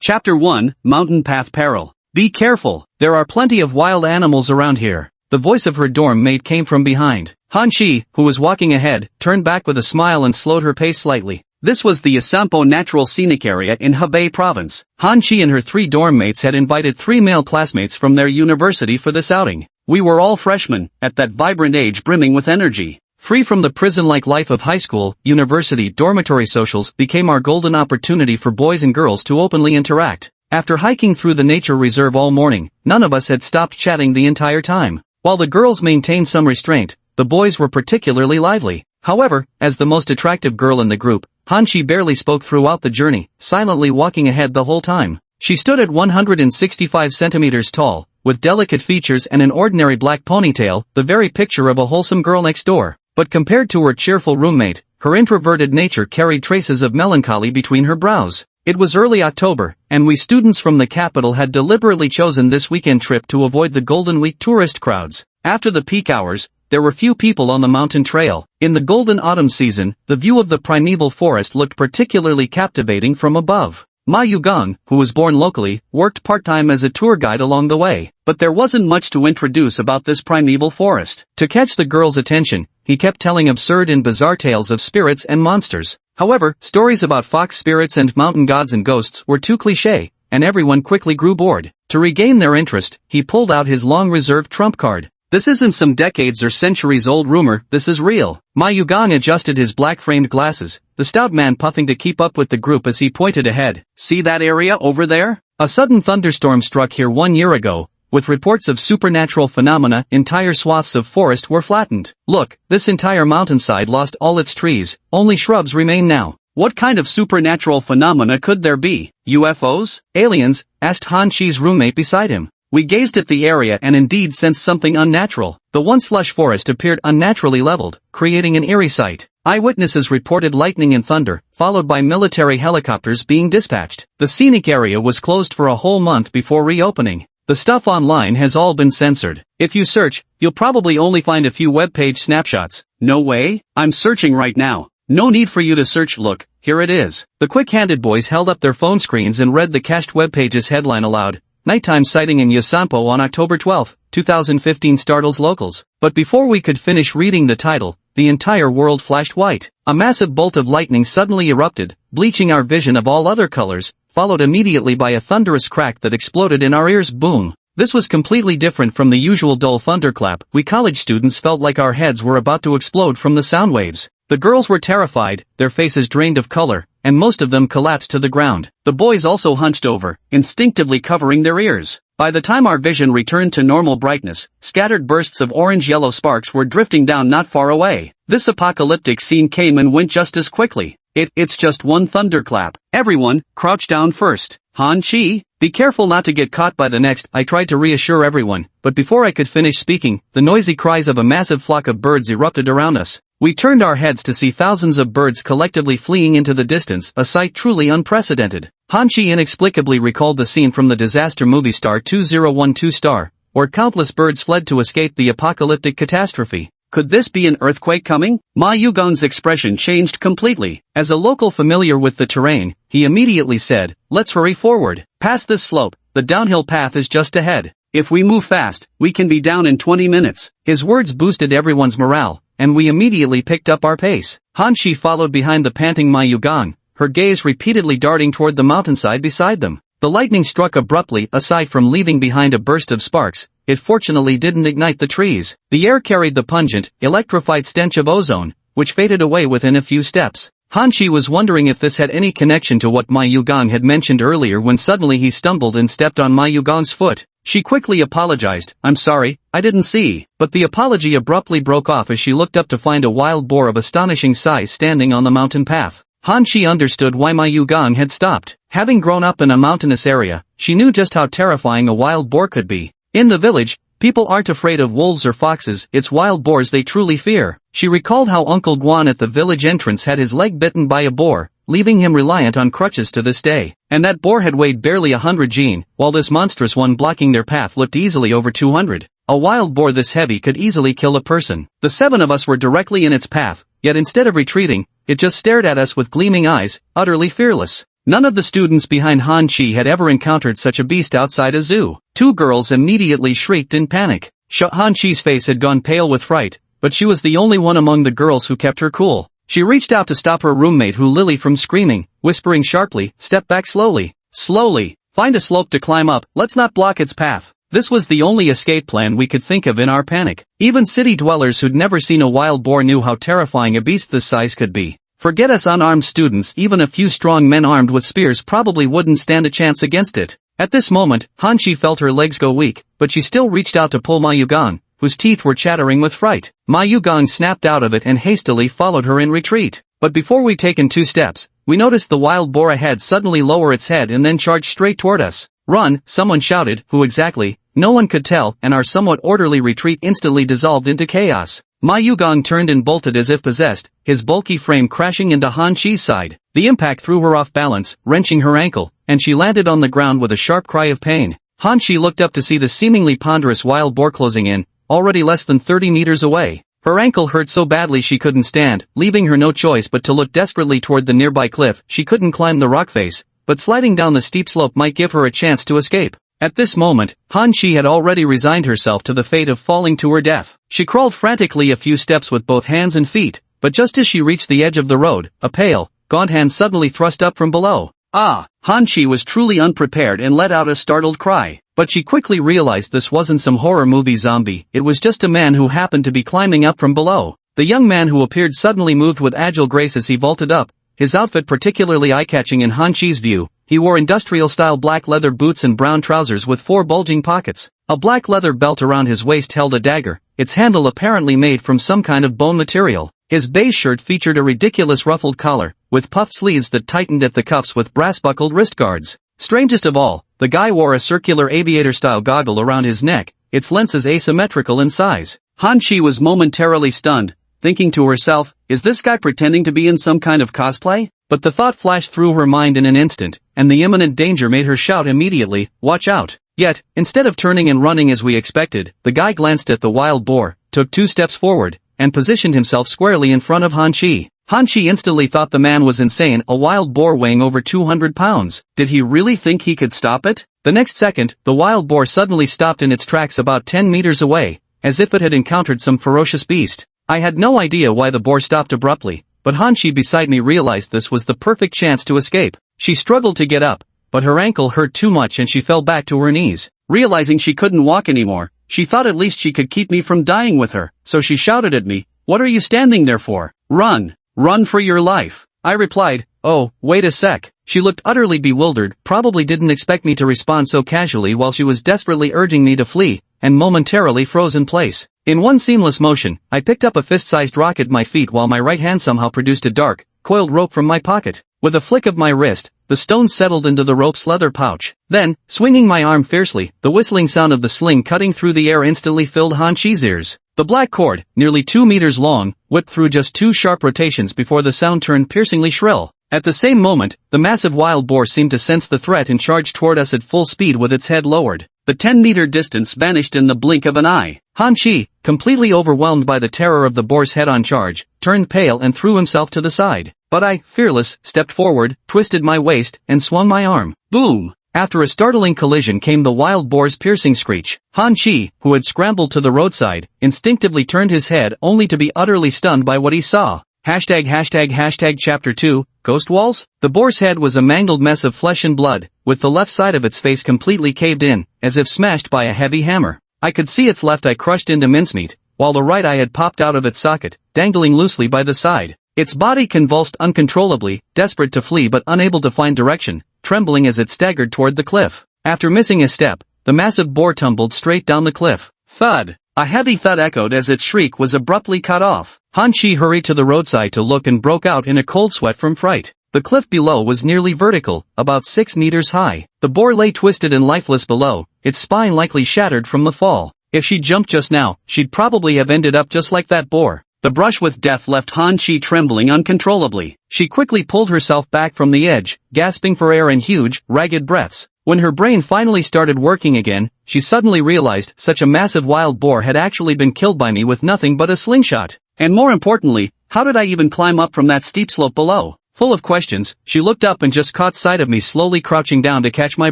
Chapter 1, Mountain Path Peril. Be careful, there are plenty of wild animals around here. The voice of her dorm mate came from behind. Han Chi, who was walking ahead, turned back with a smile and slowed her pace slightly. This was the Isampo Natural Scenic Area in Hebei Province. Han Chi and her 3 dorm mates had invited 3 male classmates from their university for this outing. We were all freshmen, at that vibrant age brimming with energy. Free from the prison-like life of high school, university dormitory socials became our golden opportunity for boys and girls to openly interact. After hiking through the nature reserve all morning, none of us had stopped chatting the entire time. While the girls maintained some restraint, the boys were particularly lively. However, as the most attractive girl in the group, Han Chi barely spoke throughout the journey, silently walking ahead the whole time. She stood at 165 centimeters tall, with delicate features and an ordinary black ponytail, the very picture of a wholesome girl next door. But compared to her cheerful roommate, her introverted nature carried traces of melancholy between her brows. It was early October, and we students from the capital had deliberately chosen this weekend trip to avoid the Golden Week tourist crowds. After the peak hours, there were few people on the mountain trail. In the golden autumn season, the view of the primeval forest looked particularly captivating from above. Ma Yugong, who was born locally, worked part-time as a tour guide along the way, but there wasn't much to introduce about this primeval forest. To catch the girls' attention, he kept telling absurd and bizarre tales of spirits and monsters. However, stories about fox spirits and mountain gods and ghosts were too cliché, and everyone quickly grew bored. To regain their interest, he pulled out his long-reserved trump card. This isn't some decades or centuries-old rumor, this is real. Ma Yugong adjusted his black-framed glasses, the stout man puffing to keep up with the group as he pointed ahead. See that area over there? A sudden thunderstorm struck here 1 year ago. With reports of supernatural phenomena, entire swaths of forest were flattened. Look, this entire mountainside lost all its trees, only shrubs remain now. What kind of supernatural phenomena could there be? UFOs? Aliens? Asked Han Chi's roommate beside him. We gazed at the area and indeed sensed something unnatural. The once lush forest appeared unnaturally leveled, creating an eerie sight. Eyewitnesses reported lightning and thunder, followed by military helicopters being dispatched. The scenic area was closed for a whole month before reopening. The stuff online has all been censored. If you search, you'll probably only find a few web page snapshots. No way? I'm searching right now. No need for you to search, look, here it is. The quick-handed boys held up their phone screens and read the cached web page's headline aloud. Nighttime sighting in Yosampo on October 12, 2015 startles locals. But before we could finish reading the title, the entire world flashed white. A massive bolt of lightning suddenly erupted, bleaching our vision of all other colors, followed immediately by a thunderous crack that exploded in our ears. Boom. This was completely different from the usual dull thunderclap. We college students felt like our heads were about to explode from the sound waves. The girls were terrified, their faces drained of color, and most of them collapsed to the ground. The boys also hunched over, instinctively covering their ears. By the time our vision returned to normal brightness, scattered bursts of orange-yellow sparks were drifting down not far away. This apocalyptic scene came and went just as quickly. It's just one thunderclap. Everyone, crouch down first. Han Chi, be careful not to get caught by the next. I tried to reassure everyone, but before I could finish speaking, the noisy cries of a massive flock of birds erupted around us. We turned our heads to see thousands of birds collectively fleeing into the distance, a sight truly unprecedented. Han Chi inexplicably recalled the scene from the disaster movie Star 2012 Star, where countless birds fled to escape the apocalyptic catastrophe. Could this be an earthquake coming? Ma Yugong's expression changed completely. As a local familiar with the terrain, he immediately said, "Let's hurry forward. Past this slope, the downhill path is just ahead. If we move fast, we can be down in 20 minutes. His words boosted everyone's morale, and we immediately picked up our pace. Han Chi followed behind the panting Ma Yugong, her gaze repeatedly darting toward the mountainside beside them. The lightning struck abruptly. Aside from leaving behind a burst of sparks, it fortunately didn't ignite the trees. The air carried the pungent, electrified stench of ozone, which faded away within a few steps. Han Chi was wondering if this had any connection to what Ma Yugong had mentioned earlier when suddenly he stumbled and stepped on Ma Yugong's foot. She quickly apologized. "I'm sorry, I didn't see." But the apology abruptly broke off as she looked up to find a wild boar of astonishing size standing on the mountain path. Han Chi understood why Ma Yugong had stopped. Having grown up in a mountainous area, she knew just how terrifying a wild boar could be. In the village, people aren't afraid of wolves or foxes, it's wild boars they truly fear. She recalled how Uncle Guan at the village entrance had his leg bitten by a boar, leaving him reliant on crutches to this day. And that boar had weighed barely 100 jin, while this monstrous one blocking their path looked easily over 200. A wild boar this heavy could easily kill a person. The 7 of us were directly in its path, yet instead of retreating, it just stared at us with gleaming eyes, utterly fearless. None of the students behind Han Chi had ever encountered such a beast outside a zoo. Two girls immediately shrieked in panic. Han Chi's face had gone pale with fright, but she was the only one among the girls who kept her cool. She reached out to stop her roommate who Lily from screaming, whispering sharply, "Step back slowly. Slowly. Find a slope to climb up, let's not block its path." This was the only escape plan we could think of in our panic. Even city dwellers who'd never seen a wild boar knew how terrifying a beast this size could be. Forget us unarmed students, even a few strong men armed with spears probably wouldn't stand a chance against it. At this moment, Han Chi felt her legs go weak, but she still reached out to pull Ma Yugong, whose teeth were chattering with fright. Ma Yugong snapped out of it and hastily followed her in retreat. But before we'd taken 2 steps, we noticed the wild boar ahead suddenly lower its head and then charge straight toward us. "Run!" someone shouted. Who exactly? No one could tell, and our somewhat orderly retreat instantly dissolved into chaos. Ma Yugong turned and bolted as if possessed, his bulky frame crashing into Han Chi's side. The impact threw her off balance, wrenching her ankle, and she landed on the ground with a sharp cry of pain. Han Chi looked up to see the seemingly ponderous wild boar closing in, already less than 30 meters away. Her ankle hurt so badly she couldn't stand, leaving her no choice but to look desperately toward the nearby cliff. She couldn't climb the rock face, but sliding down the steep slope might give her a chance to escape. At this moment, Han Chi had already resigned herself to the fate of falling to her death. She crawled frantically a few steps with both hands and feet, but just as she reached the edge of the road, a pale, gaunt hand suddenly thrust up from below. Ah! Han Chi was truly unprepared and let out a startled cry. But she quickly realized this wasn't some horror movie zombie, it was just a man who happened to be climbing up from below. The young man who appeared suddenly moved with agile grace as he vaulted up, his outfit particularly eye-catching in Han Chi's view. He wore industrial-style black leather boots and brown trousers with 4 bulging pockets. A black leather belt around his waist held a dagger, its handle apparently made from some kind of bone material. His beige shirt featured a ridiculous ruffled collar, with puffed sleeves that tightened at the cuffs with brass-buckled wrist guards. Strangest of all, the guy wore a circular aviator-style goggle around his neck, its lenses asymmetrical in size. Han Chi was momentarily stunned, thinking to herself, is this guy pretending to be in some kind of cosplay? But the thought flashed through her mind in an instant, and the imminent danger made her shout immediately, "Watch out!" Yet, instead of turning and running as we expected, the guy glanced at the wild boar, took 2 steps forward, and positioned himself squarely in front of Han Chi. Han Chi instantly thought the man was insane, a wild boar weighing over 200 pounds. Did he really think he could stop it? The next second, the wild boar suddenly stopped in its tracks about 10 meters away, as if it had encountered some ferocious beast. I had no idea why the boar stopped abruptly, but Han Chi beside me realized this was the perfect chance to escape. She struggled to get up, but her ankle hurt too much and she fell back to her knees. Realizing she couldn't walk anymore, she thought at least she could keep me from dying with her, so she shouted at me, "What are you standing there for? Run! Run for your life!" I replied, "Oh, wait a sec." She looked utterly bewildered, probably didn't expect me to respond so casually while she was desperately urging me to flee, and momentarily froze in place. In one seamless motion, I picked up a fist-sized rock at my feet while my right hand somehow produced a dark, coiled rope from my pocket. With a flick of my wrist, the stone settled into the rope's leather pouch. Then, swinging my arm fiercely, the whistling sound of the sling cutting through the air instantly filled Han Chi's ears. The black cord, nearly 2 meters long, whipped through just 2 sharp rotations before the sound turned piercingly shrill. At the same moment, the massive wild boar seemed to sense the threat and charged toward us at full speed with its head lowered. The 10-meter distance vanished in the blink of an eye. Han Chi, completely overwhelmed by the terror of the boar's head-on charge, turned pale and threw himself to the side. But I, fearless, stepped forward, twisted my waist, and swung my arm. Boom! After a startling collision came the wild boar's piercing screech. Han Chi, who had scrambled to the roadside, instinctively turned his head only to be utterly stunned by what he saw. Chapter 2, Ghost Walls? The boar's head was a mangled mess of flesh and blood, with the left side of its face completely caved in, as if smashed by a heavy hammer. I could see its left eye crushed into mincemeat, while the right eye had popped out of its socket, dangling loosely by the side. Its body convulsed uncontrollably, desperate to flee but unable to find direction, trembling as it staggered toward the cliff. After missing a step, the massive boar tumbled straight down the cliff. Thud! A heavy thud echoed as its shriek was abruptly cut off. Han Chi hurried to the roadside to look and broke out in a cold sweat from fright. The cliff below was nearly vertical, about 6 meters high. The boar lay twisted and lifeless below, its spine likely shattered from the fall. If she'd jumped just now, she'd probably have ended up just like that boar. The brush with death left Han Chi trembling uncontrollably. She quickly pulled herself back from the edge, gasping for air in huge, ragged breaths. When her brain finally started working again, she suddenly realized such a massive wild boar had actually been killed by me with nothing but a slingshot. And more importantly, how did I even climb up from that steep slope below? Full of questions, she looked up and just caught sight of me slowly crouching down to catch my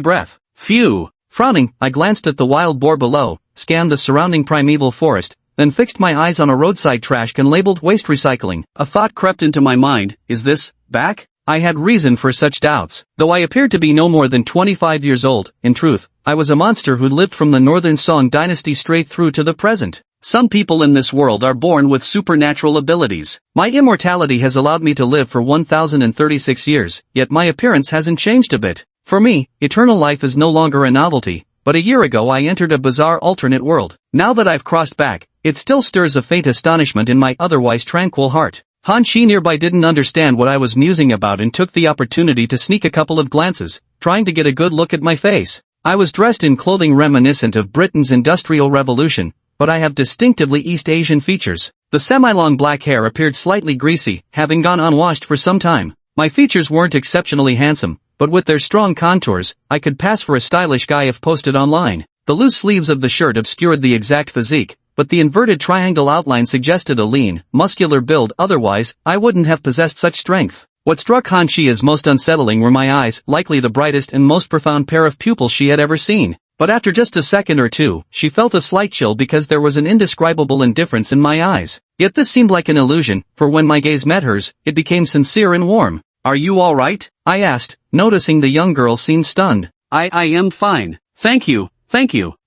breath. Phew! Frowning, I glanced at the wild boar below, scanned the surrounding primeval forest, then fixed my eyes on a roadside trash can labeled waste recycling. A thought crept into my mind, is this back? I had reason for such doubts. Though I appeared to be no more than 25 years old, in truth, I was a monster who'd lived from the Northern Song dynasty straight through to the present. Some people in this world are born with supernatural abilities. My immortality has allowed me to live for 1036 years, yet my appearance hasn't changed a bit. For me, eternal life is no longer a novelty, but a year ago I entered a bizarre alternate world. Now that I've crossed back, it still stirs a faint astonishment in my otherwise tranquil heart. Han Shi nearby didn't understand what I was musing about and took the opportunity to sneak a couple of glances, trying to get a good look at my face. I was dressed in clothing reminiscent of Britain's Industrial Revolution, but I have distinctively East Asian features. The semi-long black hair appeared slightly greasy, having gone unwashed for some time. My features weren't exceptionally handsome, but with their strong contours, I could pass for a stylish guy if posted online. The loose sleeves of the shirt obscured the exact physique, but the inverted triangle outline suggested a lean, muscular build. Otherwise, I wouldn't have possessed such strength. What struck Han Shi as most unsettling were my eyes, likely the brightest and most profound pair of pupils she had ever seen. But after just a second or two, she felt a slight chill because there was an indescribable indifference in my eyes. Yet this seemed like an illusion, for when my gaze met hers, it became sincere and warm. "Are you all right?" I asked, noticing the young girl seemed stunned. I am fine. Thank you.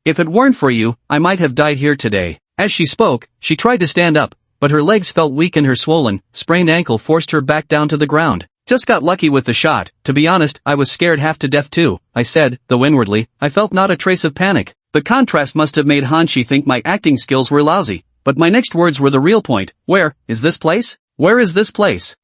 If it weren't for you, I might have died here today." As she spoke, she tried to stand up, but her legs felt weak and her swollen, sprained ankle forced her back down to the ground. "Just got lucky with the shot. To be honest, I was scared half to death too," I said, though inwardly, I felt not a trace of panic. The contrast must have made Han Shi think my acting skills were lousy, but my next words were the real point. Where is this place?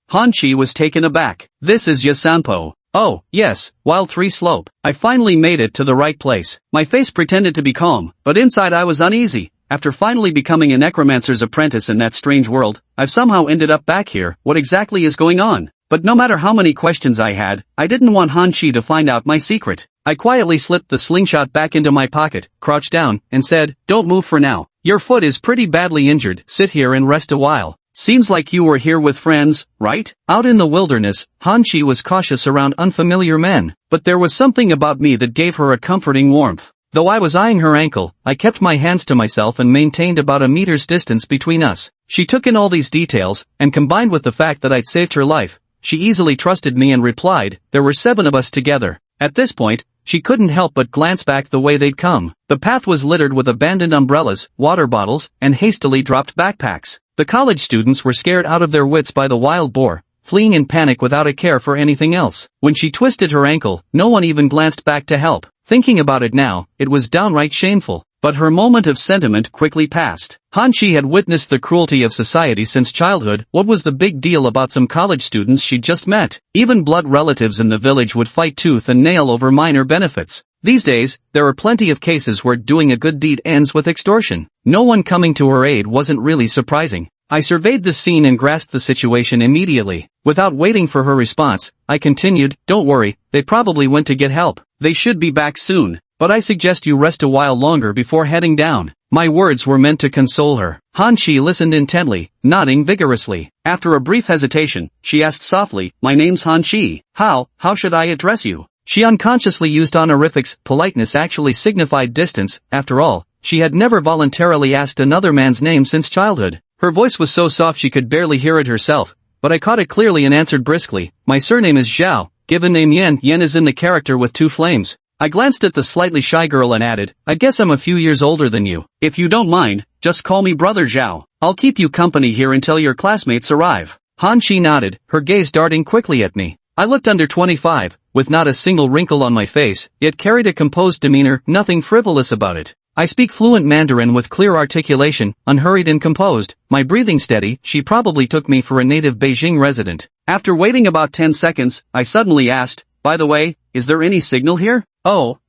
Han Shi was taken aback. "This is Yasanpo." "Oh, yes, Wild 3 Slope." I finally made it to the right place. My face pretended to be calm, but inside I was uneasy. After finally becoming a necromancer's apprentice in that strange world, I've somehow ended up back here. What exactly is going on? But no matter how many questions I had, I didn't want Han Shi to find out my secret. I quietly slipped the slingshot back into my pocket, crouched down, and said, "Don't move for now. Your foot is pretty badly injured. Sit here and rest a while. Seems like you were here with friends, right?" Out in the wilderness, Han Shi was cautious around unfamiliar men, but there was something about me that gave her a comforting warmth. Though I was eyeing her ankle, I kept my hands to myself and maintained about a meter's distance between us. She took in all these details, and combined with the fact that I'd saved her life, she easily trusted me and replied, "There were 7 of us together." At this point, she couldn't help but glance back the way they'd come. The path was littered with abandoned umbrellas, water bottles, and hastily dropped backpacks. The college students were scared out of their wits by the wild boar, fleeing in panic without a care for anything else. When she twisted her ankle, no one even glanced back to help. Thinking about it now, it was downright shameful. But her moment of sentiment quickly passed. Han Shi had witnessed the cruelty of society since childhood. What was the big deal about some college students she'd just met? Even blood relatives in the village would fight tooth and nail over minor benefits. These days, there are plenty of cases where doing a good deed ends with extortion. No one coming to her aid wasn't really surprising. I surveyed the scene and grasped the situation immediately. Without waiting for her response, I continued, "Don't worry, they probably went to get help. They should be back soon. But I suggest you rest a while longer before heading down." My words were meant to console her. Han Shi listened intently, nodding vigorously. After a brief hesitation, she asked softly, "My name's Han Shi. How should I address you?" She unconsciously used honorifics. Politeness actually signified distance. After all, she had never voluntarily asked another man's name since childhood. Her voice was so soft she could barely hear it herself, but I caught it clearly and answered briskly, "My surname is Zhao, given name Yen. Yen is in the character with 2 flames." I glanced at the slightly shy girl and added, "I guess I'm a few years older than you. If you don't mind, just call me Brother Zhao. I'll keep you company here until your classmates arrive." Han Shi nodded, her gaze darting quickly at me. I looked under 25, with not a single wrinkle on my face, yet carried a composed demeanor, nothing frivolous about it. I speak fluent Mandarin with clear articulation, unhurried and composed, my breathing steady. She probably took me for a native Beijing resident. After waiting about 10 seconds, I suddenly asked, "By the way, is there any signal here?" Oh,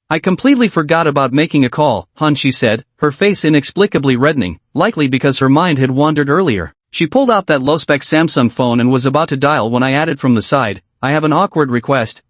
I completely forgot about making a call," Han Shi said, her face inexplicably reddening, likely because her mind had wandered earlier. She pulled out that low-spec Samsung phone and was about to dial when I added from the side, "I have an awkward request.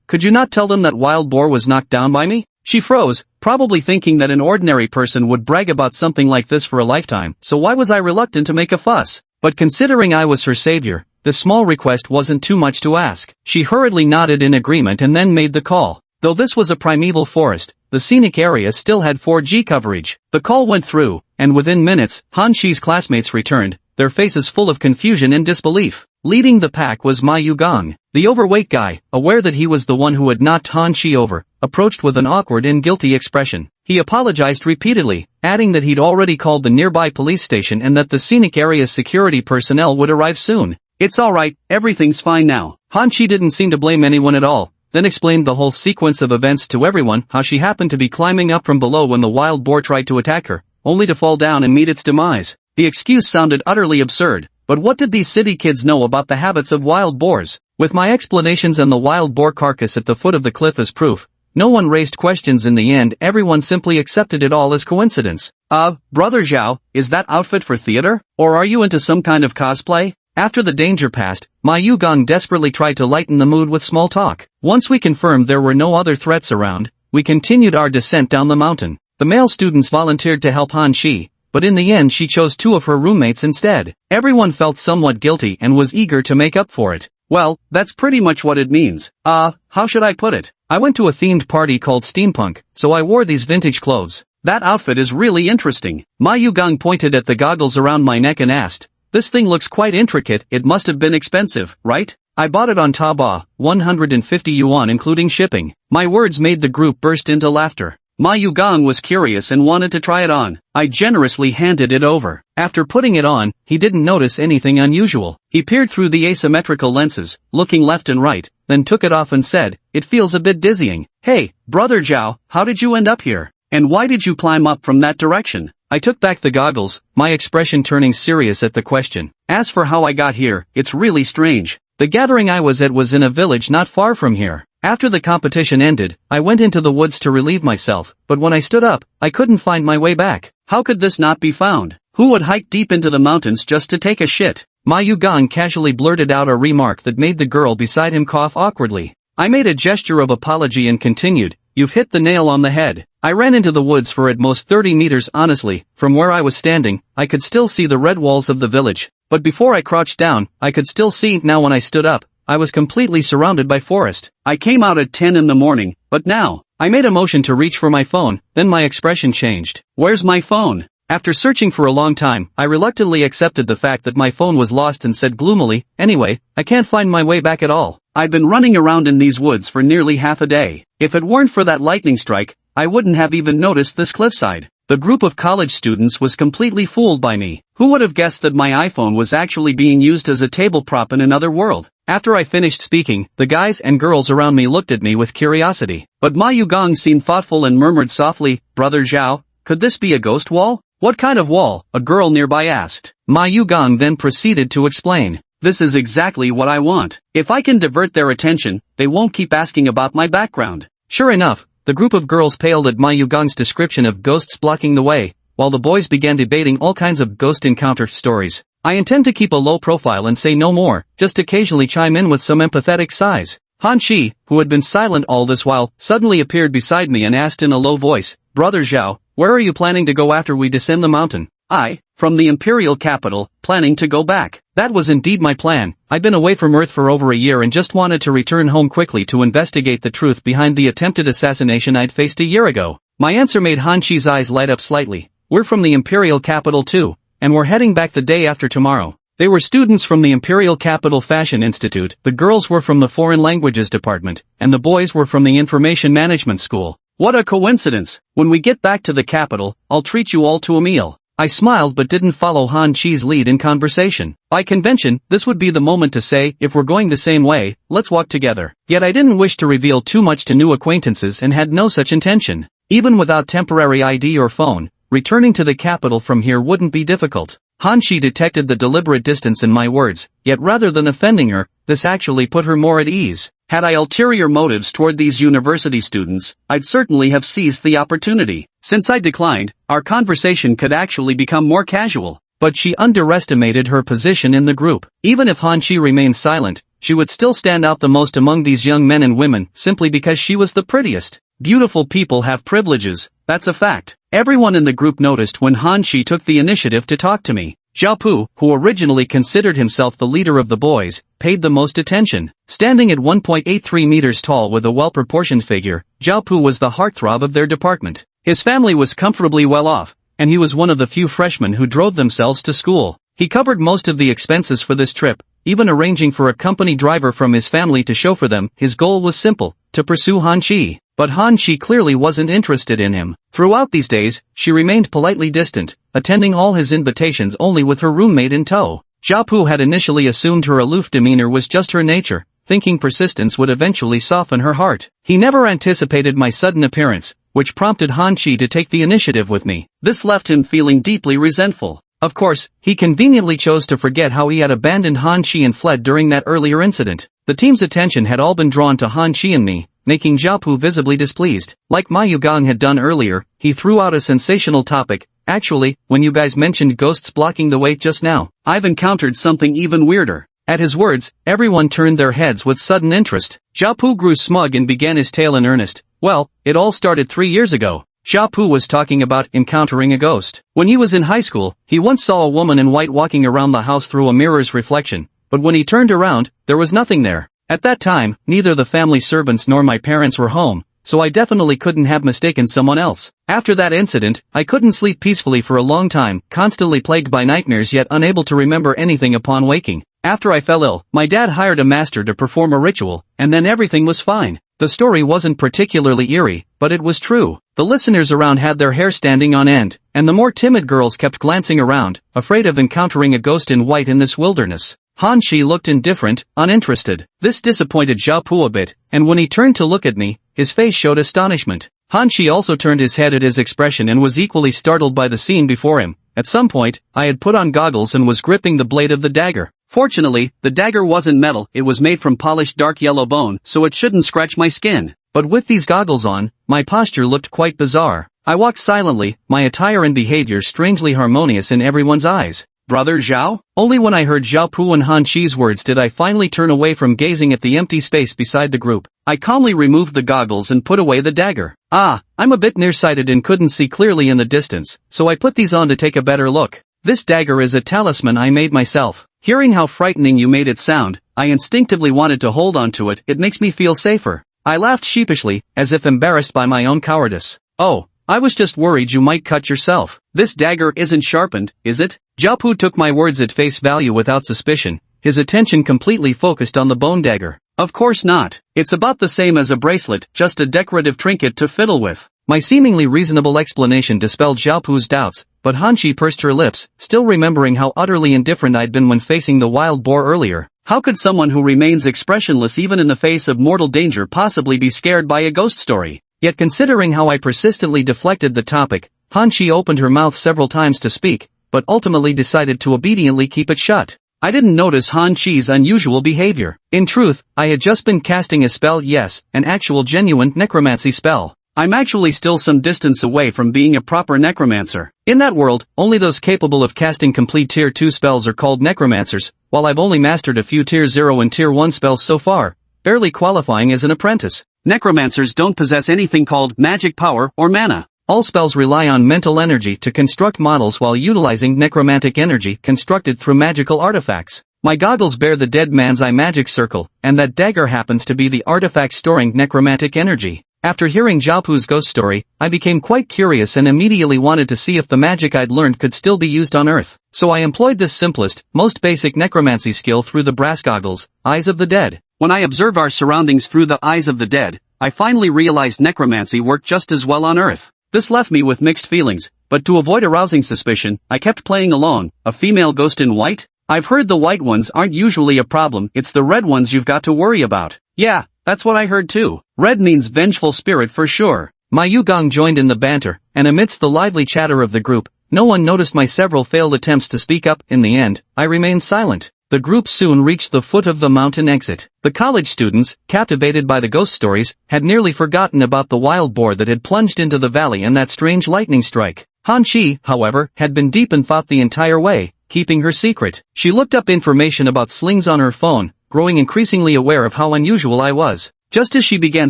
Could you not tell them that wild boar was knocked down by me?" She froze, probably thinking that an ordinary person would brag about something like this for a lifetime, so why was I reluctant to make a fuss? But considering I was her savior, the small request wasn't too much to ask. She hurriedly nodded in agreement and then made the call. Though this was a primeval forest, the scenic area still had 4G coverage. The call went through, and within minutes, Han Shi's classmates returned, their faces full of confusion and disbelief. Leading the pack was Ma Yugong. The overweight guy, aware that he was the one who had knocked Han Shi over, approached with an awkward and guilty expression. He apologized repeatedly, adding that he'd already called the nearby police station and that the scenic area's security personnel would arrive soon. "It's alright, everything's fine now." Han Shi didn't seem to blame anyone at all, then explained the whole sequence of events to everyone, how she happened to be climbing up from below when the wild boar tried to attack her, only to fall down and meet its demise. The excuse sounded utterly absurd, but what did these city kids know about the habits of wild boars? With my explanations and the wild boar carcass at the foot of the cliff as proof, no one raised questions. In the end, everyone simply accepted it all as coincidence. Brother Zhao, is that outfit for theater? Or are you into some kind of cosplay? After the danger passed, Ma Yugong desperately tried to lighten the mood with small talk. Once we confirmed there were no other threats around, we continued our descent down the mountain. The male students volunteered to help Han Shi, but in the end she chose 2 of her roommates instead. Everyone felt somewhat guilty and was eager to make up for it. Well, that's pretty much what it means. How should I put it? I went to a themed party called Steampunk, so I wore these vintage clothes. That outfit is really interesting. Ma Yugong pointed at the goggles around my neck and asked, "This thing looks quite intricate, it must have been expensive, right?" "I bought it on Taobao, 150 yuan including shipping." My words made the group burst into laughter. Ma Yugong was curious and wanted to try it on. I generously handed it over. After putting it on, he didn't notice anything unusual. He peered through the asymmetrical lenses, looking left and right, then took it off and said, "It feels a bit dizzying." "Hey, Brother Zhao, how did you end up here? And why did you climb up from that direction?" I took back the goggles, my expression turning serious at the question. "As for how I got here, it's really strange. The gathering I was at was in a village not far from here. After the competition ended, I went into the woods to relieve myself, but when I stood up, I couldn't find my way back." "How could this not be found? Who would hike deep into the mountains just to take a shit?" Ma Yugong casually blurted out a remark that made the girl beside him cough awkwardly. I made a gesture of apology and continued, "You've hit the nail on the head. I ran into the woods for at most 30 meters. Honestly, from where I was standing, I could still see the red walls of the village. But before I crouched down, I could still see. Now when I stood up, I was completely surrounded by forest. I came out at 10 in the morning, but now." I made a motion to reach for my phone, then my expression changed. "Where's my phone?" After searching for a long time, I reluctantly accepted the fact that my phone was lost and said gloomily, "Anyway, I can't find my way back at all. I've been running around in these woods for nearly half a day. If it weren't for that lightning strike, I wouldn't have even noticed this cliffside." The group of college students was completely fooled by me. Who would have guessed that my iPhone was actually being used as a table prop in another world? After I finished speaking, the guys and girls around me looked at me with curiosity. But Ma Yugong seemed thoughtful and murmured softly, "Brother Zhao, could this be a ghost wall?" "What kind of wall?" a girl nearby asked. Ma Yugong then proceeded to explain. "This is exactly what I want. If I can divert their attention, they won't keep asking about my background." Sure enough, the group of girls paled at Ma Yugong's description of ghosts blocking the way, while the boys began debating all kinds of ghost encounter stories. I intend to keep a low profile and say no more, just occasionally chime in with some empathetic sighs. Han Shi, who had been silent all this while, suddenly appeared beside me and asked in a low voice, "Brother Zhao, where are you planning to go after we descend the mountain?" "I, from the imperial capital, planning to go back." That was indeed my plan. I'd been away from Earth for over a year and just wanted to return home quickly to investigate the truth behind the attempted assassination I'd faced a year ago. My answer made Han Shi's eyes light up slightly. "We're from the imperial capital too, and we're heading back the day after tomorrow." They were students from the Imperial Capital Fashion Institute, the girls were from the Foreign Languages Department, and the boys were from the Information Management School. "What a coincidence! When we get back to the capital, I'll treat you all to a meal." I smiled but didn't follow Han Chi's lead in conversation. By convention, this would be the moment to say, "If we're going the same way, let's walk together." Yet I didn't wish to reveal too much to new acquaintances and had no such intention. Even without temporary ID or phone, returning to the capital from here wouldn't be difficult. Han Chi detected the deliberate distance in my words, yet rather than offending her, this actually put her more at ease. Had I ulterior motives toward these university students, I'd certainly have seized the opportunity. Since I declined, our conversation could actually become more casual. But she underestimated her position in the group. Even if Han Chi remained silent, she would still stand out the most among these young men and women simply because she was the prettiest. Beautiful people have privileges, that's a fact. Everyone in the group noticed when Han Chi took the initiative to talk to me. Zhao Pu, who originally considered himself the leader of the boys, paid the most attention. Standing at 1.83 meters tall with a well-proportioned figure, Zhao Pu was the heartthrob of their department. His family was comfortably well off, and he was one of the few freshmen who drove themselves to school. He covered most of the expenses for this trip, even arranging for a company driver from his family to chauffeur them. His goal was simple, to pursue Han Qi. But Han Qi clearly wasn't interested in him. Throughout these days, she remained politely distant, attending all his invitations only with her roommate in tow. Zhao Pu had initially assumed her aloof demeanor was just her nature, thinking persistence would eventually soften her heart. He never anticipated my sudden appearance, which prompted Han Qi to take the initiative with me. This left him feeling deeply resentful. Of course, he conveniently chose to forget how he had abandoned Han Qi and fled during that earlier incident. The team's attention had all been drawn to Han Qi and me, making Zhao Pu visibly displeased. Like Ma Yugang had done earlier, he threw out a sensational topic. Actually, when you guys mentioned ghosts blocking the way just now, I've encountered something even weirder. At his words, everyone turned their heads with sudden interest. Zhao Pu grew smug and began his tale in earnest. Well, it all started 3 years ago. Zhao Pu was talking about encountering a ghost. When he was in high school, he once saw a woman in white walking around the house through a mirror's reflection, but when he turned around, there was nothing there. At that time, neither the family servants nor my parents were home, so I definitely couldn't have mistaken someone else. After that incident, I couldn't sleep peacefully for a long time, constantly plagued by nightmares yet unable to remember anything upon waking. After I fell ill, my dad hired a master to perform a ritual, and then everything was fine. The story wasn't particularly eerie, but it was true. The listeners around had their hair standing on end, and the more timid girls kept glancing around, afraid of encountering a ghost in white in this wilderness. Han Qi looked indifferent, uninterested. This disappointed Zhao Pu a bit, and when he turned to look at me, his face showed astonishment. Han Qi also turned his head at his expression and was equally startled by the scene before him. At some point, I had put on goggles and was gripping the blade of the dagger. Fortunately, the dagger wasn't metal, it was made from polished dark yellow bone, so it shouldn't scratch my skin. But with these goggles on, my posture looked quite bizarre. I walked silently, my attire and behavior strangely harmonious in everyone's eyes. Brother Zhao? Only when I heard Zhao Pu and Han Qi's words did I finally turn away from gazing at the empty space beside the group. I calmly removed the goggles and put away the dagger. I'm a bit nearsighted and couldn't see clearly in the distance, so I put these on to take a better look. This dagger is a talisman I made myself. Hearing how frightening you made it sound, I instinctively wanted to hold on to it. It makes me feel safer. I laughed sheepishly, as if embarrassed by my own cowardice. Oh, I was just worried you might cut yourself. This dagger isn't sharpened, is it? Zhao Pu took my words at face value without suspicion, his attention completely focused on the bone dagger. Of course not. It's about the same as a bracelet, just a decorative trinket to fiddle with. My seemingly reasonable explanation dispelled Zhao Pu's doubts, but Han Qi pursed her lips, still remembering how utterly indifferent I'd been when facing the wild boar earlier. How could someone who remains expressionless even in the face of mortal danger possibly be scared by a ghost story? Yet considering how I persistently deflected the topic, Han Qi opened her mouth several times to speak, but ultimately decided to obediently keep it shut. I didn't notice Han Qi's unusual behavior. In truth, I had just been casting a spell, yes, an actual genuine necromancy spell. I'm actually still some distance away from being a proper necromancer. In that world, only those capable of casting complete Tier 2 spells are called necromancers, while I've only mastered a few Tier 0 and Tier 1 spells so far, barely qualifying as an apprentice. Necromancers don't possess anything called magic power or mana. All spells rely on mental energy to construct models while utilizing necromantic energy constructed through magical artifacts. My goggles bear the dead man's eye magic circle, and that dagger happens to be the artifact storing necromantic energy. After hearing Zhao Pu's ghost story, I became quite curious and immediately wanted to see if the magic I'd learned could still be used on Earth. So I employed this simplest, most basic necromancy skill through the brass goggles, Eyes of the Dead. When I observe our surroundings through the eyes of the dead, I finally realized necromancy worked just as well on Earth. This left me with mixed feelings, but to avoid arousing suspicion, I kept playing along. A female ghost in white? I've heard the white ones aren't usually a problem, it's the red ones you've got to worry about. Yeah, that's what I heard too. Red means vengeful spirit for sure. Ma Yugang joined in the banter, and amidst the lively chatter of the group, no one noticed my several failed attempts to speak up. In the end, I remained silent. The group soon reached the foot of the mountain exit. The college students, captivated by the ghost stories, had nearly forgotten about the wild boar that had plunged into the valley and that strange lightning strike. Han Qi, however, had been deep in thought the entire way, keeping her secret. She looked up information about slings on her phone, growing increasingly aware of how unusual I was. Just as she began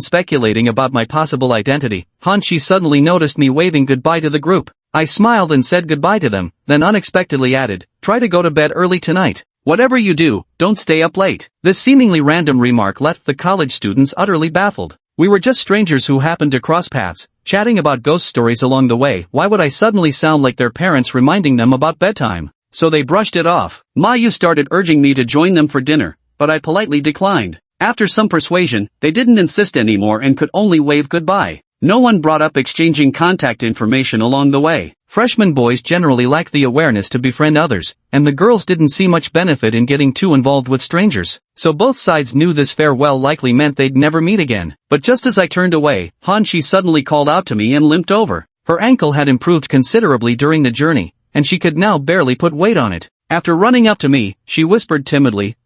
speculating about my possible identity, Han Qi suddenly noticed me waving goodbye to the group. I smiled and said goodbye to them, then unexpectedly added, try to go to bed early tonight. Whatever you do, don't stay up late. This seemingly random remark left the college students utterly baffled. We were just strangers who happened to cross paths, chatting about ghost stories along the way. Why would I suddenly sound like their parents reminding them about bedtime? So they brushed it off. Mayu started urging me to join them for dinner, but I politely declined. After some persuasion, they didn't insist anymore and could only wave goodbye. No one brought up exchanging contact information along the way. Freshman boys generally lack the awareness to befriend others, and the girls didn't see much benefit in getting too involved with strangers. So both sides knew this farewell likely meant they'd never meet again. But just as I turned away, Hanshi suddenly called out to me and limped over. Her ankle had improved considerably during the journey, and she could now barely put weight on it. After running up to me, she whispered timidly,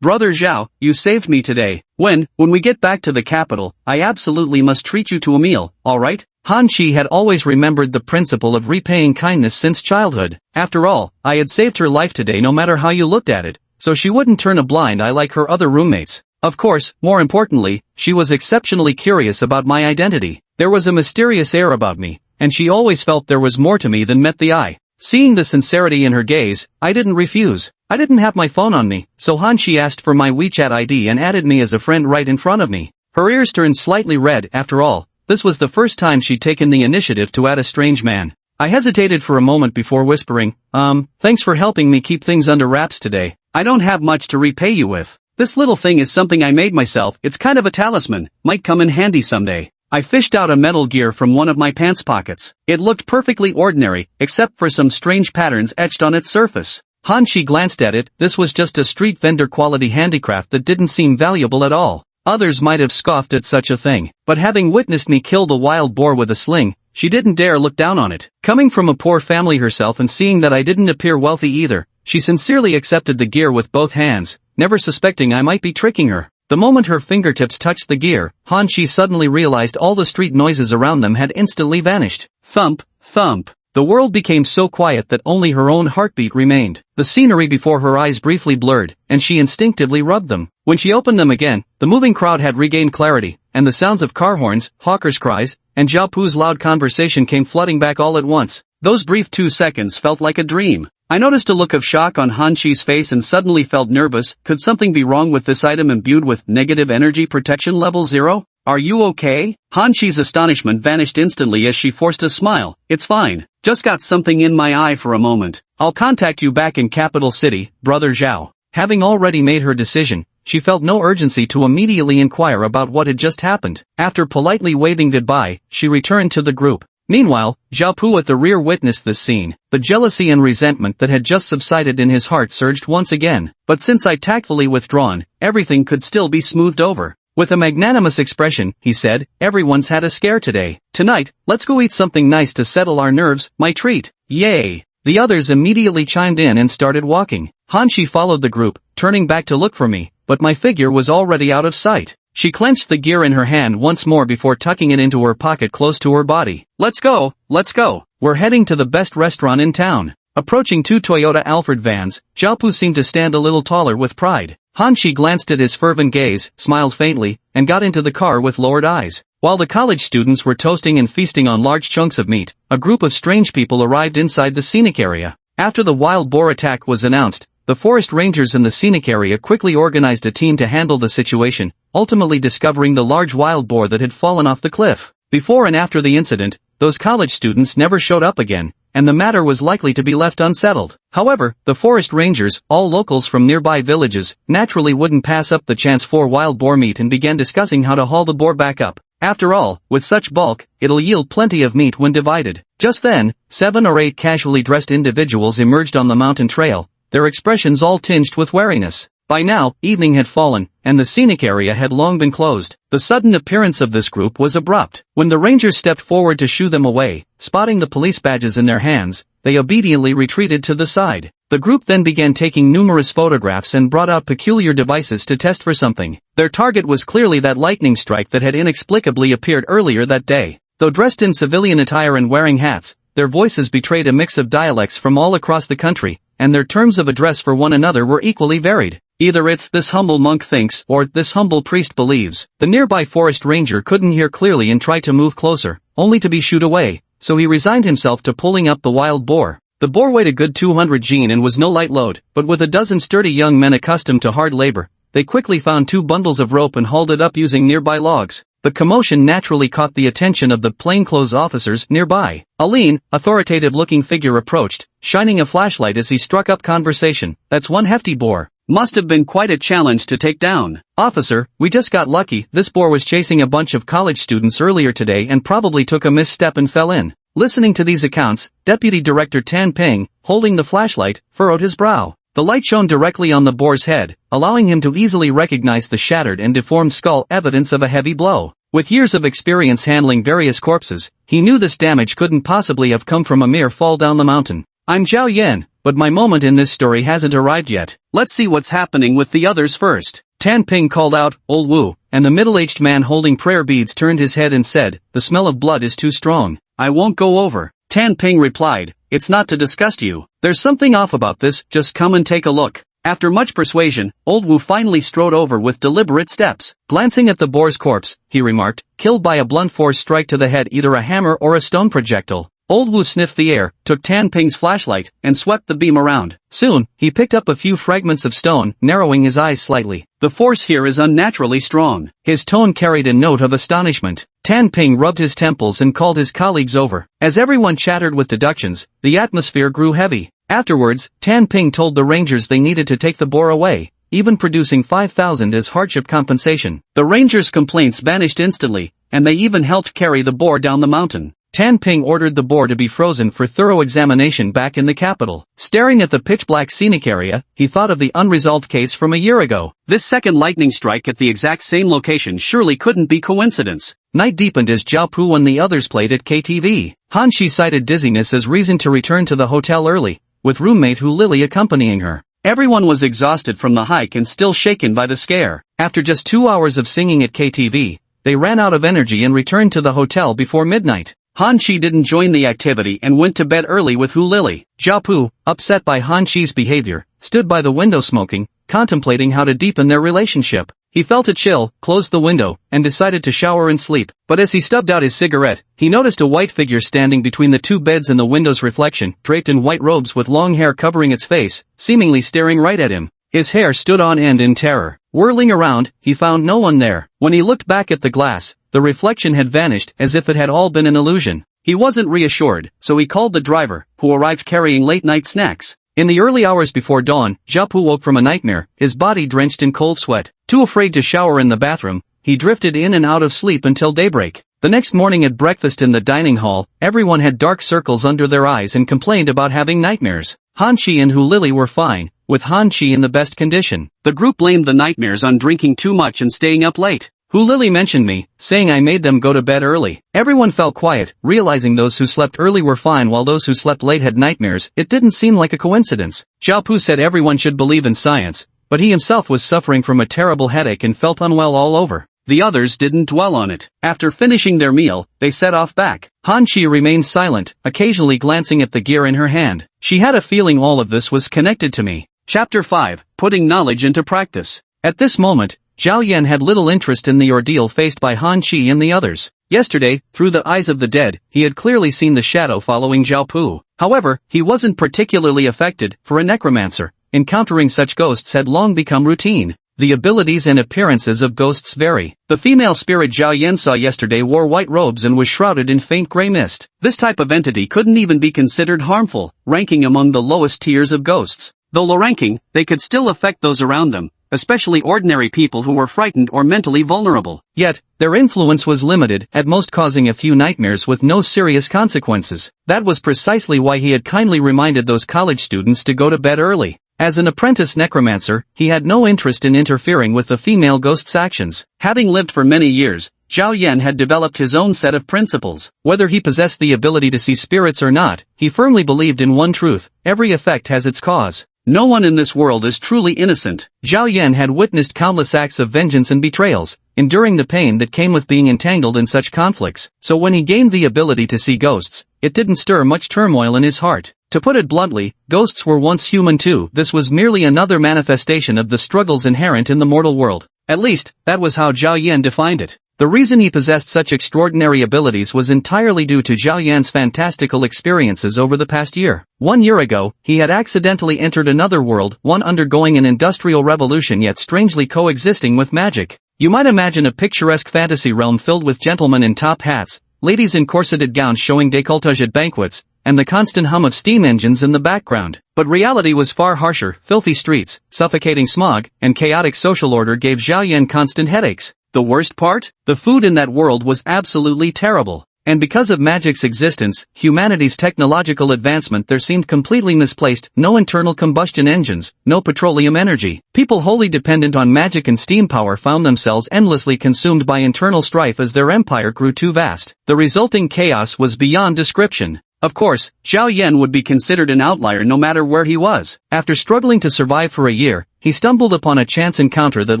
Brother Zhao, you saved me today. When we get back to the capital, I absolutely must treat you to a meal, alright? Han Shi had always remembered the principle of repaying kindness since childhood. After all, I had saved her life today no matter how you looked at it, so she wouldn't turn a blind eye like her other roommates. Of course, more importantly, she was exceptionally curious about my identity. There was a mysterious air about me, and she always felt there was more to me than met the eye. Seeing the sincerity in her gaze, I didn't refuse. I didn't have my phone on me, so Hanshi asked for my WeChat ID and added me as a friend right in front of me. Her ears turned slightly red. After all, this was the first time she'd taken the initiative to add a strange man. I hesitated for a moment before whispering, thanks for helping me keep things under wraps today. I don't have much to repay you with. This little thing is something I made myself. It's kind of a talisman, might come in handy someday. I fished out a metal gear from one of my pants pockets. It looked perfectly ordinary, except for some strange patterns etched on its surface. Hanshi glanced at it. This was just a street vendor quality handicraft that didn't seem valuable at all. Others might have scoffed at such a thing, but having witnessed me kill the wild boar with a sling, she didn't dare look down on it. Coming from a poor family herself and seeing that I didn't appear wealthy either, she sincerely accepted the gear with both hands, never suspecting I might be tricking her. The moment her fingertips touched the gear, Hanshi suddenly realized all the street noises around them had instantly vanished. Thump, thump. The world became so quiet that only her own heartbeat remained. The scenery before her eyes briefly blurred, and she instinctively rubbed them. When she opened them again, the moving crowd had regained clarity, and the sounds of car horns, hawkers' cries, and Jiaopu's loud conversation came flooding back all at once. Those brief 2 seconds felt like a dream. I noticed a look of shock on Hanshi's face and suddenly felt nervous. Could something be wrong with this item imbued with negative energy protection level 0? Are you okay? Hanshi's astonishment vanished instantly as she forced a smile. It's fine. Just got something in my eye for a moment. I'll contact you back in capital city, Brother Zhao. Having already made her decision, she felt no urgency to immediately inquire about what had just happened. After politely waving goodbye, she returned to the group. Meanwhile, Jiaopu at the rear witnessed this scene. The jealousy and resentment that had just subsided in his heart surged once again. But since I'd tactfully withdrawn, everything could still be smoothed over. With a magnanimous expression, he said, everyone's had a scare today. Tonight, let's go eat something nice to settle our nerves, my treat. Yay! The others immediately chimed in and started walking. Hanshi followed the group, turning back to look for me, but my figure was already out of sight. She clenched the gear in her hand once more before tucking it into her pocket close to her body. Let's go, let's go. We're heading to the best restaurant in town. Approaching 2 Toyota Alphard vans, Jiaopu seemed to stand a little taller with pride. Hanshi glanced at his fervent gaze, smiled faintly, and got into the car with lowered eyes. While the college students were toasting and feasting on large chunks of meat, a group of strange people arrived inside the scenic area. After the wild boar attack was announced, the forest rangers in the scenic area quickly organized a team to handle the situation, ultimately discovering the large wild boar that had fallen off the cliff. Before and after the incident, those college students never showed up again, and the matter was likely to be left unsettled. However, the forest rangers, all locals from nearby villages, naturally wouldn't pass up the chance for wild boar meat and began discussing how to haul the boar back up. After all, with such bulk, it'll yield plenty of meat when divided. Just then, 7 or 8 casually dressed individuals emerged on the mountain trail, their expressions all tinged with wariness. By now, evening had fallen, and the scenic area had long been closed. The sudden appearance of this group was abrupt. When the rangers stepped forward to shoo them away, spotting the police badges in their hands, they obediently retreated to the side. The group then began taking numerous photographs and brought out peculiar devices to test for something. Their target was clearly that lightning strike that had inexplicably appeared earlier that day. Though dressed in civilian attire and wearing hats, their voices betrayed a mix of dialects from all across the country, and their terms of address for one another were equally varied. Either it's "this humble monk thinks" or "this humble priest believes." The nearby forest ranger couldn't hear clearly and tried to move closer, only to be shooed away. so he resigned himself to pulling up the wild boar. The boar weighed a good 200 jin and was no light load, but with a dozen sturdy young men accustomed to hard labor, they quickly found 2 bundles of rope and hauled it up using nearby logs. The commotion naturally caught the attention of the plainclothes officers nearby. A lean, authoritative-looking figure approached, shining a flashlight as he struck up conversation. "That's one hefty boar. Must have been quite a challenge to take down." "Officer, we just got lucky. This boar was chasing a bunch of college students earlier today and probably took a misstep and fell in." Listening to these accounts, Deputy Director Tan Ping, holding the flashlight, furrowed his brow. The light shone directly on the boar's head, allowing him to easily recognize the shattered and deformed skull, evidence of a heavy blow. With years of experience handling various corpses, he knew this damage couldn't possibly have come from a mere fall down the mountain. "I'm Zhao Yan, but my moment in this story hasn't arrived yet. Let's see what's happening with the others first." Tan Ping called out, "Old Wu," and the middle-aged man holding prayer beads turned his head and said, "The smell of blood is too strong. I won't go over." Tan Ping replied, "It's not to disgust you. There's something off about this, just come and take a look." After much persuasion, Old Wu finally strode over with deliberate steps. Glancing at the boar's corpse, he remarked, "Killed by a blunt force strike to the head, either a hammer or a stone projectile." Old Wu sniffed the air, took Tan Ping's flashlight, and swept the beam around. Soon, he picked up a few fragments of stone, narrowing his eyes slightly. "The force here is unnaturally strong." His tone carried a note of astonishment. Tan Ping rubbed his temples and called his colleagues over. As everyone chattered with deductions, the atmosphere grew heavy. Afterwards, Tan Ping told the rangers they needed to take the boar away, even producing 5,000 as hardship compensation. The rangers' complaints vanished instantly, and they even helped carry the boar down the mountain. Tan Ping ordered the boar to be frozen for thorough examination back in the capital. Staring at the pitch-black scenic area, he thought of the unresolved case from a year ago. This second lightning strike at the exact same location surely couldn't be coincidence. Night deepened as Zhao Pu and the others played at KTV. Han Shi cited dizziness as reason to return to the hotel early, with roommate Hu Lily accompanying her. Everyone was exhausted from the hike and still shaken by the scare. After just 2 hours of singing at KTV, they ran out of energy and returned to the hotel before midnight. Han Shi didn't join the activity and went to bed early with Hu Lily. Zhao Pu, upset by Han Shi's behavior, stood by the window smoking, contemplating how to deepen their relationship. He felt a chill, closed the window, and decided to shower and sleep. But as he stubbed out his cigarette, he noticed a white figure standing between the 2 beds in the window's reflection, draped in white robes with long hair covering its face, seemingly staring right at him. His hair stood on end in terror. Whirling around, he found no one there. When he looked back at the glass, the reflection had vanished as if it had all been an illusion. He wasn't reassured, so he called the driver, who arrived carrying late-night snacks. In the early hours before dawn, Zhao Pu woke from a nightmare, his body drenched in cold sweat. Too afraid to shower in the bathroom, he drifted in and out of sleep until daybreak. The next morning at breakfast in the dining hall, everyone had dark circles under their eyes and complained about having nightmares. Han Shi and Hu Lily were fine, with Han Shi in the best condition. The group blamed the nightmares on drinking too much and staying up late. Hu Lily mentioned me, saying I made them go to bed early. Everyone felt quiet, realizing those who slept early were fine while those who slept late had nightmares. It didn't seem like a coincidence. Zhao Pu said everyone should believe in science, but he himself was suffering from a terrible headache and felt unwell all over. The others didn't dwell on it. After finishing their meal, they set off back. Han Shi remained silent, occasionally glancing at the gear in her hand. She had a feeling all of this was connected to me. Chapter 5, Putting Knowledge into Practice. At this moment, Zhao Yan had little interest in the ordeal faced by Han Shi and the others. Yesterday, through the eyes of the dead, he had clearly seen the shadow following Zhao Pu. However, he wasn't particularly affected. For a necromancer, encountering such ghosts had long become routine. The abilities and appearances of ghosts vary. The female spirit Zhao Yan saw yesterday wore white robes and was shrouded in faint gray mist. This type of entity couldn't even be considered harmful, ranking among the lowest tiers of ghosts. Though low-ranking, they could still affect those around them, especially ordinary people who were frightened or mentally vulnerable. Yet, their influence was limited, at most causing a few nightmares with no serious consequences. That was precisely why he had kindly reminded those college students to go to bed early. As an apprentice necromancer, he had no interest in interfering with the female ghost's actions. Having lived for many years, Zhao Yan had developed his own set of principles. Whether he possessed the ability to see spirits or not, he firmly believed in one truth: every effect has its cause. No one in this world is truly innocent. Zhao Yan had witnessed countless acts of vengeance and betrayals, enduring the pain that came with being entangled in such conflicts. So when he gained the ability to see ghosts, it didn't stir much turmoil in his heart. To put it bluntly, ghosts were once human too. This was merely another manifestation of the struggles inherent in the mortal world. At least, that was how Zhao Yan defined it. The reason he possessed such extraordinary abilities was entirely due to Zhao Yan's fantastical experiences over the past year. 1 year ago, he had accidentally entered another world, one undergoing an industrial revolution yet strangely coexisting with magic. You might imagine a picturesque fantasy realm filled with gentlemen in top hats, ladies in corseted gowns showing décolletage at banquets, and the constant hum of steam engines in the background. But reality was far harsher. Filthy streets, suffocating smog, and chaotic social order gave Zhao Yan constant headaches. The worst part? The food in that world was absolutely terrible. And because of magic's existence, humanity's technological advancement there seemed completely misplaced. No internal combustion engines, no petroleum energy. People wholly dependent on magic and steam power found themselves endlessly consumed by internal strife as their empire grew too vast. The resulting chaos was beyond description. Of course, Zhao Yan would be considered an outlier no matter where he was. After struggling to survive for a year, he stumbled upon a chance encounter that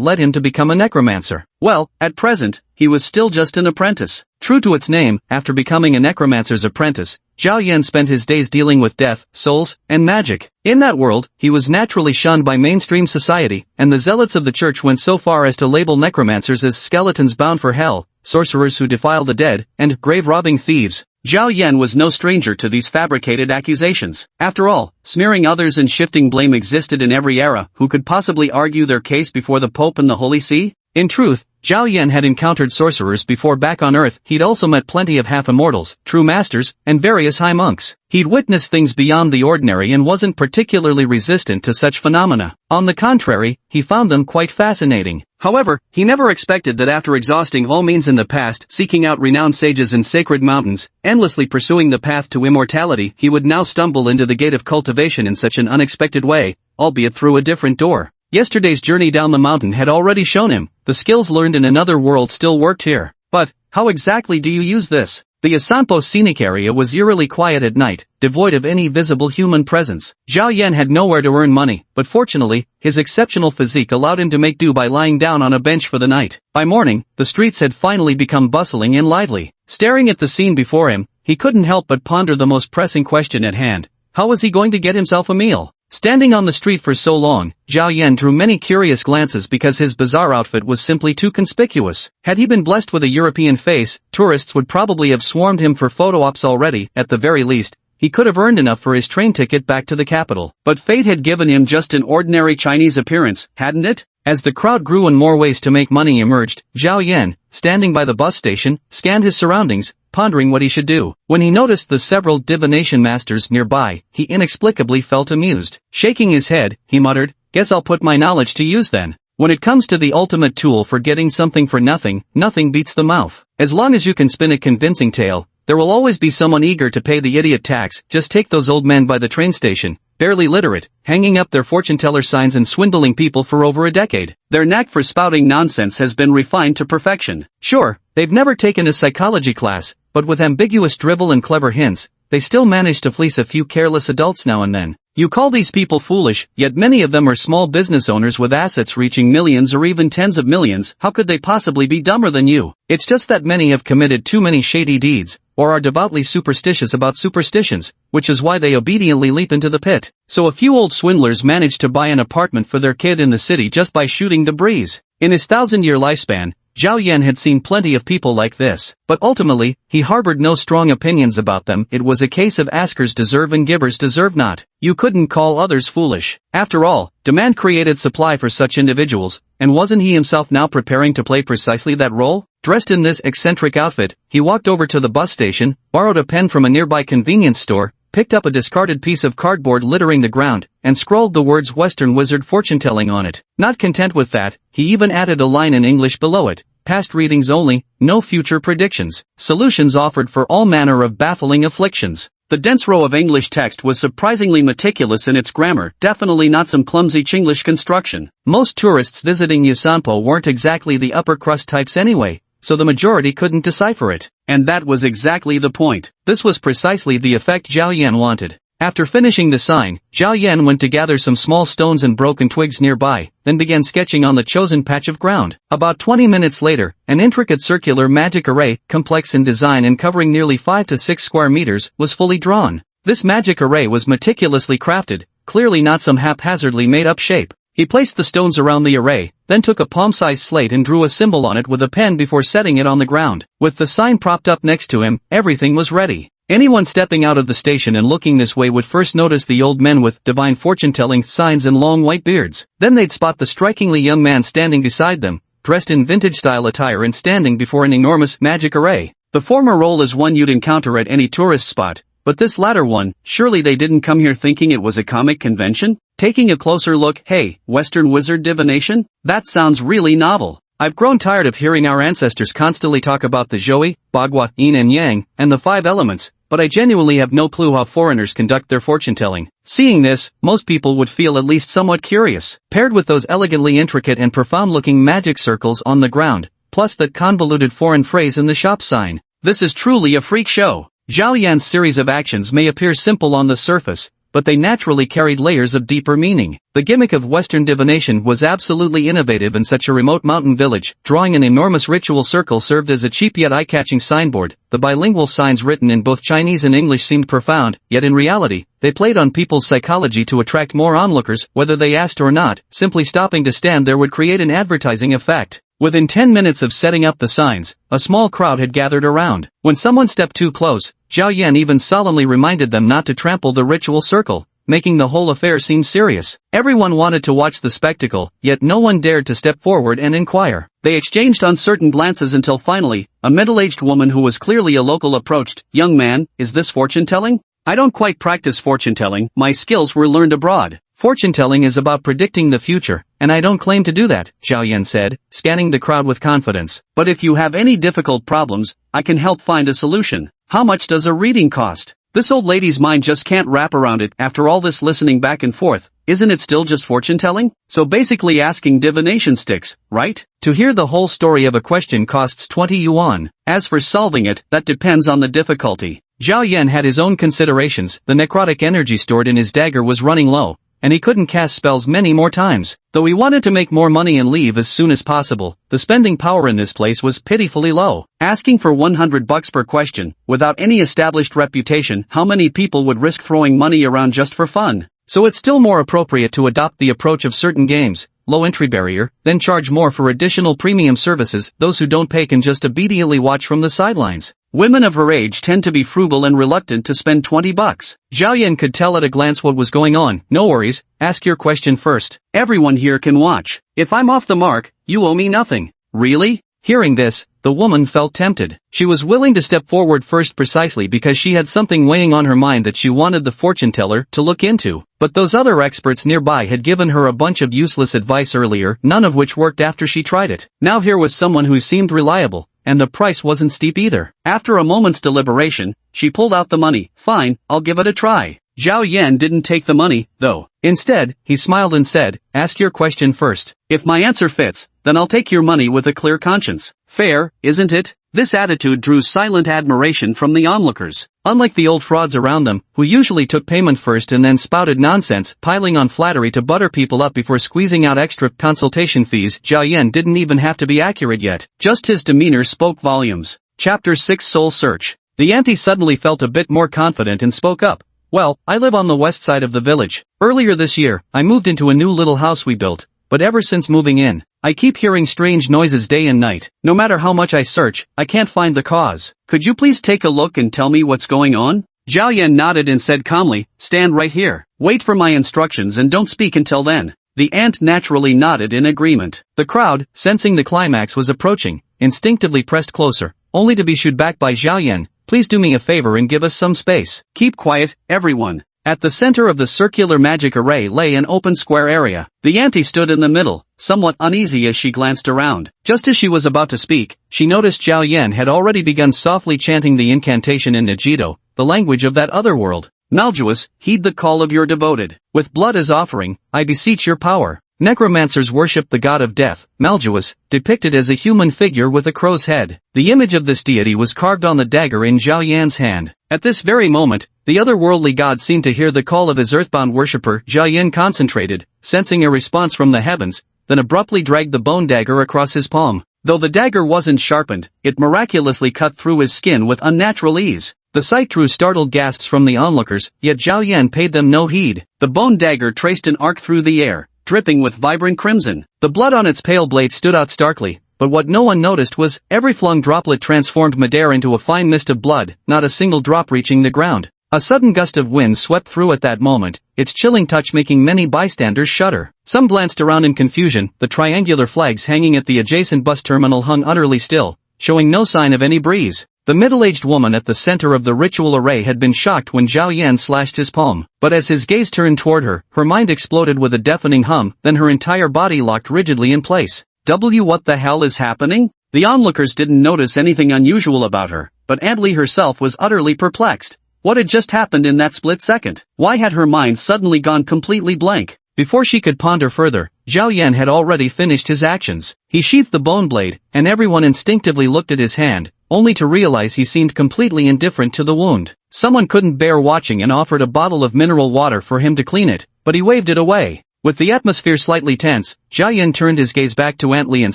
led him to become a necromancer. Well, at present, he was still just an apprentice. True to its name, after becoming a necromancer's apprentice, Zhao Yan spent his days dealing with death, souls, and magic. In that world, he was naturally shunned by mainstream society, and the zealots of the church went so far as to label necromancers as skeletons bound for hell, sorcerers who defile the dead, and grave-robbing thieves. Zhao Yan was no stranger to these fabricated accusations. After all, smearing others and shifting blame existed in every era. Who could possibly argue their case before the Pope and the Holy See? In truth, Zhao Yan had encountered sorcerers before. Back on Earth. He'd also met plenty of half-immortals, true masters, and various high monks. He'd witnessed things beyond the ordinary and wasn't particularly resistant to such phenomena. On the contrary, he found them quite fascinating. However, he never expected that after exhausting all means in the past, seeking out renowned sages in sacred mountains, endlessly pursuing the path to immortality, he would now stumble into the gate of cultivation in such an unexpected way, albeit through a different door. Yesterday's journey down the mountain had already shown him, the skills learned in another world still worked here. But, how exactly do you use this? The Asanpo scenic area was eerily quiet at night, devoid of any visible human presence. Zhao Yan had nowhere to earn money, but fortunately, his exceptional physique allowed him to make do by lying down on a bench for the night. By morning, the streets had finally become bustling and lively. Staring at the scene before him, he couldn't help but ponder the most pressing question at hand. How was he going to get himself a meal? Standing on the street for so long, Zhao Yan drew many curious glances because his bizarre outfit was simply too conspicuous. Had he been blessed with a European face, tourists would probably have swarmed him for photo ops already. At the very least, he could have earned enough for his train ticket back to the capital. But fate had given him just an ordinary Chinese appearance, hadn't it? As the crowd grew and more ways to make money emerged, Zhao Yan, standing by the bus station, scanned his surroundings, pondering what he should do. When he noticed the several divination masters nearby, he inexplicably felt amused. Shaking his head, he muttered, "Guess I'll put my knowledge to use then." When it comes to the ultimate tool for getting something for nothing, nothing beats the mouth. As long as you can spin a convincing tale, there will always be someone eager to pay the idiot tax. Just take those old men by the train station, barely literate, hanging up their fortune-teller signs and swindling people for over a decade. Their knack for spouting nonsense has been refined to perfection. Sure, they've never taken a psychology class, but with ambiguous drivel and clever hints, they still manage to fleece a few careless adults now and then. You call these people foolish, yet many of them are small business owners with assets reaching millions or even tens of millions. How could they possibly be dumber than you? It's just that many have committed too many shady deeds, or are devoutly superstitious about superstitions, which is why they obediently leap into the pit. So a few old swindlers managed to buy an apartment for their kid in the city just by shooting the breeze. In his 1,000-year lifespan, Zhao Yan had seen plenty of people like this, but ultimately, he harbored no strong opinions about them. It was a case of askers deserve and givers deserve not. You couldn't call others foolish. After all, demand created supply for such individuals, and wasn't he himself now preparing to play precisely that role? Dressed in this eccentric outfit, he walked over to the bus station, borrowed a pen from a nearby convenience store, picked up a discarded piece of cardboard littering the ground, and scrawled the words Western Wizard Fortune-telling on it. Not content with that, he even added a line in English below it. Past readings only, no future predictions. Solutions offered for all manner of baffling afflictions. The dense row of English text was surprisingly meticulous in its grammar, definitely not some clumsy Chinglish construction. Most tourists visiting Yusanpo weren't exactly the upper-crust types anyway, so the majority couldn't decipher it. And that was exactly the point. This was precisely the effect Zhao Yan wanted. After finishing the sign, Zhao Yan went to gather some small stones and broken twigs nearby, then began sketching on the chosen patch of ground. About 20 minutes later, an intricate circular magic array, complex in design and covering nearly 5 to 6 square meters, was fully drawn. This magic array was meticulously crafted, clearly not some haphazardly made-up shape. He placed the stones around the array, then took a palm-sized slate and drew a symbol on it with a pen before setting it on the ground. With the sign propped up next to him, everything was ready. Anyone stepping out of the station and looking this way would first notice the old men with divine fortune-telling signs and long white beards. Then they'd spot the strikingly young man standing beside them, dressed in vintage-style attire and standing before an enormous magic array. The former role is one you'd encounter at any tourist spot, but this latter one, surely they didn't come here thinking it was a comic convention? Taking a closer look, hey, Western wizard divination? That sounds really novel. I've grown tired of hearing our ancestors constantly talk about the Zhou, Bagua, Yin and Yang, and the 5 elements, but I genuinely have no clue how foreigners conduct their fortune-telling. Seeing this, most people would feel at least somewhat curious. Paired with those elegantly intricate and profound-looking magic circles on the ground, plus that convoluted foreign phrase in the shop sign. This is truly a freak show. Zhao Yan's series of actions may appear simple on the surface, but they naturally carried layers of deeper meaning. The gimmick of Western divination was absolutely innovative in such a remote mountain village. Drawing an enormous ritual circle served as a cheap yet eye-catching signboard. The bilingual signs written in both Chinese and English seemed profound, yet in reality, they played on people's psychology to attract more onlookers, whether they asked or not. Simply stopping to stand there would create an advertising effect. Within 10 minutes of setting up the signs, a small crowd had gathered around. When someone stepped too close, Zhao Yan even solemnly reminded them not to trample the ritual circle, making the whole affair seem serious. Everyone wanted to watch the spectacle, yet no one dared to step forward and inquire. They exchanged uncertain glances until finally, a middle-aged woman who was clearly a local approached. "Young man, is this fortune-telling? I don't quite practice fortune-telling, my skills were learned abroad." "Fortune-telling is about predicting the future, and I don't claim to do that," Zhao Yan said, scanning the crowd with confidence. "But if you have any difficult problems, I can help find a solution. How much does a reading cost?" This old lady's mind just can't wrap around it. After all this listening back and forth, isn't it still just fortune-telling? So basically asking divination sticks, right? To hear the whole story of a question costs 20 yuan. As for solving it, that depends on the difficulty. Zhao Yan had his own considerations. The necrotic energy stored in his dagger was running low, and he couldn't cast spells many more times. Though he wanted to make more money and leave as soon as possible, the spending power in this place was pitifully low. Asking for 100 bucks per question, without any established reputation, how many people would risk throwing money around just for fun? So it's still more appropriate to adopt the approach of certain games, low entry barrier, then charge more for additional premium services. Those who don't pay can just obediently watch from the sidelines. Women of her age tend to be frugal and reluctant to spend 20 bucks. Zhao Yan could tell at a glance what was going on. "No worries, ask your question first. Everyone here can watch. If I'm off the mark, you owe me nothing." "Really?" Hearing this, the woman felt tempted. She was willing to step forward first precisely because she had something weighing on her mind that she wanted the fortune teller to look into. But those other experts nearby had given her a bunch of useless advice earlier, none of which worked after she tried it. Now here was someone who seemed reliable, and the price wasn't steep either. After a moment's deliberation, she pulled out the money. "Fine, I'll give it a try." Zhao Yan didn't take the money, though. Instead, he smiled and said, "Ask your question first. If my answer fits, then I'll take your money with a clear conscience." Fair, isn't it? This attitude drew silent admiration from the onlookers. Unlike the old frauds around them, who usually took payment first and then spouted nonsense, piling on flattery to butter people up before squeezing out extra consultation fees, Zhao Yan didn't even have to be accurate yet. Just his demeanor spoke volumes. Chapter 6 Soul Search. The auntie suddenly felt a bit more confident and spoke up. "Well, I live on the west side of the village. Earlier this year, I moved into a new little house we built, but ever since moving in, I keep hearing strange noises day and night. No matter how much I search, I can't find the cause. Could you please take a look and tell me what's going on?" Zhao Yan nodded and said calmly, "Stand right here. Wait for my instructions and don't speak until then." The aunt naturally nodded in agreement. The crowd, sensing the climax was approaching, instinctively pressed closer, only to be shooed back by Zhao Yan. "Please do me a favor and give us some space. Keep quiet, everyone." At the center of the circular magic array lay an open square area. The auntie stood in the middle, somewhat uneasy as she glanced around. Just as she was about to speak, she noticed Zhao Yan had already begun softly chanting the incantation in Nagito, the language of that other world. "Maljuus, heed the call of your devoted. With blood as offering, I beseech your power." Necromancers worship the god of death, Maljuus, depicted as a human figure with a crow's head. The image of this deity was carved on the dagger in Zhao Yan's hand. At this very moment, the otherworldly god seemed to hear the call of his earthbound worshipper. Zhao Yan concentrated, sensing a response from the heavens, then abruptly dragged the bone dagger across his palm. Though the dagger wasn't sharpened, it miraculously cut through his skin with unnatural ease. The sight drew startled gasps from the onlookers, yet Zhao Yan paid them no heed. The bone dagger traced an arc through the air, dripping with vibrant crimson. The blood on its pale blade stood out starkly, but what no one noticed was, every flung droplet transformed midair into a fine mist of blood, not a single drop reaching the ground. A sudden gust of wind swept through at that moment, its chilling touch making many bystanders shudder. Some glanced around in confusion, the triangular flags hanging at the adjacent bus terminal hung utterly still, showing no sign of any breeze. The middle-aged woman at the center of the ritual array had been shocked when Zhao Yan slashed his palm, but as his gaze turned toward her, her mind exploded with a deafening hum, then her entire body locked rigidly in place. What the hell is happening? The onlookers didn't notice anything unusual about her, but Aunt Lee herself was utterly perplexed. What had just happened in that split second? Why had her mind suddenly gone completely blank? Before she could ponder further, Zhao Yan had already finished his actions. He sheathed the bone blade, and everyone instinctively looked at his hand, only to realize he seemed completely indifferent to the wound. Someone couldn't bear watching and offered a bottle of mineral water for him to clean it, but he waved it away. With the atmosphere slightly tense, Zhao Yan turned his gaze back to Aunt Lee and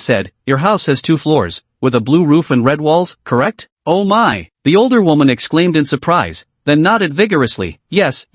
said, "Your house has 2 floors, with a blue roof and red walls, correct?" "Oh my!" the older woman exclaimed in surprise, then nodded vigorously. Yes,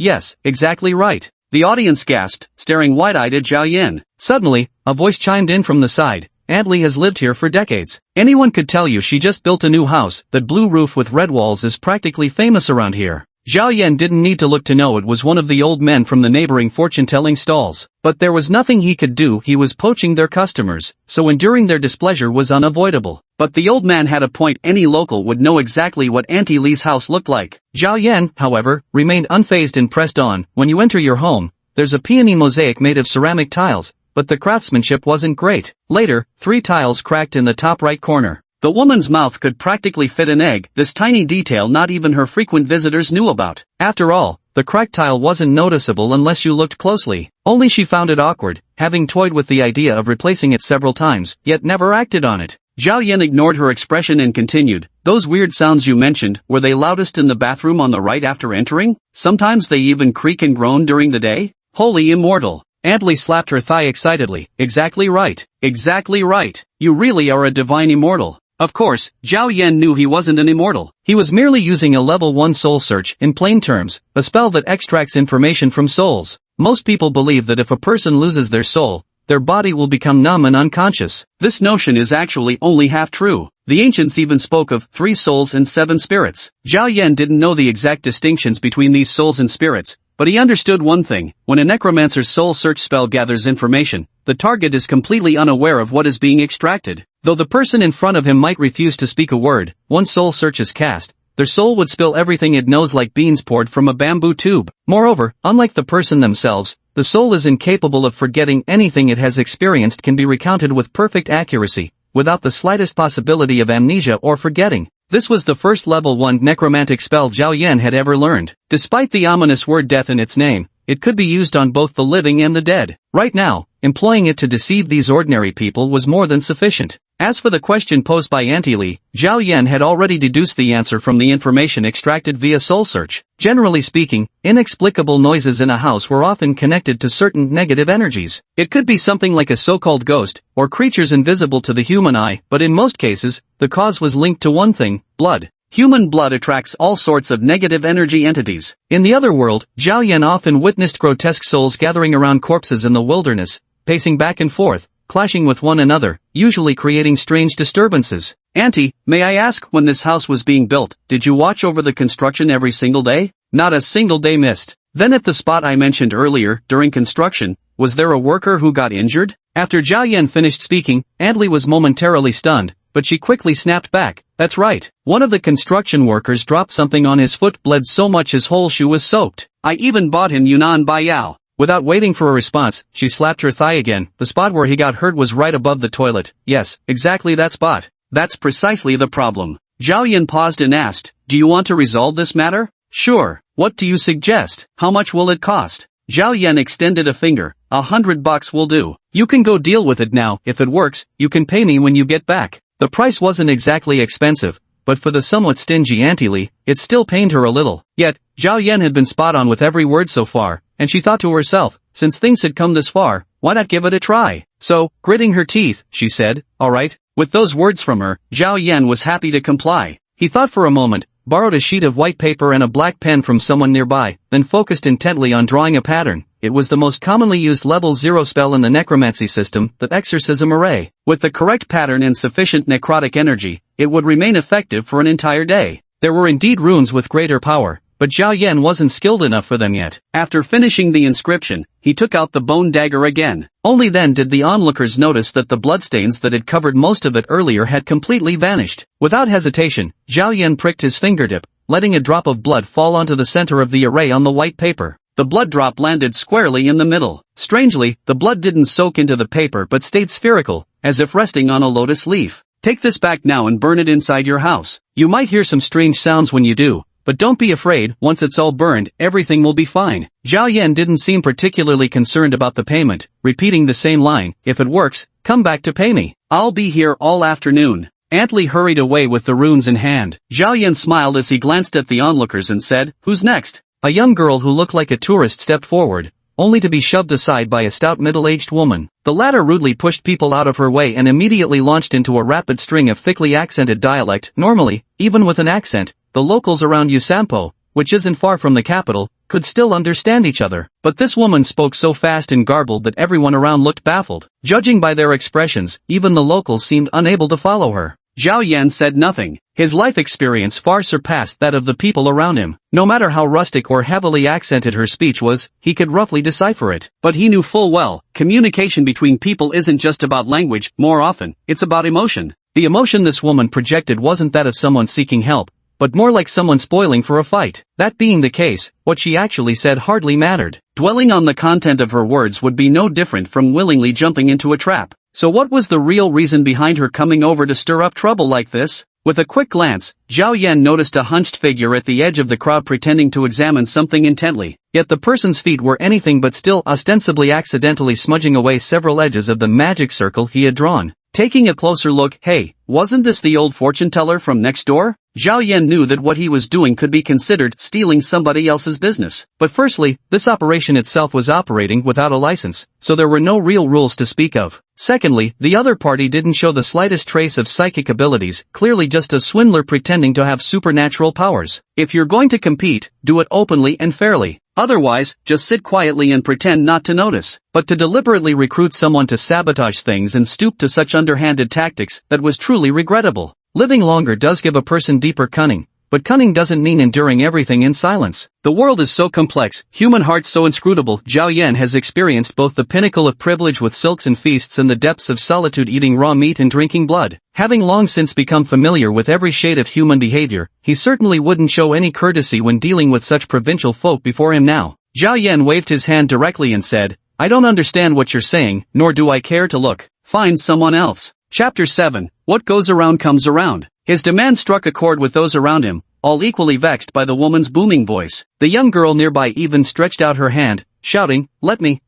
exactly right." The audience gasped, staring wide-eyed at Zhao Yan. Suddenly, a voice chimed in from the side. "Aunt Lee has lived here for decades. Anyone could tell you she just built a new house. That blue roof with red walls is practically famous around here." Zhao Yan didn't need to look to know it was one of the old men from the neighboring fortune-telling stalls. But there was nothing he could do. He was poaching their customers, so enduring their displeasure was unavoidable. But the old man had a point. Any local would know exactly what Auntie Lee's house looked like. Zhao Yan, however, remained unfazed and pressed on. "When you enter your home, there's a peony mosaic made of ceramic tiles, but the craftsmanship wasn't great." Later, 3 tiles cracked in the top right corner. The woman's mouth could practically fit an egg. This tiny detail not even her frequent visitors knew about. After all, the cracked tile wasn't noticeable unless you looked closely. Only she found it awkward, having toyed with the idea of replacing it several times, yet never acted on it. Zhao Yan ignored her expression and continued, "Those weird sounds you mentioned, were they loudest in the bathroom on the right after entering? Sometimes they even creak and groan during the day? Holy immortal." Aunt Lee slapped her thigh excitedly. Exactly right. Exactly right. You really are a divine immortal." Of course, Zhao Yan knew he wasn't an immortal. He was merely using a level 1 soul search, in plain terms, a spell that extracts information from souls. Most people believe that if a person loses their soul, their body will become numb and unconscious. This notion is actually only half true. The ancients even spoke of 3 souls and 7 spirits. Zhao Yan didn't know the exact distinctions between these souls and spirits, but he understood one thing: when a necromancer's soul search spell gathers information, the target is completely unaware of what is being extracted. Though the person in front of him might refuse to speak a word, once soul search is cast, their soul would spill everything it knows like beans poured from a bamboo tube. Moreover, unlike the person themselves, the soul is incapable of forgetting. Anything it has experienced can be recounted with perfect accuracy, without the slightest possibility of amnesia or forgetting. This was the first level 1 necromantic spell Zhao Yan had ever learned. Despite the ominous word death in its name, it could be used on both the living and the dead. Right now, employing it to deceive these ordinary people was more than sufficient. As for the question posed by Auntie Lee, Zhao Yan had already deduced the answer from the information extracted via soul search. Generally speaking, inexplicable noises in a house were often connected to certain negative energies. It could be something like a so-called ghost, or creatures invisible to the human eye, but in most cases, the cause was linked to one thing: blood. Human blood attracts all sorts of negative energy entities. In the other world, Zhao Yan often witnessed grotesque souls gathering around corpses in the wilderness, pacing back and forth, clashing with one another, usually creating strange disturbances. "Auntie, may I ask, when this house was being built, did you watch over the construction every single day?" "Not a single day missed." "Then at the spot I mentioned earlier, during construction, was there a worker who got injured?" After Zhao Yan finished speaking, Aunt Lee was momentarily stunned, but she quickly snapped back. "That's right. One of the construction workers dropped something on his foot, bled so much his whole shoe was soaked. I even bought him Yunnan Baiyao." Without waiting for a response, she slapped her thigh again. "The spot where he got hurt was right above the toilet." "Yes, exactly that spot." "That's precisely the problem." Zhao Yan paused and asked, "Do you want to resolve this matter?" "Sure. What do you suggest? How much will it cost?" Zhao Yan extended a finger. $100 will do. You can go deal with it now. If it works, you can pay me when you get back." The price wasn't exactly expensive, but for the somewhat stingy Auntie Lee, it still pained her a little. Yet, Zhao Yan had been spot on with every word so far, and she thought to herself, since things had come this far, why not give it a try? So, gritting her teeth, she said, "All right." With those words from her, Zhao Yan was happy to comply. He thought for a moment, borrowed a sheet of white paper and a black pen from someone nearby, then focused intently on drawing a pattern. It was the most commonly used level 0 spell in the necromancy system, the exorcism array. With the correct pattern and sufficient necrotic energy, it would remain effective for an entire day. There were indeed runes with greater power, but Zhao Yan wasn't skilled enough for them yet. After finishing the inscription, he took out the bone dagger again. Only then did the onlookers notice that the bloodstains that had covered most of it earlier had completely vanished. Without hesitation, Zhao Yan pricked his fingertip, letting a drop of blood fall onto the center of the array on the white paper. The blood drop landed squarely in the middle. Strangely, the blood didn't soak into the paper but stayed spherical, as if resting on a lotus leaf. Take this back now and burn it inside your house. You might hear some strange sounds when you do, but don't be afraid, once it's all burned, everything will be fine. Zhao Yan didn't seem particularly concerned about the payment, repeating the same line, if it works, come back to pay me. I'll be here all afternoon. Aunt Li hurried away with the runes in hand. Zhao Yan smiled as he glanced at the onlookers and said, who's next? A young girl who looked like a tourist stepped forward, only to be shoved aside by a stout middle-aged woman. The latter rudely pushed people out of her way and immediately launched into a rapid string of thickly accented dialect. Normally, even with an accent, the locals around Usampo, which isn't far from the capital, could still understand each other. But this woman spoke so fast and garbled that everyone around looked baffled. Judging by their expressions, even the locals seemed unable to follow her. Zhao Yan said nothing. His life experience far surpassed that of the people around him. No matter how rustic or heavily accented her speech was, he could roughly decipher it. But he knew full well, communication between people isn't just about language, more often, it's about emotion. The emotion this woman projected wasn't that of someone seeking help, but more like someone spoiling for a fight. That being the case, what she actually said hardly mattered. Dwelling on the content of her words would be no different from willingly jumping into a trap. So what was the real reason behind her coming over to stir up trouble like this? With a quick glance, Zhao Yan noticed a hunched figure at the edge of the crowd pretending to examine something intently. Yet the person's feet were anything but still, ostensibly accidentally smudging away several edges of the magic circle he had drawn. Taking a closer look, hey, wasn't this the old fortune teller from next door? Zhao Yan knew that what he was doing could be considered stealing somebody else's business. But firstly, this operation itself was operating without a license, so there were no real rules to speak of. Secondly, the other party didn't show the slightest trace of psychic abilities, clearly just a swindler pretending to have supernatural powers. If you're going to compete, do it openly and fairly. Otherwise, just sit quietly and pretend not to notice. But to deliberately recruit someone to sabotage things and stoop to such underhanded tactics, that was truly regrettable. Living longer does give a person deeper cunning, but cunning doesn't mean enduring everything in silence. The world is so complex, human hearts so inscrutable. Zhao Yan has experienced both the pinnacle of privilege with silks and feasts and the depths of solitude eating raw meat and drinking blood. Having long since become familiar with every shade of human behavior, he certainly wouldn't show any courtesy when dealing with such provincial folk before him now. Zhao Yan waved his hand directly and said, I don't understand what you're saying, nor do I care to look. Find someone else. Chapter 7. What goes around comes around. His demand struck a chord with those around him, all equally vexed by the woman's booming voice. The young girl nearby even stretched out her hand, shouting, let me.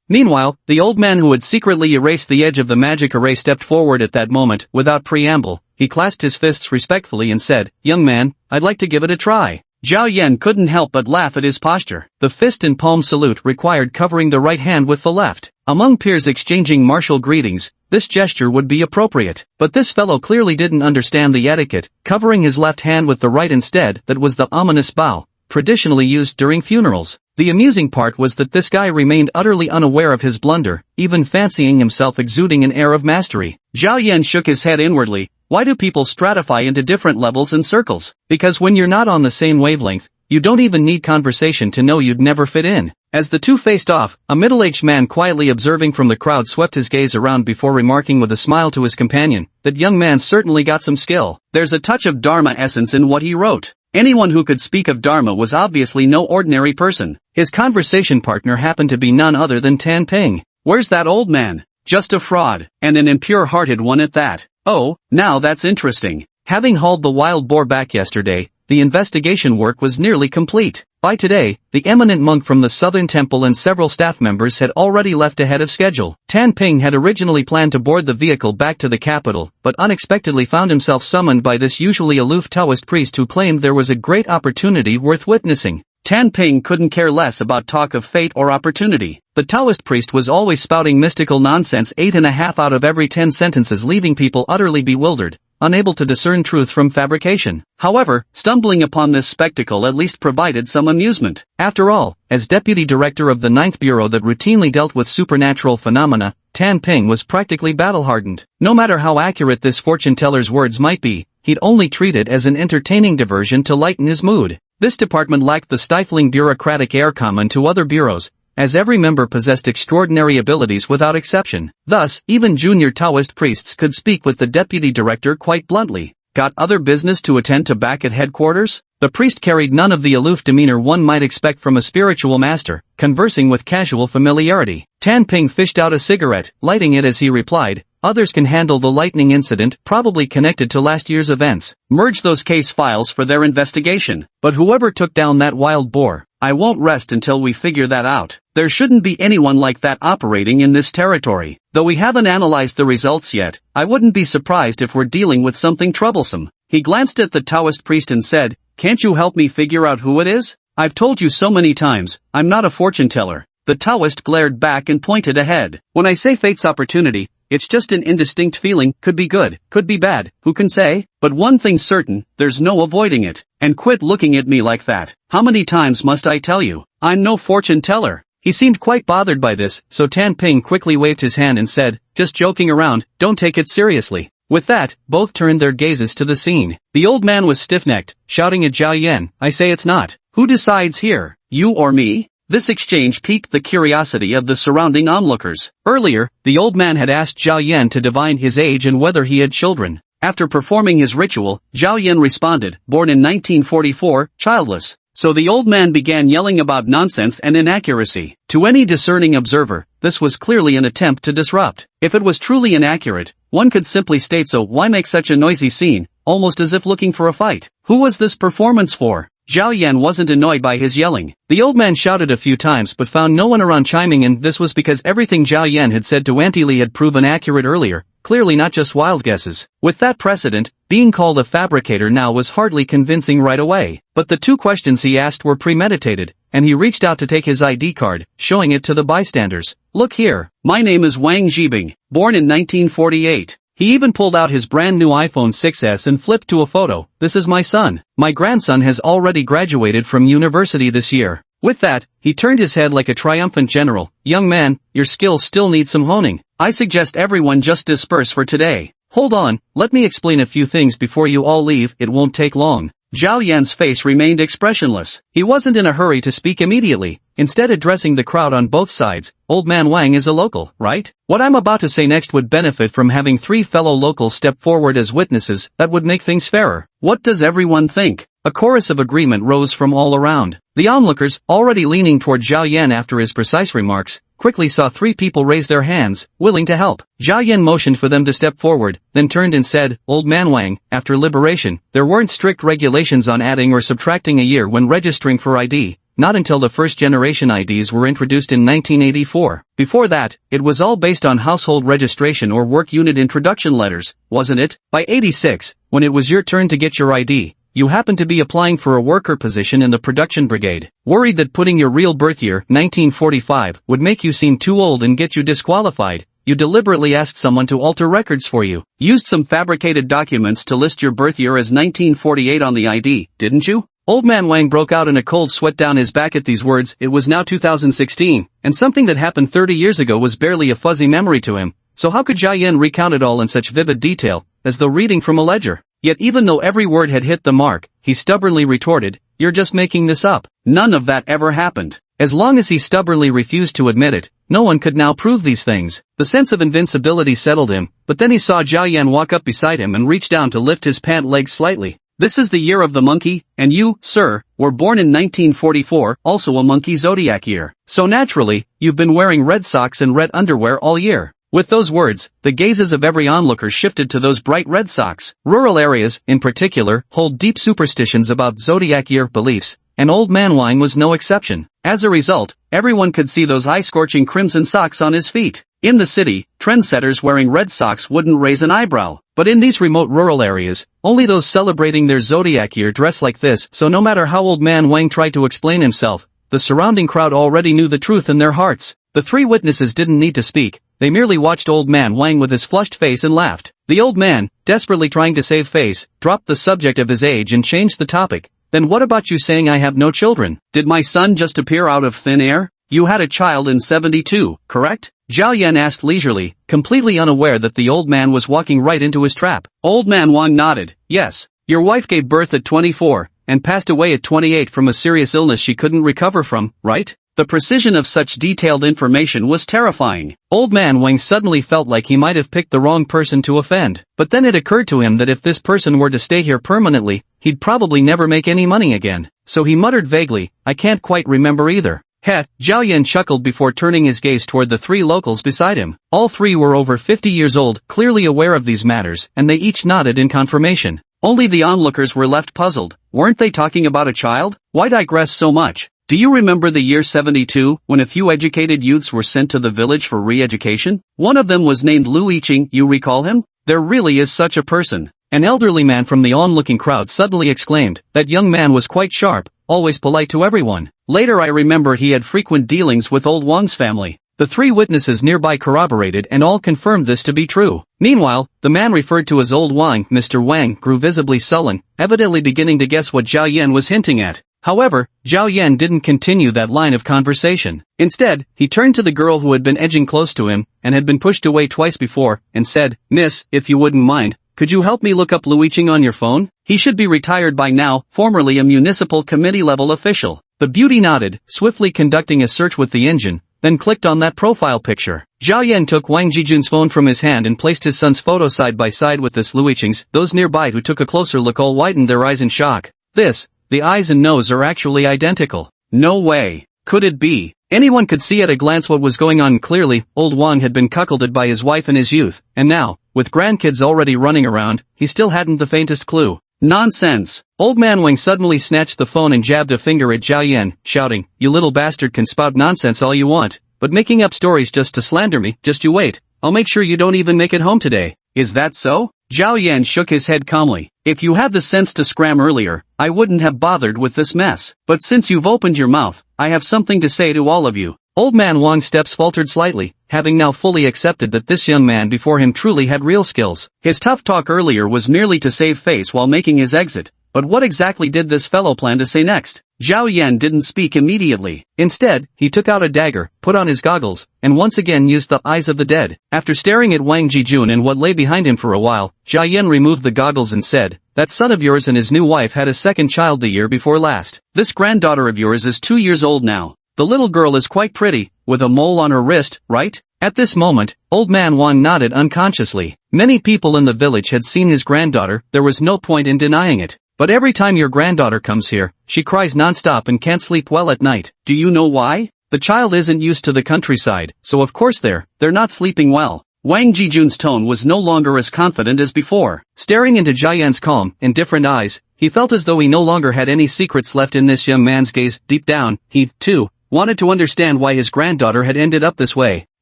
Meanwhile, the old man who had secretly erased the edge of the magic array stepped forward at that moment. Without preamble, he clasped his fists respectfully and said, young man, I'd like to give it a try. Zhao Yan couldn't help but laugh at his posture. The fist and palm salute required covering the right hand with the left. Among peers exchanging martial greetings, this gesture would be appropriate. But this fellow clearly didn't understand the etiquette, covering his left hand with the right instead. That was the ominous bow, traditionally used during funerals. The amusing part was that this guy remained utterly unaware of his blunder, even fancying himself exuding an air of mastery. Zhao Yan shook his head inwardly. Why do people stratify into different levels and circles? Because when you're not on the same wavelength, you don't even need conversation to know you'd never fit in. As the two faced off, a middle-aged man quietly observing from the crowd swept his gaze around before remarking with a smile to his companion, that young man certainly got some skill. There's a touch of Dharma essence in what he wrote. Anyone who could speak of Dharma was obviously no ordinary person. His conversation partner happened to be none other than Tan Ping. Where's that old man? Just a fraud, and an impure-hearted one at that. Oh, now that's interesting. Having hauled the wild boar back yesterday, the investigation work was nearly complete. By today, the eminent monk from the Southern Temple and several staff members had already left ahead of schedule. Tan Ping had originally planned to board the vehicle back to the capital, but unexpectedly found himself summoned by this usually aloof Taoist priest who claimed there was a great opportunity worth witnessing. Tan Ping couldn't care less about talk of fate or opportunity. The Taoist priest was always spouting mystical nonsense 8.5 out of every 10 sentences, leaving people utterly bewildered, unable to discern truth from fabrication. However, stumbling upon this spectacle at least provided some amusement. After all, as deputy director of the 9th Bureau that routinely dealt with supernatural phenomena, Tan Ping was practically battle-hardened. No matter how accurate this fortune-teller's words might be, he'd only treat it as an entertaining diversion to lighten his mood. This department lacked the stifling bureaucratic air common to other bureaus, as every member possessed extraordinary abilities without exception. Thus, even junior Taoist priests could speak with the deputy director quite bluntly. Got other business to attend to back at headquarters? The priest carried none of the aloof demeanor one might expect from a spiritual master, conversing with casual familiarity. Tan Ping fished out a cigarette, lighting it as he replied, "Others can handle the lightning incident, probably connected to last year's events. Merge those case files for their investigation. But whoever took down that wild boar, I won't rest until we figure that out. There shouldn't be anyone like that operating in this territory. Though we haven't analyzed the results yet, I wouldn't be surprised if we're dealing with something troublesome." He glanced at the Taoist priest and said, "Can't you help me figure out who it is? I've told you so many times, I'm not a fortune teller." The Taoist glared back and pointed ahead. "When I say fate's opportunity, it's just an indistinct feeling, could be good, could be bad, who can say? But one thing's certain, there's no avoiding it. And quit looking at me like that. How many times must I tell you? I'm no fortune teller." He seemed quite bothered by this, so Tan Ping quickly waved his hand and said, "Just joking around, don't take it seriously." With that, both turned their gazes to the scene. The old man was stiff-necked, shouting at Zhao Yan, "I say it's not. Who decides here, you or me?" This exchange piqued the curiosity of the surrounding onlookers. Earlier, the old man had asked Zhao Yan to divine his age and whether he had children. After performing his ritual, Zhao Yan responded, "Born in 1944, childless." So the old man began yelling about nonsense and inaccuracy. To any discerning observer, this was clearly an attempt to disrupt. If it was truly inaccurate, one could simply state so. Why make such a noisy scene, almost as if looking for a fight? Who was this performance for? Zhao Yan wasn't annoyed by his yelling. The old man shouted a few times but found no one around chiming in. This was because everything Zhao Yan had said to Auntie Li had proven accurate earlier, clearly not just wild guesses. With that precedent, being called a fabricator now was hardly convincing right away. But the two questions he asked were premeditated, and he reached out to take his ID card, showing it to the bystanders. "Look here, my name is Wang Zhibing, born in 1948. He even pulled out his brand new iPhone 6s and flipped to a photo. This is my son. My grandson has already graduated from university this year." With that, he turned his head like a triumphant general. "Young man, your skills still need some honing. I suggest everyone just disperse for today. Hold on, let me explain a few things before you all leave, it won't take long." Zhao Yan's face remained expressionless. He wasn't in a hurry to speak immediately, instead addressing the crowd on both sides. "Old man Wang is a local, right? What I'm about to say next would benefit from having 3 fellow locals step forward as witnesses. That would make things fairer. What does everyone think?" A chorus of agreement rose from all around. The onlookers, already leaning toward Zhao Yan after his precise remarks, quickly saw 3 people raise their hands, willing to help. Zhao Yan motioned for them to step forward, then turned and said, "Old man Wang, after liberation, there weren't strict regulations on adding or subtracting a year when registering for ID, not until the first-generation IDs were introduced in 1984. Before that, it was all based on household registration or work unit introduction letters, wasn't it? By 86, when it was your turn to get your ID, you happened to be applying for a worker position in the production brigade. Worried that putting your real birth year, 1945, would make you seem too old and get you disqualified, you deliberately asked someone to alter records for you. Used some fabricated documents to list your birth year as 1948 on the ID, didn't you?" Old man Wang broke out in a cold sweat down his back at these words. It was now 2016, and something that happened 30 years ago was barely a fuzzy memory to him. So how could Zhao Yan recount it all in such vivid detail, as though reading from a ledger? Yet even though every word had hit the mark, he stubbornly retorted, "You're just making this up. None of that ever happened." As long as he stubbornly refused to admit it, no one could now prove these things. The sense of invincibility settled him, but then he saw Zhao Yan walk up beside him and reach down to lift his pant leg slightly. "This is the year of the monkey, and you, sir, were born in 1944, also a monkey zodiac year. So naturally, you've been wearing red socks and red underwear all year." With those words, the gazes of every onlooker shifted to those bright red socks. Rural areas, in particular, hold deep superstitions about zodiac year beliefs, and old man Wang was no exception. As a result, everyone could see those eye-scorching crimson socks on his feet. In the city, trendsetters wearing red socks wouldn't raise an eyebrow. But in these remote rural areas, only those celebrating their zodiac year dress like this. So no matter how old man Wang tried to explain himself, the surrounding crowd already knew the truth in their hearts. The 3 witnesses didn't need to speak. They merely watched old man Wang with his flushed face and laughed. The old man, desperately trying to save face, dropped the subject of his age and changed the topic. Then what about you saying I have no children? Did my son just appear out of thin air? You had a child in 72, correct? Zhao Yan asked leisurely, completely unaware that the old man was walking right into his trap. Old man Wang nodded. Yes. Your wife gave birth at 24, and passed away at 28 from a serious illness she couldn't recover from, right? The precision of such detailed information was terrifying. Old man Wang suddenly felt like he might have picked the wrong person to offend. But then it occurred to him that if this person were to stay here permanently, he'd probably never make any money again. So he muttered vaguely, I can't quite remember either. Heh, Zhao Yan chuckled before turning his gaze toward the three locals beside him. All three were over 50 years old, clearly aware of these matters, and they each nodded in confirmation. Only the onlookers were left puzzled. Weren't they talking about a child? Why digress so much? Do you remember the year 72, when a few educated youths were sent to the village for re-education? One of them was named Lu Yiqing, you recall him? There really is such a person. An elderly man from the onlooking crowd suddenly exclaimed. That young man was quite sharp, always polite to everyone. Later I remember he had frequent dealings with old Wang's family. The three witnesses nearby corroborated and all confirmed this to be true. Meanwhile, the man referred to as old Wang, Mr. Wang, grew visibly sullen, evidently beginning to guess what Zhao Yan was hinting at. However, Zhao Yan didn't continue that line of conversation. Instead, he turned to the girl who had been edging close to him, and had been pushed away twice before, and said, Miss, if you wouldn't mind, could you help me look up Lu Yiqing on your phone? He should be retired by now, formerly a municipal committee-level official. The beauty nodded, swiftly conducting a search with the engine, then clicked on that profile picture. Zhao Yan took Wang Jijun's phone from his hand and placed his son's photo side by side with this Lu Yiqing's. Those nearby who took a closer look all widened their eyes in shock. The eyes and nose are actually identical. No way. Could it be? Anyone could see at a glance what was going on clearly. Old Wang had been cuckolded by his wife in his youth, and now, with grandkids already running around, he still hadn't the faintest clue. Nonsense! Old man Wang suddenly snatched the phone and jabbed a finger at Zhao Yan, shouting, You little bastard can spout nonsense all you want, but making up stories just to slander me, just you wait. I'll make sure you don't even make it home today. Is that so? Zhao Yan shook his head calmly. If you had the sense to scram earlier, I wouldn't have bothered with this mess. But since you've opened your mouth, I have something to say to all of you. Old man Wang's steps faltered slightly, having now fully accepted that this young man before him truly had real skills. His tough talk earlier was merely to save face while making his exit. But what exactly did this fellow plan to say next? Zhao Yan didn't speak immediately. Instead, he took out a dagger, put on his goggles, and once again used the eyes of the dead. After staring at Wang Jijun and what lay behind him for a while, Zhao Yan removed the goggles and said, That son of yours and his new wife had a second child the year before last. This granddaughter of yours is 2 years old now. The little girl is quite pretty, with a mole on her wrist, right? At this moment, old man Wang nodded unconsciously. Many people in the village had seen his granddaughter, there was no point in denying it. But every time your granddaughter comes here, she cries non-stop and can't sleep well at night. Do you know why? The child isn't used to the countryside, so of course they're not sleeping well. Wang Jijun's tone was no longer as confident as before. Staring into Zhao Yan's calm, indifferent eyes, he felt as though he no longer had any secrets left in this young man's gaze. Deep down, he, too, wanted to understand why his granddaughter had ended up this way.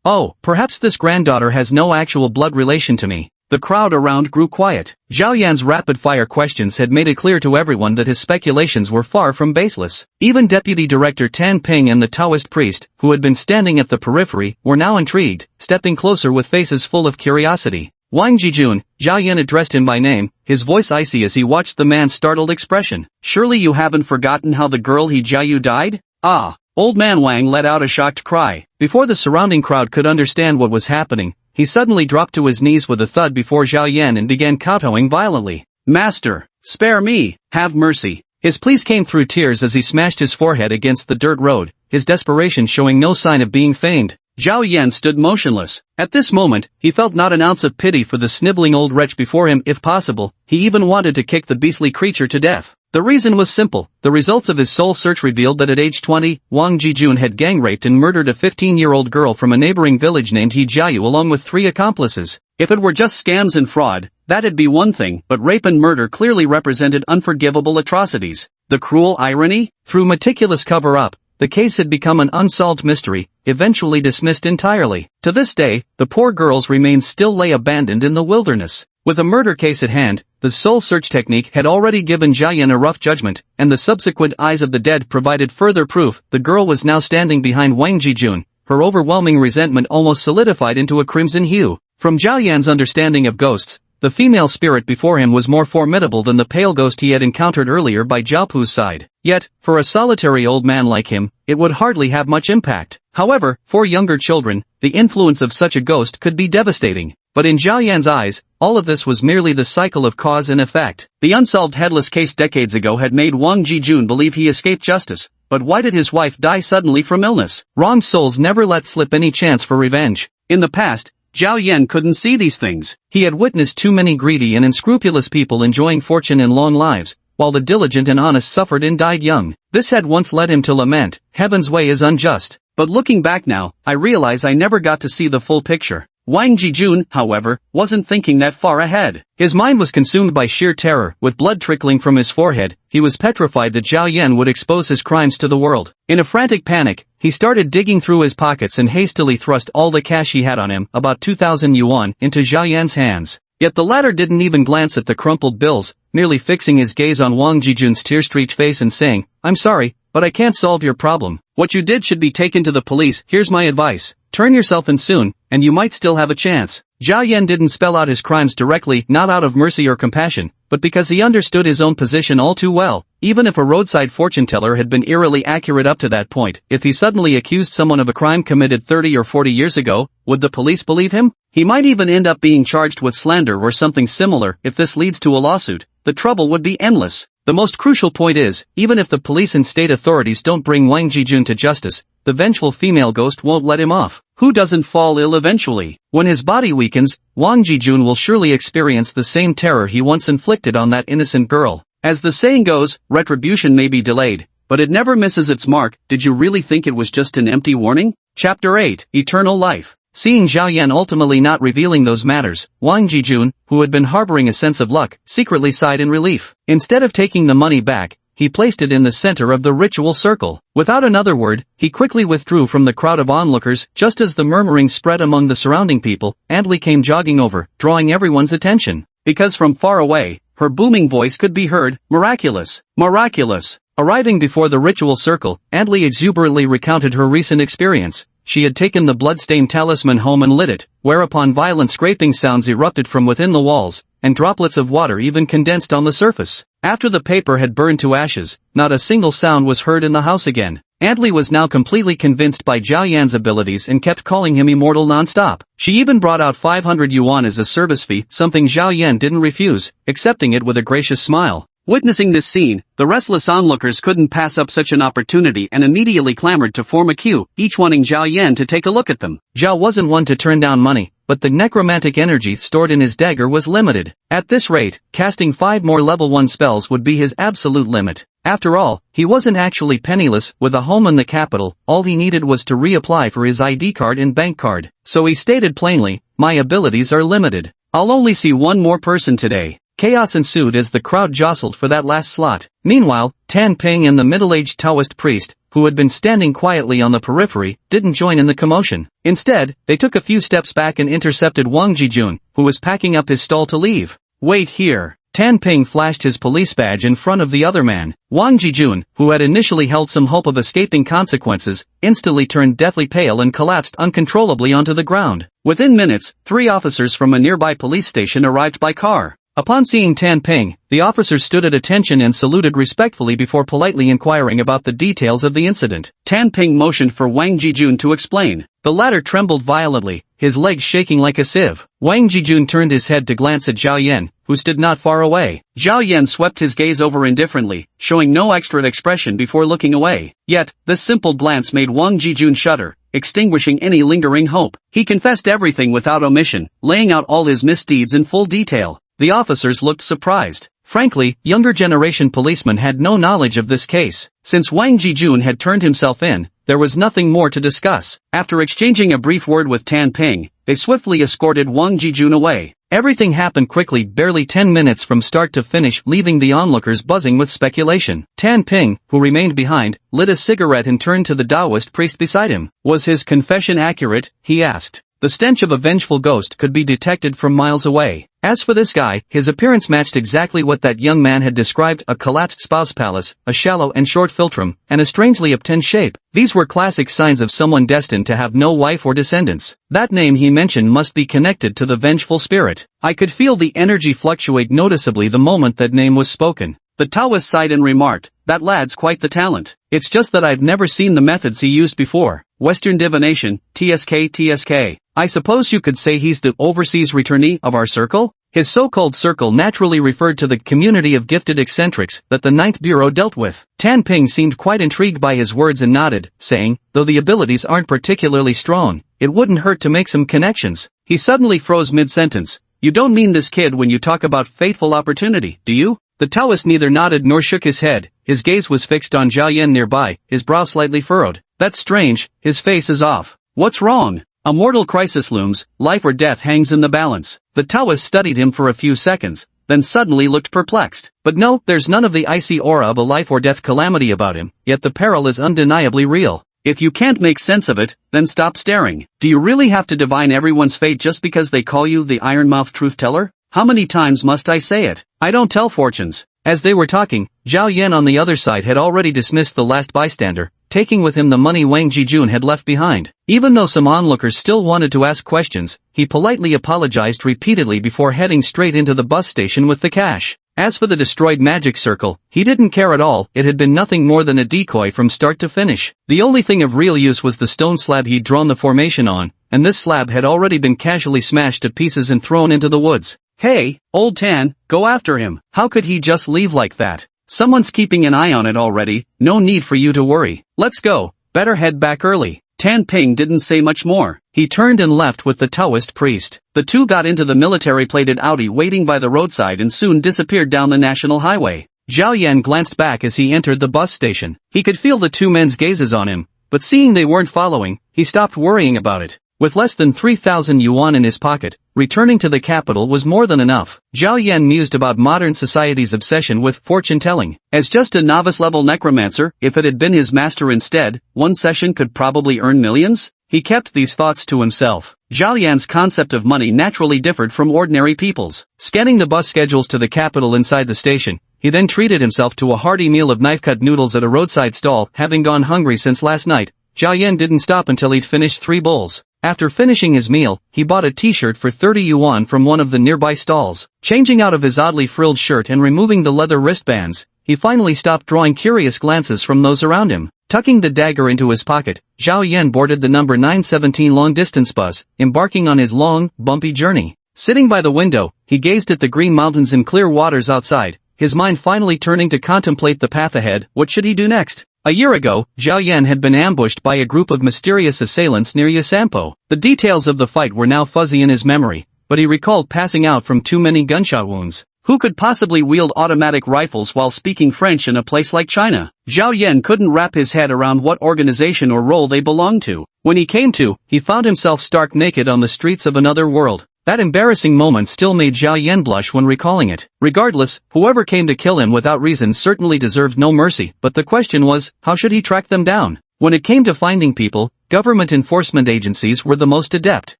Oh, perhaps this granddaughter has no actual blood relation to me. The crowd around grew quiet. Zhao Yan's rapid-fire questions had made it clear to everyone that his speculations were far from baseless. Even Deputy Director Tan Ping and the Taoist priest, who had been standing at the periphery, were now intrigued, stepping closer with faces full of curiosity. Wang Jijun, Zhao Yan addressed him by name, his voice icy as he watched the man's startled expression. Surely you haven't forgotten how the girl he Jiayu died? Ah! Old man Wang let out a shocked cry. Before the surrounding crowd could understand what was happening, he suddenly dropped to his knees with a thud before Zhao Yan and began kowtowing violently. Master, spare me, have mercy. His pleas came through tears as he smashed his forehead against the dirt road, his desperation showing no sign of being feigned. Zhao Yan stood motionless. At this moment, he felt not an ounce of pity for the sniveling old wretch before him. If possible, he even wanted to kick the beastly creature to death. The reason was simple. The results of his soul search revealed that at age 20, Wang Jijun had gang-raped and murdered a 15-year-old girl from a neighboring village named Hejiayu along with 3 accomplices. If it were just scams and fraud, that'd be one thing, but rape and murder clearly represented unforgivable atrocities. The cruel irony? Through meticulous cover-up, the case had become an unsolved mystery, eventually dismissed entirely. To this day, the poor girl's remains still lay abandoned in the wilderness. With a murder case at hand, the soul search technique had already given Zhao Yan a rough judgment, and the subsequent eyes of the dead provided further proof. The girl was now standing behind Wang Jijun, her overwhelming resentment almost solidified into a crimson hue. From Zhao Yan's understanding of ghosts, the female spirit before him was more formidable than the pale ghost he had encountered earlier by Jiaopu's side. Yet, for a solitary old man like him, it would hardly have much impact. However, for younger children, the influence of such a ghost could be devastating. But in Zhao Yan's eyes, all of this was merely the cycle of cause and effect. The unsolved headless case decades ago had made Wang Jijun believe he escaped justice. But why did his wife die suddenly from illness? Wronged souls never let slip any chance for revenge. In the past, Zhao Yan couldn't see these things. He had witnessed too many greedy and unscrupulous people enjoying fortune and long lives, while the diligent and honest suffered and died young. This had once led him to lament, "Heaven's way is unjust." But looking back now, I realize I never got to see the full picture. Wang Jijun, however, wasn't thinking that far ahead. His mind was consumed by sheer terror. With blood trickling from his forehead, he was petrified that Zhao Yan would expose his crimes to the world. In a frantic panic, he started digging through his pockets and hastily thrust all the cash he had on him, about 2,000 yuan, into Zhao Yan's hands. Yet the latter didn't even glance at the crumpled bills, merely fixing his gaze on Wang Jijun's tear-streaked face and saying, "I'm sorry, but I can't solve your problem. What you did should be taken to the police. Here's my advice. Turn yourself in soon, and you might still have a chance." Zhao Yan didn't spell out his crimes directly, not out of mercy or compassion, but because he understood his own position all too well. Even if a roadside fortune teller had been eerily accurate up to that point, if he suddenly accused someone of a crime committed 30 or 40 years ago, would the police believe him? He might even end up being charged with slander or something similar. If this leads to a lawsuit, the trouble would be endless. The most crucial point is, even if the police and state authorities don't bring Wang Jijun to justice, the vengeful female ghost won't let him off. Who doesn't fall ill eventually? When his body weakens, Wang Jijun will surely experience the same terror he once inflicted on that innocent girl. As the saying goes, retribution may be delayed, but it never misses its mark. Did you really think it was just an empty warning? Chapter 8, Eternal Life. Seeing Zhao Yan ultimately not revealing those matters, Wang Jijun, who had been harboring a sense of luck, secretly sighed in relief. Instead of taking the money back, he placed it in the center of the ritual circle. Without another word, he quickly withdrew from the crowd of onlookers. Just as the murmuring spread among the surrounding people, Andli came jogging over, drawing everyone's attention. Because from far away, her booming voice could be heard, "Miraculous! Miraculous!" Arriving before the ritual circle, Andli exuberantly recounted her recent experience. She had taken the blood-stained talisman home and lit it, whereupon violent scraping sounds erupted from within the walls, and droplets of water even condensed on the surface. After the paper had burned to ashes, not a single sound was heard in the house again. Andli was now completely convinced by Zhao Yan's abilities and kept calling him immortal non-stop. She even brought out 500 yuan as a service fee, something Zhao Yan didn't refuse, accepting it with a gracious smile. Witnessing this scene, the restless onlookers couldn't pass up such an opportunity and immediately clamored to form a queue, each wanting Zhao Yan to take a look at them. Zhao wasn't one to turn down money, but the necromantic energy stored in his dagger was limited. At this rate, casting 5 more level 1 spells would be his absolute limit. After all, he wasn't actually penniless. With a home in the capital, all he needed was to reapply for his ID card and bank card. So he stated plainly, "My abilities are limited. I'll only see one more person today." Chaos ensued as the crowd jostled for that last slot. Meanwhile, Tan Ping and the middle-aged Taoist priest, who had been standing quietly on the periphery, didn't join in the commotion. Instead, they took a few steps back and intercepted Wang Jijun, who was packing up his stall to leave. "Wait here." Tan Ping flashed his police badge in front of the other man. Wang Jijun, who had initially held some hope of escaping consequences, instantly turned deathly pale and collapsed uncontrollably onto the ground. Within minutes, 3 officers from a nearby police station arrived by car. Upon seeing Tan Ping, the officers stood at attention and saluted respectfully before politely inquiring about the details of the incident. Tan Ping motioned for Wang Jijun to explain. The latter trembled violently, his legs shaking like a sieve. Wang Jijun turned his head to glance at Zhao Yan, who stood not far away. Zhao Yan swept his gaze over indifferently, showing no extra expression before looking away. Yet, this simple glance made Wang Jijun shudder, extinguishing any lingering hope. He confessed everything without omission, laying out all his misdeeds in full detail. The officers looked surprised. Frankly, younger generation policemen had no knowledge of this case. Since Wang Jijun had turned himself in, there was nothing more to discuss. After exchanging a brief word with Tan Ping, they swiftly escorted Wang Jijun away. Everything happened quickly, barely 10 minutes from start to finish, leaving the onlookers buzzing with speculation. Tan Ping, who remained behind, lit a cigarette and turned to the Taoist priest beside him. "Was his confession accurate?" he asked. The stench of a vengeful ghost could be detected from miles away. As for this guy, his appearance matched exactly what that young man had described: a collapsed spouse palace, a shallow and short philtrum, and a strangely obtuse shape. These were classic signs of someone destined to have no wife or descendants. That name he mentioned must be connected to the vengeful spirit. I could feel the energy fluctuate noticeably the moment that name was spoken. The Taoist sighed and remarked, "That lad's quite the talent. It's just that I've never seen the methods he used before. Western divination, TSK. I suppose you could say he's the overseas returnee of our circle?" His so-called circle naturally referred to the community of gifted eccentrics that the Ninth Bureau dealt with. Tan Ping seemed quite intrigued by his words and nodded, saying, "Though the abilities aren't particularly strong, it wouldn't hurt to make some connections." He suddenly froze mid-sentence. "You don't mean this kid when you talk about fateful opportunity, do you?" The Taoist neither nodded nor shook his head. His gaze was fixed on Zhao Yan nearby, his brow slightly furrowed. "That's strange, his face is off. What's wrong?" "A mortal crisis looms, life or death hangs in the balance." The Taoist studied him for a few seconds, then suddenly looked perplexed. "But no, there's none of the icy aura of a life or death calamity about him, yet the peril is undeniably real. If you can't make sense of it, then stop staring. Do you really have to divine everyone's fate just because they call you the iron-mouthed truth-teller? How many times must I say it? I don't tell fortunes." As they were talking, Zhao Yan on the other side had already dismissed the last bystander, taking with him the money Wang Jijun had left behind. Even though some onlookers still wanted to ask questions, he politely apologized repeatedly before heading straight into the bus station with the cash. As for the destroyed magic circle, he didn't care at all. It had been nothing more than a decoy from start to finish. The only thing of real use was the stone slab he'd drawn the formation on, and this slab had already been casually smashed to pieces and thrown into the woods. "Hey, old Tan, go after him. How could he just leave like that? Someone's keeping an eye on it already, no need for you to worry. Let's go, better head back early." Tan Ping didn't say much more. He turned and left with the Taoist priest. The two got into the military-plated Audi waiting by the roadside and soon disappeared down the national highway. Zhao Yan glanced back as he entered the bus station. He could feel the two men's gazes on him, but seeing they weren't following, he stopped worrying about it. With less than 3,000 yuan in his pocket, returning to the capital was more than enough. Zhao Yan mused about modern society's obsession with fortune-telling. As just a novice-level necromancer, if it had been his master instead, one session could probably earn millions? He kept these thoughts to himself. Zhao Yan's concept of money naturally differed from ordinary people's. Scanning the bus schedules to the capital inside the station, he then treated himself to a hearty meal of knife-cut noodles at a roadside stall. Having gone hungry since last night, Zhao Yan didn't stop until he'd finished 3 bowls. After finishing his meal, he bought a t-shirt for 30 yuan from one of the nearby stalls. Changing out of his oddly frilled shirt and removing the leather wristbands, he finally stopped drawing curious glances from those around him. Tucking the dagger into his pocket, Zhao Yan boarded the number 917 long-distance bus, embarking on his long, bumpy journey. Sitting by the window, he gazed at the green mountains and clear waters outside, his mind finally turning to contemplate the path ahead. What should he do next? A year ago, Zhao Yan had been ambushed by a group of mysterious assailants near Yasampo. The details of the fight were now fuzzy in his memory, but he recalled passing out from too many gunshot wounds. Who could possibly wield automatic rifles while speaking French in a place like China? Zhao Yan couldn't wrap his head around what organization or role they belonged to. When he came to, he found himself stark naked on the streets of another world. That embarrassing moment still made Zhao Yan blush when recalling it. Regardless, whoever came to kill him without reason certainly deserved no mercy, but the question was, how should he track them down? When it came to finding people, government enforcement agencies were the most adept.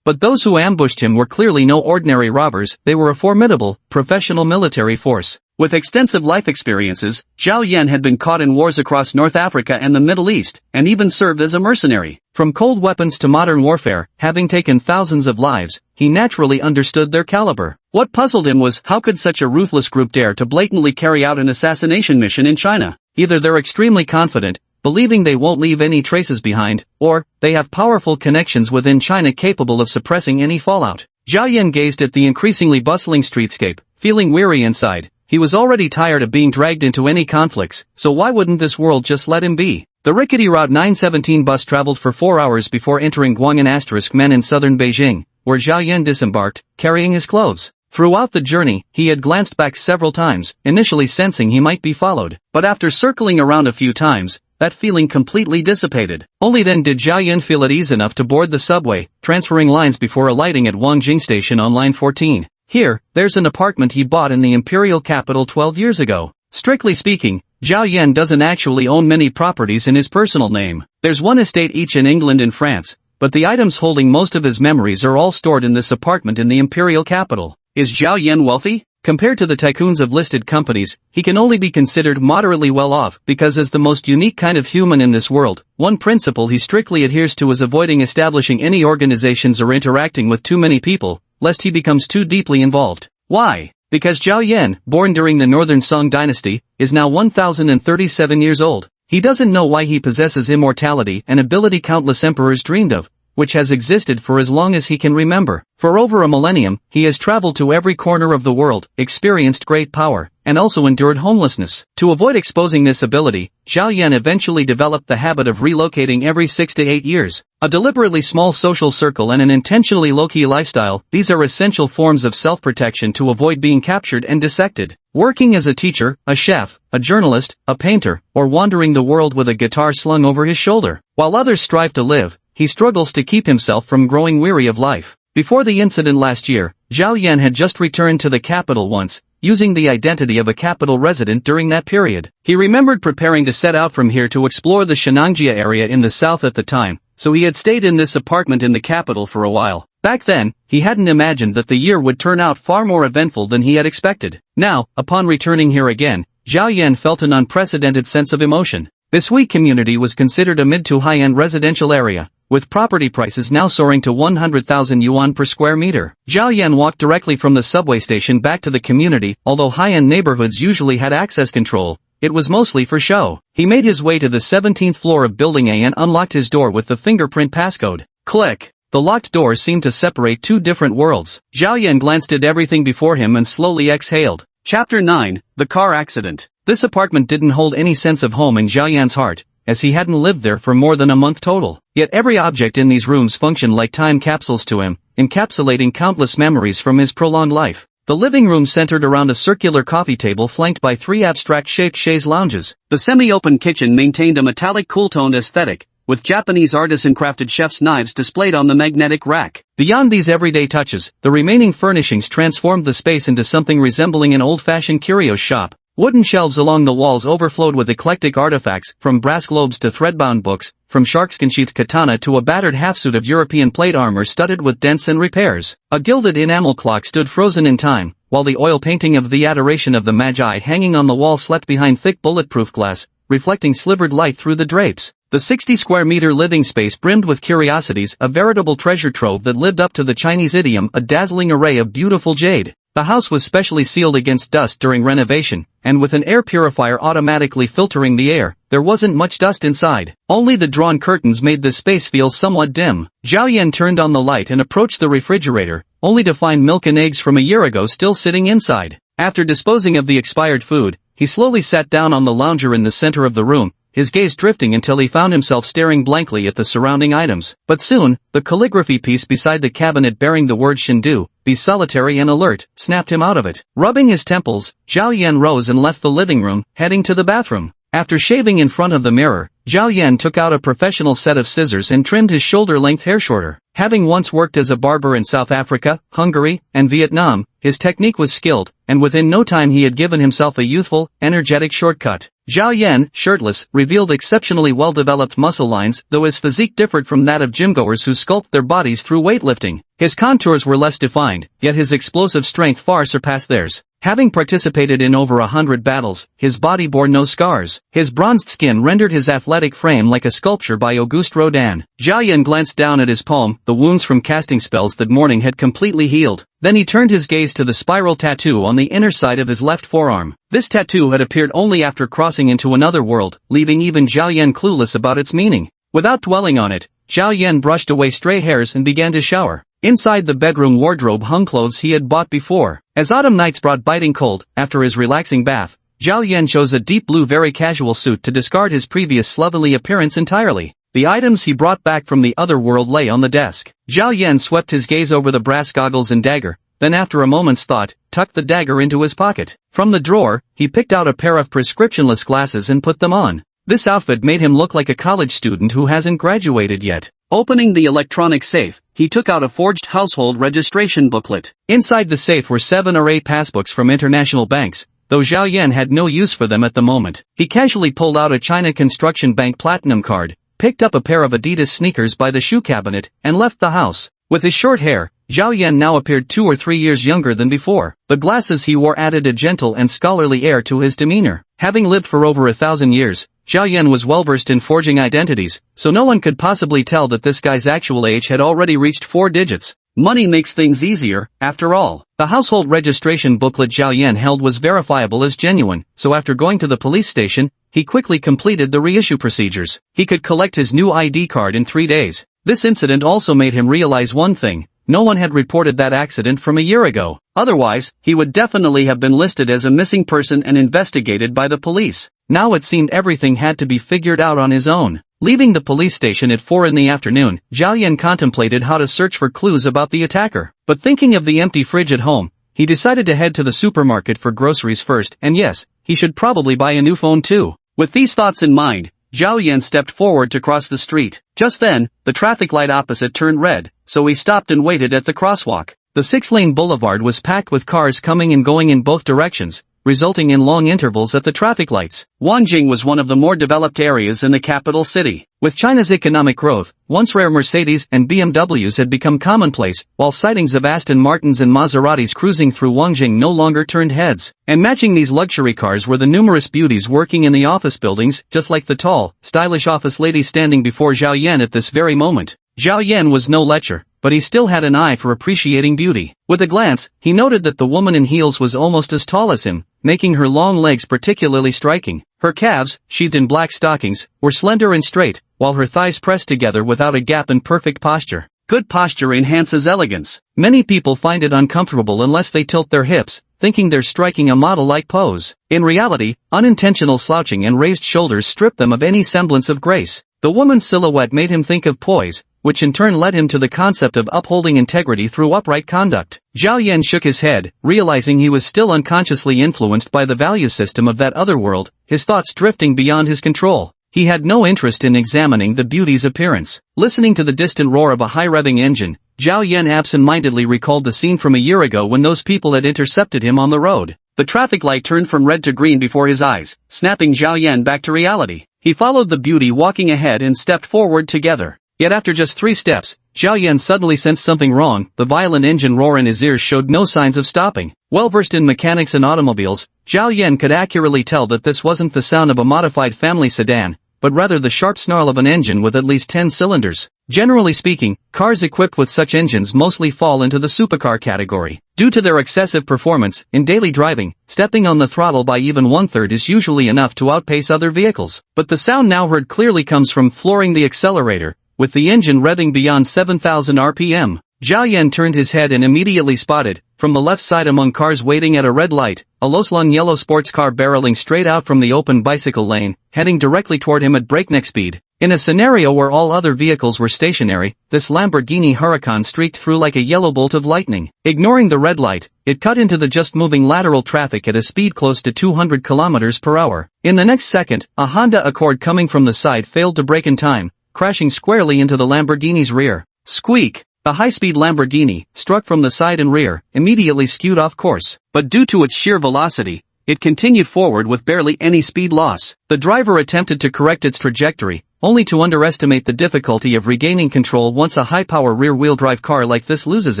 But those who ambushed him were clearly no ordinary robbers. They were a formidable, professional military force. With extensive life experiences, Zhao Yan had been caught in wars across North Africa and the Middle East, and even served as a mercenary. From cold weapons to modern warfare, having taken thousands of lives, he naturally understood their caliber. What puzzled him was, how could such a ruthless group dare to blatantly carry out an assassination mission in China? Either they're extremely confident, believing they won't leave any traces behind, or they have powerful connections within China capable of suppressing any fallout. Zhao Yan gazed at the increasingly bustling streetscape, feeling weary inside. He was already tired of being dragged into any conflicts, so why wouldn't this world just let him be? The rickety Route 917 bus traveled for 4 hours before entering Guang'an*Men in southern Beijing, where Zhao Yan disembarked, carrying his clothes. Throughout the journey, he had glanced back several times, initially sensing he might be followed, but after circling around a few times, that feeling completely dissipated. Only then did Zhao Yan feel at ease enough to board the subway, transferring lines before alighting at Wangjing Station on line 14. Here, there's an apartment he bought in the imperial capital 12 years ago. Strictly speaking, Zhao Yan doesn't actually own many properties in his personal name. There's one estate each in England and France, but the items holding most of his memories are all stored in this apartment in the imperial capital. Is Zhao Yan wealthy? Compared to the tycoons of listed companies, he can only be considered moderately well off because as the most unique kind of human in this world, one principle he strictly adheres to is avoiding establishing any organizations or interacting with too many people, lest he becomes too deeply involved. Why? Because Zhao Yan, born during the Northern Song dynasty, is now 1037 years old. He doesn't know why he possesses immortality, an ability countless emperors dreamed of, which has existed for as long as he can remember. For over a millennium, he has traveled to every corner of the world, experienced great power, and also endured homelessness. To avoid exposing this ability, Zhao Yan eventually developed the habit of relocating every 6 to 8 years. A deliberately small social circle and an intentionally low-key lifestyle, these are essential forms of self-protection to avoid being captured and dissected. Working as a teacher, a chef, a journalist, a painter, or wandering the world with a guitar slung over his shoulder. While others strive to live, he struggles to keep himself from growing weary of life. Before the incident last year, Zhao Yan had just returned to the capital once, using the identity of a capital resident during that period. He remembered preparing to set out from here to explore the Shenangjia area in the south at the time, so he had stayed in this apartment in the capital for a while. Back then, he hadn't imagined that the year would turn out far more eventful than he had expected. Now, upon returning here again, Zhao Yan felt an unprecedented sense of emotion. This Hui community was considered a mid to high-end residential area, with property prices now soaring to 100,000 yuan per square meter. Zhao Yan walked directly from the subway station back to the community. Although high-end neighborhoods usually had access control, it was mostly for show. He made his way to the 17th floor of Building A and unlocked his door with the fingerprint passcode. Click. The locked door seemed to separate two different worlds. Zhao Yan glanced at everything before him and slowly exhaled. Chapter 9, The Car Accident. This apartment didn't hold any sense of home in Zhao Yan's heart, as he hadn't lived there for more than a month total. Yet every object in these rooms functioned like time capsules to him, encapsulating countless memories from his prolonged life. The living room centered around a circular coffee table flanked by 3 abstract-shaped chaise lounges. The semi-open kitchen maintained a metallic cool-toned aesthetic, with Japanese artisan-crafted chef's knives displayed on the magnetic rack. Beyond these everyday touches, the remaining furnishings transformed the space into something resembling an old-fashioned curio shop. Wooden shelves along the walls overflowed with eclectic artifacts, from brass globes to thread-bound books, from sharkskin-sheathed katana to a battered half-suit of European plate armor studded with dents and repairs. A gilded enamel clock stood frozen in time, while the oil painting of the Adoration of the Magi hanging on the wall slept behind thick bulletproof glass, reflecting slivered light through the drapes. The 60-square-meter living space brimmed with curiosities, a veritable treasure trove that lived up to the Chinese idiom, a dazzling array of beautiful jade. The house was specially sealed against dust during renovation, and with an air purifier automatically filtering the air, there wasn't much dust inside. Only the drawn curtains made the space feel somewhat dim. Zhao Yan turned on the light and approached the refrigerator, only to find milk and eggs from a year ago still sitting inside. After disposing of the expired food, he slowly sat down on the lounger in the center of the room, his gaze drifting until he found himself staring blankly at the surrounding items. But soon, the calligraphy piece beside the cabinet bearing the word Shindu, "Be solitary and alert," snapped him out of it. Rubbing his temples, Zhao Yan rose and left the living room, heading to the bathroom. After shaving in front of the mirror, Zhao Yan took out a professional set of scissors and trimmed his shoulder-length hair shorter. Having once worked as a barber in South Africa, Hungary, and Vietnam, his technique was skilled, and within no time he had given himself a youthful, energetic shortcut. Zhao Yan, shirtless, revealed exceptionally well-developed muscle lines, though his physique differed from that of gymgoers who sculpt their bodies through weightlifting. His contours were less defined, yet his explosive strength far surpassed theirs. Having participated in over 100 battles, his body bore no scars. His bronzed skin rendered his athletic frame like a sculpture by Auguste Rodin. Zhao Yan glanced down at his palm. The wounds from casting spells that morning had completely healed. Then he turned his gaze to the spiral tattoo on the inner side of his left forearm. This tattoo had appeared only after crossing into another world, leaving even Zhao Yan clueless about its meaning. Without dwelling on it, Zhao Yan brushed away stray hairs and began to shower. Inside the bedroom wardrobe hung clothes he had bought before. As autumn nights brought biting cold, after his relaxing bath, Zhao Yan chose a deep blue very casual suit to discard his previous slovenly appearance entirely. The items he brought back from the other world lay on the desk. Zhao Yan swept his gaze over the brass goggles and dagger, then after a moment's thought, tucked the dagger into his pocket. From the drawer, he picked out a pair of prescriptionless glasses and put them on. This outfit made him look like a college student who hasn't graduated yet. Opening the electronic safe, he took out a forged household registration booklet. Inside the safe were 7 or 8 passbooks from international banks, though Zhao Yan had no use for them at the moment. He casually pulled out a China Construction Bank Platinum card, picked up a pair of Adidas sneakers by the shoe cabinet, and left the house. With his short hair, Zhao Yan now appeared 2 or 3 years younger than before. The glasses he wore added a gentle and scholarly air to his demeanor. Having lived for over 1,000 years, Zhao Yan was well versed in forging identities, so no one could possibly tell that this guy's actual age had already reached 4 digits. Money makes things easier, after all. The household registration booklet Zhao Yan held was verifiable as genuine, so after going to the police station, he quickly completed the reissue procedures. He could collect his new ID card in 3 days. This incident also made him realize one thing: no one had reported that accident from a year ago. Otherwise, he would definitely have been listed as a missing person and investigated by the police. Now it seemed everything had to be figured out on his own. Leaving the police station at 4 in the afternoon, Zhao Yan contemplated how to search for clues about the attacker. But thinking of the empty fridge at home, he decided to head to the supermarket for groceries first, and yes, he should probably buy a new phone too. With these thoughts in mind, Zhao Yan stepped forward to cross the street. Just then, the traffic light opposite turned red, so he stopped and waited at the crosswalk. The 6-lane boulevard was packed with cars coming and going in both directions, resulting in long intervals at the traffic lights. Wanjing was one of the more developed areas in the capital city. With China's economic growth, once rare Mercedes and BMWs had become commonplace, while sightings of Aston Martins and Maseratis cruising through Wanjing no longer turned heads. And matching these luxury cars were the numerous beauties working in the office buildings, just like the tall, stylish office lady standing before Zhao Yan at this very moment. Zhao Yan was no lecher, but he still had an eye for appreciating beauty. With a glance, he noted that the woman in heels was almost as tall as him, making her long legs particularly striking. Her calves, sheathed in black stockings, were slender and straight, while her thighs pressed together without a gap in perfect posture. Good posture enhances elegance. Many people find it uncomfortable unless they tilt their hips, thinking they're striking a model-like pose. In reality, unintentional slouching and raised shoulders strip them of any semblance of grace. The woman's silhouette made him think of poise, which in turn led him to the concept of upholding integrity through upright conduct. Zhao Yan shook his head, realizing he was still unconsciously influenced by the value system of that other world, his thoughts drifting beyond his control. He had no interest in examining the beauty's appearance. Listening to the distant roar of a high-revving engine, Zhao Yan absent-mindedly recalled the scene from a year ago when those people had intercepted him on the road. The traffic light turned from red to green before his eyes, snapping Zhao Yan back to reality. He followed the beauty walking ahead and stepped forward together. Yet after just 3 steps, Zhao Yan suddenly sensed something wrong. The violent engine roar in his ears showed no signs of stopping. Well versed in mechanics and automobiles, Zhao Yan could accurately tell that this wasn't the sound of a modified family sedan, but rather the sharp snarl of an engine with at least 10 cylinders. Generally speaking, cars equipped with such engines mostly fall into the supercar category. Due to their excessive performance, in daily driving, stepping on the throttle by even 1/3 is usually enough to outpace other vehicles. But the sound now heard clearly comes from flooring the accelerator, with the engine revving beyond 7,000 RPM. Zhao Yan turned his head and immediately spotted, from the left side among cars waiting at a red light, a Loslong yellow sports car barreling straight out from the open bicycle lane, heading directly toward him at breakneck speed. In a scenario where all other vehicles were stationary, this Lamborghini Huracan streaked through like a yellow bolt of lightning. Ignoring the red light, it cut into the just-moving lateral traffic at a speed close to 200 km per hour. In the next second, a Honda Accord coming from the side failed to brake in time, crashing squarely into the Lamborghini's rear. Squeak! The high-speed Lamborghini, struck from the side and rear, immediately skewed off course. But due to its sheer velocity, it continued forward with barely any speed loss. The driver attempted to correct its trajectory, only to underestimate the difficulty of regaining control once a high-power rear-wheel drive car like this loses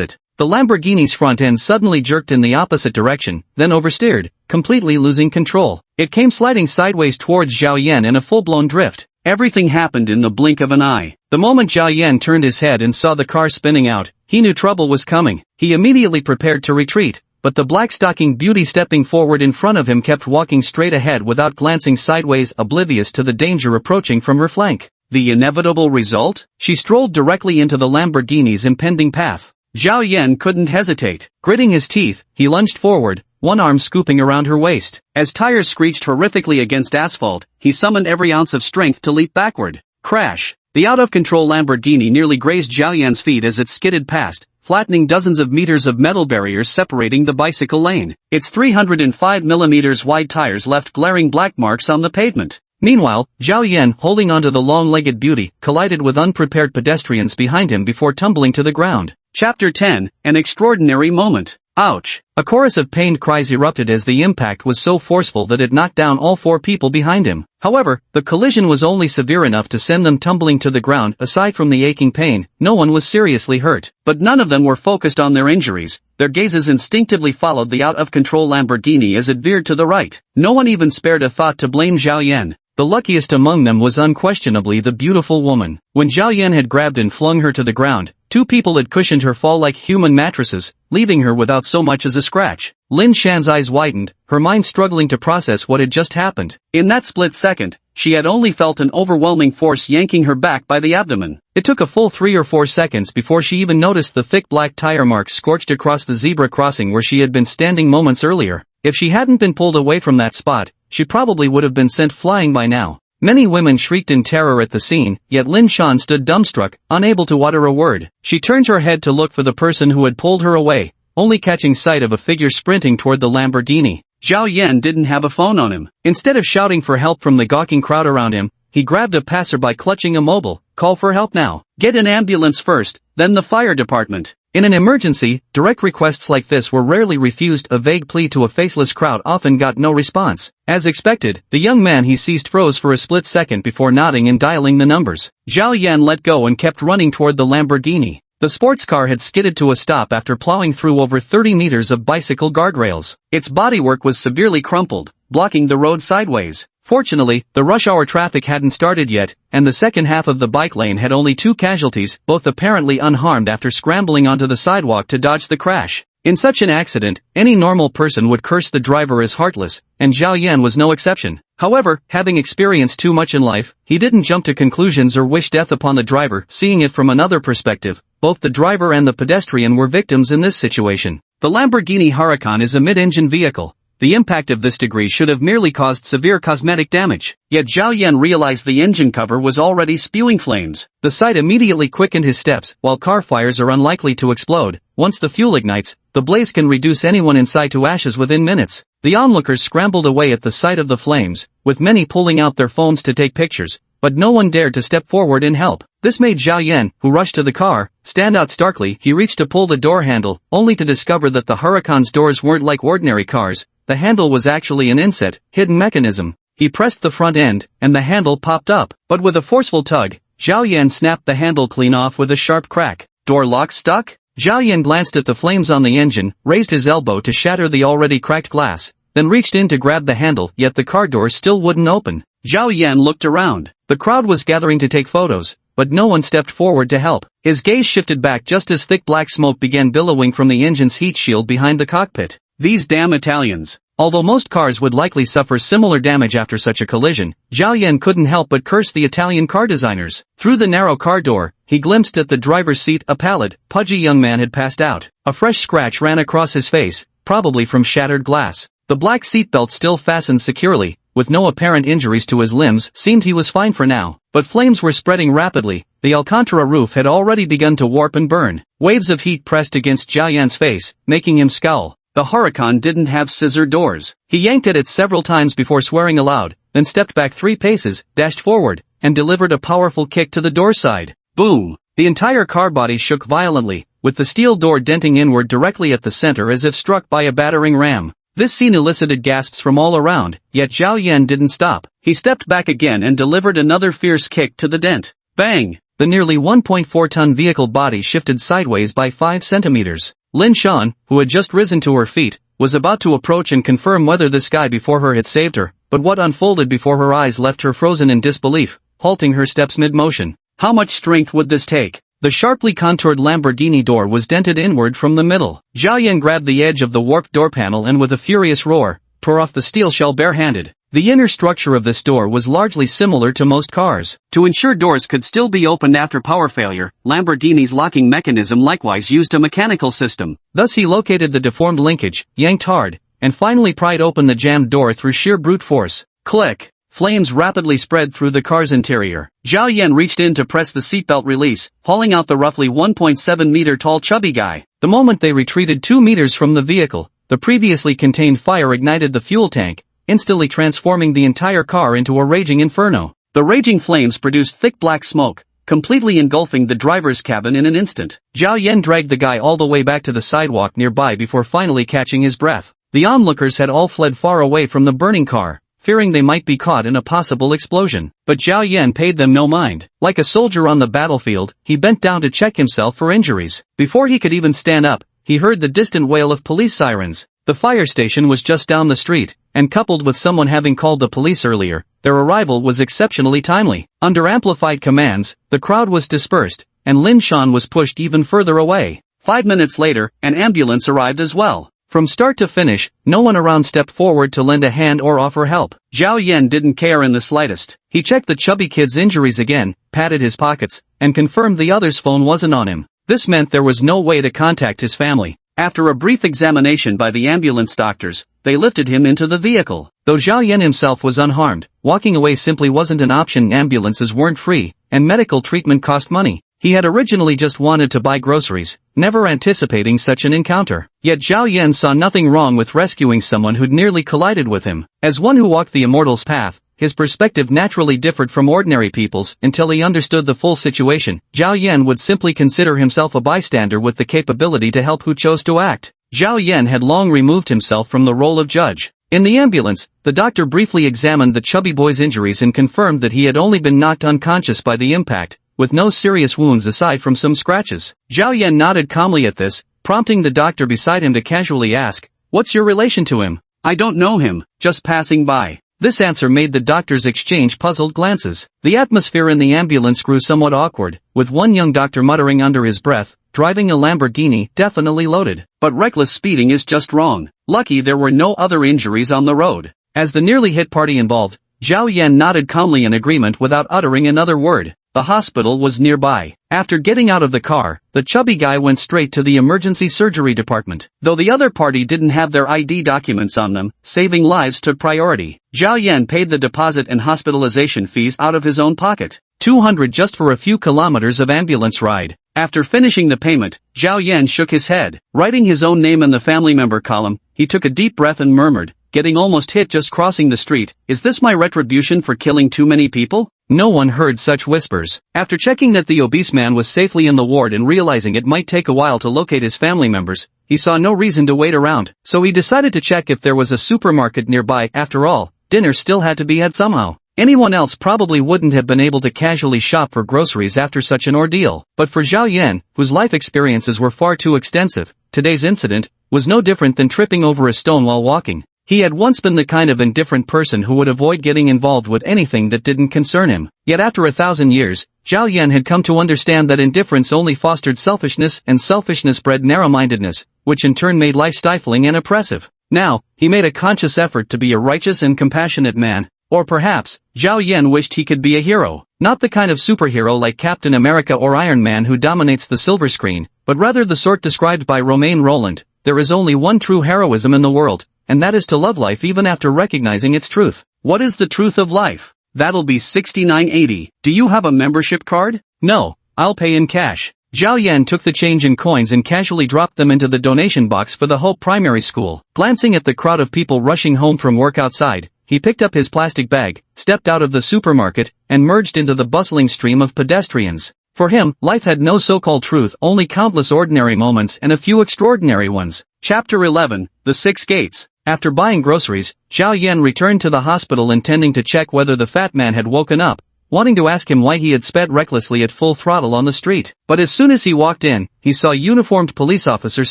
it. The Lamborghini's front end suddenly jerked in the opposite direction, then oversteered, completely losing control. It came sliding sideways towards Zhao Yan in a full-blown drift. Everything happened in the blink of an eye. The moment Zhao Yan turned his head and saw the car spinning out, he knew trouble was coming. He immediately prepared to retreat, but the black-stocking beauty stepping forward in front of him kept walking straight ahead without glancing sideways, oblivious to the danger approaching from her flank. The inevitable result? She strolled directly into the Lamborghini's impending path. Zhao Yan couldn't hesitate. Gritting his teeth, he lunged forward, one arm scooping around her waist. As tires screeched horrifically against asphalt, he summoned every ounce of strength to leap backward. Crash! The out-of-control Lamborghini nearly grazed Zhao Yan's feet as it skidded past, flattening dozens of meters of metal barriers separating the bicycle lane. Its 305 mm wide tires left glaring black marks on the pavement. Meanwhile, Zhao Yan, holding onto the long-legged beauty, collided with unprepared pedestrians behind him before tumbling to the ground. Chapter 10, An Extraordinary Moment. Ouch! A chorus of pained cries erupted as the impact was so forceful that it knocked down all 4 people behind him. However, the collision was only severe enough to send them tumbling to the ground. Aside from the aching pain, no one was seriously hurt. But none of them were focused on their injuries. Their gazes instinctively followed the out-of-control Lamborghini as it veered to the right. No one even spared a thought to blame Zhao Yan. The luckiest among them was unquestionably the beautiful woman. When Zhao Yan had grabbed and flung her to the ground, 2 people had cushioned her fall like human mattresses, leaving her without so much as a scratch. Lin Shan's eyes widened, her mind struggling to process what had just happened. In that split second, she had only felt an overwhelming force yanking her back by the abdomen. It took a full 3 or 4 seconds before she even noticed the thick black tire marks scorched across the zebra crossing where she had been standing moments earlier. If she hadn't been pulled away from that spot, she probably would have been sent flying by now. Many women shrieked in terror at the scene, yet Lin Shan stood dumbstruck, unable to utter a word. She turned her head to look for the person who had pulled her away, only catching sight of a figure sprinting toward the Lamborghini. Zhao Yan didn't have a phone on him. Instead of shouting for help from the gawking crowd around him, he grabbed a passerby clutching a mobile. Call for help now. Get an ambulance first, then the fire department. In an emergency, direct requests like this were rarely refused. A vague plea to a faceless crowd often got no response. As expected, the young man he seized froze for a split second before nodding and dialing the numbers. Zhao Yan let go and kept running toward the Lamborghini. The sports car had skidded to a stop after plowing through over 30 meters of bicycle guardrails. Its bodywork was severely crumpled, blocking the road sideways. Fortunately, the rush hour traffic hadn't started yet, and the second half of the bike lane had only 2 casualties, both apparently unharmed after scrambling onto the sidewalk to dodge the crash. In such an accident, any normal person would curse the driver as heartless, and Zhao Yan was no exception. However, having experienced too much in life, he didn't jump to conclusions or wish death upon the driver. Seeing it from another perspective, both the driver and the pedestrian were victims in this situation. The Lamborghini Huracan is a mid-engine vehicle. The impact of this degree should have merely caused severe cosmetic damage. Yet Zhao Yan realized the engine cover was already spewing flames. The sight immediately quickened his steps. While car fires are unlikely to explode, once the fuel ignites, the blaze can reduce anyone inside to ashes within minutes. The onlookers scrambled away at the sight of the flames, with many pulling out their phones to take pictures, but no one dared to step forward and help. This made Zhao Yan, who rushed to the car, stand out starkly. He reached to pull the door handle, only to discover that the Huracan's doors weren't like ordinary cars. The handle was actually an inset, hidden mechanism. He pressed the front end, and the handle popped up. But with a forceful tug, Zhao Yan snapped the handle clean off with a sharp crack. Door lock stuck? Zhao Yan glanced at the flames on the engine, raised his elbow to shatter the already cracked glass, then reached in to grab the handle, yet the car door still wouldn't open. Zhao Yan looked around. The crowd was gathering to take photos, but no one stepped forward to help. His gaze shifted back just as thick black smoke began billowing from the engine's heat shield behind the cockpit. These damn Italians. Although most cars would likely suffer similar damage after such a collision, Zhao Yan couldn't help but curse the Italian car designers. Through the narrow car door, he glimpsed at the driver's seat a pallid, pudgy young man had passed out. A fresh scratch ran across his face, probably from shattered glass. The black seatbelt still fastened securely, with no apparent injuries to his limbs. Seemed he was fine for now, but flames were spreading rapidly. The Alcantara roof had already begun to warp and burn. Waves of heat pressed against Zhao Yan's face, making him scowl. The Huracan didn't have scissor doors. He yanked at it several times before swearing aloud, then stepped back 3 paces, dashed forward, and delivered a powerful kick to the door side. Boom! The entire car body shook violently, with the steel door denting inward directly at the center as if struck by a battering ram. This scene elicited gasps from all around, yet Zhao Yan didn't stop. He stepped back again and delivered another fierce kick to the dent. Bang! The nearly 1.4-ton vehicle body shifted sideways by 5 centimeters. Lin Shan, who had just risen to her feet, was about to approach and confirm whether this guy before her had saved her, but what unfolded before her eyes left her frozen in disbelief, halting her steps mid-motion. How much strength would this take? The sharply contoured Lamborghini door was dented inward from the middle. Zhao Yan grabbed the edge of the warped door panel and with a furious roar, tore off the steel shell barehanded. The inner structure of this door was largely similar to most cars. To ensure doors could still be opened after power failure, Lamborghini's locking mechanism likewise used a mechanical system. Thus he located the deformed linkage, yanked hard, and finally pried open the jammed door through sheer brute force. Click! Flames rapidly spread through the car's interior. Zhao Yan reached in to press the seatbelt release, hauling out the roughly 1.7-meter tall chubby guy. The moment they retreated 2 meters from the vehicle, the previously contained fire ignited the fuel tank, instantly transforming the entire car into a raging inferno. The raging flames produced thick black smoke, completely engulfing the driver's cabin in an instant. Zhao Yan dragged the guy all the way back to the sidewalk nearby before finally catching his breath. The onlookers had all fled far away from the burning car, fearing they might be caught in a possible explosion. But Zhao Yan paid them no mind. Like a soldier on the battlefield, he bent down to check himself for injuries. Before he could even stand up, he heard the distant wail of police sirens. The fire station was just down the street, and coupled with someone having called the police earlier, their arrival was exceptionally timely. Under amplified commands, the crowd was dispersed, and Lin Shan was pushed even further away. 5 minutes later, an ambulance arrived as well. From start to finish, no one around stepped forward to lend a hand or offer help. Zhao Yan didn't care in the slightest. He checked the chubby kid's injuries again, patted his pockets, and confirmed the other's phone wasn't on him. This meant there was no way to contact his family. After a brief examination by the ambulance doctors, they lifted him into the vehicle. Though Zhao Yan himself was unharmed, walking away simply wasn't an option. Ambulances weren't free, and medical treatment cost money. He had originally just wanted to buy groceries, never anticipating such an encounter. Yet Zhao Yan saw nothing wrong with rescuing someone who'd nearly collided with him. As one who walked the immortal's path, his perspective naturally differed from ordinary people's. Until he understood the full situation, Zhao Yan would simply consider himself a bystander with the capability to help who chose to act. Zhao Yan had long removed himself from the role of judge. In the ambulance, the doctor briefly examined the chubby boy's injuries and confirmed that he had only been knocked unconscious by the impact, with no serious wounds aside from some scratches. Zhao Yan nodded calmly at this, prompting the doctor beside him to casually ask, "What's your relation to him?" "I don't know him, just passing by." This answer made the doctors exchange puzzled glances. The atmosphere in the ambulance grew somewhat awkward, with one young doctor muttering under his breath, "Driving a Lamborghini, definitely loaded. But reckless speeding is just wrong. Lucky there were no other injuries on the road." As the nearly hit party involved, Zhao Yan nodded calmly in agreement without uttering another word. The hospital was nearby. After getting out of the car, the chubby guy went straight to the emergency surgery department. Though the other party didn't have their ID documents on them, saving lives took priority. Zhao Yan paid the deposit and hospitalization fees out of his own pocket. 200 just for a few kilometers of ambulance ride. After finishing the payment, Zhao Yan shook his head. Writing his own name in the family member column, he took a deep breath and murmured, getting almost hit just crossing the street, "Is this my retribution for killing too many people?" No one heard such whispers. After checking that the obese man was safely in the ward and realizing it might take a while to locate his family members, he saw no reason to wait around, so he decided to check if there was a supermarket nearby. After all, dinner still had to be had somehow. Anyone else probably wouldn't have been able to casually shop for groceries after such an ordeal. But for Zhao Yan, whose life experiences were far too extensive, today's incident was no different than tripping over a stone while walking. He had once been the kind of indifferent person who would avoid getting involved with anything that didn't concern him. Yet after 1,000 years, Zhao Yan had come to understand that indifference only fostered selfishness, and selfishness bred narrow-mindedness, which in turn made life stifling and oppressive. Now, he made a conscious effort to be a righteous and compassionate man. Or perhaps, Zhao Yan wished he could be a hero. Not the kind of superhero like Captain America or Iron Man who dominates the silver screen, but rather the sort described by Romain Rolland. There is only one true heroism in the world, and that is to love life even after recognizing its truth. What is the truth of life? That'll be $69.80. Do you have a membership card? No, I'll pay in cash. Zhao Yan took the change in coins and casually dropped them into the donation box for the Hope Primary School. Glancing at the crowd of people rushing home from work outside, he picked up his plastic bag, stepped out of the supermarket, and merged into the bustling stream of pedestrians. For him, life had no so-called truth, only countless ordinary moments and a few extraordinary ones. Chapter 11, The Six Gates. After buying groceries, Zhao Yan returned to the hospital intending to check whether the fat man had woken up, wanting to ask him why he had sped recklessly at full throttle on the street. But as soon as he walked in, he saw uniformed police officers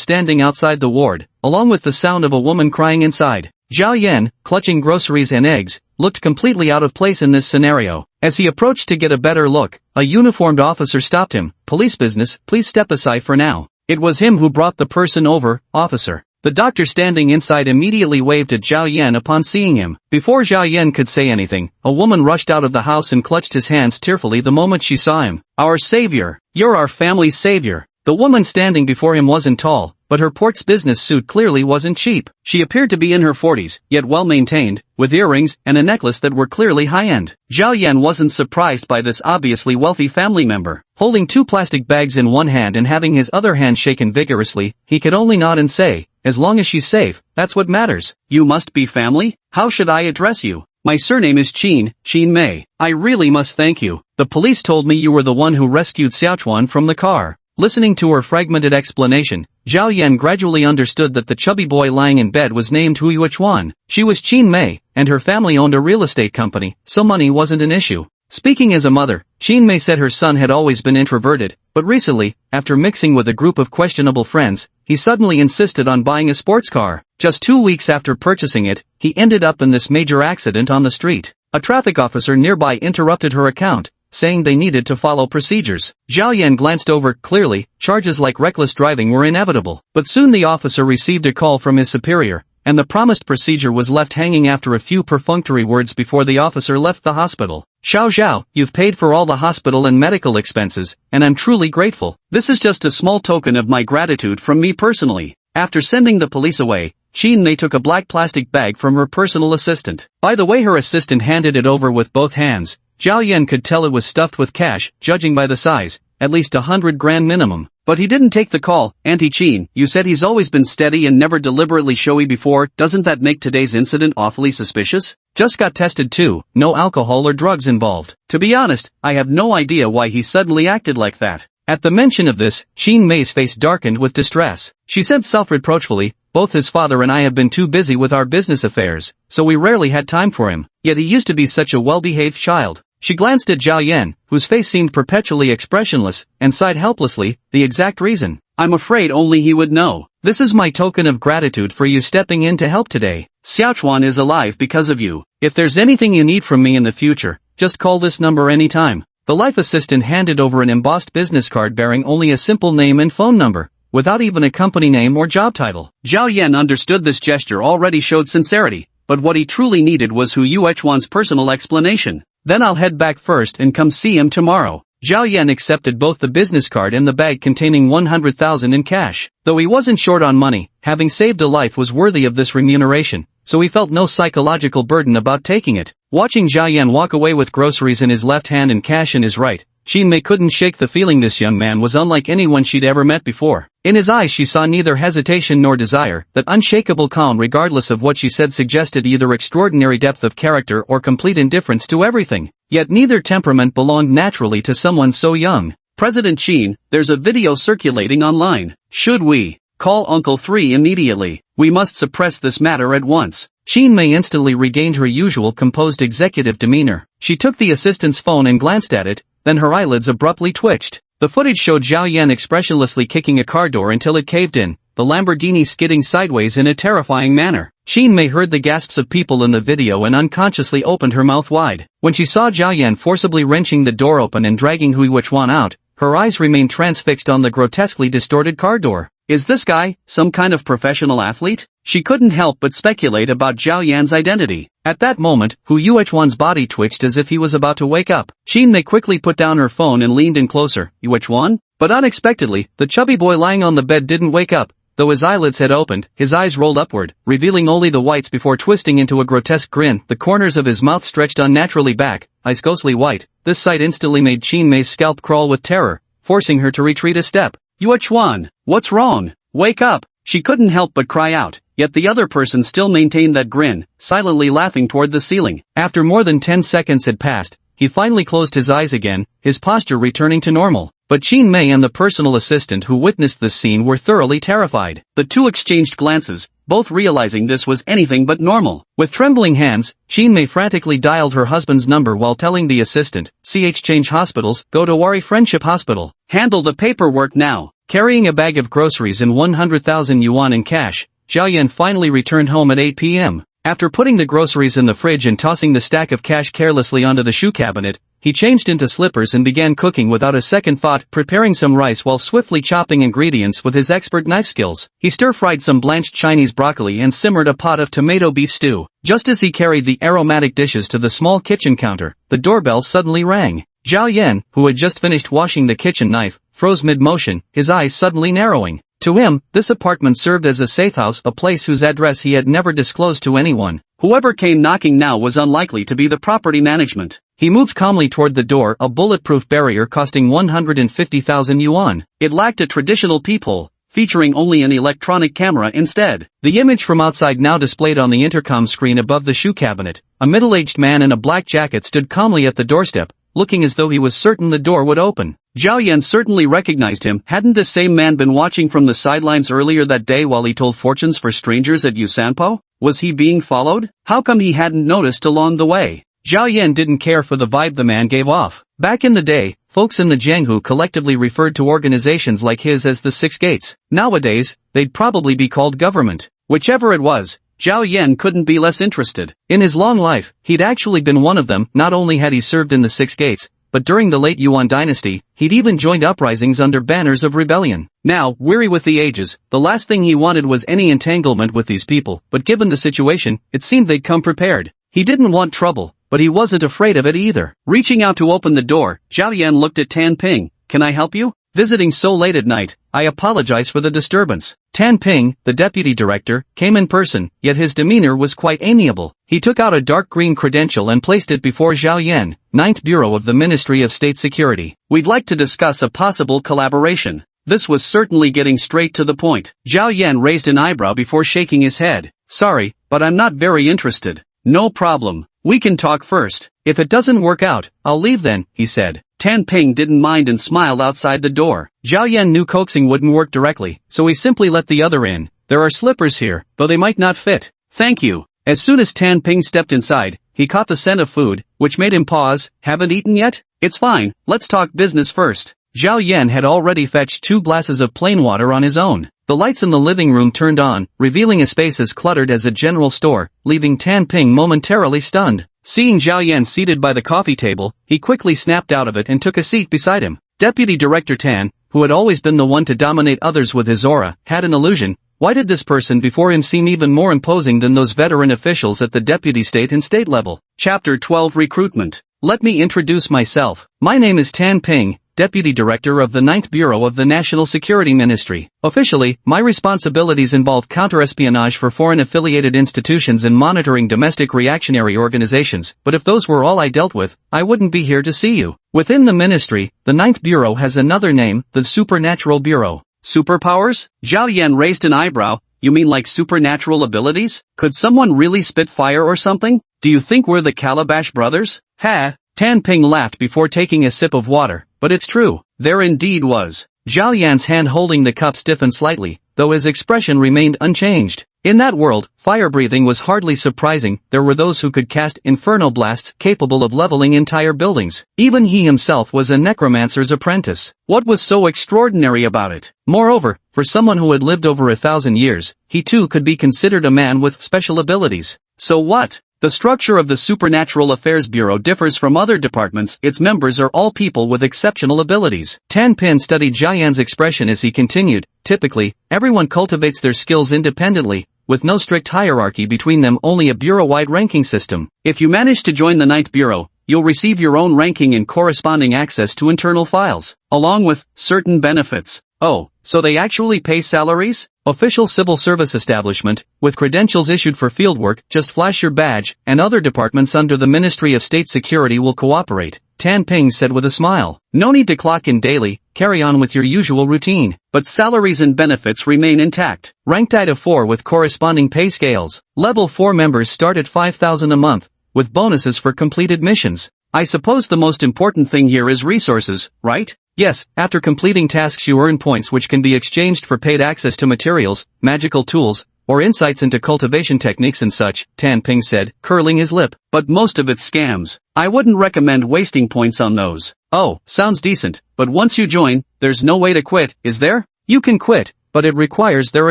standing outside the ward, along with the sound of a woman crying inside. Zhao Yan, clutching groceries and eggs, looked completely out of place in this scenario. As he approached to get a better look, a uniformed officer stopped him. "Police business, please step aside for now." It was him who brought the person over, officer. The doctor standing inside immediately waved at Zhao Yan upon seeing him. Before Zhao Yan could say anything, a woman rushed out of the house and clutched his hands tearfully the moment she saw him. "Our savior. You're our family's savior." The woman standing before him wasn't tall, but her Port's business suit clearly wasn't cheap. She appeared to be in her 40s, yet well-maintained, with earrings and a necklace that were clearly high-end. Zhao Yan wasn't surprised by this obviously wealthy family member. Holding two plastic bags in one hand and having his other hand shaken vigorously, he could only nod and say, "As long as she's safe, that's what matters." "You must be family? How should I address you?" My surname is Qin Mei. I really must thank you. The police told me you were the one who rescued Xiaochuan from the car. Listening to her fragmented explanation, Zhao Yan gradually understood that the chubby boy lying in bed was named Hu Yuechuan. She was Qin Mei, and her family owned a real estate company, so money wasn't an issue. Speaking as a mother, Qin Mei said her son had always been introverted, but recently, after mixing with a group of questionable friends, he suddenly insisted on buying a sports car. Just 2 weeks after purchasing it, he ended up in this major accident on the street. A traffic officer nearby interrupted her account, saying they needed to follow procedures. Zhao Yan glanced over. Clearly, charges like reckless driving were inevitable. But soon the officer received a call from his superior, and the promised procedure was left hanging after a few perfunctory words before the officer left the hospital. Xiao, you've paid for all the hospital and medical expenses, and I'm truly grateful. This is just a small token of my gratitude from me personally. After sending the police away, Qin Mei took a black plastic bag from her personal assistant. By the way her assistant handed it over with both hands, Zhao Yan could tell it was stuffed with cash, judging by the size, at least 100 grand minimum. But he didn't take the call. Auntie Qin, you said he's always been steady and never deliberately showy before. Doesn't that make today's incident awfully suspicious? Just got tested too, no alcohol or drugs involved. To be honest, I have no idea why he suddenly acted like that. At the mention of this, Qin Mei's face darkened with distress. She said self-reproachfully, both his father and I have been too busy with our business affairs, so we rarely had time for him. Yet he used to be such a well-behaved child. She glanced at Zhao Yan, whose face seemed perpetually expressionless, and sighed helplessly. The exact reason? I'm afraid only he would know. This is my token of gratitude for you stepping in to help today. Xiaochuan is alive because of you. If there's anything you need from me in the future, just call this number anytime. The life assistant handed over an embossed business card bearing only a simple name and phone number, without even a company name or job title. Zhao Yan understood this gesture already showed sincerity, but what he truly needed was Hu Yuechuan's personal explanation. Then I'll head back first and come see him tomorrow. Zhao Yan accepted both the business card and the bag containing 100,000 in cash. Though he wasn't short on money, having saved a life was worthy of this remuneration, so he felt no psychological burden about taking it. Watching Zhao Yan walk away with groceries in his left hand and cash in his right, Qin Mei couldn't shake the feeling this young man was unlike anyone she'd ever met before. In his eyes she saw neither hesitation nor desire. That unshakable calm regardless of what she said suggested either extraordinary depth of character or complete indifference to everything. Yet neither temperament belonged naturally to someone so young. President Qin, there's a video circulating online. Should we call Uncle 3 immediately? We must suppress this matter at once. Qin Mei instantly regained her usual composed executive demeanor. She took the assistant's phone and glanced at it, then her eyelids abruptly twitched. The footage showed Zhao Yan expressionlessly kicking a car door until it caved in, the Lamborghini skidding sideways in a terrifying manner. Qin Mei heard the gasps of people in the video and unconsciously opened her mouth wide. When she saw Zhao Yan forcibly wrenching the door open and dragging Hu Yuechuan out, her eyes remained transfixed on the grotesquely distorted car door. Is this guy some kind of professional athlete? She couldn't help but speculate about Zhao Yan's identity. At that moment, Hu Yuechuan's body twitched as if he was about to wake up. Qin Mei quickly put down her phone and leaned in closer. Yuechuan? But unexpectedly, the chubby boy lying on the bed didn't wake up. Though his eyelids had opened, his eyes rolled upward, revealing only the whites before twisting into a grotesque grin. The corners of his mouth stretched unnaturally back, eyes ghostly white. This sight instantly made Qin Mei's scalp crawl with terror, forcing her to retreat a step. Yuechuan, what's wrong? Wake up! She couldn't help but cry out, yet the other person still maintained that grin, silently laughing toward the ceiling. After more than 10 seconds had passed, he finally closed his eyes again, his posture returning to normal. But Qin Mei and the personal assistant who witnessed this scene were thoroughly terrified. The two exchanged glances, both realizing this was anything but normal. With trembling hands, Qin Mei frantically dialed her husband's number while telling the assistant, change hospitals, go to Wari Friendship Hospital. Handle the paperwork now. Carrying a bag of groceries and 100,000 yuan in cash, Zhao Yan finally returned home at 8 p.m. After putting the groceries in the fridge and tossing the stack of cash carelessly onto the shoe cabinet, he changed into slippers and began cooking without a second thought, preparing some rice while swiftly chopping ingredients with his expert knife skills. He stir-fried some blanched Chinese broccoli and simmered a pot of tomato beef stew. Just as he carried the aromatic dishes to the small kitchen counter, the doorbell suddenly rang. Zhao Yan, who had just finished washing the kitchen knife, froze mid-motion, his eyes suddenly narrowing. To him, this apartment served as a safe house, a place whose address he had never disclosed to anyone. Whoever came knocking now was unlikely to be the property management. He moved calmly toward the door, a bulletproof barrier costing 150,000 yuan. It lacked a traditional peephole, featuring only an electronic camera instead. The image from outside now displayed on the intercom screen above the shoe cabinet. A middle-aged man in a black jacket stood calmly at the doorstep, looking as though he was certain the door would open. Zhao Yan certainly recognized him. Hadn't this same man been watching from the sidelines earlier that day while he told fortunes for strangers at Yusanpo? Was he being followed? How come he hadn't noticed along the way? Zhao Yan didn't care for the vibe the man gave off. Back in the day, folks in the Jianghu collectively referred to organizations like his as the Six Gates. Nowadays, they'd probably be called government. Whichever it was, Zhao Yan couldn't be less interested. In his long life, he'd actually been one of them. Not only had he served in the Six Gates, but during the late Yuan dynasty, he'd even joined uprisings under banners of rebellion. Now, weary with the ages, the last thing he wanted was any entanglement with these people, but given the situation, it seemed they'd come prepared. He didn't want trouble, but he wasn't afraid of it either. Reaching out to open the door, Zhao Yan looked at Tan Ping. "Can I help you? Visiting so late at night, I apologize for the disturbance." Tan Ping, the deputy director, came in person, yet his demeanor was quite amiable. He took out a dark green credential and placed it before Zhao Yan, 9th Bureau of the Ministry of State Security. "We'd like to discuss a possible collaboration." This was certainly getting straight to the point. Zhao Yan raised an eyebrow before shaking his head. "Sorry, but I'm not very interested." "No problem. We can talk first. If it doesn't work out, I'll leave then," he said. Tan Ping didn't mind and smiled outside the door. Zhao Yan knew coaxing wouldn't work directly, so he simply let the other in. "There are slippers here, though they might not fit." "Thank you." As soon as Tan Ping stepped inside, he caught the scent of food, which made him pause. "Haven't eaten yet? It's fine, let's talk business first." Zhao Yan had already fetched 2 glasses of plain water on his own. The lights in the living room turned on, revealing a space as cluttered as a general store, leaving Tan Ping momentarily stunned. Seeing Zhao Yan seated by the coffee table, he quickly snapped out of it and took a seat beside him. Deputy Director Tan, who had always been the one to dominate others with his aura, had an illusion. Why did this person before him seem even more imposing than those veteran officials at the deputy state and state level? Chapter 12 Recruitment. Let me introduce myself. My name is Tan Ping, Deputy Director of the 9th Bureau of the National Security Ministry. Officially, my responsibilities involve counter-espionage for foreign-affiliated institutions and monitoring domestic reactionary organizations, but if those were all I dealt with, I wouldn't be here to see you. Within the ministry, the 9th Bureau has another name, the Supernatural Bureau. Superpowers? Zhao Yan raised an eyebrow. You mean like supernatural abilities? Could someone really spit fire or something? Do you think we're the Calabash brothers? Ha! Tan Ping laughed before taking a sip of water. But it's true, there indeed was. Zhao Yan's hand holding the cup stiffened slightly, though his expression remained unchanged. In that world, fire-breathing was hardly surprising. There were those who could cast inferno blasts capable of leveling entire buildings. Even he himself was a necromancer's apprentice. What was so extraordinary about it? Moreover, for someone who had lived over 1,000 years, he too could be considered a man with special abilities. So what? The structure of the Supernatural Affairs Bureau differs from other departments. Its members are all people with exceptional abilities. Tan Ping studied Zhao Yan's expression as he continued. Typically, everyone cultivates their skills independently, with no strict hierarchy between them, only a bureau-wide ranking system. If you manage to join the 9th Bureau, you'll receive your own ranking and corresponding access to internal files, along with certain benefits. Oh, so they actually pay salaries? Official civil service establishment, with credentials issued for fieldwork, just flash your badge, and other departments under the Ministry of State Security will cooperate, Tan Ping said with a smile. No need to clock in daily, carry on with your usual routine. But salaries and benefits remain intact. Ranked IDA 4 with corresponding pay scales. Level 4 members start at 5,000 a month, with bonuses for completed missions. I suppose the most important thing here is resources, right? Yes, after completing tasks you earn points which can be exchanged for paid access to materials, magical tools, or insights into cultivation techniques and such, Tan Ping said, curling his lip. But most of it's scams. I wouldn't recommend wasting points on those. Oh, sounds decent, but once you join, there's no way to quit, is there? You can quit, but it requires their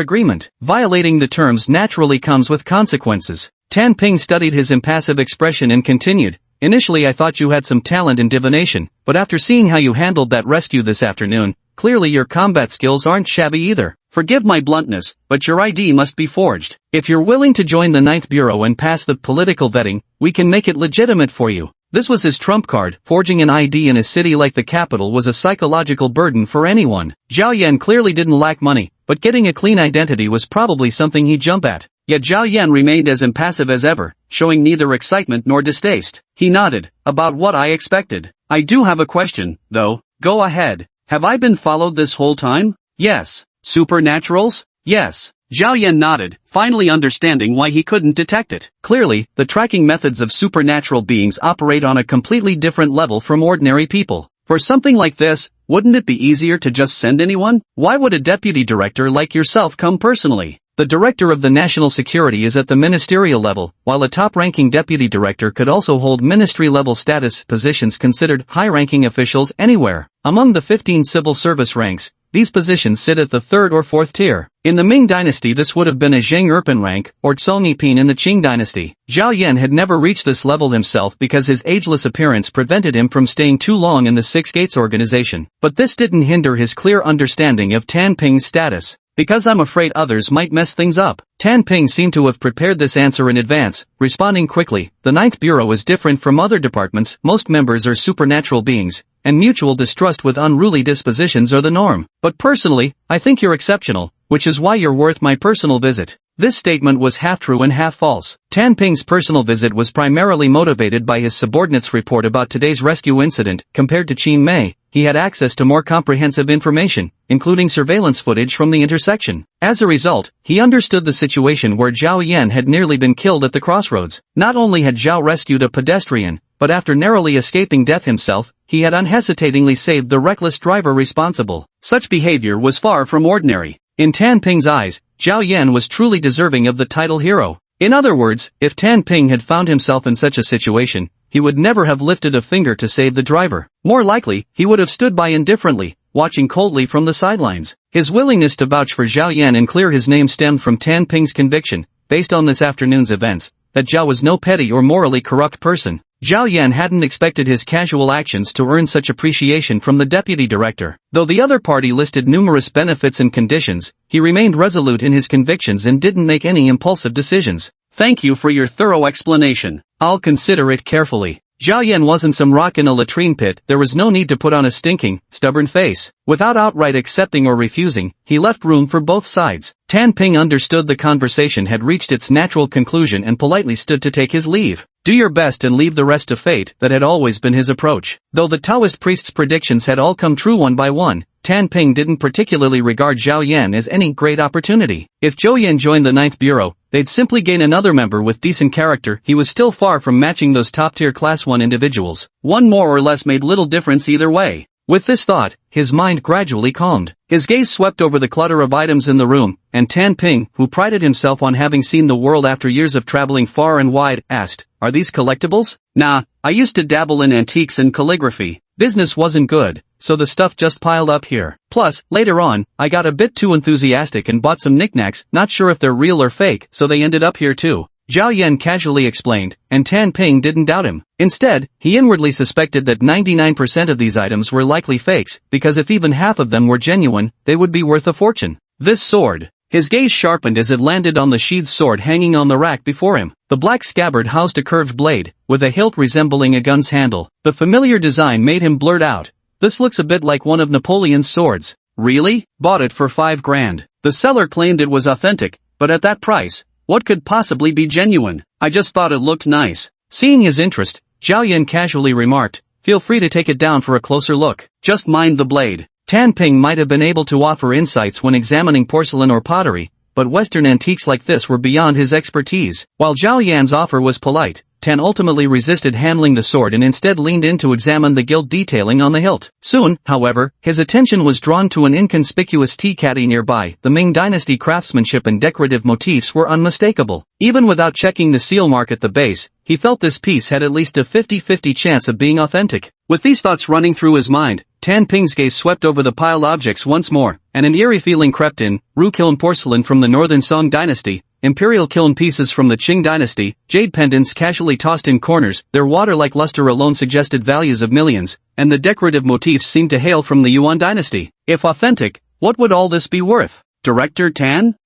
agreement. Violating the terms naturally comes with consequences. Tan Ping studied his impassive expression and continued. Initially I thought you had some talent in divination, but after seeing how you handled that rescue this afternoon, clearly your combat skills aren't shabby either. Forgive my bluntness, but your ID must be forged. If you're willing to join the 9th Bureau and pass the political vetting, we can make it legitimate for you. This was his trump card. Forging an ID in a city like the capital was a psychological burden for anyone. Zhao Yan clearly didn't lack money, but getting a clean identity was probably something he'd jump at. Yet Zhao Yan remained as impassive as ever, showing neither excitement nor distaste. He nodded, about what I expected. I do have a question, though. Go ahead. Have I been followed this whole time? Yes. Supernaturals? Yes. Zhao Yan nodded, finally understanding why he couldn't detect it. Clearly, the tracking methods of supernatural beings operate on a completely different level from ordinary people. For something like this, wouldn't it be easier to just send anyone? Why would a deputy director like yourself come personally? The director of the national security is at the ministerial level, while a top-ranking deputy director could also hold ministry-level status positions considered high-ranking officials anywhere. Among the 15 civil service ranks, these positions sit at the 3rd or 4th tier. In the Ming dynasty this would have been a Zheng Erpin rank, or Zhong Yipin in the Qing dynasty. Zhao Yan had never reached this level himself because his ageless appearance prevented him from staying too long in the Six Gates organization. But this didn't hinder his clear understanding of Tan Ping's status. Because I'm afraid others might mess things up. Tan Ping seemed to have prepared this answer in advance, responding quickly. The Ninth Bureau is different from other departments, most members are supernatural beings, and mutual distrust with unruly dispositions are the norm. But personally, I think you're exceptional, which is why you're worth my personal visit. This statement was half true and half false. Tan Ping's personal visit was primarily motivated by his subordinate's report about today's rescue incident. Compared to Qin Mei, he had access to more comprehensive information, including surveillance footage from the intersection. As a result, he understood the situation where Zhao Yan had nearly been killed at the crossroads. Not only had Zhao rescued a pedestrian, but after narrowly escaping death himself, he had unhesitatingly saved the reckless driver responsible. Such behavior was far from ordinary. In Tan Ping's eyes, Zhao Yan was truly deserving of the title hero. In other words, if Tan Ping had found himself in such a situation, he would never have lifted a finger to save the driver. More likely, he would have stood by indifferently, watching coldly from the sidelines. His willingness to vouch for Zhao Yan and clear his name stemmed from Tan Ping's conviction, based on this afternoon's events, that Zhao was no petty or morally corrupt person. Zhao Yan hadn't expected his casual actions to earn such appreciation from the deputy director. Though the other party listed numerous benefits and conditions, he remained resolute in his convictions and didn't make any impulsive decisions. Thank you for your thorough explanation. I'll consider it carefully. Zhao Yan wasn't some rock in a latrine pit. There was no need to put on a stinking, stubborn face. Without outright accepting or refusing, he left room for both sides. Tan Ping understood the conversation had reached its natural conclusion and politely stood to take his leave. Do your best and leave the rest to fate, that had always been his approach. Though the Taoist priest's predictions had all come true one by one, Tan Ping didn't particularly regard Zhao Yan as any great opportunity. If Zhou Yan joined the Ninth Bureau, they'd simply gain another member with decent character. He was still far from matching those top-tier Class 1 individuals. One more or less made little difference either way. With this thought, his mind gradually calmed. His gaze swept over the clutter of items in the room, and Tan Ping, who prided himself on having seen the world after years of traveling far and wide, asked, "Are these collectibles?" "Nah, I used to dabble in antiques and calligraphy. Business wasn't good, so the stuff just piled up here. Plus, later on, I got a bit too enthusiastic and bought some knickknacks, not sure if they're real or fake, so they ended up here too." Zhao Yan casually explained, and Tan Ping didn't doubt him. Instead, he inwardly suspected that 99% of these items were likely fakes, because if even half of them were genuine, they would be worth a fortune. This sword. His gaze sharpened as it landed on the sheathed sword hanging on the rack before him. The black scabbard housed a curved blade, with a hilt resembling a gun's handle. The familiar design made him blurt out, "This looks a bit like one of Napoleon's swords." "Really? Bought it for $5,000. The seller claimed it was authentic, but at that price, what could possibly be genuine? I just thought it looked nice." Seeing his interest, Zhao Yan casually remarked, "Feel free to take it down for a closer look. Just mind the blade." Tan Ping might have been able to offer insights when examining porcelain or pottery, but Western antiques like this were beyond his expertise. While Zhao Yan's offer was polite, Tan ultimately resisted handling the sword and instead leaned in to examine the gilt detailing on the hilt. Soon, however, his attention was drawn to an inconspicuous tea caddy nearby. The Ming dynasty craftsmanship and decorative motifs were unmistakable. Even without checking the seal mark at the base, he felt this piece had at least a 50-50 chance of being authentic. With these thoughts running through his mind, Tan Ping's gaze swept over the piled objects once more, and an eerie feeling crept in. Ru kiln porcelain from the northern Song dynasty, imperial kiln pieces from the Qing dynasty, jade pendants casually tossed in corners, their water-like luster alone suggested values of millions, and the decorative motifs seemed to hail from the Yuan dynasty. If authentic, what would all this be worth? Director Tan?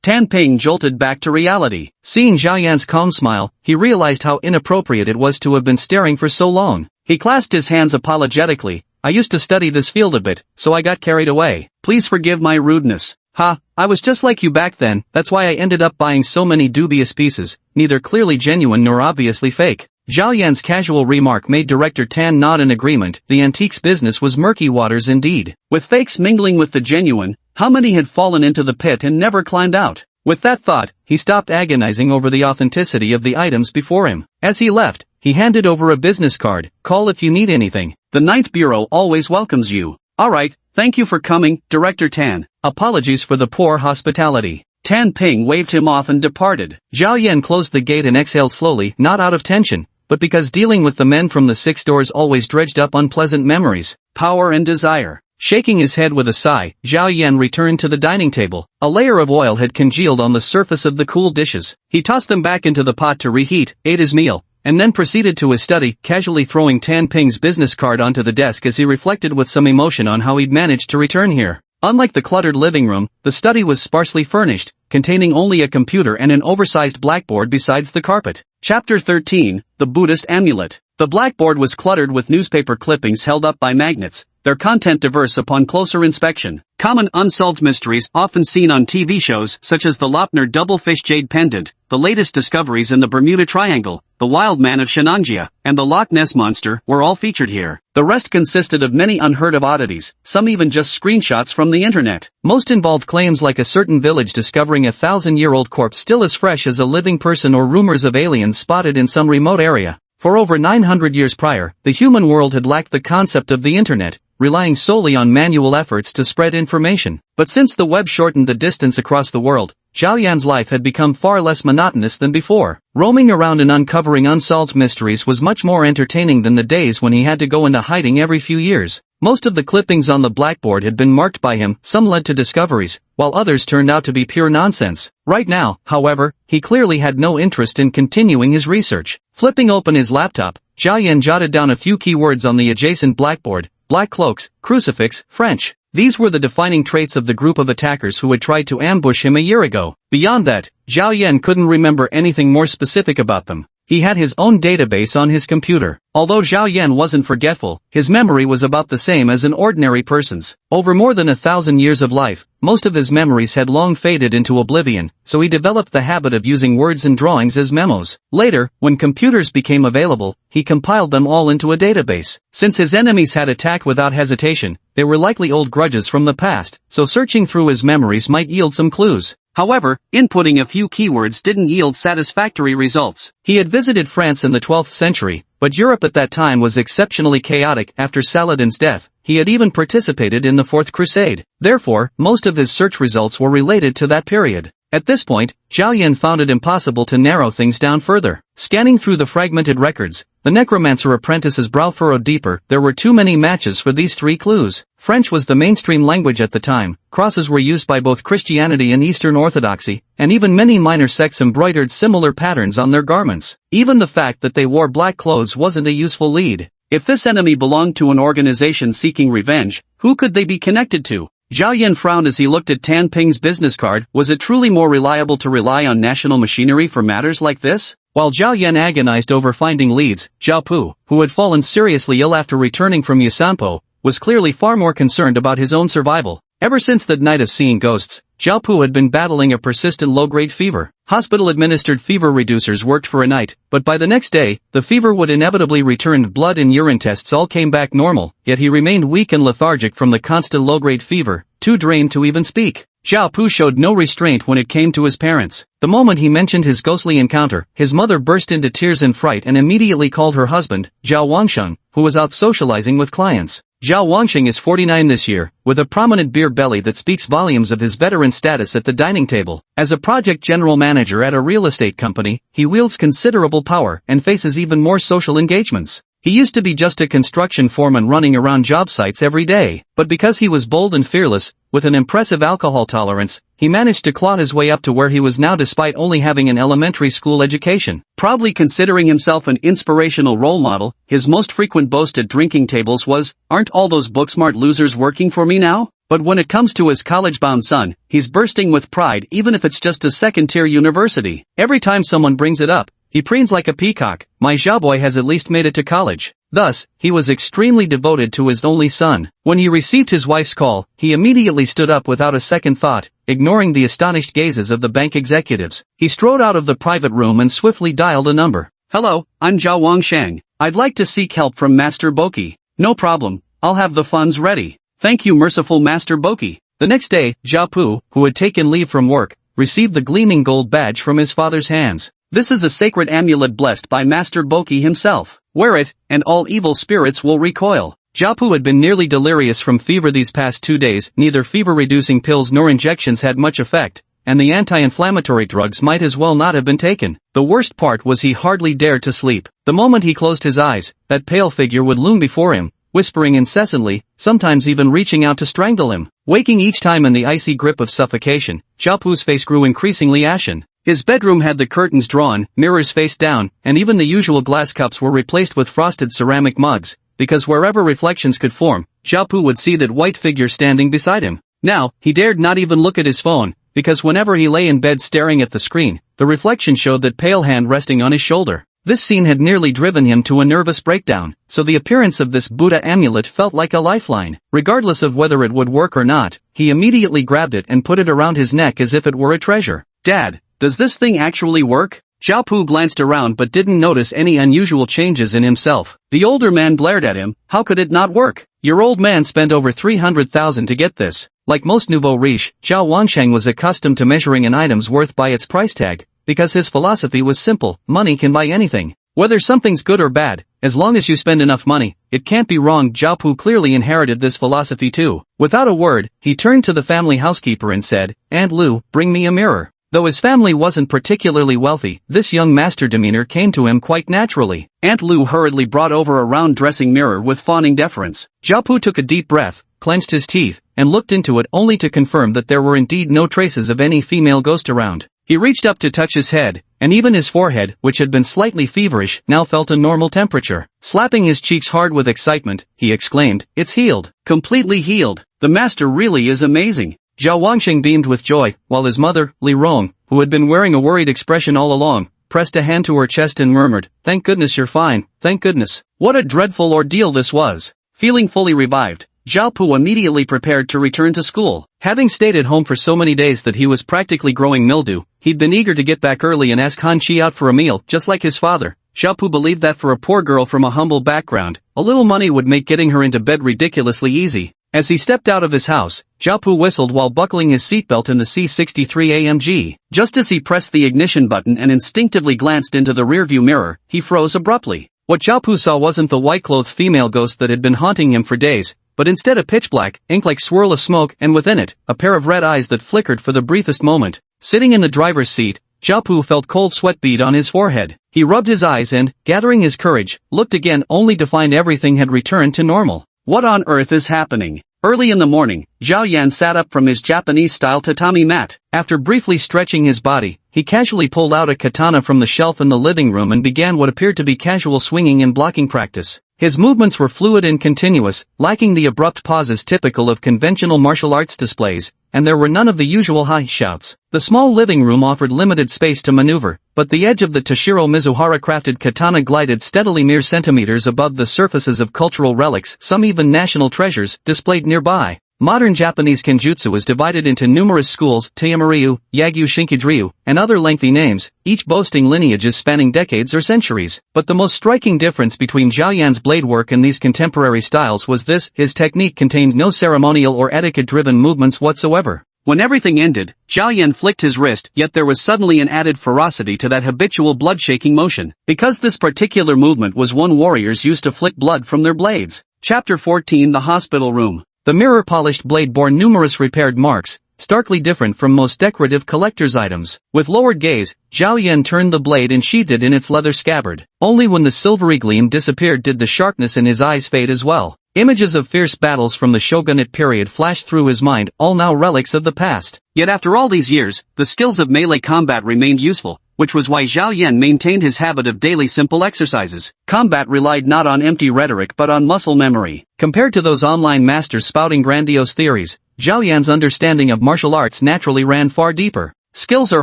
Tan Ping jolted back to reality. Seeing Zhao Yan's calm smile, he realized how inappropriate it was to have been staring for so long. He clasped his hands apologetically. "I used to study this field a bit, so I got carried away. Please forgive my rudeness." "Ha, I was just like you back then, that's why I ended up buying so many dubious pieces, neither clearly genuine nor obviously fake." Zhao Yan's casual remark made Director Tan nod in agreement. The antiques business was murky waters indeed. With fakes mingling with the genuine, How many had fallen into the pit and never climbed out? With that thought, he stopped agonizing over the authenticity of the items before him. As he left, he handed over a business card. Call if you need anything. The Ninth Bureau always welcomes you. Alright, thank you for coming, Director Tan. Apologies for the poor hospitality. Tan Ping waved him off and departed. Zhao Yan closed the gate and exhaled slowly, not out of tension, but because dealing with the men from the 6 doors always dredged up unpleasant memories, power and desire. Shaking his head with a sigh, Zhao Yan returned to the dining table. A layer of oil had congealed on the surface of the cool dishes. He tossed them back into the pot to reheat, ate his meal, and then proceeded to his study, casually throwing Tan Ping's business card onto the desk as he reflected with some emotion on how he'd managed to return here. Unlike the cluttered living room, the study was sparsely furnished, containing only a computer and an oversized blackboard besides the carpet. Chapter 13, The Buddhist Amulet. The blackboard was cluttered with newspaper clippings held up by magnets, their content diverse upon closer inspection. Common unsolved mysteries often seen on TV shows such as the Lopner Doublefish Jade Pendant, the latest discoveries in the Bermuda Triangle, the Wild Man of Shenanjia, and the Loch Ness Monster were all featured here. The rest consisted of many unheard-of oddities, some even just screenshots from the internet. Most involved claims like a certain village discovering a 1,000-year-old corpse still as fresh as a living person or rumors of aliens spotted in some remote area. For over 900 years prior, the human world had lacked the concept of the internet, relying solely on manual efforts to spread information. But since the web shortened the distance across the world, Zhao Yan's life had become far less monotonous than before. Roaming around and uncovering unsolved mysteries was much more entertaining than the days when he had to go into hiding every few years. Most of the clippings on the blackboard had been marked by him, some led to discoveries, while others turned out to be pure nonsense. Right now, however, he clearly had no interest in continuing his research. Flipping open his laptop, Zhao Yan jotted down a few keywords on the adjacent blackboard: black cloaks, crucifix, French. These were the defining traits of the group of attackers who had tried to ambush him a year ago. Beyond that, Zhao Yan couldn't remember anything more specific about them. He had his own database on his computer. Although Zhao Yan wasn't forgetful, his memory was about the same as an ordinary person's. Over more than 1,000 years of life, most of his memories had long faded into oblivion, so he developed the habit of using words and drawings as memos. Later, when computers became available, he compiled them all into a database. Since his enemies had attacked without hesitation, they were likely old grudges from the past, so searching through his memories might yield some clues. However, inputting a few keywords didn't yield satisfactory results. He had visited France in the 12th century, but Europe at that time was exceptionally chaotic after Saladin's death. He had even participated in the Fourth Crusade. Therefore, most of his search results were related to that period. At this point, Zhao Yan found it impossible to narrow things down further. Scanning through the fragmented records, the necromancer apprentice's brow furrowed deeper. There were too many matches for these 3 clues. French was the mainstream language at the time, crosses were used by both Christianity and Eastern Orthodoxy, and even many minor sects embroidered similar patterns on their garments. Even the fact that they wore black clothes wasn't a useful lead. If this enemy belonged to an organization seeking revenge, who could they be connected to? Zhao Yan frowned as he looked at Tan Ping's business card. Was it truly more reliable to rely on national machinery for matters like this? While Zhao Yan agonized over finding leads, Zhao Pu, who had fallen seriously ill after returning from Yusanpo, was clearly far more concerned about his own survival. Ever since the night of seeing ghosts, Zhao Pu had been battling a persistent low-grade fever. Hospital-administered fever reducers worked for a night, but by the next day, the fever would inevitably return. Blood and urine tests all came back normal, yet he remained weak and lethargic from the constant low-grade fever, too drained to even speak. Zhao Pu showed no restraint when it came to his parents. The moment he mentioned his ghostly encounter, his mother burst into tears in fright and immediately called her husband, Zhao Wangsheng, who was out socializing with clients. Zhao Wangsheng is 49 this year, with a prominent beer belly that speaks volumes of his veteran status at the dining table. As a project general manager at a real estate company, he wields considerable power and faces even more social engagements. He used to be just a construction foreman running around job sites every day, but because he was bold and fearless, with an impressive alcohol tolerance, he managed to claw his way up to where he was now despite only having an elementary school education. Proudly considering himself an inspirational role model, his most frequent boast at drinking tables was, "Aren't all those book-smart losers working for me now?" But when it comes to his college-bound son, he's bursting with pride even if it's just a second-tier university. Every time someone brings it up, he preens like a peacock. "My Xiaoboy has at least made it to college." Thus, he was extremely devoted to his only son. When he received his wife's call, he immediately stood up without a second thought, ignoring the astonished gazes of the bank executives. He strode out of the private room and swiftly dialed a number. "Hello, I'm Zhao Wangsheng. I'd like to seek help from Master Boki." "No problem, I'll have the funds ready." "Thank you, merciful Master Boki." The next day, Zhao Pu, who had taken leave from work, received the gleaming gold badge from his father's hands. This is a sacred amulet blessed by Master Boki himself. Wear it, and all evil spirits will recoil. Zhao Pu had been nearly delirious from fever these past 2 days. Neither fever-reducing pills nor injections had much effect, and the anti-inflammatory drugs might as well not have been taken. The worst part was he hardly dared to sleep. The moment he closed his eyes, that pale figure would loom before him, whispering incessantly, sometimes even reaching out to strangle him. Waking each time in the icy grip of suffocation, Zhao Pu's face grew increasingly ashen. His bedroom had the curtains drawn, mirrors face down, and even the usual glass cups were replaced with frosted ceramic mugs, because wherever reflections could form, Zhao Pu would see that white figure standing beside him. Now, he dared not even look at his phone, because whenever he lay in bed staring at the screen, the reflection showed that pale hand resting on his shoulder. This scene had nearly driven him to a nervous breakdown, so the appearance of this Buddha amulet felt like a lifeline. Regardless of whether it would work or not, he immediately grabbed it and put it around his neck as if it were a treasure. Dad, does this thing actually work? Zhao Pu glanced around but didn't notice any unusual changes in himself. The older man glared at him. How could it not work? Your old man spent over 300,000 to get this. Like most nouveau riche, Zhao Wansheng was accustomed to measuring an item's worth by its price tag, because his philosophy was simple: money can buy anything. Whether something's good or bad, as long as you spend enough money, it can't be wrong. Zhao Pu clearly inherited this philosophy too. Without a word, he turned to the family housekeeper and said, "Aunt Lu, bring me a mirror." Though his family wasn't particularly wealthy, this young master demeanor came to him quite naturally. Aunt Lu hurriedly brought over a round dressing mirror with fawning deference. Zhao Pu took a deep breath, clenched his teeth, and looked into it only to confirm that there were indeed no traces of any female ghost around. He reached up to touch his head, and even his forehead, which had been slightly feverish, now felt a normal temperature. Slapping his cheeks hard with excitement, he exclaimed, "It's healed. Completely healed. The master really is amazing." Zhao Wansheng beamed with joy, while his mother, Li Rong, who had been wearing a worried expression all along, pressed a hand to her chest and murmured, "Thank goodness you're fine, thank goodness." What a dreadful ordeal this was. Feeling fully revived, Zhao Pu immediately prepared to return to school. Having stayed at home for so many days that he was practically growing mildew, he'd been eager to get back early and ask Han Chi out for a meal, just like his father. Zhao Pu believed that for a poor girl from a humble background, a little money would make getting her into bed ridiculously easy. As he stepped out of his house, Zhao Pu whistled while buckling his seatbelt in the C63 AMG. Just as he pressed the ignition button and instinctively glanced into the rearview mirror, he froze abruptly. What Zhao Pu saw wasn't the white-clothed female ghost that had been haunting him for days, but instead a pitch-black, ink-like swirl of smoke, and within it, a pair of red eyes that flickered for the briefest moment. Sitting in the driver's seat, Zhao Pu felt cold sweat bead on his forehead. He rubbed his eyes and, gathering his courage, looked again only to find everything had returned to normal. What on earth is happening? Early in the morning, Zhao Yan sat up from his Japanese-style tatami mat. After briefly stretching his body, he casually pulled out a katana from the shelf in the living room and began what appeared to be casual swinging and blocking practice. His movements were fluid and continuous, lacking the abrupt pauses typical of conventional martial arts displays, and there were none of the usual high shouts. The small living room offered limited space to maneuver, but the edge of the Toshiro Mizuhara-crafted katana glided steadily mere centimeters above the surfaces of cultural relics, some even national treasures, displayed nearby. Modern Japanese kenjutsu is divided into numerous schools, Teimuryu, Yagyu Shinkidryu, and other lengthy names, each boasting lineages spanning decades or centuries. But the most striking difference between Zhao Yan's blade work and these contemporary styles was this: his technique contained no ceremonial or etiquette-driven movements whatsoever. When everything ended, Zhao Yan flicked his wrist, yet there was suddenly an added ferocity to that habitual blood-shaking motion, because this particular movement was one warriors used to flick blood from their blades. Chapter 14: The Hospital Room. The mirror-polished blade bore numerous repaired marks, starkly different from most decorative collector's items. With lowered gaze, Zhao Yan turned the blade and sheathed it in its leather scabbard. Only when the silvery gleam disappeared did the sharpness in his eyes fade as well. Images of fierce battles from the shogunate period flashed through his mind, all now relics of the past. Yet after all these years, the skills of melee combat remained useful, which was why Zhao Yan maintained his habit of daily simple exercises. Combat relied not on empty rhetoric but on muscle memory. Compared to those online masters spouting grandiose theories, Zhao Yan's understanding of martial arts naturally ran far deeper. Skills are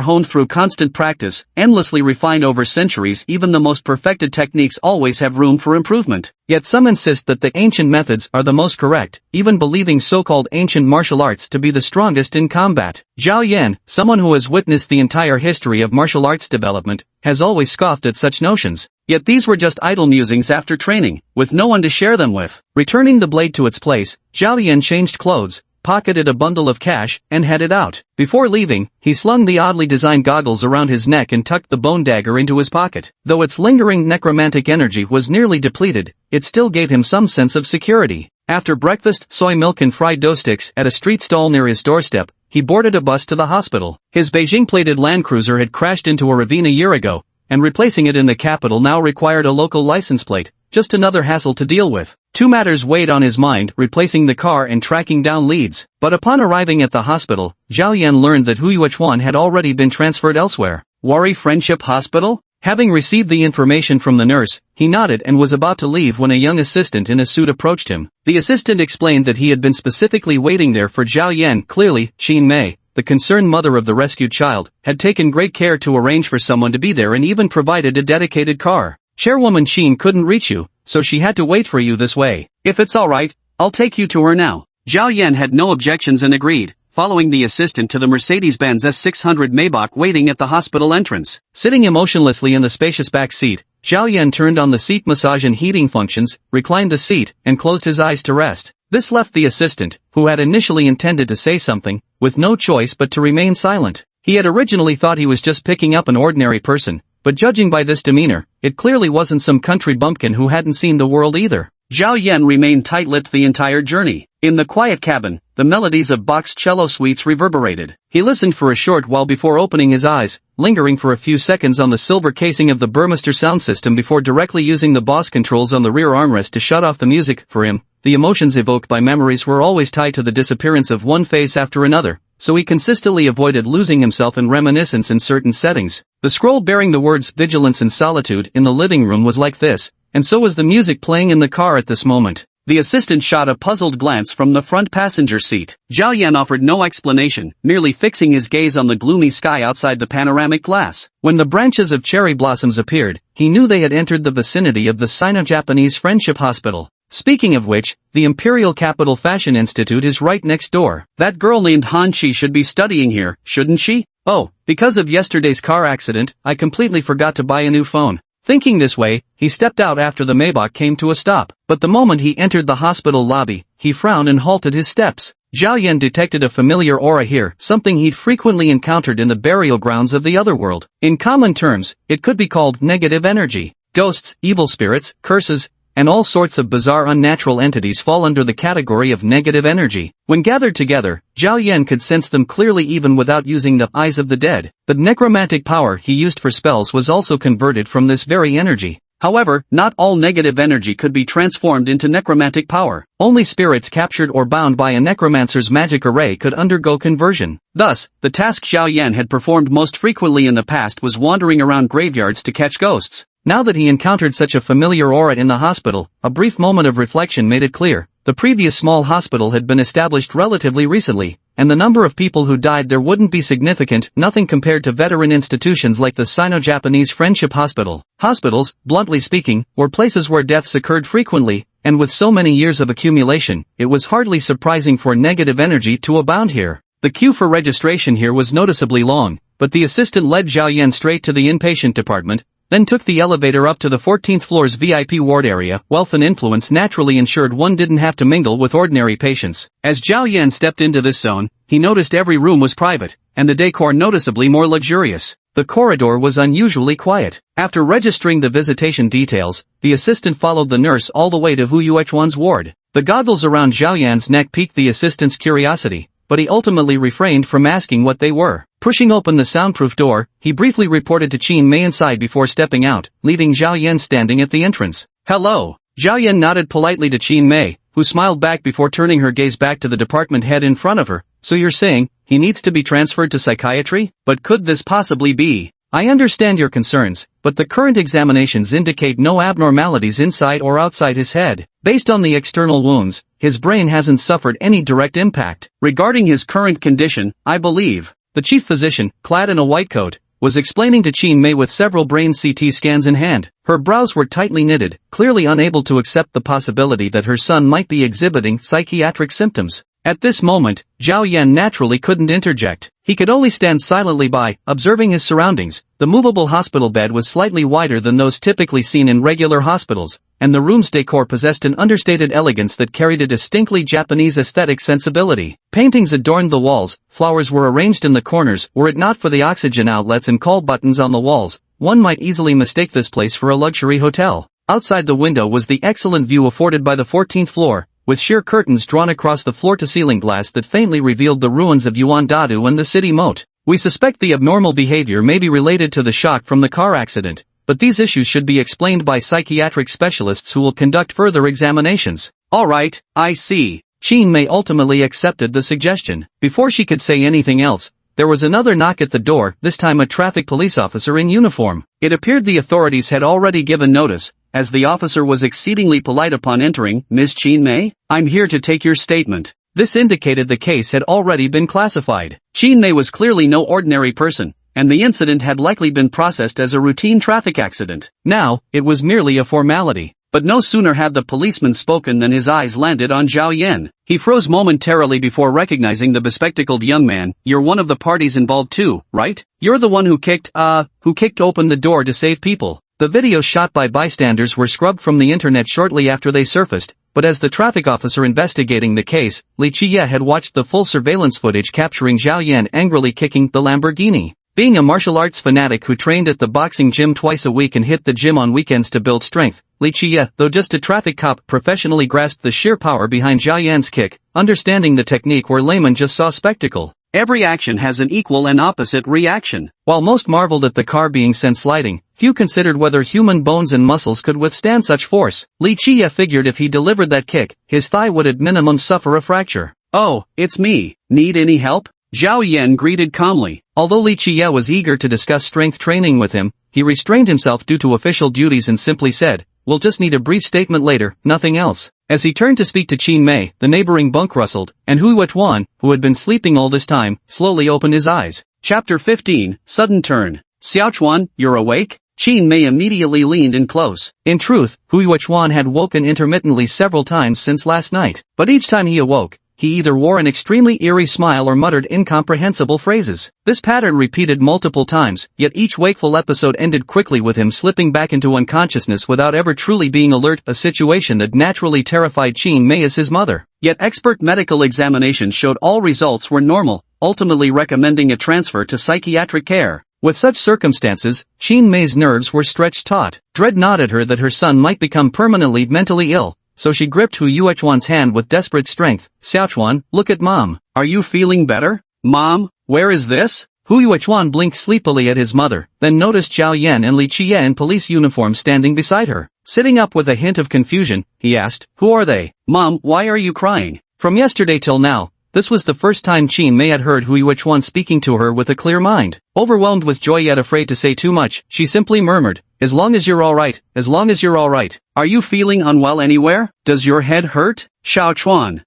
honed through constant practice, endlessly refined over centuries. Even the most perfected techniques always have room for improvement. Yet some insist that the ancient methods are the most correct, even believing so-called ancient martial arts to be the strongest in combat. Zhao Yan, someone who has witnessed the entire history of martial arts development, has always scoffed at such notions. Yet these were just idle musings after training, with no one to share them with. Returning the blade to its place, Zhao Yan changed clothes, pocketed a bundle of cash, and headed out. Before leaving, he slung the oddly designed goggles around his neck and tucked the bone dagger into his pocket. Though its lingering necromantic energy was nearly depleted, it still gave him some sense of security. After breakfast, soy milk and fried dough sticks at a street stall near his doorstep, he boarded a bus to the hospital. His Beijing-plated Land Cruiser had crashed into a ravine a year ago, and replacing it in the capital now required a local license plate, just another hassle to deal with. Two matters weighed on his mind, replacing the car and tracking down leads. But upon arriving at the hospital, Zhao Yan learned that Hu Yuechuan had already been transferred elsewhere. Worry Friendship Hospital? Having received the information from the nurse, he nodded and was about to leave when a young assistant in a suit approached him. The assistant explained that he had been specifically waiting there for Zhao Yan. Clearly, Qin Mei, the concerned mother of the rescued child, had taken great care to arrange for someone to be there and even provided a dedicated car. Chairwoman Qin couldn't reach you, so she had to wait for you this way. If it's alright, I'll take you to her now. Zhao Yan had no objections and agreed, following the assistant to the Mercedes-Benz S600 Maybach waiting at the hospital entrance. Sitting emotionlessly in the spacious back seat, Zhao Yan turned on the seat massage and heating functions, reclined the seat, and closed his eyes to rest. This left the assistant, who had initially intended to say something, with no choice but to remain silent. He had originally thought he was just picking up an ordinary person, but judging by this demeanor, it clearly wasn't some country bumpkin who hadn't seen the world either. Zhao Yan remained tight-lipped the entire journey. In the quiet cabin, the melodies of Bach's cello suites reverberated. He listened for a short while before opening his eyes, lingering for a few seconds on the silver casing of the Burmester sound system before directly using the Boss controls on the rear armrest to shut off the music. For him, the emotions evoked by memories were always tied to the disappearance of one face after another, so he consistently avoided losing himself in reminiscence in certain settings. The scroll bearing the words "Vigilance and Solitude" in the living room was like this, and so was the music playing in the car at this moment. The assistant shot a puzzled glance from the front passenger seat. Zhao Yan offered no explanation, merely fixing his gaze on the gloomy sky outside the panoramic glass. When the branches of cherry blossoms appeared, he knew they had entered the vicinity of the Sino-Japanese Friendship Hospital. Speaking of which, the Imperial Capital Fashion Institute is right next door. That girl named Han Chi should be studying here, shouldn't she? Oh, because of yesterday's car accident, I completely forgot to buy a new phone. Thinking this way, he stepped out after the Maybach came to a stop. But the moment he entered the hospital lobby, he frowned and halted his steps. Zhao Yan detected a familiar aura here, something he'd frequently encountered in the burial grounds of the otherworld. In common terms, it could be called negative energy. Ghosts, evil spirits, curses, and all sorts of bizarre unnatural entities fall under the category of negative energy. When gathered together, Zhao Yan could sense them clearly even without using the eyes of the dead. The necromantic power he used for spells was also converted from this very energy. However, not all negative energy could be transformed into necromantic power. Only spirits captured or bound by a necromancer's magic array could undergo conversion. Thus, the task Zhao Yan had performed most frequently in the past was wandering around graveyards to catch ghosts. Now that he encountered such a familiar aura in the hospital, a brief moment of reflection made it clear. The previous small hospital had been established relatively recently, and the number of people who died there wouldn't be significant, nothing compared to veteran institutions like the Sino-Japanese Friendship Hospital. Hospitals, bluntly speaking, were places where deaths occurred frequently, and with so many years of accumulation, it was hardly surprising for negative energy to abound here. The queue for registration here was noticeably long, but the assistant led Zhao Yan straight to the inpatient department, then took the elevator up to the 14th floor's VIP ward area. Wealth and influence naturally ensured one didn't have to mingle with ordinary patients. As Zhao Yan stepped into this zone, he noticed every room was private, and the decor noticeably more luxurious. The corridor was unusually quiet. After registering the visitation details, the assistant followed the nurse all the way to Hu Yuechuan's ward. The goggles around Zhao Yan's neck piqued the assistant's curiosity, but he ultimately refrained from asking what they were. Pushing open the soundproof door, he briefly reported to Qin Mei inside before stepping out, leaving Zhao Yan standing at the entrance. Hello. Zhao Yan nodded politely to Qin Mei, who smiled back before turning her gaze back to the department head in front of her. So you're saying, he needs to be transferred to psychiatry? But could this possibly be? I understand your concerns, but the current examinations indicate no abnormalities inside or outside his head. Based on the external wounds, his brain hasn't suffered any direct impact. Regarding his current condition, I believe. The chief physician, clad in a white coat, was explaining to Qin Mei with several brain CT scans in hand. Her brows were tightly knitted, clearly unable to accept the possibility that her son might be exhibiting psychiatric symptoms. At this moment, Zhao Yan naturally couldn't interject. He could only stand silently by, observing his surroundings. The movable hospital bed was slightly wider than those typically seen in regular hospitals, and the room's decor possessed an understated elegance that carried a distinctly Japanese aesthetic sensibility. Paintings adorned the walls, flowers were arranged in the corners. Were it not for the oxygen outlets and call buttons on the walls, one might easily mistake this place for a luxury hotel. Outside the window was the excellent view afforded by the 14th floor, with sheer curtains drawn across the floor-to-ceiling glass that faintly revealed the ruins of Yuan Dadu and the city moat. We suspect the abnormal behavior may be related to the shock from the car accident, but these issues should be explained by psychiatric specialists who will conduct further examinations. Alright, I see. Qin Mei ultimately accepted the suggestion. Before she could say anything else, there was another knock at the door, this time a traffic police officer in uniform. It appeared the authorities had already given notice, as the officer was exceedingly polite upon entering. Miss Qin Mei, I'm here to take your statement. This indicated the case had already been classified. Qin Mei was clearly no ordinary person, and the incident had likely been processed as a routine traffic accident. Now, it was merely a formality. But no sooner had the policeman spoken than his eyes landed on Zhao Yan. He froze momentarily before recognizing the bespectacled young man. You're one of the parties involved too, right? You're the one who kicked open the door to save people. The videos shot by bystanders were scrubbed from the internet shortly after they surfaced, but as the traffic officer investigating the case, Li Qiye had watched the full surveillance footage capturing Zhao Yan angrily kicking the Lamborghini. Being a martial arts fanatic who trained at the boxing gym twice a week and hit the gym on weekends to build strength, Li Qiye, though just a traffic cop, professionally grasped the sheer power behind Zhao Yan's kick, understanding the technique where laymen just saw spectacle. Every action has an equal and opposite reaction. While most marveled at the car being sent sliding, few considered whether human bones and muscles could withstand such force. Li Qiye figured if he delivered that kick, his thigh would at minimum suffer a fracture. Oh, it's me. Need any help? Zhao Yan greeted calmly. Although Li Qiye was eager to discuss strength training with him, he restrained himself due to official duties and simply said, "We'll just need a brief statement later, nothing else." As he turned to speak to Qin Mei, the neighboring bunk rustled, and Hui Wechuan, who had been sleeping all this time, slowly opened his eyes. Chapter 15, Sudden Turn. Xiaochuan, you're awake? Qin Mei immediately leaned in close. In truth, Hui Wechuan had woken intermittently several times since last night, but each time he awoke, he either wore an extremely eerie smile or muttered incomprehensible phrases. This pattern repeated multiple times, yet each wakeful episode ended quickly with him slipping back into unconsciousness without ever truly being alert, a situation that naturally terrified Qin Mei as his mother. Yet expert medical examination showed all results were normal, ultimately recommending a transfer to psychiatric care. With such circumstances, Qin Mei's nerves were stretched taut. Dread gnawed at her that her son might become permanently mentally ill. So she gripped Hu Yuechuan's hand with desperate strength. "Xiaochuan, look at Mom. Are you feeling better? Mom, where is this?" Hu Yuechuan blinked sleepily at his mother, then noticed Zhao Yan and Li Qiye in police uniform standing beside her. Sitting up with a hint of confusion, he asked, "Who are they?" "Mom, why are you crying?" From yesterday till now, this was the first time Qin Mei had heard Hu Yuechuan speaking to her with a clear mind. Overwhelmed with joy yet afraid to say too much, she simply murmured, "As long as you're alright, as long as you're alright." "Are you feeling unwell anywhere? Does your head hurt?" Xiaochuan?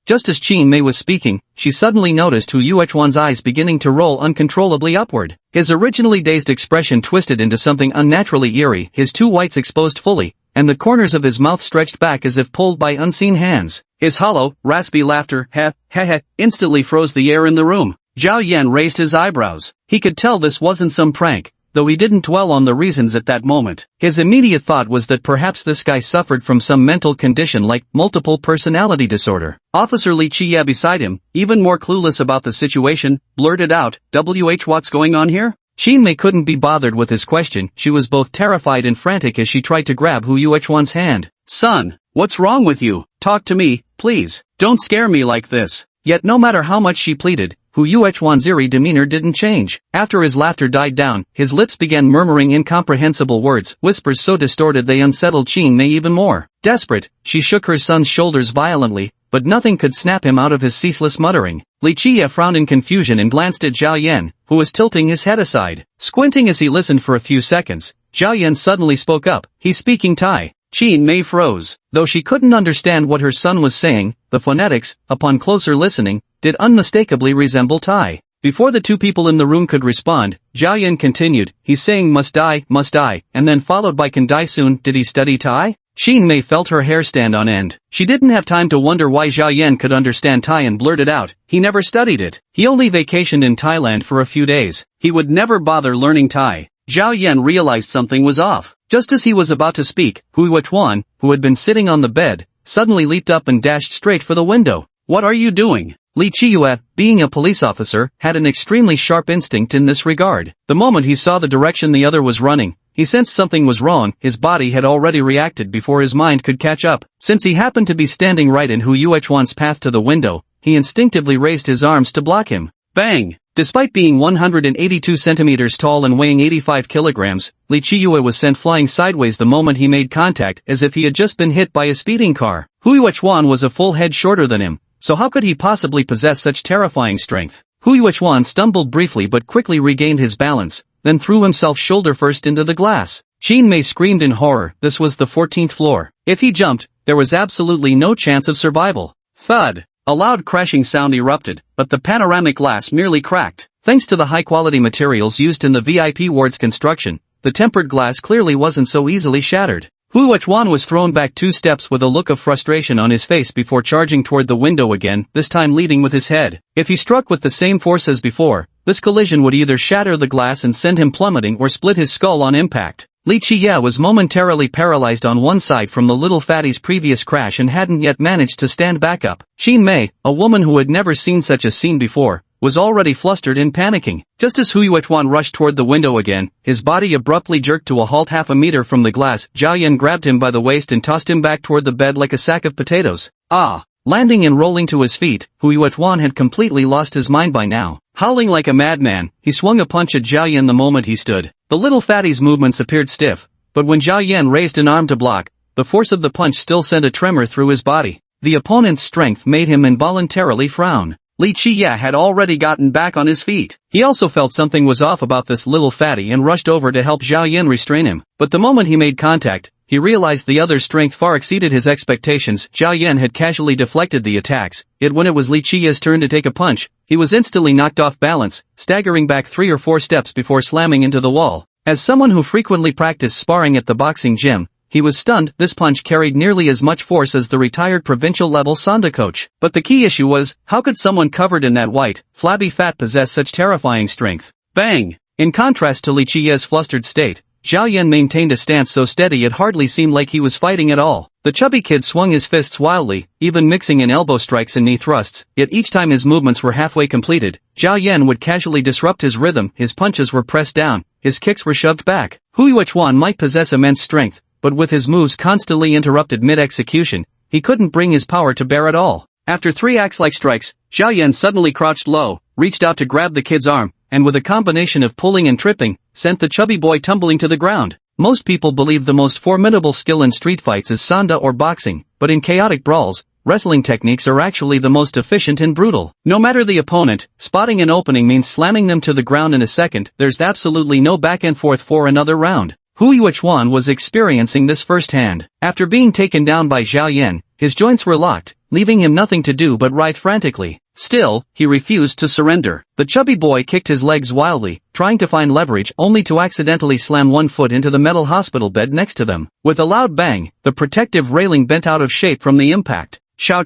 Just as Qin Mei was speaking, she suddenly noticed Hu Yuechuan's eyes beginning to roll uncontrollably upward. His originally dazed expression twisted into something unnaturally eerie, his two whites exposed fully, and the corners of his mouth stretched back as if pulled by unseen hands. His hollow, raspy laughter, instantly froze the air in the room. Zhao Yan raised his eyebrows. He could tell this wasn't some prank, though he didn't dwell on the reasons at that moment. His immediate thought was that perhaps this guy suffered from some mental condition like multiple personality disorder. Officer Li Qiye beside him, even more clueless about the situation, blurted out, "What's going on here?" Qin Mei couldn't be bothered with his question. She was both terrified and frantic as she tried to grab Hu Yuechuan's hand. "Son, what's wrong with you? Talk to me, please. Don't scare me like this." Yet no matter how much she pleaded, Hu Yuechuan's eerie demeanor didn't change. After his laughter died down, his lips began murmuring incomprehensible words, whispers so distorted they unsettled Qin Mei even more. Desperate, she shook her son's shoulders violently, but nothing could snap him out of his ceaseless muttering. Li Qiye frowned in confusion and glanced at Zhao Yan, who was tilting his head aside. Squinting as he listened for a few seconds, Zhao Yan suddenly spoke up. "He's speaking Thai." Qin Mei froze. Though she couldn't understand what her son was saying, the phonetics, upon closer listening, did unmistakably resemble Thai. Before the two people in the room could respond, Zhao Yan continued, he's saying must die, and then followed by can die soon. Did he study Thai? Xin Mei felt her hair stand on end. She didn't have time to wonder why Zhao Yan could understand Thai and blurted out, he never studied it. He only vacationed in Thailand for a few days. He would never bother learning Thai. Zhao Yan realized something was off. Just as he was about to speak, Hui Chuan, who had been sitting on the bed, suddenly leaped up and dashed straight for the window. What are you doing? Li Chiyue, being a police officer, had an extremely sharp instinct in this regard. The moment he saw the direction the other was running, he sensed something was wrong. His body had already reacted before his mind could catch up. Since he happened to be standing right in Hu Yuechuan's path to the window, he instinctively raised his arms to block him. Bang! Despite being 182 centimeters tall and weighing 85 kilograms, Li Chiyue was sent flying sideways the moment he made contact, as if he had just been hit by a speeding car. Hu Yuechuan was a full head shorter than him, so how could he possibly possess such terrifying strength? Hu Yuechuan stumbled briefly but quickly regained his balance, then threw himself shoulder first into the glass. Xin Mei screamed in horror. This was the 14th floor. If he jumped, there was absolutely no chance of survival. Thud! A loud crashing sound erupted, but the panoramic glass merely cracked. Thanks to the high-quality materials used in the VIP ward's construction, the tempered glass clearly wasn't so easily shattered. Hu Yuechuan was thrown back 2 steps with a look of frustration on his face before charging toward the window again, this time leading with his head. If he struck with the same force as before, this collision would either shatter the glass and send him plummeting or split his skull on impact. Li Chiyue was momentarily paralyzed on one side from the little fatty's previous crash and hadn't yet managed to stand back up. Xin Mei, a woman who had never seen such a scene before, was already flustered and panicking. Just as Hu Yuechuan rushed toward the window again, his body abruptly jerked to a halt half a meter from the glass. Zhao Yan grabbed him by the waist and tossed him back toward the bed like a sack of potatoes. Ah! Landing and rolling to his feet, Hu Yuechuan had completely lost his mind by now. Howling like a madman, he swung a punch at Zhao Yan the moment he stood. The little fatty's movements appeared stiff, but when Zhao Yan raised an arm to block, the force of the punch still sent a tremor through his body. The opponent's strength made him involuntarily frown. Li Chiyue had already gotten back on his feet. He also felt something was off about this little fatty and rushed over to help Zhao Yan restrain him. But the moment he made contact, he realized the other's strength far exceeded his expectations. Zhao Yan had casually deflected the attacks, yet when it was Li Chiyue's turn to take a punch, he was instantly knocked off balance, staggering back 3 or 4 steps before slamming into the wall. As someone who frequently practiced sparring at the boxing gym, he was stunned. This punch carried nearly as much force as the retired provincial-level Sanda coach. But the key issue was, how could someone covered in that white, flabby fat possess such terrifying strength? Bang! In contrast to Li Chiyue's flustered state, Zhao Yan maintained a stance so steady it hardly seemed like he was fighting at all. The chubby kid swung his fists wildly, even mixing in elbow strikes and knee thrusts, yet each time his movements were halfway completed, Zhao Yan would casually disrupt his rhythm. His punches were pressed down, his kicks were shoved back. Hu Yuechuan might possess immense strength, but with his moves constantly interrupted mid-execution, he couldn't bring his power to bear at all. After 3 axe-like strikes, Zhao Yan suddenly crouched low, reached out to grab the kid's arm, and with a combination of pulling and tripping, sent the chubby boy tumbling to the ground. Most people believe the most formidable skill in street fights is sanda or boxing, but in chaotic brawls, wrestling techniques are actually the most efficient and brutal. No matter the opponent, spotting an opening means slamming them to the ground in a second. There's absolutely no back and forth for another round. Hu Yuechuan was experiencing this firsthand. After being taken down by Zhao Yan, his joints were locked, leaving him nothing to do but writhe frantically. Still, he refused to surrender. The chubby boy kicked his legs wildly, trying to find leverage only to accidentally slam one foot into the metal hospital bed next to them. With a loud bang, the protective railing bent out of shape from the impact. Xiao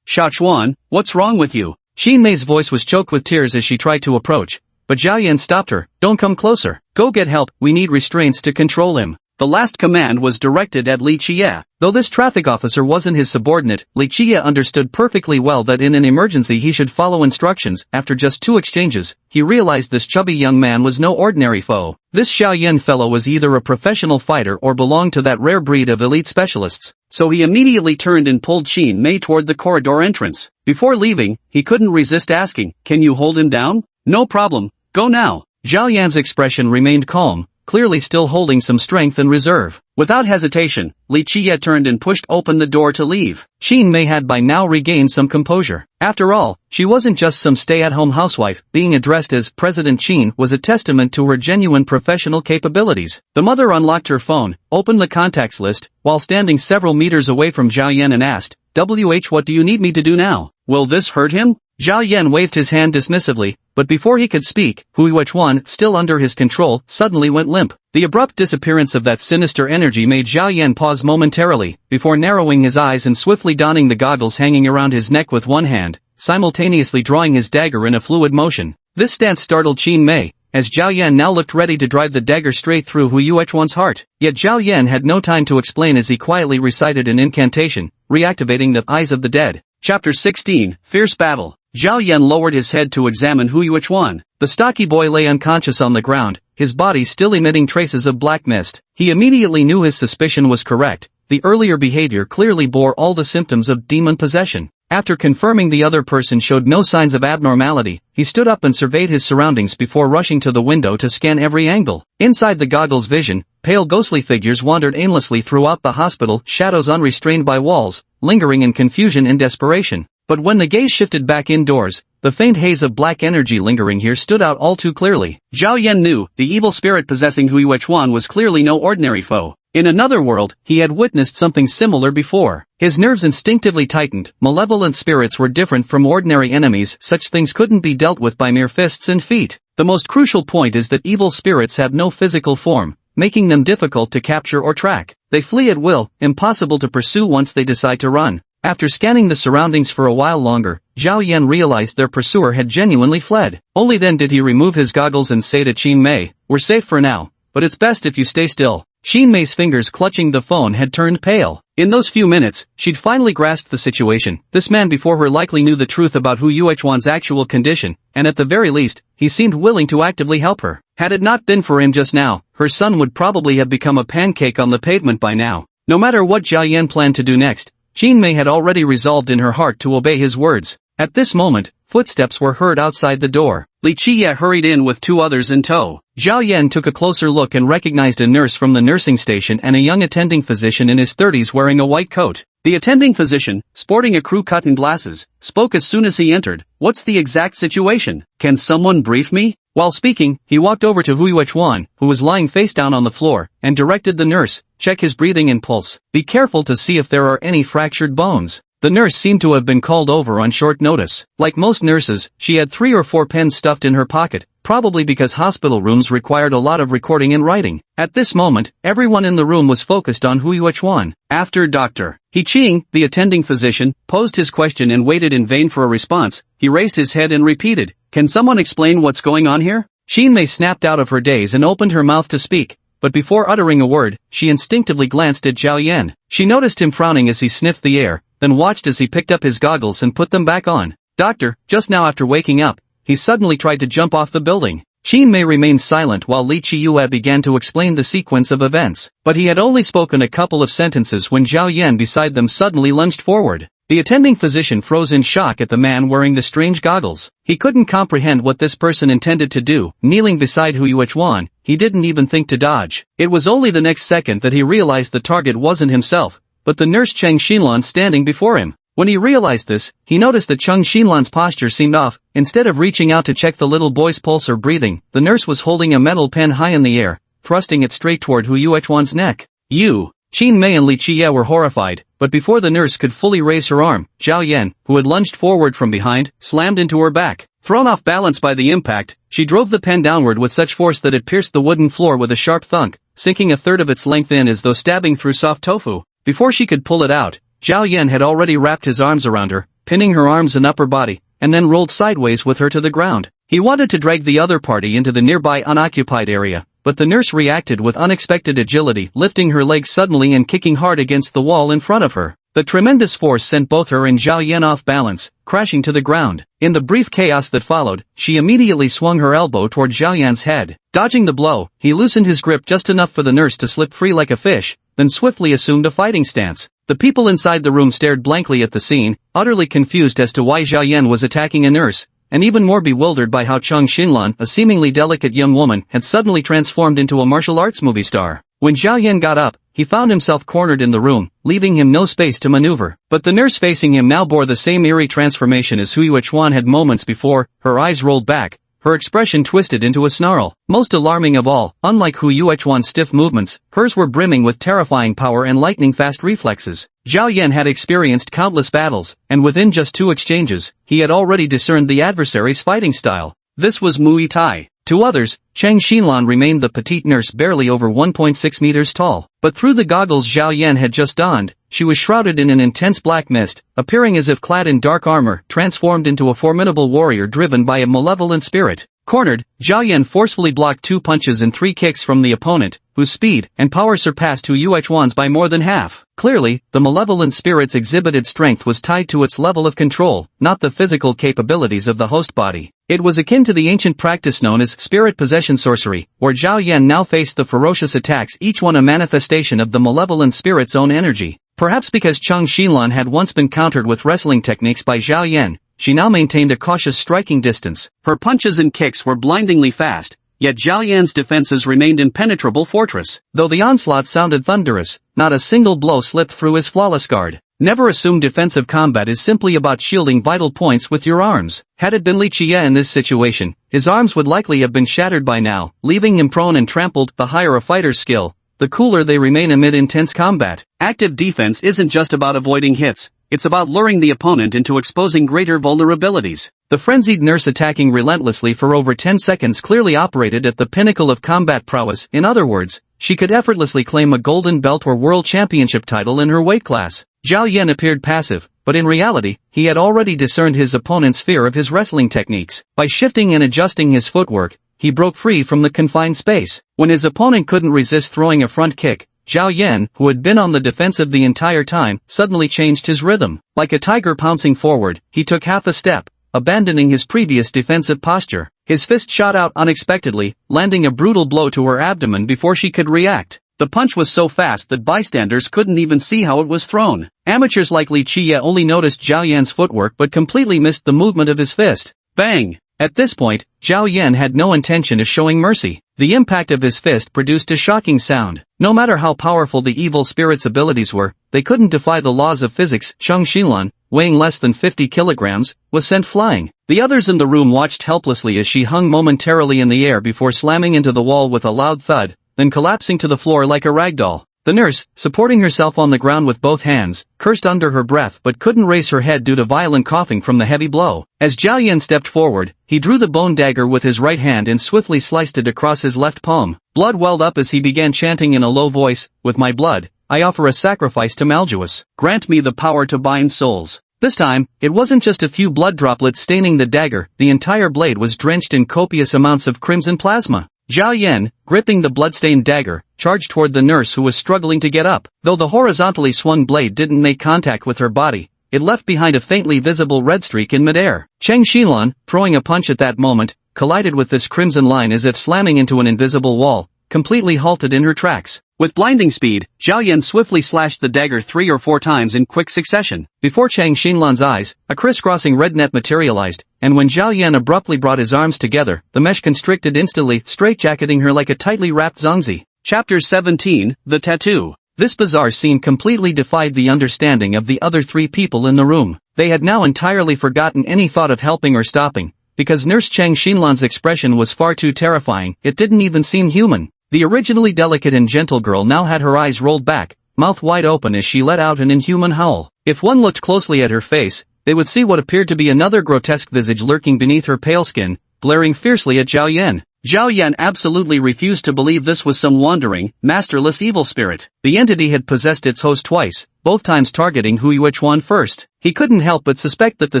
Chuan, what's wrong with you? Xin Mei's voice was choked with tears as she tried to approach, but Zhao Yan stopped her. Don't come closer. Go get help, we need restraints to control him. The last command was directed at Li Chiyue. Though this traffic officer wasn't his subordinate, Li Chiyue understood perfectly well that in an emergency he should follow instructions. After just 2 exchanges, he realized this chubby young man was no ordinary foe. This Xiao Yan fellow was either a professional fighter or belonged to that rare breed of elite specialists. So he immediately turned and pulled Xin Mei toward the corridor entrance. Before leaving, he couldn't resist asking, "Can you hold him down?" "No problem, go now." Zhao Yan's expression remained calm, clearly still holding some strength and reserve. Without hesitation, Li Chiyue turned and pushed open the door to leave. Xin Mei had by now regained some composure. After all, she wasn't just some stay-at-home housewife. Being addressed as President Qin was a testament to her genuine professional capabilities. The mother unlocked her phone, opened the contacts list, while standing several meters away from Zhao Yan and asked, "What do you need me to do now? Will this hurt him?" Zhao Yan waved his hand dismissively, but before he could speak, Hu Yuechuan, still under his control, suddenly went limp. The abrupt disappearance of that sinister energy made Zhao Yan pause momentarily, before narrowing his eyes and swiftly donning the goggles hanging around his neck with one hand, simultaneously drawing his dagger in a fluid motion. This stance startled Qin Mei, as Zhao Yan now looked ready to drive the dagger straight through Hu Yuechuan's heart. Yet Zhao Yan had no time to explain as he quietly recited an incantation, reactivating the eyes of the dead. Chapter 16, Fierce Battle. Zhao Yan lowered his head to examine Hu Yuechuan. The stocky boy lay unconscious on the ground, his body still emitting traces of black mist. He immediately knew his suspicion was correct. The earlier behavior clearly bore all the symptoms of demon possession. After confirming the other person showed no signs of abnormality, he stood up and surveyed his surroundings before rushing to the window to scan every angle. Inside the goggles' vision, pale ghostly figures wandered aimlessly throughout the hospital, shadows unrestrained by walls, lingering in confusion and desperation. But when the gaze shifted back indoors, the faint haze of black energy lingering here stood out all too clearly. Zhao Yan knew the evil spirit possessing Hu Yuechuan was clearly no ordinary foe. In another world, he had witnessed something similar before. His nerves instinctively tightened. Malevolent spirits were different from ordinary enemies. Such things couldn't be dealt with by mere fists and feet. The most crucial point is that evil spirits have no physical form, making them difficult to capture or track. They flee at will, impossible to pursue once they decide to run. After scanning the surroundings for a while longer, Zhao Yan realized their pursuer had genuinely fled. Only then did he remove his goggles and say to Qin Mei, "We're safe for now, but it's best if you stay still." Qin Mei's fingers clutching the phone had turned pale. In those few minutes, she'd finally grasped the situation. This man before her likely knew the truth about Hu Yuechuan's actual condition, and at the very least, he seemed willing to actively help her. Had it not been for him just now, her son would probably have become a pancake on the pavement by now. No matter what Zhao Yan planned to do next, Qin Mei had already resolved in her heart to obey his words. At this moment, footsteps were heard outside the door. Li Qiye hurried in with two others in tow. Zhao Yan took a closer look and recognized a nurse from the nursing station and a young attending physician in his 30s wearing a white coat. The attending physician, sporting a crew cut and glasses, spoke as soon as he entered. "What's the exact situation? Can someone brief me?" While speaking, he walked over to Hu Yuechuan, who was lying face down on the floor, and directed the nurse, "Check his breathing and pulse. Be careful to see if there are any fractured bones." The nurse seemed to have been called over on short notice. Like most nurses, she had 3 or 4 pens stuffed in her pocket, probably because hospital rooms required a lot of recording and writing. At this moment, everyone in the room was focused on Hu Yuechuan. After Dr. He Qing, the attending physician, posed his question and waited in vain for a response, he raised his head and repeated, "Can someone explain what's going on here?" Qin Mei snapped out of her daze and opened her mouth to speak, but before uttering a word, she instinctively glanced at Zhao Yan. She noticed him frowning as he sniffed the air, then watched as he picked up his goggles and put them back on. "Doctor, just now after waking up, he suddenly tried to jump off the building." Qin Mei remained silent while Li Qiyue began to explain the sequence of events, but he had only spoken a couple of sentences when Zhao Yan beside them suddenly lunged forward. The attending physician froze in shock at the man wearing the strange goggles. He couldn't comprehend what this person intended to do. Kneeling beside Hu Yuechuan, he didn't even think to dodge. It was only the next second that he realized the target wasn't himself, but the nurse Cheng Xinlan standing before him. When he realized this, he noticed that Cheng Xinlan's posture seemed off. Instead of reaching out to check the little boy's pulse or breathing, the nurse was holding a metal pen high in the air, thrusting it straight toward Hu Yuechuan's neck. "You!" Qin Mei and Li Qiye were horrified, but before the nurse could fully raise her arm, Zhao Yan, who had lunged forward from behind, slammed into her back. Thrown off balance by the impact, she drove the pen downward with such force that it pierced the wooden floor with a sharp thunk, sinking a third of its length in as though stabbing through soft tofu. Before she could pull it out, Zhao Yan had already wrapped his arms around her, pinning her arms and upper body, and then rolled sideways with her to the ground. He wanted to drag the other party into the nearby unoccupied area, but the nurse reacted with unexpected agility, lifting her legs suddenly and kicking hard against the wall in front of her. The tremendous force sent both her and Zhao Yan off balance, crashing to the ground. In the brief chaos that followed, she immediately swung her elbow toward Zhao Yan's head. Dodging the blow, he loosened his grip just enough for the nurse to slip free like a fish, then swiftly assumed a fighting stance. The people inside the room stared blankly at the scene, utterly confused as to why Zhao Yan was attacking a nurse, and even more bewildered by how Cheng Xinlan, a seemingly delicate young woman, had suddenly transformed into a martial arts movie star. When Zhao Yan got up, he found himself cornered in the room, leaving him no space to maneuver. But the nurse facing him now bore the same eerie transformation as Hu Yuechuan had moments before. Her eyes rolled back, her expression twisted into a snarl. Most alarming of all, unlike Hu Yuechuan's stiff movements, hers were brimming with terrifying power and lightning-fast reflexes. Zhao Yan had experienced countless battles, and within just 2 exchanges, he had already discerned the adversary's fighting style. This was Muay Thai. To others, Cheng Xinlan remained the petite nurse barely over 1.6 meters tall. But through the goggles Zhao Yan had just donned, she was shrouded in an intense black mist, appearing as if clad in dark armor, transformed into a formidable warrior driven by a malevolent spirit. Cornered, Zhao Yan forcefully blocked 2 punches and 3 kicks from the opponent, whose speed and power surpassed Hu Yuechuan's by more than half. Clearly, the malevolent spirit's exhibited strength was tied to its level of control, not the physical capabilities of the host body. It was akin to the ancient practice known as spirit possession sorcery, where Zhao Yan now faced the ferocious attacks, each one a manifestation of the malevolent spirit's own energy. Perhaps because Cheng Xinlan had once been countered with wrestling techniques by Zhao Yan, she now maintained a cautious striking distance. Her punches and kicks were blindingly fast, yet Zhao Yan's defenses remained impenetrable fortress. Though the onslaught sounded thunderous, not a single blow slipped through his flawless guard. Never assume defensive combat is simply about shielding vital points with your arms. Had it been Li Qie in this situation, his arms would likely have been shattered by now, leaving him prone and trampled. The higher a fighter's skill, the cooler they remain amid intense combat. Active defense isn't just about avoiding hits, it's about luring the opponent into exposing greater vulnerabilities. The frenzied nurse attacking relentlessly for over 10 seconds clearly operated at the pinnacle of combat prowess. In other words, she could effortlessly claim a golden belt or world championship title in her weight class. Zhao Yan appeared passive, but in reality, he had already discerned his opponent's fear of his wrestling techniques. By shifting and adjusting his footwork, he broke free from the confined space. When his opponent couldn't resist throwing a front kick, Zhao Yan, who had been on the defensive the entire time, suddenly changed his rhythm. Like a tiger pouncing forward, he took half a step, abandoning his previous defensive posture. His fist shot out unexpectedly, landing a brutal blow to her abdomen before she could react. The punch was so fast that bystanders couldn't even see how it was thrown. Amateurs like Li Qie only noticed Zhao Yan's footwork but completely missed the movement of his fist. Bang! At this point, Zhao Yan had no intention of showing mercy. The impact of his fist produced a shocking sound. No matter how powerful the evil spirit's abilities were, they couldn't defy the laws of physics. Cheng Xinlan, weighing less than 50 kilograms, was sent flying. The others in the room watched helplessly as she hung momentarily in the air before slamming into the wall with a loud thud, then collapsing to the floor like a ragdoll. The nurse, supporting herself on the ground with both hands, cursed under her breath but couldn't raise her head due to violent coughing from the heavy blow. As Zhao Yan stepped forward, he drew the bone dagger with his right hand and swiftly sliced it across his left palm. Blood welled up as he began chanting in a low voice, "With my blood, I offer a sacrifice to Maljuus. Grant me the power to bind souls." This time, it wasn't just a few blood droplets staining the dagger, the entire blade was drenched in copious amounts of crimson plasma. Zhao Yan, gripping the bloodstained dagger, charged toward the nurse who was struggling to get up. Though the horizontally swung blade didn't make contact with her body, it left behind a faintly visible red streak in midair. Cheng Xinlan, throwing a punch at that moment, collided with this crimson line as if slamming into an invisible wall, completely halted in her tracks. With blinding speed, Zhao Yan swiftly slashed the dagger 3 or 4 times in quick succession. Before Cheng Xinlan's eyes, a crisscrossing red net materialized, and when Zhao Yan abruptly brought his arms together, the mesh constricted instantly, straitjacketing her like a tightly wrapped zongzi. Chapter 17, The Tattoo. This bizarre scene completely defied the understanding of the other 3 people in the room. They had now entirely forgotten any thought of helping or stopping, because Nurse Cheng Xinlan's expression was far too terrifying. It didn't even seem human. The originally delicate and gentle girl now had her eyes rolled back, mouth wide open as she let out an inhuman howl. If one looked closely at her face, they would see what appeared to be another grotesque visage lurking beneath her pale skin, glaring fiercely at Zhao Yan. Zhao Yan absolutely refused to believe this was some wandering, masterless evil spirit. The entity had possessed its host twice, both times targeting Hu Yuechuan first. He couldn't help but suspect that the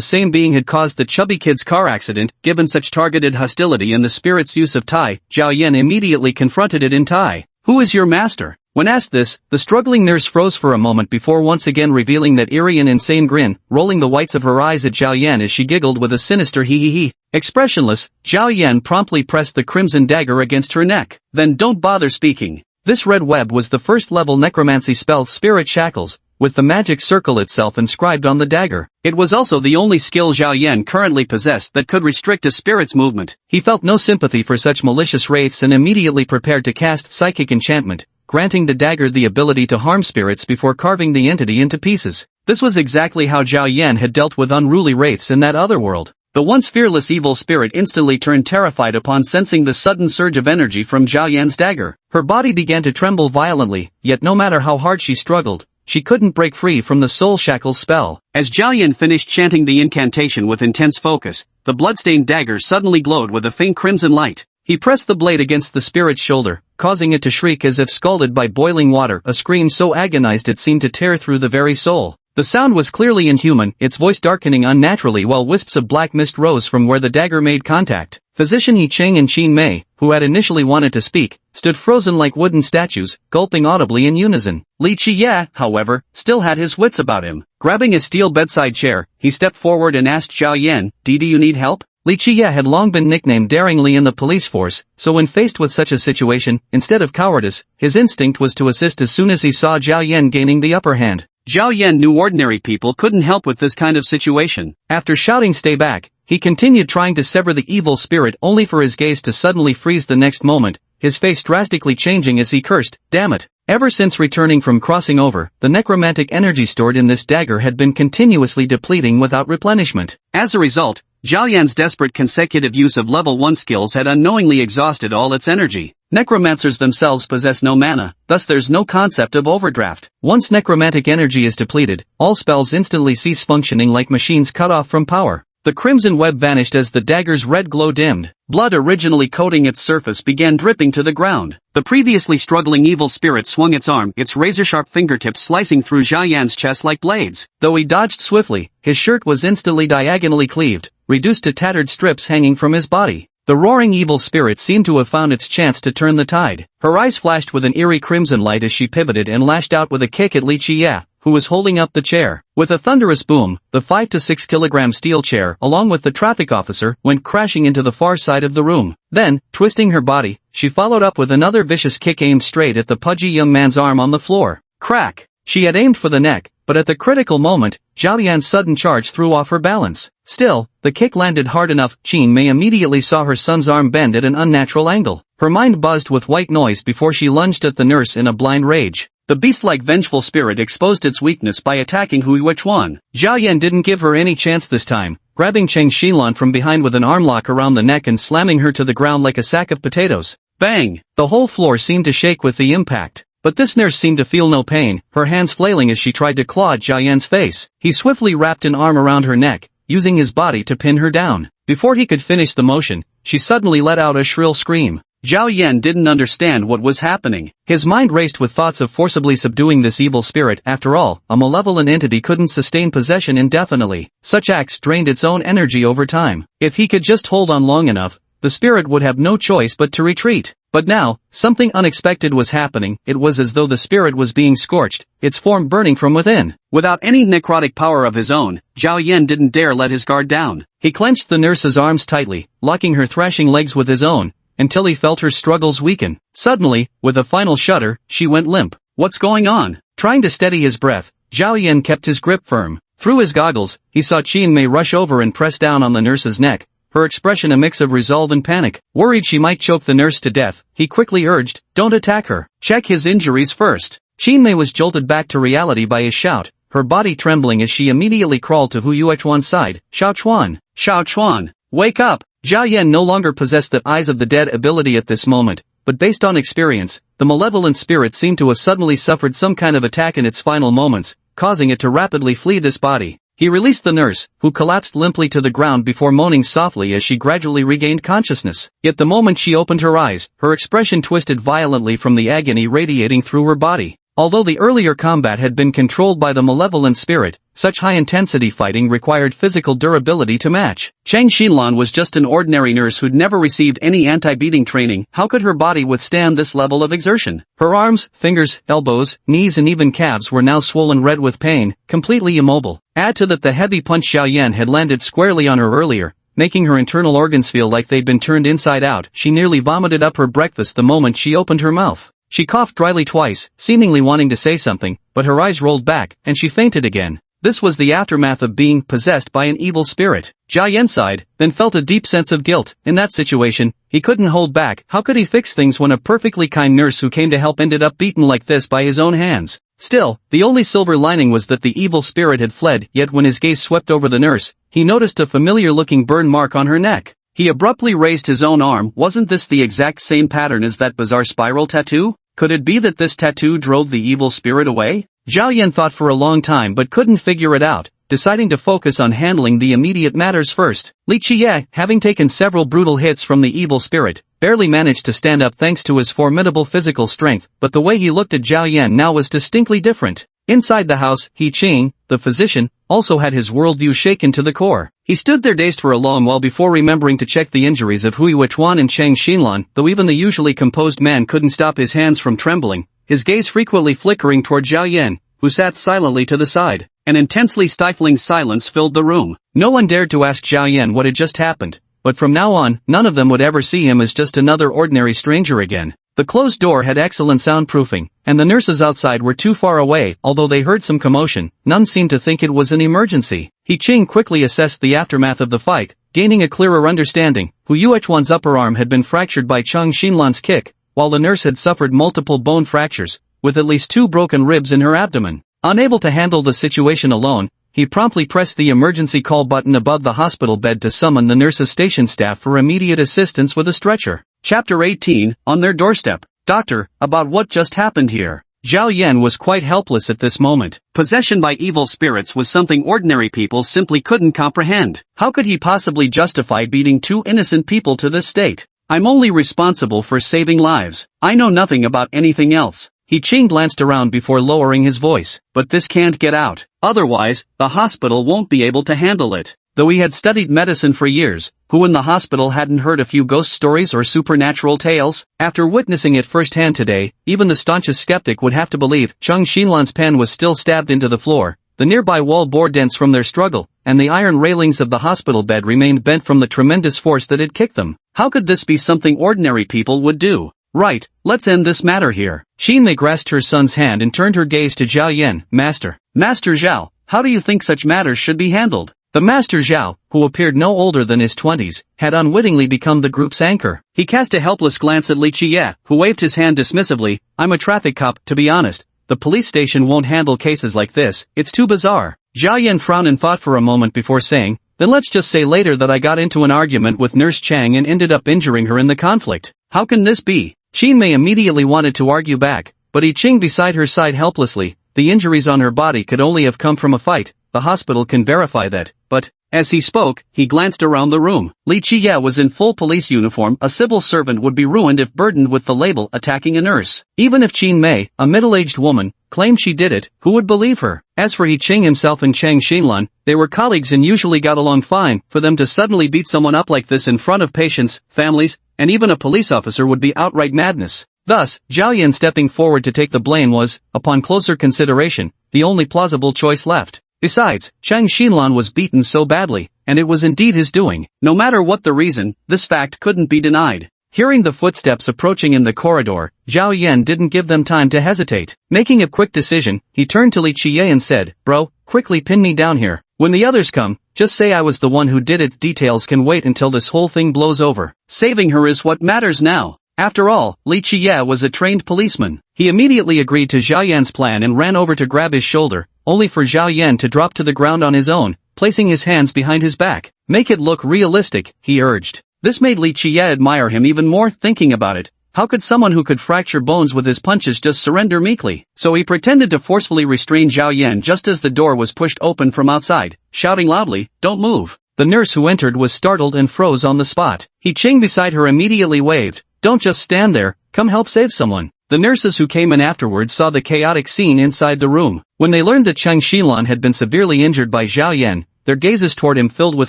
same being had caused the chubby kid's car accident. Given such targeted hostility and the spirit's use of Tai, Zhao Yan immediately confronted it in Tai. "Who is your master?" When asked this, the struggling nurse froze for a moment before once again revealing that eerie and insane grin, rolling the whites of her eyes at Zhao Yan as she giggled with a sinister hee. Expressionless, Zhao Yan promptly pressed the crimson dagger against her neck. "Then don't bother speaking." This red web was the first-level necromancy spell Spirit Shackles, with the magic circle itself inscribed on the dagger. It was also the only skill Zhao Yan currently possessed that could restrict a spirit's movement. He felt no sympathy for such malicious wraiths and immediately prepared to cast Psychic Enchantment, granting the dagger the ability to harm spirits before carving the entity into pieces. This was exactly how Zhao Yan had dealt with unruly wraiths in that other world. The once fearless evil spirit instantly turned terrified upon sensing the sudden surge of energy from Zhao Yan's dagger. Her body began to tremble violently, yet no matter how hard she struggled, she couldn't break free from the soul shackles spell. As Zhao Yan finished chanting the incantation with intense focus, the bloodstained dagger suddenly glowed with a faint crimson light. He pressed the blade against the spirit's shoulder, causing it to shriek as if scalded by boiling water, a scream so agonized it seemed to tear through the very soul. The sound was clearly inhuman, its voice darkening unnaturally while wisps of black mist rose from where the dagger made contact. Physician Yi Cheng and Qin Mei, who had initially wanted to speak, stood frozen like wooden statues, gulping audibly in unison. Li Qiye, however, still had his wits about him. Grabbing a steel bedside chair, he stepped forward and asked Zhao Yan, do you need help? Li Qiye had long been nicknamed daringly in the police force, so when faced with such a situation, instead of cowardice, his instinct was to assist as soon as he saw Zhao Yan gaining the upper hand. Zhao Yan knew ordinary people couldn't help with this kind of situation. After shouting "Stay back," he continued trying to sever the evil spirit only for his gaze to suddenly freeze the next moment, his face drastically changing as he cursed, "Damn it." Ever since returning from crossing over, the necromantic energy stored in this dagger had been continuously depleting without replenishment. As a result, Zhao Yan's desperate consecutive use of level 1 skills had unknowingly exhausted all its energy. Necromancers themselves possess no mana, thus there's no concept of overdraft. Once necromantic energy is depleted, all spells instantly cease functioning like machines cut off from power. The crimson web vanished as the dagger's red glow dimmed. Blood originally coating its surface began dripping to the ground. The previously struggling evil spirit swung its arm, its razor-sharp fingertips slicing through Zhao Yan's chest like blades. Though he dodged swiftly, his shirt was instantly diagonally cleaved, reduced to tattered strips hanging from his body. The roaring evil spirit seemed to have found its chance to turn the tide. Her eyes flashed with an eerie crimson light as she pivoted and lashed out with a kick at Li Qiye, who was holding up the chair. With a thunderous boom, the 5 to 6 kilogram steel chair, along with the traffic officer, went crashing into the far side of the room. Then, twisting her body, she followed up with another vicious kick aimed straight at the pudgy young man's arm on the floor. Crack! She had aimed for the neck, but at the critical moment, Zhao Yan's sudden charge threw off her balance. Still, the kick landed hard enough. Qin Mei immediately saw her son's arm bend at an unnatural angle. Her mind buzzed with white noise before she lunged at the nurse in a blind rage. The beast-like vengeful spirit exposed its weakness by attacking Hui Wuchuan. Zhao Yan didn't give her any chance this time, grabbing Cheng Xilan from behind with an armlock around the neck and slamming her to the ground like a sack of potatoes. Bang! The whole floor seemed to shake with the impact. But this nurse seemed to feel no pain, her hands flailing as she tried to claw at Zhao Yan's face. He swiftly wrapped an arm around her neck, using his body to pin her down. Before he could finish the motion, she suddenly let out a shrill scream. Zhao Yan didn't understand what was happening. His mind raced with thoughts of forcibly subduing this evil spirit. After all, a malevolent entity couldn't sustain possession indefinitely. Such acts drained its own energy over time. If he could just hold on long enough, the spirit would have no choice but to retreat. But now, something unexpected was happening. It was as though the spirit was being scorched, its form burning from within. Without any necrotic power of his own, Zhao Yan didn't dare let his guard down. He clenched the nurse's arms tightly, locking her thrashing legs with his own, until he felt her struggles weaken. Suddenly, with a final shudder, she went limp. What's going on? Trying to steady his breath, Zhao Yan kept his grip firm. Through his goggles, he saw Qin Mei rush over and press down on the nurse's neck, her expression a mix of resolve and panic. Worried she might choke the nurse to death, he quickly urged, "Don't attack her. Check his injuries first." Qin Mei was jolted back to reality by his shout, her body trembling as she immediately crawled to Hu Yuechuan's side. "Xiao Chuan! Xiao Chuan! Wake up!" Zhao Yan no longer possessed the eyes of the dead ability at this moment, but based on experience, the malevolent spirit seemed to have suddenly suffered some kind of attack in its final moments, causing it to rapidly flee this body. He released the nurse, who collapsed limply to the ground before moaning softly as she gradually regained consciousness. Yet the moment she opened her eyes, her expression twisted violently from the agony radiating through her body. Although the earlier combat had been controlled by the malevolent spirit, such high-intensity fighting required physical durability to match. Cheng Xilan was just an ordinary nurse who'd never received any anti-beating training. How could her body withstand this level of exertion? Her arms, fingers, elbows, knees and even calves were now swollen red with pain, completely immobile. Add to that the heavy punch Zhao Yan had landed squarely on her earlier, making her internal organs feel like they'd been turned inside out. She nearly vomited up her breakfast the moment she opened her mouth. She coughed dryly twice, seemingly wanting to say something, but her eyes rolled back, and she fainted again. This was the aftermath of being possessed by an evil spirit. Zhao Yan sighed, then felt a deep sense of guilt. In that situation, he couldn't hold back. How could he fix things when a perfectly kind nurse who came to help ended up beaten like this by his own hands? Still, the only silver lining was that the evil spirit had fled, yet when his gaze swept over the nurse, he noticed a familiar-looking burn mark on her neck. He abruptly raised his own arm. Wasn't this the exact same pattern as that bizarre spiral tattoo? Could it be that this tattoo drove the evil spirit away? Zhao Yan thought for a long time but couldn't figure it out, deciding to focus on handling the immediate matters first. Li Qiye, having taken several brutal hits from the evil spirit, barely managed to stand up thanks to his formidable physical strength, but the way he looked at Zhao Yan now was distinctly different. Inside the house, He Qing, the physician, also had his worldview shaken to the core. He stood there dazed for a long while before remembering to check the injuries of Hui Weichuan and Chang Xinlan, though even the usually composed man couldn't stop his hands from trembling, his gaze frequently flickering toward Zhao Yan, who sat silently to the side. An intensely stifling silence filled the room. No one dared to ask Zhao Yan what had just happened, but from now on, none of them would ever see him as just another ordinary stranger again. The closed door had excellent soundproofing, and the nurses outside were too far away. Although they heard some commotion, none seemed to think it was an emergency. He Qing quickly assessed the aftermath of the fight, gaining a clearer understanding. Hu Yuechuan's upper arm had been fractured by Chang Xinlan's kick, while the nurse had suffered multiple bone fractures, with at least 2 broken ribs in her abdomen. Unable to handle the situation alone, he promptly pressed the emergency call button above the hospital bed to summon the nurse's station staff for immediate assistance with a stretcher. Chapter 18, On Their Doorstep. Doctor, about what just happened here? Zhao Yan was quite helpless at this moment. Possession by evil spirits was something ordinary people simply couldn't comprehend. How could he possibly justify beating 2 innocent people to this state? I'm only responsible for saving lives. I know nothing about anything else. He Qing glanced around before lowering his voice. But this can't get out. Otherwise, the hospital won't be able to handle it. Though he had studied medicine for years, who in the hospital hadn't heard a few ghost stories or supernatural tales? After witnessing it firsthand today, even the staunchest skeptic would have to believe Chang Xinlan's pen was still stabbed into the floor, the nearby wall bore dents from their struggle, and the iron railings of the hospital bed remained bent from the tremendous force that had kicked them. How could this be something ordinary people would do? Right, let's end this matter here. Xinmei grasped her son's hand and turned her gaze to Zhao Yan. Master Zhao, how do you think such matters should be handled? The Master Zhao, who appeared no older than his 20s, had unwittingly become the group's anchor. He cast a helpless glance at Li Qiye, who waved his hand dismissively. I'm a traffic cop, to be honest. The police station won't handle cases like this, it's too bizarre. Zhao Yan frowned and thought for a moment before saying, then let's just say later that I got into an argument with Nurse Chang and ended up injuring her in the conflict. How can this be? Xinmei immediately wanted to argue back, but He Qing beside her sighed helplessly. The injuries on her body could only have come from a fight. The hospital can verify that, but, as he spoke, he glanced around the room. Li Qiye was in full police uniform. A civil servant would be ruined if burdened with the label attacking a nurse. Even if Xinmei, a middle-aged woman, claimed she did it, who would believe her? As for He Qing himself and Chang Xinlan, they were colleagues and usually got along fine. For them to suddenly beat someone up like this in front of patients, families, and even a police officer would be outright madness. Thus, Zhao Yan stepping forward to take the blame was, upon closer consideration, the only plausible choice left. Besides, Chang Xinlan was beaten so badly, and it was indeed his doing. No matter what the reason, this fact couldn't be denied. Hearing the footsteps approaching in the corridor, Zhao Yan didn't give them time to hesitate. Making a quick decision, he turned to Li Qiye and said, Bro, quickly pin me down here. When the others come, just say I was the one who did it. Details can wait until this whole thing blows over. Saving her is what matters now. After all, Li Qiye was a trained policeman. He immediately agreed to Zhao Yan's plan and ran over to grab his shoulder, only for Zhao Yan to drop to the ground on his own, placing his hands behind his back. Make it look realistic, he urged. This made Li Qiye admire him even more. Thinking about it, how could someone who could fracture bones with his punches just surrender meekly? So he pretended to forcefully restrain Zhao Yan just as the door was pushed open from outside, shouting loudly, Don't move. The nurse who entered was startled and froze on the spot. He Qing beside her immediately waved, Don't just stand there, come help save someone. The nurses who came in afterwards saw the chaotic scene inside the room. When they learned that Chang Xinlan had been severely injured by Zhao Yan, their gazes toward him filled with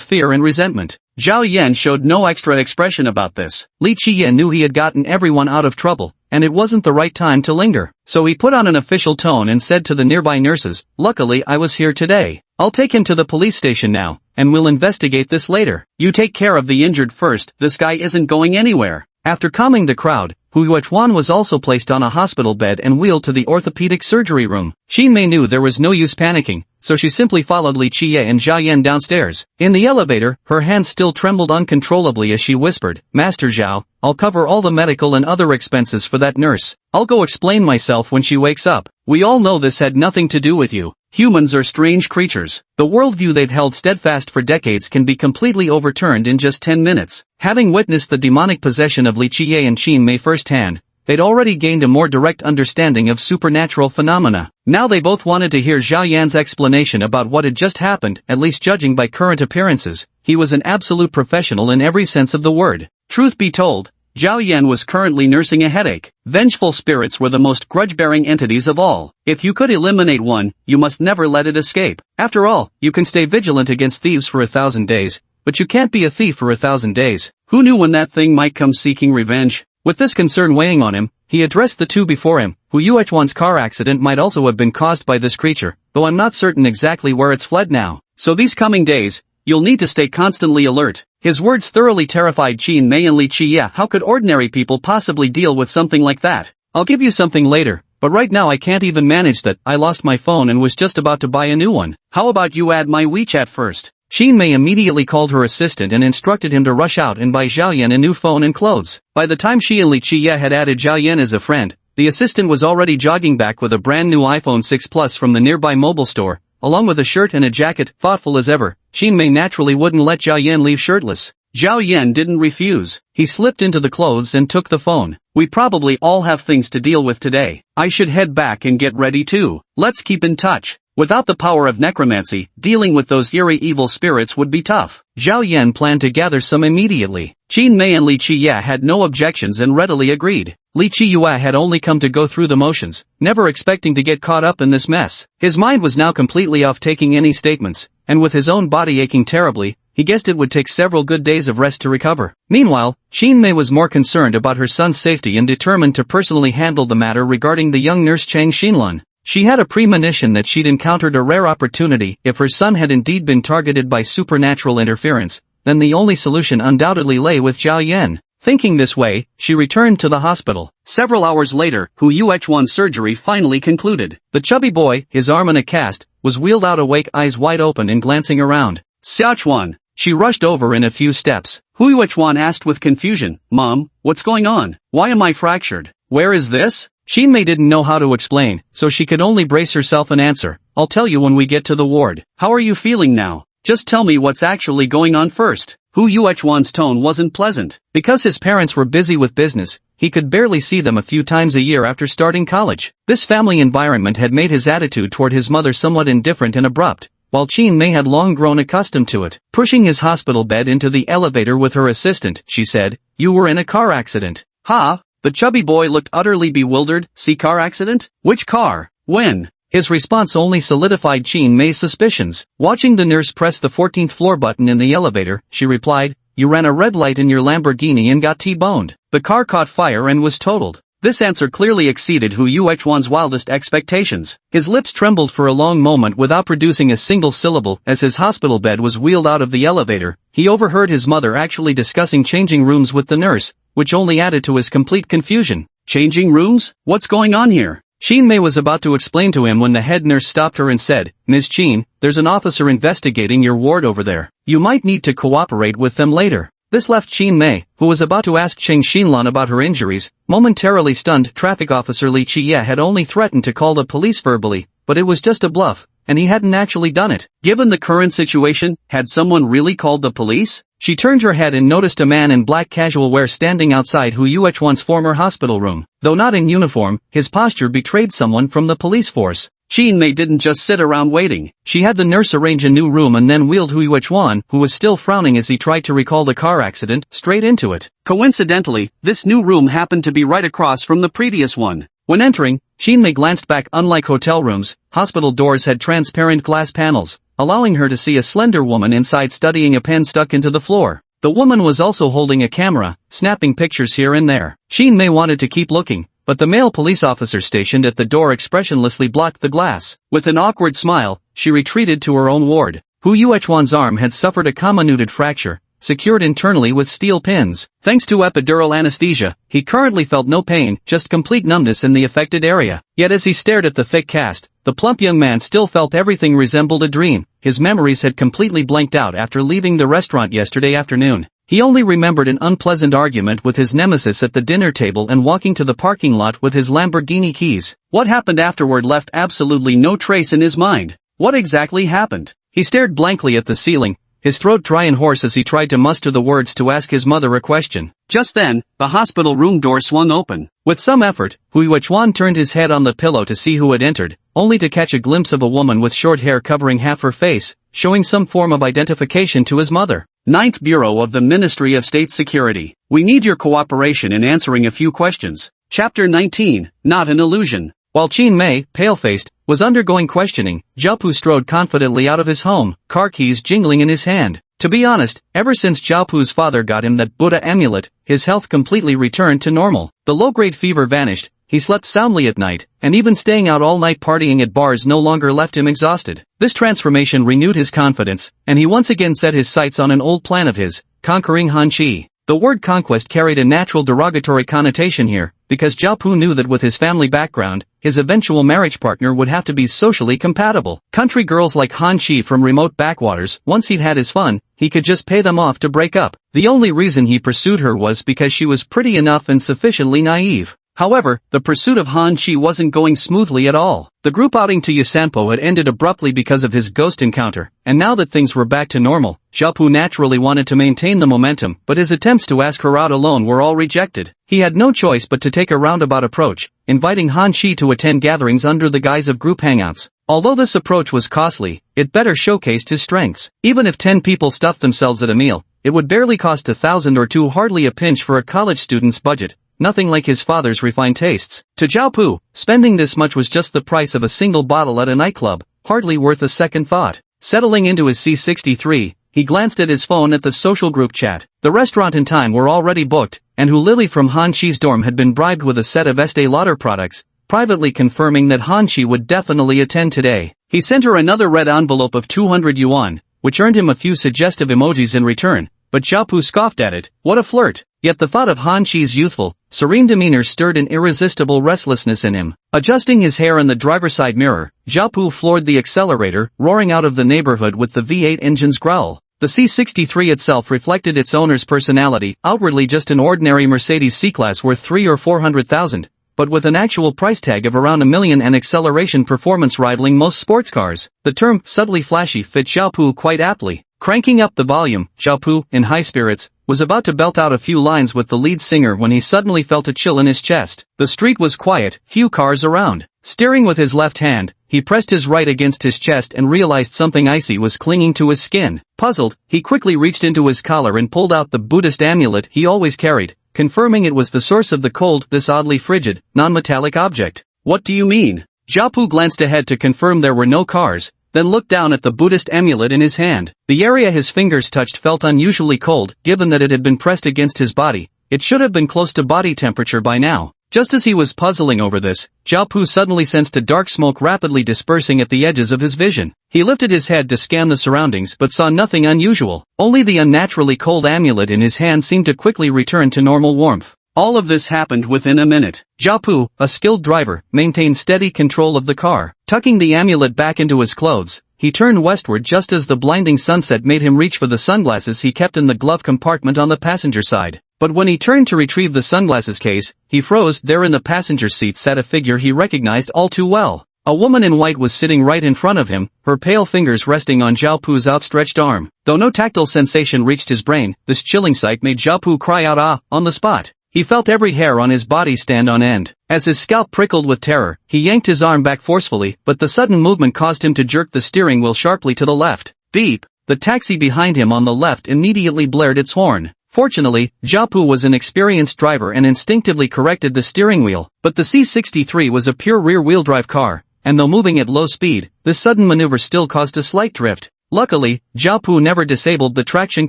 fear and resentment. Zhao Yan showed no extra expression about this. Li Qiye knew he had gotten everyone out of trouble, and it wasn't the right time to linger. So he put on an official tone and said to the nearby nurses, Luckily I was here today. I'll take him to the police station now, and we'll investigate this later. You take care of the injured first, this guy isn't going anywhere. After calming the crowd, Hu Yuechuan was also placed on a hospital bed and wheeled to the orthopedic surgery room. Xinmei knew there was no use panicking, so she simply followed Li Qiye and Zhao Yan downstairs. In the elevator, her hands still trembled uncontrollably as she whispered, Master Zhao, I'll cover all the medical and other expenses for that nurse. I'll go explain myself when she wakes up. We all know this had nothing to do with you. Humans are strange creatures. The worldview they've held steadfast for decades can be completely overturned in just 10 minutes. Having witnessed the demonic possession of Li Qiye and Qin Mei firsthand, they'd already gained a more direct understanding of supernatural phenomena. Now they both wanted to hear Zhao Yan's explanation about what had just happened. At least judging by current appearances, he was an absolute professional in every sense of the word. Truth be told, Zhao Yan was currently nursing a headache. Vengeful spirits were the most grudge-bearing entities of all. If you could eliminate one, you must never let it escape. After all, you can stay vigilant against thieves for 1,000 days, but you can't be a thief for 1,000 days. Who knew when that thing might come seeking revenge? With this concern weighing on him, he addressed the two before him. Hu Yuechuan's car accident might also have been caused by this creature, though I'm not certain exactly where it's fled now. So these coming days, you'll need to stay constantly alert. His words thoroughly terrified Qin Mei and Li Qiye. How could ordinary people possibly deal with something like that? I'll give you something later, but right now I can't even manage that. I lost my phone and was just about to buy a new one. How about you add my WeChat first? Qin Mei immediately called her assistant and instructed him to rush out and buy Zhao Yan a new phone and clothes. By the time she and Li Qiye had added Zhao Yan as a friend, the assistant was already jogging back with a brand new iPhone 6 Plus from the nearby mobile store, along with a shirt and a jacket. Thoughtful as ever, Qin Mei naturally wouldn't let Zhao Yan leave shirtless. Zhao Yan didn't refuse. He slipped into the clothes and took the phone. We probably all have things to deal with today. I should head back and get ready too. Let's keep in touch. Without the power of necromancy, dealing with those eerie evil spirits would be tough. Zhao Yan planned to gather some immediately. Qin Mei and Li Qiye had no objections and readily agreed. Li Qiye had only come to go through the motions, never expecting to get caught up in this mess. His mind was now completely off taking any statements, and with his own body aching terribly, he guessed it would take several good days of rest to recover. Meanwhile, Qin Mei was more concerned about her son's safety and determined to personally handle the matter regarding the young nurse Chang Xinlun. She had a premonition that she'd encountered a rare opportunity. If her son had indeed been targeted by supernatural interference, then the only solution undoubtedly lay with Zhao Yan. Thinking this way, she returned to the hospital. Several hours later, Hu Yuechuan's surgery finally concluded. The chubby boy, his arm in a cast, was wheeled out awake, eyes wide open and glancing around. Xiaochuan. She rushed over in a few steps. Hu Yuechuan asked with confusion, "Mom, what's going on? Why am I fractured? Where is this?" Qin Mei didn't know how to explain, so she could only brace herself and answer, "I'll tell you when we get to the ward." "How are you feeling now? Just tell me what's actually going on first." Hu Yuechuan's tone wasn't pleasant. Because his parents were busy with business, he could barely see them a few times a year after starting college. This family environment had made his attitude toward his mother somewhat indifferent and abrupt, while Qin Mei had long grown accustomed to it. Pushing his hospital bed into the elevator with her assistant, she said, "You were in a car accident." "Ha?" The chubby boy looked utterly bewildered. "See, car accident? Which car? When?" His response only solidified Qin Mei's suspicions. Watching the nurse press the 14th floor button in the elevator, she replied, "You ran a red light in your Lamborghini and got T-boned. The car caught fire and was totaled." This answer clearly exceeded Hu Yuechuan's wildest expectations. His lips trembled for a long moment without producing a single syllable. As his hospital bed was wheeled out of the elevator, he overheard his mother actually discussing changing rooms with the nurse, which only added to his complete confusion. "Changing rooms? What's going on here?" Qin Mei was about to explain to him when the head nurse stopped her and said, "Ms. Qin, there's an officer investigating your ward over there. You might need to cooperate with them later." This left Qin Mei, who was about to ask Cheng Xinlan about her injuries, momentarily stunned. Traffic officer Li Qiye had only threatened to call the police verbally, but it was just a bluff, and he hadn't actually done it. Given the current situation, had someone really called the police? She turned her head and noticed a man in black casual wear standing outside Hu Yuechuan's former hospital room. Though not in uniform, his posture betrayed someone from the police force. Qin Mei didn't just sit around waiting. She had the nurse arrange a new room and then wheeled Hu Yuechuan, who was still frowning as he tried to recall the car accident, straight into it. Coincidentally, this new room happened to be right across from the previous one. When entering, Qin Mei glanced back. Unlike hotel rooms, hospital doors had transparent glass panels, allowing her to see a slender woman inside studying a pen stuck into the floor. The woman was also holding a camera, snapping pictures here and there. Qin Mei wanted to keep looking, but the male police officer stationed at the door expressionlessly blocked the glass. With an awkward smile, she retreated to her own ward. Hu Yuechuan's arm had suffered a comminuted fracture, secured internally with steel pins. Thanks to epidural anesthesia, he currently felt no pain, just complete numbness in the affected area. Yet as he stared at the thick cast, the plump young man still felt everything resembled a dream. His memories had completely blanked out after leaving the restaurant yesterday afternoon. He only remembered an unpleasant argument with his nemesis at the dinner table and walking to the parking lot with his Lamborghini keys. What happened afterward left absolutely no trace in his mind. What exactly happened? He stared blankly at the ceiling, his throat dry and hoarse as he tried to muster the words to ask his mother a question. Just then, the hospital room door swung open. With some effort, Hui Chuan turned his head on the pillow to see who had entered, only to catch a glimpse of a woman with short hair covering half her face, showing some form of identification to his mother. Ninth Bureau of the Ministry of State Security. We need your cooperation in answering a few questions. Chapter 19, Not an Illusion. While Qin Mei, pale-faced, was undergoing questioning, Zhao Pu strode confidently out of his home, car keys jingling in his hand. To be honest, ever since Zhao Pu's father got him that Buddha amulet, his health completely returned to normal. The low-grade fever vanished, he slept soundly at night, and even staying out all night partying at bars no longer left him exhausted. This transformation renewed his confidence, and he once again set his sights on an old plan of his, conquering Hanqi. The word conquest carried a natural derogatory connotation here, because Zhao Pu knew that with his family background, his eventual marriage partner would have to be socially compatible. Country girls like Hanqi from remote backwaters, once he'd had his fun, he could just pay them off to break up. The only reason he pursued her was because she was pretty enough and sufficiently naive. However, the pursuit of Hanqi wasn't going smoothly at all. The group outing to Yasanpo had ended abruptly because of his ghost encounter, and now that things were back to normal, Zhao Pu naturally wanted to maintain the momentum, but his attempts to ask her out alone were all rejected. He had no choice but to take a roundabout approach, inviting Hanqi to attend gatherings under the guise of group hangouts. Although this approach was costly, it better showcased his strengths. Even if 10 people stuffed themselves at a meal, it would barely cost 1,000 or 2, hardly a pinch for a college student's budget. Nothing like his father's refined tastes. To Zhao Pu, spending this much was just the price of a single bottle at a nightclub, hardly worth a second thought. Settling into his C63, he glanced at his phone at the social group chat. The restaurant and time were already booked, and Hu Lily from Hanqi's dorm had been bribed with a set of Estee Lauder products, privately confirming that Hanqi would definitely attend today. He sent her another red envelope of 200 yuan, which earned him a few suggestive emojis in return, but Zhao Pu scoffed at it. What a flirt! Yet the thought of Hanqi's youthful, serene demeanor stirred an irresistible restlessness in him. Adjusting his hair in the driver's side mirror, Zhao Pu floored the accelerator, roaring out of the neighborhood with the V8 engine's growl. The C63 itself reflected its owner's personality, outwardly just an ordinary Mercedes C-Class worth 300,000 or 400,000, but with an actual price tag of around $1 million and acceleration performance rivaling most sports cars. The term, subtly flashy, fit Zhao Pu quite aptly. Cranking up the volume, Zhao Pu, in high spirits, was about to belt out a few lines with the lead singer when he suddenly felt a chill in his chest. The street was quiet, few cars around. Steering with his left hand, he pressed his right against his chest and realized something icy was clinging to his skin. Puzzled, he quickly reached into his collar and pulled out the Buddhist amulet he always carried, confirming it was the source of the cold, this oddly frigid, non-metallic object. What do you mean? Zhao Pu glanced ahead to confirm there were no cars, then looked down at the Buddhist amulet in his hand. The area his fingers touched felt unusually cold, given that it had been pressed against his body. It should have been close to body temperature by now. Just as he was puzzling over this, Zhao Pu suddenly sensed a dark smoke rapidly dispersing at the edges of his vision. He lifted his head to scan the surroundings but saw nothing unusual. Only the unnaturally cold amulet in his hand seemed to quickly return to normal warmth. All of this happened within a minute. Zhao Pu, a skilled driver, maintained steady control of the car. Tucking the amulet back into his clothes, he turned westward just as the blinding sunset made him reach for the sunglasses he kept in the glove compartment on the passenger side. But when he turned to retrieve the sunglasses case, he froze. There in the passenger seat sat a figure he recognized all too well. A woman in white was sitting right in front of him, her pale fingers resting on Zhao Pu's outstretched arm. Though no tactile sensation reached his brain, this chilling sight made Zhao Pu cry out "Ah!" on the spot. He felt every hair on his body stand on end. As his scalp prickled with terror, he yanked his arm back forcefully, but the sudden movement caused him to jerk the steering wheel sharply to the left. Beep! The taxi behind him on the left immediately blared its horn. Fortunately, Zhao Pu was an experienced driver and instinctively corrected the steering wheel, but the C63 was a pure rear-wheel drive car, and though moving at low speed, this sudden maneuver still caused a slight drift. Luckily, Zhao Pu never disabled the traction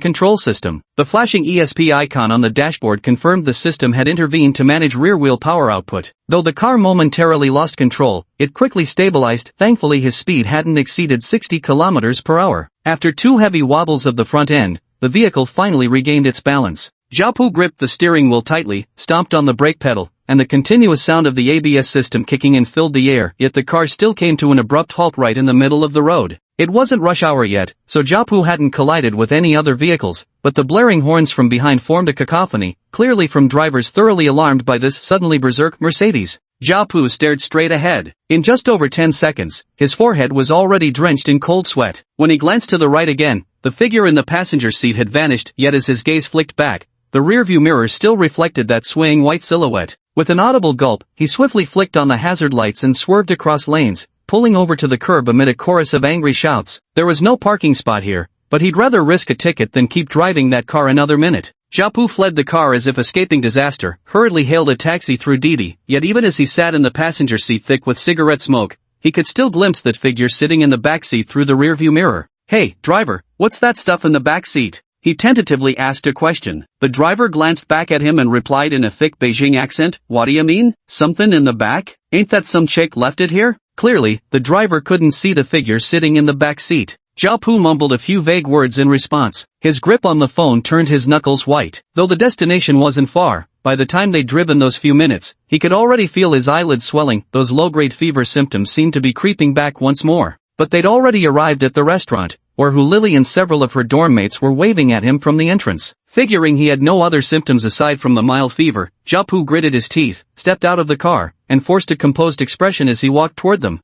control system. The flashing ESP icon on the dashboard confirmed the system had intervened to manage rear-wheel power output. Though the car momentarily lost control, it quickly stabilized. Thankfully his speed hadn't exceeded 60 km per hour. After 2 heavy wobbles of the front end, the vehicle finally regained its balance. Zhao Pu gripped the steering wheel tightly, stomped on the brake pedal, and the continuous sound of the ABS system kicking in filled the air, yet the car still came to an abrupt halt right in the middle of the road. It wasn't rush hour yet, so Jiapu hadn't collided with any other vehicles, but the blaring horns from behind formed a cacophony, clearly from drivers thoroughly alarmed by this suddenly berserk Mercedes. Jiapu stared straight ahead. In just over 10 seconds, his forehead was already drenched in cold sweat. When he glanced to the right again, the figure in the passenger seat had vanished, yet as his gaze flicked back, the rearview mirror still reflected that swaying white silhouette. With an audible gulp, he swiftly flicked on the hazard lights and swerved across lanes, pulling over to the curb amid a chorus of angry shouts. There was no parking spot here, but he'd rather risk a ticket than keep driving that car another minute. Jiapu fled the car as if escaping disaster, hurriedly hailed a taxi through Didi, yet even as he sat in the passenger seat thick with cigarette smoke, he could still glimpse that figure sitting in the backseat through the rearview mirror. "Hey, driver, what's that stuff in the backseat?" He tentatively asked a question. The driver glanced back at him and replied in a thick Beijing accent, "What do you mean? Something in the back? Ain't that some chick left it here?" Clearly, the driver couldn't see the figure sitting in the back seat. Jiapu mumbled a few vague words in response. His grip on the phone turned his knuckles white. Though the destination wasn't far, by the time they'd driven those few minutes, he could already feel his eyelids swelling. Those low-grade fever symptoms seemed to be creeping back once more. But they'd already arrived at the restaurant, where Lily and several of her dorm mates were waving at him from the entrance. Figuring he had no other symptoms aside from the mild fever, Jiapu gritted his teeth, stepped out of the car, and forced a composed expression as he walked toward them.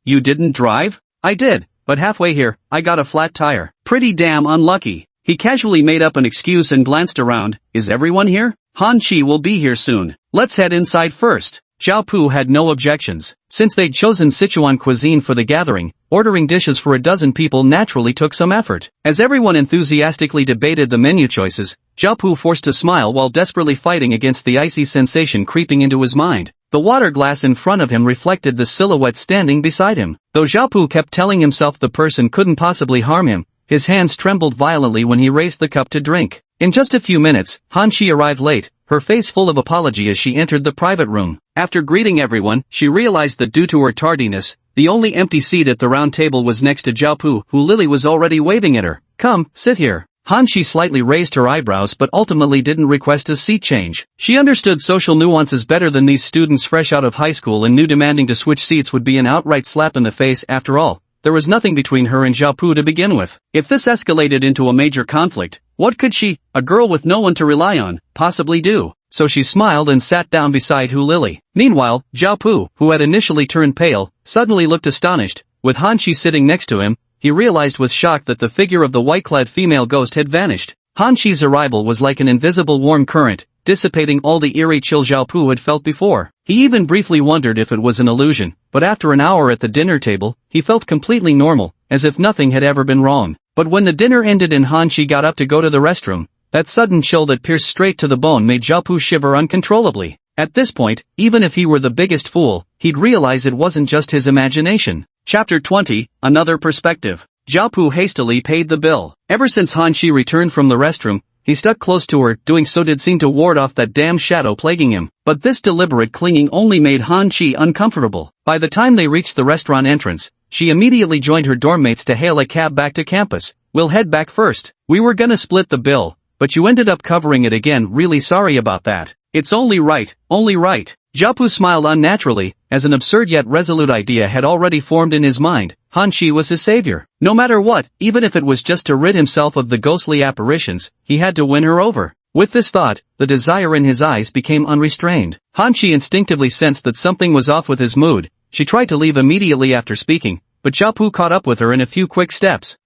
You didn't drive?" "I did. But halfway here, I got a flat tire." "Pretty damn unlucky." He casually made up an excuse and glanced around. "Is everyone here?" "Han Chi will be here soon. Let's head inside first." Jiapu had no objections. Since they'd chosen Sichuan cuisine for the gathering, ordering dishes for a dozen people naturally took some effort. As everyone enthusiastically debated the menu choices, Jiapu forced a smile while desperately fighting against the icy sensation creeping into his mind. The water glass in front of him reflected the silhouette standing beside him. Though Jiapu kept telling himself the person couldn't possibly harm him, his hands trembled violently when he raised the cup to drink. In just a few minutes, Han Chi arrived late, her face full of apology as she entered the private room. After greeting everyone, she realized that due to her tardiness, the only empty seat at the round table was next to Jiapu, who Lily was already waving at her. "Come, sit here." Han Chi slightly raised her eyebrows but ultimately didn't request a seat change. She understood social nuances better than these students fresh out of high school and knew demanding to switch seats would be an outright slap in the face. After all, there was nothing between her and Jiapu to begin with. If this escalated into a major conflict, what could she, a girl with no one to rely on, possibly do? So she smiled and sat down beside Lily. Meanwhile, Jiapu, who had initially turned pale, suddenly looked astonished. With Han Chi sitting next to him, he realized with shock that the figure of the white-clad female ghost had vanished. Han Chi's arrival was like an invisible warm current, dissipating all the eerie chill Jiapu had felt before. He even briefly wondered if it was an illusion, but after an hour at the dinner table, he felt completely normal, as if nothing had ever been wrong. But when the dinner ended and Han Chi got up to go to the restroom, that sudden chill that pierced straight to the bone made Jiapu shiver uncontrollably. At this point, even if he were the biggest fool, he'd realize it wasn't just his imagination. Chapter 20, Another Perspective. Jiapu hastily paid the bill. Ever since Han Chi returned from the restroom, he stuck close to her. Doing so did seem to ward off that damn shadow plaguing him. But this deliberate clinging only made Han Chi uncomfortable. By the time they reached the restaurant entrance, she immediately joined her dorm mates to hail a cab back to campus. "We'll head back first. We were gonna split the bill, but you ended up covering it again. Really sorry about that." "It's only right, only right." Jiapu smiled unnaturally, as an absurd yet resolute idea had already formed in his mind. Han Chi was his savior. No matter what, even if it was just to rid himself of the ghostly apparitions, he had to win her over. With this thought, the desire in his eyes became unrestrained. Han Chi instinctively sensed that something was off with his mood. She tried to leave immediately after speaking, but Jiapu caught up with her in a few quick steps.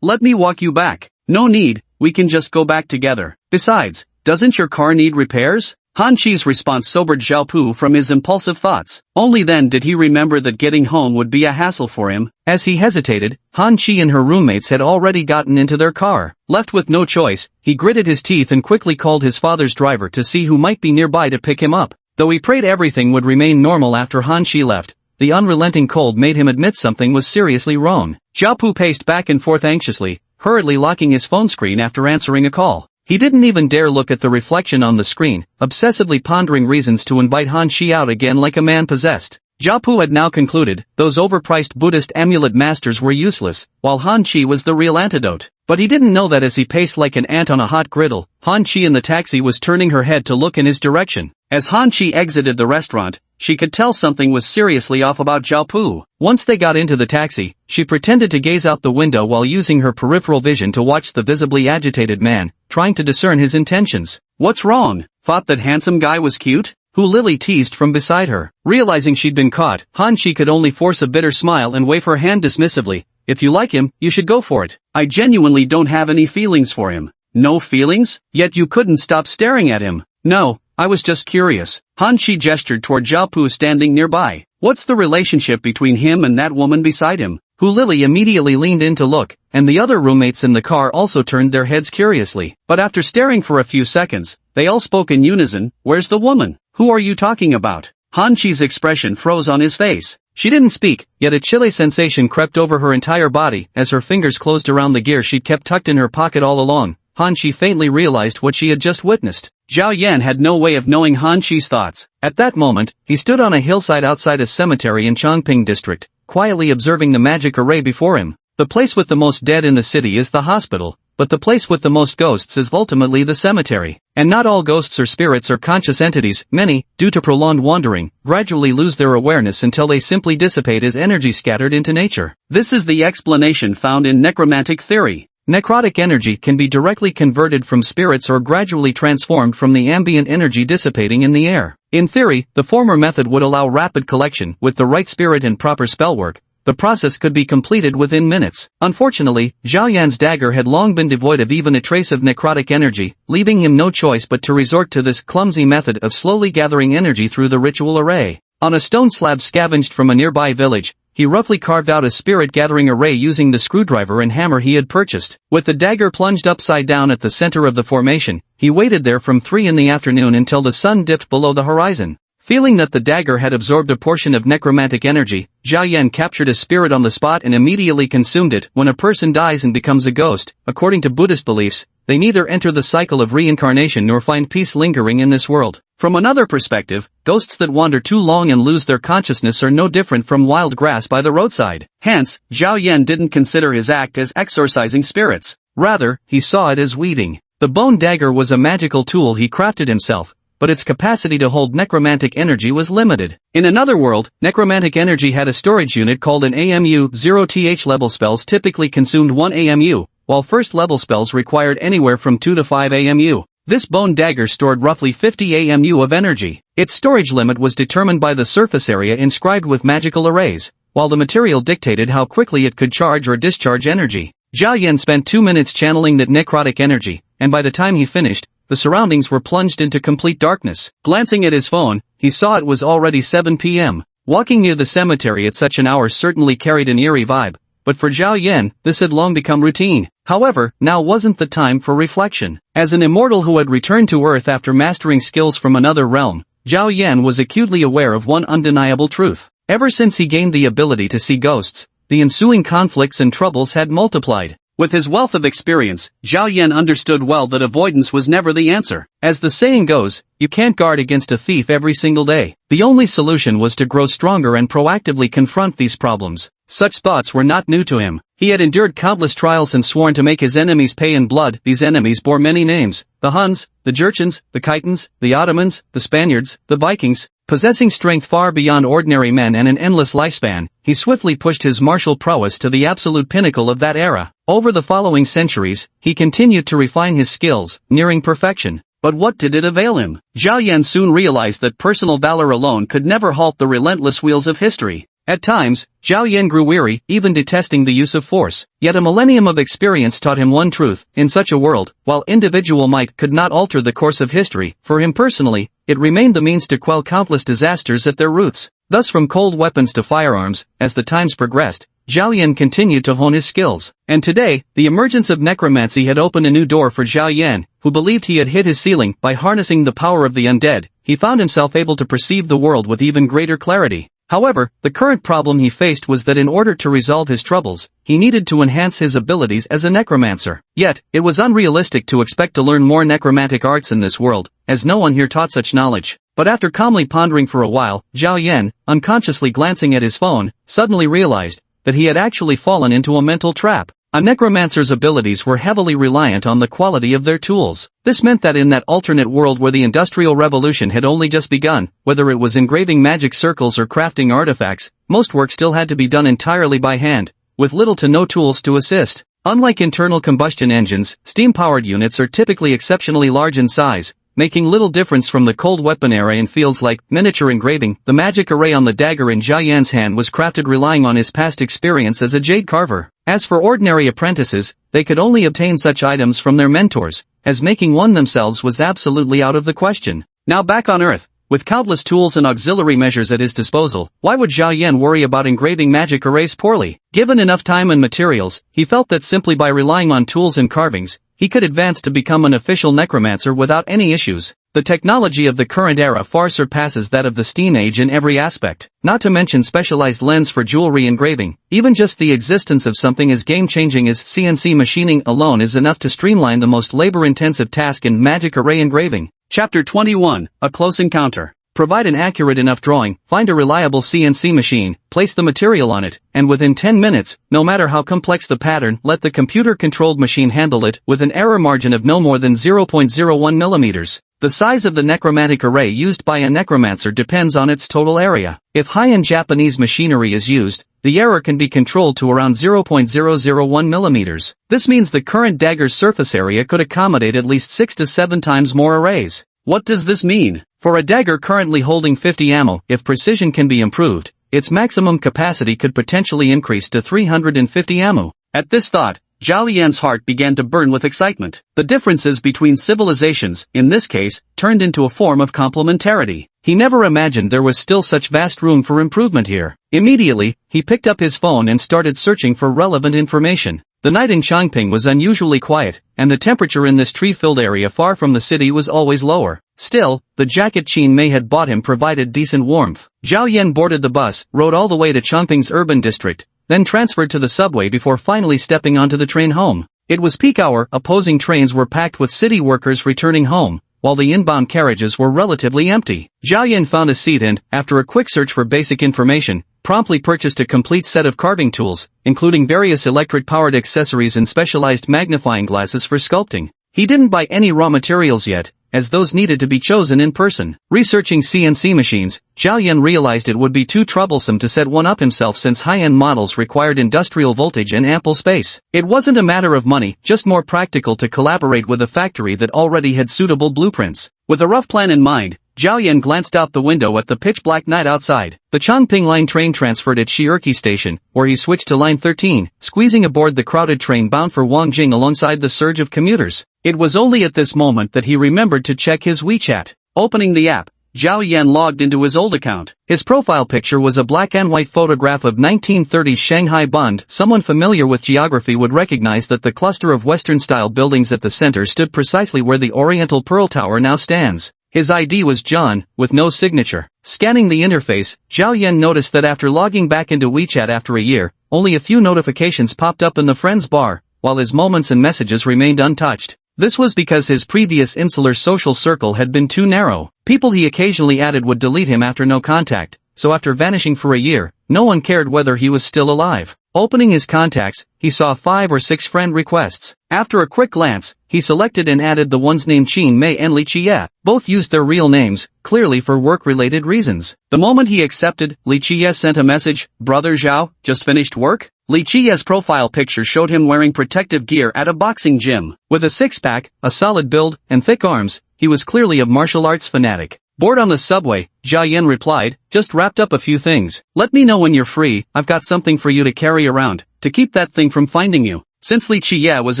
Let me walk you back." "No need, we can just go back together. Besides, doesn't your car need repairs?" Han Chi's response sobered Jiapu from his impulsive thoughts. Only then did he remember that getting home would be a hassle for him. As he hesitated, Han Chi and her roommates had already gotten into their car. Left with no choice, he gritted his teeth and quickly called his father's driver to see who might be nearby to pick him up. Though he prayed everything would remain normal after Han Chi left, the unrelenting cold made him admit something was seriously wrong. Jiapu paced back and forth anxiously, hurriedly locking his phone screen after answering a call. He didn't even dare look at the reflection on the screen, obsessively pondering reasons to invite Han Chi out again like a man possessed. Jiapu had now concluded, those overpriced Buddhist amulet masters were useless, while Han Chi was the real antidote. But he didn't know that as he paced like an ant on a hot griddle, Han Chi in the taxi was turning her head to look in his direction. As Han Chi exited the restaurant, she could tell something was seriously off about Zhao Pu. Once they got into the taxi, she pretended to gaze out the window while using her peripheral vision to watch the visibly agitated man, trying to discern his intentions. What's wrong? Thought that handsome guy was cute? Who Lily teased from beside her. Realizing she'd been caught, Han Chi could only force a bitter smile and wave her hand dismissively. If you like him, you should go for it. I genuinely don't have any feelings for him. No feelings? Yet you couldn't stop staring at him. No, I was just curious. Han Chi gestured toward Zhao Pu standing nearby. What's the relationship between him and that woman beside him? Who Lily immediately leaned in to look, and the other roommates in the car also turned their heads curiously. But after staring for a few seconds, they all spoke in unison. Where's the woman? Who are you talking about? Han Chi's expression froze on his face. She didn't speak, yet a chilly sensation crept over her entire body as her fingers closed around the gear she'd kept tucked in her pocket all along. Han Chi faintly realized what she had just witnessed. Zhao Yan had no way of knowing Han Chi's thoughts. At that moment, he stood on a hillside outside a cemetery in Chongping district, quietly observing the magic array before him. The place with the most dead in the city is the hospital, but the place with the most ghosts is ultimately the cemetery. And not all ghosts or spirits are conscious entities. Many, due to prolonged wandering, gradually lose their awareness until they simply dissipate as energy scattered into nature. This is the explanation found in necromantic theory. Necrotic energy can be directly converted from spirits or gradually transformed from the ambient energy dissipating in the air. In theory, the former method would allow rapid collection. With the right spirit and proper spellwork, the process could be completed within minutes. Unfortunately, Zhao Yan's dagger had long been devoid of even a trace of necrotic energy, leaving him no choice but to resort to this clumsy method of slowly gathering energy through the ritual array. On a stone slab scavenged from a nearby village, he roughly carved out a spirit-gathering array using the screwdriver and hammer he had purchased. With the dagger plunged upside down at the center of the formation, he waited there from 3 in the afternoon until the sun dipped below the horizon. Feeling that the dagger had absorbed a portion of necromantic energy, Zhao Yan captured a spirit on the spot and immediately consumed it. When a person dies and becomes a ghost, according to Buddhist beliefs, they neither enter the cycle of reincarnation nor find peace lingering in this world. From another perspective, ghosts that wander too long and lose their consciousness are no different from wild grass by the roadside. Hence, Zhao Yan didn't consider his act as exorcising spirits. Rather, he saw it as weeding. The bone dagger was a magical tool he crafted himself, but its capacity to hold necromantic energy was limited. In another world, necromantic energy had a storage unit called an AMU. 0th level spells typically consumed 1 AMU, while first level spells required anywhere from 2 to 5 AMU. This bone dagger stored roughly 50 AMU of energy. Its storage limit was determined by the surface area inscribed with magical arrays, while the material dictated how quickly it could charge or discharge energy. Zhao Yan spent 2 minutes channeling that necrotic energy, and by the time he finished, the surroundings were plunged into complete darkness. Glancing at his phone, he saw it was already 7 p.m. Walking near the cemetery at such an hour certainly carried an eerie vibe, but for Zhao Yan, this had long become routine. However, now wasn't the time for reflection. As an immortal who had returned to Earth after mastering skills from another realm, Zhao Yan was acutely aware of one undeniable truth. Ever since he gained the ability to see ghosts, the ensuing conflicts and troubles had multiplied. With his wealth of experience, Zhao Yan understood well that avoidance was never the answer. As the saying goes, you can't guard against a thief every single day. The only solution was to grow stronger and proactively confront these problems. Such thoughts were not new to him. He had endured countless trials and sworn to make his enemies pay in blood. These enemies bore many names: the Huns, the Jurchens, the Khitans, the Ottomans, the Spaniards, the Vikings. Possessing strength far beyond ordinary men and an endless lifespan, he swiftly pushed his martial prowess to the absolute pinnacle of that era. Over the following centuries, he continued to refine his skills, nearing perfection. But what did it avail him? Zhao Yan soon realized that personal valor alone could never halt the relentless wheels of history. At times, Zhao Yan grew weary, even detesting the use of force. Yet a millennium of experience taught him one truth: in such a world, while individual might could not alter the course of history, for him personally, it remained the means to quell countless disasters at their roots. Thus from cold weapons to firearms, as the times progressed, Zhao Yan continued to hone his skills. And today, the emergence of necromancy had opened a new door for Zhao Yan, who believed he had hit his ceiling. By harnessing the power of the undead, he found himself able to perceive the world with even greater clarity. However, the current problem he faced was that in order to resolve his troubles, he needed to enhance his abilities as a necromancer. Yet, it was unrealistic to expect to learn more necromantic arts in this world, as no one here taught such knowledge. But after calmly pondering for a while, Zhao Yan, unconsciously glancing at his phone, suddenly realized that he had actually fallen into a mental trap. A necromancer's abilities were heavily reliant on the quality of their tools. This meant that in that alternate world where the Industrial Revolution had only just begun, whether it was engraving magic circles or crafting artifacts, most work still had to be done entirely by hand, with little to no tools to assist. Unlike internal combustion engines, steam-powered units are typically exceptionally large in size, making little difference from the cold weapon era in fields like miniature engraving. The magic array on the dagger in Zhao Yan's hand was crafted relying on his past experience as a jade carver. As for ordinary apprentices, they could only obtain such items from their mentors, as making one themselves was absolutely out of the question. Now back on Earth, with countless tools and auxiliary measures at his disposal, why would Zhao Yan worry about engraving magic arrays poorly? Given enough time and materials, he felt that simply by relying on tools and carvings, he could advance to become an official necromancer without any issues. The technology of the current era far surpasses that of the Steam Age in every aspect, not to mention specialized lens for jewelry engraving. Even just the existence of something as game-changing as CNC machining alone is enough to streamline the most labor-intensive task in magic array engraving. Chapter 21, A Close Encounter. Provide an accurate enough drawing, find a reliable CNC machine, place the material on it, and within 10 minutes, no matter how complex the pattern, let the computer-controlled machine handle it with an error margin of no more than 0.01 millimeters. The size of the necromantic array used by a necromancer depends on its total area. If high-end Japanese machinery is used, the error can be controlled to around 0.001 millimeters. This means the current dagger's surface area could accommodate at least 6 to 7 times more arrays. What does this mean? For a dagger currently holding 50 ammo, if precision can be improved, its maximum capacity could potentially increase to 350 ammo. At this thought, Zhao Yan's heart began to burn with excitement. The differences between civilizations, in this case, turned into a form of complementarity. He never imagined there was still such vast room for improvement here. Immediately, he picked up his phone and started searching for relevant information. The night in Changping was unusually quiet, and the temperature in this tree-filled area far from the city was always lower. Still, the jacket Qin Mei had bought him provided decent warmth. Zhao Yan boarded the bus, rode all the way to Changping's urban district, then transferred to the subway before finally stepping onto the train home. It was peak hour, opposing trains were packed with city workers returning home, while the inbound carriages were relatively empty. Zhao Yan found a seat and, after a quick search for basic information, promptly purchased a complete set of carving tools, including various electric-powered accessories and specialized magnifying glasses for sculpting. He didn't buy any raw materials yet, as those needed to be chosen in person. Researching CNC machines, Zhao Yan realized it would be too troublesome to set one up himself since high-end models required industrial voltage and ample space. It wasn't a matter of money, just more practical to collaborate with a factory that already had suitable blueprints. With a rough plan in mind, Zhao Yan glanced out the window at the pitch-black night outside. The Changping Line train transferred at Shiurki Station, where he switched to Line 13, squeezing aboard the crowded train bound for Wangjing alongside the surge of commuters. It was only at this moment that he remembered to check his WeChat. Opening the app, Zhao Yan logged into his old account. His profile picture was a black and white photograph of 1930s Shanghai Bund. Someone familiar with geography would recognize that the cluster of Western-style buildings at the center stood precisely where the Oriental Pearl Tower now stands. His ID was John, with no signature. Scanning the interface, Zhao Yan noticed that after logging back into WeChat after a year, only a few notifications popped up in the friends bar, while his moments and messages remained untouched. This was because his previous insular social circle had been too narrow. People he occasionally added would delete him after no contact, so after vanishing for a year, no one cared whether he was still alive. Opening his contacts, he saw 5 or 6 friend requests. After a quick glance, he selected and added the ones named Qin Mei and Li Qie. Both used their real names, clearly for work-related reasons. The moment he accepted, Li Qie sent a message, "Brother Zhao, just finished work?" Li Qie's profile picture showed him wearing protective gear at a boxing gym. With a six-pack, a solid build, and thick arms, he was clearly a martial arts fanatic. Bored on the subway, Zhao Yan replied, "Just wrapped up a few things. Let me know when you're free, I've got something for you to carry around, to keep that thing from finding you." Since Li Qie was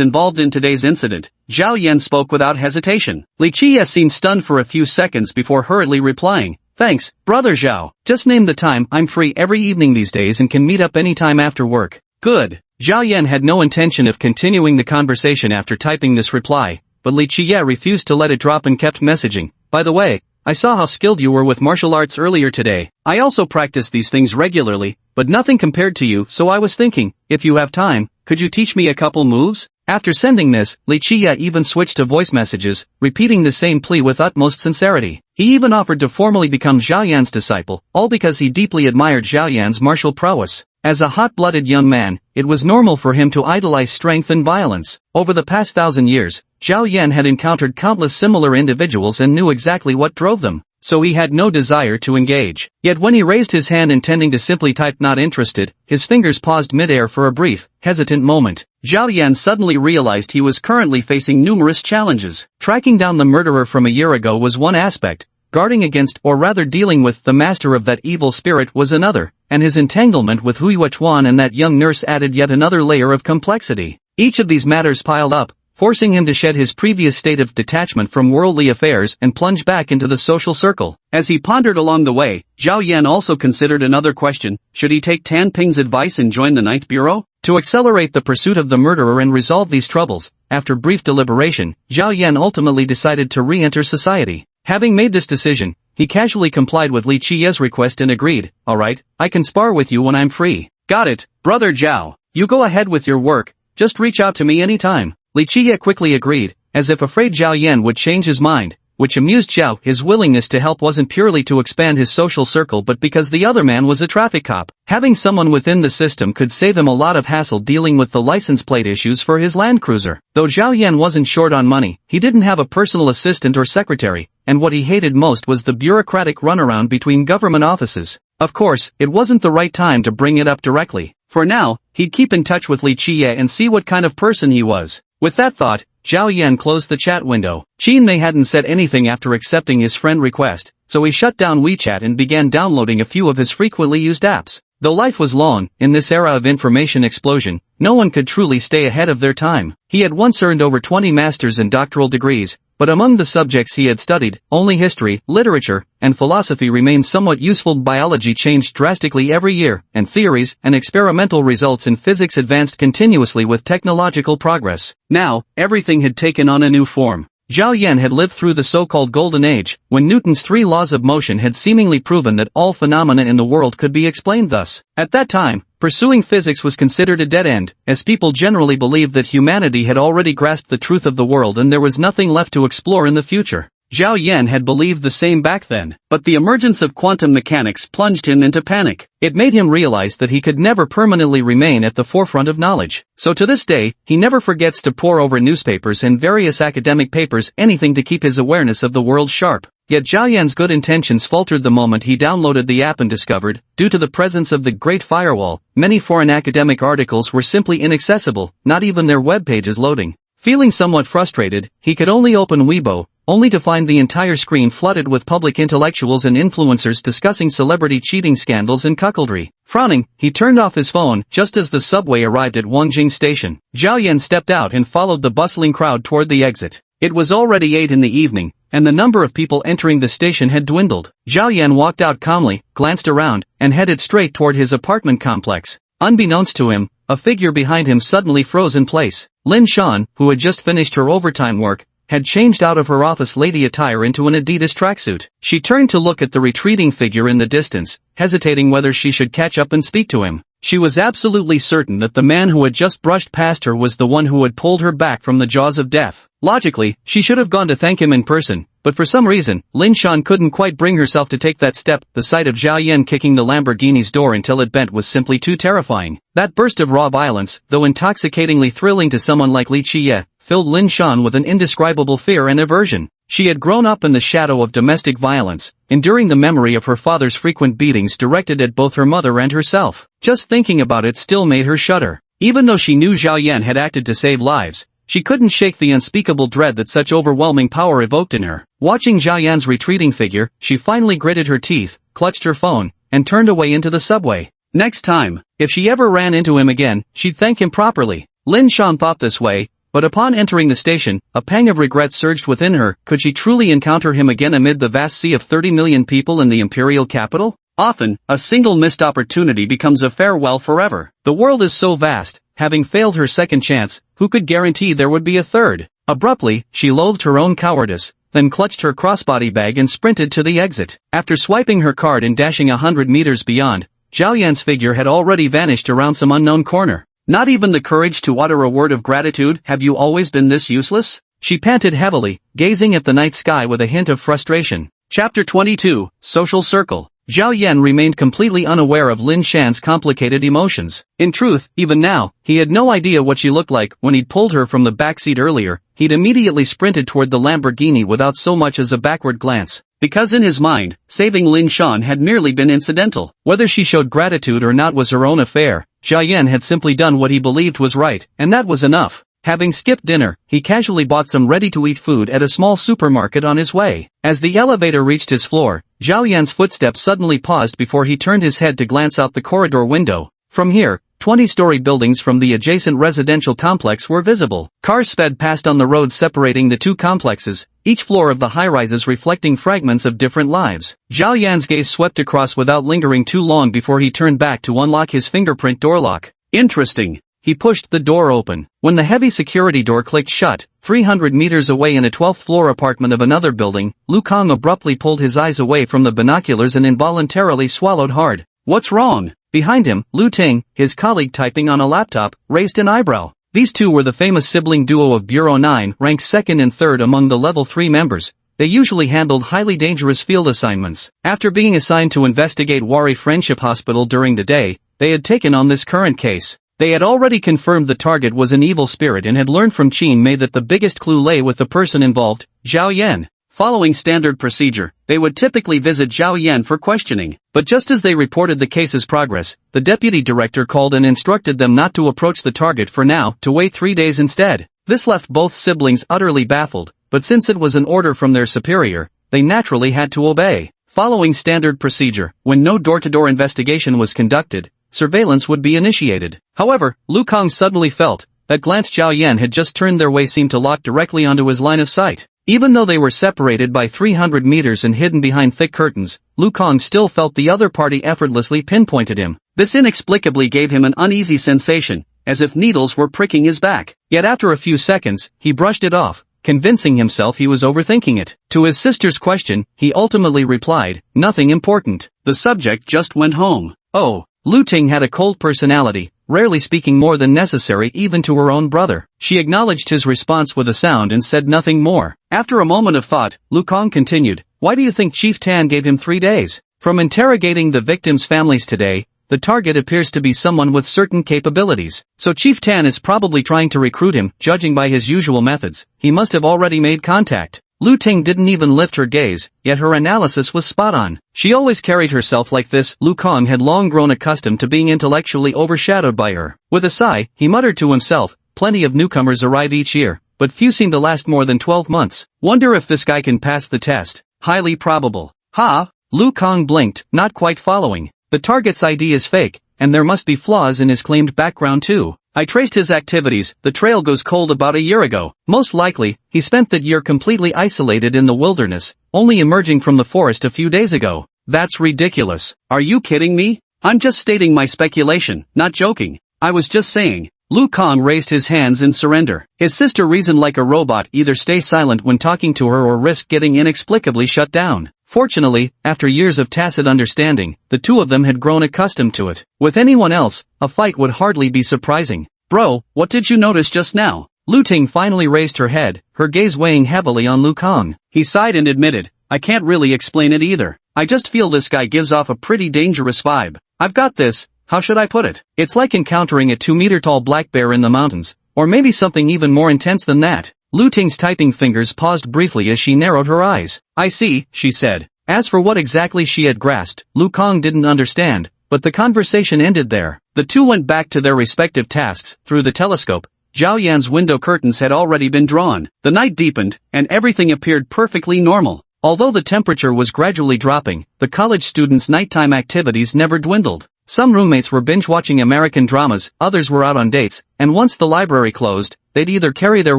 involved in today's incident, Zhao Yan spoke without hesitation. Li Qie seemed stunned for a few seconds before hurriedly replying, "Thanks, brother Zhao. Just name the time, I'm free every evening these days and can meet up any time after work." "Good." Zhao Yan had no intention of continuing the conversation after typing this reply, but Li Qie refused to let it drop and kept messaging, "By the way, I saw how skilled you were with martial arts earlier today. I also practice these things regularly, but nothing compared to you, so I was thinking, if you have time, could you teach me a couple moves?" After sending this, Li Qie even switched to voice messages, repeating the same plea with utmost sincerity. He even offered to formally become Zhao Yan's disciple, all because he deeply admired Zhao Yan's martial prowess. As a hot-blooded young man, it was normal for him to idolize strength and violence. Over the past 1,000 years, Zhao Yan had encountered countless similar individuals and knew exactly what drove them, so he had no desire to engage. Yet when he raised his hand intending to simply type "not interested," his fingers paused mid-air for a brief, hesitant moment. Zhao Yan suddenly realized he was currently facing numerous challenges. Tracking down the murderer from a year ago was one aspect, guarding against, or rather dealing with, the master of that evil spirit was another, and his entanglement with Hui Chuan and that young nurse added yet another layer of complexity. Each of these matters piled up, forcing him to shed his previous state of detachment from worldly affairs and plunge back into the social circle. As he pondered along the way, Zhao Yan also considered another question: should he take Tan Ping's advice and join the Ninth Bureau? To accelerate the pursuit of the murderer and resolve these troubles, after brief deliberation, Zhao Yan ultimately decided to re-enter society. Having made this decision, he casually complied with Li Qiye's request and agreed, "Alright, I can spar with you when I'm free." "Got it, brother Zhao. You go ahead with your work, just reach out to me anytime." Li Qiye quickly agreed, as if afraid Zhao Yan would change his mind, which amused Zhao. His willingness to help wasn't purely to expand his social circle but because the other man was a traffic cop. Having someone within the system could save him a lot of hassle dealing with the license plate issues for his Land Cruiser. Though Zhao Yan wasn't short on money, he didn't have a personal assistant or secretary, and what he hated most was the bureaucratic runaround between government offices. Of course, it wasn't the right time to bring it up directly. For now, he'd keep in touch with Li Qiye and see what kind of person he was. With that thought, Zhao Yan closed the chat window. Qin Mei hadn't said anything after accepting his friend request, so he shut down WeChat and began downloading a few of his frequently used apps. Though life was long, in this era of information explosion, no one could truly stay ahead of their time. He had once earned over 20 master's and doctoral degrees, but among the subjects he had studied, only history, literature, and philosophy remained somewhat useful. Biology changed drastically every year, and theories and experimental results in physics advanced continuously with technological progress. Now, everything had taken on a new form. Zhao Yan had lived through the so-called Golden Age, when Newton's 3 laws of motion had seemingly proven that all phenomena in the world could be explained thus. At that time, pursuing physics was considered a dead end, as people generally believed that humanity had already grasped the truth of the world and there was nothing left to explore in the future. Zhao Yan had believed the same back then, but the emergence of quantum mechanics plunged him into panic. It made him realize that he could never permanently remain at the forefront of knowledge. So to this day, he never forgets to pore over newspapers and various academic papers, anything to keep his awareness of the world sharp. Yet Zhao Yan's good intentions faltered the moment he downloaded the app and discovered, due to the presence of the Great Firewall, many foreign academic articles were simply inaccessible, not even their web pages loading. Feeling somewhat frustrated, he could only open Weibo, only to find the entire screen flooded with public intellectuals and influencers discussing celebrity cheating scandals and cuckoldry. Frowning, he turned off his phone just as the subway arrived at Wangjing Station. Zhao Yan stepped out and followed the bustling crowd toward the exit. It was already 8 in the evening, and the number of people entering the station had dwindled. Zhao Yan walked out calmly, glanced around, and headed straight toward his apartment complex. Unbeknownst to him, a figure behind him suddenly froze in place. Lin Shan, who had just finished her overtime work, had changed out of her office lady attire into an Adidas tracksuit. She turned to look at the retreating figure in the distance, hesitating whether she should catch up and speak to him. She was absolutely certain that the man who had just brushed past her was the one who had pulled her back from the jaws of death. Logically, she should have gone to thank him in person, but for some reason, Lin Shan couldn't quite bring herself to take that step. The sight of Zhao Yan kicking the Lamborghini's door until it bent was simply too terrifying. That burst of raw violence, though intoxicatingly thrilling to someone like Li Qiye, filled Lin Shan with an indescribable fear and aversion. She had grown up in the shadow of domestic violence, enduring the memory of her father's frequent beatings directed at both her mother and herself. Just thinking about it still made her shudder. Even though she knew Zhao Yan had acted to save lives, she couldn't shake the unspeakable dread that such overwhelming power evoked in her. Watching Zhao Yan's retreating figure, she finally gritted her teeth, clutched her phone, and turned away into the subway. Next time, if she ever ran into him again, she'd thank him properly. Lin Shan thought this way, but upon entering the station, a pang of regret surged within her. Could she truly encounter him again amid the vast sea of 30 million people in the imperial capital? Often, a single missed opportunity becomes a farewell forever. The world is so vast, having failed her second chance, who could guarantee there would be a third? Abruptly, she loathed her own cowardice, then clutched her crossbody bag and sprinted to the exit. After swiping her card and dashing 100 meters beyond, Zhao Yan's figure had already vanished around some unknown corner. Not even the courage to utter a word of gratitude. Have you always been this useless? She panted heavily, gazing at the night sky with a hint of frustration. Chapter 22, Social Circle. Zhao Yan remained completely unaware of Lin Shan's complicated emotions. In truth, even now, he had no idea what she looked like. When he'd pulled her from the backseat earlier, he'd immediately sprinted toward the Lamborghini without so much as a backward glance. Because in his mind, saving Lin Shan had merely been incidental. Whether she showed gratitude or not was her own affair. Zhao Yan had simply done what he believed was right, and that was enough. Having skipped dinner, he casually bought some ready-to-eat food at a small supermarket on his way. As the elevator reached his floor, Zhao Yan's footsteps suddenly paused before he turned his head to glance out the corridor window. From here, 20-story buildings from the adjacent residential complex were visible. Cars sped past on the road separating the two complexes, each floor of the high-rises reflecting fragments of different lives. Zhao Yan's gaze swept across without lingering too long before he turned back to unlock his fingerprint door lock. Interesting. He pushed the door open. When the heavy security door clicked shut, 300 meters away in a 12th-floor apartment of another building, Lu Kang abruptly pulled his eyes away from the binoculars and involuntarily swallowed hard. What's wrong? Behind him, Lu Ting, his colleague typing on a laptop, raised an eyebrow. These two were the famous sibling duo of Bureau 9, ranked second and third among the Level 3 members. They usually handled highly dangerous field assignments. After being assigned to investigate Wari Friendship Hospital during the day, they had taken on this current case. They had already confirmed the target was an evil spirit and had learned from Qin Mei that the biggest clue lay with the person involved, Zhao Yan. Following standard procedure, they would typically visit Zhao Yan for questioning. But just as they reported the case's progress, the deputy director called and instructed them not to approach the target for now, to wait 3 days instead. This left both siblings utterly baffled, but since it was an order from their superior, they naturally had to obey. Following standard procedure, when no door-to-door investigation was conducted, surveillance would be initiated. However, Lu Kang suddenly felt that glance Zhao Yan had just turned their way seemed to lock directly onto his line of sight. Even though they were separated by 300 meters and hidden behind thick curtains, Lu Kang still felt the other party effortlessly pinpointed him. This inexplicably gave him an uneasy sensation, as if needles were pricking his back. Yet after a few seconds, he brushed it off, convincing himself he was overthinking it. To his sister's question, he ultimately replied, "Nothing important." The subject just went home. Oh. Lu Ting had a cold personality, rarely speaking more than necessary even to her own brother. She acknowledged his response with a sound and said nothing more. After a moment of thought, Lu Kang continued, "Why do you think Chief Tan gave him 3 days? From interrogating the victims' families today, the target appears to be someone with certain capabilities. So Chief Tan is probably trying to recruit him. Judging by his usual methods, he must have already made contact." Lu Ting didn't even lift her gaze, yet her analysis was spot on. She always carried herself like this. Lu Kang had long grown accustomed to being intellectually overshadowed by her. With a sigh, he muttered to himself, "Plenty of newcomers arrive each year, but few seem to last more than 12 months. Wonder if this guy can pass the test. Highly probable." Ha! Lu Kang blinked, not quite following. The target's ID is fake, and there must be flaws in his claimed background too. I traced his activities. The trail goes cold about a year ago. Most likely, he spent that year completely isolated in the wilderness, only emerging from the forest a few days ago. That's ridiculous. Are you kidding me? I'm just stating my speculation, not joking. I was just saying. Lu Kang raised his hands in surrender. His sister reasoned like a robot, either stay silent when talking to her or risk getting inexplicably shut down. Fortunately, after years of tacit understanding, the two of them had grown accustomed to it. With anyone else, a fight would hardly be surprising. "Bro, what did you notice just now?" Lu Ting finally raised her head, her gaze weighing heavily on Lu Kang. He sighed and admitted, "I can't really explain it either. I just feel this guy gives off a pretty dangerous vibe. I've got this, how should I put it? It's like encountering a 2-meter-tall black bear in the mountains, or maybe something even more intense than that." Lu Ting's typing fingers paused briefly as she narrowed her eyes. "I see," she said. As for what exactly she had grasped, Lu Kang didn't understand, but the conversation ended there. The two went back to their respective tasks. Through the telescope, Zhao Yan's window curtains had already been drawn. The night deepened, and everything appeared perfectly normal. Although the temperature was gradually dropping, the college students' nighttime activities never dwindled. Some roommates were binge-watching American dramas, others were out on dates, and once the library closed, they'd either carry their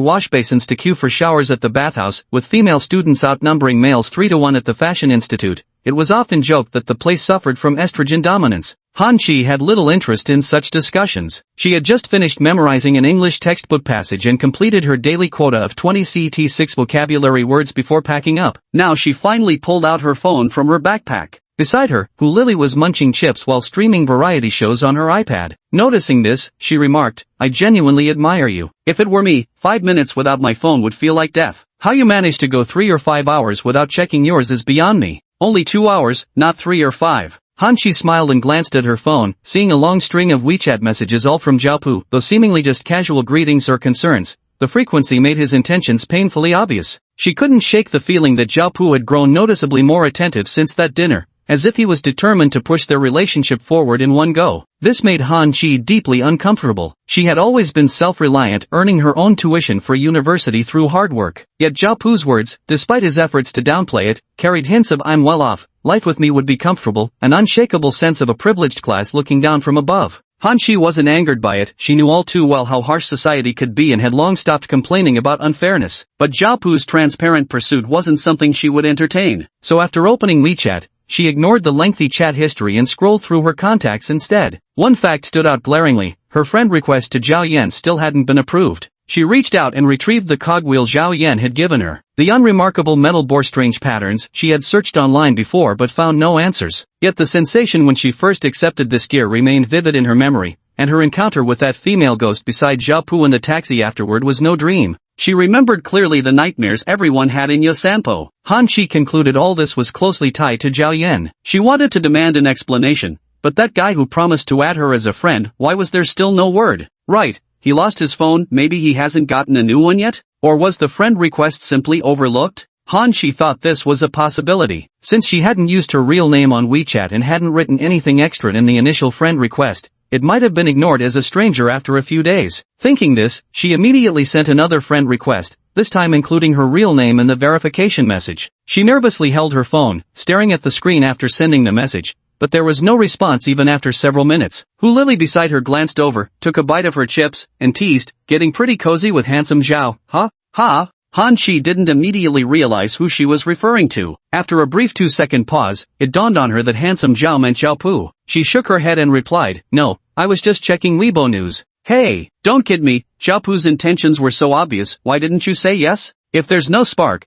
wash basins to queue for showers at the bathhouse, with female students outnumbering males 3-to-1 at the Fashion Institute. It was often joked that the place suffered from estrogen dominance. Han Chi had little interest in such discussions. She had just finished memorizing an English textbook passage and completed her daily quota of 20 CT6 vocabulary words before packing up. Now she finally pulled out her phone from her backpack. Beside her, Lily was munching chips while streaming variety shows on her iPad. Noticing this, she remarked, "I genuinely admire you. If it were me, 5 minutes without my phone would feel like death." How you managed to go 3 or 5 hours without checking yours is beyond me. Only 2 hours, not 3 or 5. Hanshi smiled and glanced at her phone, seeing a long string of WeChat messages all from Zhao, though seemingly just casual greetings or concerns. The frequency made his intentions painfully obvious. She couldn't shake the feeling that Zhao had grown noticeably more attentive since that dinner, as if he was determined to push their relationship forward in one go. This made Hanshi deeply uncomfortable. She had always been self-reliant, earning her own tuition for university through hard work. Yet Zhao words, despite his efforts to downplay it, carried hints of "I'm well off, life with me would be comfortable," an unshakable sense of a privileged class looking down from above. Hanshi wasn't angered by it, she knew all too well how harsh society could be and had long stopped complaining about unfairness. But Zhao's transparent pursuit wasn't something she would entertain. So after opening WeChat, she ignored the lengthy chat history and scrolled through her contacts instead. One fact stood out glaringly: her friend request to Zhao Yan still hadn't been approved. She reached out and retrieved the cogwheel Zhao Yan had given her. The unremarkable metal bore strange patterns she had searched online before but found no answers. Yet the sensation when she first accepted this gear remained vivid in her memory, and her encounter with that female ghost beside Zhao in the taxi afterward was no dream. She remembered clearly the nightmares everyone had in Yosanpo. Hanshi concluded all this was closely tied to Zhao Yan. She wanted to demand an explanation, but that guy who promised to add her as a friend, why was there still no word? Right. He lost his phone, maybe he hasn't gotten a new one yet? Or was the friend request simply overlooked? Hanshi thought this was a possibility. Since she hadn't used her real name on WeChat and hadn't written anything extra in the initial friend request, it might have been ignored as a stranger after a few days. Thinking this, she immediately sent another friend request, this time including her real name in the verification message. She nervously held her phone, staring at the screen after sending the message, but there was no response even after several minutes. Hu Lily beside her glanced over, took a bite of her chips, and teased, "Getting pretty cozy with handsome Zhao, huh? Ha?" Hanshi didn't immediately realize who she was referring to. After a brief 2-second pause, it dawned on her that handsome Zhao meant Zhao. She shook her head and replied, "No, I was just checking Weibo news." Hey, don't kid me, Zhao's intentions were so obvious, why didn't you say yes? If there's no spark,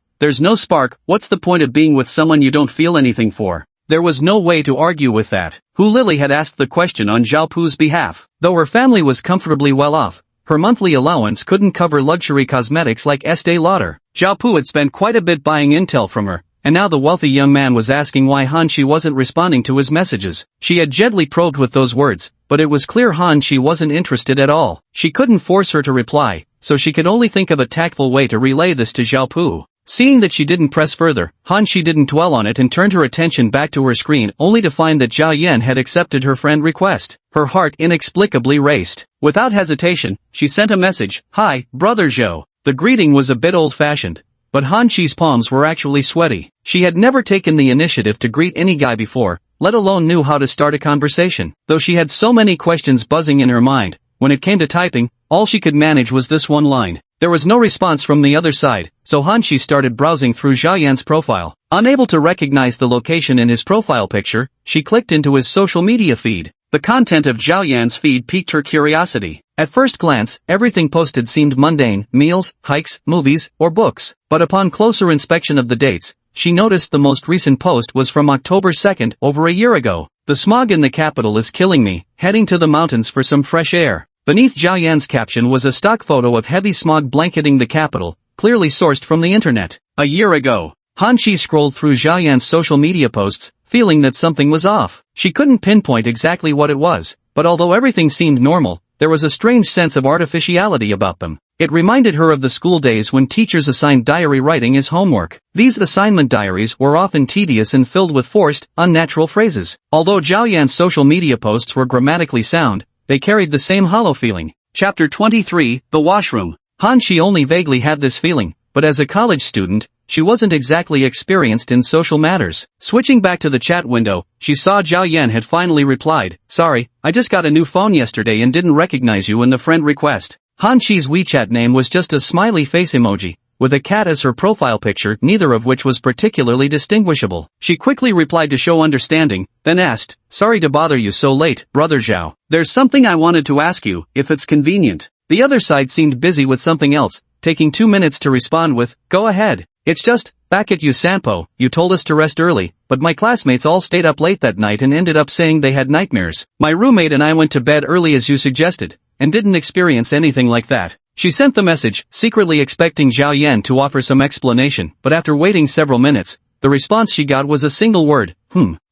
what's the point of being with someone you don't feel anything for? There was no way to argue with that. Hu Lily had asked the question on Zhao's behalf. Though her family was comfortably well off, her monthly allowance couldn't cover luxury cosmetics like Estee Lauder. Zhao had spent quite a bit buying intel from her, and now the wealthy young man was asking why Hanshi wasn't responding to his messages. She had gently probed with those words, but it was clear Hanshi wasn't interested at all. She couldn't force her to reply, so she could only think of a tactful way to relay this to Zhao. Seeing that she didn't press further, Hanshi didn't dwell on it and turned her attention back to her screen only to find that Zhao Yan had accepted her friend request. Her heart inexplicably raced. Without hesitation, she sent a message, "Hi, brother Zhao." The greeting was a bit old-fashioned, but Hanshi's palms were actually sweaty. She had never taken the initiative to greet any guy before, let alone knew how to start a conversation. Though she had so many questions buzzing in her mind, when it came to typing, all she could manage was this one line. There was no response from the other side, so Hanshi started browsing through Zhao Yan's profile. Unable to recognize the location in his profile picture, she clicked into his social media feed. The content of Zhao Yan's feed piqued her curiosity. At first glance, everything posted seemed mundane: meals, hikes, movies, or books. But upon closer inspection of the dates, she noticed the most recent post was from October 2nd, over a year ago. "The smog in the capital is killing me, heading to the mountains for some fresh air." Beneath Zhao Yan's caption was a stock photo of heavy smog blanketing the capital, clearly sourced from the internet. A year ago. Hanshi scrolled through Zhao Yan's social media posts, feeling that something was off. She couldn't pinpoint exactly what it was, but although everything seemed normal, there was a strange sense of artificiality about them. It reminded her of the school days when teachers assigned diary writing as homework. These assignment diaries were often tedious and filled with forced, unnatural phrases. Although Zhao Yan's social media posts were grammatically sound, they carried the same hollow feeling. Chapter 23, The Washroom. Hanshi only vaguely had this feeling, but as a college student, she wasn't exactly experienced in social matters. Switching back to the chat window, she saw Zhao Yan had finally replied, "Sorry, I just got a new phone yesterday and didn't recognize you in the friend request." Hanshi's WeChat name was just a smiley face emoji, with a cat as her profile picture, neither of which was particularly distinguishable. She quickly replied to show understanding, then asked, "Sorry to bother you so late, brother Zhao. There's something I wanted to ask you, if it's convenient." The other side seemed busy with something else, taking 2 minutes to respond with, "Go ahead. It's just, back at Yosanpo, you told us to rest early, but my classmates all stayed up late that night and ended up saying they had nightmares. My roommate and I went to bed early as you suggested, and didn't experience anything like that. She sent the message, secretly expecting Zhao Yan to offer some explanation, but after waiting several minutes, the response she got was a single word,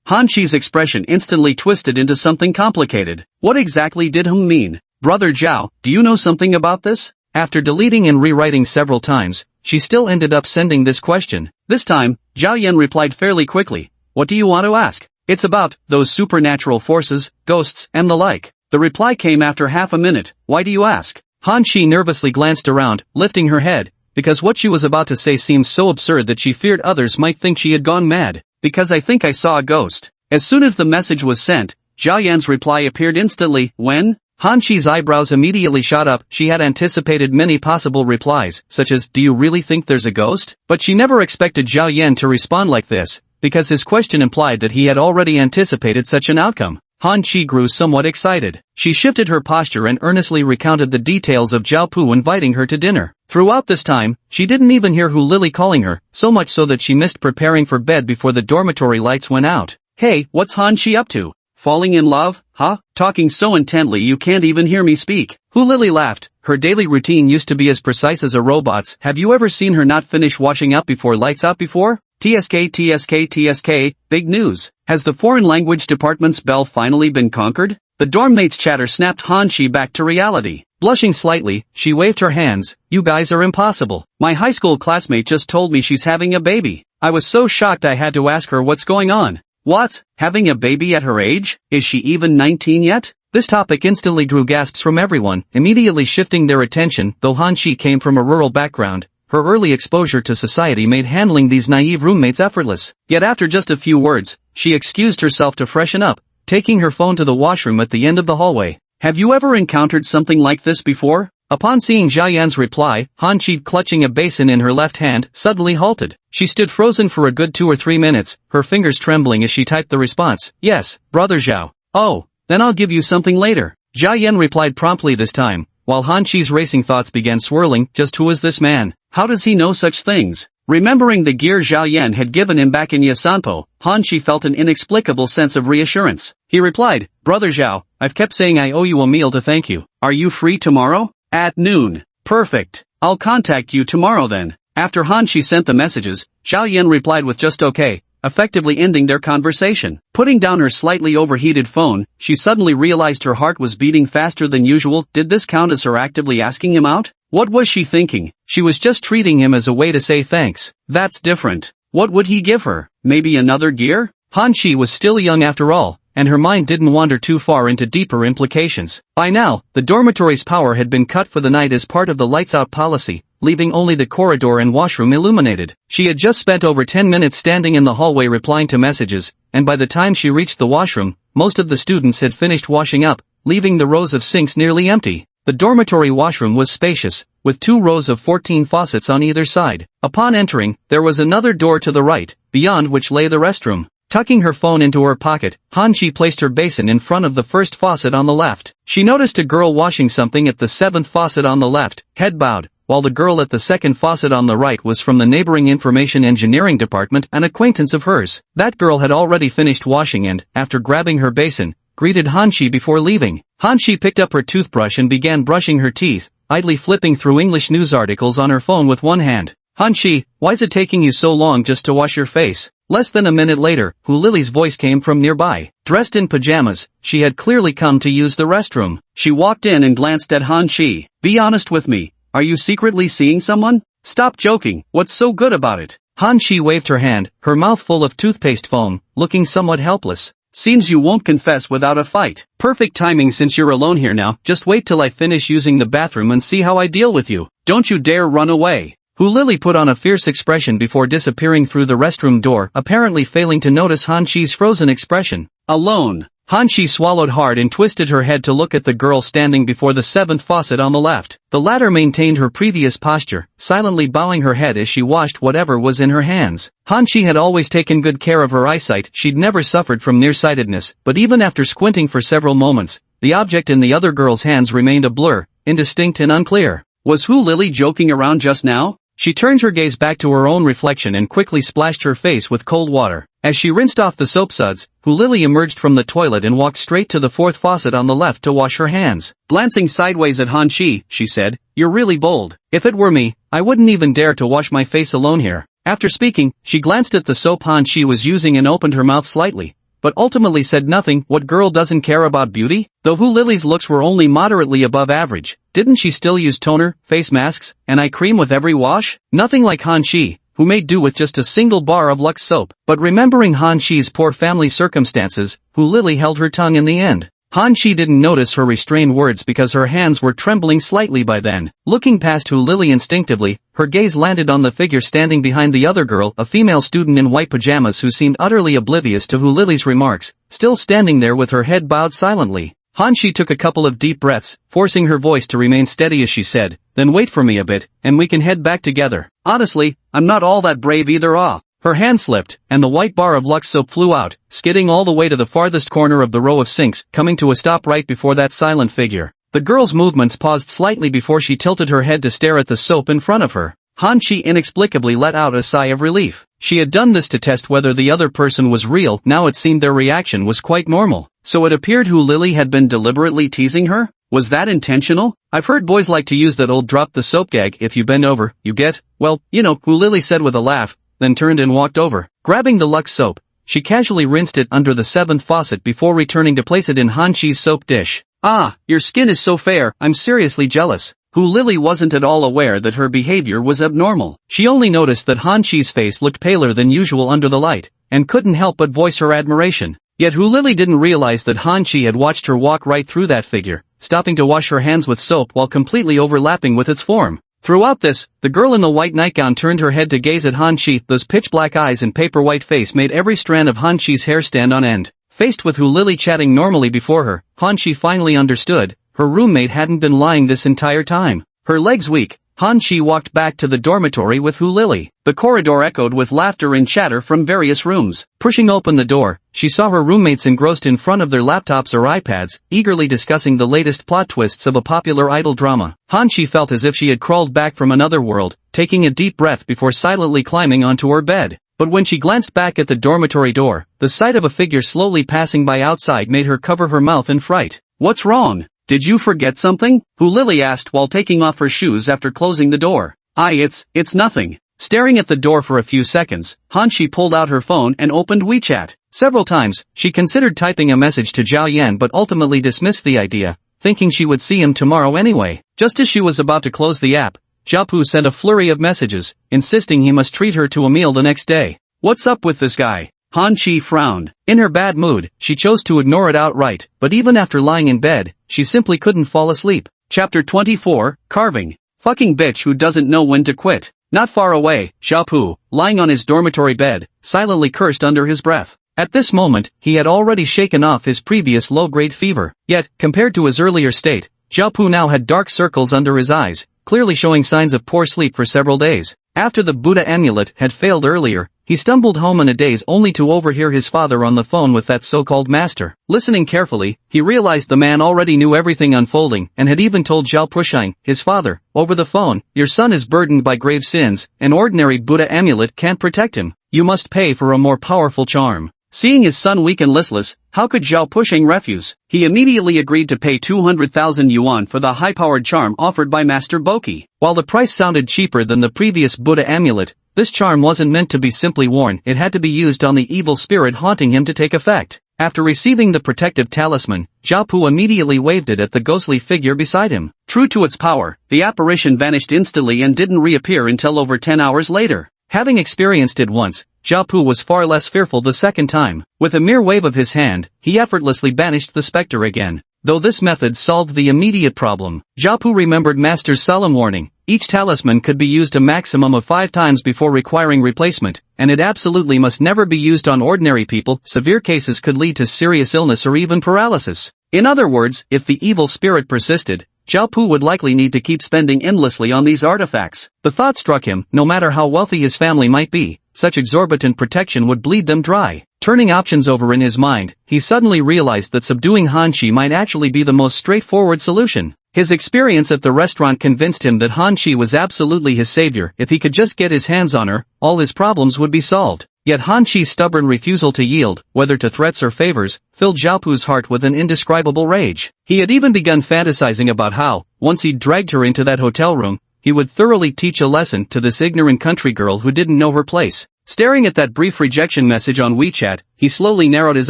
Han Chi's expression instantly twisted into something complicated. What exactly did mean? Brother Zhao, do you know something about this? After deleting and rewriting several times, she still ended up sending this question. This time, Zhao Yan replied fairly quickly. What do you want to ask? It's about those supernatural forces, ghosts, and the like. The reply came after half a minute. Why do you ask? Han Chi nervously glanced around, lifting her head, because what she was about to say seemed so absurd that she feared others might think she had gone mad. Because I think I saw a ghost. As soon as the message was sent, Zhao Yan's reply appeared instantly. When? Han Chi's eyebrows immediately shot up. She had anticipated many possible replies, such as, do you really think there's a ghost? But she never expected Zhao Yan to respond like this, because his question implied that he had already anticipated such an outcome. Han Chi grew somewhat excited. She shifted her posture and earnestly recounted the details of Zhao Pu inviting her to dinner. Throughout this time, she didn't even hear Hu Lily calling her, so much so that she missed preparing for bed before the dormitory lights went out. Hey, what's Han Chi up to? Falling in love, huh? Talking so intently you can't even hear me speak. Hu Lily laughed. Her daily routine used to be as precise as a robot's. Have you ever seen her not finish washing up before lights out before? TSK, big news. Has the foreign language department's bell finally been conquered? The dorm mate's chatter snapped Han Chi back to reality. Blushing slightly, she waved her hands. You guys are impossible. My high school classmate just told me she's having a baby. I was so shocked I had to ask her what's going on. What? Having a baby at her age? Is she even 19 yet? This topic instantly drew gasps from everyone, immediately shifting their attention. Though Han Chi came from a rural background, her early exposure to society made handling these naive roommates effortless. Yet after just a few words, she excused herself to freshen up, taking her phone to the washroom at the end of the hallway. Have you ever encountered something like this before? Upon seeing Zhao Yan's reply, Han Chi, clutching a basin in her left hand, suddenly halted. She stood frozen for a good 2 or 3 minutes, her fingers trembling as she typed the response. Yes, Brother Zhao. Oh, then I'll give you something later. Zhao Yan replied promptly this time, while Han Chi's racing thoughts began swirling. Just who is this man? How does he know such things? Remembering the gear Zhao Yan had given him back in Yasanpo, Han Chi felt an inexplicable sense of reassurance. He replied, Brother Zhao, I've kept saying I owe you a meal to thank you. Are you free tomorrow? At noon. Perfect. I'll contact you tomorrow then. After Han Chi sent the messages, Zhao Yan replied with just okay, effectively ending their conversation. Putting down her slightly overheated phone, she suddenly realized her heart was beating faster than usual. Did this count as her actively asking him out? What was she thinking? She was just treating him as a way to say thanks. That's different. What would he give her? Maybe another gear? Han Chi was still young after all, and her mind didn't wander too far into deeper implications. By now, the dormitory's power had been cut for the night as part of the lights-out policy, leaving only the corridor and washroom illuminated. She had just spent over 10 minutes standing in the hallway replying to messages, and by the time she reached the washroom, most of the students had finished washing up, leaving the rows of sinks nearly empty. The dormitory washroom was spacious, with 2 rows of 14 faucets on either side. Upon entering, there was another door to the right, beyond which lay the restroom. Tucking her phone into her pocket, Han Chi placed her basin in front of the first faucet on the left. She noticed a girl washing something at the 7th faucet on the left, head bowed, while the girl at the 2nd faucet on the right was from the neighboring information engineering department, an acquaintance of hers. That girl had already finished washing and, after grabbing her basin, greeted Han Chi before leaving. Han Chi picked up her toothbrush and began brushing her teeth, idly flipping through English news articles on her phone with one hand. Han Chi, why's it taking you so long just to wash your face? Less than a minute later, Hu Lily's voice came from nearby. Dressed in pajamas, she had clearly come to use the restroom. She walked in and glanced at Han Chi. Be honest with me, are you secretly seeing someone? Stop joking, what's so good about it? Han Chi waved her hand, her mouth full of toothpaste foam, looking somewhat helpless. Seems you won't confess without a fight. Perfect timing since you're alone here now. Just wait till I finish using the bathroom and see how I deal with you. Don't you dare run away. Hu Lily put on a fierce expression before disappearing through the restroom door, apparently failing to notice Han Chi's frozen expression. Alone. Han Chi swallowed hard and twisted her head to look at the girl standing before the 7th faucet on the left. The latter maintained her previous posture, silently bowing her head as she washed whatever was in her hands. Han Chi had always taken good care of her eyesight. She'd never suffered from nearsightedness, but even after squinting for several moments, the object in the other girl's hands remained a blur, indistinct and unclear. Was Hu Lily joking around just now? She turned her gaze back to her own reflection and quickly splashed her face with cold water. As she rinsed off the soap suds, Lily emerged from the toilet and walked straight to the fourth faucet on the left to wash her hands. Glancing sideways at Han Chi, she said, "You're really bold. If it were me, I wouldn't even dare to wash my face alone here." After speaking, she glanced at the soap Han Chi was using and opened her mouth slightly, but ultimately said nothing. What girl doesn't care about beauty? Though Lily's looks were only moderately above average, didn't she still use toner, face masks, and eye cream with every wash? Nothing like Han Chi, who made do with just a single bar of Lux soap. But remembering Han Chi's poor family circumstances, Lily held her tongue in the end. Han Chi didn't notice her restrained words because her hands were trembling slightly by then. Looking past Lily instinctively, her gaze landed on the figure standing behind the other girl, a female student in white pajamas who seemed utterly oblivious to Lily's remarks, still standing there with her head bowed silently. Han Chi took a couple of deep breaths, forcing her voice to remain steady as she said, "Then wait for me a bit, and we can head back together. Honestly, I'm not all that brave either." Her hand slipped, and the white bar of Lux soap flew out, skidding all the way to the farthest corner of the row of sinks, coming to a stop right before that silent figure. The girl's movements paused slightly before she tilted her head to stare at the soap in front of her. Han Chi inexplicably let out a sigh of relief. She had done this to test whether the other person was real. Now it seemed their reaction was quite normal. So it appeared Lily had been deliberately teasing her? Was that intentional? "I've heard boys like to use that old drop the soap gag. If you bend over, you get, well, you know," Lily said with a laugh, then turned and walked over. Grabbing the Lux soap, she casually rinsed it under the seventh faucet before returning to place it in Han Chi's soap dish. "Ah, your skin is so fair, I'm seriously jealous." Lily wasn't at all aware that her behavior was abnormal. She only noticed that Han Chi's face looked paler than usual under the light, and couldn't help but voice her admiration. Yet Lily didn't realize that Han Chi had watched her walk right through that figure, stopping to wash her hands with soap while completely overlapping with its form. Throughout this, the girl in the white nightgown turned her head to gaze at Han Chi. Those pitch-black eyes and paper-white face made every strand of Han Chi's hair stand on end. Faced with Lily chatting normally before her, Han Chi finally understood. Her roommate hadn't been lying this entire time. Her legs weak, Han Chi walked back to the dormitory with Lily. The corridor echoed with laughter and chatter from various rooms. Pushing open the door, she saw her roommates engrossed in front of their laptops or iPads, eagerly discussing the latest plot twists of a popular idol drama. Han Chi felt as if she had crawled back from another world, taking a deep breath before silently climbing onto her bed. But when she glanced back at the dormitory door, the sight of a figure slowly passing by outside made her cover her mouth in fright. "What's wrong? Did you forget something?" Lily asked while taking off her shoes after closing the door. It's nothing." Staring at the door for a few seconds, Han Chi pulled out her phone and opened WeChat. Several times, she considered typing a message to Zhao Yan but ultimately dismissed the idea, thinking she would see him tomorrow anyway. Just as she was about to close the app, Zhao Pu sent a flurry of messages, insisting he must treat her to a meal the next day. "What's up with this guy?" Han Chi frowned. In her bad mood, she chose to ignore it outright, but even after lying in bed, she simply couldn't fall asleep. Chapter 24, Carving. Fucking bitch who doesn't know when to quit. Not far away, Zhao Pu, lying on his dormitory bed, silently cursed under his breath. At this moment, he had already shaken off his previous low-grade fever. Yet, compared to his earlier state, Zhao Pu now had dark circles under his eyes, clearly showing signs of poor sleep for several days. After the Buddha amulet had failed earlier, he stumbled home in a daze only to overhear his father on the phone with that so-called master. Listening carefully, he realized the man already knew everything unfolding and had even told Zhao Pushine, his father, over the phone, "Your son is burdened by grave sins, an ordinary Buddha amulet can't protect him. You must pay for a more powerful charm." Seeing his son weak and listless, how could Zhao Pushing refuse? He immediately agreed to pay 200,000 yuan for the high-powered charm offered by Master Boki. While the price sounded cheaper than the previous Buddha amulet, this charm wasn't meant to be simply worn, it had to be used on the evil spirit haunting him to take effect. After receiving the protective talisman, Zhao Pu immediately waved it at the ghostly figure beside him. True to its power, the apparition vanished instantly and didn't reappear until over 10 hours later. Having experienced it once, Zhao Pu was far less fearful the second time. With a mere wave of his hand, he effortlessly banished the specter again. Though this method solved the immediate problem, Zhao Pu remembered Master's solemn warning. Each talisman could be used a maximum of 5 times before requiring replacement, and it absolutely must never be used on ordinary people. Severe cases could lead to serious illness or even paralysis. In other words, if the evil spirit persisted, Zhao Pu would likely need to keep spending endlessly on these artifacts. The thought struck him, no matter how wealthy his family might be, such exorbitant protection would bleed them dry. Turning options over in his mind, he suddenly realized that subduing Han Chi might actually be the most straightforward solution. His experience at the restaurant convinced him that Han Chi was absolutely his savior. If he could just get his hands on her, all his problems would be solved. Yet Han Chi's stubborn refusal to yield, whether to threats or favors, filled Zhaopu's heart with an indescribable rage. He had even begun fantasizing about how, once he'd dragged her into that hotel room, he would thoroughly teach a lesson to this ignorant country girl who didn't know her place. Staring at that brief rejection message on WeChat, he slowly narrowed his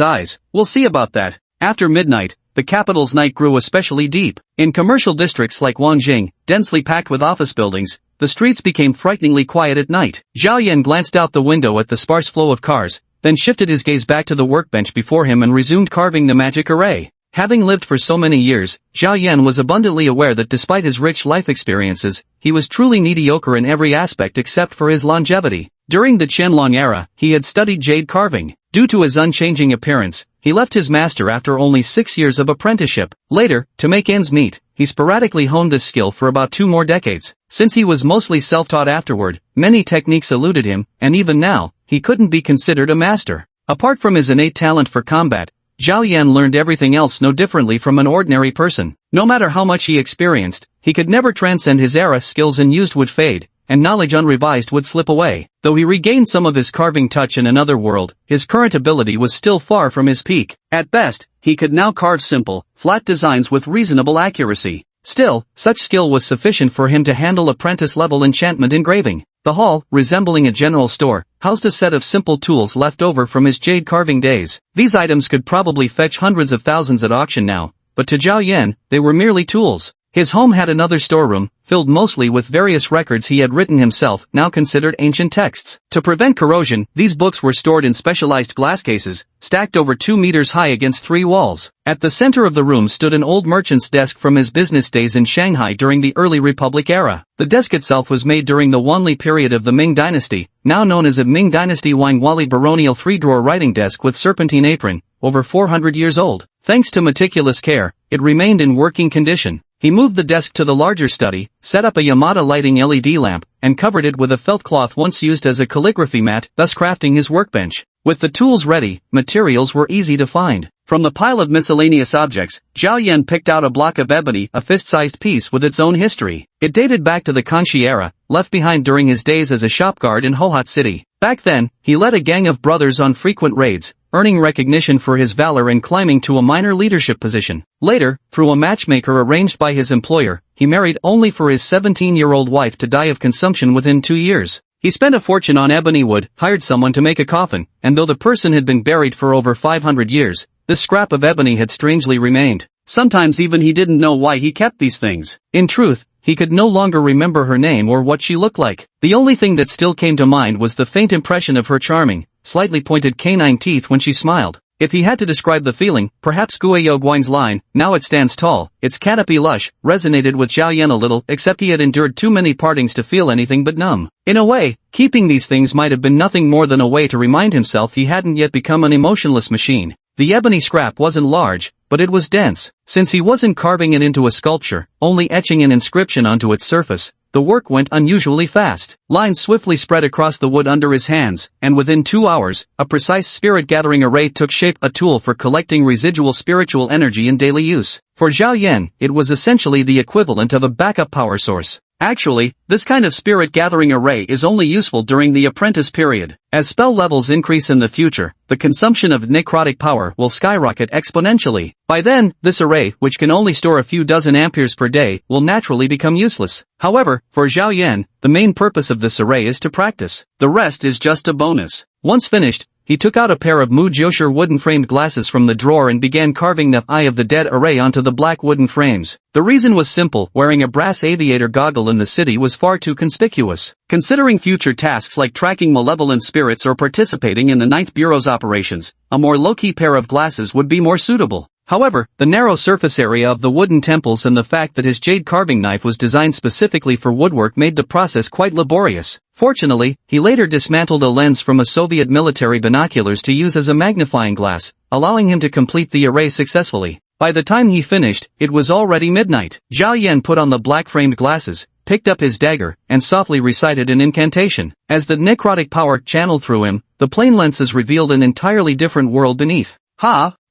eyes. We'll see about that. After midnight, the capital's night grew especially deep. In commercial districts like Wanjing, densely packed with office buildings, the streets became frighteningly quiet at night. Zhao Yan glanced out the window at the sparse flow of cars, then shifted his gaze back to the workbench before him and resumed carving the magic array. Having lived for so many years, Zhao Yan was abundantly aware that despite his rich life experiences, he was truly mediocre in every aspect except for his longevity. During the Qianlong era, he had studied jade carving. Due to his unchanging appearance, he left his master after only 6 years of apprenticeship. Later, to make ends meet, he sporadically honed this skill for about 2 more decades. Since he was mostly self-taught afterward, many techniques eluded him, and even now, he couldn't be considered a master. Apart from his innate talent for combat, Zhao Yan learned everything else no differently from an ordinary person. No matter how much he experienced, he could never transcend his era. Skills unused would fade, and knowledge unrevised would slip away. Though he regained some of his carving touch in another world, his current ability was still far from his peak. At best, he could now carve simple, flat designs with reasonable accuracy. Still, such skill was sufficient for him to handle apprentice-level enchantment engraving. The hall, resembling a general store, housed a set of simple tools left over from his jade carving days. These items could probably fetch hundreds of thousands at auction now, but to Zhao Yan, they were merely tools. His home had another storeroom, filled mostly with various records he had written himself, now considered ancient texts. To prevent corrosion, these books were stored in specialized glass cases, stacked over 2 meters high against 3 walls. At the center of the room stood an old merchant's desk from his business days in Shanghai during the early Republic era. The desk itself was made during the Wanli period of the Ming Dynasty, now known as a Ming Dynasty Wangwali baronial 3-drawer writing desk with serpentine apron, over 400 years old. Thanks to meticulous care, it remained in working condition. He moved the desk to the larger study, set up a Yamada lighting LED lamp, and covered it with a felt cloth once used as a calligraphy mat, thus crafting his workbench. With the tools ready, materials were easy to find. From the pile of miscellaneous objects, Zhao Yan picked out a block of ebony, a fist-sized piece with its own history. It dated back to the Kanshi era, left behind during his days as a shop guard in Hohhot City. Back then, he led a gang of brothers on frequent raids, earning recognition for his valor and climbing to a minor leadership position. Later, through a matchmaker arranged by his employer, he married only for his 17-year-old wife to die of consumption within 2 years. He spent a fortune on ebony wood, hired someone to make a coffin, and though the person had been buried for over 500 years, this scrap of ebony had strangely remained. Sometimes even he didn't know why he kept these things. In truth, he could no longer remember her name or what she looked like. The only thing that still came to mind was the faint impression of her charming, slightly pointed canine teeth when she smiled. If he had to describe the feeling, perhaps Guiyou Guan's line, "Now it stands tall, its canopy lush," resonated with Zhao Yan a little, except he had endured too many partings to feel anything but numb. In a way, keeping these things might have been nothing more than a way to remind himself he hadn't yet become an emotionless machine. The ebony scrap wasn't large, but it was dense. Since he wasn't carving it into a sculpture, only etching an inscription onto its surface, the work went unusually fast. Lines swiftly spread across the wood under his hands, and within 2 hours, a precise spirit-gathering array took shape, a tool for collecting residual spiritual energy in daily use. For Zhao Yan, it was essentially the equivalent of a backup power source. Actually, this kind of spirit-gathering array is only useful during the apprentice period. As spell levels increase in the future, the consumption of necrotic power will skyrocket exponentially. By then, this array, which can only store a few dozen amperes per day, will naturally become useless. However, for Zhao Yan, the main purpose of this array is to practice. The rest is just a bonus. Once finished, he took out a pair of Mu Jiushi wooden-framed glasses from the drawer and began carving the Eye of the Dead array onto the black wooden frames. The reason was simple: wearing a brass aviator goggle in the city was far too conspicuous. Considering future tasks like tracking malevolent spirits or participating in the Ninth Bureau's operations, a more low-key pair of glasses would be more suitable. However, the narrow surface area of the wooden temples and the fact that his jade carving knife was designed specifically for woodwork made the process quite laborious. Fortunately, he later dismantled a lens from a Soviet military binoculars to use as a magnifying glass, allowing him to complete the array successfully. By the time he finished, it was already midnight. Zhao Yan put on the black-framed glasses, picked up his dagger, and softly recited an incantation. As the necrotic power channeled through him, the plane lenses revealed an entirely different world beneath.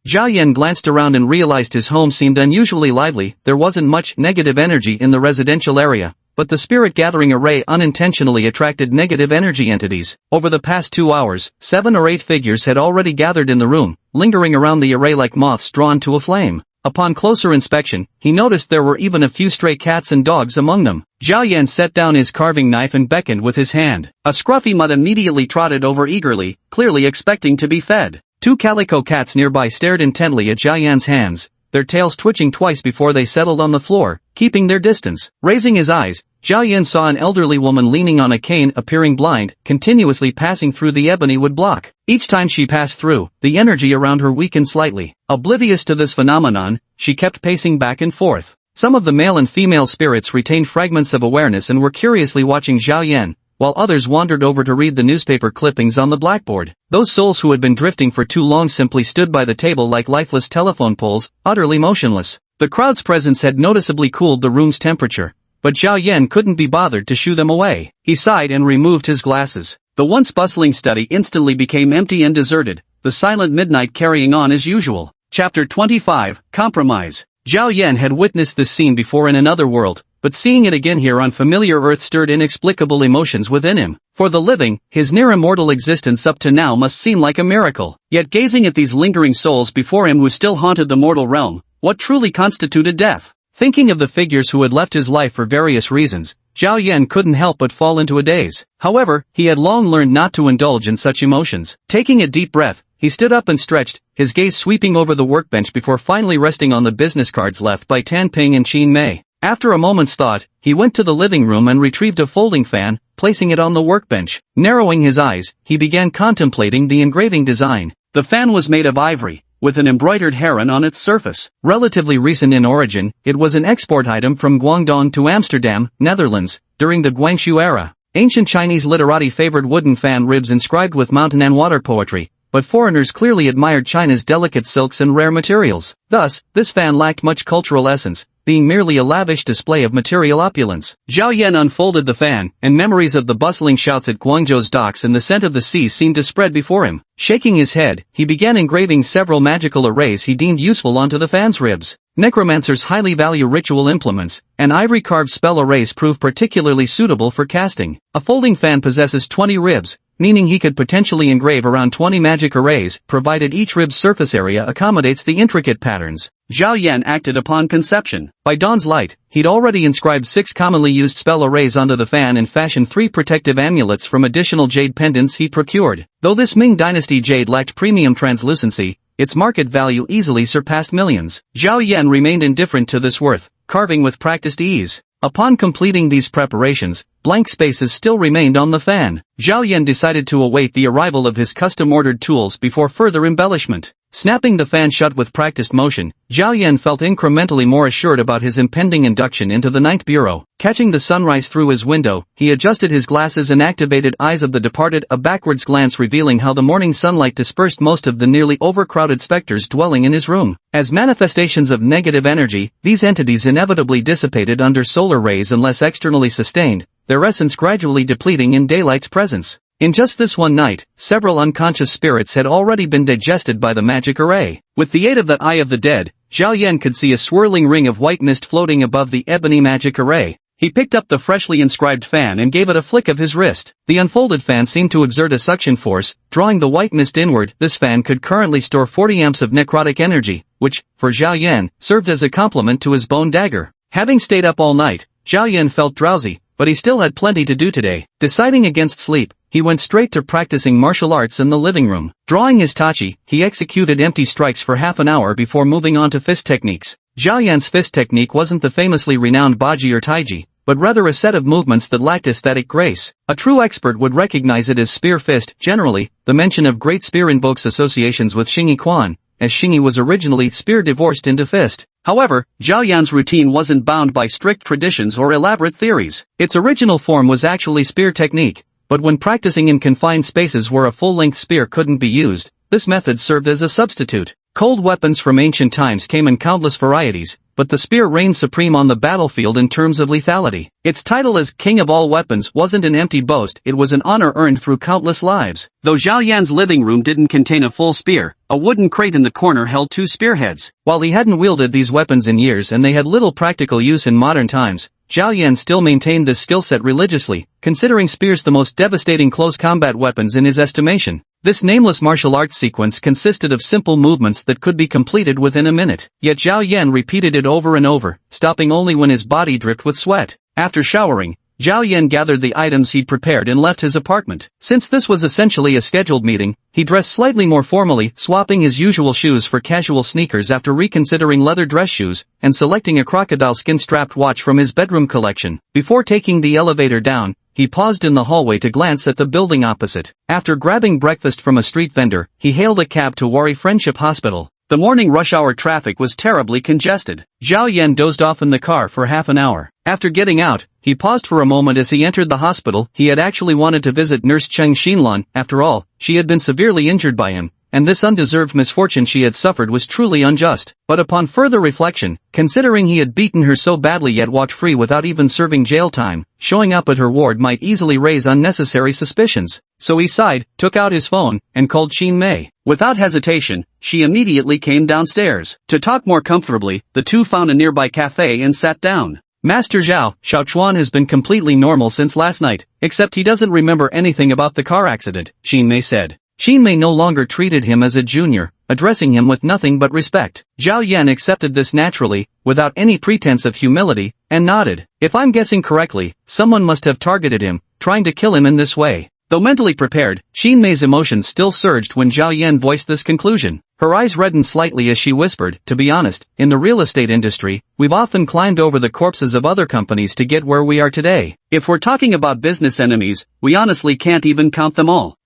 Zhao Yan glanced around and realized his home seemed unusually lively. There wasn't much negative energy in the residential area, but the spirit-gathering array unintentionally attracted negative energy entities. Over the past 2 hours, 7 or 8 figures had already gathered in the room, lingering around the array like moths drawn to a flame. Upon closer inspection, he noticed there were even a few stray cats and dogs among them. Zhao Yan set down his carving knife and beckoned with his hand. A scruffy mutt immediately trotted over eagerly, clearly expecting to be fed. 2 calico cats nearby stared intently at Zhao Yan's hands, their tails twitching twice before they settled on the floor, keeping their distance. Raising his eyes, Zhao Yan saw an elderly woman leaning on a cane appearing blind, continuously passing through the ebony wood block. Each time she passed through, the energy around her weakened slightly. Oblivious to this phenomenon, she kept pacing back and forth. Some of the male and female spirits retained fragments of awareness and were curiously watching Zhao Yan, while others wandered over to read the newspaper clippings on the blackboard. Those souls who had been drifting for too long simply stood by the table like lifeless telephone poles, utterly motionless. The crowd's presence had noticeably cooled the room's temperature, but Zhao Yan couldn't be bothered to shoo them away. He sighed and removed his glasses. The once bustling study instantly became empty and deserted, the silent midnight carrying on as usual. Chapter 25, Compromise. Zhao Yan had witnessed this scene before in another world, but seeing it again here on familiar Earth stirred inexplicable emotions within him. For the living, his near-immortal existence up to now must seem like a miracle. Yet gazing at these lingering souls before him who still haunted the mortal realm, what truly constituted death? Thinking of the figures who had left his life for various reasons, Zhao Yan couldn't help but fall into a daze. However, he had long learned not to indulge in such emotions. Taking a deep breath, he stood up and stretched, his gaze sweeping over the workbench before finally resting on the business cards left by Tan Ping and Qin Mei. After a moment's thought, he went to the living room and retrieved a folding fan, placing it on the workbench. Narrowing his eyes, he began contemplating the engraving design. The fan was made of ivory, with an embroidered heron on its surface. Relatively recent in origin, it was an export item from Guangdong to Amsterdam, Netherlands, during the Guangxu era. Ancient Chinese literati favored wooden fan ribs inscribed with mountain and water poetry, but foreigners clearly admired China's delicate silks and rare materials. Thus, this fan lacked much cultural essence, being merely a lavish display of material opulence. Zhao Yan unfolded the fan, and memories of the bustling shouts at Guangzhou's docks and the scent of the sea seemed to spread before him. Shaking his head, he began engraving several magical arrays he deemed useful onto the fan's ribs. Necromancers highly value ritual implements, and ivory-carved spell arrays prove particularly suitable for casting. A folding fan possesses 20 ribs, meaning he could potentially engrave around 20 magic arrays, provided each rib's surface area accommodates the intricate patterns. Zhao Yan acted upon conception. By dawn's light, he'd already inscribed 6 commonly used spell arrays onto the fan and fashioned 3 protective amulets from additional jade pendants he procured. Though this Ming Dynasty jade lacked premium translucency, its market value easily surpassed millions. Zhao Yan remained indifferent to this worth, carving with practiced ease. Upon completing these preparations, blank spaces still remained on the fan. Zhao Yan decided to await the arrival of his custom-ordered tools before further embellishment. Snapping the fan shut with practiced motion, Zhao Yan felt incrementally more assured about his impending induction into the Ninth Bureau. Catching the sunrise through his window, he adjusted his glasses and activated Eyes of the Departed, a backwards glance revealing how the morning sunlight dispersed most of the nearly overcrowded specters dwelling in his room. As manifestations of negative energy, these entities inevitably dissipated under solar rays unless externally sustained, their essence gradually depleting in daylight's presence. In just this one night, several unconscious spirits had already been digested by the magic array. With the aid of the Eye of the Dead, Zhao Yan could see a swirling ring of white mist floating above the ebony magic array. He picked up the freshly inscribed fan and gave it a flick of his wrist. The unfolded fan seemed to exert a suction force, drawing the white mist inward. This fan could currently store 40 amps of necrotic energy, which, for Zhao Yan, served as a complement to his bone dagger. Having stayed up all night, Zhao Yan felt drowsy, but he still had plenty to do today. Deciding against sleep, he went straight to practicing martial arts in the living room. Drawing his tachi, he executed empty strikes for half an hour before moving on to fist techniques. Zhao Yan's fist technique wasn't the famously renowned Baji or Taiji, but rather a set of movements that lacked aesthetic grace. A true expert would recognize it as spear fist. Generally, the mention of Great Spear invokes associations with Xingyi Quan, as Xingyi was originally spear divorced into fist. However, Zhao Yan's routine wasn't bound by strict traditions or elaborate theories. Its original form was actually spear technique, but when practicing in confined spaces where a full-length spear couldn't be used, this method served as a substitute. Cold weapons from ancient times came in countless varieties, but the spear reigned supreme on the battlefield in terms of lethality. Its title as King of All Weapons wasn't an empty boast, it was an honor earned through countless lives. Though Zhao Yan's living room didn't contain a full spear, a wooden crate in the corner held 2 spearheads. While he hadn't wielded these weapons in years and they had little practical use in modern times, Zhao Yan still maintained this skill set religiously, considering spears the most devastating close combat weapons in his estimation. This nameless martial arts sequence consisted of simple movements that could be completed within a minute, yet Zhao Yan repeated it over and over, stopping only when his body dripped with sweat. After showering, Zhao Yan gathered the items he'd prepared and left his apartment. Since this was essentially a scheduled meeting, he dressed slightly more formally, swapping his usual shoes for casual sneakers after reconsidering leather dress shoes, and selecting a crocodile skin-strapped watch from his bedroom collection. Before taking the elevator down, he paused in the hallway to glance at the building opposite. After grabbing breakfast from a street vendor, he hailed a cab to Wari Friendship Hospital. The morning rush hour traffic was terribly congested. Zhao Yan dozed off in the car for half an hour. After getting out, he paused for a moment as he entered the hospital. He had actually wanted to visit Nurse Cheng Xinlan. After all, she had been severely injured by him, and this undeserved misfortune she had suffered was truly unjust. But upon further reflection, considering he had beaten her so badly yet walked free without even serving jail time, showing up at her ward might easily raise unnecessary suspicions. So he sighed, took out his phone, and called Qin Mei. Without hesitation, she immediately came downstairs. To talk more comfortably, the two found a nearby cafe and sat down. Master Zhao, Xiaochuan has been completely normal since last night, except he doesn't remember anything about the car accident, Qin Mei said. Qin Mei no longer treated him as a junior, addressing him with nothing but respect. Zhao Yan accepted this naturally, without any pretense of humility, and nodded. If I'm guessing correctly, someone must have targeted him, trying to kill him in this way. Though mentally prepared, Qin Mei's emotions still surged when Zhao Yan voiced this conclusion. Her eyes reddened slightly as she whispered, "To be honest, in the real estate industry, we've often climbed over the corpses of other companies to get where we are today. If we're talking about business enemies, we honestly can't even count them all.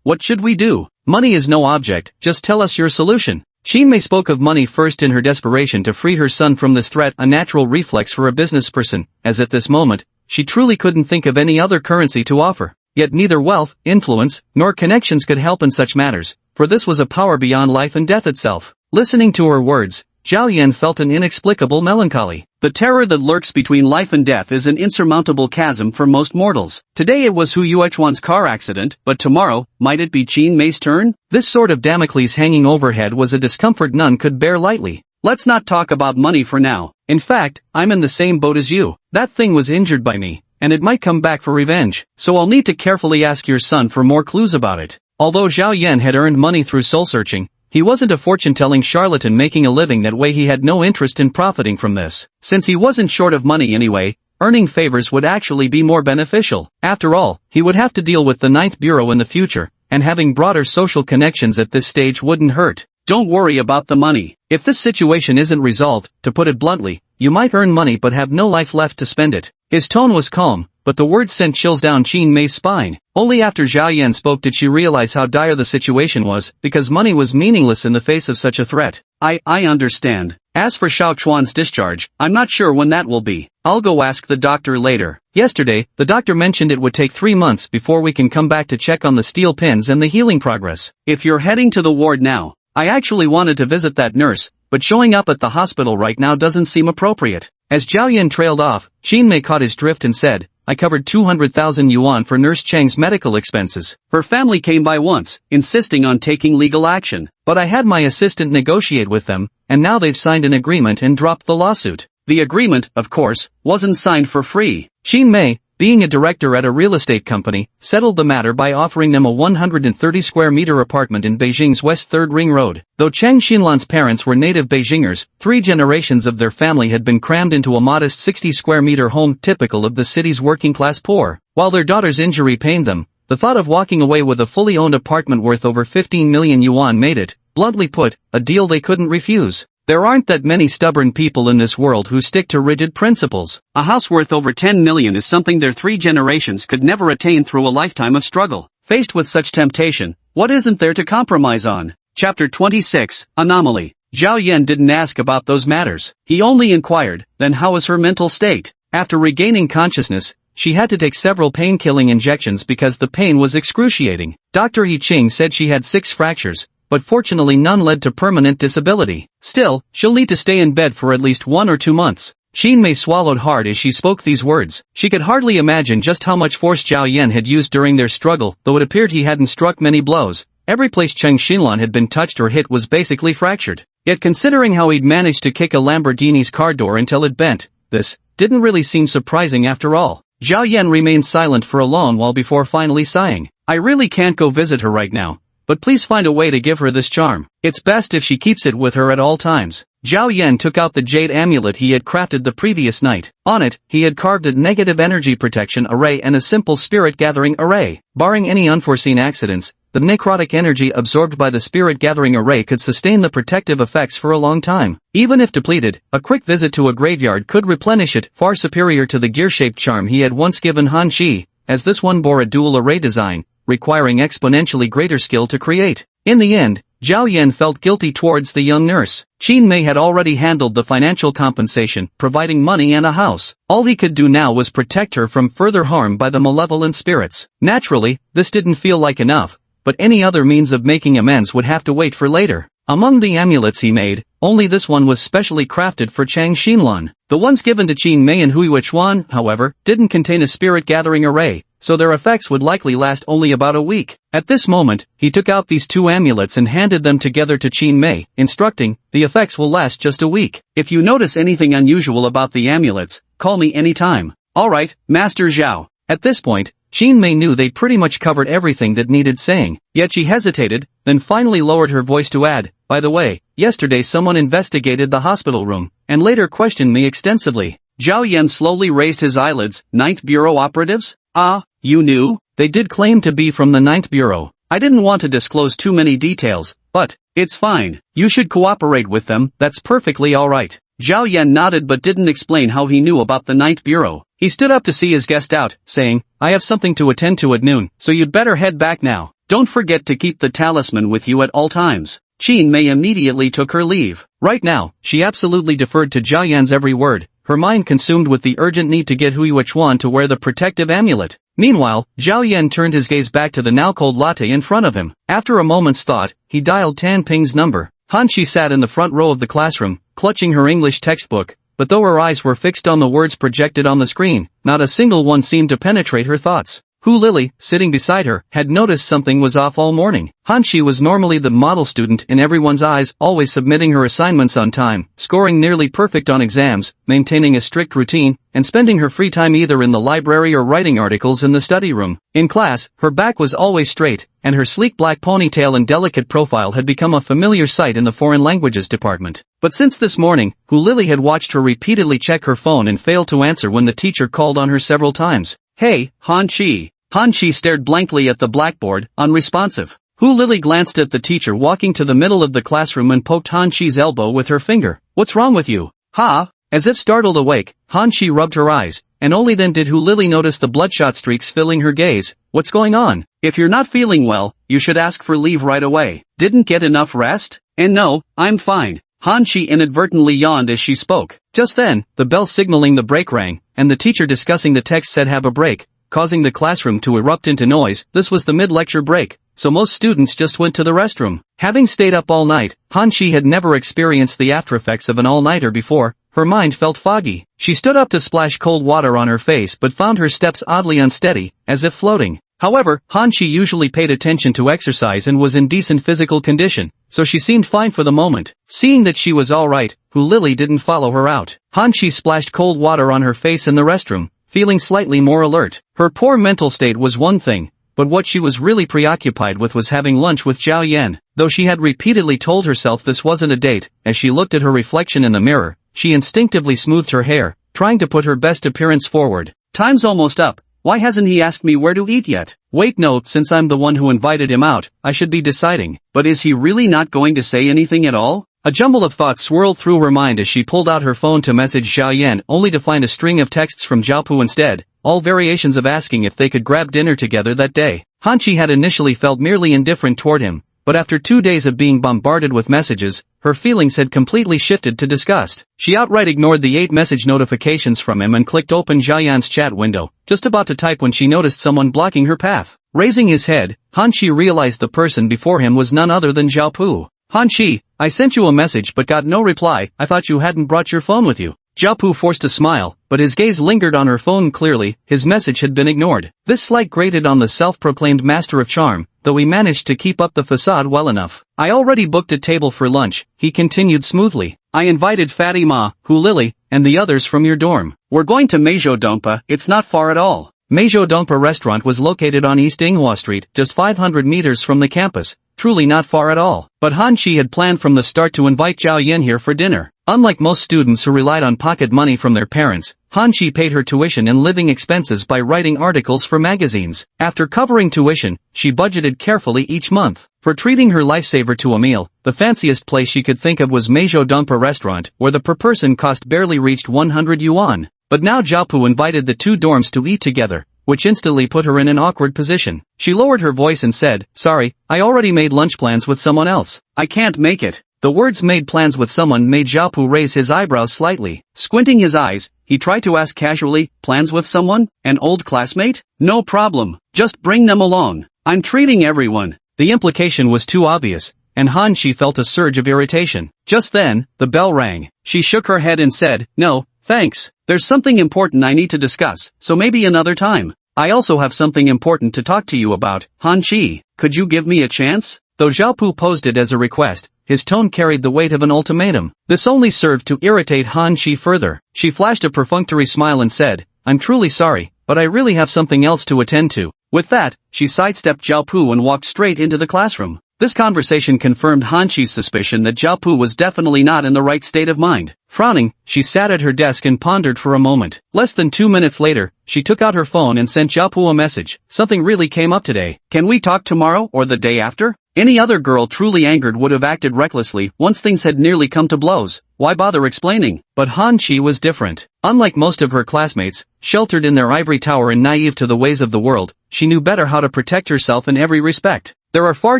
What should we do? Money is no object, just tell us your solution." Qin Mei spoke of money first in her desperation to free her son from this threat, a natural reflex for a business person, as at this moment, she truly couldn't think of any other currency to offer. Yet neither wealth, influence, nor connections could help in such matters, for this was a power beyond life and death itself. Listening to her words, Zhao Yan felt an inexplicable melancholy. The terror that lurks between life and death is an insurmountable chasm for most mortals. Today it was Hu Yuechuan's car accident, but tomorrow, might it be Qin Mei's turn? This sort of Damocles hanging overhead was a discomfort none could bear lightly. Let's not talk about money for now. In fact, I'm in the same boat as you. That thing was injured by me, and it might come back for revenge, so I'll need to carefully ask your son for more clues about it. Although Zhao Yan had earned money through soul-searching, he wasn't a fortune-telling charlatan making a living that way. He had no interest in profiting from this. Since he wasn't short of money anyway, earning favors would actually be more beneficial. After all, he would have to deal with the Ninth Bureau in the future, and having broader social connections at this stage wouldn't hurt. Don't worry about the money. If this situation isn't resolved, to put it bluntly, you might earn money but have no life left to spend it. His tone was calm, but the words sent chills down Qin Mei's spine. Only after Zhao Yan spoke did she realize how dire the situation was, because money was meaningless in the face of such a threat. I understand. As for Xiaochuan's discharge, I'm not sure when that will be. I'll go ask the doctor later. Yesterday, the doctor mentioned it would take 3 months before we can come back to check on the steel pins and the healing progress. If you're heading to the ward now, I actually wanted to visit that nurse, but showing up at the hospital right now doesn't seem appropriate. As Zhao Yan trailed off, Qin Mei caught his drift and said, I covered 200,000 yuan for Nurse Cheng's medical expenses. Her family came by once, insisting on taking legal action, but I had my assistant negotiate with them, and now they've signed an agreement and dropped the lawsuit. The agreement, of course, wasn't signed for free. Qin Mei, being a director at a real estate company, settled the matter by offering them a 130 square meter apartment in Beijing's West 3rd Ring Road. Though Cheng Xinlan's parents were native Beijingers, 3 generations of their family had been crammed into a modest 60 square meter home typical of the city's working class poor. While their daughter's injury pained them, the thought of walking away with a fully owned apartment worth over 15 million yuan made it, bluntly put, a deal they couldn't refuse. There aren't that many stubborn people in this world who stick to rigid principles. A house worth over 10 million is something their 3 generations could never attain through a lifetime of struggle. Faced with such temptation, what isn't there to compromise on? Chapter 26, Anomaly. Zhao Yan didn't ask about those matters. He only inquired, then how is her mental state? After regaining consciousness, she had to take several pain-killing injections because the pain was excruciating. Dr. He Qing said she had 6 fractures, but fortunately none led to permanent disability. Still, she'll need to stay in bed for at least 1 or 2 months. Qin Mei swallowed hard as she spoke these words. She could hardly imagine just how much force Zhao Yan had used during their struggle, though it appeared he hadn't struck many blows. Every place Cheng Xinlan had been touched or hit was basically fractured. Yet considering how he'd managed to kick a Lamborghini's car door until it bent, this didn't really seem surprising after all. Zhao Yan remained silent for a long while before finally sighing. I really can't go visit her right now, but please find a way to give her this charm. It's best if she keeps it with her at all times. Zhao Yan took out the jade amulet he had crafted the previous night. On it, he had carved a negative energy protection array and a simple spirit gathering array. Barring any unforeseen accidents, the necrotic energy absorbed by the spirit gathering array could sustain the protective effects for a long time. Even if depleted, a quick visit to a graveyard could replenish it, far superior to the gear-shaped charm he had once given Han Shi, as this one bore a dual array design, requiring exponentially greater skill to create. In the end, Zhao Yan felt guilty towards the young nurse. Qin Mei had already handled the financial compensation, providing money and a house. All he could do now was protect her from further harm by the malevolent spirits. Naturally, this didn't feel like enough, but any other means of making amends would have to wait for later. Among the amulets he made, only this one was specially crafted for Chang Xinlan. The ones given to Qin Mei and Hui Chuan, however, didn't contain a spirit gathering array, so their effects would likely last only about a week. At this moment, he took out these two amulets and handed them together to Qin Mei, instructing, the effects will last just a week. If you notice anything unusual about the amulets, call me anytime. Alright, Master Zhao. At this point, Qin Mei knew they pretty much covered everything that needed saying, yet she hesitated, then finally lowered her voice to add, by the way, yesterday someone investigated the hospital room, and later questioned me extensively. Zhao Yan slowly raised his eyelids. Ninth Bureau operatives? Ah, you knew? They did claim to be from the Ninth Bureau. I didn't want to disclose too many details, but, it's fine. You should cooperate with them, that's perfectly alright. Zhao Yan nodded but didn't explain how he knew about the Ninth Bureau. He stood up to see his guest out, saying, I have something to attend to at noon, so you'd better head back now. Don't forget to keep the talisman with you at all times. Qin Mei immediately took her leave. Right now, she absolutely deferred to Zhao Yan's every word, her mind consumed with the urgent need to get Hui Chuan to wear the protective amulet. Meanwhile, Zhao Yan turned his gaze back to the now-cold latte in front of him. After a moment's thought, he dialed Tan Ping's number. Han Shi sat in the front row of the classroom, clutching her English textbook, but though her eyes were fixed on the words projected on the screen, not a single one seemed to penetrate her thoughts. Hu Lily, sitting beside her, had noticed something was off all morning. Han Shi was normally the model student in everyone's eyes, always submitting her assignments on time, scoring nearly perfect on exams, maintaining a strict routine, and spending her free time either in the library or writing articles in the study room. In class, her back was always straight, and her sleek black ponytail and delicate profile had become a familiar sight in the foreign languages department. But since this morning, Hu Lily had watched her repeatedly check her phone and fail to answer when the teacher called on her several times. Hey, Han Shi. Han Shi stared blankly at the blackboard, unresponsive. Hu Lily glanced at the teacher walking to the middle of the classroom and poked Han Shi's elbow with her finger. What's wrong with you? Ha? As if startled awake, Han Shi rubbed her eyes, and only then did Hu Lily notice the bloodshot streaks filling her gaze. What's going on? If you're not feeling well, you should ask for leave right away. Didn't get enough rest? And no, I'm fine. Han Shi inadvertently yawned as she spoke. Just then, the bell signaling the break rang, and the teacher discussing the text said have a break, causing the classroom to erupt into noise. This was the mid-lecture break, so most students just went to the restroom. Having stayed up all night, Han Shi had never experienced the aftereffects of an all-nighter before. Her mind felt foggy. She stood up to splash cold water on her face but found her steps oddly unsteady, as if floating. However, Han Shi usually paid attention to exercise and was in decent physical condition, so she seemed fine for the moment. Seeing that she was alright, Hu Lily didn't follow her out. Han Shi splashed cold water on her face in the restroom, feeling slightly more alert. Her poor mental state was one thing, but what she was really preoccupied with was having lunch with Zhao Yan. Though she had repeatedly told herself this wasn't a date, as she looked at her reflection in the mirror, she instinctively smoothed her hair, trying to put her best appearance forward. Time's almost up. Why hasn't he asked me where to eat yet? Wait, no, since I'm the one who invited him out, I should be deciding. But is he really not going to say anything at all? A jumble of thoughts swirled through her mind as she pulled out her phone to message Zhao Yan, only to find a string of texts from Zhao Pu instead, all variations of asking if they could grab dinner together that day. Han Shi had initially felt merely indifferent toward him, but after 2 days of being bombarded with messages, her feelings had completely shifted to disgust. She outright ignored the 8 message notifications from him and clicked open Zhao Yan's chat window, just about to type when she noticed someone blocking her path. Raising his head, Han Shi realized the person before him was none other than Zhao Pu. Han Shi, I sent you a message but got no reply. I thought you hadn't brought your phone with you. Zhao Pu forced a smile, but his gaze lingered on her phone. Clearly, his message had been ignored. This slight grated on the self-proclaimed master of charm, though he managed to keep up the facade well enough. I already booked a table for lunch, he continued smoothly. I invited Fatima, Hu Lily, and the others from your dorm. We're going to Meijodongpa, it's not far at all. Meijodongpa restaurant was located on East Inghua Street, just 500 meters from the campus, truly not far at all. But Han Chi had planned from the start to invite Zhao Yan here for dinner. Unlike most students who relied on pocket money from their parents, Han Chi paid her tuition and living expenses by writing articles for magazines. After covering tuition, she budgeted carefully each month. For treating her lifesaver to a meal, the fanciest place she could think of was Meijodongpa restaurant, where the per person cost barely reached 100 yuan. But now Zhao invited the two dorms to eat together, which instantly put her in an awkward position. She lowered her voice and said, "Sorry, I already made lunch plans with someone else. I can't make it." The words "made plans with someone" made Zhao raise his eyebrows slightly. Squinting his eyes, he tried to ask casually, "Plans with someone? An old classmate? No problem, just bring them along. I'm treating everyone." The implication was too obvious, and Han Chi felt a surge of irritation. Just then, the bell rang. She shook her head and said, "No, thanks. There's something important I need to discuss, so maybe another time. I also have something important to talk to you about, Han Chi. Could you give me a chance?" Though Zhao posed it as a request, his tone carried the weight of an ultimatum. This only served to irritate Han Chi further. She flashed a perfunctory smile and said, "I'm truly sorry, but I really have something else to attend to." With that, she sidestepped Zhao and walked straight into the classroom. This conversation confirmed Han Chi's suspicion that Zhao was definitely not in the right state of mind. Frowning, she sat at her desk and pondered for a moment. Less than 2 minutes later, she took out her phone and sent Zhao a message. "Something really came up today. Can we talk tomorrow or the day after?" Any other girl truly angered would have acted recklessly once things had nearly come to blows. Why bother explaining? But Han Chi was different. Unlike most of her classmates, sheltered in their ivory tower and naive to the ways of the world, she knew better how to protect herself in every respect. There are far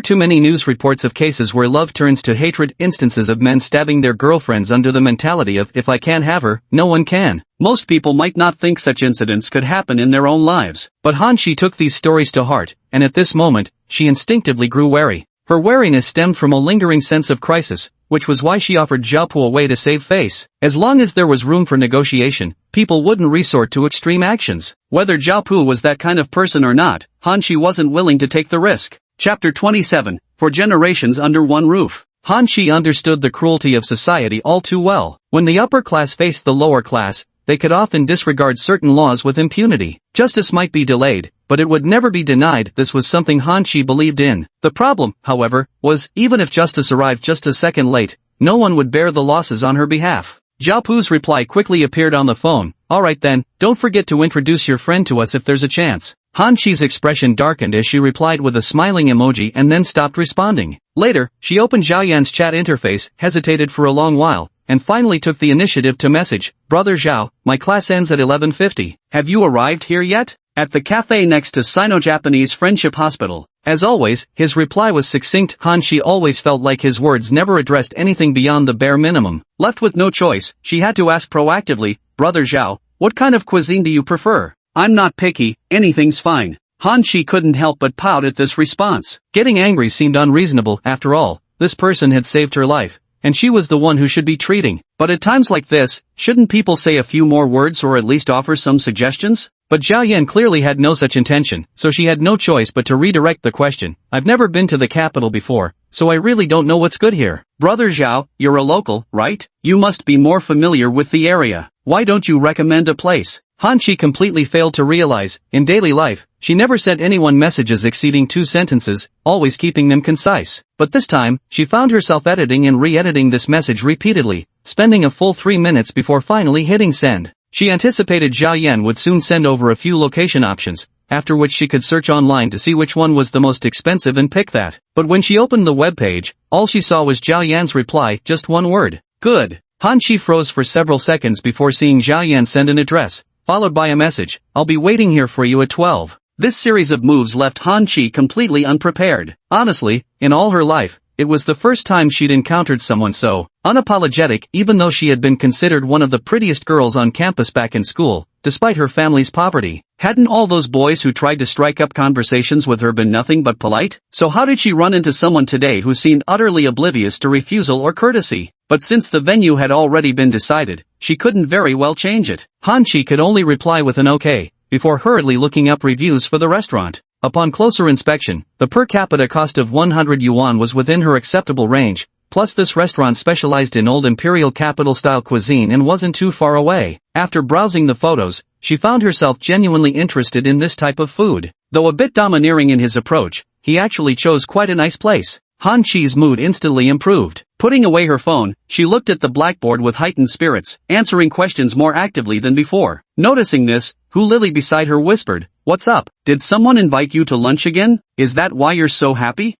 too many news reports of cases where love turns to hatred, instances of men stabbing their girlfriends under the mentality of "if I can't have her, no one can." Most people might not think such incidents could happen in their own lives. But Han Chi took these stories to heart, and at this moment, she instinctively grew wary. Her wariness stemmed from a lingering sense of crisis, which was why she offered Zhao a way to save face. As long as there was room for negotiation, people wouldn't resort to extreme actions. Whether Zhao was that kind of person or not, Han Chi wasn't willing to take the risk. Chapter 27, For Generations Under One Roof. Han Chi understood the cruelty of society all too well. When the upper class faced the lower class, they could often disregard certain laws with impunity. Justice might be delayed, but it would never be denied. This was something Han Chi believed in. The problem, however, was, even if justice arrived just a second late, no one would bear the losses on her behalf. Zhao reply quickly appeared on the phone. "Alright then, don't forget to introduce your friend to us if there's a chance." Han Chi's expression darkened as she replied with a smiling emoji and then stopped responding. Later, she opened Zhao Yan's chat interface, hesitated for a long while, and finally took the initiative to message, "Brother Zhao, my class ends at 11:50. Have you arrived here yet?" At the cafe next to Sino-Japanese Friendship Hospital. As always, his reply was succinct. Han Chi always felt like his words never addressed anything beyond the bare minimum. Left with no choice, she had to ask proactively, "Brother Zhao, what kind of cuisine do you prefer?" "I'm not picky, anything's fine." Han Chi couldn't help but pout at this response. Getting angry seemed unreasonable. After all, this person had saved her life, and she was the one who should be treating. But at times like this, shouldn't people say a few more words or at least offer some suggestions? But Zhao Yan clearly had no such intention, so she had no choice but to redirect the question. "I've never been to the capital before, so I really don't know what's good here." "Brother Zhao, you're a local, right? You must be more familiar with the area. Why don't you recommend a place?" Han Chi completely failed to realize, in daily life, she never sent anyone messages exceeding 2 sentences, always keeping them concise. But this time, she found herself editing and re-editing this message repeatedly, spending a full 3 minutes before finally hitting send. She anticipated Zhao Yan would soon send over a few location options, after which she could search online to see which one was the most expensive and pick that. But when she opened the web page, all she saw was Zhao Yan's reply, just one word. "Good." Han Chi froze for several seconds before seeing Zhao Yan send an address, followed by a message, "I'll be waiting here for you at 12. This series of moves left Han Chi completely unprepared. Honestly, in all her life, it was the first time she'd encountered someone so unapologetic, even though she had been considered one of the prettiest girls on campus back in school, despite her family's poverty. Hadn't all those boys who tried to strike up conversations with her been nothing but polite? So how did she run into someone today who seemed utterly oblivious to refusal or courtesy? But since the venue had already been decided, she couldn't very well change it. Han Chi could only reply with an okay, before hurriedly looking up reviews for the restaurant. Upon closer inspection, the per capita cost of 100 yuan was within her acceptable range, plus this restaurant specialized in old imperial capital-style cuisine and wasn't too far away. After browsing the photos, she found herself genuinely interested in this type of food. Though a bit domineering in his approach, he actually chose quite a nice place. Han Chi's mood instantly improved. Putting away her phone, she looked at the blackboard with heightened spirits, answering questions more actively than before. Noticing this, Hu Lily beside her whispered, "What's up? Did someone invite you to lunch again? Is that why you're so happy?"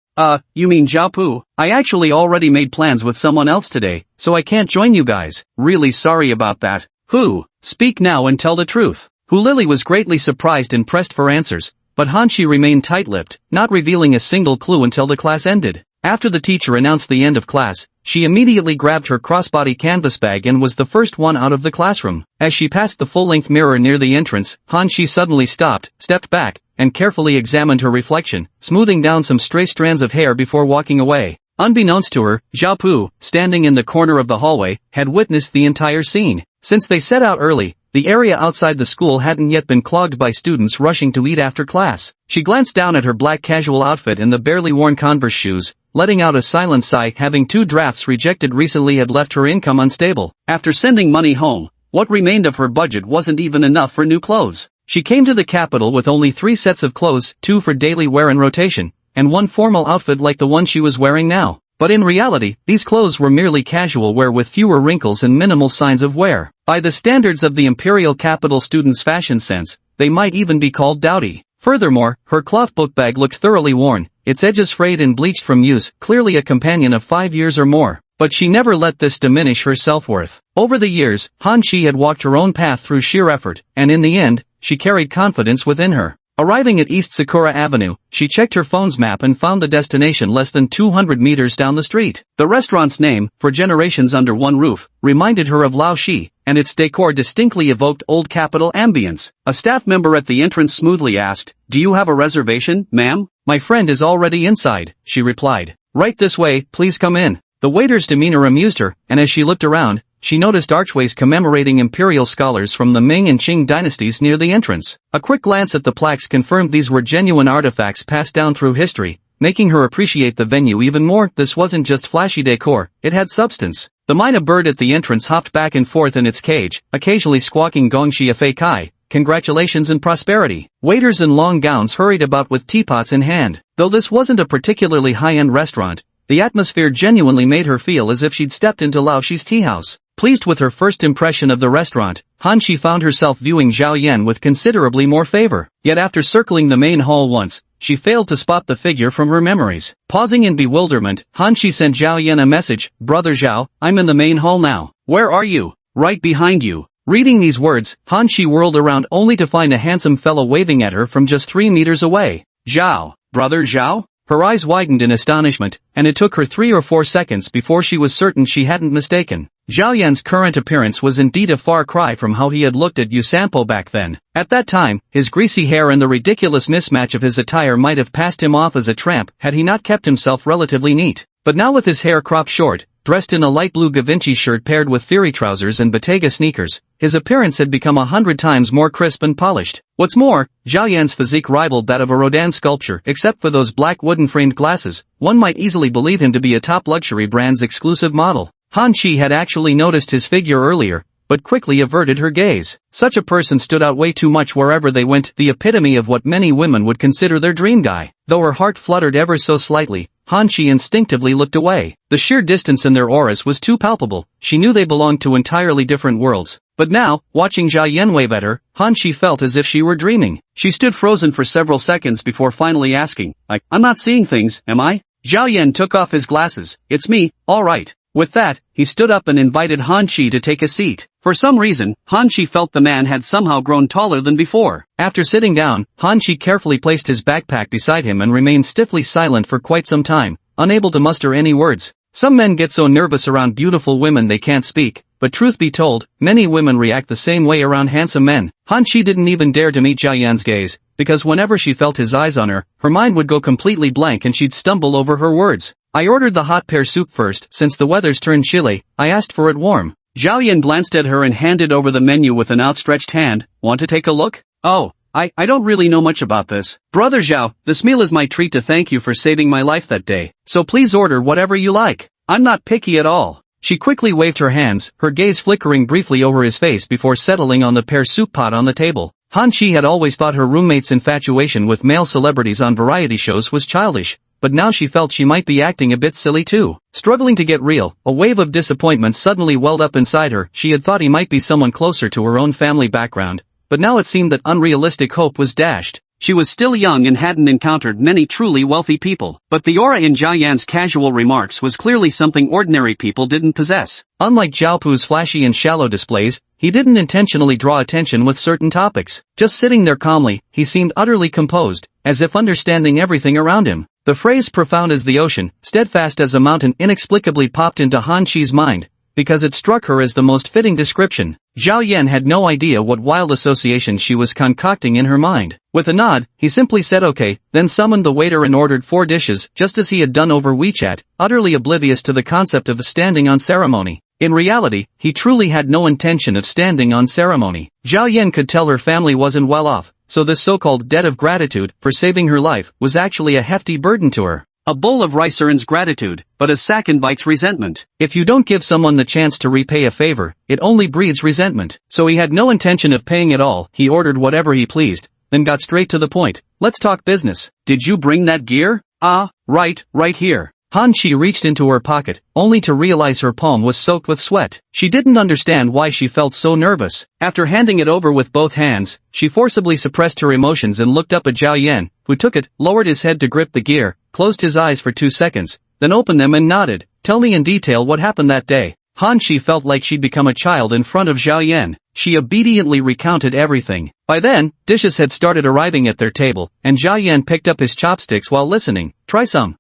You mean Zhao Pu? I actually already made plans with someone else today, so I can't join you guys. Really sorry about that. Hu, speak now and tell the truth. Hu Lily was greatly surprised and pressed for answers, but Han Chi remained tight-lipped, not revealing a single clue until the class ended. After the teacher announced the end of class, she immediately grabbed her crossbody canvas bag and was the first one out of the classroom. As she passed the full-length mirror near the entrance, Han Chi suddenly stopped, stepped back, and carefully examined her reflection, smoothing down some stray strands of hair before walking away. Unbeknownst to her, Zhao Pu, standing in the corner of the hallway, had witnessed the entire scene. Since they set out early, the area outside the school hadn't yet been clogged by students rushing to eat after class. She glanced down at her black casual outfit and the barely worn Converse shoes, letting out a silent sigh. Having 2 drafts rejected recently had left her income unstable. After sending money home, what remained of her budget wasn't even enough for new clothes. She came to the capital with only 3 sets of clothes, 2 for daily wear and rotation, and 1 formal outfit like the one she was wearing now. But in reality, these clothes were merely casual wear with fewer wrinkles and minimal signs of wear. By the standards of the imperial capital students' fashion sense, they might even be called dowdy. Furthermore, her cloth book bag looked thoroughly worn, its edges frayed and bleached from use, clearly a companion of 5 years or more. But she never let this diminish her self-worth. Over the years, Han Chi had walked her own path through sheer effort, and in the end, she carried confidence within her. Arriving at East Sakura Avenue, she checked her phone's map and found the destination less than 200 meters down the street. The restaurant's name, for generations under one roof, reminded her of Lao Shi, and its decor distinctly evoked old capital ambience. A staff member at the entrance smoothly asked, "Do you have a reservation, ma'am?" "My friend is already inside," she replied. "Right this way, please come in." The waiter's demeanor amused her, and as she looked around, she noticed archways commemorating imperial scholars from the Ming and Qing dynasties near the entrance. A quick glance at the plaques confirmed these were genuine artifacts passed down through history, making her appreciate the venue even more. This wasn't just flashy decor, it had substance. The myna bird at the entrance hopped back and forth in its cage, occasionally squawking Gongxi Fei Kai, congratulations and prosperity. Waiters in long gowns hurried about with teapots in hand. Though this wasn't a particularly high-end restaurant, the atmosphere genuinely made her feel as if she'd stepped into Lao Shi's tea house. Pleased with her first impression of the restaurant, Han Chi found herself viewing Zhao Yan with considerably more favor. Yet after circling the main hall once, she failed to spot the figure from her memories. Pausing in bewilderment, Han Chi sent Zhao Yan a message, "Brother Zhao, I'm in the main hall now. Where are you?" "Right behind you." Reading these words, Han Chi whirled around only to find a handsome fellow waving at her from just 3 meters away. "Zhao, brother Zhao?" Her eyes widened in astonishment, and it took her 3 or 4 seconds before she was certain she hadn't mistaken. Zhao Yan's current appearance was indeed a far cry from how he had looked at Yu Sampo back then. At that time, his greasy hair and the ridiculous mismatch of his attire might have passed him off as a tramp had he not kept himself relatively neat. But now with his hair cropped short, dressed in a light blue Givenchy shirt paired with fiery trousers and Bottega sneakers, his appearance had become 100 times more crisp and polished. What's more, Zhao Yan's physique rivaled that of a Rodin sculpture. Except for those black wooden-framed glasses, one might easily believe him to be a top luxury brand's exclusive model. Han Chi had actually noticed his figure earlier, but quickly averted her gaze. Such a person stood out way too much wherever they went, the epitome of what many women would consider their dream guy. Though her heart fluttered ever so slightly, Han Chi instinctively looked away. The sheer distance in their auras was too palpable. She knew they belonged to entirely different worlds. But now, watching Zhao Yan wave at her, Han Chi felt as if she were dreaming. She stood frozen for several seconds before finally asking, I'm not seeing things, am I?" Zhao Yan took off his glasses. "It's me, all right." With that, he stood up and invited Han Chi to take a seat. For some reason, Han Chi felt the man had somehow grown taller than before. After sitting down, Han Chi carefully placed his backpack beside him and remained stiffly silent for quite some time, unable to muster any words. Some men get so nervous around beautiful women they can't speak, but truth be told, many women react the same way around handsome men. Han Chi didn't even dare to meet Zhao Yan's gaze, because whenever she felt his eyes on her, her mind would go completely blank and she'd stumble over her words. "I ordered the hot pear soup first. Since the weather's turned chilly, I asked for it warm." Zhao Yan glanced at her and handed over the menu with an outstretched hand. "Want to take a look?" "Oh, I don't really know much about this." "Brother Zhao, this meal is my treat to thank you for saving my life that day. So please order whatever you like." I'm not picky at all. She quickly waved her hands, her gaze flickering briefly over his face before settling on the pear soup pot on the table. Han Chi had always thought her roommate's infatuation with male celebrities on variety shows was childish, but now she felt she might be acting a bit silly too. Struggling to get real, a wave of disappointment suddenly welled up inside her. She had thought he might be someone closer to her own family background, but now it seemed that unrealistic hope was dashed. She was still young and hadn't encountered many truly wealthy people, but the aura in Zhao Yan's casual remarks was clearly something ordinary people didn't possess. Unlike Zhao Pu's flashy and shallow displays, he didn't intentionally draw attention with certain topics. Just sitting there calmly, he seemed utterly composed, as if understanding everything around him. The phrase profound as the ocean, steadfast as a mountain inexplicably popped into Han Chi's mind, because it struck her as the most fitting description. Zhao Yan had no idea what wild association she was concocting in her mind. With a nod, he simply said okay, then summoned the waiter and ordered 4 dishes, just as he had done over WeChat, utterly oblivious to the concept of standing on ceremony. In reality, he truly had no intention of standing on ceremony. Zhao Yan could tell her family wasn't well off, so this so-called debt of gratitude for saving her life was actually a hefty burden to her. A bowl of rice earns gratitude, but a sack invites resentment. If you don't give someone the chance to repay a favor, it only breeds resentment. So he had no intention of paying at all. He ordered whatever he pleased, then got straight to the point. Let's talk business. Did you bring that gear? Ah, right here. Han Chi reached into her pocket, only to realize her palm was soaked with sweat. She didn't understand why she felt so nervous. After handing it over with both hands, she forcibly suppressed her emotions and looked up at Zhao Yan, who took it, lowered his head to grip the gear, closed his eyes for 2 seconds, then opened them and nodded. Tell me in detail what happened that day. Han Chi felt like she'd become a child in front of Zhao Yan. She obediently recounted everything. By then, dishes had started arriving at their table, and Zhao Yan picked up his chopsticks while listening. Try some.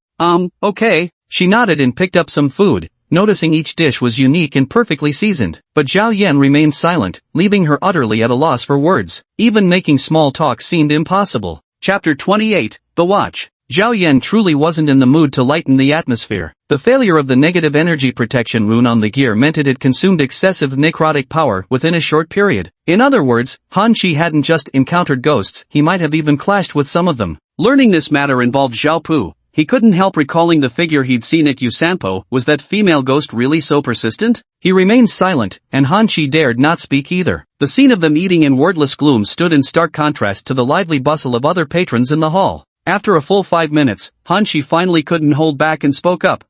Okay. She nodded and picked up some food, noticing each dish was unique and perfectly seasoned. But Zhao Yan remained silent, leaving her utterly at a loss for words. Even making small talk seemed impossible. Chapter 28, The Watch. Zhao Yan truly wasn't in the mood to lighten the atmosphere. The failure of the negative energy protection rune on the gear meant it had consumed excessive necrotic power within a short period. In other words, Han Chi hadn't just encountered ghosts, he might have even clashed with some of them. Learning this matter involved Zhao Pu. He couldn't help recalling the figure he'd seen at Yusanpo. Was that female ghost really so persistent? He remained silent, and Han Chi dared not speak either. The scene of them eating in wordless gloom stood in stark contrast to the lively bustle of other patrons in the hall. After a full 5 minutes, Han Chi finally couldn't hold back and spoke up.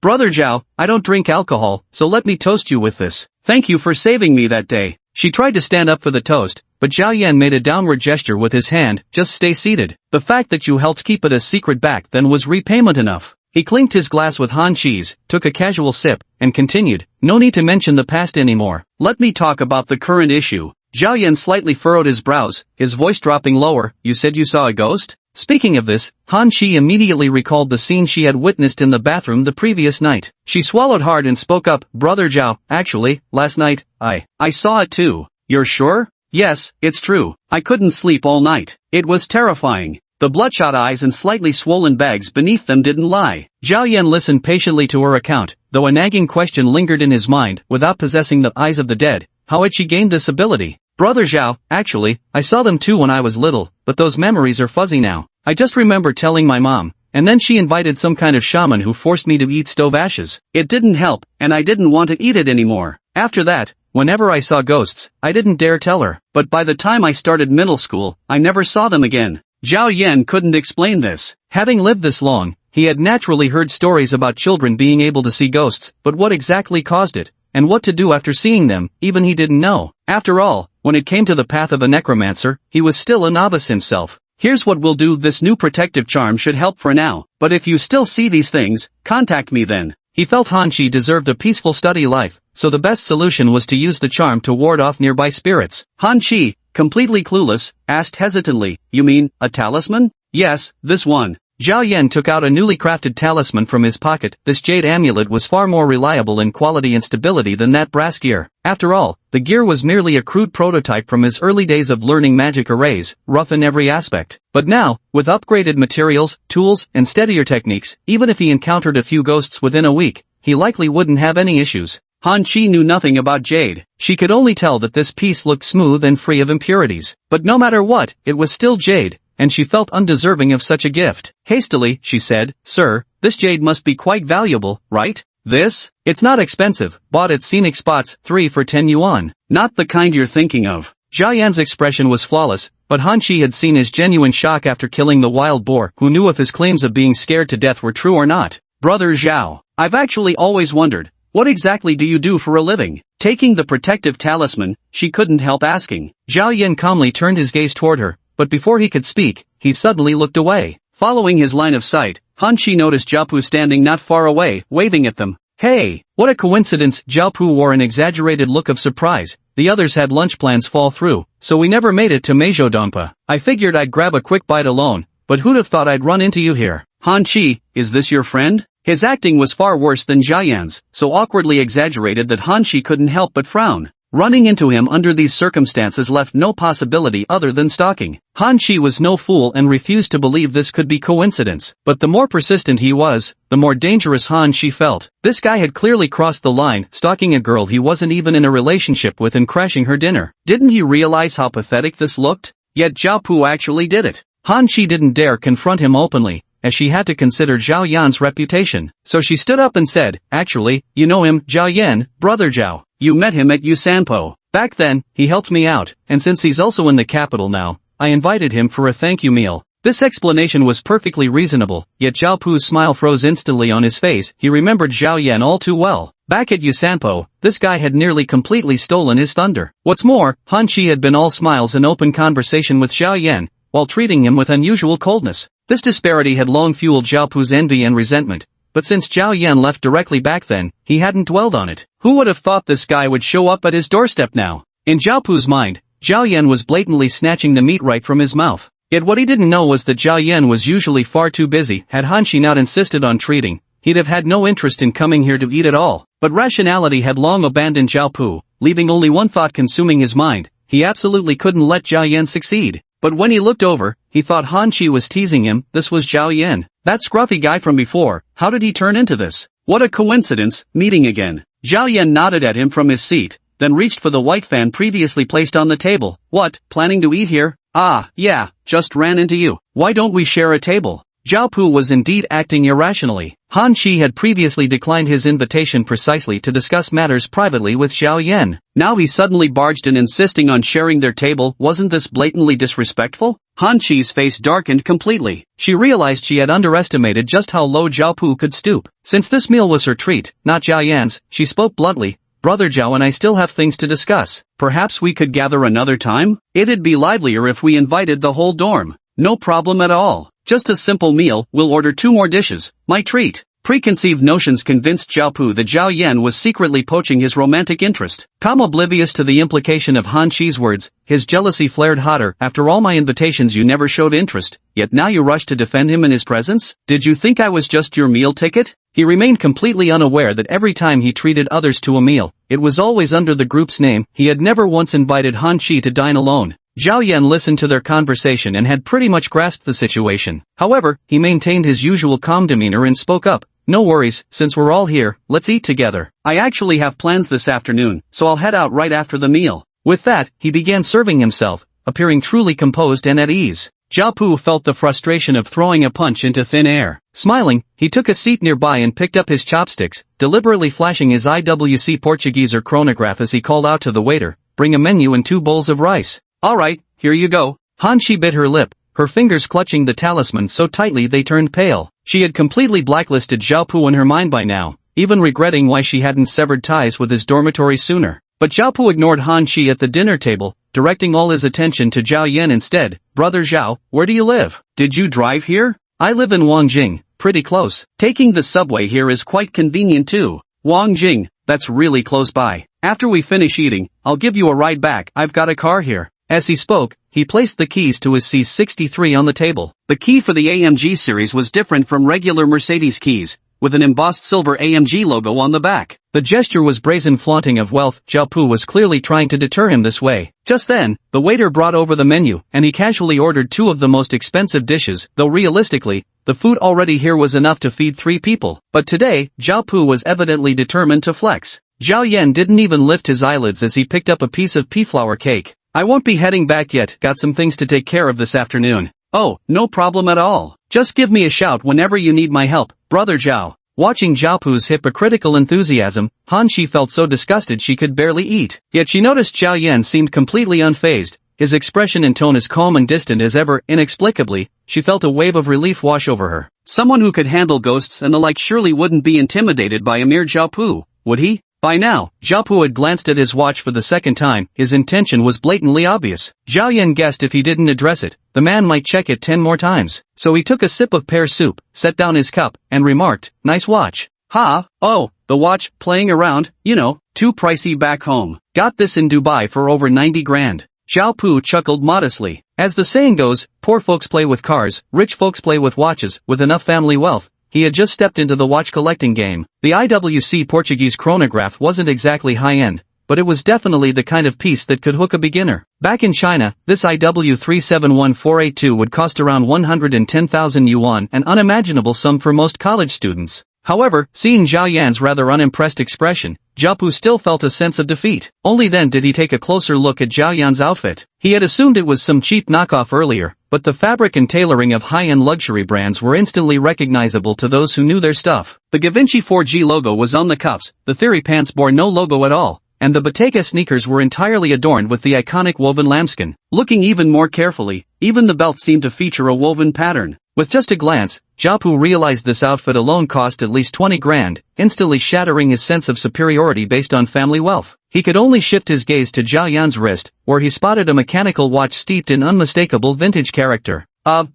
Brother Zhao, I don't drink alcohol, so let me toast you with this. Thank you for saving me that day. She tried to stand up for the toast, but Zhao Yan made a downward gesture with his hand. Just stay seated. The fact that you helped keep it a secret back then was repayment enough. He clinked his glass with Han Chi's, took a casual sip, and continued. No need to mention the past anymore. Let me talk about the current issue. Zhao Yan slightly furrowed his brows, his voice dropping lower. You said you saw a ghost? Speaking of this, Han Chi immediately recalled the scene she had witnessed in the bathroom the previous night. She swallowed hard and spoke up. Brother Zhao, actually, last night, I saw it too. You're sure? Yes, it's true. I couldn't sleep all night. It was terrifying. The bloodshot eyes and slightly swollen bags beneath them didn't lie. Zhao Yan listened patiently to her account, though a nagging question lingered in his mind. Without possessing the eyes of the dead, how had she gained this ability? Brother Zhao, actually, I saw them too when I was little, but those memories are fuzzy now. I just remember telling my mom, and then she invited some kind of shaman who forced me to eat stove ashes. It didn't help, and I didn't want to eat it anymore. After that, whenever I saw ghosts, I didn't dare tell her. But by the time I started middle school, I never saw them again. Zhao Yan couldn't explain this. Having lived this long, he had naturally heard stories about children being able to see ghosts, but what exactly caused it, and what to do after seeing them, even he didn't know. After all, when it came to the path of a necromancer, he was still a novice himself. Here's what we'll do. This new protective charm should help for now, but if you still see these things, contact me then. He felt Han Chi deserved a peaceful study life, so the best solution was to use the charm to ward off nearby spirits. Han Chi, completely clueless, asked hesitantly, you mean, a talisman? Yes, this one. Zhao Yan took out a newly crafted talisman from his pocket. This jade amulet was far more reliable in quality and stability than that brass gear. After all, the gear was merely a crude prototype from his early days of learning magic arrays, rough in every aspect. But now, with upgraded materials, tools, and steadier techniques, even if he encountered a few ghosts within a week, he likely wouldn't have any issues. Han Chi knew nothing about jade. She could only tell that this piece looked smooth and free of impurities. But no matter what, it was still jade, and she felt undeserving of such a gift. Hastily, she said, Sir, this jade must be quite valuable, right? This? It's not expensive, bought at scenic spots, 3 for 10 yuan. Not the kind you're thinking of. Zhao Yan's expression was flawless, but Han Chi had seen his genuine shock after killing the wild boar, who knew if his claims of being scared to death were true or not. Brother Zhao, I've actually always wondered, what exactly do you do for a living? Taking the protective talisman, she couldn't help asking. Zhao Yan calmly turned his gaze toward her, but before he could speak, he suddenly looked away. Following his line of sight, Han Chi noticed Jiapu standing not far away, waving at them. Hey, what a coincidence! Jiapu wore an exaggerated look of surprise. The others had lunch plans fall through, so we never made it to Meizhou. I figured I'd grab a quick bite alone, but who'd have thought I'd run into you here? Han Chi, is this your friend? His acting was far worse than Zhao Yan's, so awkwardly exaggerated that Han Chi couldn't help but frown. Running into him under these circumstances left no possibility other than stalking. Han Chi was no fool and refused to believe this could be coincidence, but the more persistent he was, the more dangerous Han Chi felt. This guy had clearly crossed the line, stalking a girl he wasn't even in a relationship with and crashing her dinner. Didn't he realize how pathetic this looked? Yet Jiapu actually did it. Han Chi didn't dare confront him openly, as she had to consider Zhao Yan's reputation. So she stood up and said, actually, you know him, Zhao Yan, brother Zhao. You met him at Yusanpo. Back then, he helped me out, and since he's also in the capital now, I invited him for a thank you meal. This explanation was perfectly reasonable, yet Zhao Pu's smile froze instantly on his face. He remembered Zhao Yan all too well. Back at Yusanpo, this guy had nearly completely stolen his thunder. What's more, Han Chi had been all smiles and open conversation with Zhao Yan, while treating him with unusual coldness. This disparity had long fueled Zhao Pu's envy and resentment, but since Zhao Yan left directly back then, he hadn't dwelled on it. Who would have thought this guy would show up at his doorstep now? In Zhao Pu's mind, Zhao Yan was blatantly snatching the meat right from his mouth. Yet what he didn't know was that Zhao Yan was usually far too busy. Had Han Chi not insisted on treating, he'd have had no interest in coming here to eat at all. But rationality had long abandoned Zhao Pu, leaving only one thought consuming his mind. He absolutely couldn't let Zhao Yan succeed. But when he looked over, he thought Han Chi was teasing him. This was Zhao Yan, that scruffy guy from before. How did he turn into this? What a coincidence, meeting again. Zhao Yan nodded at him from his seat, then reached for the white fan previously placed on the table. What, planning to eat here? Ah, yeah, just ran into you. Why don't we share a table? Zhao Pu was indeed acting irrationally. Han Chi had previously declined his invitation precisely to discuss matters privately with Zhao Yan. Now he suddenly barged in insisting on sharing their table. Wasn't this blatantly disrespectful? Han Chi's face darkened completely. She realized she had underestimated just how low Zhao Pu could stoop. Since this meal was her treat, not Zhao Yan's, she spoke bluntly. Brother Zhao and I still have things to discuss. Perhaps we could gather another time? It'd be livelier if we invited the whole dorm. No problem at all. Just a simple meal. We'll order 2 more dishes. My treat. Preconceived notions convinced Zhao Pu that Zhao Yan was secretly poaching his romantic interest. Calm oblivious to the implication of Han Chi's words, his jealousy flared hotter. After all my invitations you never showed interest, yet now you rush to defend him in his presence? Did you think I was just your meal ticket? He remained completely unaware that every time he treated others to a meal, it was always under the group's name. He had never once invited Han Chi to dine alone. Zhao Yan listened to their conversation and had pretty much grasped the situation. However, he maintained his usual calm demeanor and spoke up. No worries, since we're all here, let's eat together. I actually have plans this afternoon, so I'll head out right after the meal. With that, he began serving himself, appearing truly composed and at ease. Zhao Pu felt the frustration of throwing a punch into thin air. Smiling, he took a seat nearby and picked up his chopsticks, deliberately flashing his IWC Portuguese or chronograph as he called out to the waiter, "Bring a menu and 2 bowls of rice." "Alright, here you go." Han Chi bit her lip, her fingers clutching the talisman so tightly they turned pale. She had completely blacklisted Zhao Pu in her mind by now, even regretting why she hadn't severed ties with his dormitory sooner. But Zhao Pu ignored Han Chi at the dinner table, directing all his attention to Zhao Yan instead. "Brother Zhao, where do you live? Did you drive here?" "I live in Wangjing, pretty close. Taking the subway here is quite convenient too." "Wangjing, that's really close by. After we finish eating, I'll give you a ride back. I've got a car here." As he spoke, he placed the keys to his C63 on the table. The key for the AMG series was different from regular Mercedes keys, with an embossed silver AMG logo on the back. The gesture was brazen flaunting of wealth. Zhao Pu was clearly trying to deter him this way. Just then, the waiter brought over the menu, and he casually ordered 2 of the most expensive dishes, though realistically, the food already here was enough to feed 3 people. But today, Zhao Pu was evidently determined to flex. Zhao Yan didn't even lift his eyelids as he picked up a piece of pea flour cake. "I won't be heading back yet, got some things to take care of this afternoon." "Oh, no problem at all. Just give me a shout whenever you need my help, Brother Zhao." Watching Zhao hypocritical enthusiasm, Han Shi felt so disgusted she could barely eat. Yet she noticed Zhao Yan seemed completely unfazed, his expression and tone as calm and distant as ever. Inexplicably, she felt a wave of relief wash over her. Someone who could handle ghosts and the like surely wouldn't be intimidated by a mere Zhao, would he? By now, Zhao had glanced at his watch for the second time. His intention was blatantly obvious. Zhao Yan guessed if he didn't address it, the man might check it 10 more times. So he took a sip of pear soup, set down his cup, and remarked, "Nice watch." "Ha, oh, the watch, playing around, you know, too pricey back home. Got this in Dubai for over 90 grand. Zhao chuckled modestly. As the saying goes, poor folks play with cars, rich folks play with watches. With enough family wealth, he had just stepped into the watch collecting game. The IWC Portuguese chronograph wasn't exactly high-end, but it was definitely the kind of piece that could hook a beginner. Back in China, this IW 371482 would cost around 110,000 yuan, an unimaginable sum for most college students. However, seeing Zhao Yan's rather unimpressed expression, Zhao still felt a sense of defeat. Only then did he take a closer look at Zhao Yan's outfit. He had assumed it was some cheap knockoff earlier, but the fabric and tailoring of high-end luxury brands were instantly recognizable to those who knew their stuff. The Givenchy 4G logo was on the cuffs, the Theory pants bore no logo at all, and the Bottega sneakers were entirely adorned with the iconic woven lambskin. Looking even more carefully, even the belt seemed to feature a woven pattern. With just a glance, Zhao realized this outfit alone cost at least 20 grand, instantly shattering his sense of superiority based on family wealth. He could only shift his gaze to Zhao Yan's wrist, where he spotted a mechanical watch steeped in unmistakable vintage character.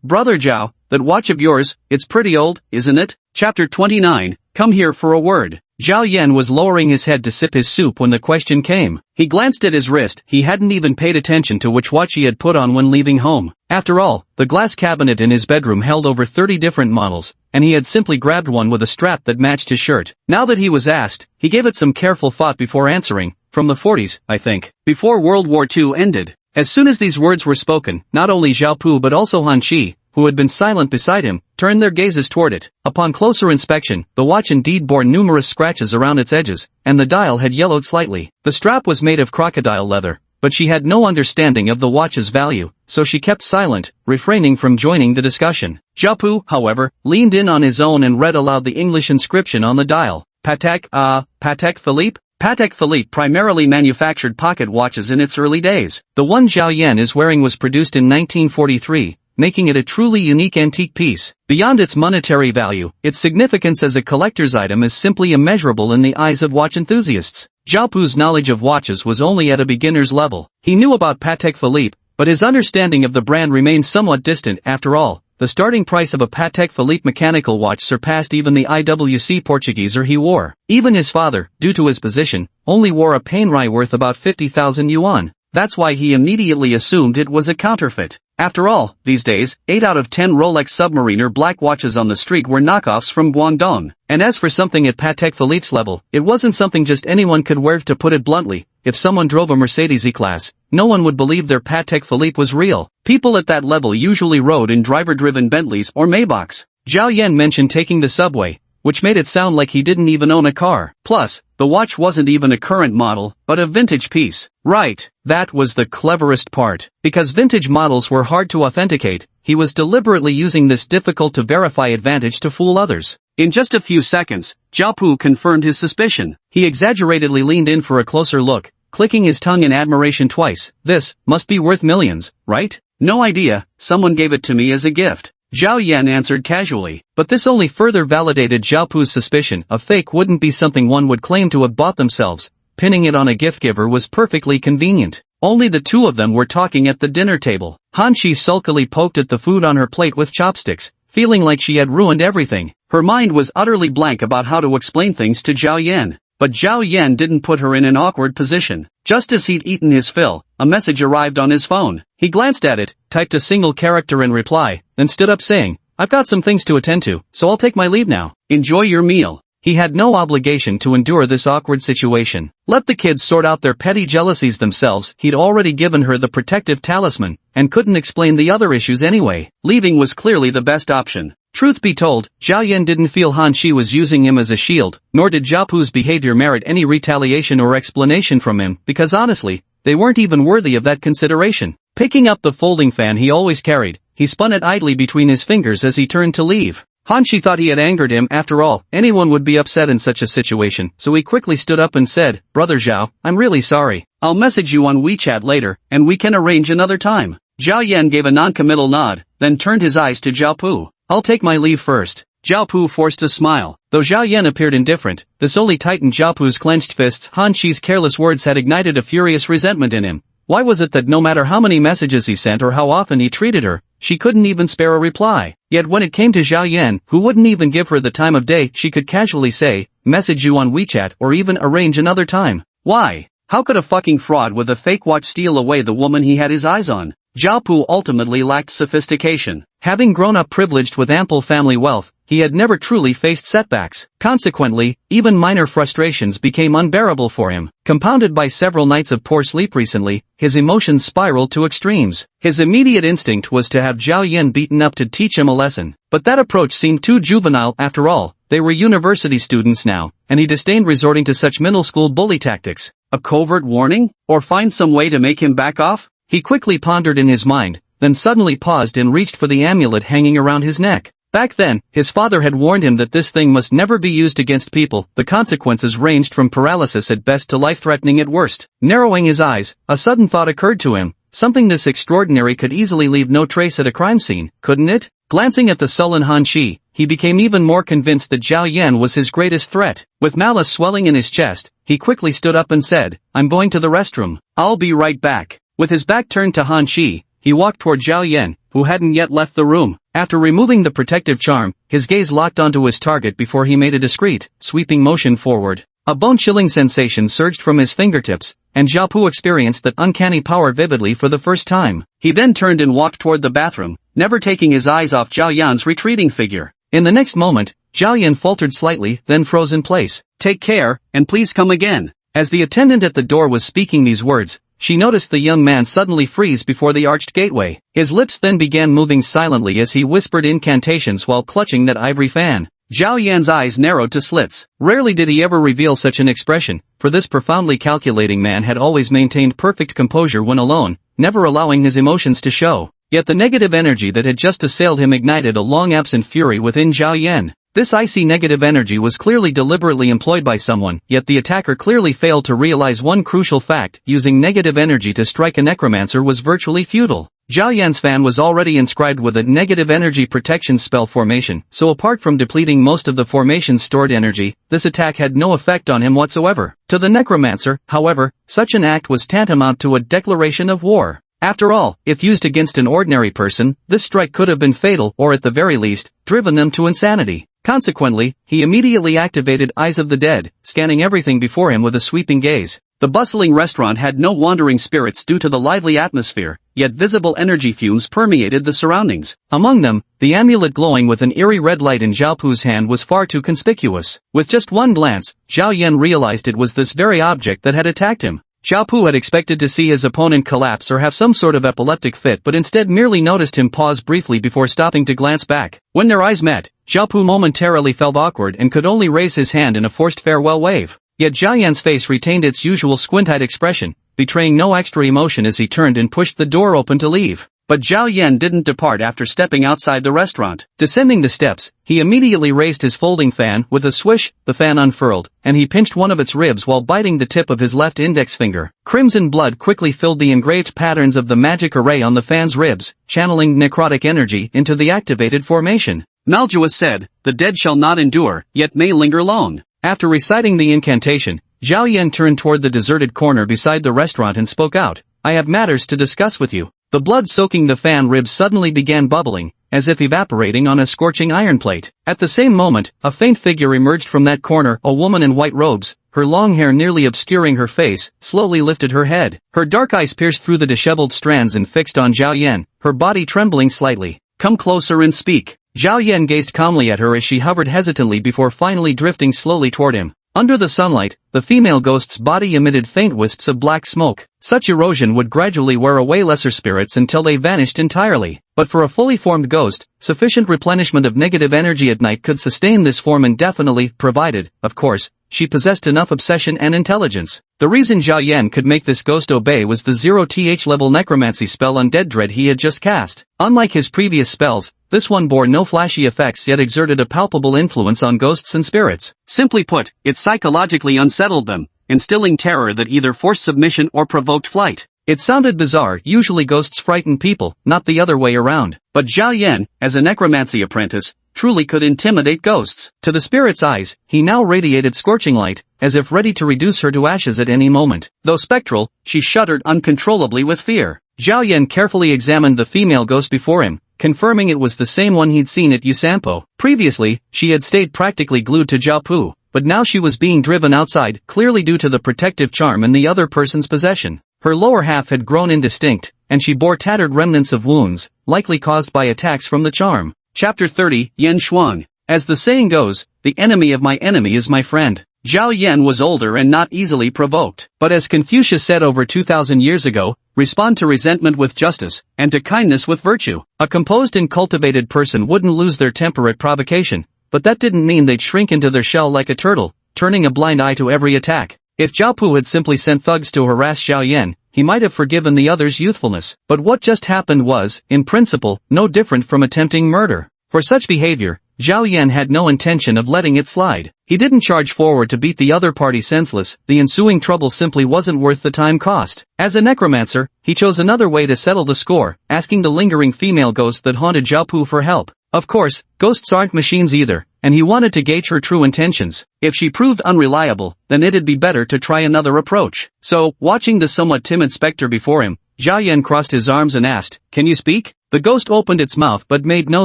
Brother Zhao, that watch of yours, it's pretty old, isn't it? Chapter 29, come here for a word. Zhao Yan was lowering his head to sip his soup when the question came. He glanced at his wrist. He hadn't even paid attention to which watch he had put on when leaving home. After all, the glass cabinet in his bedroom held over 30 different models, and he had simply grabbed one with a strap that matched his shirt. Now that he was asked, he gave it some careful thought before answering. From the 40s, I think. Before World War II ended. As soon as these words were spoken, not only Zhao but also Han Shi, who had been silent beside him, turned their gazes toward it. Upon closer inspection, the watch indeed bore numerous scratches around its edges, and the dial had yellowed slightly. The strap was made of crocodile leather, but she had no understanding of the watch's value, so she kept silent, refraining from joining the discussion. Zhao, however, leaned in on his own and read aloud the English inscription on the dial. Patek Philippe? Patek Philippe primarily manufactured pocket watches in its early days. The one Zhao Yan is wearing was produced in 1943, making it a truly unique antique piece. Beyond its monetary value, its significance as a collector's item is simply immeasurable in the eyes of watch enthusiasts. Zhao knowledge of watches was only at a beginner's level. He knew about Patek Philippe, but his understanding of the brand remained somewhat distant. After all, the starting price of a Patek Philippe mechanical watch surpassed even the IWC Portuguese he wore. Even his father, due to his position, only wore a Panerai worth about 50,000 yuan. That's why he immediately assumed it was a counterfeit. After all, these days, 8 out of 10 Rolex Submariner black watches on the street were knockoffs from Guangdong. And as for something at Patek Philippe's level, it wasn't something just anyone could wear. To put it bluntly, if someone drove a Mercedes E-Class, no one would believe their Patek Philippe was real. People at that level usually rode in driver-driven Bentleys or Maybachs. Zhao Yan mentioned taking the subway, which made it sound like he didn't even own a car. Plus, the watch wasn't even a current model, but a vintage piece. Right, that was the cleverest part. Because vintage models were hard to authenticate, he was deliberately using this difficult-to-verify advantage to fool others. In just a few seconds, Zhao confirmed his suspicion. He exaggeratedly leaned in for a closer look, clicking his tongue in admiration twice. This must be worth millions, right? No idea, someone gave it to me as a gift. Zhao Yan answered casually, but this only further validated Zhao suspicion. A fake wouldn't be something one would claim to have bought themselves. Pinning it on a gift giver was perfectly convenient. Only the two of them were talking at the dinner table. Han Shi sulkily poked at the food on her plate with chopsticks, feeling like she had ruined everything. Her mind was utterly blank about how to explain things to Zhao Yan. But Zhao Yan didn't put her in an awkward position. Just as he'd eaten his fill, a message arrived on his phone. He glanced at it, typed a single character in reply, then stood up saying, "I've got some things to attend to, so I'll take my leave now. Enjoy your meal." He had no obligation to endure this awkward situation. Let the kids sort out their petty jealousies themselves. He'd already given her the protective talisman, and couldn't explain the other issues anyway. Leaving was clearly the best option. Truth be told, Zhao Yan didn't feel Han Shi was using him as a shield, nor did Zhao behavior merit any retaliation or explanation from him, because honestly, they weren't even worthy of that consideration. Picking up the folding fan he always carried, he spun it idly between his fingers as he turned to leave. Han Shi thought he had angered him. After all, anyone would be upset in such a situation, so he quickly stood up and said, "Brother Zhao, I'm really sorry. I'll message you on WeChat later, and we can arrange another time." Zhao Yan gave a non-committal nod, then turned his eyes to Zhao Pu. "I'll take my leave first." Zhao Pu forced a smile. Though Zhao Yan appeared indifferent, this only tightened Zhao Pu's clenched fists. Han Shi's careless words had ignited a furious resentment in him. Why was it that no matter how many messages he sent or how often he treated her, she couldn't even spare a reply? Yet when it came to Zhao Yan, who wouldn't even give her the time of day, she could casually say, "Message you on WeChat," or even arrange another time. Why? How could a fucking fraud with a fake watch steal away the woman he had his eyes on? Zhao Pu ultimately lacked sophistication. Having grown up privileged with ample family wealth, he had never truly faced setbacks. Consequently, even minor frustrations became unbearable for him. Compounded by several nights of poor sleep recently, his emotions spiraled to extremes. His immediate instinct was to have Zhao Yan beaten up to teach him a lesson. But that approach seemed too juvenile. After all, they were university students now, and he disdained resorting to such middle school bully tactics. A covert warning? Or find some way to make him back off? He quickly pondered in his mind, then suddenly paused and reached for the amulet hanging around his neck. Back then, his father had warned him that this thing must never be used against people. The consequences ranged from paralysis at best to life-threatening at worst. Narrowing his eyes, a sudden thought occurred to him. Something this extraordinary could easily leave no trace at a crime scene, couldn't it? Glancing at the sullen Han Shi, he became even more convinced that Zhao Yan was his greatest threat. With malice swelling in his chest, he quickly stood up and said, "I'm going to the restroom. I'll be right back." With his back turned to Han Shi, he walked toward Zhao Yan, who hadn't yet left the room. After removing the protective charm, his gaze locked onto his target before he made a discreet, sweeping motion forward. A bone-chilling sensation surged from his fingertips, and Zhao Pu experienced that uncanny power vividly for the first time. He then turned and walked toward the bathroom, never taking his eyes off Zhao Yan's retreating figure. In the next moment, Zhao Yan faltered slightly, then froze in place. "Take care, and please come again." As the attendant at the door was speaking these words, she noticed the young man suddenly freeze before the arched gateway. His lips then began moving silently as he whispered incantations while clutching that ivory fan. Zhao Yan's eyes narrowed to slits. Rarely did he ever reveal such an expression, for this profoundly calculating man had always maintained perfect composure when alone, never allowing his emotions to show. Yet the negative energy that had just assailed him ignited a long-absent fury within Zhao Yan. This icy negative energy was clearly deliberately employed by someone, yet the attacker clearly failed to realize one crucial fact: using negative energy to strike a necromancer was virtually futile. Zhao Yan's fan was already inscribed with a negative energy protection spell formation, so apart from depleting most of the formation's stored energy, this attack had no effect on him whatsoever. To the necromancer, however, such an act was tantamount to a declaration of war. After all, if used against an ordinary person, this strike could have been fatal or at the very least, driven them to insanity. Consequently, he immediately activated Eyes of the Dead, scanning everything before him with a sweeping gaze. The bustling restaurant had no wandering spirits due to the lively atmosphere, yet visible energy fumes permeated the surroundings. Among them, the amulet glowing with an eerie red light in Zhao Pu's hand was far too conspicuous. With just one glance, Zhao Yan realized it was this very object that had attacked him. Zhao Pu had expected to see his opponent collapse or have some sort of epileptic fit, but instead merely noticed him pause briefly before stopping to glance back. When their eyes met, Zhao Pu momentarily felt awkward and could only raise his hand in a forced farewell wave. Yet Zhao Yan's face retained its usual squint-eyed expression, betraying no extra emotion as he turned and pushed the door open to leave. But Zhao Yan didn't depart after stepping outside the restaurant. Descending the steps, he immediately raised his folding fan. With a swish, the fan unfurled, and he pinched one of its ribs while biting the tip of his left index finger. Crimson blood quickly filled the engraved patterns of the magic array on the fan's ribs, channeling necrotic energy into the activated formation. Manhwa said, "The dead shall not endure, yet may linger long." After reciting the incantation, Zhao Yan turned toward the deserted corner beside the restaurant and spoke out, "I have matters to discuss with you." The blood soaking the fan ribs suddenly began bubbling, as if evaporating on a scorching iron plate. At the same moment, a faint figure emerged from that corner, a woman in white robes, her long hair nearly obscuring her face, slowly lifted her head. Her dark eyes pierced through the disheveled strands and fixed on Zhao Yan, her body trembling slightly. "Come closer and speak." Zhao Yan gazed calmly at her as she hovered hesitantly before finally drifting slowly toward him. Under the sunlight, the female ghost's body emitted faint wisps of black smoke. Such erosion would gradually wear away lesser spirits until they vanished entirely. But for a fully formed ghost, sufficient replenishment of negative energy at night could sustain this form indefinitely, provided, of course, she possessed enough obsession and intelligence. The reason Zhao Yan could make this ghost obey was the 0th level necromancy spell Undead Dread he had just cast. Unlike his previous spells, this one bore no flashy effects yet exerted a palpable influence on ghosts and spirits. Simply put, it psychologically unsettled them, instilling terror that either forced submission or provoked flight. It sounded bizarre, usually ghosts frighten people, not the other way around. But Zhao Yan, as a necromancy apprentice, truly could intimidate ghosts. To the spirit's eyes, he now radiated scorching light, as if ready to reduce her to ashes at any moment. Though spectral, she shuddered uncontrollably with fear. Zhao Yan carefully examined the female ghost before him, confirming it was the same one he'd seen at Yusampo. Previously, she had stayed practically glued to Zhao Pu, but now she was being driven outside, clearly due to the protective charm in the other person's possession. Her lower half had grown indistinct, and she bore tattered remnants of wounds, likely caused by attacks from the charm. Chapter 30, Yan Shuang. As the saying goes, the enemy of my enemy is my friend. Zhao Yan was older and not easily provoked. But as Confucius said over 2,000 years ago, respond to resentment with justice, and to kindness with virtue. A composed and cultivated person wouldn't lose their temper at provocation, but that didn't mean they'd shrink into their shell like a turtle, turning a blind eye to every attack. If Zhao Pu had simply sent thugs to harass Zhao Yan, he might have forgiven the other's youthfulness. But what just happened was, in principle, no different from attempting murder. For such behavior, Zhao Yan had no intention of letting it slide. He didn't charge forward to beat the other party senseless, the ensuing trouble simply wasn't worth the time cost. As a necromancer, he chose another way to settle the score, asking the lingering female ghost that haunted Zhao Pu for help. Of course, ghosts aren't machines either, and he wanted to gauge her true intentions. If she proved unreliable, then it'd be better to try another approach. So, watching the somewhat timid specter before him, Zhao Yan crossed his arms and asked, "Can you speak?" The ghost opened its mouth but made no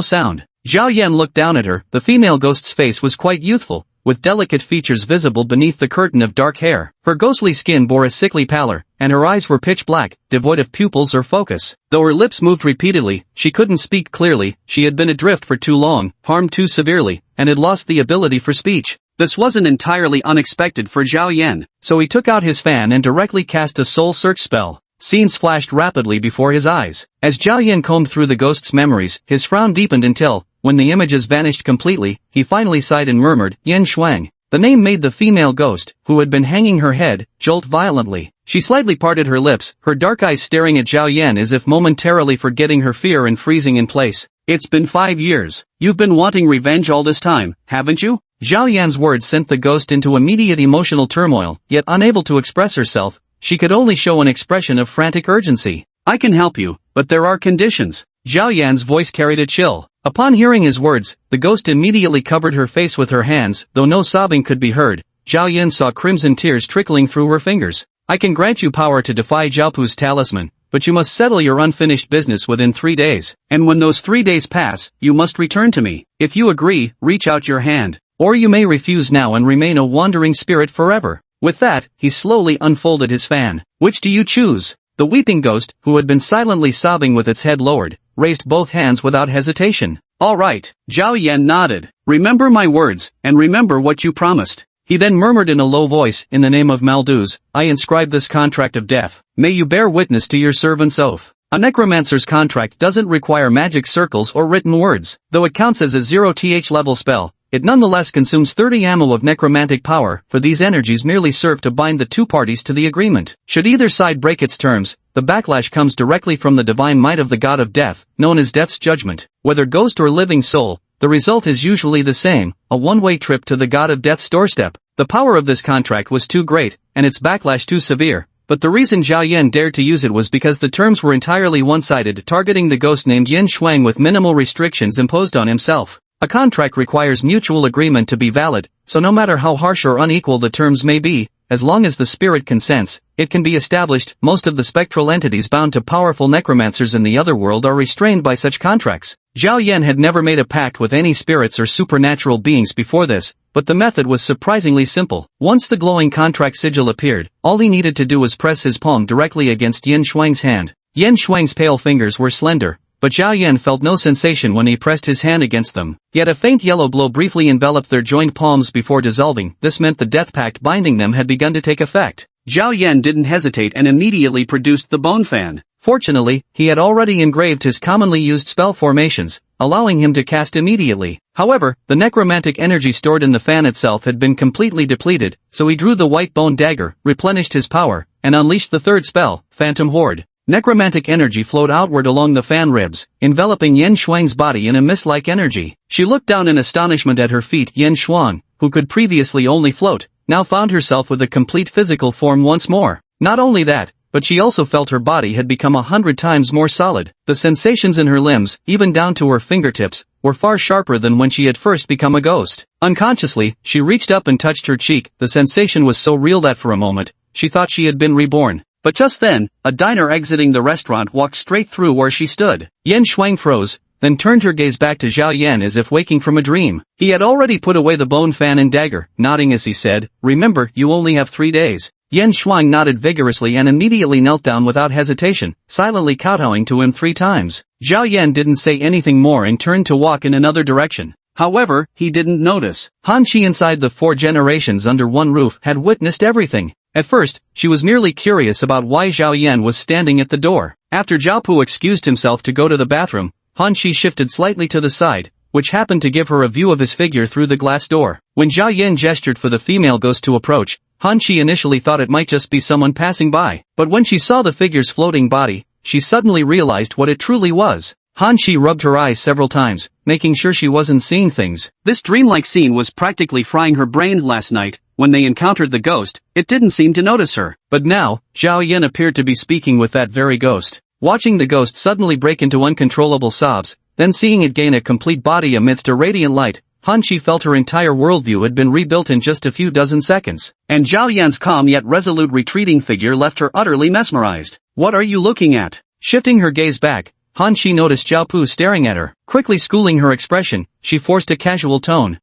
sound. Zhao Yan looked down at her. The female ghost's face was quite youthful, with delicate features visible beneath the curtain of dark hair. Her ghostly skin bore a sickly pallor, and her eyes were pitch black, devoid of pupils or focus. Though her lips moved repeatedly, she couldn't speak clearly. She had been adrift for too long, harmed too severely, and had lost the ability for speech. This wasn't entirely unexpected for Zhao Yan, so he took out his fan and directly cast a soul search spell. Scenes flashed rapidly before his eyes. As Zhao Yan combed through the ghost's memories, his frown deepened until, when the images vanished completely, he finally sighed and murmured, "Yan Shuang." The name made the female ghost, who had been hanging her head, jolt violently. She slightly parted her lips, her dark eyes staring at Zhao Yan as if momentarily forgetting her fear and freezing in place. "It's been 5 years. You've been wanting revenge all this time, haven't you?" Zhao Yan's words sent the ghost into immediate emotional turmoil, yet unable to express herself, she could only show an expression of frantic urgency. "I can help you, but there are conditions." Zhao Yan's voice carried a chill. Upon hearing his words, the ghost immediately covered her face with her hands, though no sobbing could be heard. Zhao Yan saw crimson tears trickling through her fingers. "I can grant you power to defy Zhao Pu's talisman, but you must settle your unfinished business within 3 days. And when those 3 days pass, you must return to me. If you agree, reach out your hand. Or you may refuse now and remain a wandering spirit forever." With that, he slowly unfolded his fan. "Which do you choose?" The weeping ghost, who had been silently sobbing with its head lowered, raised both hands without hesitation. "All right." Zhao Yan nodded. "Remember my words, and remember what you promised." He then murmured in a low voice, "In the name of Malduz, I inscribe this contract of death. May you bear witness to your servant's oath." A necromancer's contract doesn't require magic circles or written words. Though it counts as a 0th level spell, it nonetheless consumes 30 ammo of necromantic power, for these energies merely serve to bind the two parties to the agreement. Should either side break its terms, the backlash comes directly from the divine might of the god of death, known as Death's Judgment. Whether ghost or living soul, the result is usually the same, a one-way trip to the god of death's doorstep. The power of this contract was too great, and its backlash too severe, but the reason Zhao Yan dared to use it was because the terms were entirely one-sided, targeting the ghost named Yan Shuang with minimal restrictions imposed on himself. A contract requires mutual agreement to be valid, so no matter how harsh or unequal the terms may be, as long as the spirit consents, it can be established. Most of the spectral entities bound to powerful necromancers in the other world are restrained by such contracts. Zhao Yan had never made a pact with any spirits or supernatural beings before this, but the method was surprisingly simple. Once the glowing contract sigil appeared, all he needed to do was press his palm directly against Yan Shuang's hand. Yan Shuang's pale fingers were slender, but Zhao Yan felt no sensation when he pressed his hand against them. Yet a faint yellow glow briefly enveloped their joined palms before dissolving. This meant the death pact binding them had begun to take effect. Zhao Yan didn't hesitate and immediately produced the bone fan. Fortunately, he had already engraved his commonly used spell formations, allowing him to cast immediately. However, the necromantic energy stored in the fan itself had been completely depleted, so he drew the white bone dagger, replenished his power, and unleashed the third spell, Phantom Horde. Necromantic energy flowed outward along the fan ribs, enveloping Yen Shuang's body in a mist-like energy. She looked down in astonishment at her feet. Yen Shuang, who could previously only float, now found herself with a complete physical form once more. Not only that, but she also felt her body had become 100 times more solid. The sensations in her limbs, even down to her fingertips, were far sharper than when she had first become a ghost. Unconsciously, she reached up and touched her cheek. The sensation was so real that for a moment, she thought she had been reborn. But just then, a diner exiting the restaurant walked straight through where she stood. Yen Shuang froze, then turned her gaze back to Zhao Yan as if waking from a dream. He had already put away the bone fan and dagger, nodding as he said, "Remember, you only have 3 days." Yen Shuang nodded vigorously and immediately knelt down without hesitation, silently kowtowing to him 3 times. Zhao Yan didn't say anything more and turned to walk in another direction. However, he didn't notice. Han Qi inside the 4 generations under one roof had witnessed everything. At first, she was merely curious about why Zhao Yan was standing at the door. After Zhao Pu excused himself to go to the bathroom, Han Qi shifted slightly to the side, which happened to give her a view of his figure through the glass door. When Zhao Yan gestured for the female ghost to approach, Han Qi initially thought it might just be someone passing by. But when she saw the figure's floating body, she suddenly realized what it truly was. Han Qi rubbed her eyes several times, making sure she wasn't seeing things. This dreamlike scene was practically frying her brain last night. When they encountered the ghost, it didn't seem to notice her. But now, Zhao Yan appeared to be speaking with that very ghost. Watching the ghost suddenly break into uncontrollable sobs, then seeing it gain a complete body amidst a radiant light, Han Qi felt her entire worldview had been rebuilt in just a few dozen seconds. And Zhao Yan's calm yet resolute retreating figure left her utterly mesmerized. "What are you looking at?" Shifting her gaze back, Han Qi noticed Zhao Pu staring at her. Quickly schooling her expression, she forced a casual tone.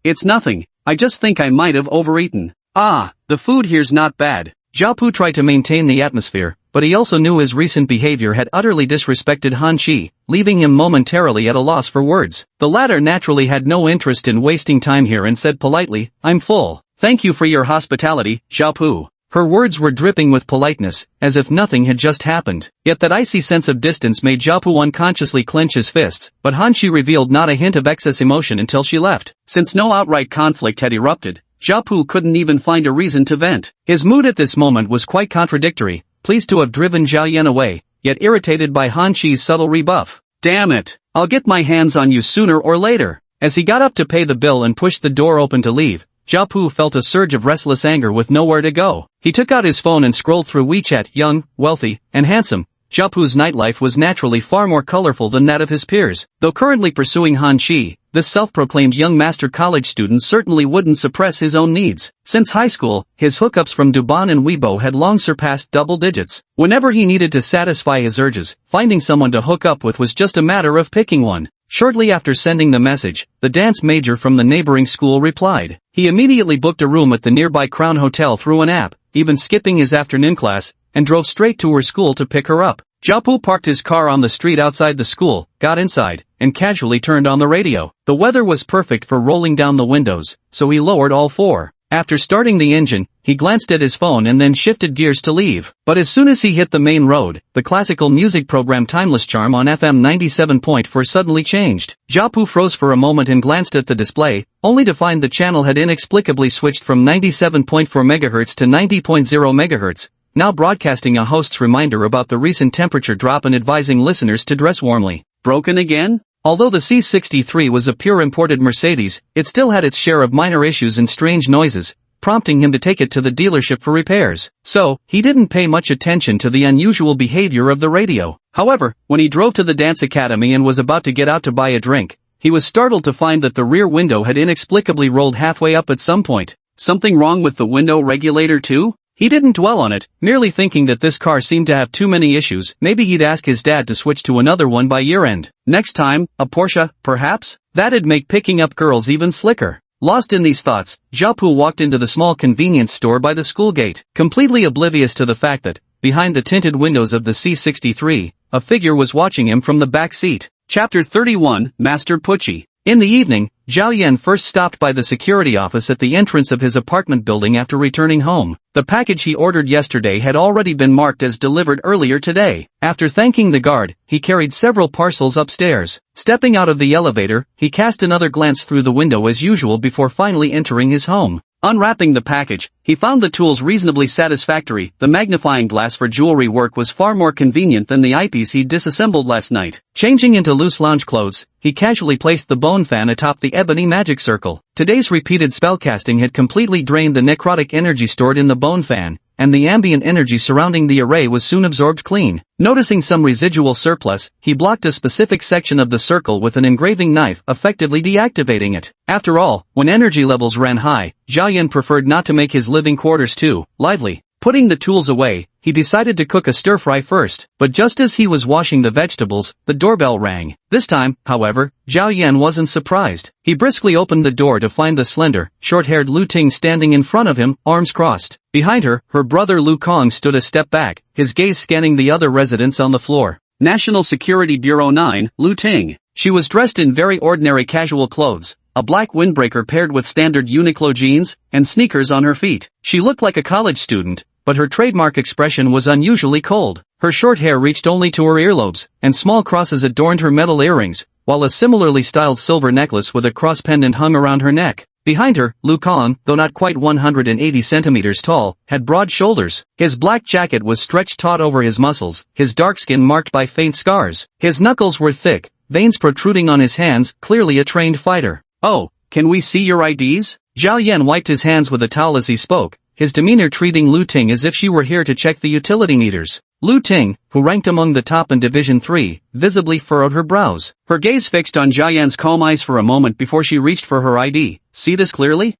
It's nothing. I just think I might have overeaten. The food here's not bad." Zhao Pu tried to maintain the atmosphere, but he also knew his recent behavior had utterly disrespected Han Qi, leaving him momentarily at a loss for words. The latter naturally had no interest in wasting time here and said politely, "I'm full. Thank you for your hospitality, Zhao Pu." Her words were dripping with politeness, as if nothing had just happened. Yet that icy sense of distance made Zhao Pu unconsciously clench his fists, but Han Qi revealed not a hint of excess emotion until she left. Since no outright conflict had erupted, Zhao Pu couldn't even find a reason to vent. His mood at this moment was quite contradictory, pleased to have driven Zhao Yan away, yet irritated by Han Qi's subtle rebuff. "Damn it! I'll get my hands on you sooner or later." As he got up to pay the bill and pushed the door open to leave, Zhao Pu felt a surge of restless anger with nowhere to go. He took out his phone and scrolled through WeChat. Young, wealthy, and handsome, Zhao Pu's nightlife was naturally far more colorful than that of his peers. Though currently pursuing Han Qi, this self-proclaimed young master college student certainly wouldn't suppress his own needs. Since high school, his hookups from Duban and Weibo had long surpassed double digits. Whenever he needed to satisfy his urges, finding someone to hook up with was just a matter of picking one. Shortly after sending the message, the dance major from the neighboring school replied. He immediately booked a room at the nearby Crown Hotel through an app, even skipping his afternoon class, and drove straight to her school to pick her up. Zhao Pu parked his car on the street outside the school, got inside, and casually turned on the radio. The weather was perfect for rolling down the windows, so he lowered all 4. After starting the engine, he glanced at his phone and then shifted gears to leave. But as soon as he hit the main road, the classical music program Timeless Charm on FM 97.4 suddenly changed. Zhao Pu froze for a moment and glanced at the display, only to find the channel had inexplicably switched from 97.4 MHz to 90.0 MHz, now broadcasting a host's reminder about the recent temperature drop and advising listeners to dress warmly. Broken again? Although the C63 was a pure imported Mercedes, it still had its share of minor issues and strange noises, prompting him to take it to the dealership for repairs. So, he didn't pay much attention to the unusual behavior of the radio. However, when he drove to the dance academy and was about to get out to buy a drink, he was startled to find that the rear window had inexplicably rolled halfway up at some point. Something wrong with the window regulator too? He didn't dwell on it, merely thinking that this car seemed to have too many issues. Maybe he'd ask his dad to switch to another one by year-end. Next time, a Porsche, perhaps? That'd make picking up girls even slicker. Lost in these thoughts, Zhao Pu walked into the small convenience store by the school gate, completely oblivious to the fact that, behind the tinted windows of the C63, a figure was watching him from the back seat. Chapter 31, Master Pucci. In the evening, Zhao Yan first stopped by the security office at the entrance of his apartment building after returning home. The package he ordered yesterday had already been marked as delivered earlier today. After thanking the guard, he carried several parcels upstairs. Stepping out of the elevator, he cast another glance through the window as usual before finally entering his home. Unwrapping the package, he found the tools reasonably satisfactory. The magnifying glass for jewelry work was far more convenient than the eyepiece he disassembled last night. Changing into loose lounge clothes, he casually placed the bone fan atop the ebony magic circle. Today's repeated spellcasting had completely drained the necrotic energy stored in the bone fan, and the ambient energy surrounding the array was soon absorbed clean. Noticing some residual surplus, he blocked a specific section of the circle with an engraving knife, effectively deactivating it. After all, when energy levels ran high, Zhao Yan preferred not to make his living quarters too lively. Putting the tools away, he decided to cook a stir-fry first, but just as he was washing the vegetables, the doorbell rang. This time, however, Zhao Yan wasn't surprised. He briskly opened the door to find the slender, short-haired Lu Ting standing in front of him, arms crossed. Behind her, her brother Lu Kong stood a step back, his gaze scanning the other residents on the floor. National Security Bureau 9, Lu Ting. She was dressed in very ordinary casual clothes, a black windbreaker paired with standard Uniqlo jeans, and sneakers on her feet. She looked like a college student, but her trademark expression was unusually cold. Her short hair reached only to her earlobes, and small crosses adorned her metal earrings, while a similarly styled silver necklace with a cross pendant hung around her neck. Behind her, Lu Kong, though not quite 180 centimeters tall, had broad shoulders. His black jacket was stretched taut over his muscles, his dark skin marked by faint scars. His knuckles were thick, veins protruding on his hands, clearly a trained fighter. "Oh, can we see your IDs?" Zhao Yan wiped his hands with a towel as he spoke, his demeanor treating Lu Ting as if she were here to check the utility meters. Lu Ting, who ranked among the top in Division 3, visibly furrowed her brows. Her gaze fixed on Zhao Yan's calm eyes for a moment before she reached for her ID. "See this clearly?"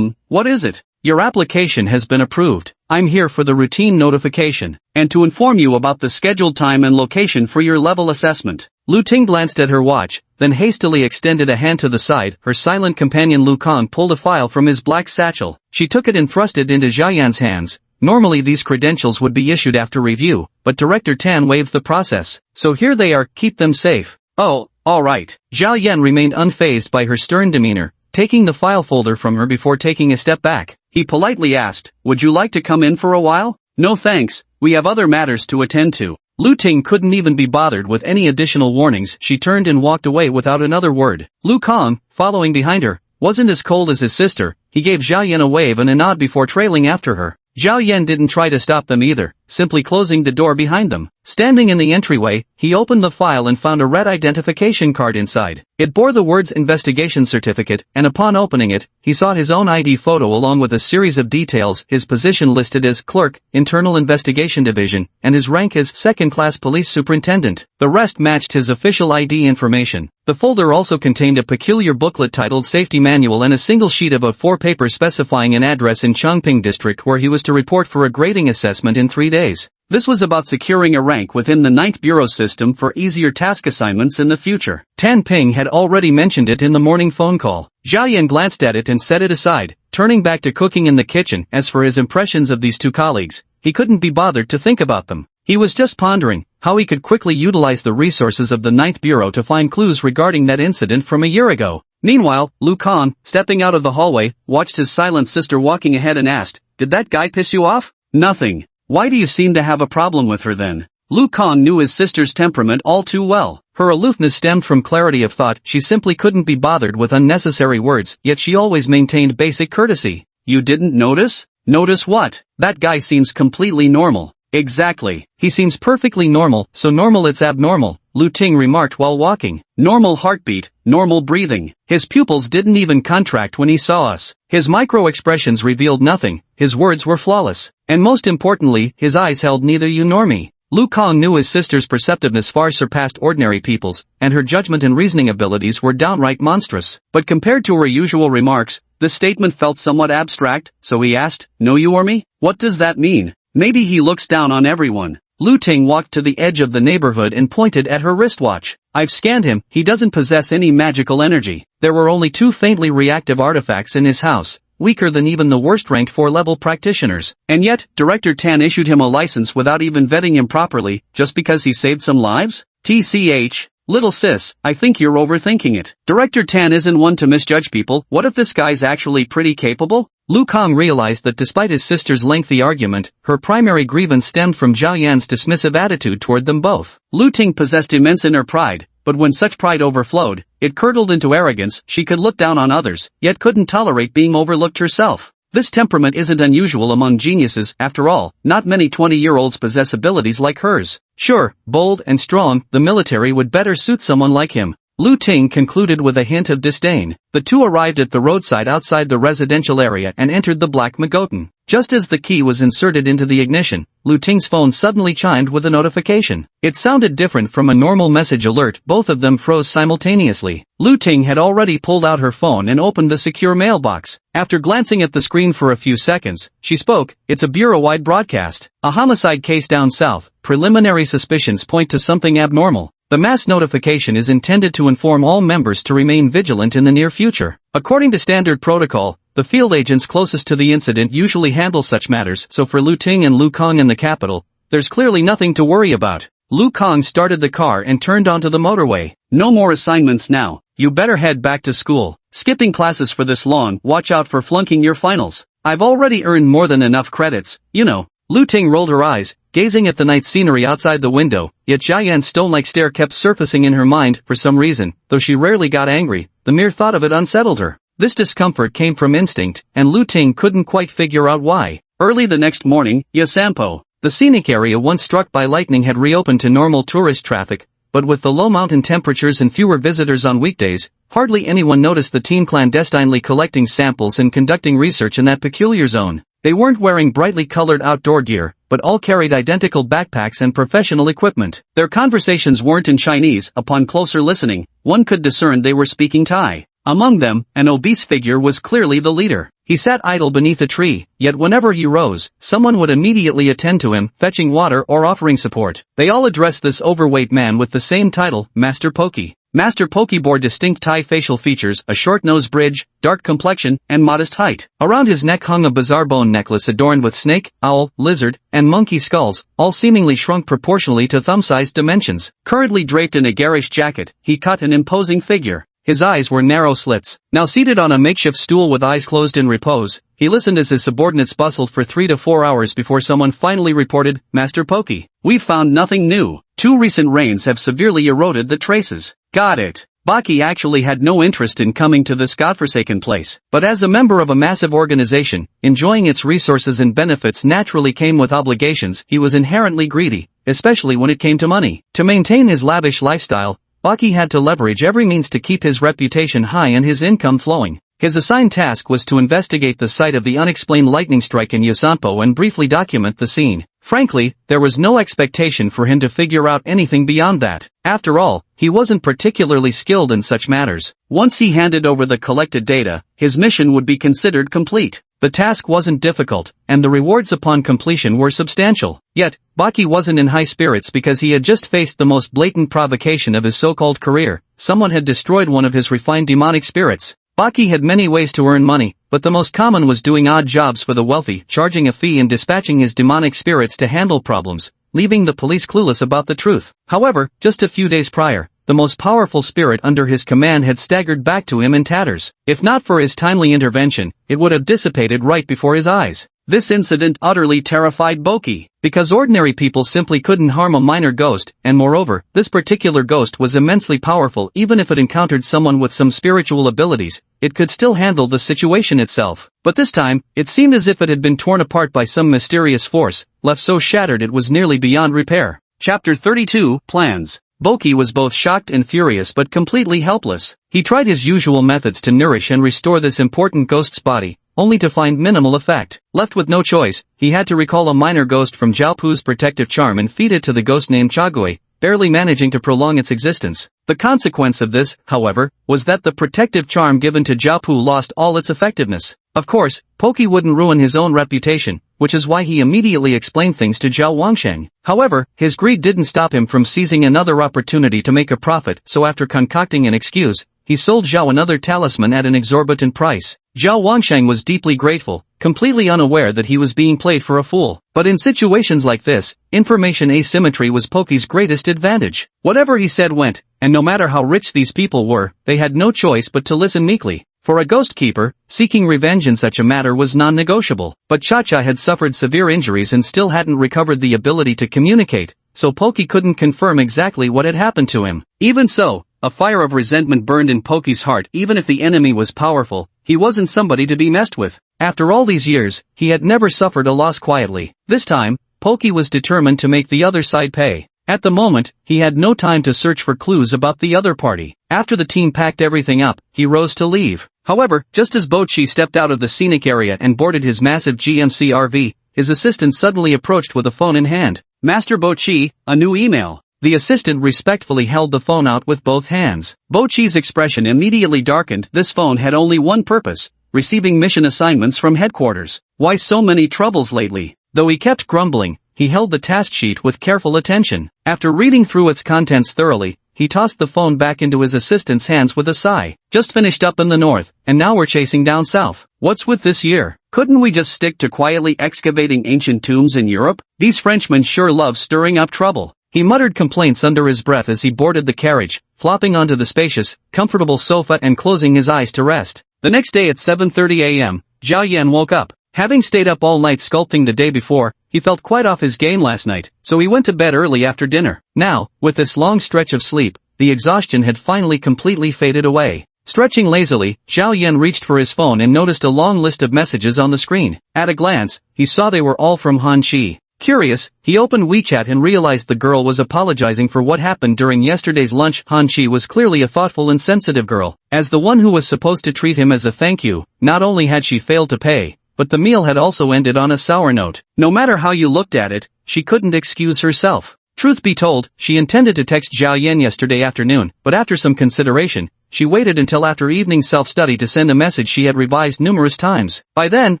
What is it?" "Your application has been approved. I'm here for the routine notification, and to inform you about the scheduled time and location for your level assessment." Lu Ting glanced at her watch, then hastily extended a hand to the side. Her silent companion Lu Kong pulled a file from his black satchel. She took it and thrust it into Zhao Yan's hands. Normally these credentials would be issued after review, but Director Tan waived the process. "So here they are, keep them safe." "Oh, all right." Zhao Yan remained unfazed by her stern demeanor, taking the file folder from her before taking a step back. He politely asked, "Would you like to come in for a while?" "No thanks, we have other matters to attend to." Lu Ting couldn't even be bothered with any additional warnings. She turned and walked away without another word. Lu Kong, following behind her, wasn't as cold as his sister. He gave Zhao Yan a wave and a nod before trailing after her. Zhao Yan didn't try to stop them either, simply closing the door behind them. Standing in the entryway, he opened the file and found a red identification card inside. It bore the words investigation certificate, and upon opening it, he saw his own ID photo along with a series of details, his position listed as clerk, Internal Investigation Division, and his rank as second-class police superintendent. The rest matched his official ID information. The folder also contained a peculiar booklet titled Safety Manual and a single sheet of A4 paper specifying an address in Chongping District where he was to report for a grading assessment in 3 days. This was about securing a rank within the 9th Bureau system for easier task assignments in the future. Tan Ping had already mentioned it in the morning phone call. Zhao Yan glanced at it and set it aside, turning back to cooking in the kitchen. As for his impressions of these two colleagues, he couldn't be bothered to think about them. He was just pondering how he could quickly utilize the resources of the 9th Bureau to find clues regarding that incident from a year ago. Meanwhile, Lu Kong, stepping out of the hallway, watched his silent sister walking ahead and asked, "Did that guy piss you off?" "Nothing. Why do you seem to have a problem with her then?" Lu Kong knew his sister's temperament all too well. Her aloofness stemmed from clarity of thought. She simply couldn't be bothered with unnecessary words, yet she always maintained basic courtesy. "You didn't notice?" "Notice what?" "That guy seems completely normal." "Exactly. He seems perfectly normal, so normal it's abnormal," Lu Ting remarked while walking. "Normal heartbeat, normal breathing. His pupils didn't even contract when he saw us. His micro-expressions revealed nothing, his words were flawless, and most importantly, his eyes held neither you nor me." Lu Kong knew his sister's perceptiveness far surpassed ordinary people's, and her judgment and reasoning abilities were downright monstrous. But compared to her usual remarks, the statement felt somewhat abstract, so he asked, "Know you or me? What does that mean? Maybe he looks down on everyone." Lu Ting walked to the edge of the neighborhood and pointed at her wristwatch. "I've scanned him, he doesn't possess any magical energy. There were only 2 faintly reactive artifacts in his house, weaker than even the worst-ranked 4-level practitioners. And yet, Director Tan issued him a license without even vetting him properly, just because he saved some lives? TCH, Little sis, I think you're overthinking it. Director Tan isn't one to misjudge people. What if this guy's actually pretty capable? Lu Kang realized that despite his sister's lengthy argument, her primary grievance stemmed from Zhao Yan's dismissive attitude toward them both. Lu Ting possessed immense inner pride, but when such pride overflowed, it curdled into arrogance. She could look down on others, yet couldn't tolerate being overlooked herself. This temperament isn't unusual among geniuses. After all, not many 20-year-olds possess abilities like hers. Sure, bold and strong, the military would better suit someone like him. Lu Ting concluded with a hint of disdain. The two arrived at the roadside outside the residential area and entered the black Magotan. Just as the key was inserted into the ignition, Lu Ting's phone suddenly chimed with a notification. It sounded different from a normal message alert. Both of them froze simultaneously. Lu Ting had already pulled out her phone and opened the secure mailbox. After glancing at the screen for a few seconds, she spoke. It's a bureau-wide broadcast. A homicide case down south. Preliminary suspicions point to something abnormal. The mass notification is intended to inform all members to remain vigilant in the near future. According to standard protocol, the field agents closest to the incident usually handle such matters, so for Lu Ting and Lu Kang in the capital, there's clearly nothing to worry about. Lu Kang started the car and turned onto the motorway. No more assignments now. You better head back to school. Skipping classes for this long. Watch out for flunking your finals. I've already earned more than enough credits, you know. Lu Ting rolled her eyes, gazing at the night scenery outside the window, yet Zhao Yan's stone-like stare kept surfacing in her mind. For some reason, though she rarely got angry, the mere thought of it unsettled her. This discomfort came from instinct, and Lu Ting couldn't quite figure out why. Early the next morning, Yasampo. The scenic area once struck by lightning had reopened to normal tourist traffic, but with the low mountain temperatures and fewer visitors on weekdays, hardly anyone noticed the team clandestinely collecting samples and conducting research in that peculiar zone. They weren't wearing brightly colored outdoor gear, but all carried identical backpacks and professional equipment. Their conversations weren't in Chinese. Upon closer listening, one could discern they were speaking Thai. Among them, an obese figure was clearly the leader. He sat idle beneath a tree, yet whenever he rose, someone would immediately attend to him, fetching water or offering support. They all addressed this overweight man with the same title, Master Pokey. Master Pokey bore distinct Thai facial features, a short nose bridge, dark complexion, and modest height. Around his neck hung a bizarre bone necklace adorned with snake, owl, lizard, and monkey skulls, all seemingly shrunk proportionally to thumb-sized dimensions. Currently draped in a garish jacket, he cut an imposing figure. His eyes were narrow slits. Now seated on a makeshift stool with eyes closed in repose, he listened as his subordinates bustled for 3 to 4 hours before someone finally reported, Master Pokey. We've found nothing new. 2 recent rains have severely eroded the traces. Got it. Baki actually had no interest in coming to this godforsaken place, but as a member of a massive organization, enjoying its resources and benefits naturally came with obligations. He was inherently greedy, especially when it came to money. To maintain his lavish lifestyle, Baki had to leverage every means to keep his reputation high and his income flowing. His assigned task was to investigate the site of the unexplained lightning strike in Yosanpo and briefly document the scene. Frankly, there was no expectation for him to figure out anything beyond that. After all, he wasn't particularly skilled in such matters. Once he handed over the collected data, his mission would be considered complete. The task wasn't difficult, and the rewards upon completion were substantial. Yet, Baki wasn't in high spirits because he had just faced the most blatant provocation of his so-called career. Someone had destroyed one of his refined demonic spirits. Baki had many ways to earn money, but the most common was doing odd jobs for the wealthy, charging a fee and dispatching his demonic spirits to handle problems, leaving the police clueless about the truth. However, just a few days prior, the most powerful spirit under his command had staggered back to him in tatters. If not for his timely intervention, it would have dissipated right before his eyes. This incident utterly terrified Boki, because ordinary people simply couldn't harm a minor ghost, and moreover, this particular ghost was immensely powerful. Even if it encountered someone with some spiritual abilities, it could still handle the situation itself. But this time, it seemed as if it had been torn apart by some mysterious force, left so shattered it was nearly beyond repair. Chapter 32, Plans. Boki was both shocked and furious but completely helpless. He tried his usual methods to nourish and restore this important ghost's body, only to find minimal effect. Left with no choice, he had to recall a minor ghost from Jiaopu's protective charm and feed it to the ghost named Chagui, barely managing to prolong its existence. The consequence of this, however, was that the protective charm given to Jiaopu lost all its effectiveness. Of course, Poki wouldn't ruin his own reputation, which is why he immediately explained things to Zhao Wangsheng. However, his greed didn't stop him from seizing another opportunity to make a profit, so after concocting an excuse, he sold Zhao another talisman at an exorbitant price. Zhao Wangsheng was deeply grateful, completely unaware that he was being played for a fool. But in situations like this, information asymmetry was Poki's greatest advantage. Whatever he said went, and no matter how rich these people were, they had no choice but to listen meekly. For a ghost keeper, seeking revenge in such a matter was non-negotiable. But Cha-Cha had suffered severe injuries and still hadn't recovered the ability to communicate, so Poki couldn't confirm exactly what had happened to him. Even so, a fire of resentment burned in Poki's heart. Even if the enemy was powerful, he wasn't somebody to be messed with. After all these years, he had never suffered a loss quietly. This time, Poki was determined to make the other side pay. At the moment, he had no time to search for clues about the other party. After the team packed everything up, he rose to leave. However, just as Bo-Chi stepped out of the scenic area and boarded his massive GMC RV, his assistant suddenly approached with a phone in hand. "Master Bo-Chi, a new email." The assistant respectfully held the phone out with both hands. Bo-Chi's expression immediately darkened. This phone had only one purpose: receiving mission assignments from headquarters. Why so many troubles lately? Though he kept grumbling, he held the task sheet with careful attention. After reading through its contents thoroughly, he tossed the phone back into his assistant's hands with a sigh. "Just finished up in the north, and now we're chasing down south. What's with this year? Couldn't we just stick to quietly excavating ancient tombs in Europe? These Frenchmen sure love stirring up trouble." He muttered complaints under his breath as he boarded the carriage, flopping onto the spacious, comfortable sofa and closing his eyes to rest. The next day at 7:30 a.m., Zhao Yan woke up. Having stayed up all night sculpting the day before, he felt quite off his game last night, so he went to bed early after dinner. Now, with this long stretch of sleep, the exhaustion had finally completely faded away. Stretching lazily, Zhao Yan reached for his phone and noticed a long list of messages on the screen. At a glance, he saw they were all from Han Shi. Curious, he opened WeChat and realized the girl was apologizing for what happened during yesterday's lunch. Han Shi was clearly a thoughtful and sensitive girl. As the one who was supposed to treat him as a thank you, not only had she failed to pay, but the meal had also ended on a sour note. No matter how you looked at it, she couldn't excuse herself. Truth be told, she intended to text Zhao Yan yesterday afternoon, but after some consideration, she waited until after evening self-study to send a message she had revised numerous times. By then,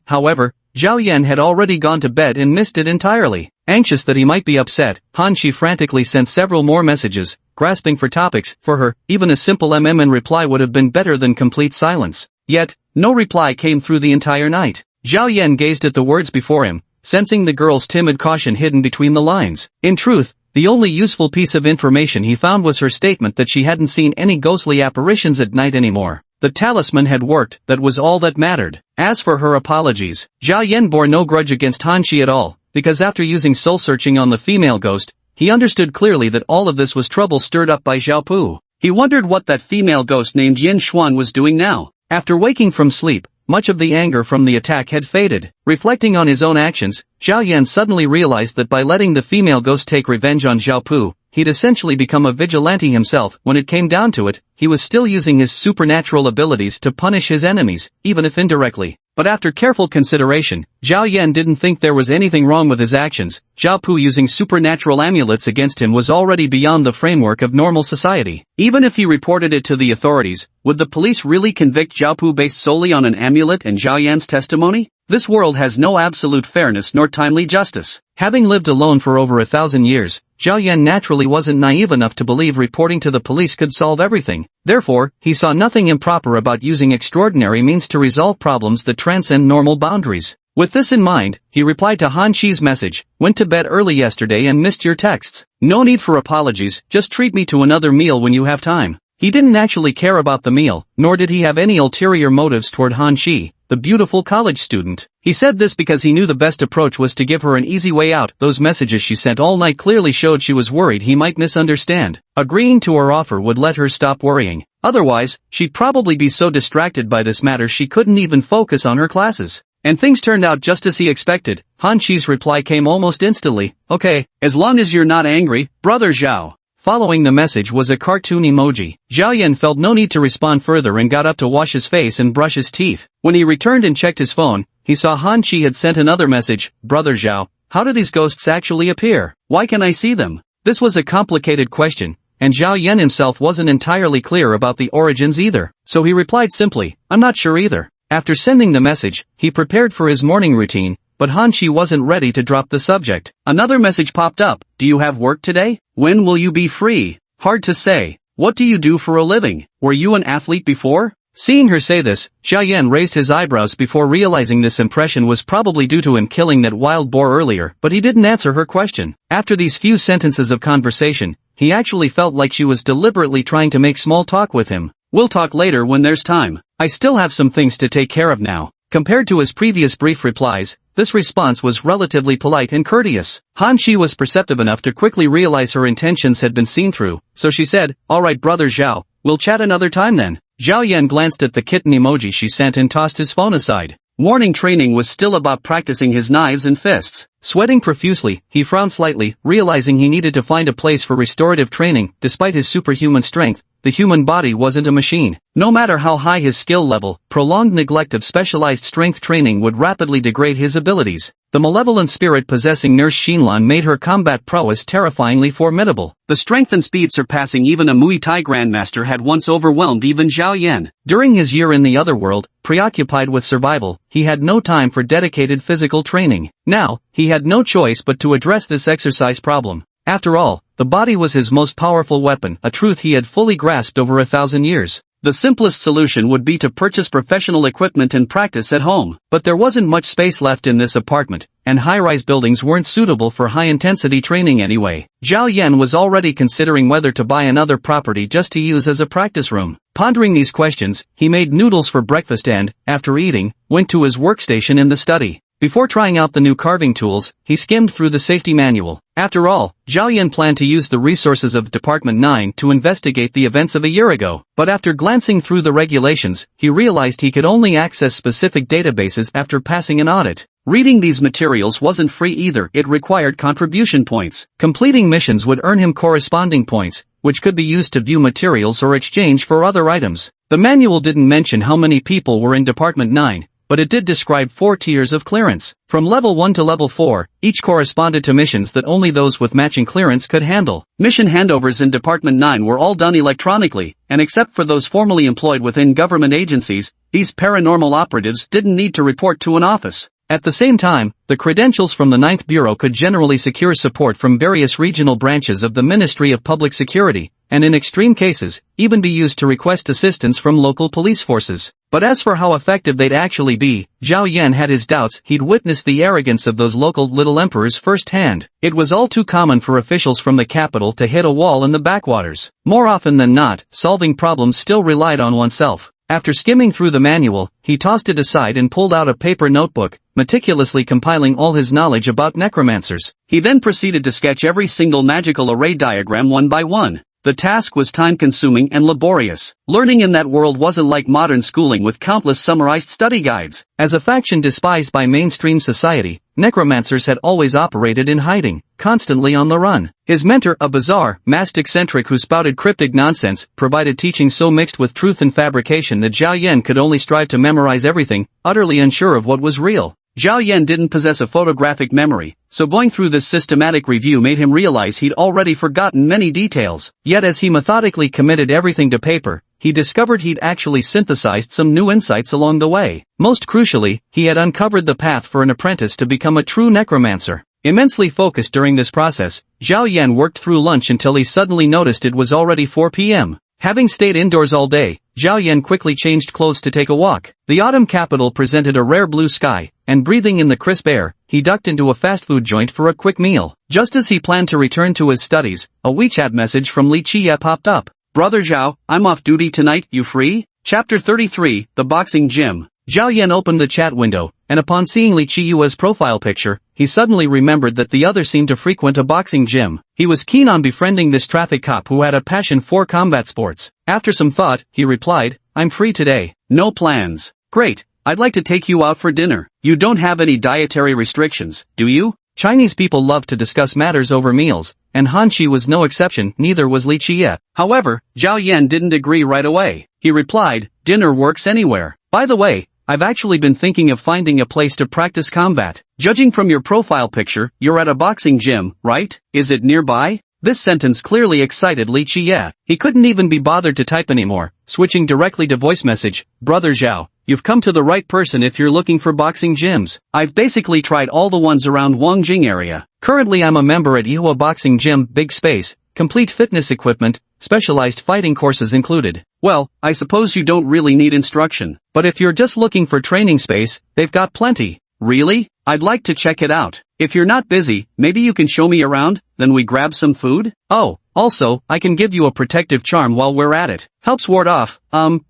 however, Zhao Yan had already gone to bed and missed it entirely. Anxious that he might be upset, Han Shi frantically sent several more messages, grasping for topics. For her, even a simple in reply would have been better than complete silence. Yet, no reply came through the entire night. Zhao Yan gazed at the words before him, sensing the girl's timid caution hidden between the lines. In truth, the only useful piece of information he found was her statement that she hadn't seen any ghostly apparitions at night anymore. The talisman had worked, that was all that mattered. As for her apologies, Zhao Yan bore no grudge against Han Shi at all, because after using soul-searching on the female ghost, he understood clearly that all of this was trouble stirred up by Zhao Pu. He wondered what that female ghost named Yin Xuan was doing now. After waking from sleep, much of the anger from the attack had faded. Reflecting on his own actions, Zhao Yan suddenly realized that by letting the female ghost take revenge on Zhao Pu, he'd essentially become a vigilante himself. When it came down to it, he was still using his supernatural abilities to punish his enemies, even if indirectly. But after careful consideration, Zhao Yan didn't think there was anything wrong with his actions. Zhao Pu using supernatural amulets against him was already beyond the framework of normal society. Even if he reported it to the authorities, would the police really convict Zhao Pu based solely on an amulet and Zhao Yan's testimony? This world has no absolute fairness nor timely justice. Having lived alone for over 1,000 years, Zhao Yan naturally wasn't naive enough to believe reporting to the police could solve everything. Therefore, he saw nothing improper about using extraordinary means to resolve problems that transcend normal boundaries. With this in mind, he replied to Han Shi's message, "Went to bed early yesterday and missed your texts. No need for apologies, just treat me to another meal when you have time." He didn't actually care about the meal, nor did he have any ulterior motives toward Han Shi, the beautiful college student. He said this because he knew the best approach was to give her an easy way out. Those messages she sent all night clearly showed she was worried he might misunderstand. Agreeing to her offer would let her stop worrying. Otherwise, she'd probably be so distracted by this matter she couldn't even focus on her classes. And things turned out just as he expected. Han Shi's reply came almost instantly. "Okay, as long as you're not angry, brother Zhao." Following the message was a cartoon emoji. Zhao Yan felt no need to respond further and got up to wash his face and brush his teeth. When he returned and checked his phone, he saw Han Shi had sent another message. "Brother Zhao, how do these ghosts actually appear? Why can I see them?" This was a complicated question, and Zhao Yan himself wasn't entirely clear about the origins either. So he replied simply, "I'm not sure either." After sending the message, he prepared for his morning routine, but Han Shi wasn't ready to drop the subject. Another message popped up. "Do you have work today? When will you be free?" Hard to say. What do you do for a living? Were you an athlete before? Seeing her say this, Zhao Yan raised his eyebrows before realizing this impression was probably due to him killing that wild boar earlier, but he didn't answer her question. After these few sentences of conversation, he actually felt like she was deliberately trying to make small talk with him. We'll talk later when there's time. I still have some things to take care of now. Compared to his previous brief replies, this response was relatively polite and courteous. Han Shi was perceptive enough to quickly realize her intentions had been seen through, so she said, "Alright brother Zhao, we'll chat another time then." Zhao Yan glanced at the kitten emoji she sent and tossed his phone aside. Morning training was still about practicing his knives and fists. Sweating profusely, he frowned slightly, realizing he needed to find a place for restorative training. Despite his superhuman strength, the human body wasn't a machine. No matter how high his skill level, prolonged neglect of specialized strength training would rapidly degrade his abilities. The malevolent spirit possessing Nurse Xinlan made her combat prowess terrifyingly formidable. The strength and speed surpassing even a Muay Thai grandmaster had once overwhelmed even Zhao Yan. During his year in the other world, preoccupied with survival, he had no time for dedicated physical training. Now, he had no choice but to address this exercise problem. After all, the body was his most powerful weapon, a truth he had fully grasped over 1,000 years. The simplest solution would be to purchase professional equipment and practice at home. But there wasn't much space left in this apartment, and high-rise buildings weren't suitable for high-intensity training anyway. Zhao Yan was already considering whether to buy another property just to use as a practice room. Pondering these questions, he made noodles for breakfast and, after eating, went to his workstation in the study. Before trying out the new carving tools, he skimmed through the safety manual. After all, Zhao Yan planned to use the resources of Department 9 to investigate the events of a year ago. But after glancing through the regulations, he realized he could only access specific databases after passing an audit. Reading these materials wasn't free either, it required contribution points. Completing missions would earn him corresponding points, which could be used to view materials or exchange for other items. The manual didn't mention how many people were in Department 9, but it did describe 4 tiers of clearance. From level 1 to level 4, each corresponded to missions that only those with matching clearance could handle. Mission handovers in Department 9 were all done electronically, and except for those formerly employed within government agencies, these paranormal operatives didn't need to report to an office. At the same time, the credentials from the 9th Bureau could generally secure support from various regional branches of the Ministry of Public Security, and in extreme cases, even be used to request assistance from local police forces. But as for how effective they'd actually be, Zhao Yan had his doubts. He'd witnessed the arrogance of those local little emperors firsthand. It was all too common for officials from the capital to hit a wall in the backwaters. More often than not, solving problems still relied on oneself. After skimming through the manual, he tossed it aside and pulled out a paper notebook, meticulously compiling all his knowledge about necromancers. He then proceeded to sketch every single magical array diagram one by one. The task was time-consuming and laborious. Learning in that world wasn't like modern schooling with countless summarized study guides. As a faction despised by mainstream society, necromancers had always operated in hiding, constantly on the run. His mentor, a bizarre, masked eccentric who spouted cryptic nonsense, provided teaching so mixed with truth and fabrication that Zhao Yan could only strive to memorize everything, utterly unsure of what was real. Zhao Yan didn't possess a photographic memory, so going through this systematic review made him realize he'd already forgotten many details. Yet as he methodically committed everything to paper, he discovered he'd actually synthesized some new insights along the way. Most crucially, he had uncovered the path for an apprentice to become a true necromancer. Immensely focused during this process, Zhao Yan worked through lunch until he suddenly noticed it was already 4 p.m. Having stayed indoors all day, Zhao Yan quickly changed clothes to take a walk. The autumn capital presented a rare blue sky, and breathing in the crisp air, he ducked into a fast food joint for a quick meal. Just as he planned to return to his studies, a WeChat message from Li Qie popped up. "Brother Zhao, I'm off duty tonight, you free?" Chapter 33, The Boxing Gym. Zhao Yan opened the chat window, and upon seeing Li Qie's profile picture, he suddenly remembered that the other seemed to frequent a boxing gym. He was keen on befriending this traffic cop who had a passion for combat sports. After some thought, he replied, "I'm free today." "No plans." "Great, I'd like to take you out for dinner. You don't have any dietary restrictions, do you?" Chinese people love to discuss matters over meals, and Han Shi was no exception, neither was Li Qie. However, Zhao Yan didn't agree right away. He replied, "Dinner works anywhere. By the way, I've actually been thinking of finding a place to practice combat." "Judging from your profile picture, you're at a boxing gym, right? Is it nearby?" This sentence clearly excited Li Qie. He couldn't even be bothered to type anymore, switching directly to voice message. "Brother Zhao, you've come to the right person if you're looking for boxing gyms. I've basically tried all the ones around Wangjing area. Currently I'm a member at Ihua Boxing Gym, big space, complete fitness equipment, specialized fighting courses included. Well, I suppose you don't really need instruction. But if you're just looking for training space, they've got plenty. Really? I'd like to check it out. If you're not busy, maybe you can show me around, then we grab some food? Oh, also, I can give you a protective charm while we're at it. Helps ward off,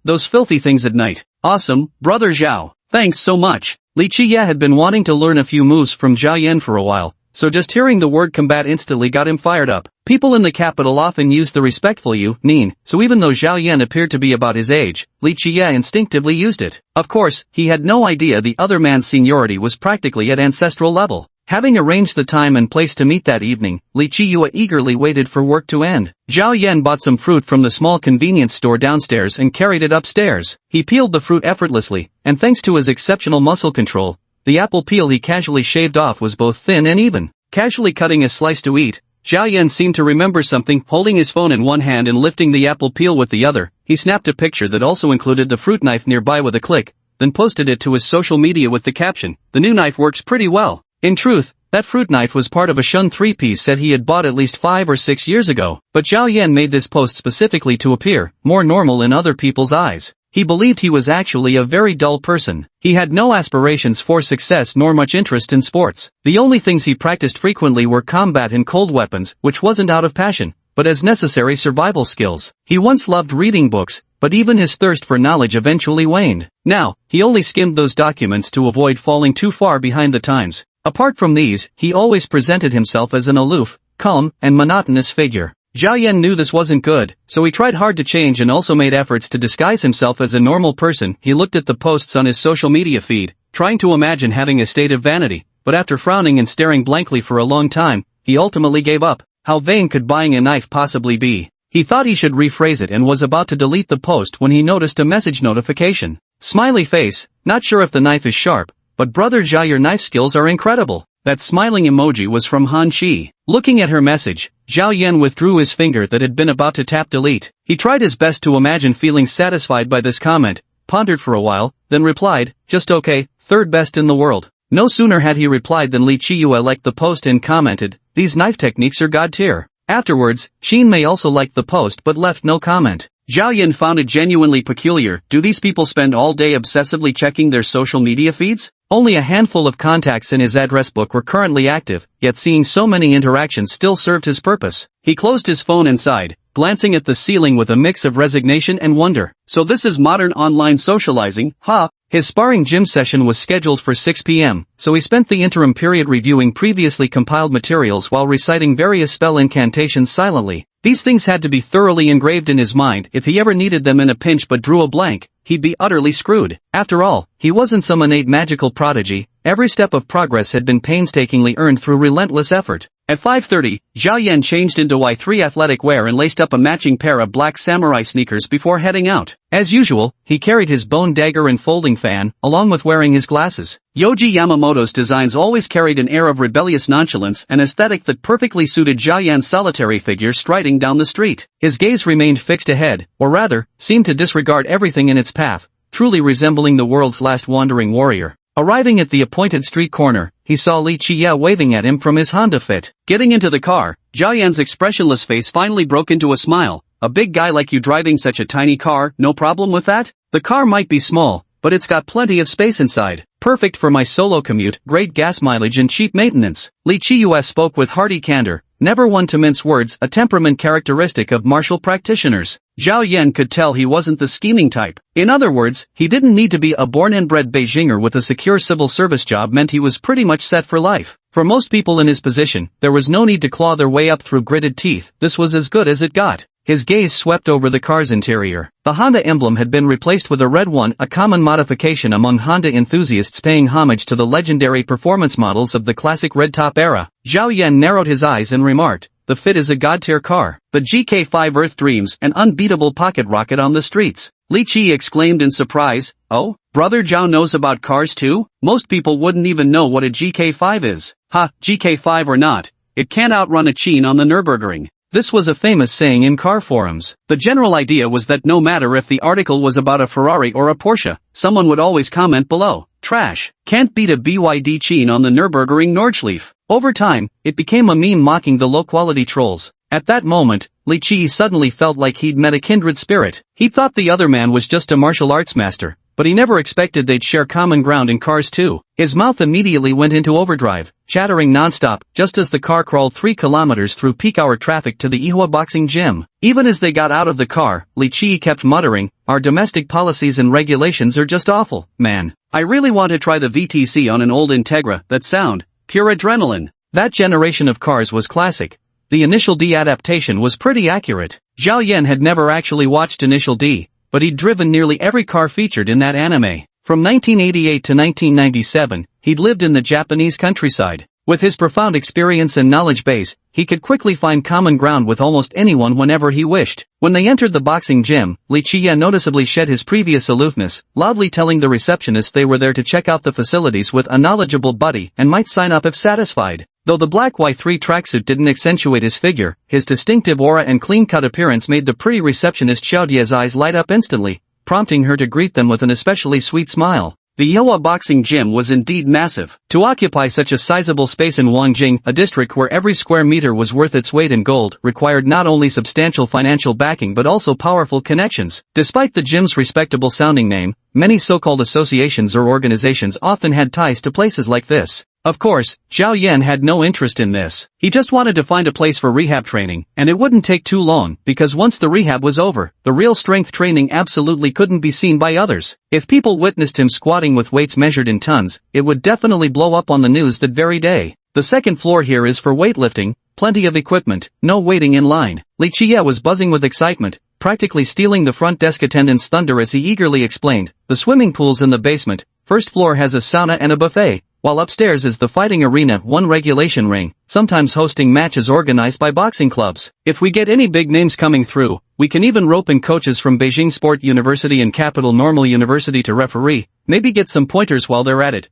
those filthy things at night. Awesome, Brother Zhao. Thanks so much. Li Qiye had been wanting to learn a few moves from Zhao Yan for a while, so just hearing the word combat instantly got him fired up. People in the capital often used the respectful you, Nin, so even though Zhao Yan appeared to be about his age, Li Qiye instinctively used it. Of course, he had no idea the other man's seniority was practically at ancestral level. Having arranged the time and place to meet that evening, Li Qiye eagerly waited for work to end. Zhao Yan bought some fruit from the small convenience store downstairs and carried it upstairs. He peeled the fruit effortlessly, and thanks to his exceptional muscle control, the apple peel he casually shaved off was both thin and even. Casually cutting a slice to eat, Zhao Yan seemed to remember something. Holding his phone in one hand and lifting the apple peel with the other, he snapped a picture that also included the fruit knife nearby with a click, then posted it to his social media with the caption, "The new knife works pretty well." In truth, that fruit knife was part of a Shun 3-piece set he had bought at least 5 or 6 years ago, but Zhao Yan made this post specifically to appear more normal in other people's eyes. He believed he was actually a very dull person. He had no aspirations for success nor much interest in sports. The only things he practiced frequently were combat and cold weapons, which wasn't out of passion, but as necessary survival skills. He once loved reading books, but even his thirst for knowledge eventually waned. Now, he only skimmed those documents to avoid falling too far behind the times. Apart from these, he always presented himself as an aloof, calm, and monotonous figure. Zhao Yan knew this wasn't good, so he tried hard to change and also made efforts to disguise himself as a normal person. He looked at the posts on his social media feed, trying to imagine having a state of vanity, but after frowning and staring blankly for a long time, he ultimately gave up. How vain could buying a knife possibly be? He thought he should rephrase it and was about to delete the post when he noticed a message notification. Smiley face, not sure if the knife is sharp, but Brother Zhao, your knife skills are incredible. That smiling emoji was from Han Qi. Looking at her message, Zhao Yan withdrew his finger that had been about to tap delete. He tried his best to imagine feeling satisfied by this comment, pondered for a while, then replied, "Just okay, third best in the world." No sooner had he replied than Li Qiye liked the post and commented, "These knife techniques are god tier." Afterwards, Xin Mei also liked the post but left no comment. Zhao Yan found it genuinely peculiar. Do these people spend all day obsessively checking their social media feeds? Only a handful of contacts in his address book were currently active, yet seeing so many interactions still served his purpose. He closed his phone and sighed, glancing at the ceiling with a mix of resignation and wonder. So this is modern online socializing, huh? His sparring gym session was scheduled for 6 p.m., so he spent the interim period reviewing previously compiled materials while reciting various spell incantations silently. These things had to be thoroughly engraved in his mind. If he ever needed them in a pinch but drew a blank, he'd be utterly screwed. After all, he wasn't some innate magical prodigy. Every step of progress had been painstakingly earned through relentless effort. At 5:30, Zhao Yan changed into Y3 athletic wear and laced up a matching pair of black samurai sneakers before heading out. As usual, he carried his bone dagger and folding fan, along with wearing his glasses. Yoji Yamamoto's designs always carried an air of rebellious nonchalance, an aesthetic that perfectly suited Zhao Yan's solitary figure striding down the street. His gaze remained fixed ahead, or rather, seemed to disregard everything in its path, truly resembling the world's last wandering warrior. Arriving at the appointed street corner, he saw Li Qiye waving at him from his Honda Fit. Getting into the car, Zhao Yan's expressionless face finally broke into a smile. "A big guy like you driving such a tiny car, no problem with that? The car might be small, but it's got plenty of space inside. Perfect for my solo commute, great gas mileage and cheap maintenance." Li Qiye spoke with hearty candor, never one to mince words, a temperament characteristic of martial practitioners. Zhao Yan could tell he wasn't the scheming type. In other words, he didn't need to be a born and bred Beijinger with a secure civil service job. Meant he was pretty much set for life. For most people in his position, there was no need to claw their way up through gritted teeth. This was as good as it got. His gaze swept over the car's interior. The Honda emblem had been replaced with a red one, a common modification among Honda enthusiasts paying homage to the legendary performance models of the classic red top era. Zhao Yan narrowed his eyes and remarked, "The Fit is a god-tier car. The GK5 Earth dreams an unbeatable pocket rocket on the streets." Li Qi exclaimed in surprise, "Oh, Brother Zhao knows about cars too? Most people wouldn't even know what a GK5 is." "Ha, GK5 or not, it can't outrun a Qin on the Nürburgring." This was a famous saying in car forums. The general idea was that no matter if the article was about a Ferrari or a Porsche, someone would always comment below, "Trash, can't beat a BYD Qin on the Nürburgring Nordschleife." Over time, it became a meme mocking the low-quality trolls. At that moment, Li Qi suddenly felt like he'd met a kindred spirit. He thought the other man was just a martial arts master, but he never expected they'd share common ground in cars too. His mouth immediately went into overdrive, chattering nonstop, just as the car crawled 3 kilometers through peak hour traffic to the Ihwa boxing gym. Even as they got out of the car, Li Qi kept muttering, "Our domestic policies and regulations are just awful, man. I really want to try the VTC on an old Integra, that sound, pure adrenaline." That generation of cars was classic. The Initial D adaptation was pretty accurate. Zhao Yan had never actually watched Initial D, but he'd driven nearly every car featured in that anime. From 1988 to 1997, he'd lived in the Japanese countryside. With his profound experience and knowledge base, he could quickly find common ground with almost anyone whenever he wished. When they entered the boxing gym, Li Qi noticeably shed his previous aloofness, loudly telling the receptionist they were there to check out the facilities with a knowledgeable buddy and might sign up if satisfied. Though the black Y3 tracksuit didn't accentuate his figure, his distinctive aura and clean-cut appearance made the pretty receptionist Xiaodie's eyes light up instantly, prompting her to greet them with an especially sweet smile. The Ihwa boxing gym was indeed massive. To occupy such a sizable space in Wangjing, a district where every square meter was worth its weight in gold, required not only substantial financial backing but also powerful connections. Despite the gym's respectable-sounding name, many so-called associations or organizations often had ties to places like this. Of course, Zhao Yan had no interest in this. He just wanted to find a place for rehab training, and it wouldn't take too long, because once the rehab was over, the real strength training absolutely couldn't be seen by others. If people witnessed him squatting with weights measured in tons, it would definitely blow up on the news that very day. The second floor here is for weightlifting, plenty of equipment, no waiting in line. Li Qi was buzzing with excitement, practically stealing the front desk attendant's thunder as he eagerly explained, "The swimming pool's in the basement, first floor has a sauna and a buffet, while upstairs is the fighting arena, one regulation ring, sometimes hosting matches organized by boxing clubs. If we get any big names coming through, we can even rope in coaches from Beijing Sport University and Capital Normal University to referee, maybe get some pointers while they're at it,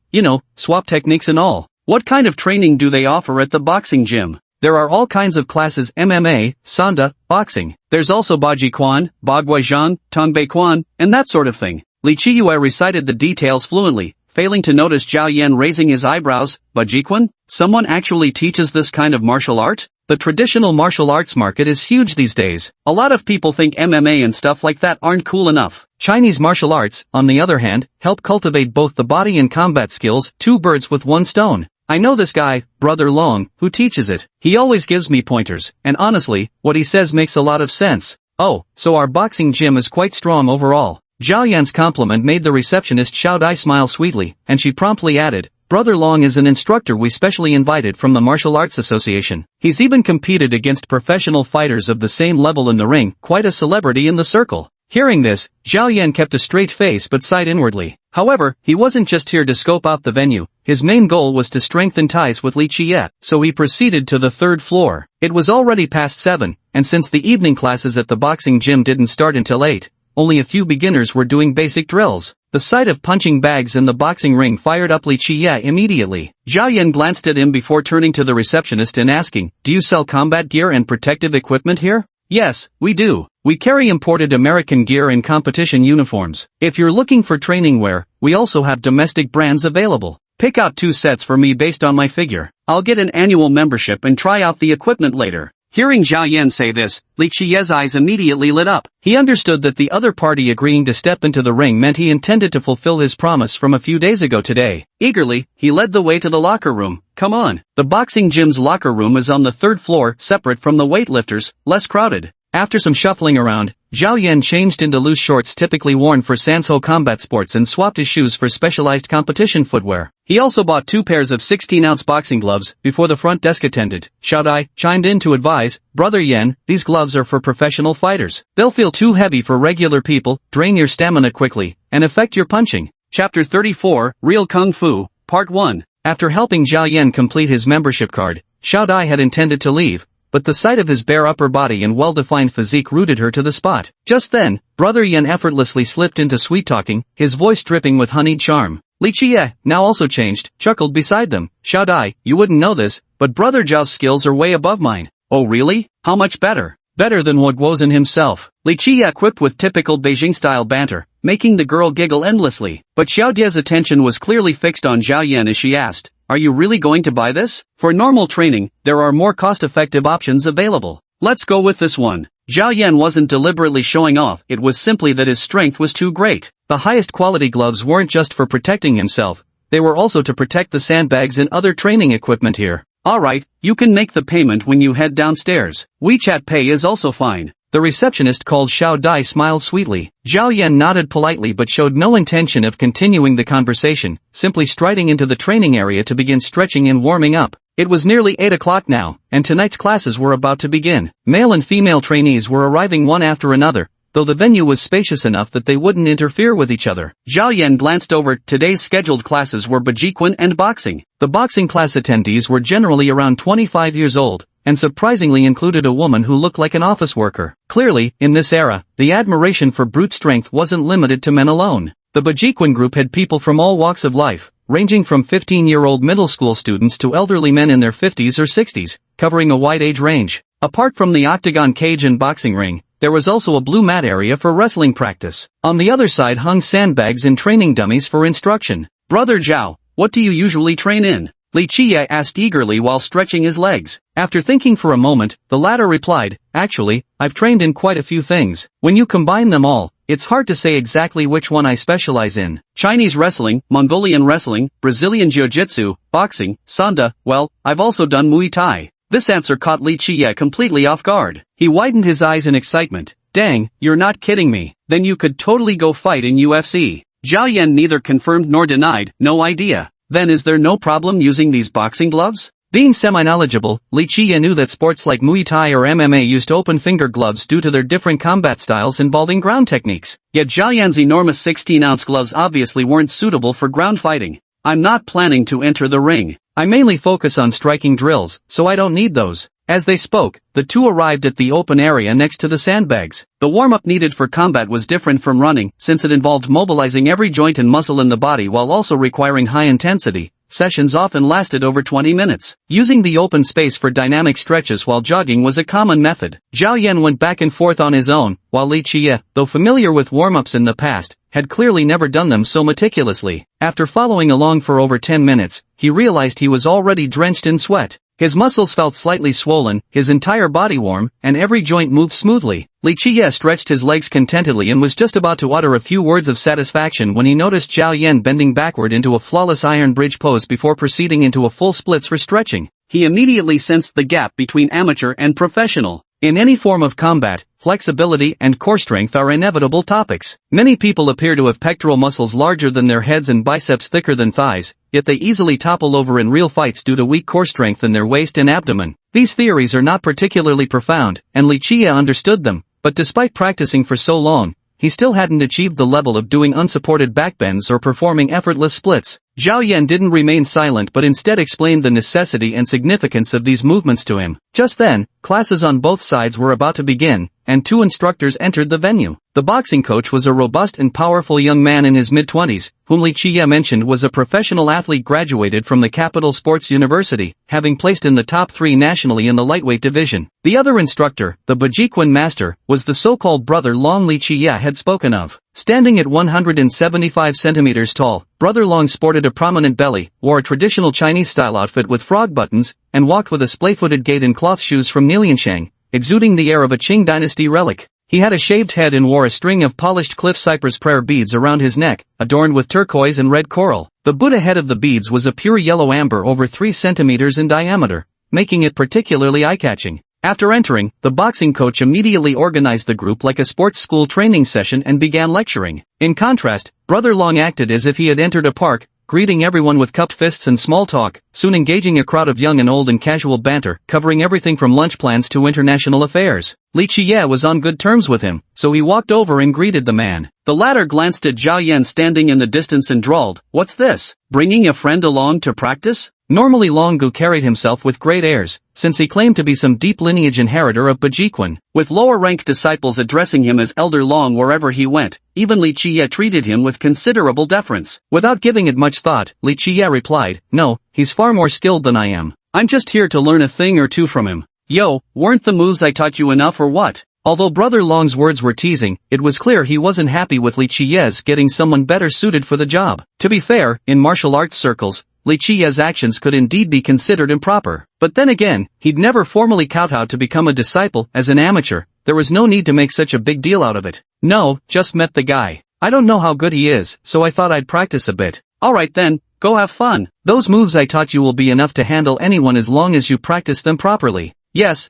swap techniques and all." What kind of training do they offer at the boxing gym? There are all kinds of classes: MMA, Sanda, boxing. There's also Baji Quan, Bagwai Tongbei Quan, and that sort of thing. Li Qiyue recited the details fluently, failing to notice Zhao Yan raising his eyebrows. Baji Quan? Someone actually teaches this kind of martial art? The traditional martial arts market is huge these days. A lot of people think MMA and stuff like that aren't cool enough. Chinese martial arts, on the other hand, help cultivate both the body and combat skills, 2 birds with 1 stone. I know this guy, Brother Long, who teaches it. He always gives me pointers, and honestly, what he says makes a lot of sense. Oh, so our boxing gym is quite strong overall. Zhao Yan's compliment made the receptionist Xiao Dai smile sweetly, and she promptly added, "Brother Long is an instructor we specially invited from the Martial Arts Association. He's even competed against professional fighters of the same level in the ring, quite a celebrity in the circle." Hearing this, Zhao Yan kept a straight face but sighed inwardly. However, he wasn't just here to scope out the venue. His main goal was to strengthen ties with Li Qiyue, so he proceeded to the 3rd floor. It was already past 7, and since the evening classes at the boxing gym didn't start until 8, only a few beginners were doing basic drills. The sight of punching bags in the boxing ring fired up Li Qiyue immediately. Zhao Yan glanced at him before turning to the receptionist and asking, "Do you sell combat gear and protective equipment here?" "Yes, we do. We carry imported American gear and competition uniforms. If you're looking for training wear, we also have domestic brands available. Pick out 2 sets for me based on my figure. I'll get an annual membership and try out the equipment later." Hearing Zhao Yan say this, Li Qiyue's eyes immediately lit up. He understood that the other party agreeing to step into the ring meant he intended to fulfill his promise from a few days ago today. Eagerly, he led the way to the locker room. "Come on." The boxing gym's locker room is on the 3rd floor, separate from the weightlifters, less crowded. After some shuffling around, Zhao Yan changed into loose shorts typically worn for Sanso combat sports and swapped his shoes for specialized competition footwear. He also bought 2 pairs of 16-ounce boxing gloves before the front desk attendant, Xiao Dai, chimed in to advise, "Brother Yan, these gloves are for professional fighters. They'll feel too heavy for regular people, drain your stamina quickly, and affect your punching." Chapter 34, Real Kung Fu, Part 1. After helping Zhao Yan complete his membership card, Xiao Dai had intended to leave, but the sight of his bare upper body and well-defined physique rooted her to the spot. Just then, Brother Yan effortlessly slipped into sweet-talking, his voice dripping with honeyed charm. Li Qiyue, now also changed, chuckled beside them. "Xiao Dai, you wouldn't know this, but Brother Zhao's skills are way above mine." "Oh really? How much better?" "Better than Wang Guozhen himself." Li Qiyue quipped with typical Beijing-style banter, making the girl giggle endlessly. But Xiao Die's attention was clearly fixed on Zhao Yan as she asked, "Are you really going to buy this? For normal training, there are more cost-effective options available." Let's go with this one. Zhao Yan wasn't deliberately showing off, it was simply that his strength was too great. The highest quality gloves weren't just for protecting himself, they were also to protect the sandbags and other training equipment here. Alright, you can make the payment when you head downstairs. WeChat Pay is also fine. The receptionist called Xiao Dai smiled sweetly. Zhao Yan nodded politely but showed no intention of continuing the conversation, simply striding into the training area to begin stretching and warming up. It was nearly 8 o'clock now, and tonight's classes were about to begin. Male and female trainees were arriving one after another, though the venue was spacious enough that they wouldn't interfere with each other. Zhao Yan glanced over. Today's scheduled classes were Bajiquan and boxing. The boxing class attendees were generally around 25 years old, and surprisingly included a woman who looked like an office worker. Clearly, in this era, the admiration for brute strength wasn't limited to men alone. The Bajiquan group had people from all walks of life, ranging from 15-year-old middle school students to elderly men in their 50s or 60s, covering a wide age range. Apart from the octagon cage and boxing ring, there was also a blue mat area for wrestling practice. On the other side hung sandbags and training dummies for instruction. Brother Zhao, what do you usually train in? Li Qiye asked eagerly while stretching his legs. After thinking for a moment, the latter replied, actually, I've trained in quite a few things. When you combine them all, it's hard to say exactly which one I specialize in. Chinese wrestling, Mongolian wrestling, Brazilian jiu-jitsu, boxing, sanda, well, I've also done Muay Thai. This answer caught Li Qiye completely off guard. He widened his eyes in excitement. Dang, you're not kidding me. Then you could totally go fight in UFC. Zhao Yan neither confirmed nor denied, no idea. Then is there no problem using these boxing gloves? Being semi-knowledgeable, Li Qiye knew that sports like Muay Thai or MMA used open finger gloves due to their different combat styles involving ground techniques. Yet Zhao Yan's enormous 16-ounce gloves obviously weren't suitable for ground fighting. I'm not planning to enter the ring. I mainly focus on striking drills, so I don't need those. As they spoke, the two arrived at the open area next to the sandbags. The warm-up needed for combat was different from running, since it involved mobilizing every joint and muscle in the body while also requiring high intensity. Sessions often lasted over 20 minutes. Using the open space for dynamic stretches while jogging was a common method. Zhao Yan went back and forth on his own, while Li Qiye, though familiar with warm-ups in the past, had clearly never done them so meticulously. After following along for over 10 minutes, he realized he was already drenched in sweat. His muscles felt slightly swollen, his entire body warm, and every joint moved smoothly. Li Qiye stretched his legs contentedly and was just about to utter a few words of satisfaction when he noticed Zhao Yan bending backward into a flawless iron bridge pose before proceeding into a full splits for stretching. He immediately sensed the gap between amateur and professional. In any form of combat, flexibility and core strength are inevitable topics. Many people appear to have pectoral muscles larger than their heads and biceps thicker than thighs, yet they easily topple over in real fights due to weak core strength in their waist and abdomen. These theories are not particularly profound, and Li Qiye understood them, but despite practicing for so long, he still hadn't achieved the level of doing unsupported backbends or performing effortless splits. Zhao Yan didn't remain silent but instead explained the necessity and significance of these movements to him. Just then, classes on both sides were about to begin, and two instructors entered the venue. The boxing coach was a robust and powerful young man in his mid-20s, whom Li Qiye mentioned was a professional athlete graduated from the Capital Sports University, having placed in the top 3 nationally in the lightweight division. The other instructor, the Bajiquan master, was the so-called brother Long Li Qiye had spoken of. Standing at 175 centimeters tall, Brother Long sported a prominent belly, wore a traditional Chinese-style outfit with frog buttons, and walked with a splay-footed gait in cloth shoes from Nilianshan, exuding the air of a Qing dynasty relic. He had a shaved head and wore a string of polished cliff cypress prayer beads around his neck, adorned with turquoise and red coral. The Buddha head of the beads was a pure yellow amber over 3 centimeters in diameter, making it particularly eye-catching. After entering, the boxing coach immediately organized the group like a sports school training session and began lecturing. In contrast, Brother Long acted as if he had entered a park, greeting everyone with cupped fists and small talk, soon engaging a crowd of young and old in casual banter, covering everything from lunch plans to international affairs. Li Qiye was on good terms with him, so he walked over and greeted the man. The latter glanced at Zhao Yan standing in the distance and drawled, "What's this? Bringing a friend along to practice?" Normally Long Gu carried himself with great airs, since he claimed to be some deep lineage inheritor of Bajiquan. With lower-ranked disciples addressing him as Elder Long wherever he went, even Li Qiye treated him with considerable deference. Without giving it much thought, Li Qiye replied, "No, he's far more skilled than I am. I'm just here to learn a thing or two from him." Yo, weren't the moves I taught you enough or what? Although Brother Long's words were teasing, it was clear he wasn't happy with Li Qiye's getting someone better suited for the job. To be fair, in martial arts circles, Li Qiye's actions could indeed be considered improper. But then again, he'd never formally kowtowed to become a disciple as an amateur. There was no need to make such a big deal out of it. No, just met the guy. I don't know how good he is, so I thought I'd practice a bit. Alright then, go have fun. Those moves I taught you will be enough to handle anyone as long as you practice them properly. Yes,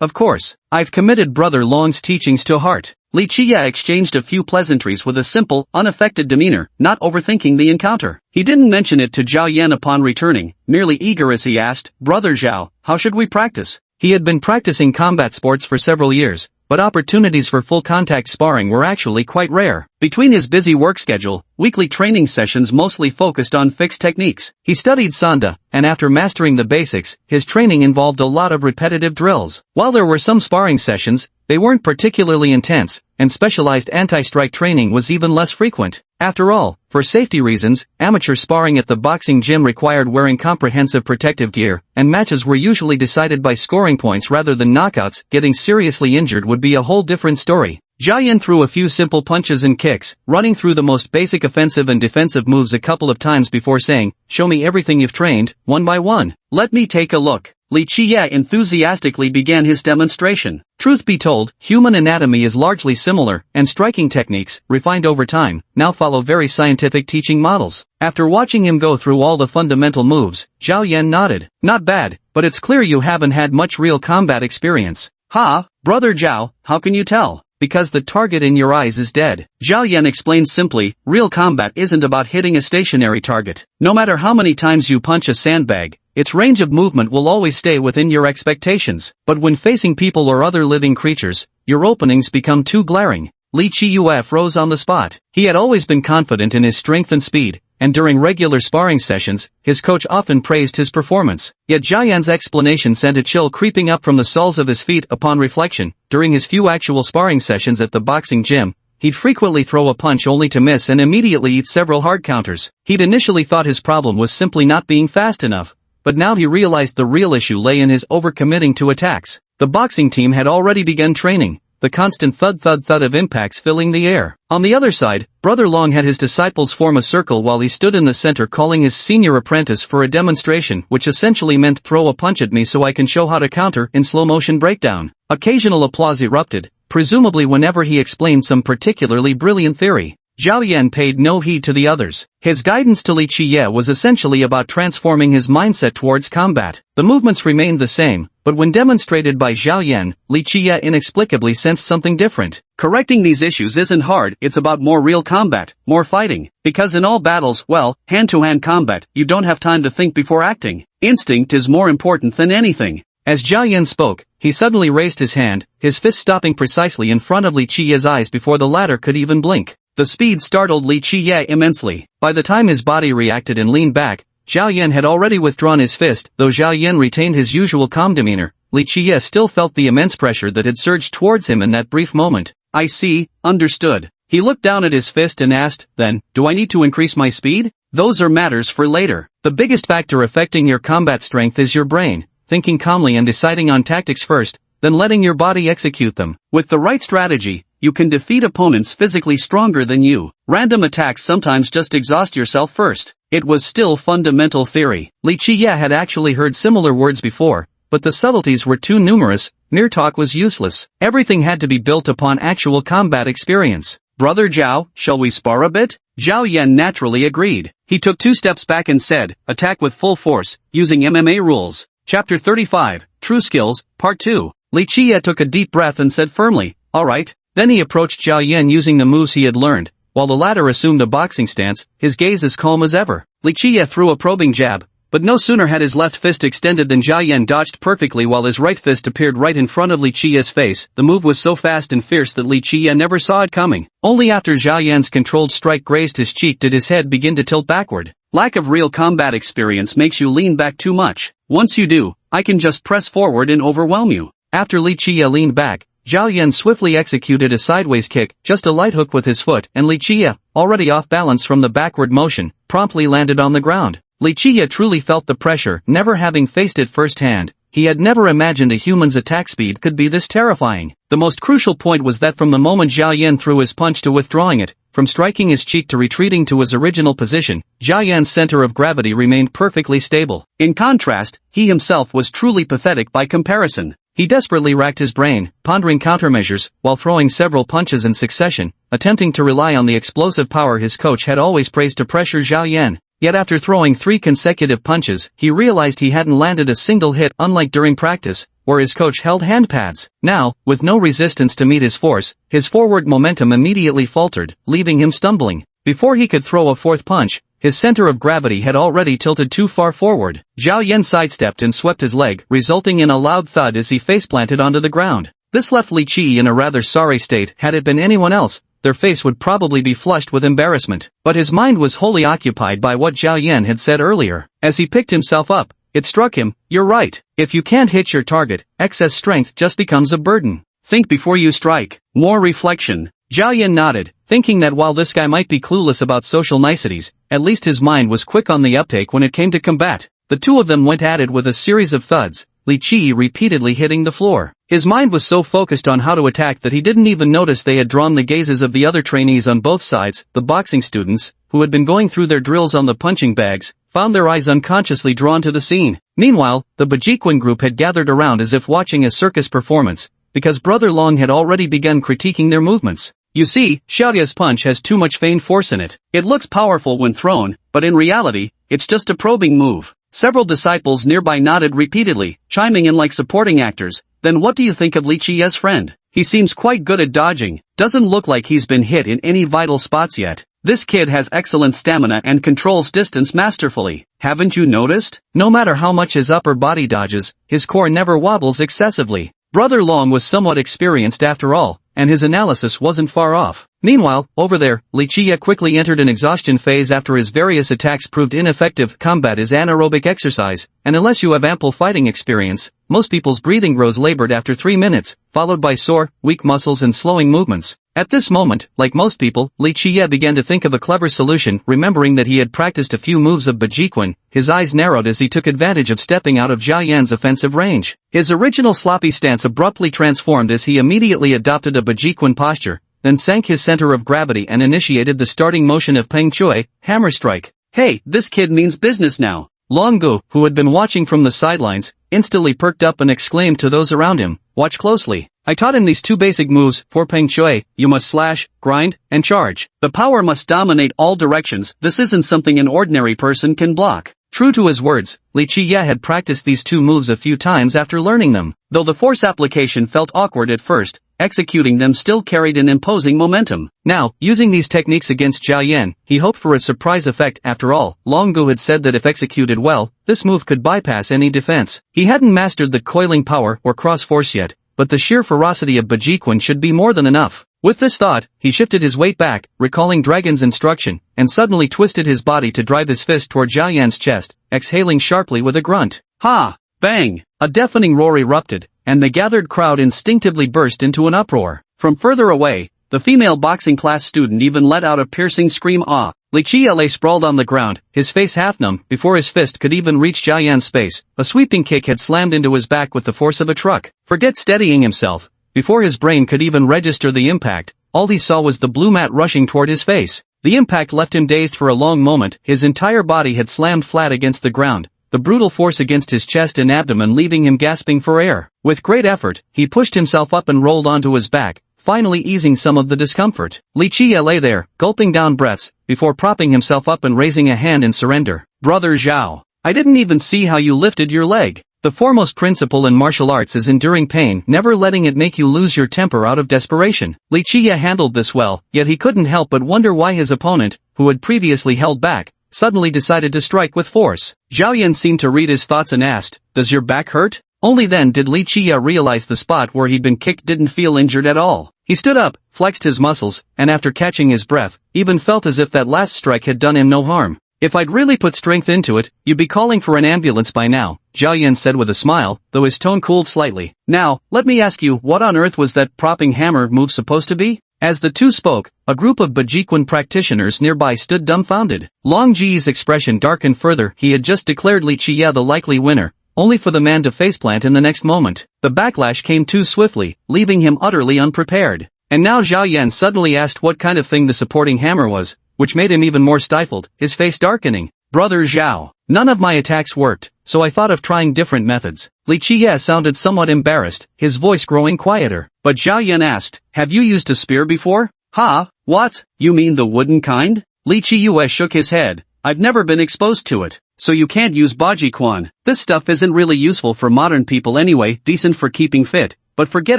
of course. I've committed Brother Long's teachings to heart. Li Qiye exchanged a few pleasantries with a simple, unaffected demeanor, not overthinking the encounter. He didn't mention it to Zhao Yan upon returning, merely eager as he asked, "Brother Zhao, how should we practice?" He had been practicing combat sports for several years, but opportunities for full-contact sparring were actually quite rare. Between his busy work schedule, weekly training sessions mostly focused on fixed techniques. He studied Sanda, and after mastering the basics, his training involved a lot of repetitive drills. While there were some sparring sessions, they weren't particularly intense, and specialized anti-strike training was even less frequent. After all, for safety reasons, amateur sparring at the boxing gym required wearing comprehensive protective gear, and matches were usually decided by scoring points rather than knockouts. Getting seriously injured would be a whole different story. Zhao Yan threw a few simple punches and kicks, running through the most basic offensive and defensive moves a couple of times before saying, "Show me everything you've trained, one by one. Let me take a look." Li Qiye enthusiastically began his demonstration. Truth be told, human anatomy is largely similar, and striking techniques, refined over time, now follow very scientific teaching models. After watching him go through all the fundamental moves, Zhao Yan nodded. "Not bad, but it's clear you haven't had much real combat experience." "Ha, Brother Zhao, how can you tell?" "Because the target in your eyes is dead." Zhao Yan explained simply, real combat isn't about hitting a stationary target. No matter how many times you punch a sandbag, its range of movement will always stay within your expectations. But when facing people or other living creatures, your openings become too glaring. Li Qiye froze on the spot. He had always been confident in his strength and speed, and during regular sparring sessions, his coach often praised his performance. Yet Zhao Yan's explanation sent a chill creeping up from the soles of his feet upon reflection. During his few actual sparring sessions at the boxing gym, he'd frequently throw a punch only to miss and immediately eat several hard counters. He'd initially thought his problem was simply not being fast enough, but now he realized the real issue lay in his overcommitting to attacks. The boxing team had already begun training, the constant thud of impacts filling the air. On the other side, Brother Long had his disciples form a circle while he stood in the center calling his senior apprentice for a demonstration, which essentially meant throw a punch at me so I can show how to counter in slow-motion breakdown. Occasional applause erupted, presumably whenever he explained some particularly brilliant theory. Zhao Yan paid no heed to the others. His guidance to Li Qiye was essentially about transforming his mindset towards combat. The movements remained the same, but when demonstrated by Zhao Yan, Li Qiye inexplicably sensed something different. Correcting these issues isn't hard, it's about more real combat, more fighting. Because in all battles, well, hand-to-hand combat, you don't have time to think before acting. Instinct is more important than anything. As Zhao Yan spoke, he suddenly raised his hand, his fist stopping precisely in front of Li Qiye's eyes before the latter could even blink. The speed startled Li Qiye immensely. By the time his body reacted and leaned back, Zhao Yan had already withdrawn his fist. Though Zhao Yan retained his usual calm demeanor, Li Qiye still felt the immense pressure that had surged towards him in that brief moment. "I see, understood." He looked down at his fist and asked, "Then, do I need to increase my speed?" "Those are matters for later. The biggest factor affecting your combat strength is your brain, thinking calmly and deciding on tactics first, then letting your body execute them. With the right strategy, you can defeat opponents physically stronger than you. Random attacks sometimes just exhaust yourself first." It was still fundamental theory. Li Qiye had actually heard similar words before, but the subtleties were too numerous. Mere talk was useless. Everything had to be built upon actual combat experience. "Brother Zhao, shall we spar a bit?" Zhao Yan naturally agreed. He took 2 steps back and said, "Attack with full force, using MMA rules." Chapter 35, True Skills, Part 2. Li Qiye took a deep breath and said firmly, "Alright." Then he approached Zhao Yan using the moves he had learned, while the latter assumed a boxing stance, his gaze as calm as ever. Li Qiye threw a probing jab, but no sooner had his left fist extended than Zhao Yan dodged perfectly while his right fist appeared right in front of Li Qiye's face. The move was so fast and fierce that Li Qiye never saw it coming. Only after Zhao Yan's controlled strike grazed his cheek did his head begin to tilt backward. Lack of real combat experience makes you lean back too much. Once you do, I can just press forward and overwhelm you. After Li Qiye leaned back, Zhao Yan swiftly executed a sideways kick, just a light hook with his foot, and Li Qiye, already off balance from the backward motion, promptly landed on the ground. Li Qiye truly felt the pressure, never having faced it firsthand. He had never imagined a human's attack speed could be this terrifying. The most crucial point was that from the moment Zhao Yan threw his punch to withdrawing it, from striking his cheek to retreating to his original position, Zhao Yan's center of gravity remained perfectly stable. In contrast, he himself was truly pathetic by comparison. He desperately racked his brain, pondering countermeasures, while throwing several punches in succession, attempting to rely on the explosive power his coach had always praised to pressure Zhao Yan. Yet after throwing 3 consecutive punches, he realized he hadn't landed a single hit, unlike during practice, where his coach held hand pads. Now, with no resistance to meet his force, his forward momentum immediately faltered, leaving him stumbling. Before he could throw a 4th punch, his center of gravity had already tilted too far forward. Zhao Yan sidestepped and swept his leg, resulting in a loud thud as he faceplanted onto the ground. This left Li Qi in a rather sorry state. Had it been anyone else, their face would probably be flushed with embarrassment. But his mind was wholly occupied by what Zhao Yan had said earlier. As he picked himself up, it struck him, "You're right. If you can't hit your target, excess strength just becomes a burden. Think before you strike." More reflection. Zhao Yan nodded, thinking that while this guy might be clueless about social niceties, at least his mind was quick on the uptake when it came to combat. The two of them went at it with a series of thuds, Li Qi repeatedly hitting the floor. His mind was so focused on how to attack that he didn't even notice they had drawn the gazes of the other trainees on both sides. The boxing students, who had been going through their drills on the punching bags, found their eyes unconsciously drawn to the scene. Meanwhile, the Bajiquan group had gathered around as if watching a circus performance, because Brother Long had already begun critiquing their movements. "You see, Xiaoya's punch has too much feint force in it. It looks powerful when thrown, but in reality, it's just a probing move." Several disciples nearby nodded repeatedly, chiming in like supporting actors. "Then what do you think of Li Qi's friend? He seems quite good at dodging. Doesn't look like he's been hit in any vital spots yet. This kid has excellent stamina and controls distance masterfully. Haven't you noticed? No matter how much his upper body dodges, his core never wobbles excessively." Brother Long was somewhat experienced after all, and his analysis wasn't far off. Meanwhile, over there, Li Qi quickly entered an exhaustion phase after his various attacks proved ineffective. Combat is anaerobic exercise, and unless you have ample fighting experience, most people's breathing grows labored after 3 minutes, followed by sore, weak muscles and slowing movements. At this moment, like most people, Li Qi began to think of a clever solution. Remembering that he had practiced a few moves of Bajiquan, his eyes narrowed as he took advantage of stepping out of Zhao Yan's offensive range. His original sloppy stance abruptly transformed as he immediately adopted a Bajiquan posture, then sank his center of gravity and initiated the starting motion of Peng Shui, hammer strike. "Hey, this kid means business now." Long Gu, who had been watching from the sidelines, instantly perked up and exclaimed to those around him, "Watch closely. I taught him these 2 basic moves for Peng Shui. You must slash, grind, and charge. The power must dominate all directions. This isn't something an ordinary person can block." True to his words, Li Qi had practiced these 2 moves a few times after learning them. Though the force application felt awkward at first, executing them still carried an imposing momentum. Now, using these techniques against Zhao Yan, he hoped for a surprise effect. After all, Long Gu had said that if executed well, this move could bypass any defense. He hadn't mastered the coiling power or cross force yet, but the sheer ferocity of Bajiquan should be more than enough. With this thought, he shifted his weight back, recalling Dragon's instruction, and suddenly twisted his body to drive his fist toward Zhao Yan's chest, exhaling sharply with a grunt. Ha! Bang! A deafening roar erupted, and the gathered crowd instinctively burst into an uproar. From further away, the female boxing class student even let out a piercing scream. "Ah!" Li Qi lay sprawled on the ground, his face half numb. Before his fist could even reach Zhao Yan's face, a sweeping kick had slammed into his back with the force of a truck. Forget steadying himself. Before his brain could even register the impact, all he saw was the blue mat rushing toward his face. The impact left him dazed for a long moment. His entire body had slammed flat against the ground, the brutal force against his chest and abdomen leaving him gasping for air. With great effort, he pushed himself up and rolled onto his back, finally easing some of the discomfort. Li Qi lay there, gulping down breaths, before propping himself up and raising a hand in surrender. "Brother Zhao, I didn't even see how you lifted your leg." The foremost principle in martial arts is enduring pain, never letting it make you lose your temper out of desperation. Li Qi handled this well, yet he couldn't help but wonder why his opponent, who had previously held back, suddenly decided to strike with force. Zhao Yan seemed to read his thoughts and asked, "Does your back hurt?" Only then did Li Qi realize the spot where he'd been kicked didn't feel injured at all. He stood up, flexed his muscles, and after catching his breath, even felt as if that last strike had done him no harm. "If I'd really put strength into it, you'd be calling for an ambulance by now," Zhao Yan said with a smile, though his tone cooled slightly. "Now, let me ask you, what on earth was that propping hammer move supposed to be?" As the two spoke, a group of Bajiquan practitioners nearby stood dumbfounded. Long Ji's expression darkened further. He had just declared Li Qi the likely winner, only for the man to faceplant in the next moment. The backlash came too swiftly, leaving him utterly unprepared. And now Zhao Yan suddenly asked what kind of thing the supporting hammer was, which made him even more stifled, his face darkening. Brother Zhao, none of my attacks worked, so I thought of trying different methods. Li Qiye sounded somewhat embarrassed, his voice growing quieter. But Zhao Yan asked, have you used a spear before? Ha, what? You mean the wooden kind? Li Qiye shook his head. I've never been exposed to it. So you can't use Baji Quan. This stuff isn't really useful for modern people anyway, decent for keeping fit, but forget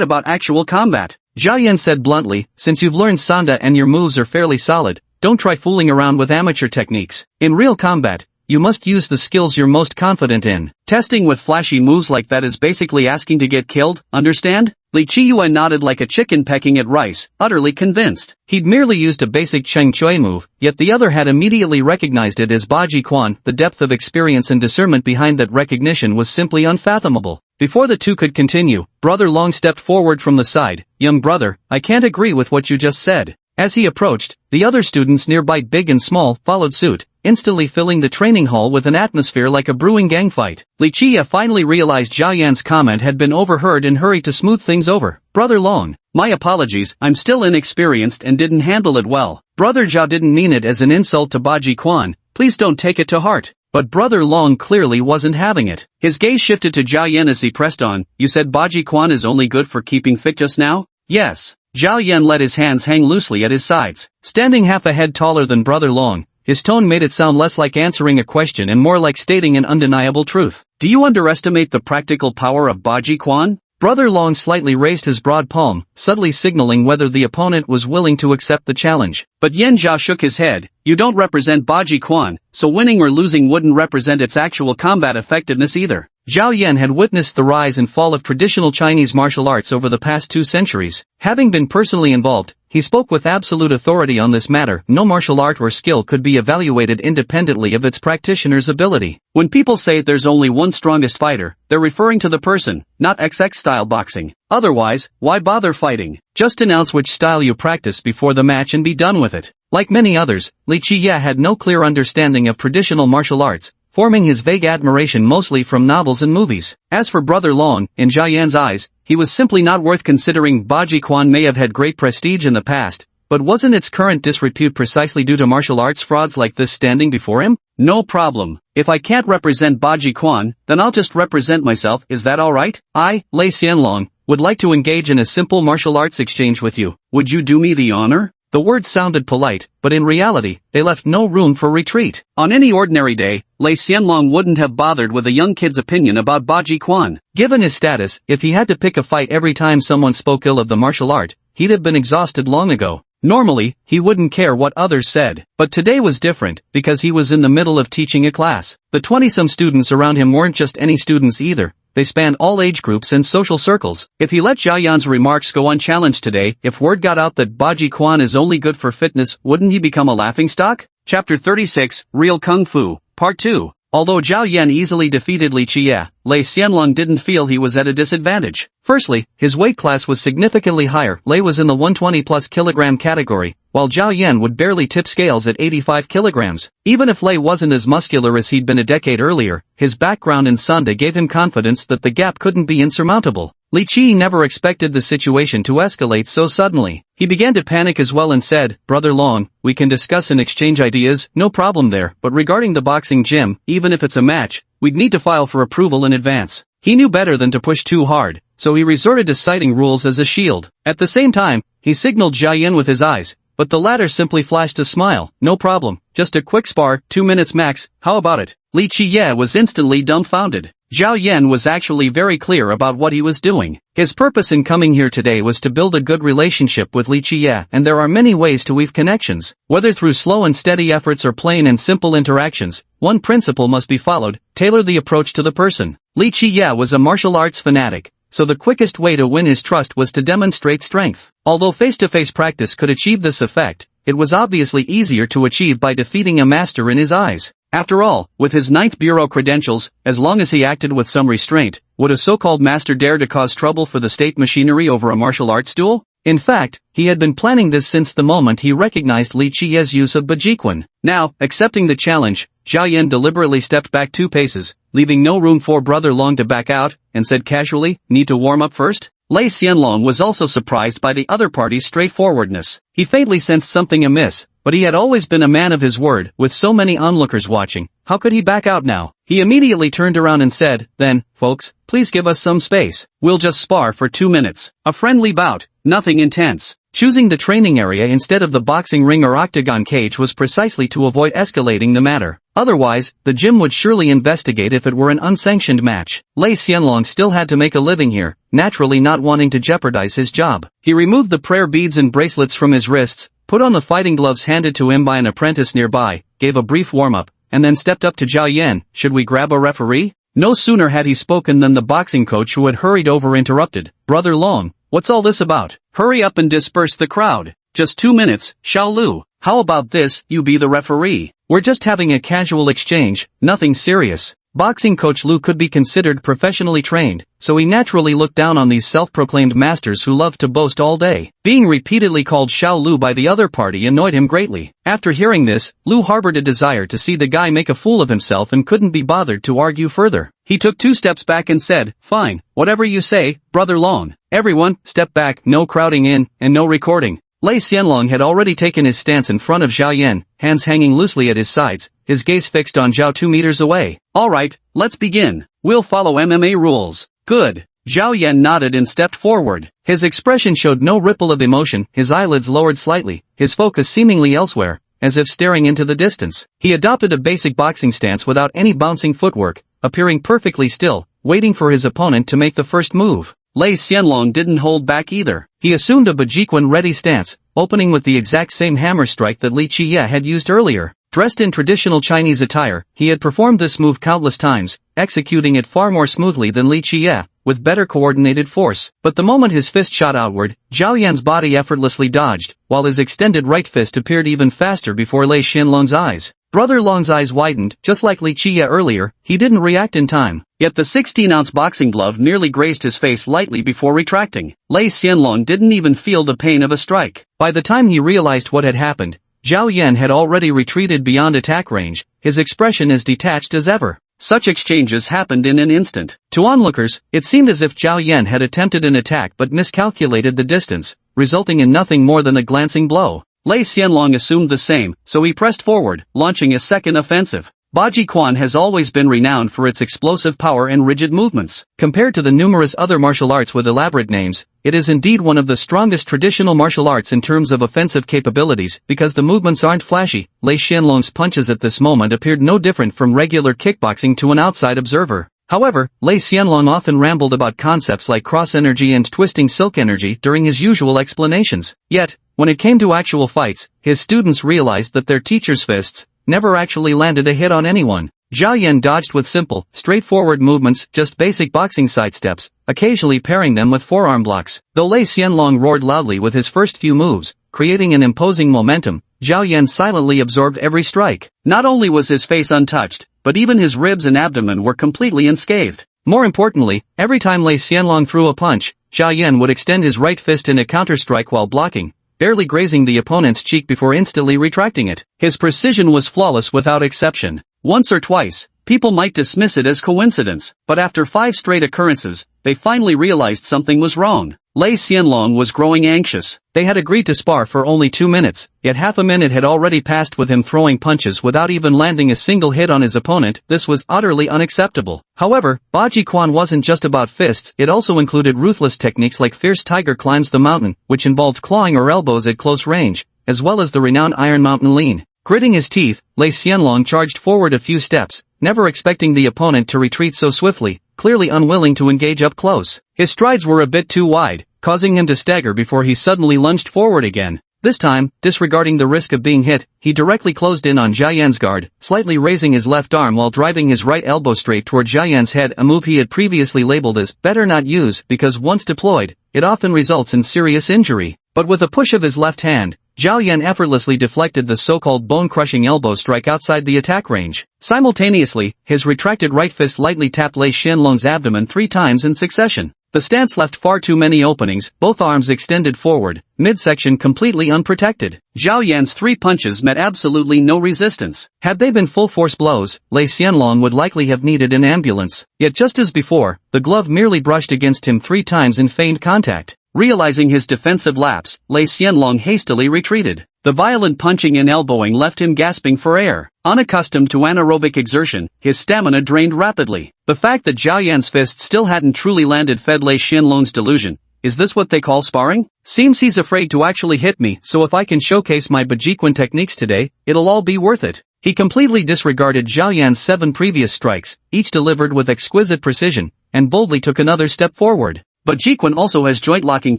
about actual combat. Zhao Yan said bluntly, since you've learned Sanda and your moves are fairly solid, don't try fooling around with amateur techniques. In real combat, you must use the skills you're most confident in. Testing with flashy moves like that is basically asking to get killed, understand? Li Qiye nodded like a chicken pecking at rice, utterly convinced. He'd merely used a basic Cheng Chui move, yet the other had immediately recognized it as Baji Quan. The depth of experience and discernment behind that recognition was simply unfathomable. Before the two could continue, Brother Long stepped forward from the side. Young brother, I can't agree with what you just said. As he approached, the other students nearby, big and small, followed suit, instantly filling the training hall with an atmosphere like a brewing gang fight. Li Qiye finally realized Zhao Yan's comment had been overheard and hurried to smooth things over. Brother Long, my apologies, I'm still inexperienced and didn't handle it well. Brother Zhao didn't mean it as an insult to Baji Quan, please don't take it to heart. But Brother Long clearly wasn't having it. His gaze shifted to Zhao Yan as he pressed on, you said Baji Quan is only good for keeping fit just now? Yes. Zhao Yan let his hands hang loosely at his sides. Standing half a head taller than Brother Long, his tone made it sound less like answering a question and more like stating an undeniable truth. Do you underestimate the practical power of Baji Quan? Brother Long slightly raised his broad palm, subtly signaling whether the opponent was willing to accept the challenge. But Yan Zhao shook his head. You don't represent Baji Quan, so winning or losing wouldn't represent its actual combat effectiveness either. Zhao Yan had witnessed the rise and fall of traditional Chinese martial arts over the past 2 centuries. Having been personally involved, he spoke with absolute authority on this matter. No martial art or skill could be evaluated independently of its practitioner's ability. When people say there's only one strongest fighter, they're referring to the person, not XX-style boxing. Otherwise, why bother fighting? Just announce which style you practice before the match and be done with it. Like many others, Li Qiye had no clear understanding of traditional martial arts, forming his vague admiration mostly from novels and movies. As for Brother Long, in Zhao Yan's eyes, he was simply not worth considering. Baji Quan may have had great prestige in the past, but wasn't its current disrepute precisely due to martial arts frauds like this standing before him? No problem. If I can't represent Baji Quan, then I'll just represent myself, is that alright? I, Lei Xianlong, would like to engage in a simple martial arts exchange with you. Would you do me the honor? The words sounded polite, but in reality, they left no room for retreat. On any ordinary day, Lei Xianlong wouldn't have bothered with a young kid's opinion about Baji Quan. Given his status, if he had to pick a fight every time someone spoke ill of the martial art, he'd have been exhausted long ago. Normally, he wouldn't care what others said. But today was different, because he was in the middle of teaching a class. The 20-some students around him weren't just any students either. They spanned all age groups and social circles. If he let Zhao Yan's remarks go unchallenged today, if word got out that Baji Quan is only good for fitness, wouldn't he become a laughingstock? Chapter 36, Real Kung Fu, Part 2. Although Zhao Yan easily defeated Li Qiye, Lei Xianlong didn't feel he was at a disadvantage. Firstly, his weight class was significantly higher. Lei was in the 120+ kilogram category, while Zhao Yan would barely tip scales at 85 kilograms. Even if Lei wasn't as muscular as he'd been a decade earlier, his background in Sanda gave him confidence that the gap couldn't be insurmountable. Li Qi never expected the situation to escalate so suddenly. He began to panic as well and said, Brother Long, we can discuss and exchange ideas, no problem there, but regarding the boxing gym, even if it's a match, we'd need to file for approval in advance. He knew better than to push too hard, so he resorted to citing rules as a shield. At the same time, he signaled Zhao Yan with his eyes, but the latter simply flashed a smile. No problem, just a quick spar, 2 minutes max, how about it? Li Qiye was instantly dumbfounded. Zhao Yan was actually very clear about what he was doing. His purpose in coming here today was to build a good relationship with Li Qiye, and there are many ways to weave connections. Whether through slow and steady efforts or plain and simple interactions, one principle must be followed: tailor the approach to the person. Li Qiye was a martial arts fanatic, so the quickest way to win his trust was to demonstrate strength. Although face-to-face practice could achieve this effect, it was obviously easier to achieve by defeating a master in his eyes. After all, with his 9th Bureau credentials, as long as he acted with some restraint, would a so-called master dare to cause trouble for the state machinery over a martial arts duel? In fact, he had been planning this since the moment he recognized Li Qiye's use of Bajiquan. Now, accepting the challenge, Zhao Yan deliberately stepped back 2 paces, leaving no room for Brother Long to back out, and said casually, need to warm up first? Lei Xianlong was also surprised by the other party's straightforwardness. He faintly sensed something amiss, but he had always been a man of his word. With so many onlookers watching, how could he back out now? He immediately turned around and said, "Then, folks, please give us some space. We'll just spar for 2 minutes. A friendly bout, nothing intense." Choosing the training area instead of the boxing ring or octagon cage was precisely to avoid escalating the matter. Otherwise, the gym would surely investigate if it were an unsanctioned match. Lei Xianlong still had to make a living here, naturally not wanting to jeopardize his job. He removed the prayer beads and bracelets from his wrists, put on the fighting gloves handed to him by an apprentice nearby, gave a brief warm-up, and then stepped up to Zhao Yan. "Should we grab a referee?" No sooner had he spoken than the boxing coach who had hurried over interrupted. "Brother Long, what's all this about? Hurry up and disperse the crowd. Just 2 minutes, Xiao Lu. How about this, you be the referee? We're just having a casual exchange, nothing serious." Boxing coach Lu could be considered professionally trained, so he naturally looked down on these self-proclaimed masters who loved to boast all day. Being repeatedly called Xiao Lu by the other party annoyed him greatly. After hearing this, Lu harbored a desire to see the guy make a fool of himself and couldn't be bothered to argue further. He took 2 steps back and said, "Fine, whatever you say, Brother Long. Everyone, step back, no crowding in, and no recording." Lei Xianlong had already taken his stance in front of Zhao Yan, hands hanging loosely at his sides, his gaze fixed on Zhao 2 meters away. "Alright, let's begin. We'll follow MMA rules." "Good." Zhao Yan nodded and stepped forward. His expression showed no ripple of emotion, his eyelids lowered slightly, his focus seemingly elsewhere, as if staring into the distance. He adopted a basic boxing stance without any bouncing footwork, appearing perfectly still, waiting for his opponent to make the first move. Lei Xianlong didn't hold back either. He assumed a Bajiquan-ready stance, opening with the exact same hammer strike that Li Qiye had used earlier. Dressed in traditional Chinese attire, he had performed this move countless times, executing it far more smoothly than Li Qiye, with better coordinated force. But the moment his fist shot outward, Zhao Yan's body effortlessly dodged, while his extended right fist appeared even faster before Lei Xianlong's eyes. Brother Long's eyes widened, just like Li Qiye earlier. He didn't react in time. Yet the 16-ounce boxing glove nearly grazed his face lightly before retracting. Lei Xianlong didn't even feel the pain of a strike. By the time he realized what had happened, Zhao Yan had already retreated beyond attack range, his expression as detached as ever. Such exchanges happened in an instant. To onlookers, it seemed as if Zhao Yan had attempted an attack but miscalculated the distance, resulting in nothing more than a glancing blow. Lei Xianlong assumed the same, so he pressed forward, launching a second offensive. Bajiquan has always been renowned for its explosive power and rigid movements. Compared to the numerous other martial arts with elaborate names, it is indeed one of the strongest traditional martial arts in terms of offensive capabilities because the movements aren't flashy. Lei Xianlong's punches at this moment appeared no different from regular kickboxing to an outside observer. However, Lei Xianlong often rambled about concepts like cross energy and twisting silk energy during his usual explanations. Yet, when it came to actual fights, his students realized that their teacher's fists never actually landed a hit on anyone. Zhao Yan dodged with simple, straightforward movements, just basic boxing sidesteps, occasionally pairing them with forearm blocks. Though Lei Xianlong roared loudly with his first few moves, creating an imposing momentum, Zhao Yan silently absorbed every strike. Not only was his face untouched, but even his ribs and abdomen were completely unscathed. More importantly, every time Lei Xianlong threw a punch, Zhao Yan would extend his right fist in a counter-strike while blocking, barely grazing the opponent's cheek before instantly retracting it. His precision was flawless without exception. Once or twice, people might dismiss it as coincidence, but after 5 straight occurrences, they finally realized something was wrong. Lei Xianlong was growing anxious. They had agreed to spar for only 2 minutes, yet half a minute had already passed with him throwing punches without even landing a single hit on his opponent. This was utterly unacceptable. However, Bajiquan wasn't just about fists, it also included ruthless techniques like fierce tiger climbs the mountain, which involved clawing or elbows at close range, as well as the renowned Iron Mountain lean. Gritting his teeth, Lei Xianlong charged forward a few steps, never expecting the opponent to retreat so swiftly, clearly unwilling to engage up close. His strides were a bit too wide, causing him to stagger before he suddenly lunged forward again. This time, disregarding the risk of being hit, he directly closed in on Zhao Yan's guard, slightly raising his left arm while driving his right elbow straight toward Zhao Yan's head, a move he had previously labeled as better not use because once deployed, it often results in serious injury. But with a push of his left hand, Zhao Yan effortlessly deflected the so-called bone-crushing elbow strike outside the attack range. Simultaneously, his retracted right fist lightly tapped Lei Xianlong's abdomen 3 times in succession. The The stance left far too many openings, both arms extended forward, midsection completely unprotected. Zhao Yan's 3 punches met absolutely no resistance. Had they been full-force blows, Lei Xianlong would likely have needed an ambulance. Yet just as before, the glove merely brushed against him 3 times in feigned contact. Realizing his defensive lapse, Lei Xianlong hastily retreated. The violent punching and elbowing left him gasping for air. Unaccustomed to anaerobic exertion, his stamina drained rapidly. The fact that Zhao Yan's fist still hadn't truly landed fed Lei Xianlong's delusion. Is this what they call sparring? Seems he's afraid to actually hit me, so if I can showcase my Bajiquan techniques today, it'll all be worth it. He completely disregarded Zhao Yan's 7 previous strikes, each delivered with exquisite precision, and boldly took another step forward. Bajiquan also has joint-locking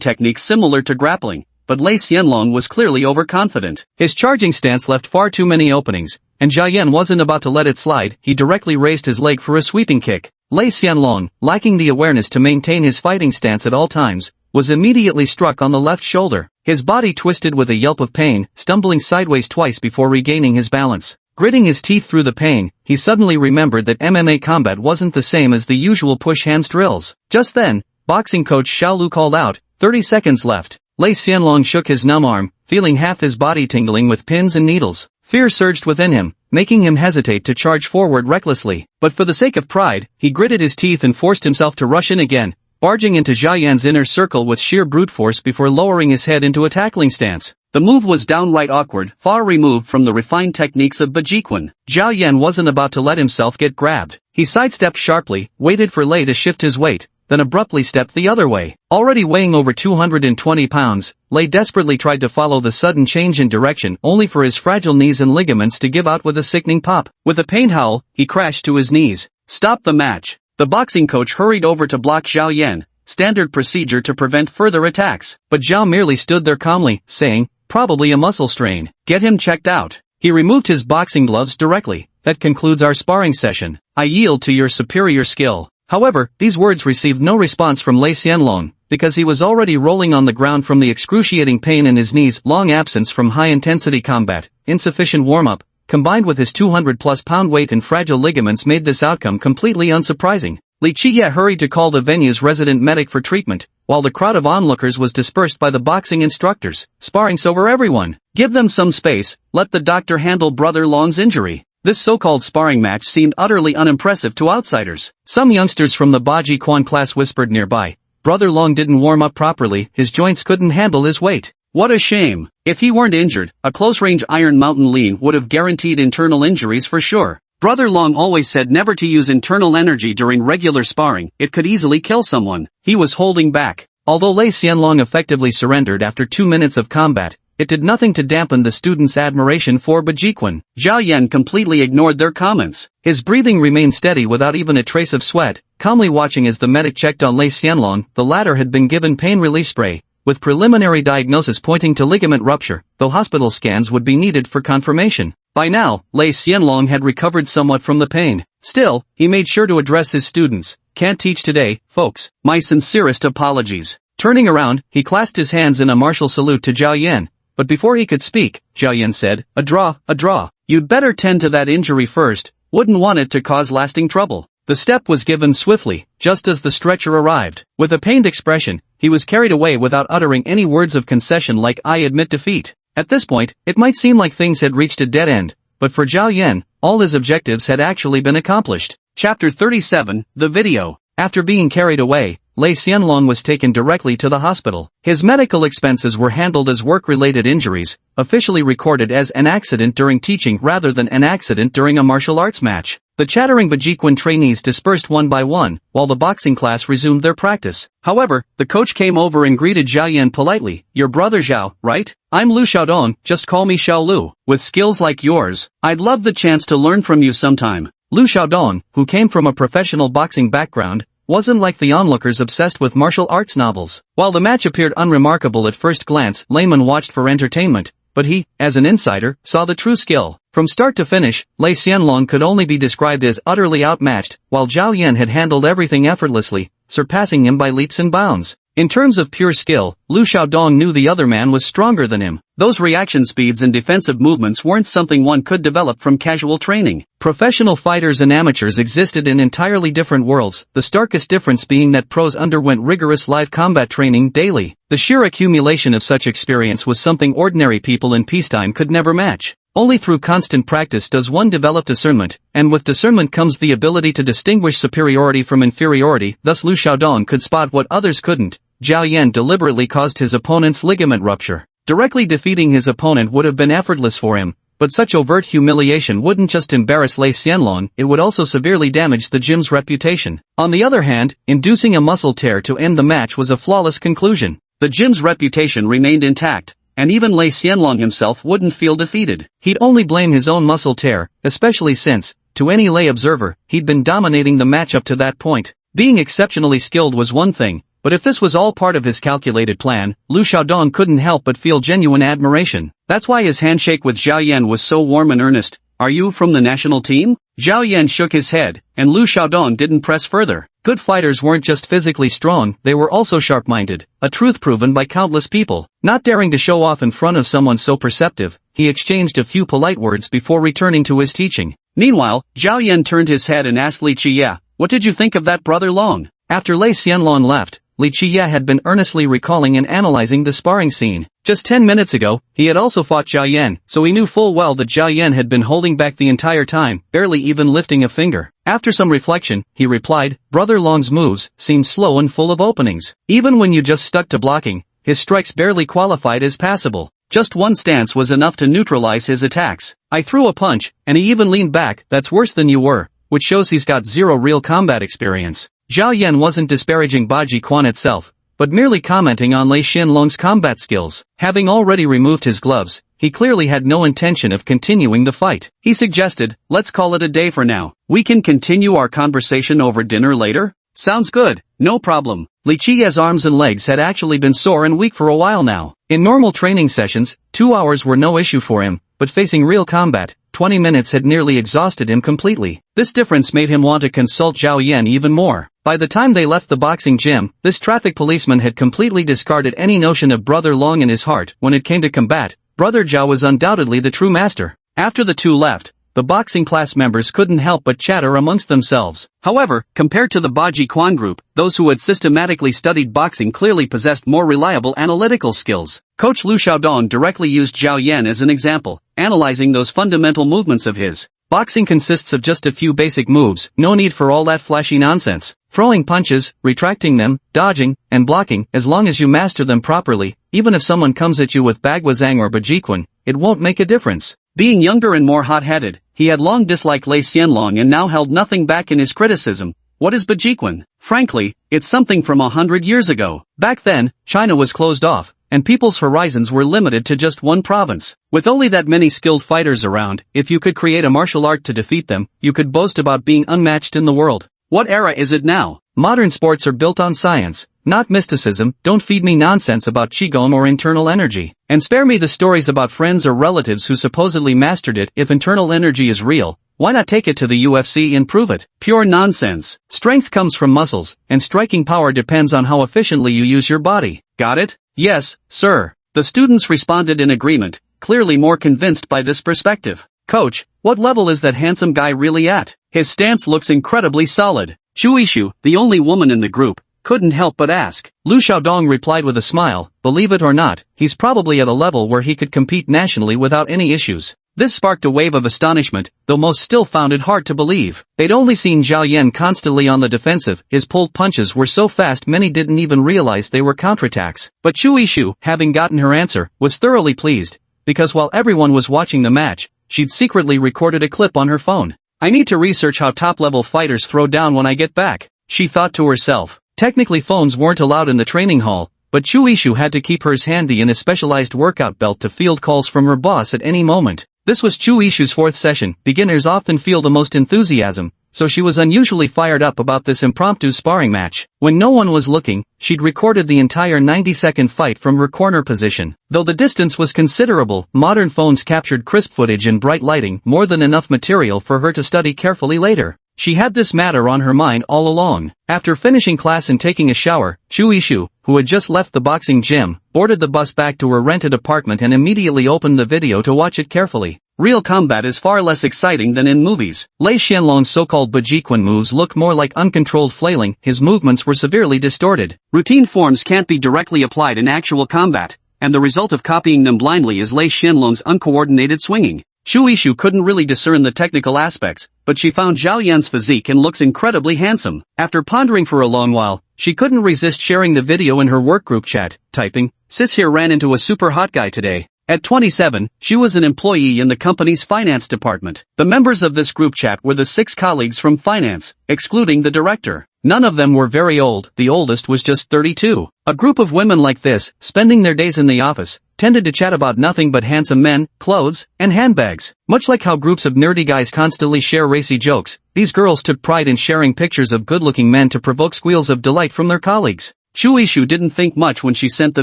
techniques similar to grappling, but Lei Xianlong was clearly overconfident. His charging stance left far too many openings, and Zhao Yan wasn't about to let it slide. He directly raised his leg for a sweeping kick. Lei Xianlong, lacking the awareness to maintain his fighting stance at all times, was immediately struck on the left shoulder. His body twisted with a yelp of pain, stumbling sideways twice before regaining his balance. Gritting his teeth through the pain, he suddenly remembered that MMA combat wasn't the same as the usual push hands drills. Just then, boxing coach Xiao Lu called out, 30 seconds left. Lei Xianlong shook his numb arm, feeling half his body tingling with pins and needles. Fear surged within him, making him hesitate to charge forward recklessly. But for the sake of pride, he gritted his teeth and forced himself to rush in again, barging into Zhao Yan's inner circle with sheer brute force before lowering his head into a tackling stance. The move was downright awkward, far removed from the refined techniques of Bajiquan. Zhao Yan wasn't about to let himself get grabbed. He sidestepped sharply, waited for Lei to shift his weight, then abruptly stepped the other way. Already weighing over 220 pounds, Lei desperately tried to follow the sudden change in direction only for his fragile knees and ligaments to give out with a sickening pop. With a pained howl, he crashed to his knees. Stop the match. The boxing coach hurried over to block Zhao Yan, standard procedure to prevent further attacks. But Zhao merely stood there calmly, saying, probably a muscle strain. Get him checked out. He removed his boxing gloves directly. That concludes our sparring session. I yield to your superior skill. However, these words received no response from Lei Xianlong, because he was already rolling on the ground from the excruciating pain in his knees. Long absence from high-intensity combat, insufficient warm-up, combined with his 200-plus pound weight and fragile ligaments made this outcome completely unsurprising. Li Qiye hurried to call the venue's resident medic for treatment, while the crowd of onlookers was dispersed by the boxing instructors. Sparring's over everyone. Give them some space, let the doctor handle Brother Long's injury. This so-called sparring match seemed utterly unimpressive to outsiders. Some youngsters from the Baji Quan class whispered nearby, Brother Long didn't warm up properly, his joints couldn't handle his weight. What a shame. If he weren't injured, a close-range Iron Mountain lean would have guaranteed internal injuries for sure. Brother Long always said never to use internal energy during regular sparring, it could easily kill someone. He was holding back. Although Lei Xianlong effectively surrendered after 2 minutes of combat, it did nothing to dampen the students' admiration for Bajiquan. Zhao Yan completely ignored their comments. His breathing remained steady without even a trace of sweat, calmly watching as the medic checked on Lei Xianlong. The latter had been given pain relief spray, with preliminary diagnosis pointing to ligament rupture, though hospital scans would be needed for confirmation. By now, Lei Xianlong had recovered somewhat from the pain. Still, he made sure to address his students. Can't teach today, folks. My sincerest apologies. Turning around, he clasped his hands in a martial salute to Zhao Yan. But before he could speak, Zhao Yan said, a draw. You'd better tend to that injury first, wouldn't want it to cause lasting trouble. The step was given swiftly, just as the stretcher arrived. With a pained expression, he was carried away without uttering any words of concession like I admit defeat. At this point, it might seem like things had reached a dead end, but for Zhao Yan, all his objectives had actually been accomplished. Chapter 37, The Video. After being carried away, Lei Xianlong was taken directly to the hospital. His medical expenses were handled as work-related injuries, officially recorded as an accident during teaching rather than an accident during a martial arts match. The chattering Bajiquan trainees dispersed one by one, while the boxing class resumed their practice. However, the coach came over and greeted Zhao Yan politely. Your brother Zhao, right? I'm Lu Xiaodong, just call me Xiao Lu. With skills like yours, I'd love the chance to learn from you sometime. Lu Xiaodong, who came from a professional boxing background, wasn't like the onlookers obsessed with martial arts novels. While the match appeared unremarkable at first glance, laymen watched for entertainment, but he, as an insider, saw the true skill. From start to finish, Lei Xianlong could only be described as utterly outmatched, while Zhao Yan had handled everything effortlessly, surpassing him by leaps and bounds. In terms of pure skill, Lu Xiaodong knew the other man was stronger than him. Those reaction speeds and defensive movements weren't something one could develop from casual training. Professional fighters and amateurs existed in entirely different worlds, the starkest difference being that pros underwent rigorous live combat training daily. The sheer accumulation of such experience was something ordinary people in peacetime could never match. Only through constant practice does one develop discernment, and with discernment comes the ability to distinguish superiority from inferiority. Thus Lu Xiaodong could spot what others couldn't. Zhao Yan deliberately caused his opponent's ligament rupture. Directly defeating his opponent would have been effortless for him, but such overt humiliation wouldn't just embarrass Lei Xianlong, it would also severely damage the gym's reputation. On the other hand, inducing a muscle tear to end the match was a flawless conclusion. The gym's reputation remained intact, and even Lei Xianlong himself wouldn't feel defeated. He'd only blame his own muscle tear, especially since, to any lay observer, he'd been dominating the match up to that point. Being exceptionally skilled was one thing, but if this was all part of his calculated plan, Lu Xiaodong couldn't help but feel genuine admiration. That's why his handshake with Zhao Yan was so warm and earnest. "Are you from the national team?" Zhao Yan shook his head, and Lu Xiaodong didn't press further. Good fighters weren't just physically strong, they were also sharp-minded, a truth proven by countless people. Not daring to show off in front of someone so perceptive, he exchanged a few polite words before returning to his teaching. Meanwhile, Zhao Yan turned his head and asked Li Qiya, "What did you think of that, Brother Long?" After Lei Xianlong left, Li Qiya had been earnestly recalling and analyzing the sparring scene. Just 10 minutes ago, he had also fought Zhao Yan, so he knew full well that Zhao Yan had been holding back the entire time, barely even lifting a finger. After some reflection, he replied, "Brother Long's moves seemed slow and full of openings. Even when you just stuck to blocking, his strikes barely qualified as passable. Just one stance was enough to neutralize his attacks. I threw a punch, and he even leaned back. That's worse than you were," which shows he's got zero real combat experience. Zhao Yan wasn't disparaging Baji Quan itself, but merely commenting on Lei Xianlong's combat skills. Having already removed his gloves, he clearly had no intention of continuing the fight. He suggested, "Let's call it a day for now. We can continue our conversation over dinner later?" "Sounds good, no problem." Li Qiya's arms and legs had actually been sore and weak for a while now. In normal training sessions, 2 hours were no issue for him, but facing real combat, 20 minutes had nearly exhausted him completely. This difference made him want to consult Zhao Yan even more. By the time they left the boxing gym, this traffic policeman had completely discarded any notion of Brother Long in his heart. When it came to combat, Brother Zhao was undoubtedly the true master. After the two left, the boxing class members couldn't help but chatter amongst themselves. However, compared to the Baji Quan group, those who had systematically studied boxing clearly possessed more reliable analytical skills. Coach Lu Xiaodong directly used Zhao Yan as an example, analyzing those fundamental movements of his. Boxing consists of just a few basic moves, no need for all that flashy nonsense. Throwing punches, retracting them, dodging, and blocking. As long as you master them properly, even if someone comes at you with Bagwazang or Bajiquan, it won't make a difference. Being younger and more hot-headed, he had long disliked Lei Xianlong and now held nothing back in his criticism. What is Bajiquan? Frankly, it's something from 100 years ago. Back then, China was closed off, and people's horizons were limited to just one province. With only that many skilled fighters around, if you could create a martial art to defeat them, you could boast about being unmatched in the world. What era is it now? Modern sports are built on science, not mysticism. Don't feed me nonsense about qigong or internal energy. And spare me the stories about friends or relatives who supposedly mastered it. If internal energy is real, why not take it to the UFC and prove it? Pure nonsense. Strength comes from muscles, and striking power depends on how efficiently you use your body. Got it? Yes, sir. The students responded in agreement, clearly more convinced by this perspective. Coach, what level is that handsome guy really at? His stance looks incredibly solid. Chu Yishu, the only woman in the group, couldn't help but ask. Lu Xiaodong replied with a smile, believe it or not, he's probably at a level where he could compete nationally without any issues. This sparked a wave of astonishment, though most still found it hard to believe. They'd only seen Zhao Yan constantly on the defensive. His pulled punches were so fast many didn't even realize they were counterattacks. But Chu Yishu, having gotten her answer, was thoroughly pleased, because while everyone was watching the match, she'd secretly recorded a clip on her phone. I need to research how top-level fighters throw down when I get back, she thought to herself. Technically phones weren't allowed in the training hall, but Chu Yishu had to keep hers handy in a specialized workout belt to field calls from her boss at any moment. This was Chu Yishu's fourth session. Beginners often feel the most enthusiasm, so she was unusually fired up about this impromptu sparring match. When no one was looking, she'd recorded the entire 90-second fight from her corner position. Though the distance was considerable, modern phones captured crisp footage in bright lighting, more than enough material for her to study carefully later. She had this matter on her mind all along. After finishing class and taking a shower, Chu Ishu, who had just left the boxing gym, boarded the bus back to her rented apartment and immediately opened the video to watch it carefully. Real combat is far less exciting than in movies. Lei Xianlong's so-called Bajiquan moves look more like uncontrolled flailing, his movements were severely distorted. Routine forms can't be directly applied in actual combat, and the result of copying them blindly is Lei Xianlong's uncoordinated swinging. Chu Ishu couldn't really discern the technical aspects, but she found Zhao Yan's physique and looks incredibly handsome. After pondering for a long while, she couldn't resist sharing the video in her workgroup chat, typing, "Sis here ran into a super hot guy today." At 27, she was an employee in the company's finance department. The members of this group chat were the 6 colleagues from finance, excluding the director. None of them were very old, the oldest was just 32. A group of women like this, spending their days in the office, tended to chat about nothing but handsome men, clothes, and handbags. Much like how groups of nerdy guys constantly share racy jokes, these girls took pride in sharing pictures of good-looking men to provoke squeals of delight from their colleagues. Chu Ishu didn't think much when she sent the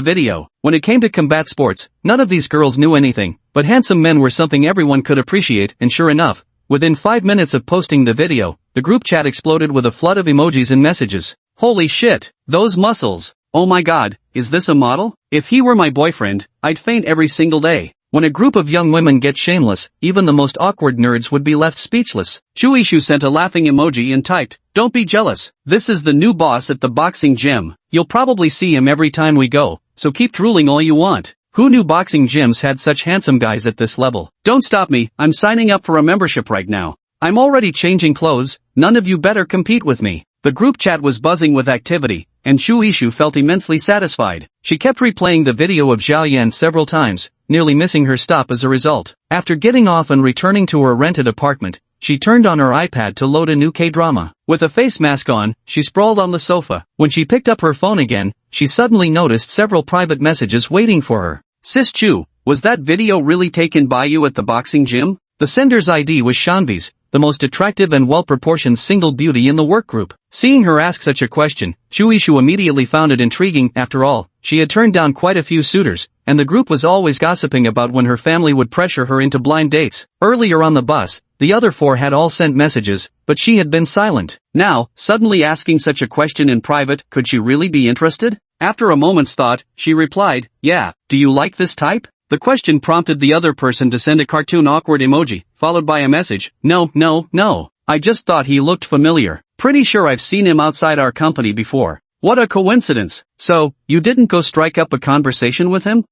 video. When it came to combat sports, none of these girls knew anything, but handsome men were something everyone could appreciate, and sure enough, within 5 minutes of posting the video, the group chat exploded with a flood of emojis and messages. Holy shit, those muscles! Oh my god, is this a model? If he were my boyfriend, I'd faint every single day. When a group of young women get shameless, even the most awkward nerds would be left speechless. Chu Ishu sent a laughing emoji and typed, "Don't be jealous. This is the new boss at the boxing gym. You'll probably see him every time we go, so keep drooling all you want." Who knew boxing gyms had such handsome guys at this level? Don't stop me, I'm signing up for a membership right now. I'm already changing clothes, none of you better compete with me. The group chat was buzzing with activity, and Chu Ishu felt immensely satisfied. She kept replaying the video of Zhao Yan several times, nearly missing her stop as a result. After getting off and returning to her rented apartment, she turned on her iPad to load a new K-drama. With a face mask on, she sprawled on the sofa. When she picked up her phone again, she suddenly noticed several private messages waiting for her. "Sis Chu, was that video really taken by you at the boxing gym?" The sender's ID was Shanvi's, the most attractive and well-proportioned single beauty in the workgroup. Seeing her ask such a question, Chu Ishu immediately found it intriguing. After all, she had turned down quite a few suitors, and the group was always gossiping about when her family would pressure her into blind dates. Earlier on the bus, the other 4 had all sent messages, but she had been silent. Now, suddenly asking such a question in private, could she really be interested? After a moment's thought, she replied, "Yeah, do you like this type?" The question prompted the other person to send a cartoon awkward emoji, followed by a message, "No, no, no. I just thought he looked familiar. Pretty sure I've seen him outside our company before." What a coincidence. So, you didn't go strike up a conversation with him?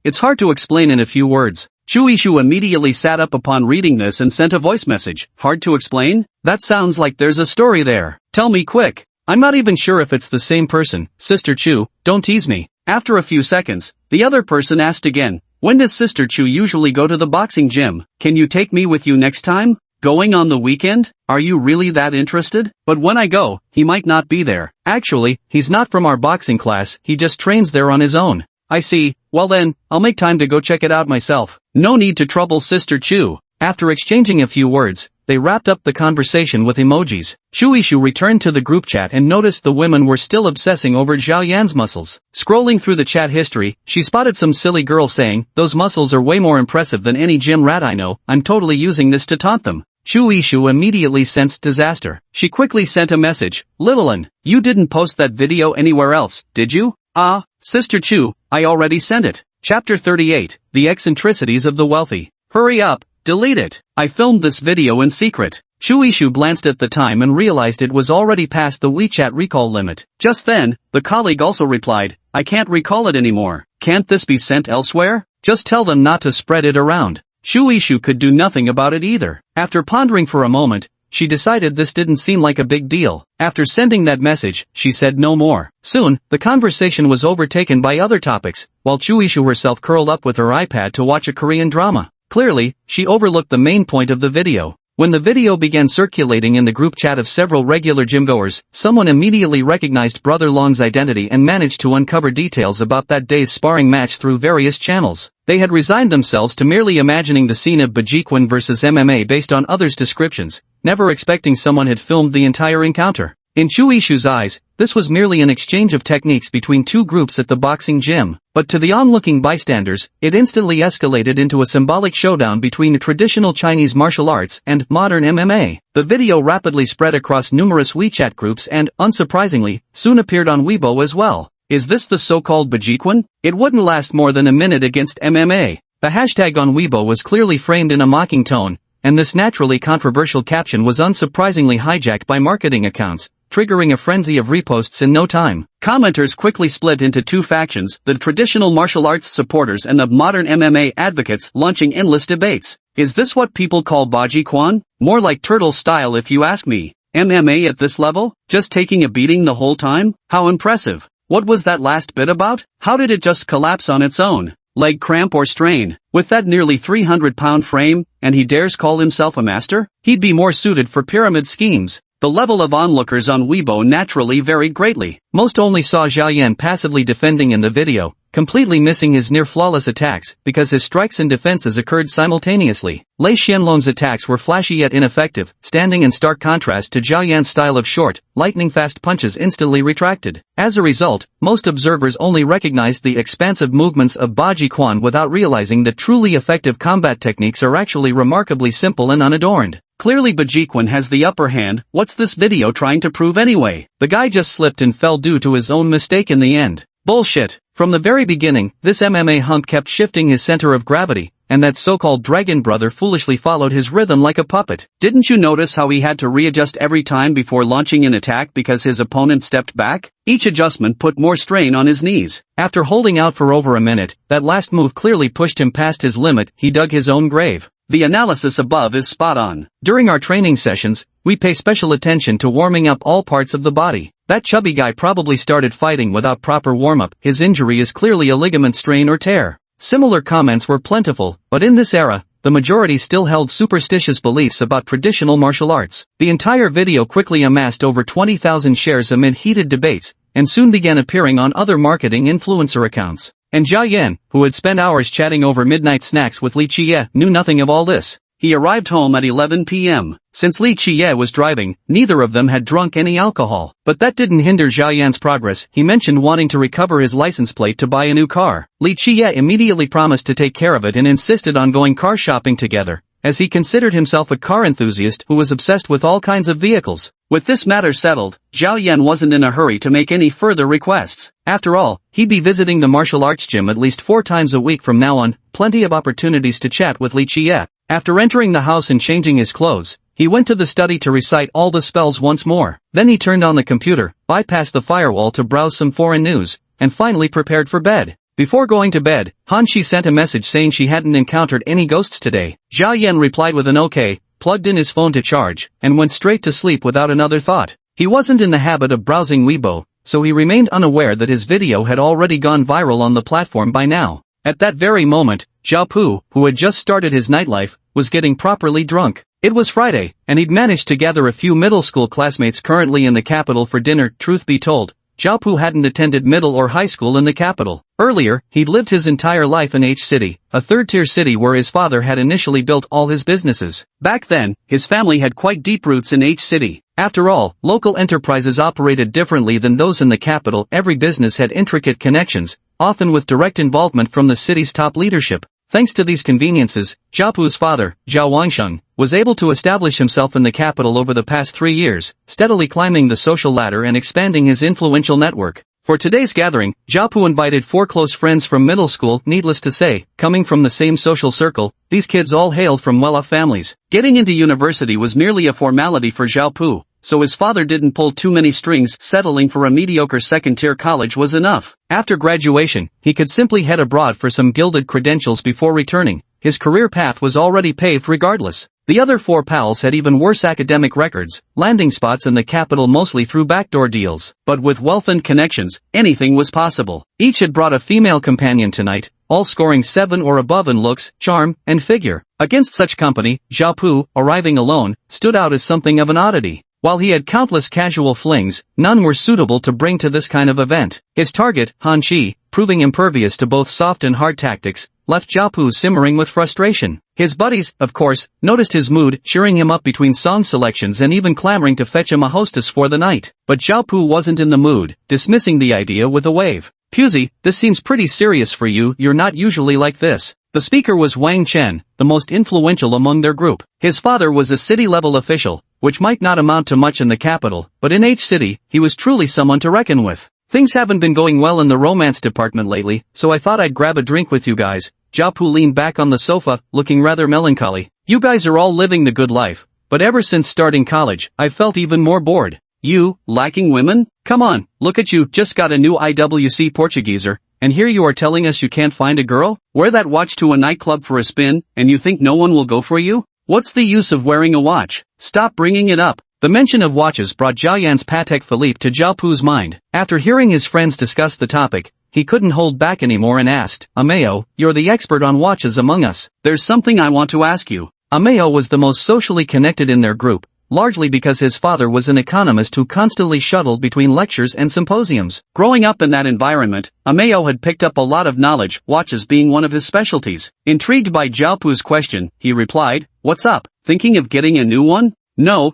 It's hard to explain in a few words. Chu Ishu immediately sat up upon reading this and sent a voice message. Hard to explain? That sounds like there's a story there. Tell me quick. I'm not even sure if it's the same person. Sister Chu, don't tease me. After a few seconds, the other person asked again, "When does Sister Chu usually go to the boxing gym? Can you take me with you next time? Going on the weekend? Are you really that interested? But when I go, he might not be there. Actually, he's not from our boxing class, he just trains there on his own." "I see, well then, I'll make time to go check it out myself." No need to trouble Sister Chu. After exchanging a few words, they wrapped up the conversation with emojis. Chu Ishu returned to the group chat and noticed the women were still obsessing over Zhao Yan's muscles. Scrolling through the chat history, she spotted some silly girl saying, "Those muscles are way more impressive than any gym rat I know, I'm totally using this to taunt them." Chu Ishu immediately sensed disaster. She quickly sent a message, "Littlein, you didn't post that video anywhere else, did you?" "Ah, Sister Chu, I already sent it." Chapter 38, The Eccentricities of the Wealthy. "Hurry up. Delete it. I filmed this video in secret." Chu Ishu glanced at the time and realized it was already past the WeChat recall limit. Just then, the colleague also replied, "I can't recall it anymore. Can't this be sent elsewhere? Just tell them not to spread it around." Chu Ishu could do nothing about it either. After pondering for a moment, she decided this didn't seem like a big deal. After sending that message, she said no more. Soon, the conversation was overtaken by other topics, while Chu Ishu herself curled up with her iPad to watch a Korean drama. Clearly, she overlooked the main point of the video. When the video began circulating in the group chat of several regular gymgoers, someone immediately recognized Brother Long's identity and managed to uncover details about that day's sparring match through various channels. They had resigned themselves to merely imagining the scene of Bajiquan versus MMA based on others' descriptions, never expecting someone had filmed the entire encounter. In Chu Yishu's eyes, this was merely an exchange of techniques between two groups at the boxing gym, but to the onlooking bystanders, it instantly escalated into a symbolic showdown between traditional Chinese martial arts and modern MMA. The video rapidly spread across numerous WeChat groups and, unsurprisingly, soon appeared on Weibo as well. Is this the so-called Bajiquan? It wouldn't last more than a minute against MMA. The hashtag on Weibo was clearly framed in a mocking tone, and this naturally controversial caption was unsurprisingly hijacked by marketing accounts, triggering a frenzy of reposts in no time. Commenters quickly split into two factions, the traditional martial arts supporters and the modern MMA advocates, launching endless debates. Is this what people call Baji Quan? More like turtle style if you ask me. MMA at this level? Just taking a beating the whole time? How impressive. What was that last bit about? How did it just collapse on its own? Leg cramp or strain? With that nearly 300-pound frame, and he dares call himself a master? He'd be more suited for pyramid schemes. The level of onlookers on Weibo naturally varied greatly. Most only saw Zhao Yan passively defending in the video, completely missing his near-flawless attacks because his strikes and defenses occurred simultaneously. Lei Xianlong's attacks were flashy yet ineffective, standing in stark contrast to Zhao Yan's style of short, lightning-fast punches instantly retracted. As a result, most observers only recognized the expansive movements of Baji Quan without realizing that truly effective combat techniques are actually remarkably simple and unadorned. Clearly Bajiquan has the upper hand. What's this video trying to prove anyway? The guy just slipped and fell due to his own mistake in the end. Bullshit. From the very beginning, this MMA hunk kept shifting his center of gravity, and that so-called dragon brother foolishly followed his rhythm like a puppet. Didn't you notice how he had to readjust every time before launching an attack because his opponent stepped back? Each adjustment put more strain on his knees. After holding out for over a minute, that last move clearly pushed him past his limit. He dug his own grave. The analysis above is spot on. During our training sessions, we pay special attention to warming up all parts of the body. That chubby guy probably started fighting without proper warm-up. His injury is clearly a ligament strain or tear. Similar comments were plentiful, but in this era, the majority still held superstitious beliefs about traditional martial arts. The entire video quickly amassed over 20,000 shares amid heated debates, and soon began appearing on other marketing influencer accounts. And Zhao Yan, who had spent hours chatting over midnight snacks with Li Qiye, knew nothing of all this. He arrived home at 11 p.m. Since Li Qiye was driving, neither of them had drunk any alcohol. But that didn't hinder Zhao Yan's progress. He mentioned wanting to recover his license plate to buy a new car. Li Qiye immediately promised to take care of it and insisted on going car shopping together, as he considered himself a car enthusiast who was obsessed with all kinds of vehicles. With this matter settled, Zhao Yan wasn't in a hurry to make any further requests. After all, he'd be visiting the martial arts gym at least 4 times a week from now on, plenty of opportunities to chat with Li Qiye. After entering the house and changing his clothes, he went to the study to recite all the spells once more. Then he turned on the computer, bypassed the firewall to browse some foreign news, and finally prepared for bed. Before going to bed, Han Shi sent a message saying she hadn't encountered any ghosts today. Zhao Yan replied with an okay, plugged in his phone to charge, and went straight to sleep without another thought. He wasn't in the habit of browsing Weibo, so he remained unaware that his video had already gone viral on the platform by now. At that very moment, Zhao Pu, who had just started his nightlife, was getting properly drunk. It was Friday, and he'd managed to gather a few middle school classmates currently in the capital for dinner. Truth be told, Zhao Pu hadn't attended middle or high school in the capital. Earlier, he'd lived his entire life in H-City, a third-tier city where his father had initially built all his businesses. Back then, his family had quite deep roots in H-City. After all, local enterprises operated differently than those in the capital. Every business had intricate connections, often with direct involvement from the city's top leadership. Thanks to these conveniences, Zhao Pu's father, Zhao Wangsheng, was able to establish himself in the capital over the past 3 years, steadily climbing the social ladder and expanding his influential network. For today's gathering, Zhao Pu invited 4 close friends from middle school. Needless to say, coming from the same social circle, these kids all hailed from well-off families. Getting into university was merely a formality for Zhao Pu, so his father didn't pull too many strings. Settling for a mediocre second-tier college was enough. After graduation, he could simply head abroad for some gilded credentials before returning. His career path was already paved regardless. The other 4 pals had even worse academic records, landing spots in the capital mostly through backdoor deals. But with wealth and connections, anything was possible. Each had brought a female companion tonight, all scoring 7 or above in looks, charm, and figure. Against such company, Zhao Pu, arriving alone, stood out as something of an oddity. While he had countless casual flings, none were suitable to bring to this kind of event. His target, Han Shi, proving impervious to both soft and hard tactics, left Jiapu simmering with frustration. His buddies, of course, noticed his mood, cheering him up between song selections and even clamoring to fetch him a hostess for the night. But Jiapu wasn't in the mood, dismissing the idea with a wave. "Pusey, this seems pretty serious for you, you're not usually like this." The speaker was Wang Chen, the most influential among their group. His father was a city-level official, which might not amount to much in the capital, but in H City, he was truly someone to reckon with. "Things haven't been going well in the romance department lately, so I thought I'd grab a drink with you guys." Jiapu leaned back on the sofa, looking rather melancholy. "You guys are all living the good life, but ever since starting college, I've felt even more bored." "You, lacking women? Come on, look at you, just got a new IWC Portugueser, and here you are telling us you can't find a girl? Wear that watch to a nightclub for a spin, and you think no one will go for you? What's the use of wearing a watch? Stop bringing it up." The mention of watches brought Zhao Yan's Patek Philippe to Jiapu's mind. After hearing his friends discuss the topic, he couldn't hold back anymore and asked, "Ameo, you're the expert on watches among us. There's something I want to ask you." Ameo was the most socially connected in their group, largely because his father was an economist who constantly shuttled between lectures and symposiums. Growing up in that environment, Ameo had picked up a lot of knowledge, watches being one of his specialties. Intrigued by Jiapu's question, he replied, "What's up, thinking of getting a new one?" No.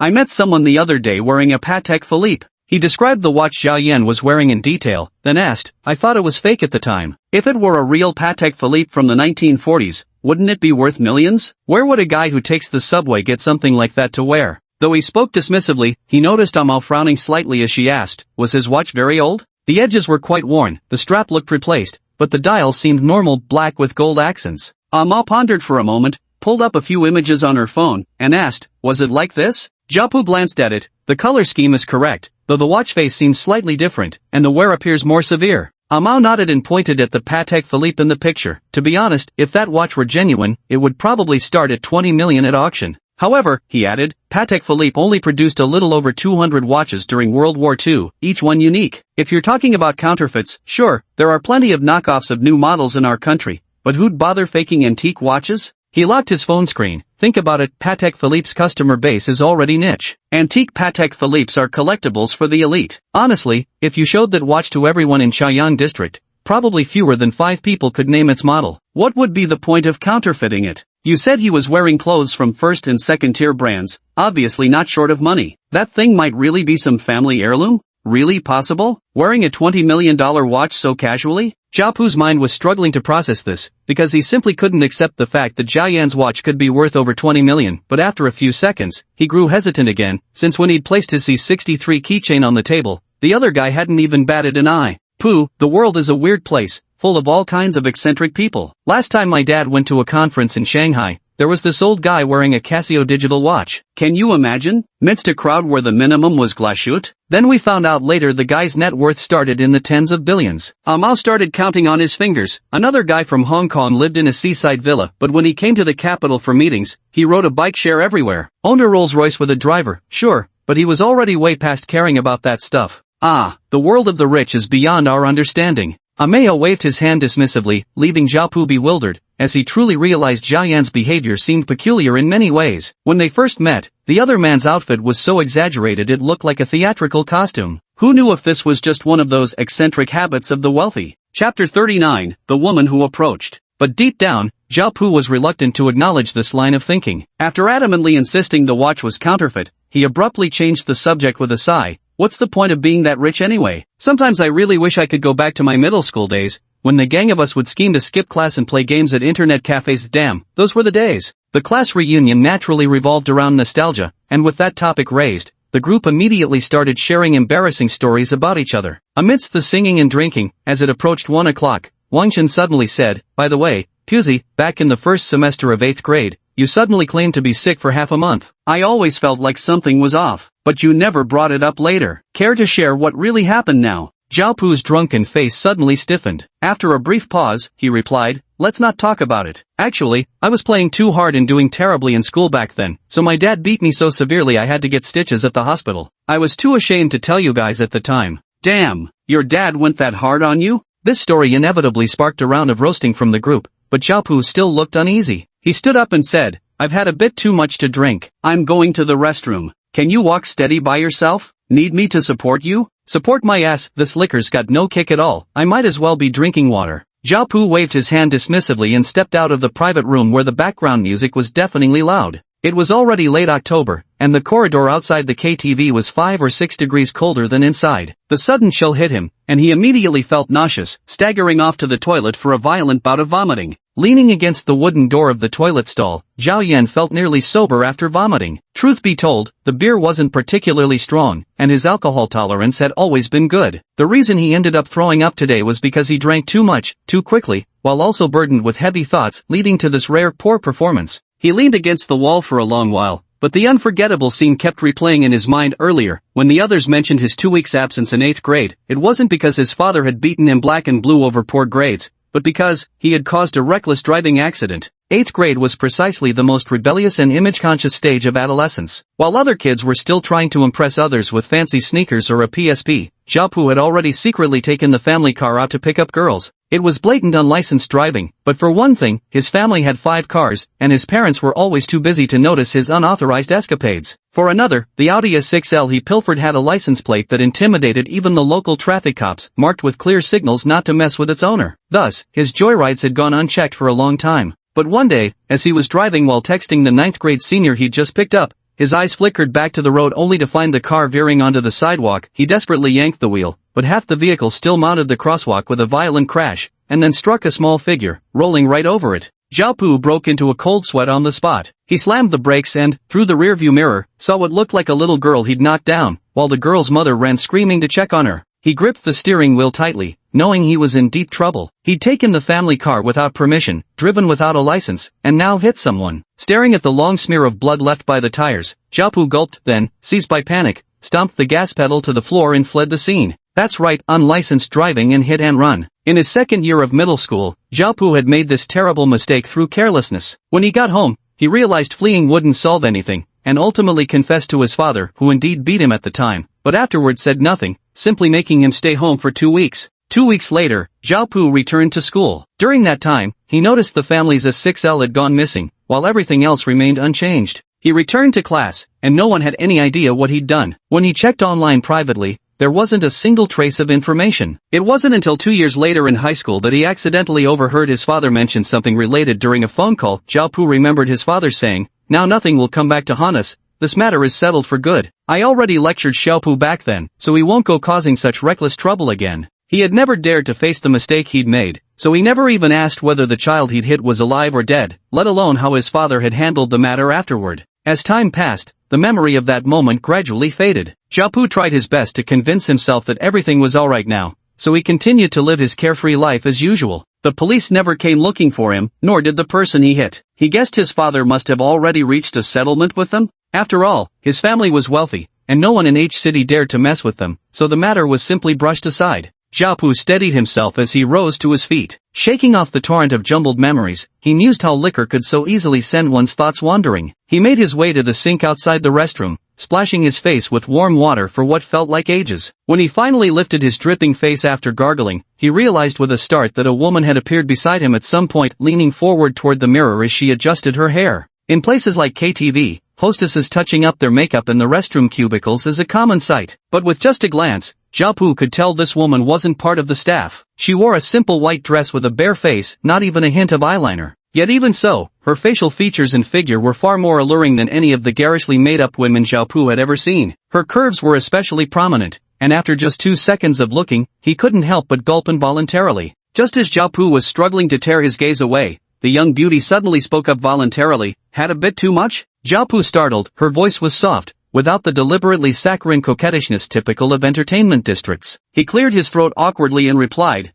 I met someone the other day wearing a Patek Philippe." He described the watch Zhao Yan was wearing in detail, then asked, "I thought it was fake at the time. If it were a real Patek Philippe from the 1940s, wouldn't it be worth millions? Where would a guy who takes the subway get something like that to wear?" Though he spoke dismissively, he noticed Amao frowning slightly as she asked, "Was his watch very old?" The edges were quite worn, the strap looked replaced, but the dial seemed normal, black with gold accents. Amao pondered for a moment, pulled up a few images on her phone, and asked, "Was it like this?" Jiapu glanced at it. The color scheme is correct, though the watch face seems slightly different, and the wear appears more severe. Amao nodded and pointed at the Patek Philippe in the picture. To be honest, if that watch were genuine, it would probably start at 20 million at auction. However, he added, Patek Philippe only produced a little over 200 watches during World War II, each one unique. If you're talking about counterfeits, sure, there are plenty of knockoffs of new models in our country, but who'd bother faking antique watches? He locked his phone screen. Think about it, Patek Philippe's customer base is already niche. Antique Patek Philippes are collectibles for the elite. Honestly, if you showed that watch to everyone in Chaoyang district, probably fewer than 5 people could name its model. What would be the point of counterfeiting it? You said he was wearing clothes from first and second tier brands, obviously not short of money. That thing might really be some family heirloom? Really possible? Wearing a $20 million watch so casually? Jiapu's mind was struggling to process this, because he simply couldn't accept the fact that Zhao Yan's watch could be worth over 20 million, but after a few seconds, he grew hesitant again, since when he'd placed his C63 keychain on the table, the other guy hadn't even batted an eye. Pooh, the world is a weird place, full of all kinds of eccentric people. Last time my dad went to a conference in Shanghai, there was this old guy wearing a Casio digital watch. Can you imagine? Midst a crowd where the minimum was glaciute? Then we found out later the guy's net worth started in the tens of billions. Amao started counting on his fingers. Another guy from Hong Kong lived in a seaside villa, but when he came to the capital for meetings, he rode a bike share everywhere. Owned a Rolls Royce with a driver, sure, but he was already way past caring about that stuff. Ah, the world of the rich is beyond our understanding. Ameo waved his hand dismissively, leaving Jiapu bewildered, as he truly realized Zhao Yan's behavior seemed peculiar in many ways. When they first met, the other man's outfit was so exaggerated it looked like a theatrical costume. Who knew if this was just one of those eccentric habits of the wealthy? Chapter 39, The Woman Who Approached. But deep down, Jiapu was reluctant to acknowledge this line of thinking. After adamantly insisting the watch was counterfeit, he abruptly changed the subject with a sigh. What's the point of being that rich anyway? Sometimes I really wish I could go back to my middle school days, when the gang of us would scheme to skip class and play games at internet cafes. Damn, those were the days. The class reunion naturally revolved around nostalgia, and with that topic raised, the group immediately started sharing embarrassing stories about each other. Amidst the singing and drinking, as it approached 1 o'clock, Wang Chen suddenly said, "By the way, Pusey, back in the first semester of 8th grade, you suddenly claimed to be sick for half a month. I always felt like something was off, but you never brought it up later. Care to share what really happened now?" Jiapu's drunken face suddenly stiffened. After a brief pause, he replied, "Let's not talk about it. Actually, I was playing too hard and doing terribly in school back then, so my dad beat me so severely I had to get stitches at the hospital. I was too ashamed to tell you guys at the time." Damn, your dad went that hard on you? This story inevitably sparked a round of roasting from the group, but Jiapu still looked uneasy. He stood up and said, "I've had a bit too much to drink. I'm going to the restroom. Can you walk steady by yourself? Need me to support you?" "Support my ass, this liquor's got no kick at all. I might as well be drinking water." Zhao Pu waved his hand dismissively and stepped out of the private room where the background music was deafeningly loud. It was already late October, and the corridor outside the KTV was 5 or 6 degrees colder than inside. The sudden chill hit him, and he immediately felt nauseous, staggering off to the toilet for a violent bout of vomiting. Leaning against the wooden door of the toilet stall, Zhao Yan felt nearly sober after vomiting. Truth be told, the beer wasn't particularly strong, and his alcohol tolerance had always been good. The reason he ended up throwing up today was because he drank too much, too quickly, while also burdened with heavy thoughts leading to this rare poor performance. He leaned against the wall for a long while, but the unforgettable scene kept replaying in his mind earlier, when the others mentioned his 2 weeks absence in 8th grade. It wasn't because his father had beaten him black and blue over poor grades, but because he had caused a reckless driving accident. 8th grade was precisely the most rebellious and image-conscious stage of adolescence. While other kids were still trying to impress others with fancy sneakers or a PSP, Zhao Pu had already secretly taken the family car out to pick up girls. It was blatant unlicensed driving, but for one thing, his family had 5 cars, and his parents were always too busy to notice his unauthorized escapades. For another, the Audi A6L he pilfered had a license plate that intimidated even the local traffic cops, marked with clear signals not to mess with its owner. Thus, his joyrides had gone unchecked for a long time. But one day, as he was driving while texting the 9th grade senior he'd just picked up, his eyes flickered back to the road only to find the car veering onto the sidewalk. He desperately yanked the wheel, but half the vehicle still mounted the crosswalk with a violent crash, and then struck a small figure, rolling right over it. Zhao Pu broke into a cold sweat on the spot. He slammed the brakes and, through the rearview mirror, saw what looked like a little girl he'd knocked down, while the girl's mother ran screaming to check on her. He gripped the steering wheel tightly, knowing he was in deep trouble. He'd taken the family car without permission, driven without a license, and now hit someone. Staring at the long smear of blood left by the tires, Zhao Pu gulped, then, seized by panic, stomped the gas pedal to the floor and fled the scene. That's right, unlicensed driving and hit and run. In his second year of middle school, Zhao Pu had made this terrible mistake through carelessness. When he got home, he realized fleeing wouldn't solve anything, and ultimately confessed to his father, who indeed beat him at the time, but afterward said nothing, simply making him stay home for 2 weeks. 2 weeks later, Zhao Pu returned to school. During that time, he noticed the family's A6L had gone missing, while everything else remained unchanged. He returned to class, and no one had any idea what he'd done. When he checked online privately, there wasn't a single trace of information. It wasn't until 2 years later in high school that he accidentally overheard his father mention something related during a phone call. Zhao Pu remembered his father saying, "Now nothing will come back to haunt us. This matter is settled for good." I already lectured Zhao Pu back then, so he won't go causing such reckless trouble again. He had never dared to face the mistake he'd made, so he never even asked whether the child he'd hit was alive or dead, let alone how his father had handled the matter afterward. As time passed, the memory of that moment gradually faded. Zhao Pu tried his best to convince himself that everything was alright now, so he continued to live his carefree life as usual. The police never came looking for him, nor did the person he hit. He guessed his father must have already reached a settlement with them. After all, his family was wealthy, and no one in H City dared to mess with them, so the matter was simply brushed aside. Zhao Pu steadied himself as he rose to his feet. Shaking off the torrent of jumbled memories, he mused how liquor could so easily send one's thoughts wandering. He made his way to the sink outside the restroom, splashing his face with warm water for what felt like ages. When he finally lifted his dripping face after gargling, he realized with a start that a woman had appeared beside him at some point, leaning forward toward the mirror as she adjusted her hair. In places like KTV, hostesses touching up their makeup in the restroom cubicles is a common sight, but with just a glance, Zhao Pu could tell this woman wasn't part of the staff. She wore a simple white dress with a bare face, not even a hint of eyeliner. Yet even so, her facial features and figure were far more alluring than any of the garishly made-up women Zhao Pu had ever seen. Her curves were especially prominent, and after just 2 seconds of looking, he couldn't help but gulp involuntarily. Just as Zhao Pu was struggling to tear his gaze away, the young beauty suddenly spoke up voluntarily. "Had a bit too much?" Zhao Pu startled. Her voice was soft, without the deliberately saccharine coquettishness typical of entertainment districts. He cleared his throat awkwardly and replied,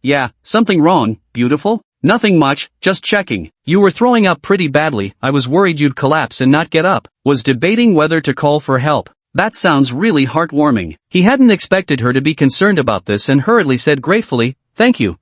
yeah, something wrong, beautiful? Nothing much, just checking. You were throwing up pretty badly. I was worried you'd collapse and not get up. Was debating whether to call for help." That sounds really heartwarming. He hadn't expected her to be concerned about this and hurriedly said gratefully, thank you.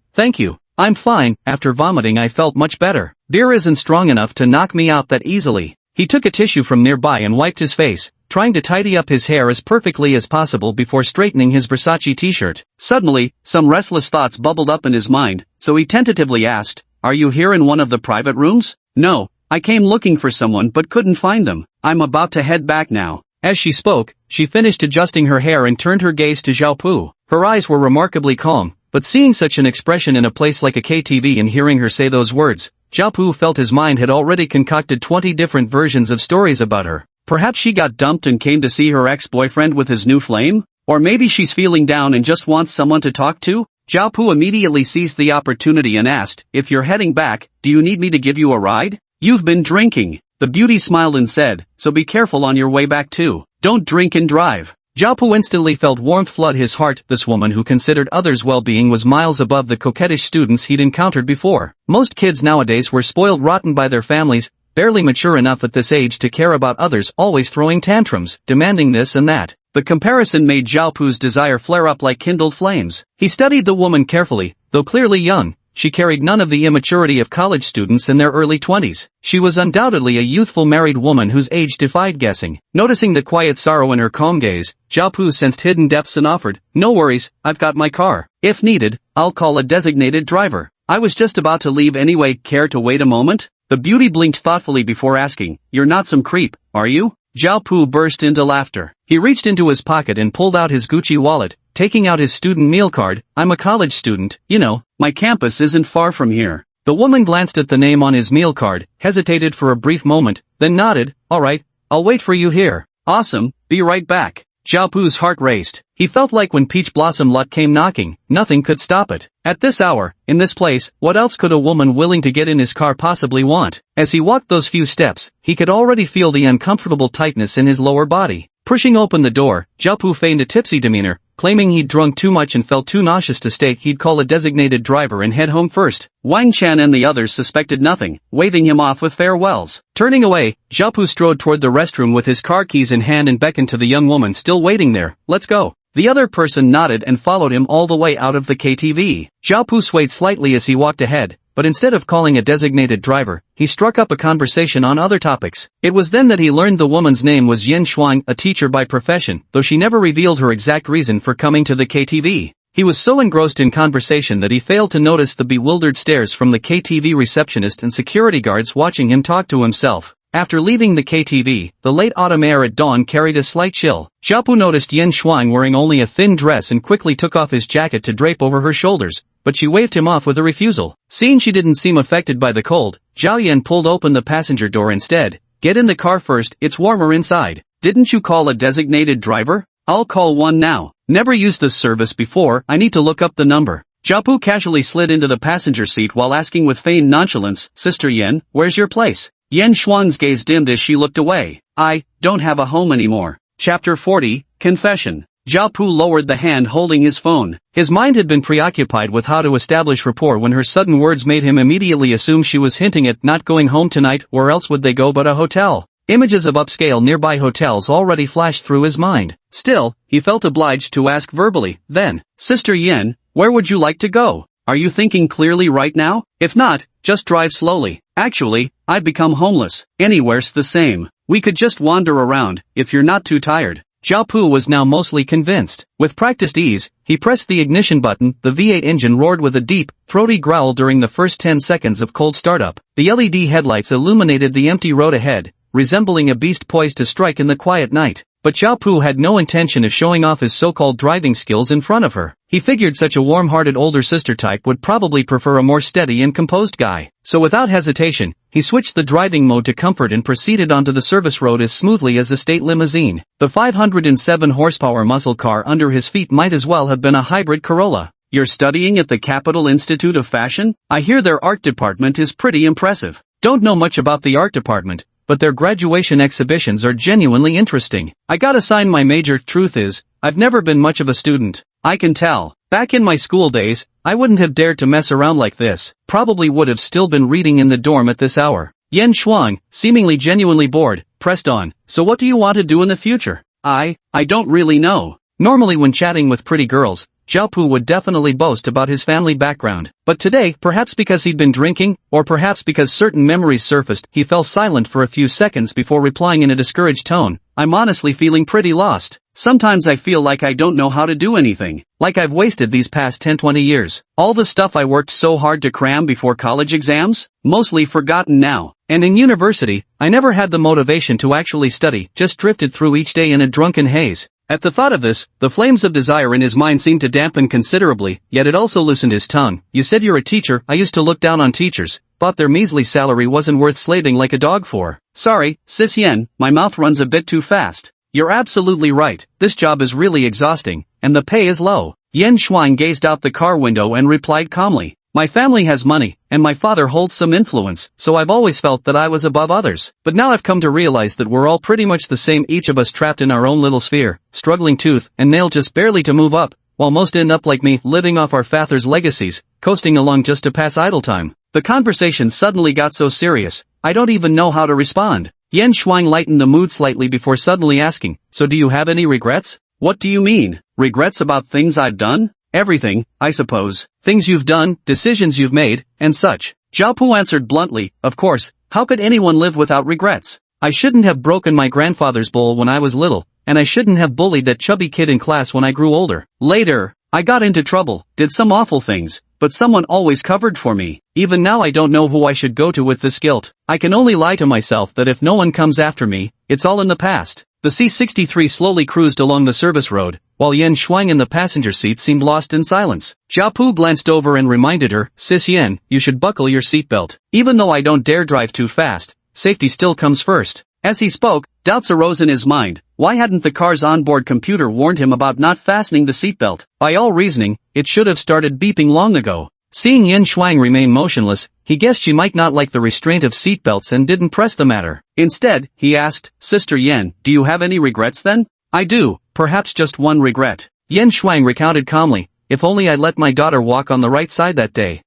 I'm fine. After vomiting I felt much better. Beer isn't strong enough to knock me out that easily." He took a tissue from nearby and wiped his face, trying to tidy up his hair as perfectly as possible before straightening his Versace t-shirt. Suddenly, some restless thoughts bubbled up in his mind, so he tentatively asked, "Are you here in one of the private rooms?" "No, I came looking for someone but couldn't find them. I'm about to head back now." As she spoke, she finished adjusting her hair and turned her gaze to Zhao Pu. Her eyes were remarkably calm, but seeing such an expression in a place like a KTV and hearing her say those words, Jiapu felt his mind had already concocted 20 different versions of stories about her. Perhaps she got dumped and came to see her ex-boyfriend with his new flame? Or maybe she's feeling down and just wants someone to talk to? Jiapu immediately seized the opportunity and asked, "If you're heading back, do you need me to give you a ride? You've been drinking." The beauty smiled and said, "So be careful on your way back too. Don't drink and drive." Jiapu instantly felt warmth flood his heart. This woman who considered others' well-being was miles above the coquettish students he'd encountered before. Most kids nowadays were spoiled rotten by their families, barely mature enough at this age to care about others, always throwing tantrums, demanding this and that. The comparison made Jiapu's desire flare up like kindled flames. He studied the woman carefully, though clearly young. She carried none of the immaturity of college students in their early 20s. She was undoubtedly a youthful married woman whose age defied guessing. Noticing the quiet sorrow in her calm gaze, Jiapu sensed hidden depths and offered, "No worries, I've got my car. If needed, I'll call a designated driver. I was just about to leave anyway, care to wait a moment?" The beauty blinked thoughtfully before asking, "You're not some creep, are you?" Jiapu burst into laughter. He reached into his pocket and pulled out his Gucci wallet, taking out his student meal card. "I'm a college student, you know. My campus isn't far from here." The woman glanced at the name on his meal card, hesitated for a brief moment, then nodded. "All right, I'll wait for you here." "Awesome, be right back." Jiapu's heart raced. He felt like when peach blossom luck came knocking, nothing could stop it. At this hour, in this place, what else could a woman willing to get in his car possibly want? As he walked those few steps, he could already feel the uncomfortable tightness in his lower body. Pushing open the door, Jiapu feigned a tipsy demeanor, claiming he'd drunk too much and felt too nauseous to stay. He'd call a designated driver and head home first. Wang Chan and the others suspected nothing, waving him off with farewells. Turning away, Jiapu strode toward the restroom with his car keys in hand and beckoned to the young woman still waiting there. "Let's go." The other person nodded and followed him all the way out of the KTV. Jiapu swayed slightly as he walked ahead, but instead of calling a designated driver, he struck up a conversation on other topics. It was then that he learned the woman's name was Yin Shuang, a teacher by profession, though she never revealed her exact reason for coming to the KTV. He was so engrossed in conversation that he failed to notice the bewildered stares from the KTV receptionist and security guards watching him talk to himself. After leaving the KTV, the late autumn air at dawn carried a slight chill. Jiapu noticed Yin Shuang wearing only a thin dress and quickly took off his jacket to drape over her shoulders, but she waved him off with a refusal. Seeing she didn't seem affected by the cold, Zhao Yan pulled open the passenger door instead. "Get in the car first, it's warmer inside." "Didn't you call a designated driver?" "I'll call one now." "Never used this service before, I need to look up the number." Jiapu casually slid into the passenger seat while asking with feigned nonchalance, "Sister Yen, where's your place?" Yen Shuang's gaze dimmed as she looked away. "I don't have a home anymore." Chapter 40, Confession. Jiapu lowered the hand holding his phone. His mind had been preoccupied with how to establish rapport when her sudden words made him immediately assume she was hinting at not going home tonight. Where else would they go but a hotel? Images of upscale nearby hotels already flashed through his mind. Still, he felt obliged to ask verbally, then, "Sister Yen, where would you like to go? Are you thinking clearly right now? If not, just drive slowly." "Actually, I've become homeless. Anywhere's the same. We could just wander around, if you're not too tired." Jiapu was now mostly convinced. With practiced ease, he pressed the ignition button. The V8 engine roared with a deep, throaty growl during the first 10 seconds of cold startup. The LED headlights illuminated the empty road ahead, resembling a beast poised to strike in the quiet night. But Jiapu had no intention of showing off his so-called driving skills in front of her. He figured such a warm-hearted older sister type would probably prefer a more steady and composed guy. So without hesitation, he switched the driving mode to comfort and proceeded onto the service road as smoothly as a state limousine. The 507 horsepower muscle car under his feet might as well have been a hybrid Corolla. "You're studying at the Capital Institute of Fashion? I hear their art department is pretty impressive." "Don't know much about the art department, but their graduation exhibitions are genuinely interesting. I gotta sign my major." "Truth is, I've never been much of a student." "I can tell. Back in my school days, I wouldn't have dared to mess around like this. Probably would have still been reading in the dorm at this hour." Yen Shuang, seemingly genuinely bored, pressed on. "So what do you want to do in the future?" I don't really know." Normally when chatting with pretty girls, Jiapu would definitely boast about his family background. But today, perhaps because he'd been drinking, or perhaps because certain memories surfaced, he fell silent for a few seconds before replying in a discouraged tone. "I'm honestly feeling pretty lost. Sometimes I feel like I don't know how to do anything. Like I've wasted these past 10-20 years. All the stuff I worked so hard to cram before college exams? Mostly forgotten now. And in university, I never had the motivation to actually study, just drifted through each day in a drunken haze." At the thought of this, the flames of desire in his mind seemed to dampen considerably, yet it also loosened his tongue. You said you're a teacher. I used to look down on teachers, thought their measly salary wasn't worth slaving like a dog for. Sorry, Sis Yen, my mouth runs a bit too fast. You're absolutely right, this job is really exhausting, and the pay is low. Yen Shuang gazed out the car window and replied calmly. My family has money, and my father holds some influence, so I've always felt that I was above others. But now I've come to realize that we're all pretty much the same, each of us trapped in our own little sphere, struggling tooth and nail just barely to move up, while most end up like me, living off our father's legacies, coasting along just to pass idle time. The conversation suddenly got so serious, I don't even know how to respond. Yen Shuang lightened the mood slightly before suddenly asking, so do you have any regrets? What do you mean? Regrets about things I've done? Everything, I suppose. Things you've done, decisions you've made, and such. Zhao Pu answered bluntly, of course, how could anyone live without regrets? I shouldn't have broken my grandfather's bowl when I was little, and I shouldn't have bullied that chubby kid in class when I grew older. Later, I got into trouble, did some awful things, but someone always covered for me. Even now I don't know who I should go to with this guilt. I can only lie to myself that if no one comes after me, it's all in the past. The C-63 slowly cruised along the service road, while Yen Shuang in the passenger seat seemed lost in silence. Zhao Pu glanced over and reminded her, Sis Yen, you should buckle your seatbelt. Even though I don't dare drive too fast, safety still comes first. As he spoke, doubts arose in his mind. Why hadn't the car's onboard computer warned him about not fastening the seatbelt? By all reasoning, it should have started beeping long ago. Seeing Yen Shuang remain motionless, he guessed she might not like the restraint of seatbelts and didn't press the matter. Instead, he asked, Sister Yen, do you have any regrets then? I do, perhaps just one regret. Yen Shuang recounted calmly, if only I'd let my daughter walk on the right side that day.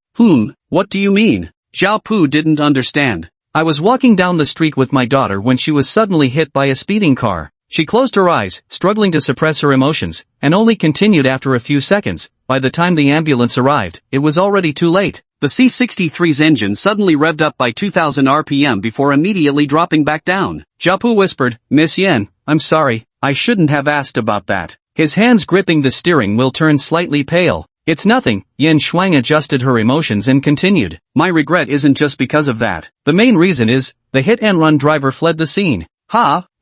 What do you mean? Zhao Pu didn't understand. I was walking down the street with my daughter when she was suddenly hit by a speeding car. She closed her eyes, struggling to suppress her emotions, and only continued after a few seconds. By the time the ambulance arrived, it was already too late. The C-63's engine suddenly revved up by 2000 RPM before immediately dropping back down. Zhao Pu whispered, Miss Yen, I'm sorry, I shouldn't have asked about that. His hands gripping the steering wheel turned slightly pale. It's nothing, Yen Shuang adjusted her emotions and continued. My regret isn't just because of that. The main reason is, the hit-and-run driver fled the scene.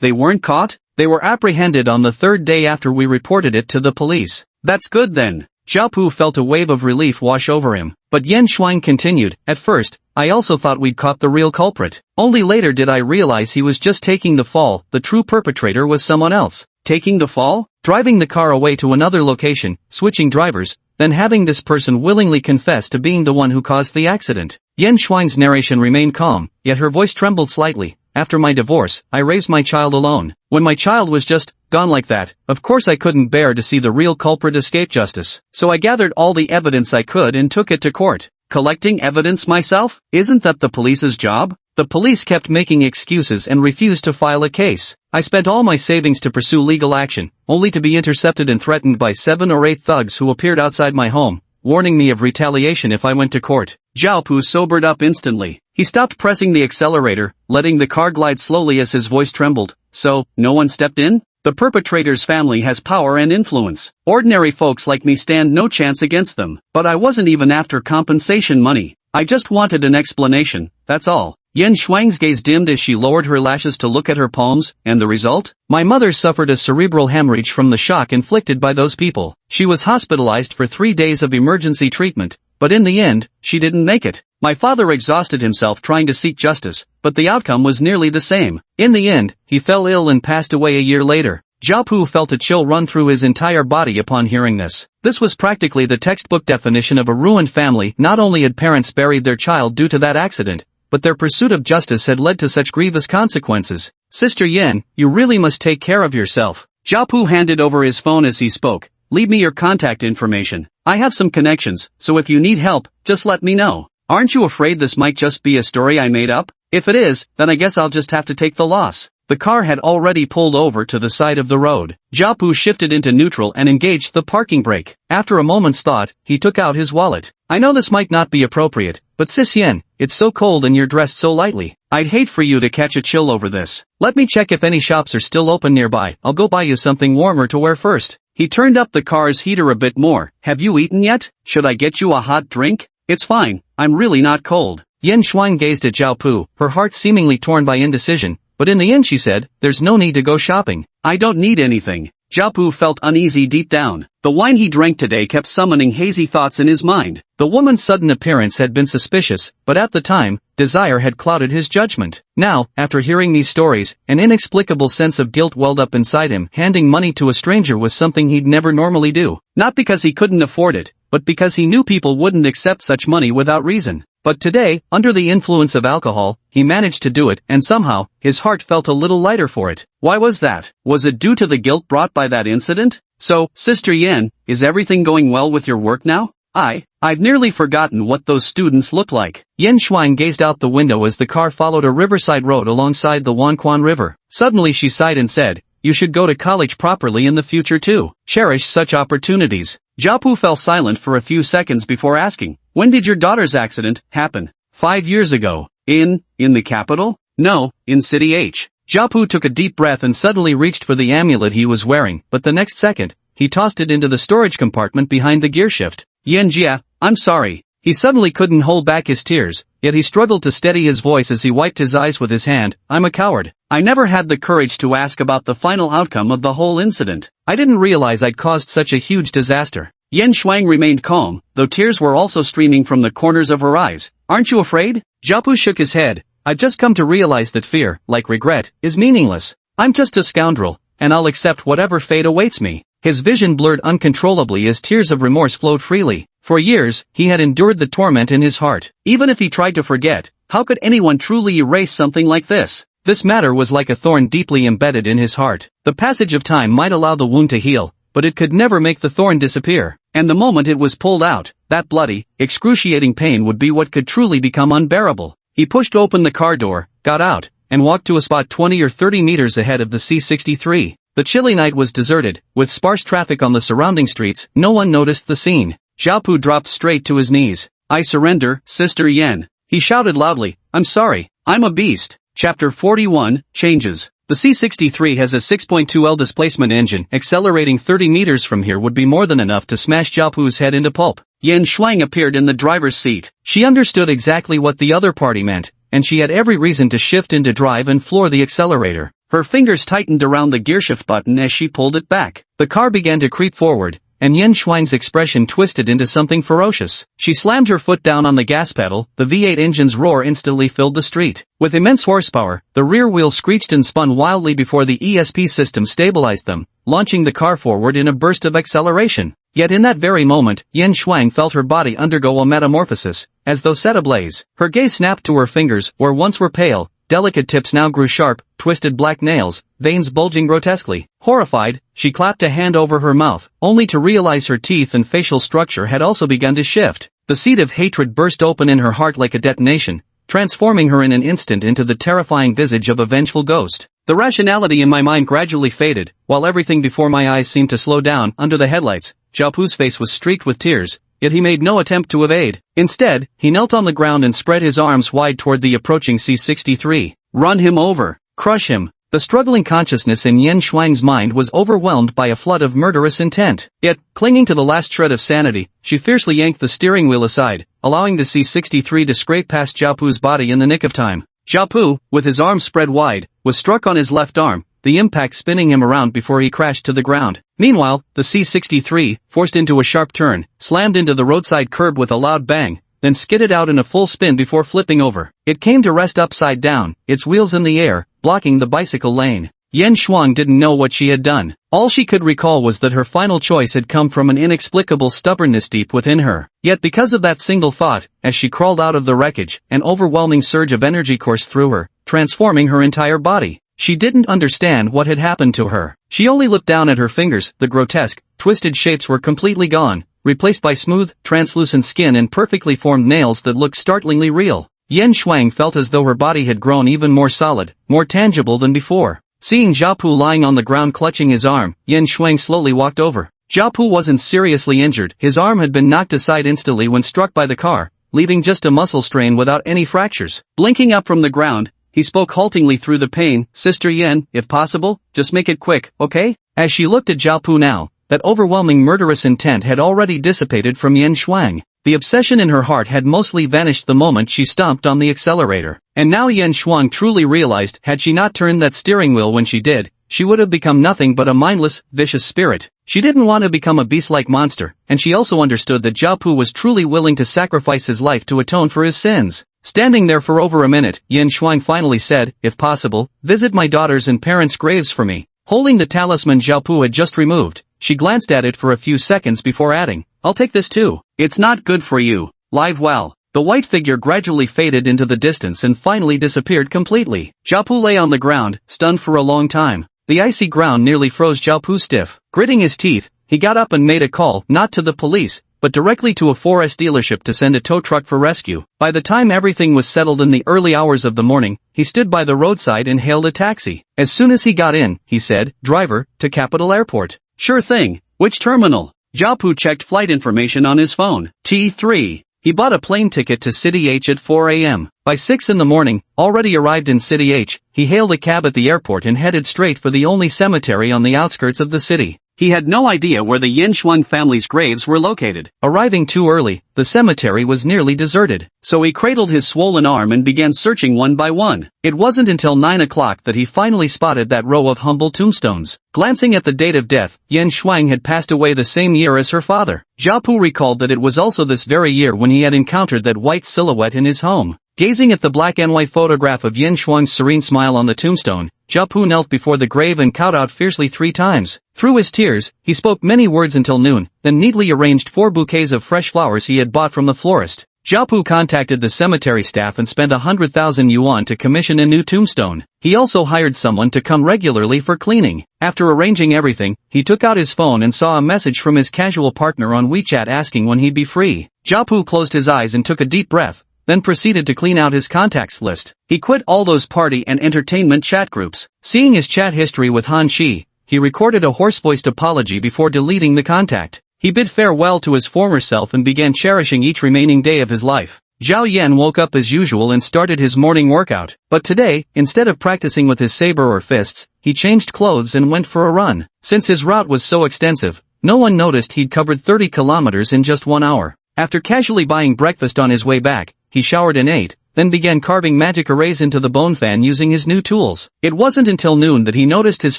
They weren't caught? They were apprehended on the third day after we reported it to the police. That's good then. Zhao Pu felt a wave of relief wash over him. But Yen Shuang continued, at first, I also thought we'd caught the real culprit. Only later did I realize he was just taking the fall, the true perpetrator was someone else. Taking the fall? Driving the car away to another location, switching drivers, then having this person willingly confess to being the one who caused the accident. Yen Shuang's narration remained calm, yet her voice trembled slightly. After my divorce, I raised my child alone. When my child was just gone like that, of course I couldn't bear to see the real culprit escape justice. So I gathered all the evidence I could and took it to court. Collecting evidence myself? Isn't that the police's job? The police kept making excuses and refused to file a case. I spent all my savings to pursue legal action, only to be intercepted and threatened by 7 or 8 thugs who appeared outside my home, warning me of retaliation if I went to court. Zhao Pu sobered up instantly. He stopped pressing the accelerator, letting the car glide slowly as his voice trembled. So, no one stepped in? The perpetrator's family has power and influence. Ordinary folks like me stand no chance against them. But I wasn't even after compensation money. I just wanted an explanation, that's all. Yen Shuang's gaze dimmed as she lowered her lashes to look at her palms, and the result? My mother suffered a cerebral hemorrhage from the shock inflicted by those people. She was hospitalized for 3 days of emergency treatment, but in the end, she didn't make it. My father exhausted himself trying to seek justice, but the outcome was nearly the same. In the end, he fell ill and passed away a year later. Zhao Pu felt a chill run through his entire body upon hearing this. This was practically the textbook definition of a ruined family. Not only had parents buried their child due to that accident, but their pursuit of justice had led to such grievous consequences. Sister Yen, you really must take care of yourself. Zhao Pu handed over his phone as he spoke. Leave me your contact information. I have some connections, so if you need help, just let me know. Aren't you afraid this might just be a story I made up? If it is, then I guess I'll just have to take the loss. The car had already pulled over to the side of the road. Zhao Pu shifted into neutral and engaged the parking brake. After a moment's thought, he took out his wallet. I know this might not be appropriate, but Sis Yen, it's so cold and you're dressed so lightly. I'd hate for you to catch a chill over this. Let me check if any shops are still open nearby. I'll go buy you something warmer to wear first. He turned up the car's heater a bit more. Have you eaten yet? Should I get you a hot drink? It's fine, I'm really not cold. Yen Shuang gazed at Zhao Pu, her heart seemingly torn by indecision. But in the end she said, there's no need to go shopping. I don't need anything. Jiapu felt uneasy deep down. The wine he drank today kept summoning hazy thoughts in his mind. The woman's sudden appearance had been suspicious, but at the time, desire had clouded his judgment. Now, after hearing these stories, an inexplicable sense of guilt welled up inside him. Handing money to a stranger was something he'd never normally do. Not because he couldn't afford it, but because he knew people wouldn't accept such money without reason. But today, under the influence of alcohol, he managed to do it, and somehow, his heart felt a little lighter for it. Why was that? Was it due to the guilt brought by that incident? So, Sister Yan, is everything going well with your work now? I've nearly forgotten what those students look like. Yan Shuang gazed out the window as the car followed a riverside road alongside the Wanquan River. Suddenly she sighed and said, "You should go to college properly in the future too. Cherish such opportunities." Jiapu fell silent for a few seconds before asking, "When did your daughter's accident happen?" 5 years ago. In the capital? No, in City H. Jiapu took a deep breath and suddenly reached for the amulet he was wearing, but the next second, he tossed it into the storage compartment behind the gearshift. Yan Jia, I'm sorry. He suddenly couldn't hold back his tears, yet he struggled to steady his voice as he wiped his eyes with his hand. "I'm a coward. I never had the courage to ask about the final outcome of the whole incident. I didn't realize I'd caused such a huge disaster." Yan Shuang remained calm, though tears were also streaming from the corners of her eyes. "Aren't you afraid?" Jiapu shook his head. "I've just come to realize that fear, like regret, is meaningless. I'm just a scoundrel, and I'll accept whatever fate awaits me." His vision blurred uncontrollably as tears of remorse flowed freely. For years, he had endured the torment in his heart. Even if he tried to forget, how could anyone truly erase something like this? This matter was like a thorn deeply embedded in his heart. The passage of time might allow the wound to heal, but it could never make the thorn disappear. And the moment it was pulled out, that bloody, excruciating pain would be what could truly become unbearable. He pushed open the car door, got out, and walked to a spot 20 or 30 meters ahead of the C-63. The chilly night was deserted, with sparse traffic on the surrounding streets. No one noticed the scene. Jiapu dropped straight to his knees. "I surrender, Sister Yan." He shouted loudly, "I'm sorry, I'm a beast." Chapter 41, Changes. The C-63 has a 6.2L displacement engine. Accelerating 30 meters from here would be more than enough to smash Jiapu's head into pulp. Yan Shuang appeared in the driver's seat. She understood exactly what the other party meant, and she had every reason to shift into drive and floor the accelerator. Her fingers tightened around the gearshift button as she pulled it back. The car began to creep forward, and Yan Shuang's expression twisted into something ferocious. She slammed her foot down on the gas pedal. The V8 engine's roar instantly filled the street. With immense horsepower, the rear wheel screeched and spun wildly before the ESP system stabilized them, launching the car forward in a burst of acceleration. Yet in that very moment, Yan Shuang felt her body undergo a metamorphosis, as though set ablaze. Her gaze snapped to her fingers, where once were pale, delicate tips now grew sharp, twisted black nails, veins bulging grotesquely. Horrified, she clapped a hand over her mouth, only to realize her teeth and facial structure had also begun to shift. The seed of hatred burst open in her heart like a detonation, transforming her in an instant into the terrifying visage of a vengeful ghost. The rationality in my mind gradually faded, while everything before my eyes seemed to slow down. Under the headlights, Jiapu's face was streaked with tears, yet he made no attempt to evade. Instead, he knelt on the ground and spread his arms wide toward the approaching C-63. "Run him over. Crush him." The struggling consciousness in Yan Shuang's mind was overwhelmed by a flood of murderous intent. Yet, clinging to the last shred of sanity, she fiercely yanked the steering wheel aside, allowing the C-63 to scrape past Jiapu's body in the nick of time. Jiapu, with his arms spread wide, was struck on his left arm, the impact spinning him around before he crashed to the ground. Meanwhile, the C-63, forced into a sharp turn, slammed into the roadside curb with a loud bang, then skidded out in a full spin before flipping over. It came to rest upside down, its wheels in the air, blocking the bicycle lane. Yan Shuang didn't know what she had done. All she could recall was that her final choice had come from an inexplicable stubbornness deep within her. Yet because of that single thought, as she crawled out of the wreckage, an overwhelming surge of energy coursed through her, transforming her entire body. She didn't understand what had happened to her. She only looked down at her fingers. The grotesque, twisted shapes were completely gone, replaced by smooth, translucent skin and perfectly formed nails that looked startlingly real. Yan Shuang felt as though her body had grown even more solid, more tangible than before. Seeing Jiapu lying on the ground clutching his arm, Yan Shuang slowly walked over. Jiapu wasn't seriously injured. His arm had been knocked aside instantly when struck by the car, leaving just a muscle strain without any fractures. Blinking up from the ground, he spoke haltingly through the pain, "Sister Yan, if possible, just make it quick, okay?" As she looked at Jiapu now, that overwhelming murderous intent had already dissipated from Yan Shuang. The obsession in her heart had mostly vanished the moment she stomped on the accelerator. And now Yan Shuang truly realized, had she not turned that steering wheel when she did, she would have become nothing but a mindless, vicious spirit. She didn't want to become a beast-like monster, and she also understood that Zhao Pu was truly willing to sacrifice his life to atone for his sins. Standing there for over a minute, Yin Shuang finally said, "If possible, visit my daughters' and parents' graves for me." Holding the talisman Zhao Pu had just removed, she glanced at it for a few seconds before adding, "I'll take this too." "It's not good for you. Live well." The white figure gradually faded into the distance and finally disappeared completely. Zhao Pu lay on the ground, stunned for a long time. The icy ground nearly froze Zhao Pu stiff. Gritting his teeth, he got up and made a call, not to the police, but directly to a forest dealership to send a tow truck for rescue. By the time everything was settled in the early hours of the morning, he stood by the roadside and hailed a taxi. As soon as he got in, he said, "Driver, to Capital Airport." "Sure thing. Which terminal?" Zhao Pu checked flight information on his phone. T3. He bought a plane ticket to City H at 4 a.m. By 6 in the morning, already arrived in City H, he hailed a cab at the airport and headed straight for the only cemetery on the outskirts of the city. He had no idea where the Yin Shuang family's graves were located. Arriving too early, the cemetery was nearly deserted, so he cradled his swollen arm and began searching one by one. It wasn't until 9 o'clock that he finally spotted that row of humble tombstones. Glancing at the date of death, Yin Shuang had passed away the same year as her father. Zhao Pu recalled that it was also this very year when he had encountered that white silhouette in his home. Gazing at the black and white photograph of Yin Shuang's serene smile on the tombstone, Zhao Pu knelt before the grave and kowed out fiercely 3 times. Through his tears, he spoke many words until noon, then neatly arranged 4 bouquets of fresh flowers he had bought from the florist. Zhao Pu contacted the cemetery staff and spent 100,000 yuan to commission a new tombstone. He also hired someone to come regularly for cleaning. After arranging everything, he took out his phone and saw a message from his casual partner on WeChat asking when he'd be free. Zhao Pu closed his eyes and took a deep breath, then proceeded to clean out his contacts list. He quit all those party and entertainment chat groups. Seeing his chat history with Han Shi, he recorded a hoarse-voiced apology before deleting the contact. He bid farewell to his former self and began cherishing each remaining day of his life. Zhao Yan woke up as usual and started his morning workout. But today, instead of practicing with his saber or fists, he changed clothes and went for a run. Since his route was so extensive, no one noticed he'd covered 30 kilometers in just 1 hour. After casually buying breakfast on his way back, he showered and ate, then began carving magic arrays into the bone fan using his new tools. It wasn't until noon that he noticed his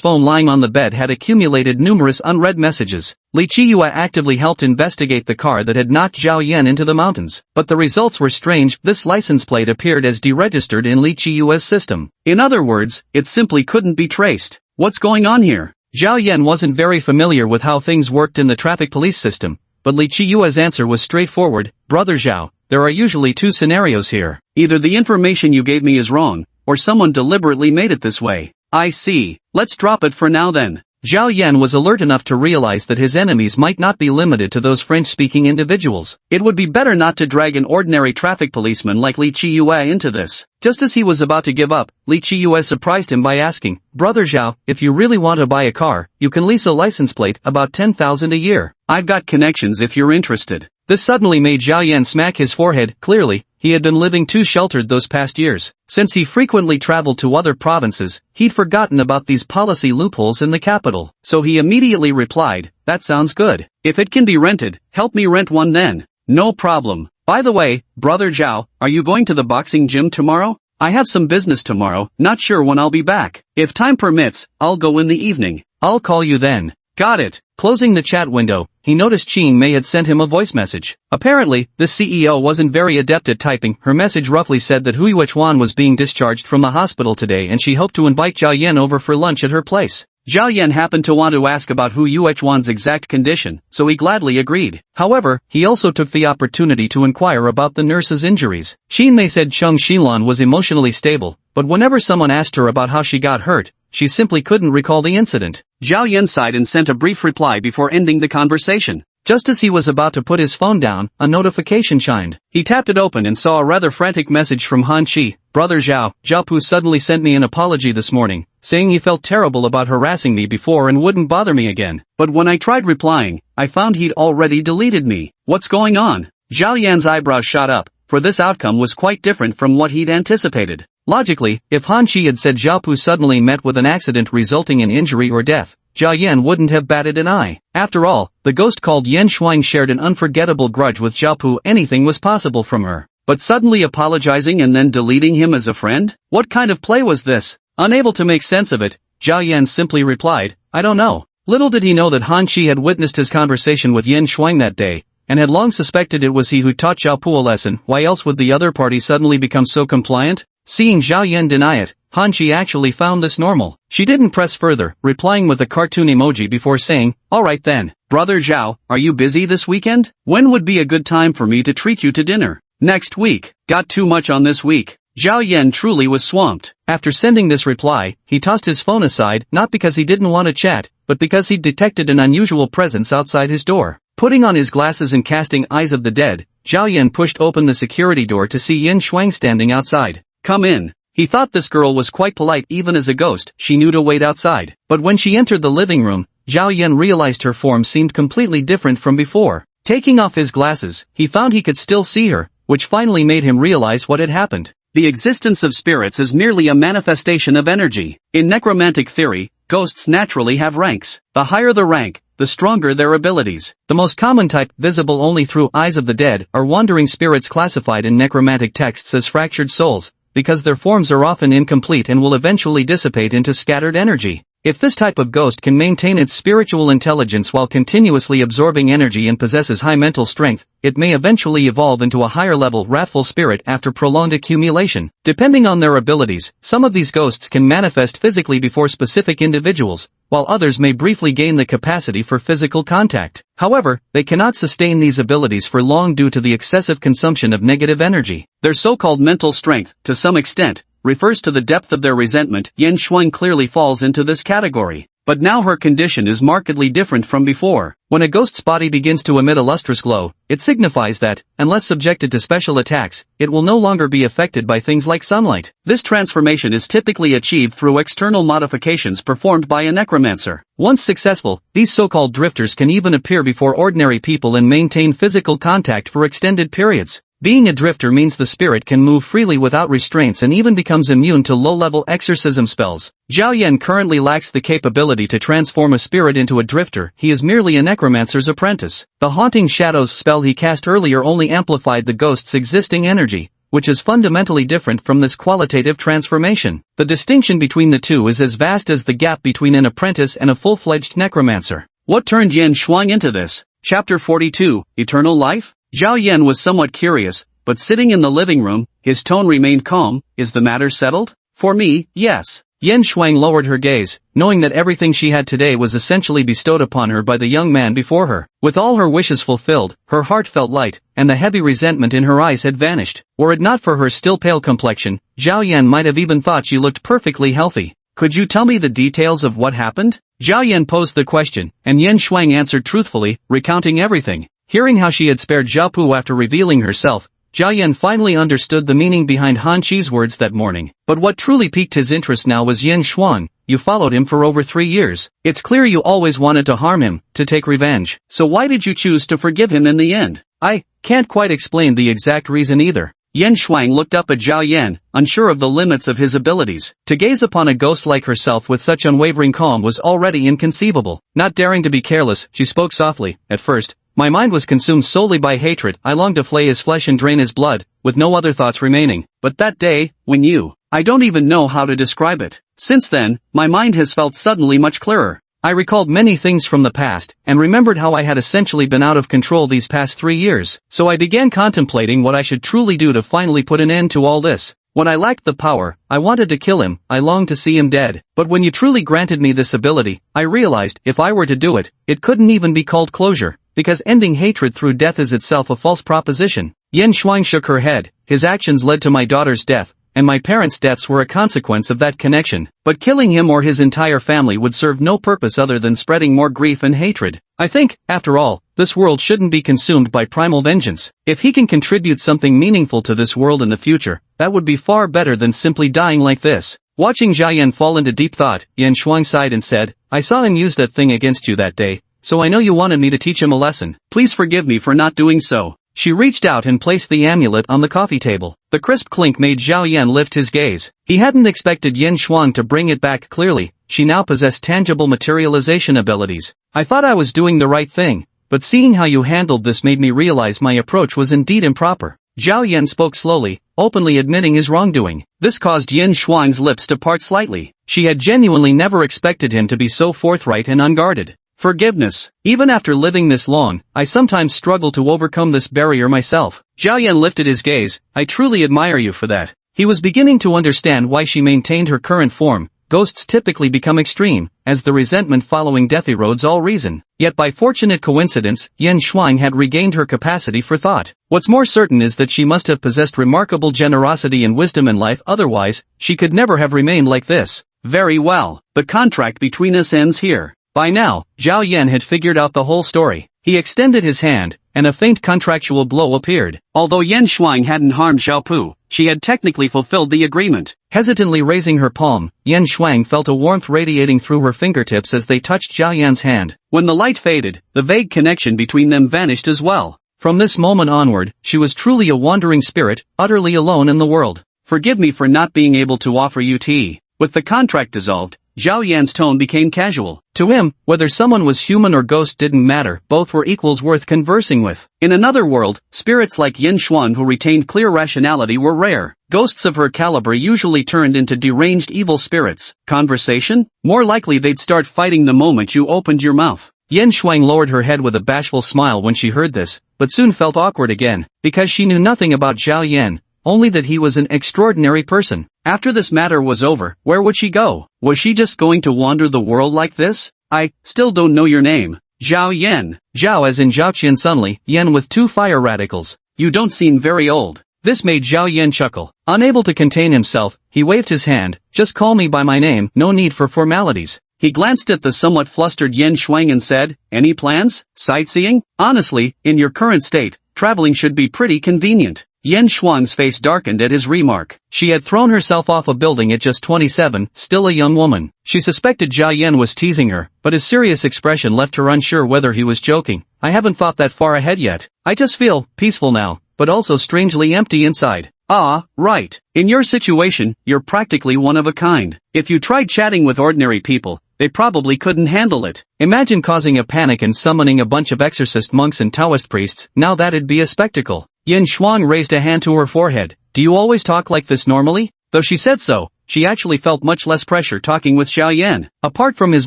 phone lying on the bed had accumulated numerous unread messages. Li Chiyue actively helped investigate the car that had knocked Zhao Yan into the mountains, but the results were strange. This license plate appeared as deregistered in Li Chiyue's system. In other words, it simply couldn't be traced. What's going on here? Zhao Yan wasn't very familiar with how things worked in the traffic police system, but Li Chiyue's answer was straightforward. "Brother Zhao, there are usually 2 scenarios here. Either the information you gave me is wrong, or someone deliberately made it this way." "I see. Let's drop it for now then." Zhao Yan was alert enough to realize that his enemies might not be limited to those French-speaking individuals. It would be better not to drag an ordinary traffic policeman like Li Chiyue into this. Just as he was about to give up, Li Chiyue surprised him by asking, "Brother Zhao, if you really want to buy a car, you can lease a license plate, about 10,000 a year. I've got connections if you're interested." This suddenly made Zhao Yan smack his forehead. Clearly, he had been living too sheltered those past years. Since he frequently traveled to other provinces, he'd forgotten about these policy loopholes in the capital. So he immediately replied, "That sounds good. If it can be rented, help me rent one then." "No problem. By the way, Brother Zhao, are you going to the boxing gym tomorrow?" "I have some business tomorrow, not sure when I'll be back. If time permits, I'll go in the evening." "I'll call you then." "Got it." Closing the chat window, he noticed Qing Mei had sent him a voice message. Apparently, the CEO wasn't very adept at typing. Her message roughly said that Hui Yuechuan was being discharged from the hospital today and she hoped to invite Zhao Yan over for lunch at her place. Zhao Yan happened to want to ask about Hui Yuechuan's exact condition, so he gladly agreed. However, he also took the opportunity to inquire about the nurse's injuries. Qin Mei said Cheng Xilan was emotionally stable, but whenever someone asked her about how she got hurt, she simply couldn't recall the incident. Zhao Yan sighed and sent a brief reply before ending the conversation. Just as he was about to put his phone down, a notification chimed. He tapped it open and saw a rather frantic message from Han Qi. "Brother Zhao, Zhao Pu suddenly sent me an apology this morning, saying he felt terrible about harassing me before and wouldn't bother me again. But when I tried replying, I found he'd already deleted me. What's going on?" Zhao Yan's eyebrows shot up, for this outcome was quite different from what he'd anticipated. Logically, if Han Qi had said Zhao Pu suddenly met with an accident resulting in injury or death, Zhao Yan wouldn't have batted an eye. After all, the ghost called Yen Shuang shared an unforgettable grudge with Zhao Pu. Anything was possible from her. But suddenly apologizing and then deleting him as a friend? What kind of play was this? Unable to make sense of it, Zhao Yan simply replied, I don't know. Little did he know that Han Qi had witnessed his conversation with Yin Shuang that day, and had long suspected it was he who taught Zhao Pu a lesson. Why else would the other party suddenly become so compliant? Seeing Zhao Yan deny it, Han Qi actually found this normal. She didn't press further, replying with a cartoon emoji before saying, alright then. Brother Zhao, are you busy this weekend? When would be a good time for me to treat you to dinner? Next week. Got too much on this week. Zhao Yan truly was swamped. After sending this reply, he tossed his phone aside, not because he didn't want to chat, but because he detected an unusual presence outside his door. Putting on his glasses and casting eyes of the dead, Zhao Yan pushed open the security door to see Yin Shuang standing outside. Come in. He thought this girl was quite polite even as a ghost, she knew to wait outside. But when she entered the living room, Zhao Yan realized her form seemed completely different from before. Taking off his glasses, he found he could still see her, which finally made him realize what had happened. The existence of spirits is merely a manifestation of energy. In necromantic theory, ghosts naturally have ranks. The higher the rank, the stronger their abilities. The most common type, visible only through eyes of the dead, are wandering spirits classified in necromantic texts as fractured souls, because their forms are often incomplete and will eventually dissipate into scattered energy. If this type of ghost can maintain its spiritual intelligence while continuously absorbing energy and possesses high mental strength, it may eventually evolve into a higher-level wrathful spirit after prolonged accumulation. Depending on their abilities, some of these ghosts can manifest physically before specific individuals, while others may briefly gain the capacity for physical contact. However, they cannot sustain these abilities for long due to the excessive consumption of negative energy. Their so-called mental strength, to some extent, refers to the depth of their resentment. Yin Shuang clearly falls into this category. But now her condition is markedly different from before. When a ghost's body begins to emit a lustrous glow, it signifies that, unless subjected to special attacks, it will no longer be affected by things like sunlight. This transformation is typically achieved through external modifications performed by a necromancer. Once successful, these so-called drifters can even appear before ordinary people and maintain physical contact for extended periods. Being a drifter means the spirit can move freely without restraints and even becomes immune to low-level exorcism spells. Zhao Yan currently lacks the capability to transform a spirit into a drifter, he is merely a necromancer's apprentice. The Haunting Shadows spell he cast earlier only amplified the ghost's existing energy, which is fundamentally different from this qualitative transformation. The distinction between the two is as vast as the gap between an apprentice and a full-fledged necromancer. What turned Yin Shuang into this? Chapter 42, Eternal Life? Zhao Yan was somewhat curious, but sitting in the living room, his tone remained calm. Is the matter settled? For me, yes. Yin Shuang lowered her gaze, knowing that everything she had today was essentially bestowed upon her by the young man before her. With all her wishes fulfilled, her heart felt light, and the heavy resentment in her eyes had vanished. Were it not for her still pale complexion, Zhao Yan might have even thought she looked perfectly healthy. Could you tell me the details of what happened? Zhao Yan posed the question, and Yin Shuang answered truthfully, recounting everything. Hearing how she had spared Zhao Pu after revealing herself, Zhao Yan finally understood the meaning behind Han Qi's words that morning. But what truly piqued his interest now was Yin Shuang. You followed him for over 3 years. It's clear you always wanted to harm him, to take revenge. So why did you choose to forgive him in the end? I can't quite explain the exact reason either. Yin Shuang looked up at Zhao Yan, unsure of the limits of his abilities. To gaze upon a ghost like herself with such unwavering calm was already inconceivable. Not daring to be careless, she spoke softly. At first, my mind was consumed solely by hatred. I longed to flay his flesh and drain his blood, with no other thoughts remaining. But that day, when you, I don't even know how to describe it. Since then, my mind has felt suddenly much clearer. I recalled many things from the past, and remembered how I had essentially been out of control these past 3 years. So I began contemplating what I should truly do to finally put an end to all this. When I lacked the power, I wanted to kill him, I longed to see him dead. But when you truly granted me this ability, I realized, if I were to do it, it couldn't even be called closure. Because ending hatred through death is itself a false proposition. Yin Shuang shook her head. His actions led to my daughter's death, and my parents' deaths were a consequence of that connection. But killing him or his entire family would serve no purpose other than spreading more grief and hatred. I think, after all, this world shouldn't be consumed by primal vengeance. If he can contribute something meaningful to this world in the future, that would be far better than simply dying like this. Watching Zhao Yan fall into deep thought, Yin Shuang sighed and said, I saw him use that thing against you that day. So I know you wanted me to teach him a lesson. Please forgive me for not doing so. She reached out and placed the amulet on the coffee table. The crisp clink made Zhao Yan lift his gaze. He hadn't expected Yin Shuang to bring it back clearly. She now possessed tangible materialization abilities. I thought I was doing the right thing, but seeing how you handled this made me realize my approach was indeed improper. Zhao Yan spoke slowly, openly admitting his wrongdoing. This caused Yin Shuang's lips to part slightly. She had genuinely never expected him to be so forthright and unguarded. Forgiveness. Even after living this long, I sometimes struggle to overcome this barrier myself. Zhao Yan lifted his gaze. I truly admire you for that. He was beginning to understand why she maintained her current form. Ghosts typically become extreme, as the resentment following death erodes all reason. Yet by fortunate coincidence, Yin Shuang had regained her capacity for thought. What's more certain is that she must have possessed remarkable generosity and wisdom in life, otherwise, she could never have remained like this. Very well, the contract between us ends here. By now, Zhao Yan had figured out the whole story. He extended his hand, and a faint contractual glow appeared. Although Yin Shuang hadn't harmed Xiaopu, she had technically fulfilled the agreement. Hesitantly raising her palm, Yin Shuang felt a warmth radiating through her fingertips as they touched Zhao Yan's hand. When the light faded, the vague connection between them vanished as well. From this moment onward, she was truly a wandering spirit, utterly alone in the world. Forgive me for not being able to offer you tea. With the contract dissolved, Zhao Yan's tone became casual. To him, whether someone was human or ghost didn't matter, both were equals worth conversing with. In another world, spirits like Yin Xuan who retained clear rationality were rare. Ghosts of her caliber usually turned into deranged evil spirits. Conversation? More likely they'd start fighting the moment you opened your mouth. Yin Shuang lowered her head with a bashful smile when she heard this, but soon felt awkward again, because she knew nothing about Zhao Yan, only that he was an extraordinary person. After this matter was over, where would she go? Was she just going to wander the world like this? I still don't know your name. Zhao Yan. Zhao as in Zhao Qian Sunli, Yan with two fire radicals. You don't seem very old. This made Zhao Yan chuckle. Unable to contain himself, he waved his hand. Just call me by my name, no need for formalities. He glanced at the somewhat flustered Yin Shuang and said, any plans? Sightseeing? Honestly, in your current state, traveling should be pretty convenient. Yin Shuang's face darkened at his remark. She had thrown herself off a building at just 27, still a young woman. She suspected Zhao Yan was teasing her, but his serious expression left her unsure whether he was joking. I haven't thought that far ahead yet. I just feel peaceful now, but also strangely empty inside. Ah, right. In your situation, you're practically one of a kind. If you tried chatting with ordinary people, they probably couldn't handle it. Imagine causing a panic and summoning a bunch of exorcist monks and Taoist priests. Now that'd be a spectacle. Yin Shuang raised a hand to her forehead. Do you always talk like this normally? Though she said so, she actually felt much less pressure talking with Zhao Yan. Apart from his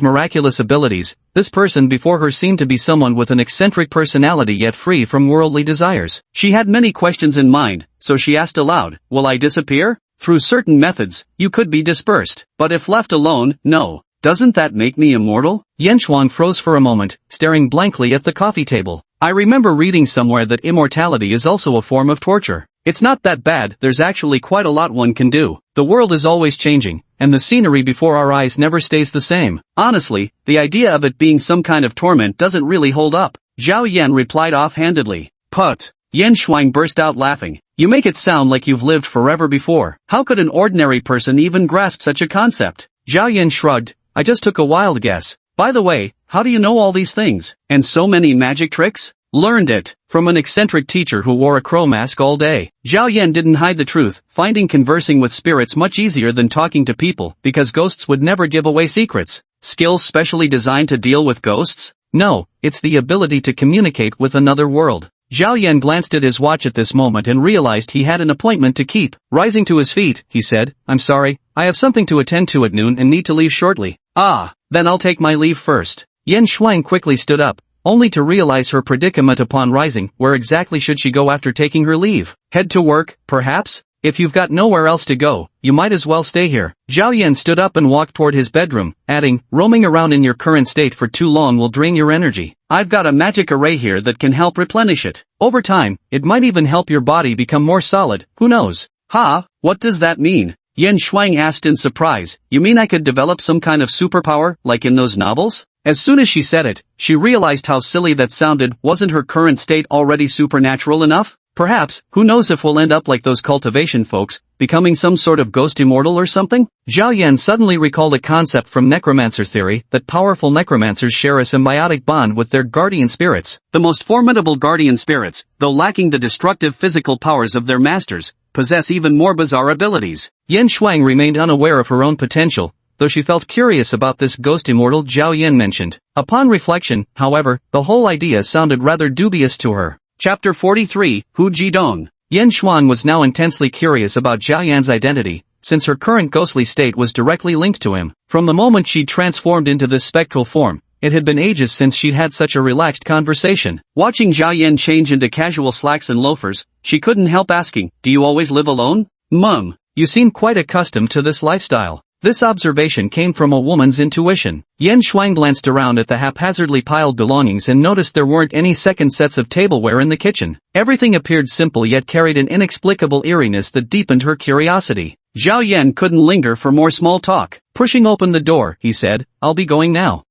miraculous abilities, this person before her seemed to be someone with an eccentric personality yet free from worldly desires. She had many questions in mind, so she asked aloud, will I disappear? Through certain methods, you could be dispersed, but if left alone, no. Doesn't that make me immortal? Yin Shuang froze for a moment, staring blankly at the coffee table. I remember reading somewhere that immortality is also a form of torture. It's not that bad, there's actually quite a lot one can do. The world is always changing, and the scenery before our eyes never stays the same. Honestly, the idea of it being some kind of torment doesn't really hold up. Zhao Yan replied offhandedly. Put. Yin Shuang burst out laughing. You make it sound like you've lived forever before. How could an ordinary person even grasp such a concept? Zhao Yan shrugged. I just took a wild guess. By the way, how do you know all these things? And so many magic tricks? Learned it from an eccentric teacher who wore a crow mask all day. Zhao Yan didn't hide the truth, finding conversing with spirits much easier than talking to people because ghosts would never give away secrets. Skills specially designed to deal with ghosts? No, it's the ability to communicate with another world. Zhao Yan glanced at his watch at this moment and realized he had an appointment to keep. Rising to his feet, he said, I'm sorry, I have something to attend to at noon and need to leave shortly. Ah, then I'll take my leave first. Yin Shuang quickly stood up, only to realize her predicament upon rising. Where exactly should she go after taking her leave? Head to work, perhaps? If you've got nowhere else to go, you might as well stay here. Zhao Yan stood up and walked toward his bedroom, adding, roaming around in your current state for too long will drain your energy. I've got a magic array here that can help replenish it. Over time, it might even help your body become more solid, who knows? Ha, what does that mean? Yin Shuang asked in surprise. You mean I could develop some kind of superpower, like in those novels? As soon as she said it, she realized how silly that sounded. Wasn't her current state already supernatural enough? Perhaps, who knows if we'll end up like those cultivation folks, becoming some sort of ghost immortal or something? Zhao Yan suddenly recalled a concept from necromancer theory, that powerful necromancers share a symbiotic bond with their guardian spirits. The most formidable guardian spirits, though lacking the destructive physical powers of their masters, possess even more bizarre abilities. Yin Shuang remained unaware of her own potential, though she felt curious about this ghost immortal Zhao Yan mentioned. Upon reflection, however, the whole idea sounded rather dubious to her. Chapter 43, Hu Jidong. Yen Shuang was now intensely curious about Zhao Yan's identity, since her current ghostly state was directly linked to him. From the moment she'd transformed into this spectral form, it had been ages since she'd had such a relaxed conversation. Watching Zhao Yan change into casual slacks and loafers, she couldn't help asking, "Do you always live alone?" "Mum, you seem quite accustomed to this lifestyle." This observation came from a woman's intuition. Yen Shuang glanced around at the haphazardly piled belongings and noticed there weren't any second sets of tableware in the kitchen. Everything appeared simple yet carried an inexplicable eeriness that deepened her curiosity. Zhao Yan couldn't linger for more small talk. Pushing open the door, he said, "I'll be going now."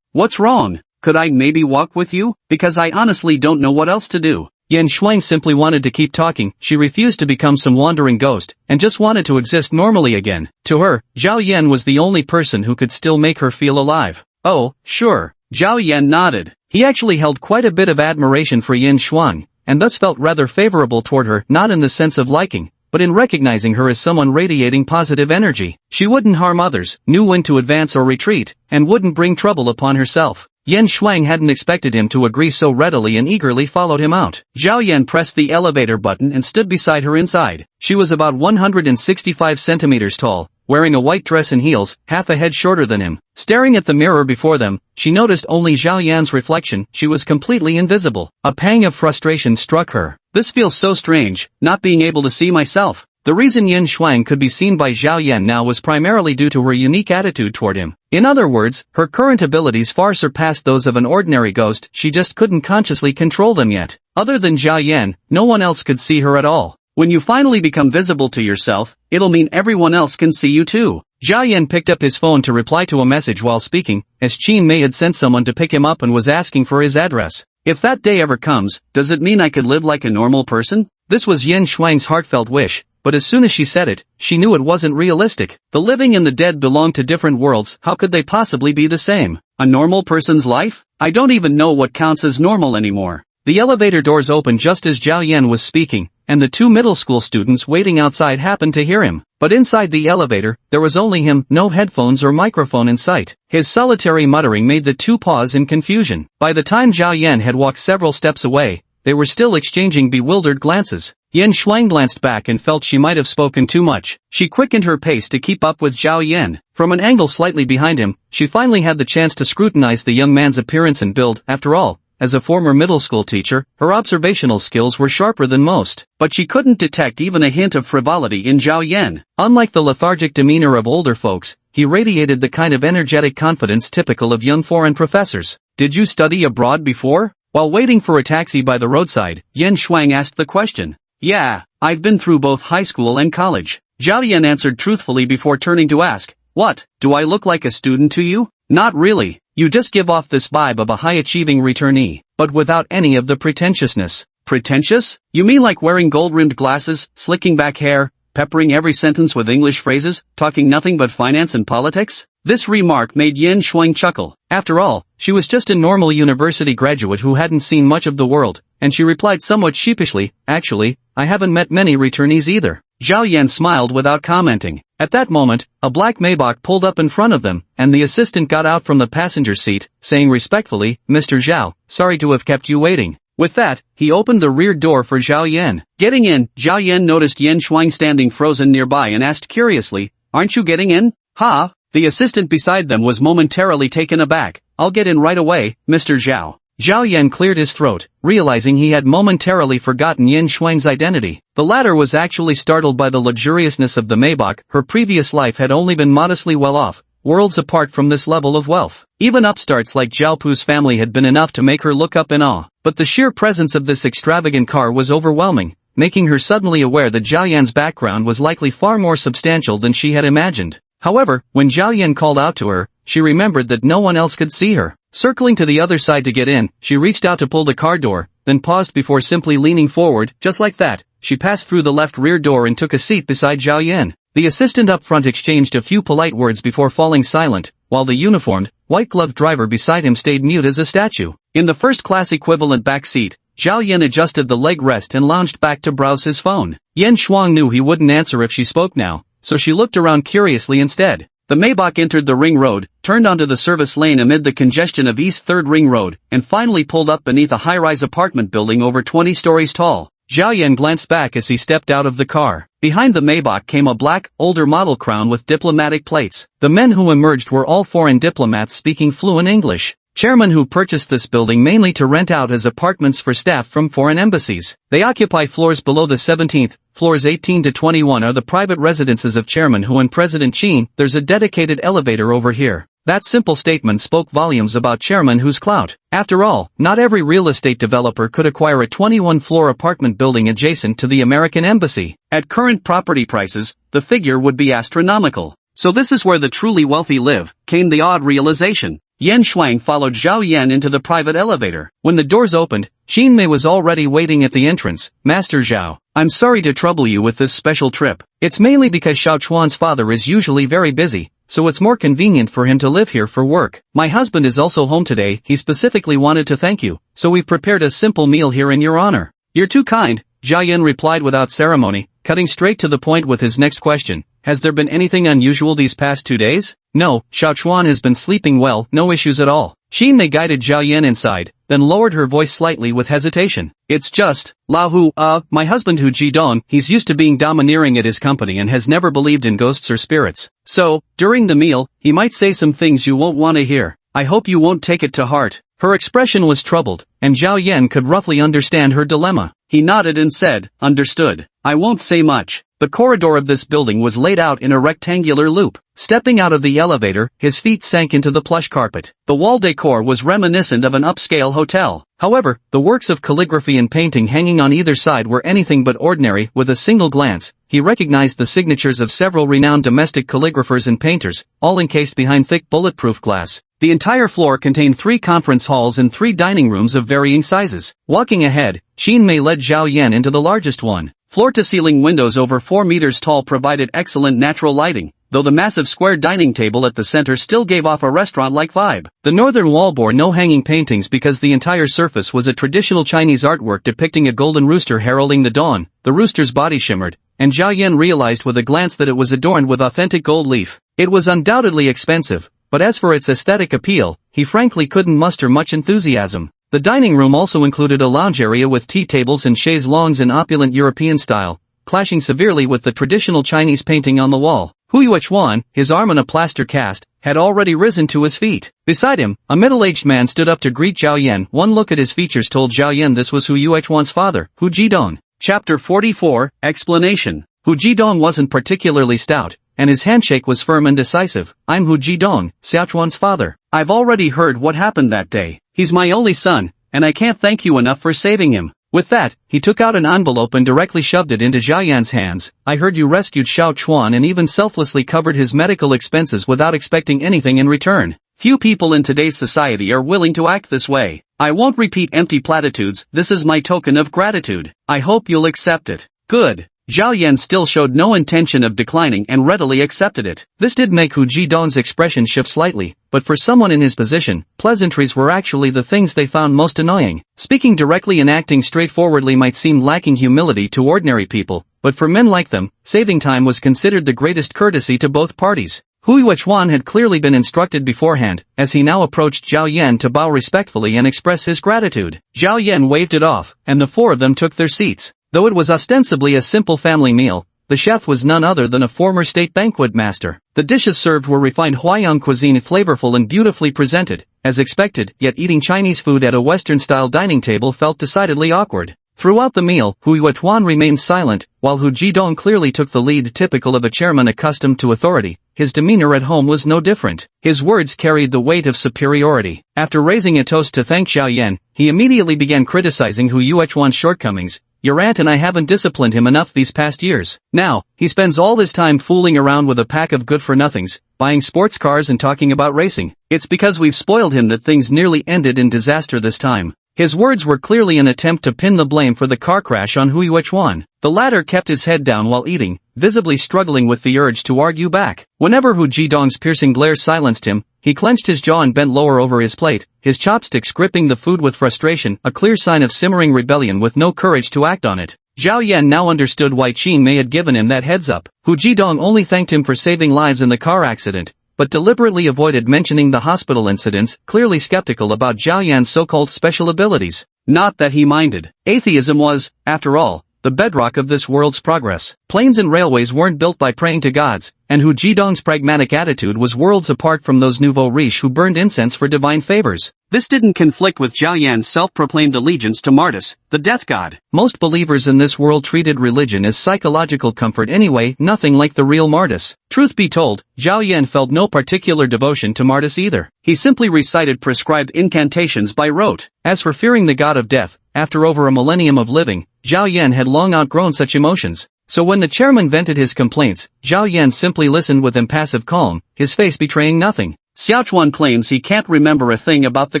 What's wrong? Could I maybe walk with you? Because I honestly don't know what else to do." Yen Shuang simply wanted to keep talking. She refused to become some wandering ghost, and just wanted to exist normally again. To her, Zhao Yan was the only person who could still make her feel alive. "Oh, sure." Zhao Yan nodded. He actually held quite a bit of admiration for Yen Shuang, and thus felt rather favorable toward her, not in the sense of liking, but in recognizing her as someone radiating positive energy. She wouldn't harm others, knew when to advance or retreat, and wouldn't bring trouble upon herself. Yen Shuang hadn't expected him to agree so readily and eagerly followed him out. Zhao Yan pressed the elevator button and stood beside her inside. She was about 165 centimeters tall, wearing a white dress and heels, half a head shorter than him. Staring at the mirror before them, she noticed only Zhao Yan's reflection. She was completely invisible. A pang of frustration struck her. "This feels so strange, not being able to see myself." The reason Yen Shuang could be seen by Zhao Yan now was primarily due to her unique attitude toward him. In other words, her current abilities far surpassed those of an ordinary ghost, she just couldn't consciously control them yet. Other than Zhao Yan, no one else could see her at all. When you finally become visible to yourself, it'll mean everyone else can see you too. Zhao Yan picked up his phone to reply to a message while speaking, as Qin Mei had sent someone to pick him up and was asking for his address. "If that day ever comes, does it mean I could live like a normal person?" This was Yen Shuang's heartfelt wish. But as soon as she said it, she knew it wasn't realistic. The living and the dead belong to different worlds. How could they possibly be the same? A normal person's life? I don't even know what counts as normal anymore. The elevator doors opened just as Zhao Yan was speaking, and the two middle school students waiting outside happened to hear him. But inside the elevator, there was only him, no headphones or microphone in sight. His solitary muttering made the two pause in confusion. By the time Zhao Yan had walked several steps away, they were still exchanging bewildered glances. Yen Shuang glanced back and felt she might have spoken too much. She quickened her pace to keep up with Zhao Yan. From an angle slightly behind him, she finally had the chance to scrutinize the young man's appearance and build. After all, as a former middle school teacher, her observational skills were sharper than most. But she couldn't detect even a hint of frivolity in Zhao Yan. Unlike the lethargic demeanor of older folks, he radiated the kind of energetic confidence typical of young foreign professors. "Did you study abroad before?" While waiting for a taxi by the roadside, Yen Shuang asked the question. "Yeah, I've been through both high school and college." Zhao Yan answered truthfully before turning to ask, "What, do I look like a student to you?" "Not really. You just give off this vibe of a high-achieving returnee, but without any of the pretentiousness." "Pretentious? You mean like wearing gold-rimmed glasses, slicking back hair, peppering every sentence with English phrases, talking nothing but finance and politics?" This remark made Yen Shuang chuckle. After all, she was just a normal university graduate who hadn't seen much of the world, and she replied somewhat sheepishly, "Actually, I haven't met many returnees either." Zhao Yan smiled without commenting. At that moment, a black Maybach pulled up in front of them, and the assistant got out from the passenger seat, saying respectfully, "Mr. Zhao, sorry to have kept you waiting." With that, he opened the rear door for Zhao Yan. Getting in, Zhao Yan noticed Yen Shuang standing frozen nearby and asked curiously, "Aren't you getting in?" "Ha?" The assistant beside them was momentarily taken aback. "I'll get in right away, Mr. Zhao." Zhao Yan cleared his throat, realizing he had momentarily forgotten Yen Shuang's identity. The latter was actually startled by the luxuriousness of the Maybach. Her previous life had only been modestly well off, worlds apart from this level of wealth. Even upstarts like Zhao Pu's family had been enough to make her look up in awe. But the sheer presence of this extravagant car was overwhelming, making her suddenly aware that Zhao Yan's background was likely far more substantial than she had imagined. However, when Zhao Yan called out to her, she remembered that no one else could see her. Circling to the other side to get in, she reached out to pull the car door, then paused before simply leaning forward. Just like that, she passed through the left rear door and took a seat beside Zhao Yan. The assistant up front exchanged a few polite words before falling silent, while the uniformed, white-gloved driver beside him stayed mute as a statue. In the first-class equivalent back seat, Zhao Yan adjusted the leg rest and lounged back to browse his phone. Yen Shuang knew he wouldn't answer if she spoke now, so she looked around curiously instead. The Maybach entered the ring road, turned onto the service lane amid the congestion of East 3rd Ring Road, and finally pulled up beneath a high-rise apartment building over 20 stories tall. Zhao Yan glanced back as he stepped out of the car. Behind the Maybach came a black, older model crown with diplomatic plates. The men who emerged were all foreign diplomats speaking fluent English. Chairman who purchased this building mainly to rent out as apartments for staff from foreign embassies. They occupy floors below the 17th, floors 18 to 21 are the private residences of Chairman Hu and President Qin. There's a dedicated elevator over here. That simple statement spoke volumes about Chairman Hu's clout. After all, not every real estate developer could acquire a 21-floor apartment building adjacent to the American embassy. At current property prices, the figure would be astronomical. So this is where the truly wealthy live, came the odd realization. Yan Shuang followed Zhao Yan into the private elevator. When the doors opened, Qin Mei was already waiting at the entrance. Master Zhao, I'm sorry to trouble you with this special trip. It's mainly because Xiao Chuan's father is usually very busy, so it's more convenient for him to live here for work. My husband is also home today. He specifically wanted to thank you, so we've prepared a simple meal here in your honor. You're too kind, Zhao Yan replied without ceremony, cutting straight to the point with his next question. Has there been anything unusual these past 2 days? No, Xiao Chuan has been sleeping well, no issues at all. Qin Mei guided Zhao Yan inside, then lowered her voice slightly with hesitation. It's just, Lao Hu, my husband Hu Jidong, he's used to being domineering at his company and has never believed in ghosts or spirits. So, during the meal, he might say some things you won't want to hear. I hope you won't take it to heart. Her expression was troubled, and Zhao Yan could roughly understand her dilemma. He nodded and said, understood. I won't say much. The corridor of this building was laid out in a rectangular loop. Stepping out of the elevator, his feet sank into the plush carpet. The wall decor was reminiscent of an upscale hotel. However, the works of calligraphy and painting hanging on either side were anything but ordinary. With a single glance, he recognized the signatures of several renowned domestic calligraphers and painters, all encased behind thick bulletproof glass. The entire floor contained 3 conference halls and 3 dining rooms of varying sizes. Walking ahead, Qin Mei led Zhao Yan into the largest one. Floor-to-ceiling windows over 4 meters tall provided excellent natural lighting, though the massive square dining table at the center still gave off a restaurant-like vibe. The northern wall bore no hanging paintings because the entire surface was a traditional Chinese artwork depicting a golden rooster heralding the dawn. The rooster's body shimmered, and Zhao Yan realized with a glance that it was adorned with authentic gold leaf. It was undoubtedly expensive, but as for its aesthetic appeal, he frankly couldn't muster much enthusiasm. The dining room also included a lounge area with tea tables and chaise longues in opulent European style, clashing severely with the traditional Chinese painting on the wall. Hu Yuechuan, his arm in a plaster cast, had already risen to his feet. Beside him, a middle-aged man stood up to greet Zhao Yan. One look at his features told Zhao Yan this was Hu Yuechuan's father, Hu Jidong. Chapter 44, Explanation. Hu Jidong wasn't particularly stout, and his handshake was firm and decisive. I'm Hu Jidong, Xiaochuan's father. I've already heard what happened that day. He's my only son, and I can't thank you enough for saving him. With that, he took out an envelope and directly shoved it into Zhao Yan's hands. I heard you rescued Xiao Chuan and even selflessly covered his medical expenses without expecting anything in return. Few people in today's society are willing to act this way. I won't repeat empty platitudes. This is my token of gratitude. I hope you'll accept it. Good. Zhao Yan still showed no intention of declining and readily accepted it. This did make Hu Jidong's expression shift slightly, but for someone in his position, pleasantries were actually the things they found most annoying. Speaking directly and acting straightforwardly might seem lacking humility to ordinary people, but for men like them, saving time was considered the greatest courtesy to both parties. Hu Yuechuan had clearly been instructed beforehand, as he now approached Zhao Yan to bow respectfully and express his gratitude. Zhao Yan waved it off, and the 4 of them took their seats. Though it was ostensibly a simple family meal, the chef was none other than a former state banquet master. The dishes served were refined Huaiyang cuisine, flavorful and beautifully presented, as expected, yet eating Chinese food at a Western-style dining table felt decidedly awkward. Throughout the meal, Hu Yuechuan remained silent, while Hu Jidong clearly took the lead. Typical of a chairman accustomed to authority, his demeanor at home was no different. His words carried the weight of superiority. After raising a toast to thank Zhao Yan, he immediately began criticizing Hu Yuechuan's shortcomings. Your aunt and I haven't disciplined him enough these past years. Now, he spends all his time fooling around with a pack of good-for-nothings, buying sports cars and talking about racing. It's because we've spoiled him that things nearly ended in disaster this time. His words were clearly an attempt to pin the blame for the car crash on Hu Yuechuan. The latter kept his head down while eating, visibly struggling with the urge to argue back. Whenever Hu Jidong's piercing glare silenced him, he clenched his jaw and bent lower over his plate, his chopsticks gripping the food with frustration, a clear sign of simmering rebellion with no courage to act on it. Zhao Yan now understood why Qin Mei had given him that heads-up. Hu Jidong only thanked him for saving lives in the car accident. but deliberately avoided mentioning the hospital incidents, clearly skeptical about Zhao Yan's so-called special abilities. Not that he minded. Atheism was, after all, the bedrock of this world's progress. Planes and railways weren't built by praying to gods, and Hu Jidong's pragmatic attitude was worlds apart from those nouveau riches who burned incense for divine favors. This didn't conflict with Zhao Yan's self-proclaimed allegiance to Mardus, the death god. Most believers in this world treated religion as psychological comfort anyway, nothing like the real Mardus. Truth be told, Zhao Yan felt no particular devotion to Mardus either. He simply recited prescribed incantations by rote. As for fearing the god of death, after over a millennium of living, Zhao Yan had long outgrown such emotions. So when the chairman vented his complaints, Zhao Yan simply listened with impassive calm, his face betraying nothing. Xiaochuan claims he can't remember a thing about the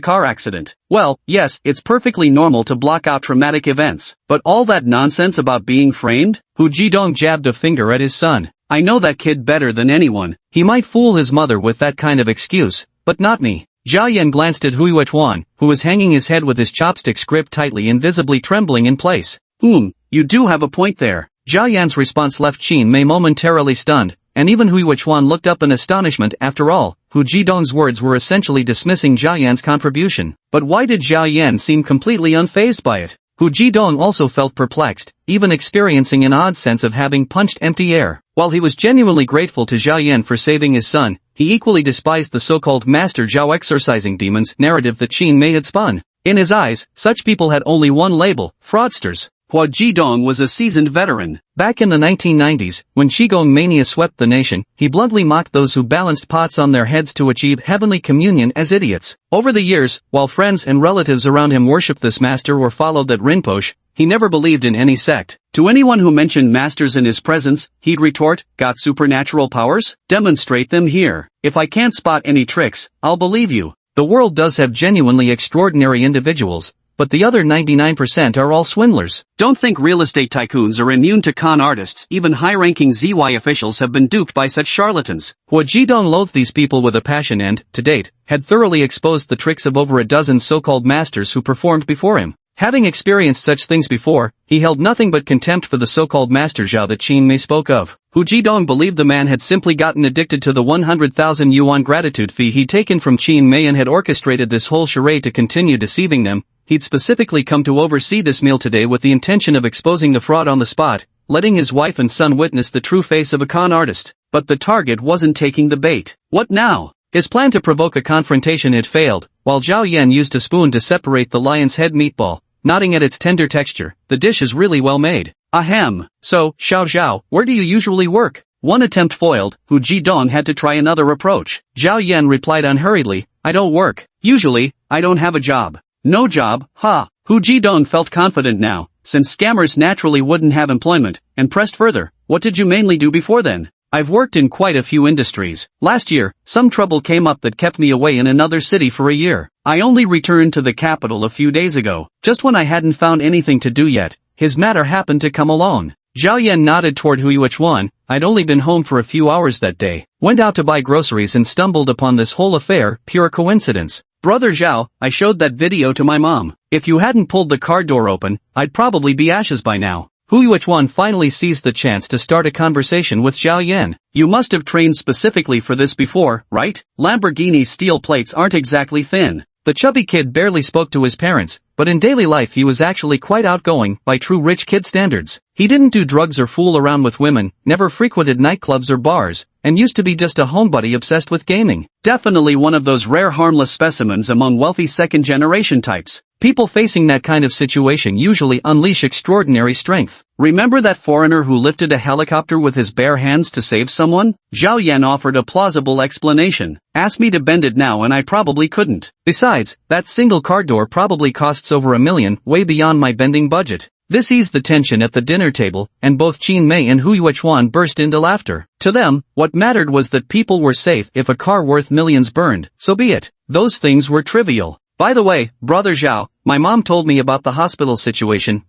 car accident. Well, yes, it's perfectly normal to block out traumatic events. But all that nonsense about being framed? Hu Jidong jabbed a finger at his son. I know that kid better than anyone. He might fool his mother with that kind of excuse, but not me. Zhao Yan glanced at Hu Yuechuan, who was hanging his head with his chopsticks gripped tightly and visibly trembling in place. You do have a point there. Zhao Yan's response left Qin Mei momentarily stunned, and even Hu Yuechuan looked up in astonishment. After all, Hu Jidong's words were essentially dismissing Zhao Yan's contribution. But why did Zhao Yan seem completely unfazed by it? Hu Jidong also felt perplexed, even experiencing an odd sense of having punched empty air. While he was genuinely grateful to Zhao Yan for saving his son, he equally despised the so-called Master Zhao exorcising demons narrative that Qin Mei had spun. In his eyes, such people had only one label: fraudsters. Hu Jidong was a seasoned veteran. Back in the 1990s, when Qigong mania swept the nation, he bluntly mocked those who balanced pots on their heads to achieve heavenly communion as idiots. Over the years, while friends and relatives around him worshipped this master or followed that Rinpoche, he never believed in any sect. To anyone who mentioned masters in his presence, he'd retort, "Got supernatural powers? Demonstrate them here. If I can't spot any tricks, I'll believe you." The world does have genuinely extraordinary individuals, but the other 99% are all swindlers. Don't think real estate tycoons are immune to con artists. Even high-ranking ZY officials have been duped by such charlatans. Hu Jidong loathed these people with a passion and, to date, had thoroughly exposed the tricks of over a dozen so-called masters who performed before him. Having experienced such things before, he held nothing but contempt for the so-called Master Zhao that Qin Mei spoke of. Hu Jidong believed the man had simply gotten addicted to the 100,000 yuan gratitude fee he'd taken from Qin Mei and had orchestrated this whole charade to continue deceiving them. He'd specifically come to oversee this meal today with the intention of exposing the fraud on the spot, letting his wife and son witness the true face of a con artist. But the target wasn't taking the bait. What now? His plan to provoke a confrontation had failed, while Zhao Yan used a spoon to separate the lion's head meatball. Nodding at its tender texture, the dish is really well made. Ahem. So, Xiao Zhao, where do you usually work? One attempt foiled, Hu Jidong had to try another approach. Zhao Yan replied unhurriedly, I don't work. Usually, I don't have a job. No job, ha. Hu Jidong felt confident now, since scammers naturally wouldn't have employment, and pressed further. What did you mainly do before then? I've worked in quite a few industries. Last year, some trouble came up that kept me away in another city for a year. I only returned to the capital a few days ago. Just when I hadn't found anything to do yet, his matter happened to come along. Zhao Yan nodded toward Hu Yuechuan. I'd only been home for a few hours that day. Went out to buy groceries and stumbled upon this whole affair, pure coincidence. Brother Zhao, I showed that video to my mom. If you hadn't pulled the car door open, I'd probably be ashes by now. Hu Yuechuan finally seized the chance to start a conversation with Zhao Yan. You must have trained specifically for this before, right? Lamborghini's steel plates aren't exactly thin. The chubby kid barely spoke to his parents, but in daily life he was actually quite outgoing by true rich kid standards. He didn't do drugs or fool around with women, never frequented nightclubs or bars, and used to be just a homebody obsessed with gaming. Definitely one of those rare harmless specimens among wealthy second-generation types. People facing that kind of situation usually unleash extraordinary strength. Remember that foreigner who lifted a helicopter with his bare hands to save someone? Zhao Yan offered a plausible explanation. Ask me to bend it now and I probably couldn't. Besides, that single car door probably costs over $1 million, way beyond my bending budget. This eased the tension at the dinner table, and both Qin Mei and Hu Yuechuan burst into laughter. To them, what mattered was that people were safe. If a car worth millions burned, so be it. Those things were trivial. By the way, Brother Zhao, my mom told me about the hospital situation.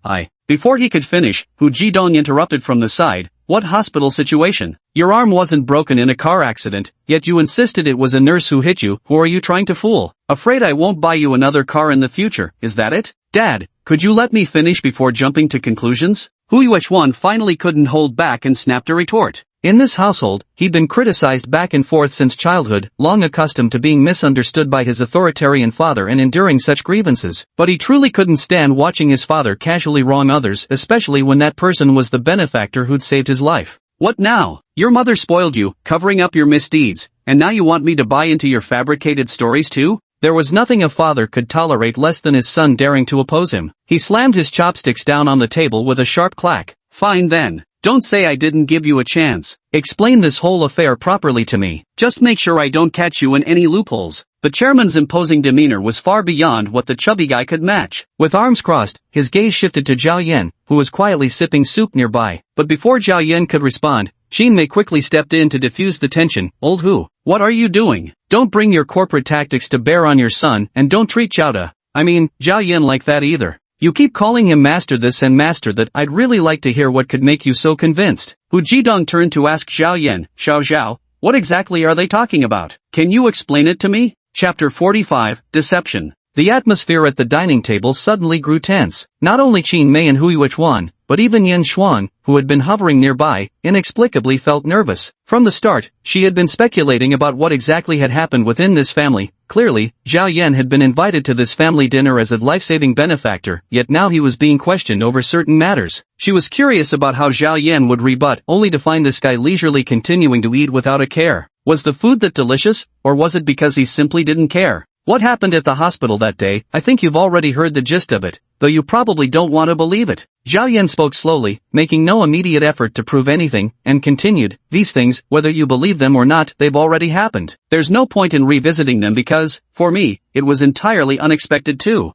Before he could finish, Hu Jidong interrupted from the side. What hospital situation? Your arm wasn't broken in a car accident, yet you insisted it was a nurse who hit you. Who are you trying to fool? Afraid I won't buy you another car in the future, is that it? Dad, could you let me finish before jumping to conclusions? Hu Yuechuan finally couldn't hold back and snapped a retort. In this household, he'd been criticized back and forth since childhood, long accustomed to being misunderstood by his authoritarian father and enduring such grievances. But he truly couldn't stand watching his father casually wrong others, especially when that person was the benefactor who'd saved his life. What now? Your mother spoiled you, covering up your misdeeds, and now you want me to buy into your fabricated stories too? There was nothing a father could tolerate less than his son daring to oppose him. He slammed his chopsticks down on the table with a sharp clack. Fine then. Don't say I didn't give you a chance. Explain this whole affair properly to me. Just make sure I don't catch you in any loopholes. The chairman's imposing demeanor was far beyond what the chubby guy could match. With arms crossed, his gaze shifted to Zhao Yan, who was quietly sipping soup nearby. But before Zhao Yan could respond, Qin Mei quickly stepped in to diffuse the tension. Old Hu, what are you doing? Don't bring your corporate tactics to bear on your son, and don't treat Zhao Yan like that either. You keep calling him master this and master that. I'd really like to hear what could make you so convinced. Hu Jidong turned to ask Zhao Yan, Zhao, what exactly are they talking about? Can you explain it to me? Chapter 45, Deception. The atmosphere at the dining table suddenly grew tense. Not only Qin Mei and Hui Yichuan, but even Yan Xuan, who had been hovering nearby, inexplicably felt nervous. From the start, she had been speculating about what exactly had happened within this family. Clearly, Zhao Yan had been invited to this family dinner as a life-saving benefactor, yet now he was being questioned over certain matters. She was curious about how Zhao Yan would rebut, only to find this guy leisurely continuing to eat without a care. Was the food that delicious, or was it because he simply didn't care? What happened at the hospital that day? I think you've already heard the gist of it, though you probably don't want to believe it. Zhao Yan spoke slowly, making no immediate effort to prove anything, and continued, these things, whether you believe them or not, they've already happened. There's no point in revisiting them because, for me, it was entirely unexpected too.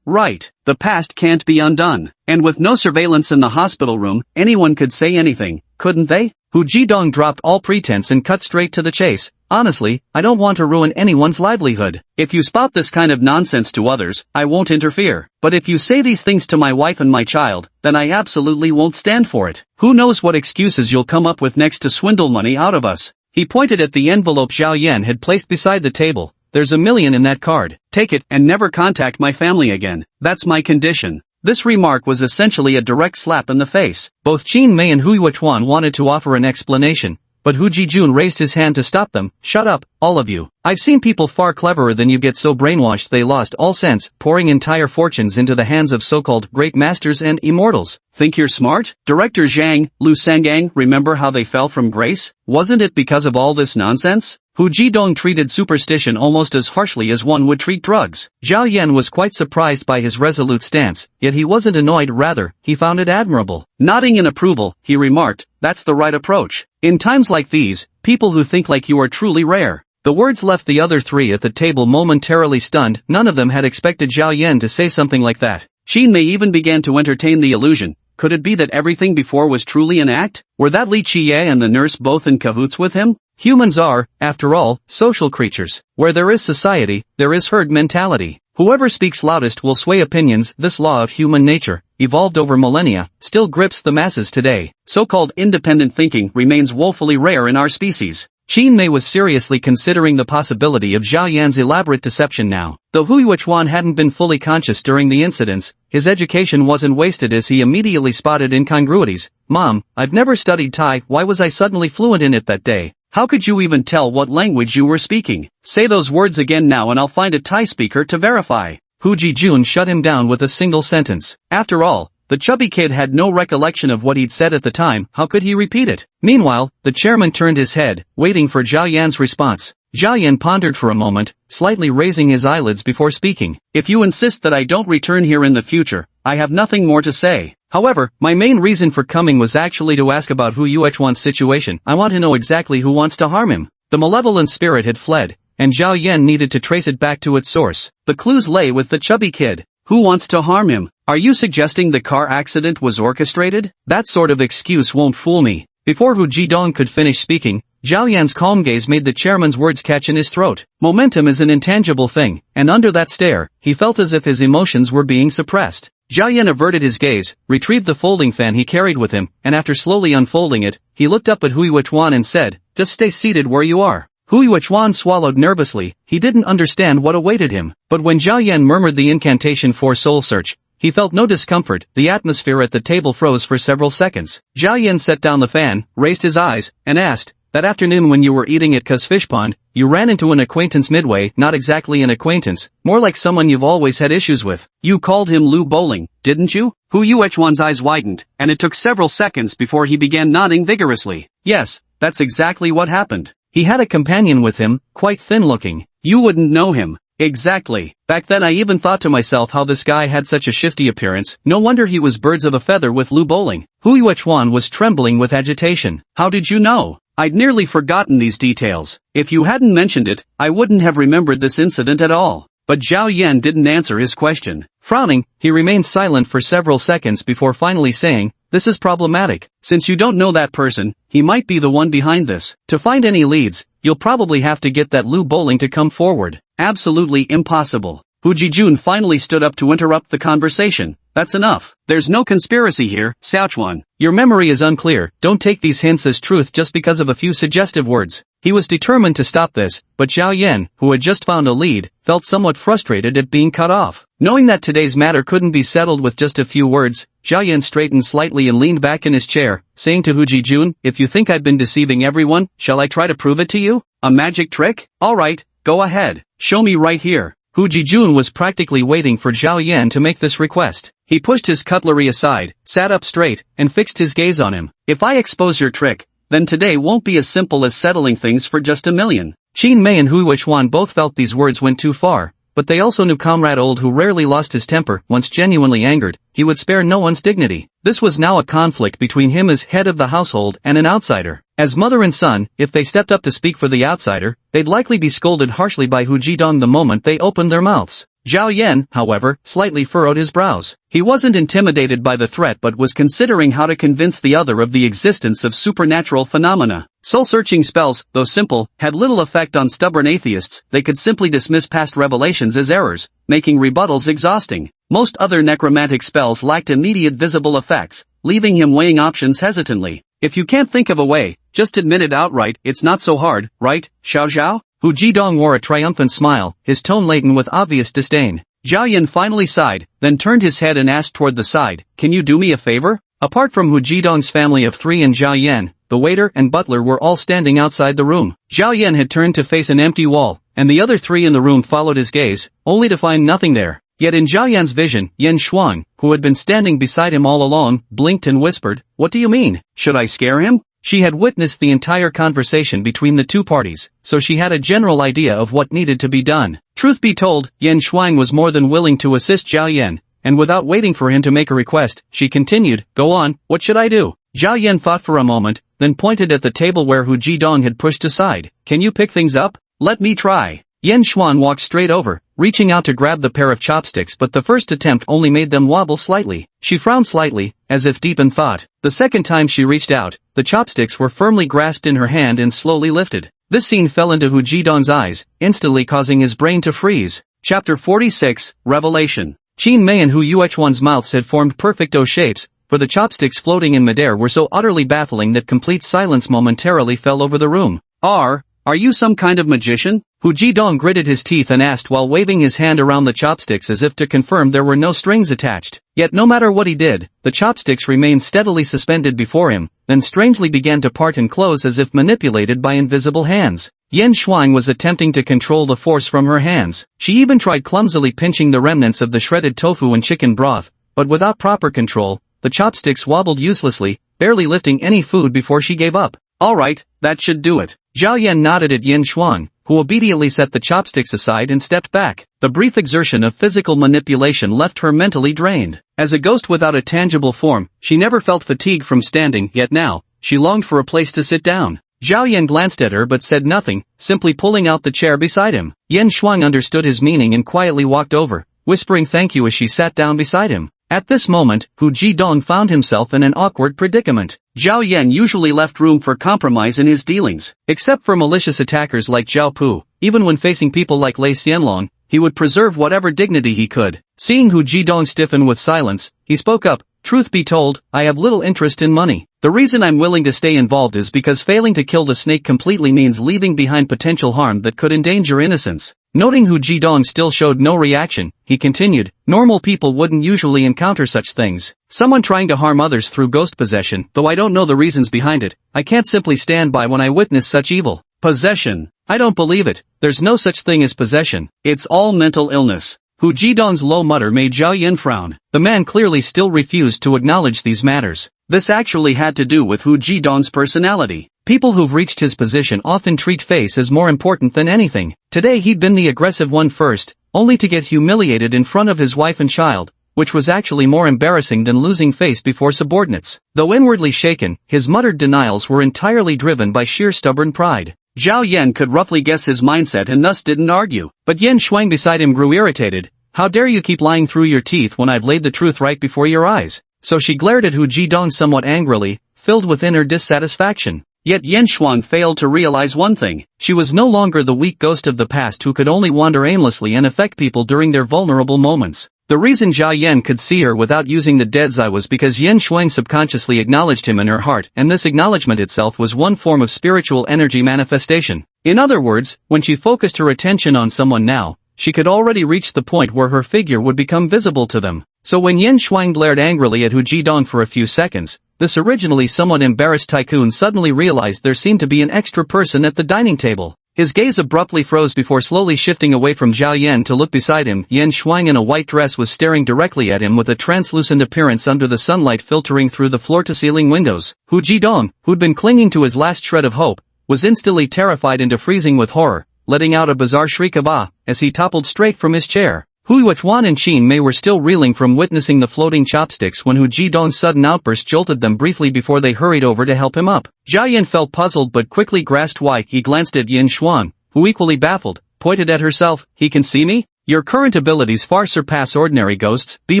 Right. The past can't be undone. And with no surveillance in the hospital room, anyone could say anything, couldn't they? Hu Jidong dropped all pretense and cut straight to the chase. Honestly, I don't want to ruin anyone's livelihood. If you spout this kind of nonsense to others, I won't interfere. But if you say these things to my wife and my child, then I absolutely won't stand for it. Who knows what excuses you'll come up with next to swindle money out of us. He pointed at the envelope Zhao Yan had placed beside the table. There's $1 million in that card. Take it and never contact my family again. That's my condition. This remark was essentially a direct slap in the face. Both Qin Mei and Hui Yichuan wanted to offer an explanation, but Hu Jijun raised his hand to stop them. Shut up, all of you. I've seen people far cleverer than you get so brainwashed they lost all sense, pouring entire fortunes into the hands of so-called great masters and immortals. Think you're smart? Director Zhang, Lu Sangang, remember how they fell from grace? Wasn't it because of all this nonsense? Hu Jidong treated superstition almost as harshly as one would treat drugs. Zhao Yan was quite surprised by his resolute stance, yet he wasn't annoyed, rather, he found it admirable. Nodding in approval, he remarked, that's the right approach. In times like these, people who think like you are truly rare. The words left the other three at the table momentarily stunned. None of them had expected Zhao Yan to say something like that. Qin Mei even began to entertain the illusion. Could it be that everything before was truly an act? Were that Li Qiye and the nurse both in cahoots with him? Humans are, after all, social creatures. Where there is society, there is herd mentality. Whoever speaks loudest will sway opinions. This law of human nature, evolved over millennia, still grips the masses today. So-called independent thinking remains woefully rare in our species. Qin Mei was seriously considering the possibility of Zhao Yan's elaborate deception now. Though Hui Yichuan hadn't been fully conscious during the incidents, his education wasn't wasted as he immediately spotted incongruities. Mom, I've never studied Thai, why was I suddenly fluent in it that day? How could you even tell what language you were speaking? Say those words again now and I'll find a Thai speaker to verify. Hu Jijun shut him down with a single sentence. After all, the chubby kid had no recollection of what he'd said at the time. How could he repeat it? Meanwhile, the chairman turned his head, waiting for Zhao Yan's response. Zhao Yan pondered for a moment, slightly raising his eyelids before speaking. If you insist that I don't return here in the future, I have nothing more to say. However, my main reason for coming was actually to ask about Hu Yichuan's situation. I want to know exactly who wants to harm him. The malevolent spirit had fled, and Zhao Yan needed to trace it back to its source. The clues lay with the chubby kid. Who wants to harm him? Are you suggesting the car accident was orchestrated? That sort of excuse won't fool me. Before Hu Jidong could finish speaking, Zhao Yan's calm gaze made the chairman's words catch in his throat. Momentum is an intangible thing, and under that stare, he felt as if his emotions were being suppressed. Zhao Yan averted his gaze, retrieved the folding fan he carried with him, and after slowly unfolding it, he looked up at Hui Yichuan and said, just stay seated where you are. Hui Yichuan swallowed nervously. He didn't understand what awaited him. But when Zhao Yan murmured the incantation for soul search, He felt no discomfort. The atmosphere at the table froze for several seconds. Zhao Yan set down the fan, raised his eyes, and asked, "That afternoon when you were eating at Cuz Fish Pond, you ran into an acquaintance midway." "Not exactly an acquaintance, more like someone you've always had issues with." "You called him Lu Bowling, didn't you?" Hu Yuechuan's eyes widened, and it took several seconds before he began nodding vigorously. "Yes, that's exactly what happened. He had a companion with him, quite thin-looking." "You wouldn't know him." "Exactly. Back then I even thought to myself how this guy had such a shifty appearance. No wonder he was birds of a feather with Lu Bowling." Hu Yuechuan was trembling with agitation. "How did you know?" "I'd nearly forgotten these details. If you hadn't mentioned it, I wouldn't have remembered this incident at all." But Zhao Yan didn't answer his question. Frowning, he remained silent for several seconds before finally saying, "This is problematic. Since you don't know that person, he might be the one behind this. To find any leads, you'll probably have to get that Lu Bowling to come forward." "Absolutely impossible." Hu Jijun finally stood up to interrupt the conversation. "That's enough. There's no conspiracy here, Xiaochuan." "Your memory is unclear. Don't take these hints as truth just because of a few suggestive words." He was determined to stop this, but Zhao Yan, who had just found a lead, felt somewhat frustrated at being cut off. Knowing that today's matter couldn't be settled with just a few words, Zhao Yan straightened slightly and leaned back in his chair, saying to Hu Jijun, "If you think I've been deceiving everyone, shall I try to prove it to you?" "A magic trick? Alright, go ahead. Show me right here." Hu Jijun was practically waiting for Zhao Yan to make this request. He pushed his cutlery aside, sat up straight, and fixed his gaze on him. "If I expose your trick, then today won't be as simple as settling things for just 1,000,000. Qin Mei and Hu Yuechuan both felt these words went too far, but they also knew Comrade Old, who rarely lost his temper. Once genuinely angered, he would spare no one's dignity. This was now a conflict between him as head of the household and an outsider. As mother and son, if they stepped up to speak for the outsider, they'd likely be scolded harshly by Hu Jidong the moment they opened their mouths. Zhao Yan, however, slightly furrowed his brows. He wasn't intimidated by the threat but was considering how to convince the other of the existence of supernatural phenomena. Soul-searching spells, though simple, had little effect on stubborn atheists. They could simply dismiss past revelations as errors, making rebuttals exhausting. Most other necromantic spells lacked immediate visible effects, leaving him weighing options hesitantly. "If you can't think of a way, just admit it outright. It's not so hard, right, Xiao Zhao?" Hu Jidong wore a triumphant smile, his tone laden with obvious disdain. Zhao Yan finally sighed, then turned his head and asked toward the side, "Can you do me a favor?" Apart from Hu Jidong's family of 3 and Zhao Yan, the waiter and butler were all standing outside the room. Zhao Yan had turned to face an empty wall, and the other 3 in the room followed his gaze, only to find nothing there. Yet in Zhao Yan's vision, Yan Shuang, who had been standing beside him all along, blinked and whispered, "What do you mean? Should I scare him?" She had witnessed the entire conversation between the two parties, so she had a general idea of what needed to be done. Truth be told, Yan Shuang was more than willing to assist Zhao Yan, and without waiting for him to make a request, she continued, "Go on, what should I do?" Zhao Yan thought for a moment, then pointed at the table where Hu Jidong had pushed aside. "Can you pick things up?" "Let me try." Yan Shuang walked straight over, reaching out to grab the pair of chopsticks, but the first attempt only made them wobble slightly. She frowned slightly, as if deep in thought. The second time she reached out, the chopsticks were firmly grasped in her hand and slowly lifted. This scene fell into Hu Jidong's eyes, instantly causing his brain to freeze. Chapter 46, Revelation. Qin Mei and Hu Yuechuan's mouths had formed perfect O shapes, for the chopsticks floating in midair were so utterly baffling that complete silence momentarily fell over the room. Are you some kind of magician?" Hu Jidong gritted his teeth and asked while waving his hand around the chopsticks as if to confirm there were no strings attached. Yet no matter what he did, the chopsticks remained steadily suspended before him, then strangely began to part and close as if manipulated by invisible hands. Yan Shuang was attempting to control the force from her hands. She even tried clumsily pinching the remnants of the shredded tofu and chicken broth, but without proper control, the chopsticks wobbled uselessly, barely lifting any food before she gave up. "Alright, that should do it." Zhao Yan nodded at Yan Shuang, who obediently set the chopsticks aside and stepped back. The brief exertion of physical manipulation left her mentally drained. As a ghost without a tangible form, she never felt fatigue from standing, yet now, she longed for a place to sit down. Zhao Yan glanced at her but said nothing, simply pulling out the chair beside him. Yan Shuang understood his meaning and quietly walked over, whispering thank you as she sat down beside him. At this moment, Hu Jidong found himself in an awkward predicament. Zhao Yan usually left room for compromise in his dealings. Except for malicious attackers like Zhao Pu, even when facing people like Lei Xianlong, he would preserve whatever dignity he could. Seeing Hu Jidong stiffen with silence, he spoke up, "Truth be told, I have little interest in money. The reason I'm willing to stay involved is because failing to kill the snake completely means leaving behind potential harm that could endanger innocence. Noting Hu Jidong still showed no reaction, he continued, normal people wouldn't usually encounter such things. Someone trying to harm others through ghost possession, though I don't know the reasons behind it, I can't simply stand by when I witness such evil. Possession. I don't believe it. There's no such thing as possession. It's all mental illness. Hu Jidong's low mutter made Zhao Yan frown. The man clearly still refused to acknowledge these matters. This actually had to do with Hu Jidong's personality. People who've reached his position often treat face as more important than anything. Today he'd been the aggressive one first, only to get humiliated in front of his wife and child, which was actually more embarrassing than losing face before subordinates. Though inwardly shaken, his muttered denials were entirely driven by sheer stubborn pride. Zhao Yan could roughly guess his mindset and thus didn't argue. But Yan Shuang beside him grew irritated. How dare you keep lying through your teeth when I've laid the truth right before your eyes? So she glared at Hu Jidong somewhat angrily, filled with inner dissatisfaction. Yet Yan Shuang failed to realize one thing. She was no longer the weak ghost of the past who could only wander aimlessly and affect people during their vulnerable moments. The reason Zhao Yan could see her without using the dead's eye was because Yan Shuang subconsciously acknowledged him in her heart, and this acknowledgement itself was one form of spiritual energy manifestation. In other words, when she focused her attention on someone now, she could already reach the point where her figure would become visible to them. So when Yan Shuang glared angrily at Hu Jidong for a few seconds, this originally somewhat embarrassed tycoon suddenly realized there seemed to be an extra person at the dining table. His gaze abruptly froze before slowly shifting away from Zhao Yan to look beside him. Yan Shuang in a white dress was staring directly at him with a translucent appearance under the sunlight filtering through the floor-to-ceiling windows. Hu Jidong, who'd been clinging to his last shred of hope, was instantly terrified into freezing with horror, letting out a bizarre shriek of ah, as he toppled straight from his chair. Hu Yuchuan and Qin Mei were still reeling from witnessing the floating chopsticks when Hu Jidong's sudden outburst jolted them briefly before they hurried over to help him up. Zhao Yan felt puzzled but quickly grasped why. He glanced at Yan Shuang, who equally baffled, pointed at herself, he can see me? Your current abilities far surpass ordinary ghosts, be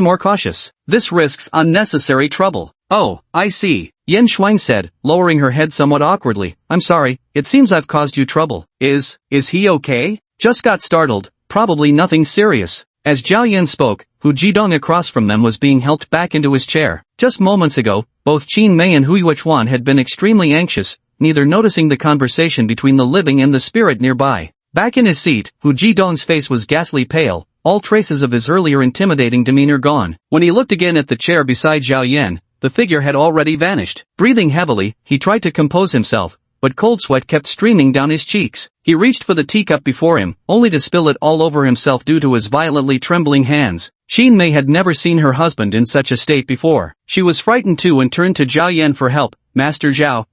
more cautious. This risks unnecessary trouble. Oh, I see, Yan Shuang said, lowering her head somewhat awkwardly. I'm sorry, it seems I've caused you trouble. Is he okay? Just got startled, probably nothing serious. As Zhao Yan spoke, Hu Jidong across from them was being helped back into his chair. Just moments ago, both Qin Mei and Hu Yuchuan had been extremely anxious, neither noticing the conversation between the living and the spirit nearby. Back in his seat, Hu Jidong's face was ghastly pale, all traces of his earlier intimidating demeanor gone. When he looked again at the chair beside Zhao Yan, the figure had already vanished. Breathing heavily, he tried to compose himself, but cold sweat kept streaming down his cheeks. He reached for the teacup before him, only to spill it all over himself due to his violently trembling hands. Qin Mei had never seen her husband in such a state before. She was frightened too and turned to Zhao Yan for help. Master Zhao,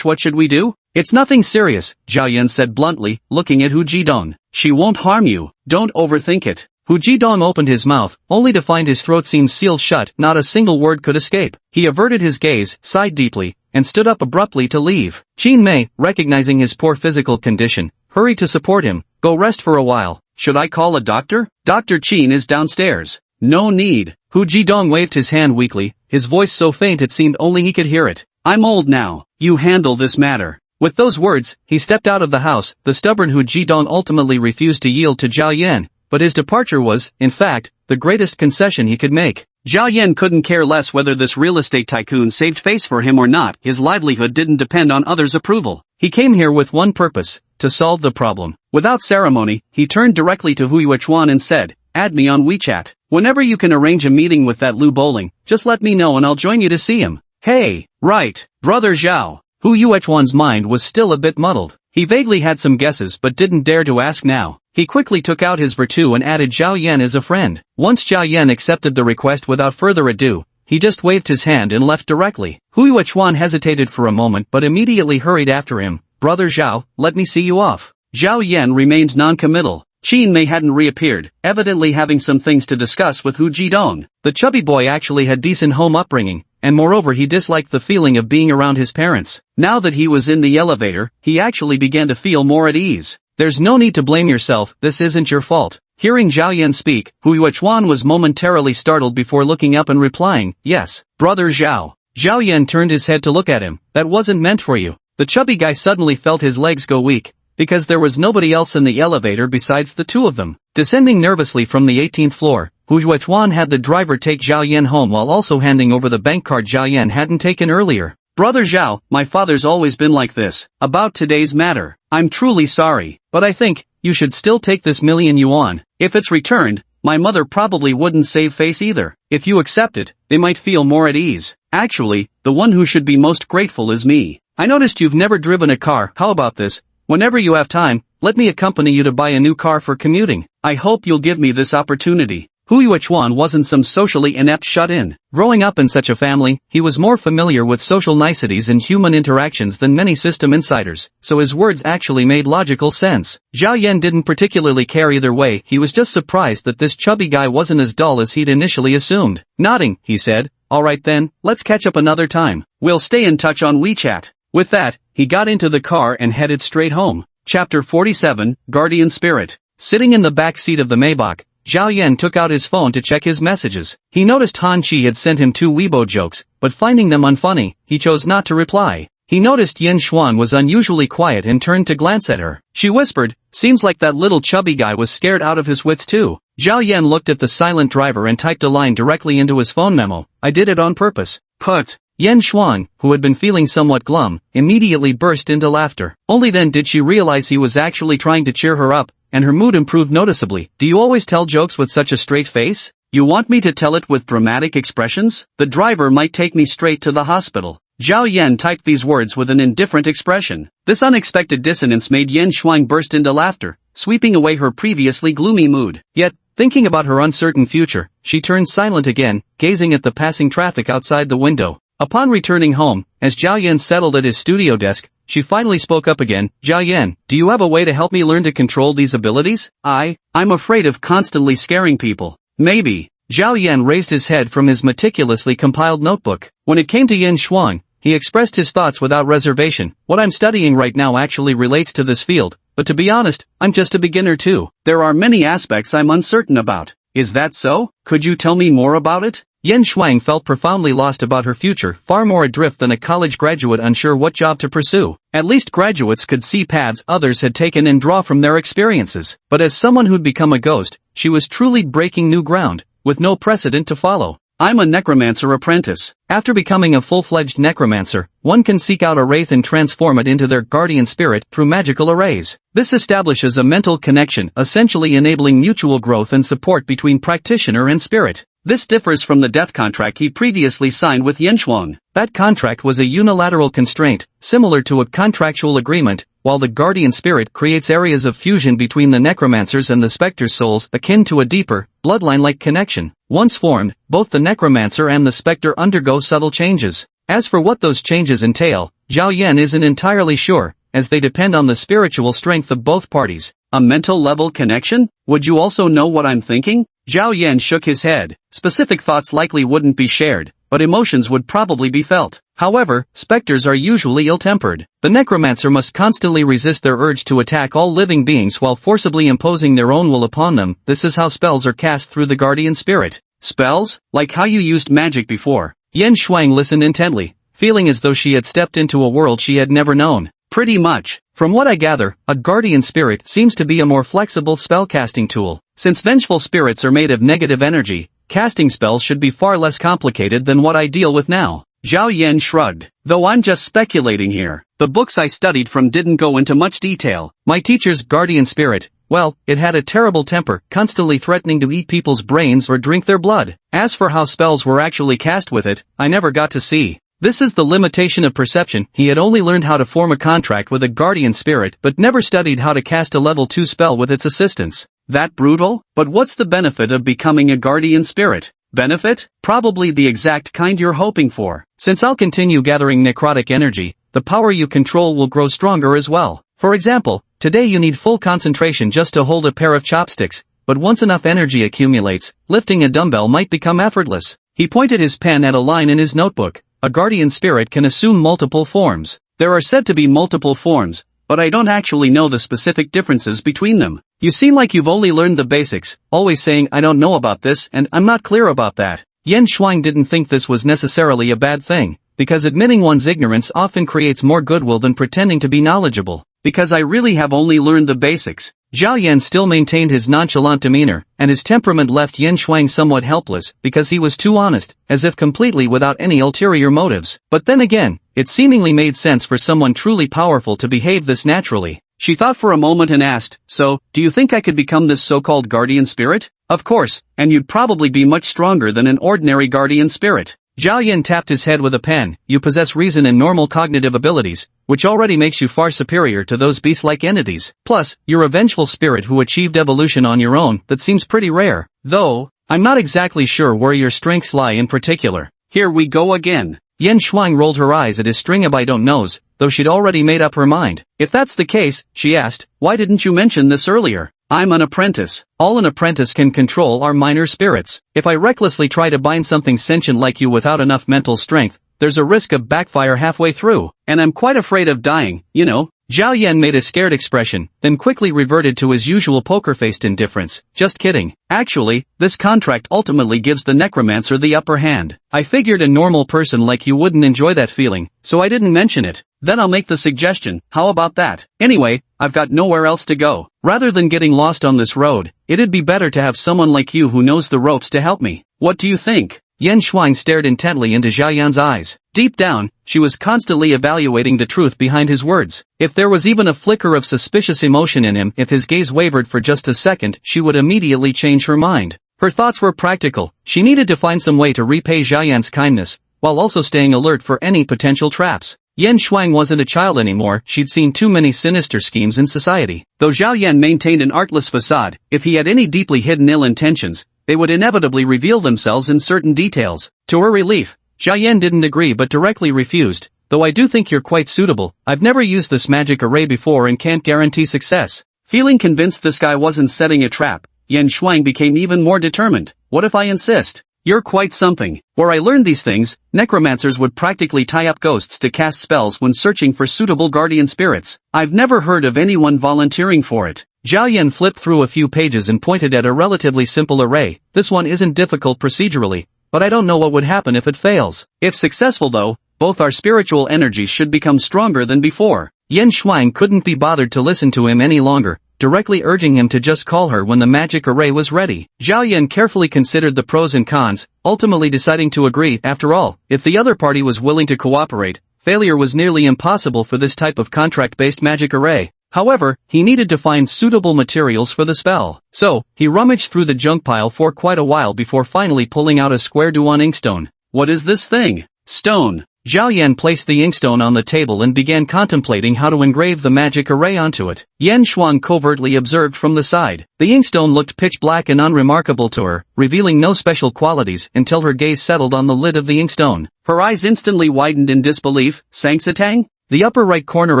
what should we do? It's nothing serious, Zhao Yan said bluntly, looking at Hu Jidong. She won't harm you, don't overthink it. Hu Jidong opened his mouth, only to find his throat seemed sealed shut, not a single word could escape. He averted his gaze, sighed deeply, and stood up abruptly to leave. Qin Mei, recognizing his poor physical condition, hurried to support him. Go rest for a while. Should I call a doctor? Dr. Qin is downstairs. No need. Hu Jidong waved his hand weakly, his voice so faint it seemed only he could hear it. I'm old now. You handle this matter. With those words, he stepped out of the house. The stubborn Hu Jidong ultimately refused to yield to Zhao Yan, but his departure was, in fact, the greatest concession he could make. Zhao Yan couldn't care less whether this real estate tycoon saved face for him or not. His livelihood didn't depend on others' approval. He came here with one purpose, to solve the problem. Without ceremony, he turned directly to Hu Yuchuan and said, add me on WeChat. Whenever you can arrange a meeting with that Lu Bowling, just let me know and I'll join you to see him. Hey, right, brother Zhao. Hu Yuchuan's mind was still a bit muddled. He vaguely had some guesses but didn't dare to ask now. He quickly took out his virtu and added Zhao Yan as a friend. Once Zhao Yan accepted the request without further ado, he just waved his hand and left directly. Hu Yuchuan hesitated for a moment but immediately hurried after him. Brother Zhao, let me see you off. Zhao Yan remained non-committal. Qin Mei hadn't reappeared, evidently having some things to discuss with Hu Jidong. The chubby boy actually had decent home upbringing, and moreover he disliked the feeling of being around his parents. Now that he was in the elevator, he actually began to feel more at ease. There's no need to blame yourself, this isn't your fault. Hearing Zhao Yan speak, Hu Yuchuan was momentarily startled before looking up and replying, yes, brother Zhao. Zhao Yan turned his head to look at him. That wasn't meant for you. The chubby guy suddenly felt his legs go weak, because there was nobody else in the elevator besides the two of them. Descending nervously from the 18th floor, Hu Yuchuan had the driver take Zhao Yan home while also handing over the bank card Zhao Yan hadn't taken earlier. Brother Zhao, my father's always been like this. About today's matter, I'm truly sorry, but I think, you should still take this $1,000,000. If it's returned, my mother probably wouldn't save face either. If you accept it, they might feel more at ease. Actually, the one who should be most grateful is me. I noticed you've never driven a car. How about this? Whenever you have time, let me accompany you to buy a new car for commuting. I hope you'll give me this opportunity. Hu Yuchuan wasn't some socially inept shut-in. Growing up in such a family, he was more familiar with social niceties and human interactions than many system insiders, so his words actually made logical sense. Zhao Yan didn't particularly care either way, he was just surprised that this chubby guy wasn't as dull as he'd initially assumed. Nodding, he said, "Alright then, let's catch up another time. We'll stay in touch on WeChat." With that, he got into the car and headed straight home. Chapter 47, Guardian Spirit. Sitting in the back seat of the Maybach, Zhao Yan took out his phone to check his messages. He noticed Han Qi had sent him 2 Weibo jokes, but finding them unfunny, he chose not to reply. He noticed Yin Xuan was unusually quiet and turned to glance at her. She whispered, "Seems like that little chubby guy was scared out of his wits too." Zhao Yan looked at the silent driver and typed a line directly into his phone memo. "I did it on purpose." Put. Yen Xuan, who had been feeling somewhat glum, immediately burst into laughter. Only then did she realize he was actually trying to cheer her up, and her mood improved noticeably. "Do you always tell jokes with such a straight face? You want me to tell it with dramatic expressions? The driver might take me straight to the hospital." Zhao Yan typed these words with an indifferent expression. This unexpected dissonance made Yen Xuan burst into laughter, sweeping away her previously gloomy mood. Yet, thinking about her uncertain future, she turned silent again, gazing at the passing traffic outside the window. Upon returning home, as Zhao Yan settled at his studio desk, she finally spoke up again. "Zhao Yan, do you have a way to help me learn to control these abilities? I'm afraid of constantly scaring people." "Maybe." Zhao Yan raised his head from his meticulously compiled notebook. When it came to Yin Xuan, he expressed his thoughts without reservation. "What I'm studying right now actually relates to this field, but to be honest, I'm just a beginner too. There are many aspects I'm uncertain about." "Is that so? Could you tell me more about it?" Yen Shuang felt profoundly lost about her future, far more adrift than a college graduate unsure what job to pursue. At least graduates could see paths others had taken and draw from their experiences. But as someone who'd become a ghost, she was truly breaking new ground, with no precedent to follow. "I'm a necromancer apprentice. After becoming a full-fledged necromancer, one can seek out a wraith and transform it into their guardian spirit through magical arrays. This establishes a mental connection, essentially enabling mutual growth and support between practitioner and spirit. This differs from the death contract he previously signed with Yenshuang. That contract was a unilateral constraint, similar to a contractual agreement, while the guardian spirit creates areas of fusion between the necromancers and the specter's souls akin to a deeper, bloodline-like connection. Once formed, both the necromancer and the specter undergo subtle changes. As for what those changes entail, Zhao Yan isn't entirely sure, as they depend on the spiritual strength of both parties. A mental-level connection? Would you also know what I'm thinking? Zhao Yan shook his head. Specific thoughts likely wouldn't be shared, but emotions would probably be felt. However, specters are usually ill-tempered. The necromancer must constantly resist their urge to attack all living beings while forcibly imposing their own will upon them. This is how spells are cast through the guardian spirit. Spells? Like how you used magic before. Yen Shuang listened intently, feeling as though she had stepped into a world she had never known. Pretty much. From what I gather, a guardian spirit seems to be a more flexible spell-casting tool. Since vengeful spirits are made of negative energy, casting spells should be far less complicated than what I deal with now. Zhao Yan shrugged. Though I'm just speculating here. The books I studied from didn't go into much detail. My teacher's guardian spirit, well, it had a terrible temper, constantly threatening to eat people's brains or drink their blood. As for how spells were actually cast with it, I never got to see. This is the limitation of perception. He had only learned how to form a contract with a guardian spirit but never studied how to cast a level 2 spell with its assistance. That brutal? But what's the benefit of becoming a guardian spirit? Benefit? Probably the exact kind you're hoping for. Since I'll continue gathering necrotic energy, the power you control will grow stronger as well. For example, today you need full concentration just to hold a pair of chopsticks, but once enough energy accumulates, lifting a dumbbell might become effortless. He pointed his pen at a line in his notebook. A guardian spirit can assume multiple forms. There are said to be multiple forms, but I don't actually know the specific differences between them. You seem like you've only learned the basics, always saying I don't know about this and I'm not clear about that. Yen Shuang didn't think this was necessarily a bad thing, because admitting one's ignorance often creates more goodwill than pretending to be knowledgeable. Because I really have only learned the basics. Zhao Yan still maintained his nonchalant demeanor, and his temperament left Yen Shuang somewhat helpless because he was too honest, as if completely without any ulterior motives. But then again, it seemingly made sense for someone truly powerful to behave this naturally. She thought for a moment and asked, so, do you think I could become this so-called guardian spirit? Of course, and you'd probably be much stronger than an ordinary guardian spirit. Zhao Yan tapped his head with a pen. You possess reason and normal cognitive abilities, which already makes you far superior to those beast-like entities. Plus, you're a vengeful spirit who achieved evolution on your own. That seems pretty rare. Though, I'm not exactly sure where your strengths lie in particular. Here we go again. Yan Shuang rolled her eyes at his string of I don't knows, though she'd already made up her mind. If that's the case, she asked, why didn't you mention this earlier? I'm an apprentice. All an apprentice can control are minor spirits. If I recklessly try to bind something sentient like you without enough mental strength, there's a risk of backfire halfway through. And I'm quite afraid of dying, you know. Zhao Yan made a scared expression, then quickly reverted to his usual poker-faced indifference. Just kidding. Actually, this contract ultimately gives the necromancer the upper hand. I figured a normal person like you wouldn't enjoy that feeling, so I didn't mention it. Then I'll make the suggestion, how about that? Anyway, I've got nowhere else to go. Rather than getting lost on this road, it'd be better to have someone like you who knows the ropes to help me. What do you think? Yan Shuang stared intently into Zhao Yan's eyes. Deep down, she was constantly evaluating the truth behind his words. If there was even a flicker of suspicious emotion in him, if his gaze wavered for just a second, she would immediately change her mind. Her thoughts were practical. She needed to find some way to repay Zhao Yan's kindness, while also staying alert for any potential traps. Yan Shuang wasn't a child anymore. She'd seen too many sinister schemes in society. Though Zhao Yan maintained an artless facade, if he had any deeply hidden ill intentions, they would inevitably reveal themselves in certain details. To her relief, Zhao Yan didn't agree but directly refused. Though I do think you're quite suitable, I've never used this magic array before and can't guarantee success. Feeling convinced this guy wasn't setting a trap, Yan Shuang became even more determined. What if I insist? You're quite something. Where I learned these things, necromancers would practically tie up ghosts to cast spells when searching for suitable guardian spirits. I've never heard of anyone volunteering for it. Zhao Yan flipped through a few pages and pointed at a relatively simple array. This one isn't difficult procedurally, but I don't know what would happen if it fails. If successful though, both our spiritual energies should become stronger than before. Yan Shuang couldn't be bothered to listen to him any longer, directly urging him to just call her when the magic array was ready. Zhao Yan carefully considered the pros and cons, ultimately deciding to agree. After all, if the other party was willing to cooperate, failure was nearly impossible for this type of contract-based magic array. However, he needed to find suitable materials for the spell. So, he rummaged through the junk pile for quite a while before finally pulling out a square Duan inkstone. What is this thing? Stone. Zhao Yan placed the inkstone on the table and began contemplating how to engrave the magic array onto it. Yan Shuang covertly observed from the side. The inkstone looked pitch black and unremarkable to her, revealing no special qualities until her gaze settled on the lid of the inkstone. Her eyes instantly widened in disbelief. Sangsatang? The upper right corner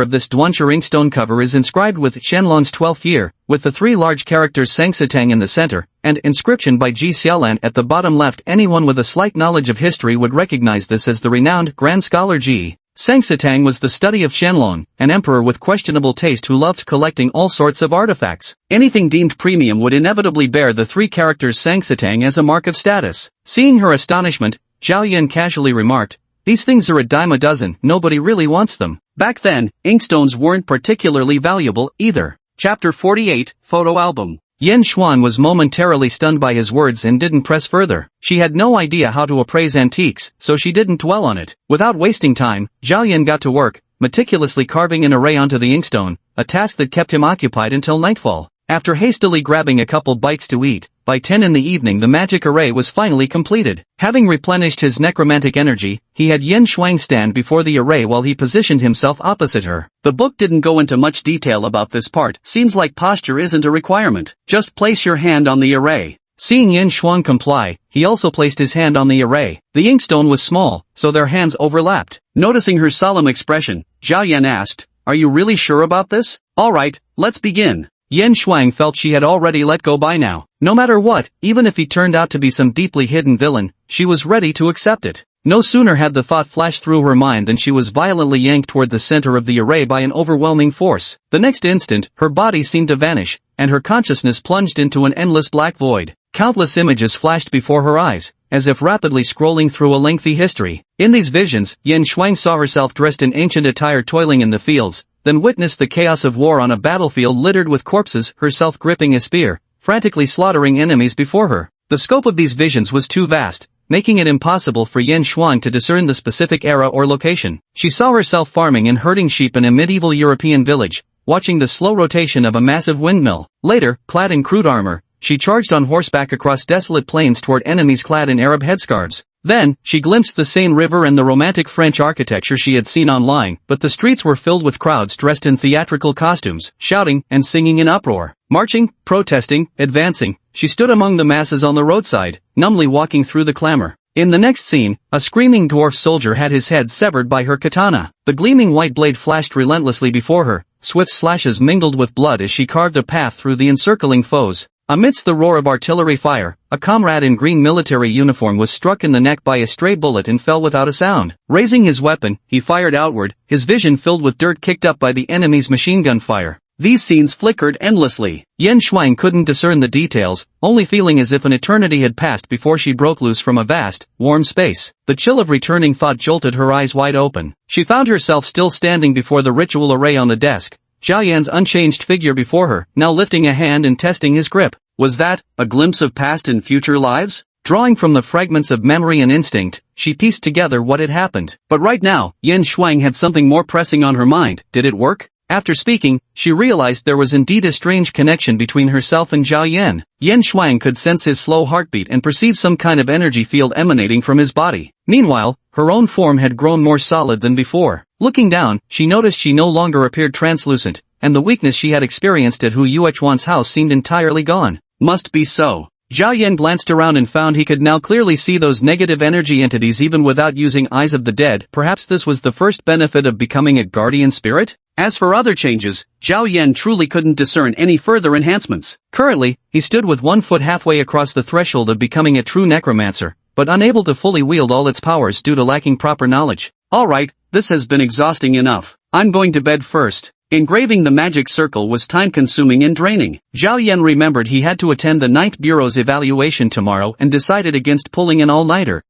of this Duanshi inkstone cover is inscribed with Shenlong's 12th year, with the three large characters Sangsatang in the center, and inscription by Ji Xiaolan at the bottom left. Anyone with a slight knowledge of history would recognize this as the renowned Grand Scholar Ji. Sangsatang was the study of Shenlong, an emperor with questionable taste who loved collecting all sorts of artifacts. Anything deemed premium would inevitably bear the three characters Sangsatang as a mark of status. Seeing her astonishment, Zhao Yan casually remarked, "These things are a dime a dozen, nobody really wants them." Back then, inkstones weren't particularly valuable either. Chapter 48, Photo Album. Yan Shuang was momentarily stunned by his words and didn't press further. She had no idea how to appraise antiques, so she didn't dwell on it. Without wasting time, Zhao Yan got to work, meticulously carving an array onto the inkstone, a task that kept him occupied until nightfall. After hastily grabbing a couple bites to eat, by 10 in the evening the magic array was finally completed. Having replenished his necromantic energy, he had Yan Shuang stand before the array while he positioned himself opposite her. The book didn't go into much detail about this part. Seems like posture isn't a requirement. Just place your hand on the array. Seeing Yan Shuang comply, he also placed his hand on the array. The inkstone was small, so their hands overlapped. Noticing her solemn expression, Zhao Yan asked, "Are you really sure about this? Alright, let's begin." Yan Shuang felt she had already let go by now. No matter what, even if he turned out to be some deeply hidden villain, she was ready to accept it. No sooner had the thought flashed through her mind than she was violently yanked toward the center of the array by an overwhelming force. The next instant, her body seemed to vanish, and her consciousness plunged into an endless black void. Countless images flashed before her eyes, as if rapidly scrolling through a lengthy history. In these visions, Yan Shuang saw herself dressed in ancient attire toiling in the fields, then witnessed the chaos of war on a battlefield littered with corpses, herself gripping a spear, frantically slaughtering enemies before her. The scope of these visions was too vast, making it impossible for Yan Shuang to discern the specific era or location. She saw herself farming and herding sheep in a medieval European village, watching the slow rotation of a massive windmill. Later, clad in crude armor, she charged on horseback across desolate plains toward enemies clad in Arab headscarves. Then, she glimpsed the Seine River and the romantic French architecture she had seen online, but the streets were filled with crowds dressed in theatrical costumes, shouting and singing in uproar. Marching, protesting, advancing, she stood among the masses on the roadside, numbly walking through the clamor. In the next scene, a screaming dwarf soldier had his head severed by her katana. The gleaming white blade flashed relentlessly before her, swift slashes mingled with blood as she carved a path through the encircling foes. Amidst the roar of artillery fire, a comrade in green military uniform was struck in the neck by a stray bullet and fell without a sound. Raising his weapon, he fired outward, his vision filled with dirt kicked up by the enemy's machine gun fire. These scenes flickered endlessly. Yen Shuang couldn't discern the details, only feeling as if an eternity had passed before she broke loose from a vast, warm space. The chill of returning thought jolted her eyes wide open. She found herself still standing before the ritual array on the desk, Zhao Yan's unchanged figure before her, now lifting a hand and testing his grip. Was that a glimpse of past and future lives? Drawing from the fragments of memory and instinct, she pieced together what had happened. But right now, Yen Shuang had something more pressing on her mind. Did it work? After speaking, she realized there was indeed a strange connection between herself and Zhao Yan. Yen Shuang could sense his slow heartbeat and perceive some kind of energy field emanating from his body. Meanwhile, her own form had grown more solid than before. Looking down, she noticed she no longer appeared translucent, and the weakness she had experienced at Hu Yuechuan's house seemed entirely gone. Must be so. Zhao Yan glanced around and found he could now clearly see those negative energy entities even without using Eyes of the Dead. Perhaps this was the first benefit of becoming a guardian spirit? As for other changes, Zhao Yan truly couldn't discern any further enhancements. Currently, he stood with one foot halfway across the threshold of becoming a true necromancer, but unable to fully wield all its powers due to lacking proper knowledge. Alright, this has been exhausting enough. I'm going to bed first. Engraving the magic circle was time-consuming and draining. Zhao Yan remembered he had to attend the Ninth Bureau's evaluation tomorrow and decided against pulling an all-nighter.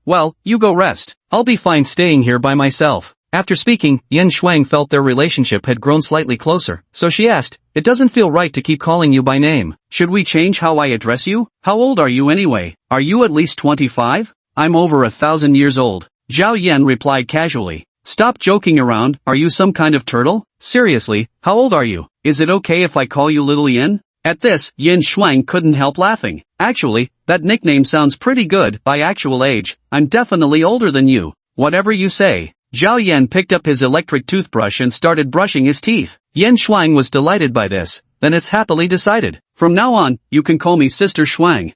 Well, you go rest. I'll be fine staying here by myself. After speaking, Yen Shuang felt their relationship had grown slightly closer, so she asked, "It doesn't feel right to keep calling you by name. Should we change how I address you? How old are you anyway? Are you at least 25? I'm over 1,000 years old." Zhao Yan replied casually. "Stop joking around, are you some kind of turtle? Seriously, how old are you? Is it okay if I call you Little Yen?" At this, Yen Shuang couldn't help laughing. "Actually, that nickname sounds pretty good. By actual age, I'm definitely older than you. Whatever you say." Zhao Yan picked up his electric toothbrush and started brushing his teeth. Yen Shuang was delighted by this. "Then it's happily decided. From now on, you can call me Sister Shuang."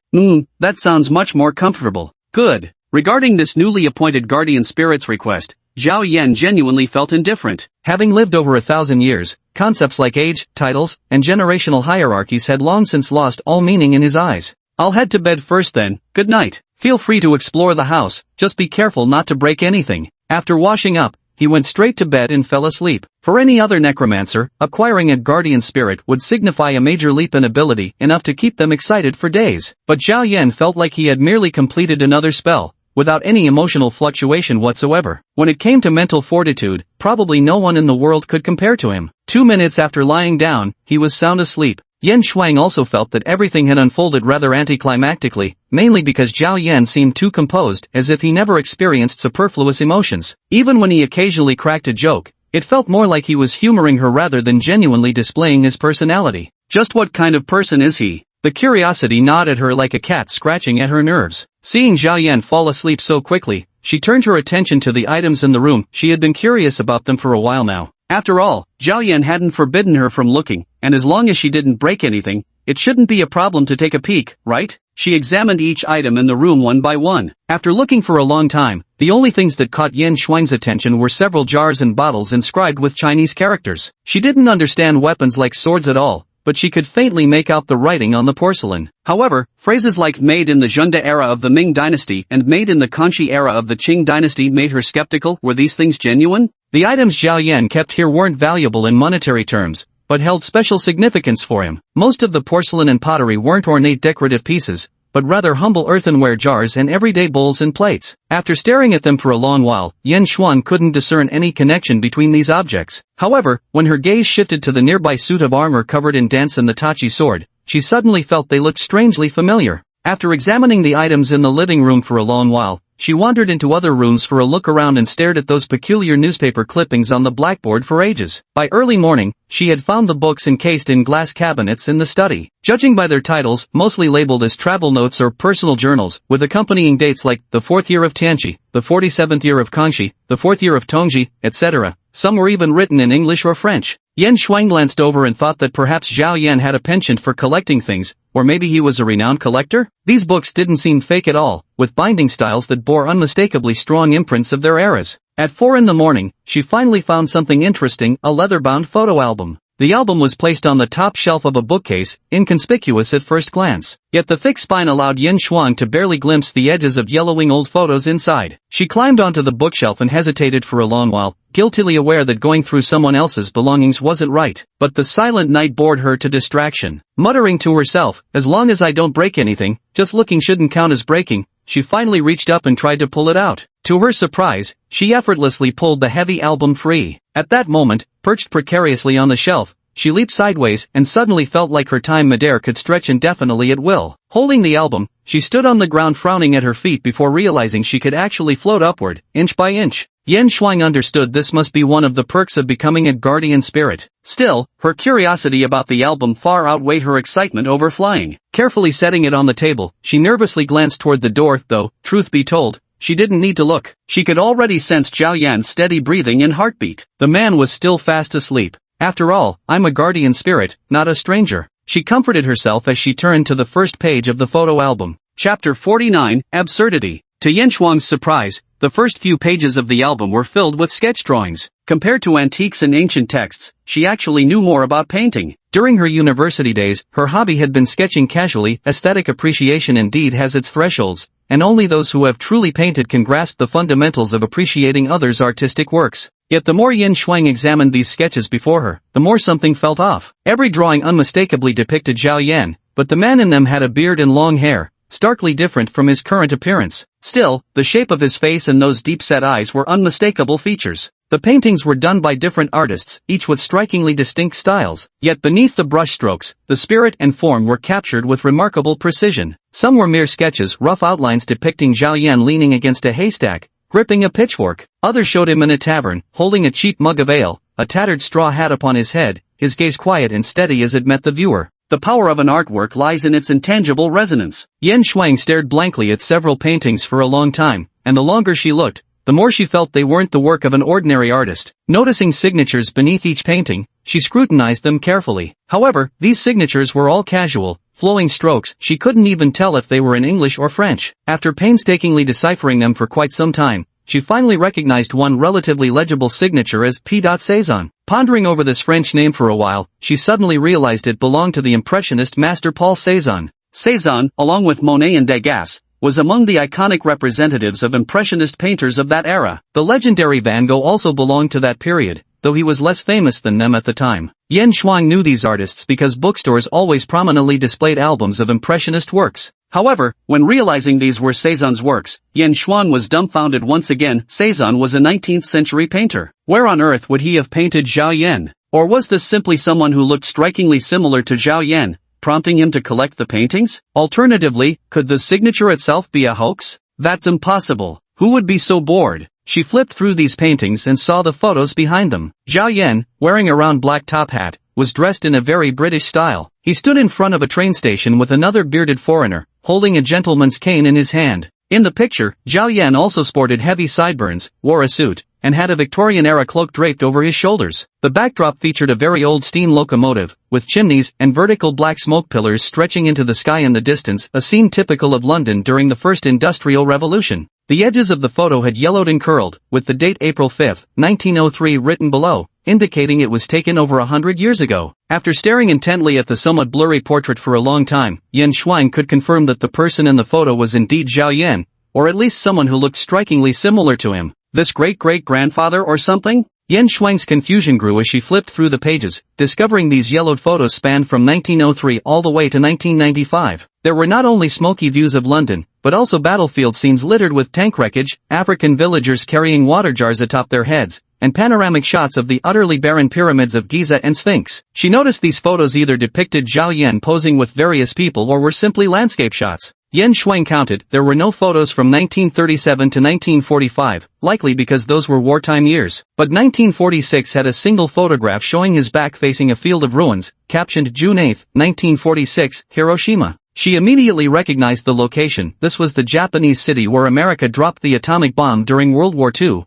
That sounds much more comfortable." "Good." Regarding this newly appointed guardian spirit's request, Zhao Yan genuinely felt indifferent. Having lived over 1,000 years, concepts like age, titles, and generational hierarchies had long since lost all meaning in his eyes. "I'll head to bed first then. Good night. Feel free to explore the house, just be careful not to break anything." After washing up, he went straight to bed and fell asleep. For any other necromancer, acquiring a guardian spirit would signify a major leap in ability, enough to keep them excited for days. But Zhao Yan felt like he had merely completed another spell, without any emotional fluctuation whatsoever. When it came to mental fortitude, probably no one in the world could compare to him. 2 minutes after lying down, he was sound asleep. Yen Shuang also felt that everything had unfolded rather anticlimactically, mainly because Zhao Yan seemed too composed, as if he never experienced superfluous emotions. Even when he occasionally cracked a joke, it felt more like he was humoring her rather than genuinely displaying his personality. Just what kind of person is he? The curiosity gnawed at her like a cat scratching at her nerves. Seeing Zhao Yan fall asleep so quickly, she turned her attention to the items in the room. She had been curious about them for a while now. After all, Zhao Yan hadn't forbidden her from looking, and as long as she didn't break anything, it shouldn't be a problem to take a peek, right? She examined each item in the room one by one. After looking for a long time, the only things that caught Yen Shuang's attention were several jars and bottles inscribed with Chinese characters. She didn't understand weapons like swords at all, but she could faintly make out the writing on the porcelain. However, phrases like "made in the Zhengde era of the Ming dynasty" and "made in the Kangxi era of the Qing dynasty" made her skeptical. Were these things genuine? The items Zhao Yan kept here weren't valuable in monetary terms, but held special significance for him. Most of the porcelain and pottery weren't ornate decorative pieces, but rather humble earthenware jars and everyday bowls and plates. After staring at them for a long while, Yen Shuang couldn't discern any connection between these objects. However, when her gaze shifted to the nearby suit of armor covered in dents and the Tachi sword, she suddenly felt they looked strangely familiar. After examining the items in the living room for a long while, she wandered into other rooms for a look around and stared at those peculiar newspaper clippings on the blackboard for ages. By early morning, she had found the books encased in glass cabinets in the study. Judging by their titles, mostly labeled as travel notes or personal journals, with accompanying dates like the 4th year of Tianqi, the 47th year of Kangxi, the 4th year of Tongji, etc. Some were even written in English or French. Yan Shuang glanced over and thought that perhaps Zhao Yan had a penchant for collecting things, or maybe he was a renowned collector? These books didn't seem fake at all, with binding styles that bore unmistakably strong imprints of their eras. At 4 in the morning, she finally found something interesting, a leather-bound photo album. The album was placed on the top shelf of a bookcase, inconspicuous at first glance. Yet the thick spine allowed Yin Shuang to barely glimpse the edges of yellowing old photos inside. She climbed onto the bookshelf and hesitated for a long while, guiltily aware that going through someone else's belongings wasn't right. But the silent night bored her to distraction. Muttering to herself, as long as I don't break anything, just looking shouldn't count as breaking, she finally reached up and tried to pull it out. To her surprise, she effortlessly pulled the heavy album free. At that moment, perched precariously on the shelf, she leaped sideways and suddenly felt like her time midair could stretch indefinitely at will. Holding the album, she stood on the ground frowning at her feet before realizing she could actually float upward, inch by inch. Yan Shuang understood this must be one of the perks of becoming a guardian spirit. Still, her curiosity about the album far outweighed her excitement over flying. Carefully setting it on the table, she nervously glanced toward the door, though, truth be told, she didn't need to look. She could already sense Zhao Yan's steady breathing and heartbeat. The man was still fast asleep. After all, I'm a guardian spirit, not a stranger. She comforted herself as she turned to the first page of the photo album. Chapter 49, Absurdity. To Yin Shuang's surprise, the first few pages of the album were filled with sketch drawings. Compared to antiques and ancient texts, she actually knew more about painting. During her university days, her hobby had been sketching casually. Aesthetic appreciation indeed has its thresholds, and only those who have truly painted can grasp the fundamentals of appreciating others' artistic works. Yet the more Yin Shuang examined these sketches before her, the more something felt off. Every drawing unmistakably depicted Zhao Yan, but the man in them had a beard and long hair, starkly different from his current appearance. Still, the shape of his face and those deep-set eyes were unmistakable features. The paintings were done by different artists, each with strikingly distinct styles, yet beneath the brushstrokes, the spirit and form were captured with remarkable precision. Some were mere sketches, rough outlines depicting Zhao Yan leaning against a haystack, gripping a pitchfork. Others showed him in a tavern, holding a cheap mug of ale, a tattered straw hat upon his head, his gaze quiet and steady as it met the viewer. The power of an artwork lies in its intangible resonance. Yin Shuang stared blankly at several paintings for a long time, and the longer she looked, the more she felt they weren't the work of an ordinary artist. Noticing signatures beneath each painting, she scrutinized them carefully. However, these signatures were all casual, flowing strokes. She couldn't even tell if they were in English or French. After painstakingly deciphering them for quite some time, she finally recognized one relatively legible signature as P. Cézanne. Pondering over this French name for a while, she suddenly realized it belonged to the Impressionist master Paul Cézanne. Cézanne, along with Monet and Degas, was among the iconic representatives of Impressionist painters of that era. The legendary Van Gogh also belonged to that period, though he was less famous than them at the time. Yin Shuang knew these artists because bookstores always prominently displayed albums of Impressionist works. However, when realizing these were Cézanne's works, Yin Shuang was dumbfounded once again. Cézanne was a 19th century painter. Where on earth would he have painted Zhao Yan? Or was this simply someone who looked strikingly similar to Zhao Yan, prompting him to collect the paintings? Alternatively, could the signature itself be a hoax? That's impossible. Who would be so bored? She flipped through these paintings and saw the photos behind them. Zhao Yan, wearing a round black top hat, was dressed in a very British style. He stood in front of a train station with another bearded foreigner, holding a gentleman's cane in his hand. In the picture, Zhao Yan also sported heavy sideburns, wore a suit, and had a Victorian-era cloak draped over his shoulders. The backdrop featured a very old steam locomotive, with chimneys and vertical black smoke pillars stretching into the sky in the distance, a scene typical of London during the First Industrial Revolution. The edges of the photo had yellowed and curled, with the date April 5, 1903 written below, indicating it was taken over 100 years ago. After staring intently at the somewhat blurry portrait for a long time, Yin Shuang could confirm that the person in the photo was indeed Zhao Yan, or at least someone who looked strikingly similar to him. This great-great-grandfather or something? Yin Shuang's confusion grew as she flipped through the pages, discovering these yellowed photos spanned from 1903 all the way to 1995. There were not only smoky views of London, but also battlefield scenes littered with tank wreckage, African villagers carrying water jars atop their heads, and panoramic shots of the utterly barren pyramids of Giza and Sphinx. She noticed these photos either depicted Zhao Yan posing with various people or were simply landscape shots. Yan Shuang counted, there were no photos from 1937 to 1945, likely because those were wartime years. But 1946 had a single photograph showing his back facing a field of ruins, captioned June 8, 1946, Hiroshima. She immediately recognized the location. This was the Japanese city where America dropped the atomic bomb during World War II.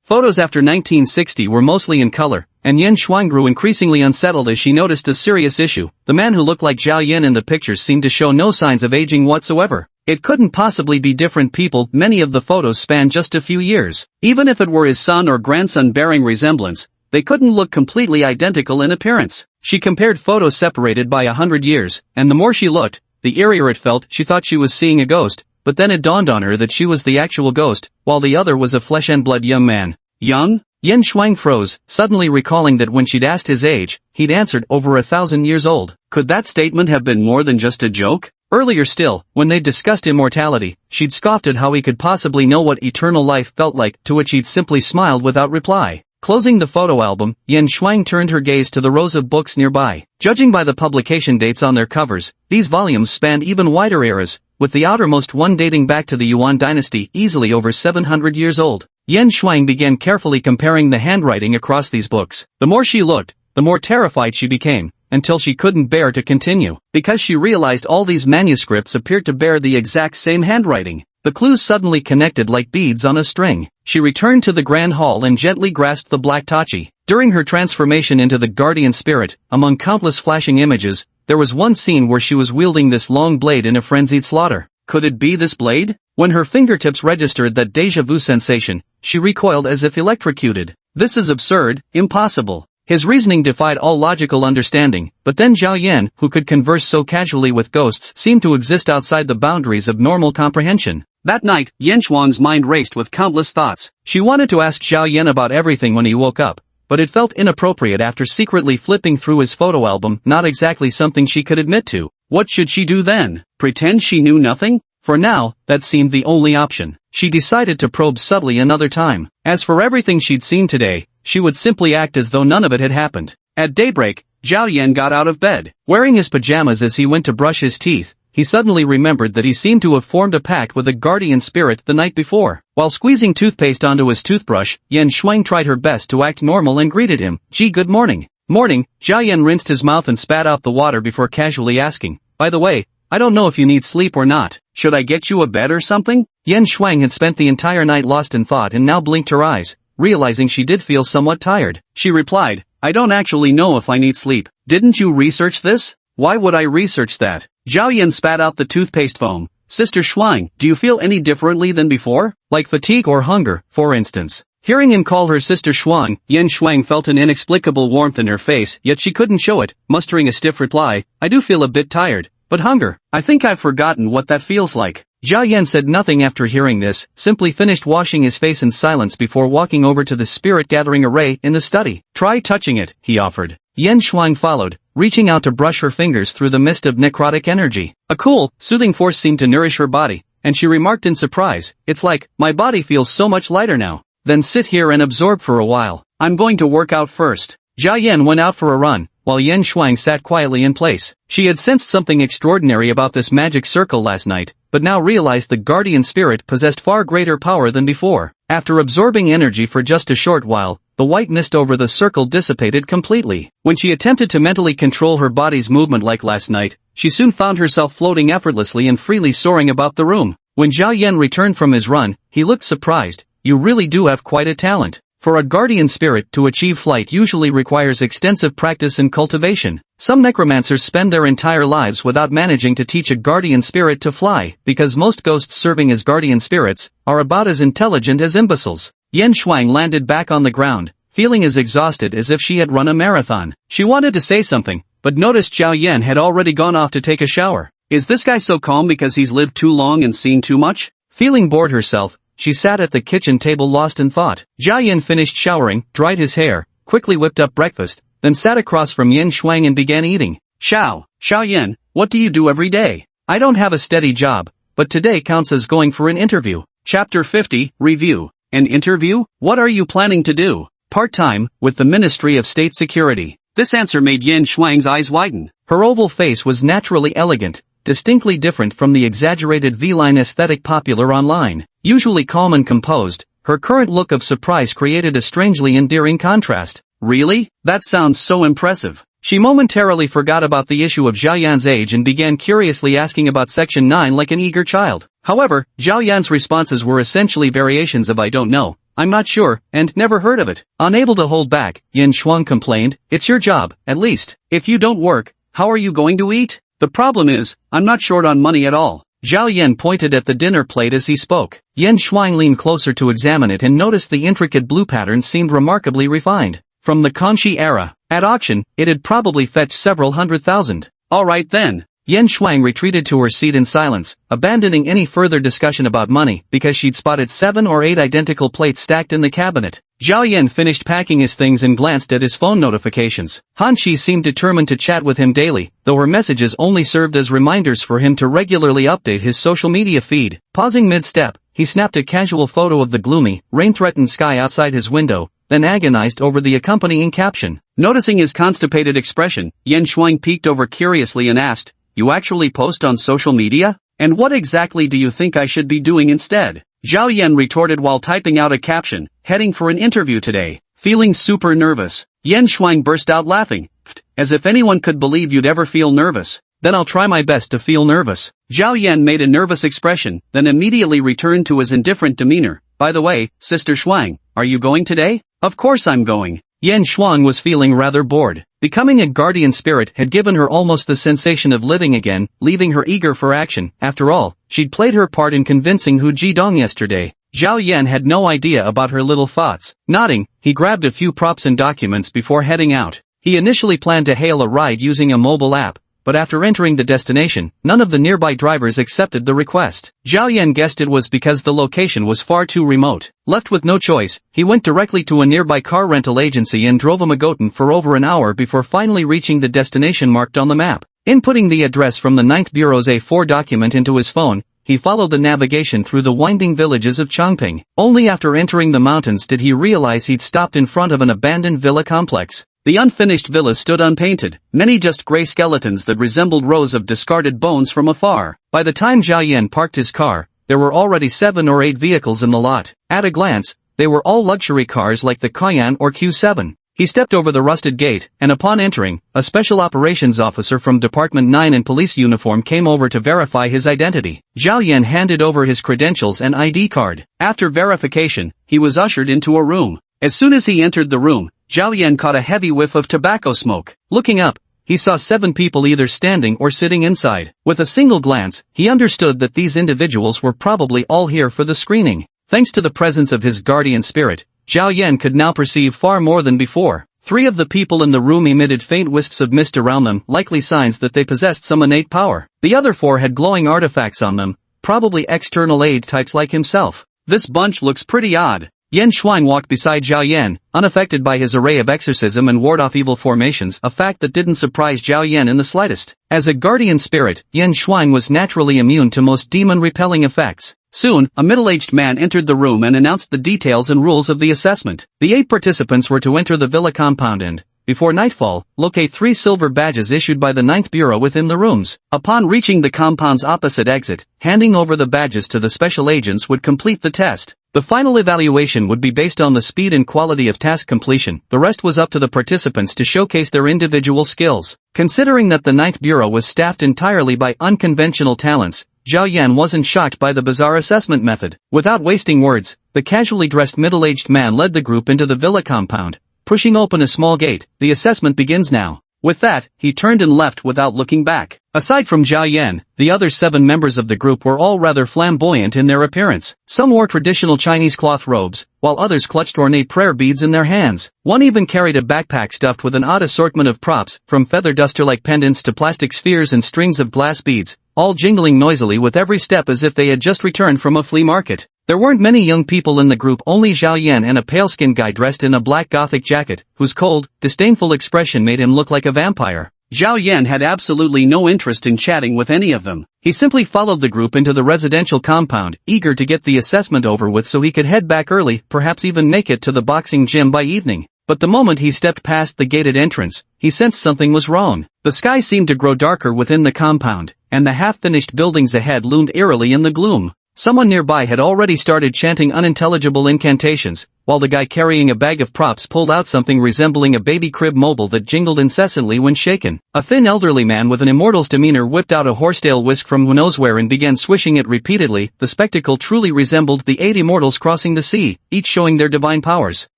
Photos after 1960 were mostly in color, and Yan Shuang grew increasingly unsettled as she noticed a serious issue. The man who looked like Zhao Yan in the pictures seemed to show no signs of aging whatsoever. It couldn't possibly be different people. Many of the photos spanned just a few years. Even if it were his son or grandson bearing resemblance, they couldn't look completely identical in appearance. She compared photos separated by 100 years, and the more she looked, the eerier it felt. She thought she was seeing a ghost, but then it dawned on her that she was the actual ghost, while the other was a flesh-and-blood young man. Young? Yan Shuang froze, suddenly recalling that when she'd asked his age, he'd answered over 1,000 years old. Could that statement have been more than just a joke? Earlier still, when they discussed immortality, she'd scoffed at how he could possibly know what eternal life felt like, to which he'd simply smiled without reply. Closing the photo album, Yan Shuang turned her gaze to the rows of books nearby. Judging by the publication dates on their covers, these volumes spanned even wider eras, with the outermost one dating back to the Yuan dynasty, easily over 700 years old. Yan Shuang began carefully comparing the handwriting across these books. The more she looked, the more terrified she became, until she couldn't bear to continue, because she realized all these manuscripts appeared to bear the exact same handwriting. The clues suddenly connected like beads on a string. She returned to the grand hall and gently grasped the black tachi. During her transformation into the guardian spirit, among countless flashing images, there was one scene where she was wielding this long blade in a frenzied slaughter. Could it be this blade? When her fingertips registered that déjà vu sensation, she recoiled as if electrocuted. This is absurd, impossible. His reasoning defied all logical understanding, but then Zhao Yan, who could converse so casually with ghosts, seemed to exist outside the boundaries of normal comprehension. That night, Yan Shuang's mind raced with countless thoughts. She wanted to ask Zhao Yan about everything when he woke up, but it felt inappropriate after secretly flipping through his photo album, not exactly something she could admit to. What should she do then? Pretend she knew nothing? For now, that seemed the only option. She decided to probe subtly another time. As for everything she'd seen today, she would simply act as though none of it had happened. At daybreak, Zhao Yan got out of bed. Wearing his pajamas as he went to brush his teeth, he suddenly remembered that he seemed to have formed a pact with a guardian spirit the night before. While squeezing toothpaste onto his toothbrush, Yan Shuang tried her best to act normal and greeted him. "Gee, good morning." Morning. Zhao Yan rinsed his mouth and spat out the water before casually asking, "By the way, I don't know if you need sleep or not. Should I get you a bed or something?" Yan Shuang had spent the entire night lost in thought and now blinked her eyes, realizing she did feel somewhat tired. She replied, "I don't actually know if I need sleep. Didn't you research this?" "Why would I research that?" Zhao Yan spat out the toothpaste foam. "Sister Shuang, do you feel any differently than before? Like fatigue or hunger, for instance?" Hearing him call her Sister Shuang, Yan Shuang felt an inexplicable warmth in her face, yet she couldn't show it, mustering a stiff reply, "I do feel a bit tired. But hunger, I think I've forgotten what that feels like." Zhao Yan said nothing after hearing this, simply finished washing his face in silence before walking over to the spirit-gathering array in the study. "Try touching it," he offered. Yan Shuang followed, reaching out to brush her fingers through the mist of necrotic energy. A cool, soothing force seemed to nourish her body, and she remarked in surprise, "It's like, my body feels so much lighter now." "Then sit here and absorb for a while. I'm going to work out first." Zhao Yan went out for a run, while Yan Shuang sat quietly in place. She had sensed something extraordinary about this magic circle last night, but now realized the guardian spirit possessed far greater power than before. After absorbing energy for just a short while, the white mist over the circle dissipated completely. When she attempted to mentally control her body's movement like last night, she soon found herself floating effortlessly and freely soaring about the room. When Zhao Yan returned from his run, he looked surprised. "You really do have quite a talent." For a guardian spirit to achieve flight usually requires extensive practice and cultivation. Some necromancers spend their entire lives without managing to teach a guardian spirit to fly, because most ghosts serving as guardian spirits are about as intelligent as imbeciles. Yan Shuang landed back on the ground, feeling as exhausted as if she had run a marathon. She wanted to say something, but noticed Zhao Yan had already gone off to take a shower. Is this guy so calm because he's lived too long and seen too much? Feeling bored herself, she sat at the kitchen table lost in thought. Zhao Yan finished showering, dried his hair, quickly whipped up breakfast, then sat across from Yan Shuang and began eating. Xiao Yan, what do you do every day?" "I don't have a steady job, but today counts as going for an interview." Chapter 50, Review. An interview? What are you planning to do? Part-time, with the Ministry of State Security. This answer made Yan Shuang's eyes widen. Her oval face was naturally elegant, distinctly different from the exaggerated V-line aesthetic popular online. Usually calm and composed, her current look of surprise created a strangely endearing contrast. Really? That sounds so impressive. She momentarily forgot about the issue of Zhao Yan's age and began curiously asking about Section 9 like an eager child. However, Zhao Yan's responses were essentially variations of I don't know, I'm not sure, and never heard of it. Unable to hold back, Yan Shuang complained, it's your job, at least. If you don't work, how are you going to eat? The problem is, I'm not short on money at all. Zhao Yan pointed at the dinner plate as he spoke. Yan Shuang leaned closer to examine it and noticed the intricate blue pattern seemed remarkably refined. From the Kanshi era. At auction, it had probably fetched several $100,000. Alright then. Yan Shuang retreated to her seat in silence, abandoning any further discussion about money because she'd spotted 7 or 8 identical plates stacked in the cabinet. Zhao Yan finished packing his things and glanced at his phone notifications. Han Qi seemed determined to chat with him daily, though her messages only served as reminders for him to regularly update his social media feed. Pausing mid-step, he snapped a casual photo of the gloomy, rain-threatened sky outside his window, then agonized over the accompanying caption. Noticing his constipated expression, Yan Shuang peeked over curiously and asked, You actually post on social media? And what exactly do you think I should be doing instead? Zhao Yan retorted while typing out a caption, heading for an interview today, feeling super nervous. Yan Shuang burst out laughing, as if anyone could believe you'd ever feel nervous. Then I'll try my best to feel nervous. Zhao Yan made a nervous expression, then immediately returned to his indifferent demeanor. By the way, Sister Shuang, are you going today? Of course I'm going. Yan Shuang was feeling rather bored. Becoming a guardian spirit had given her almost the sensation of living again, leaving her eager for action. After all, she'd played her part in convincing Hu Jidong yesterday. Zhao Yan had no idea about her little thoughts. Nodding, he grabbed a few props and documents before heading out. He initially planned to hail a ride using a mobile app, but after entering the destination, none of the nearby drivers accepted the request. Zhao Yan guessed it was because the location was far too remote. Left with no choice, he went directly to a nearby car rental agency and drove a Magotan for over an hour before finally reaching the destination marked on the map. Inputting the address from the 9th Bureau's A4 document into his phone, he followed the navigation through the winding villages of Changping. Only after entering the mountains did he realize he'd stopped in front of an abandoned villa complex. The unfinished villa stood unpainted, many just gray skeletons that resembled rows of discarded bones from afar. By the time Zhao Yan parked his car, there were already 7 or 8 vehicles in the lot. At a glance, they were all luxury cars like the Cayenne or Q7. He stepped over the rusted gate, and upon entering, a special operations officer from Department 9 in police uniform came over to verify his identity. Zhao Yan handed over his credentials and ID card. After verification, he was ushered into a room. As soon as he entered the room, Zhao Yan caught a heavy whiff of tobacco smoke. Looking up, he saw 7 people either standing or sitting inside. With a single glance, he understood that these individuals were probably all here for the screening. Thanks to the presence of his guardian spirit, Zhao Yan could now perceive far more than before. 3 of the people in the room emitted faint wisps of mist around them, likely signs that they possessed some innate power. The other 4 had glowing artifacts on them, probably external aid types like himself. This bunch looks pretty odd. Yan Shuang walked beside Zhao Yan, unaffected by his array of exorcism and ward-off evil formations, a fact that didn't surprise Zhao Yan in the slightest. As a guardian spirit, Yan Shuang was naturally immune to most demon-repelling effects. Soon, a middle-aged man entered the room and announced the details and rules of the assessment. The 8 participants were to enter the villa compound and, before nightfall, locate 3 silver badges issued by the 9th Bureau within the rooms. Upon reaching the compound's opposite exit, handing over the badges to the special agents would complete the test. The final evaluation would be based on the speed and quality of task completion. The rest was up to the participants to showcase their individual skills. Considering that the 9th Bureau was staffed entirely by unconventional talents, Zhao Yan wasn't shocked by the bizarre assessment method. Without wasting words, the casually dressed middle-aged man led the group into the villa compound. Pushing open a small gate, the assessment begins now. With that, he turned and left without looking back. Aside from Zhao Yan, the other 7 members of the group were all rather flamboyant in their appearance. Some wore traditional Chinese cloth robes, while others clutched ornate prayer beads in their hands. One even carried a backpack stuffed with an odd assortment of props, from feather duster-like pendants to plastic spheres and strings of glass beads, all jingling noisily with every step as if they had just returned from a flea market. There weren't many young people in the group, only Zhao Yan and a pale-skinned guy dressed in a black gothic jacket, whose cold, disdainful expression made him look like a vampire. Zhao Yan had absolutely no interest in chatting with any of them. He simply followed the group into the residential compound, eager to get the assessment over with so he could head back early, perhaps even make it to the boxing gym by evening. But the moment he stepped past the gated entrance, he sensed something was wrong. The sky seemed to grow darker within the compound, and the half-finished buildings ahead loomed eerily in the gloom. Someone nearby had already started chanting unintelligible incantations, while the guy carrying a bag of props pulled out something resembling a baby crib mobile that jingled incessantly when shaken. A thin elderly man with an immortal's demeanor whipped out a horsetail whisk from who knows where and began swishing it repeatedly. The spectacle truly resembled the 8 immortals crossing the sea, each showing their divine powers.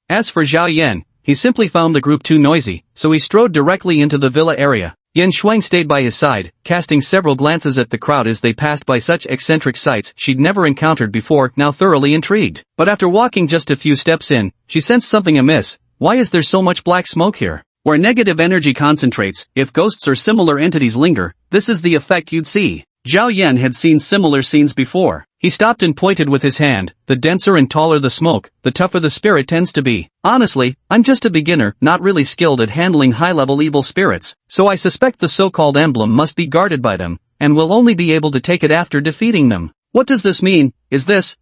As for Zhao Yan, he simply found the group too noisy, so he strode directly into the villa area. Yan Shuang stayed by his side, casting several glances at the crowd as they passed by such eccentric sights she'd never encountered before, now thoroughly intrigued. But after walking just a few steps in, she sensed something amiss. Why is there so much black smoke here? Where negative energy concentrates, if ghosts or similar entities linger, this is the effect you'd see. Zhao Yan had seen similar scenes before. He stopped and pointed with his hand. The denser and taller the smoke, the tougher the spirit tends to be. Honestly, I'm just a beginner, not really skilled at handling high-level evil spirits, so I suspect the so-called emblem must be guarded by them, and will only be able to take it after defeating them. What does this mean? Is this,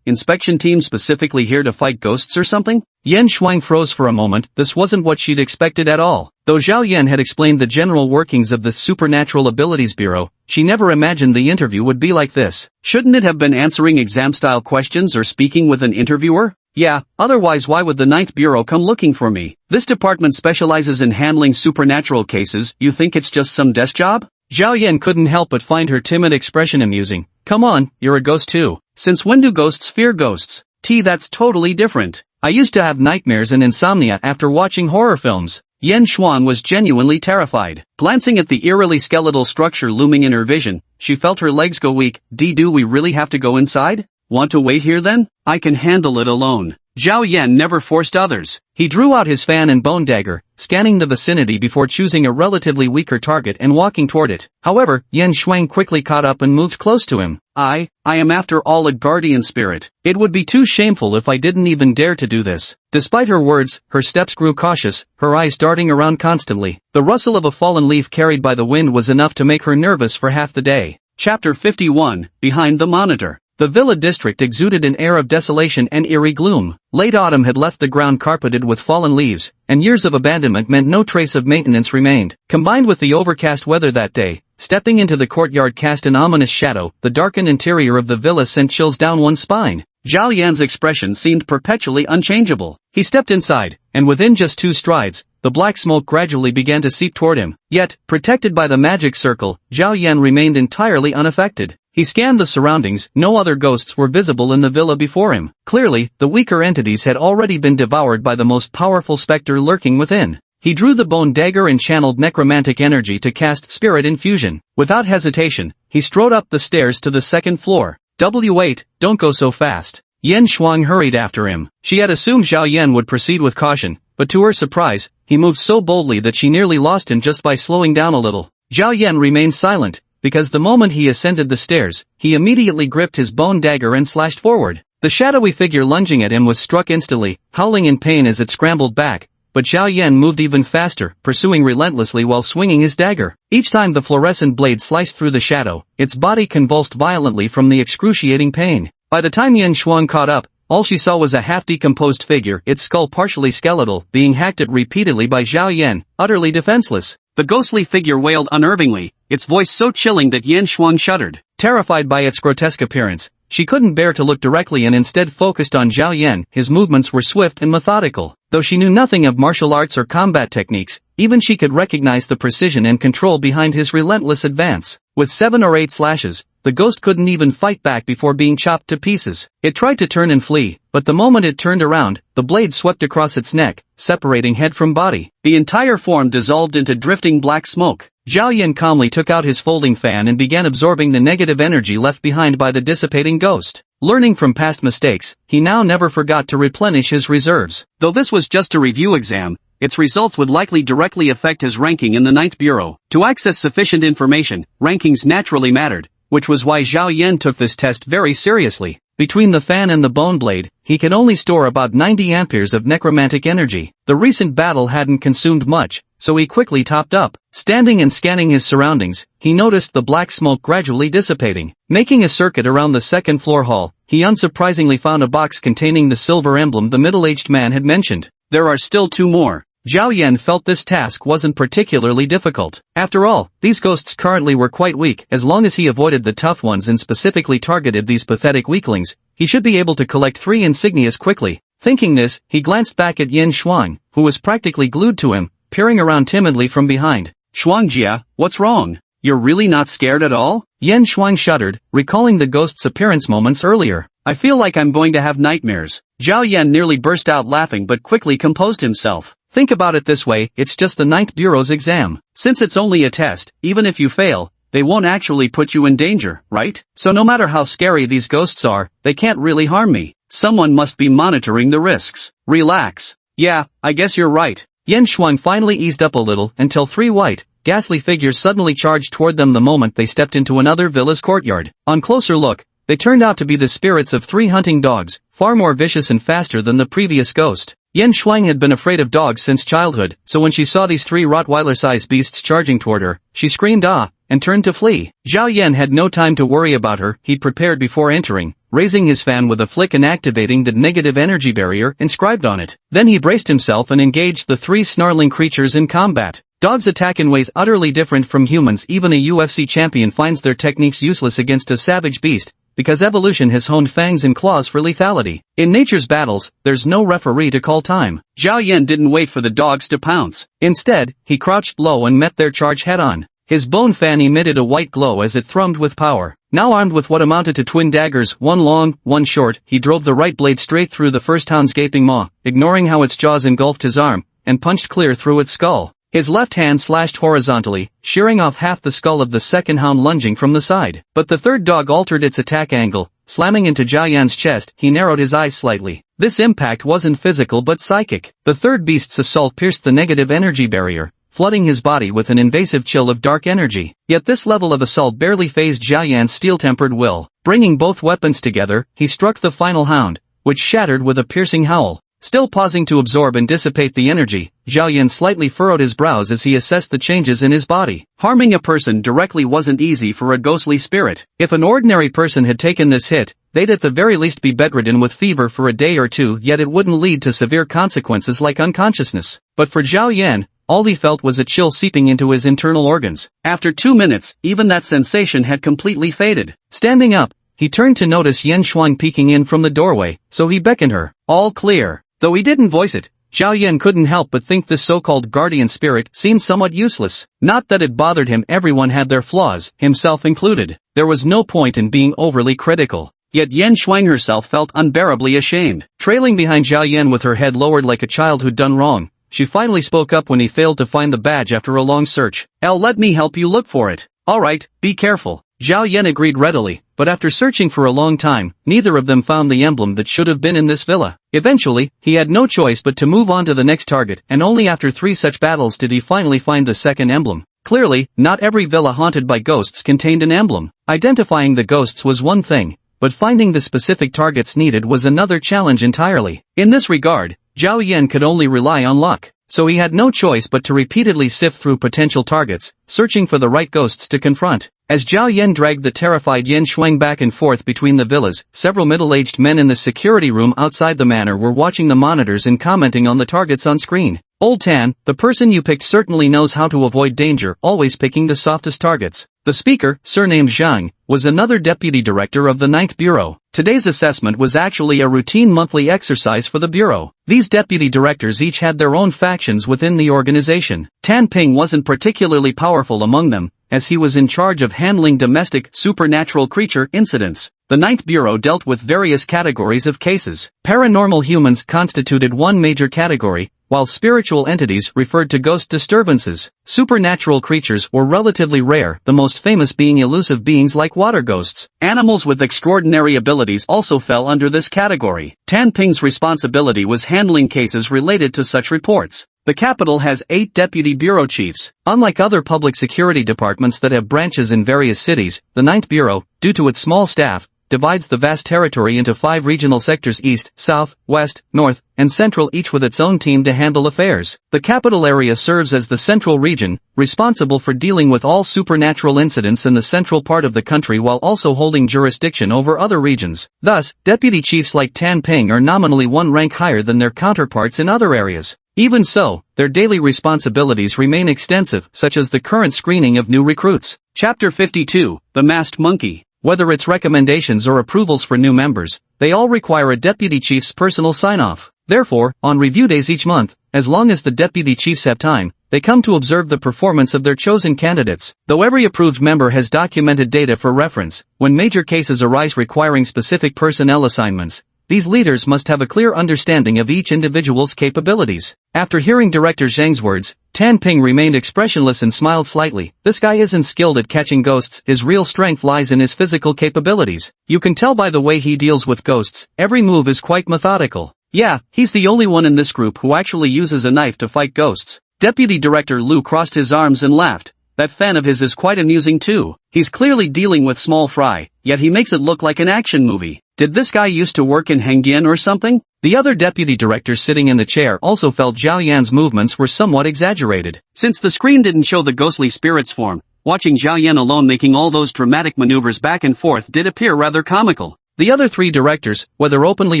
inspection team specifically here to fight ghosts or something? Yan Shuang froze for a moment. This wasn't what she'd expected at all. Though Zhao Yan had explained the general workings of the Supernatural Abilities Bureau, she never imagined the interview would be like this. Shouldn't it have been answering exam-style questions or speaking with an interviewer? Yeah, otherwise why would the 9th Bureau come looking for me? This department specializes in handling supernatural cases. You think it's just some desk job? Zhao Yan couldn't help but find her timid expression amusing. Come on, you're a ghost too. Since when do ghosts fear ghosts? That's totally different. I used to have nightmares and insomnia after watching horror films. Yan Xuan was genuinely terrified. Glancing at the eerily skeletal structure looming in her vision, she felt her legs go weak. Do we really have to go inside? Want to wait here then? I can handle it alone. Zhao Yan never forced others. He drew out his fan and bone dagger, scanning the vicinity before choosing a relatively weaker target and walking toward it. However, Yan Shuang quickly caught up and moved close to him. I am after all a guardian spirit. It would be too shameful if I didn't even dare to do this. Despite her words, her steps grew cautious, her eyes darting around constantly. The rustle of a fallen leaf carried by the wind was enough to make her nervous for half the day. Chapter 51, Behind the Monitor. The villa district exuded an air of desolation and eerie gloom. Late autumn had left the ground carpeted with fallen leaves, and years of abandonment meant no trace of maintenance remained. Combined with the overcast weather that day, stepping into the courtyard cast an ominous shadow. The darkened interior of the villa sent chills down one's spine. Zhao Yan's expression seemed perpetually unchangeable. He stepped inside, and within just 2 strides, the black smoke gradually began to seep toward him. Yet, protected by the magic circle, Zhao Yan remained entirely unaffected. He scanned the surroundings. No other ghosts were visible in the villa before him. Clearly, the weaker entities had already been devoured by the most powerful specter lurking within. He drew the bone dagger and channeled necromantic energy to cast spirit infusion. Without hesitation, he strode up the stairs to the 2nd floor. Wait, don't go so fast. Yan Shuang hurried after him. She had assumed Zhao Yan would proceed with caution, but to her surprise, he moved so boldly that she nearly lost him just by slowing down a little. Zhao Yan remained silent, because the moment he ascended the stairs, he immediately gripped his bone dagger and slashed forward. The shadowy figure lunging at him was struck instantly, howling in pain as it scrambled back, but Zhao Yan moved even faster, pursuing relentlessly while swinging his dagger. Each time the fluorescent blade sliced through the shadow, its body convulsed violently from the excruciating pain. By the time Yan Shuang caught up, all she saw was a half-decomposed figure, its skull partially skeletal, being hacked at repeatedly by Zhao Yan, utterly defenseless. The ghostly figure wailed unnervingly, its voice so chilling that Yan Shuang shuddered. Terrified by its grotesque appearance, she couldn't bear to look directly and instead focused on Zhao Yan. His movements were swift and methodical. Though she knew nothing of martial arts or combat techniques, even she could recognize the precision and control behind his relentless advance. With 7 or 8 slashes, the ghost couldn't even fight back before being chopped to pieces. It tried to turn and flee, but the moment it turned around, the blade swept across its neck, separating head from body. The entire form dissolved into drifting black smoke. Zhao Yan calmly took out his folding fan and began absorbing the negative energy left behind by the dissipating ghost. Learning from past mistakes, he now never forgot to replenish his reserves. Though this was just a review exam, its results would likely directly affect his ranking in the 9th Bureau. To access sufficient information, rankings naturally mattered, which was why Zhao Yan took this test very seriously. Between the fan and the bone blade, he could only store about 90 amperes of necromantic energy. The recent battle hadn't consumed much, so he quickly topped up. Standing and scanning his surroundings, he noticed the black smoke gradually dissipating. Making a circuit around the second-floor hall, he unsurprisingly found a box containing the silver emblem the middle-aged man had mentioned. There are still 2 more. Zhao Yan felt this task wasn't particularly difficult. After all, these ghosts currently were quite weak. As long as he avoided the tough ones and specifically targeted these pathetic weaklings, he should be able to collect 3 insignias quickly. Thinking this, he glanced back at Yin Shuang, who was practically glued to him, peering around timidly from behind. Shuangjia, what's wrong? You're really not scared at all? Yin Shuang shuddered, recalling the ghost's appearance moments earlier. I feel like I'm going to have nightmares. Zhao Yan nearly burst out laughing but quickly composed himself. Think about it this way, it's just the 9th Bureau's exam. Since it's only a test, even if you fail, they won't actually put you in danger, right? So no matter how scary these ghosts are, they can't really harm me. Someone must be monitoring the risks. Relax. Yeah, I guess you're right. Yin Shuang finally eased up a little until 3 white, ghastly figures suddenly charged toward them the moment they stepped into another villa's courtyard. On closer look, they turned out to be the spirits of 3 hunting dogs, far more vicious and faster than the previous ghost. Yin Shuang had been afraid of dogs since childhood, so when she saw these 3 Rottweiler-sized beasts charging toward her, she screamed ah, and turned to flee. Zhao Yan had no time to worry about her. He'd prepared before entering, raising his fan with a flick and activating the negative energy barrier inscribed on it. Then he braced himself and engaged the 3 snarling creatures in combat. Dogs attack in ways utterly different from humans. Even a UFC champion finds their techniques useless against a savage beast, because evolution has honed fangs and claws for lethality. In nature's battles, there's no referee to call time. Zhao Yan didn't wait for the dogs to pounce. Instead, he crouched low and met their charge head-on. His bone fan emitted a white glow as it thrummed with power. Now armed with what amounted to twin daggers, one long, one short, he drove the right blade straight through the first hound's gaping maw, ignoring how its jaws engulfed his arm, and punched clear through its skull. His left hand slashed horizontally, shearing off half the skull of the second hound lunging from the side. But the third dog altered its attack angle, slamming into Zhao Yan's chest. He narrowed his eyes slightly. This impact wasn't physical but psychic. The third beast's assault pierced the negative energy barrier, flooding his body with an invasive chill of dark energy. Yet this level of assault barely fazed Zhao Yan's steel-tempered will. Bringing both weapons together, he struck the final hound, which shattered with a piercing howl. Still pausing to absorb and dissipate the energy, Zhao Yan slightly furrowed his brows as he assessed the changes in his body. Harming a person directly wasn't easy for a ghostly spirit. If an ordinary person had taken this hit, they'd at the very least be bedridden with fever for a day or two, yet it wouldn't lead to severe consequences like unconsciousness. But for Zhao Yan, all he felt was a chill seeping into his internal organs. After 2 minutes, even that sensation had completely faded. Standing up, he turned to notice Yin Shuang peeking in from the doorway, so he beckoned her. All clear. Though he didn't voice it, Zhao Yan couldn't help but think this so-called guardian spirit seemed somewhat useless. Not that it bothered him, everyone had their flaws, himself included. There was no point in being overly critical. Yet Yin Shuang herself felt unbearably ashamed. Trailing behind Zhao Yan with her head lowered like a child who'd done wrong, she finally spoke up when he failed to find the badge after a long search. Let me help you look for it. Alright, be careful. Zhao Yan agreed readily, but after searching for a long time, neither of them found the emblem that should have been in this villa. Eventually, he had no choice but to move on to the next target, and only after 3 such battles did he finally find the second emblem. Clearly, not every villa haunted by ghosts contained an emblem. Identifying the ghosts was one thing, but finding the specific targets needed was another challenge entirely. In this regard, Zhao Yan could only rely on luck. So he had no choice but to repeatedly sift through potential targets, searching for the right ghosts to confront. As Zhao Yan dragged the terrified Yin Shuang back and forth between the villas, several middle-aged men in the security room outside the manor were watching the monitors and commenting on the targets on screen. Old Tan, the person you picked certainly knows how to avoid danger, always picking the softest targets. The speaker, surnamed Zhang, was another deputy director of the 9th Bureau. Today's assessment was actually a routine monthly exercise for the Bureau. These deputy directors each had their own factions within the organization. Tan Ping wasn't particularly powerful among them, as he was in charge of handling domestic, supernatural creature incidents. The 9th Bureau dealt with various categories of cases. Paranormal humans constituted one major category, while spiritual entities referred to ghost disturbances. Supernatural creatures were relatively rare, the most famous being elusive beings like water ghosts. Animals with extraordinary abilities also fell under this category. Tan Ping's responsibility was handling cases related to such reports. The capital has 8 deputy bureau chiefs. Unlike other public security departments that have branches in various cities, the 9th Bureau, due to its small staff, divides the vast territory into 5 regional sectors: east, south, west, north, and central, each with its own team to handle affairs. The capital area serves as the central region, responsible for dealing with all supernatural incidents in the central part of the country while also holding jurisdiction over other regions. Thus, deputy chiefs like Tan Ping are nominally one rank higher than their counterparts in other areas. Even so, their daily responsibilities remain extensive, such as the current screening of new recruits. Chapter 52, The Masked Monkey. Whether it's recommendations or approvals for new members, they all require a deputy chief's personal sign-off. Therefore, on review days each month, as long as the deputy chiefs have time, they come to observe the performance of their chosen candidates. Though every approved member has documented data for reference, when major cases arise requiring specific personnel assignments, these leaders must have a clear understanding of each individual's capabilities. After hearing Director Zheng's words, Tan Ping remained expressionless and smiled slightly. This guy isn't skilled at catching ghosts, his real strength lies in his physical capabilities. You can tell by the way he deals with ghosts, every move is quite methodical. Yeah, he's the only one in this group who actually uses a knife to fight ghosts. Deputy Director Lu crossed his arms and laughed. That fan of his is quite amusing too. He's clearly dealing with small fry, yet he makes it look like an action movie. Did this guy used to work in Hengdian or something? The other deputy director sitting in the chair also felt Zhao Yan's movements were somewhat exaggerated. Since the screen didn't show the ghostly spirit's form, watching Zhao Yan alone making all those dramatic maneuvers back and forth did appear rather comical. The other 3 directors, whether openly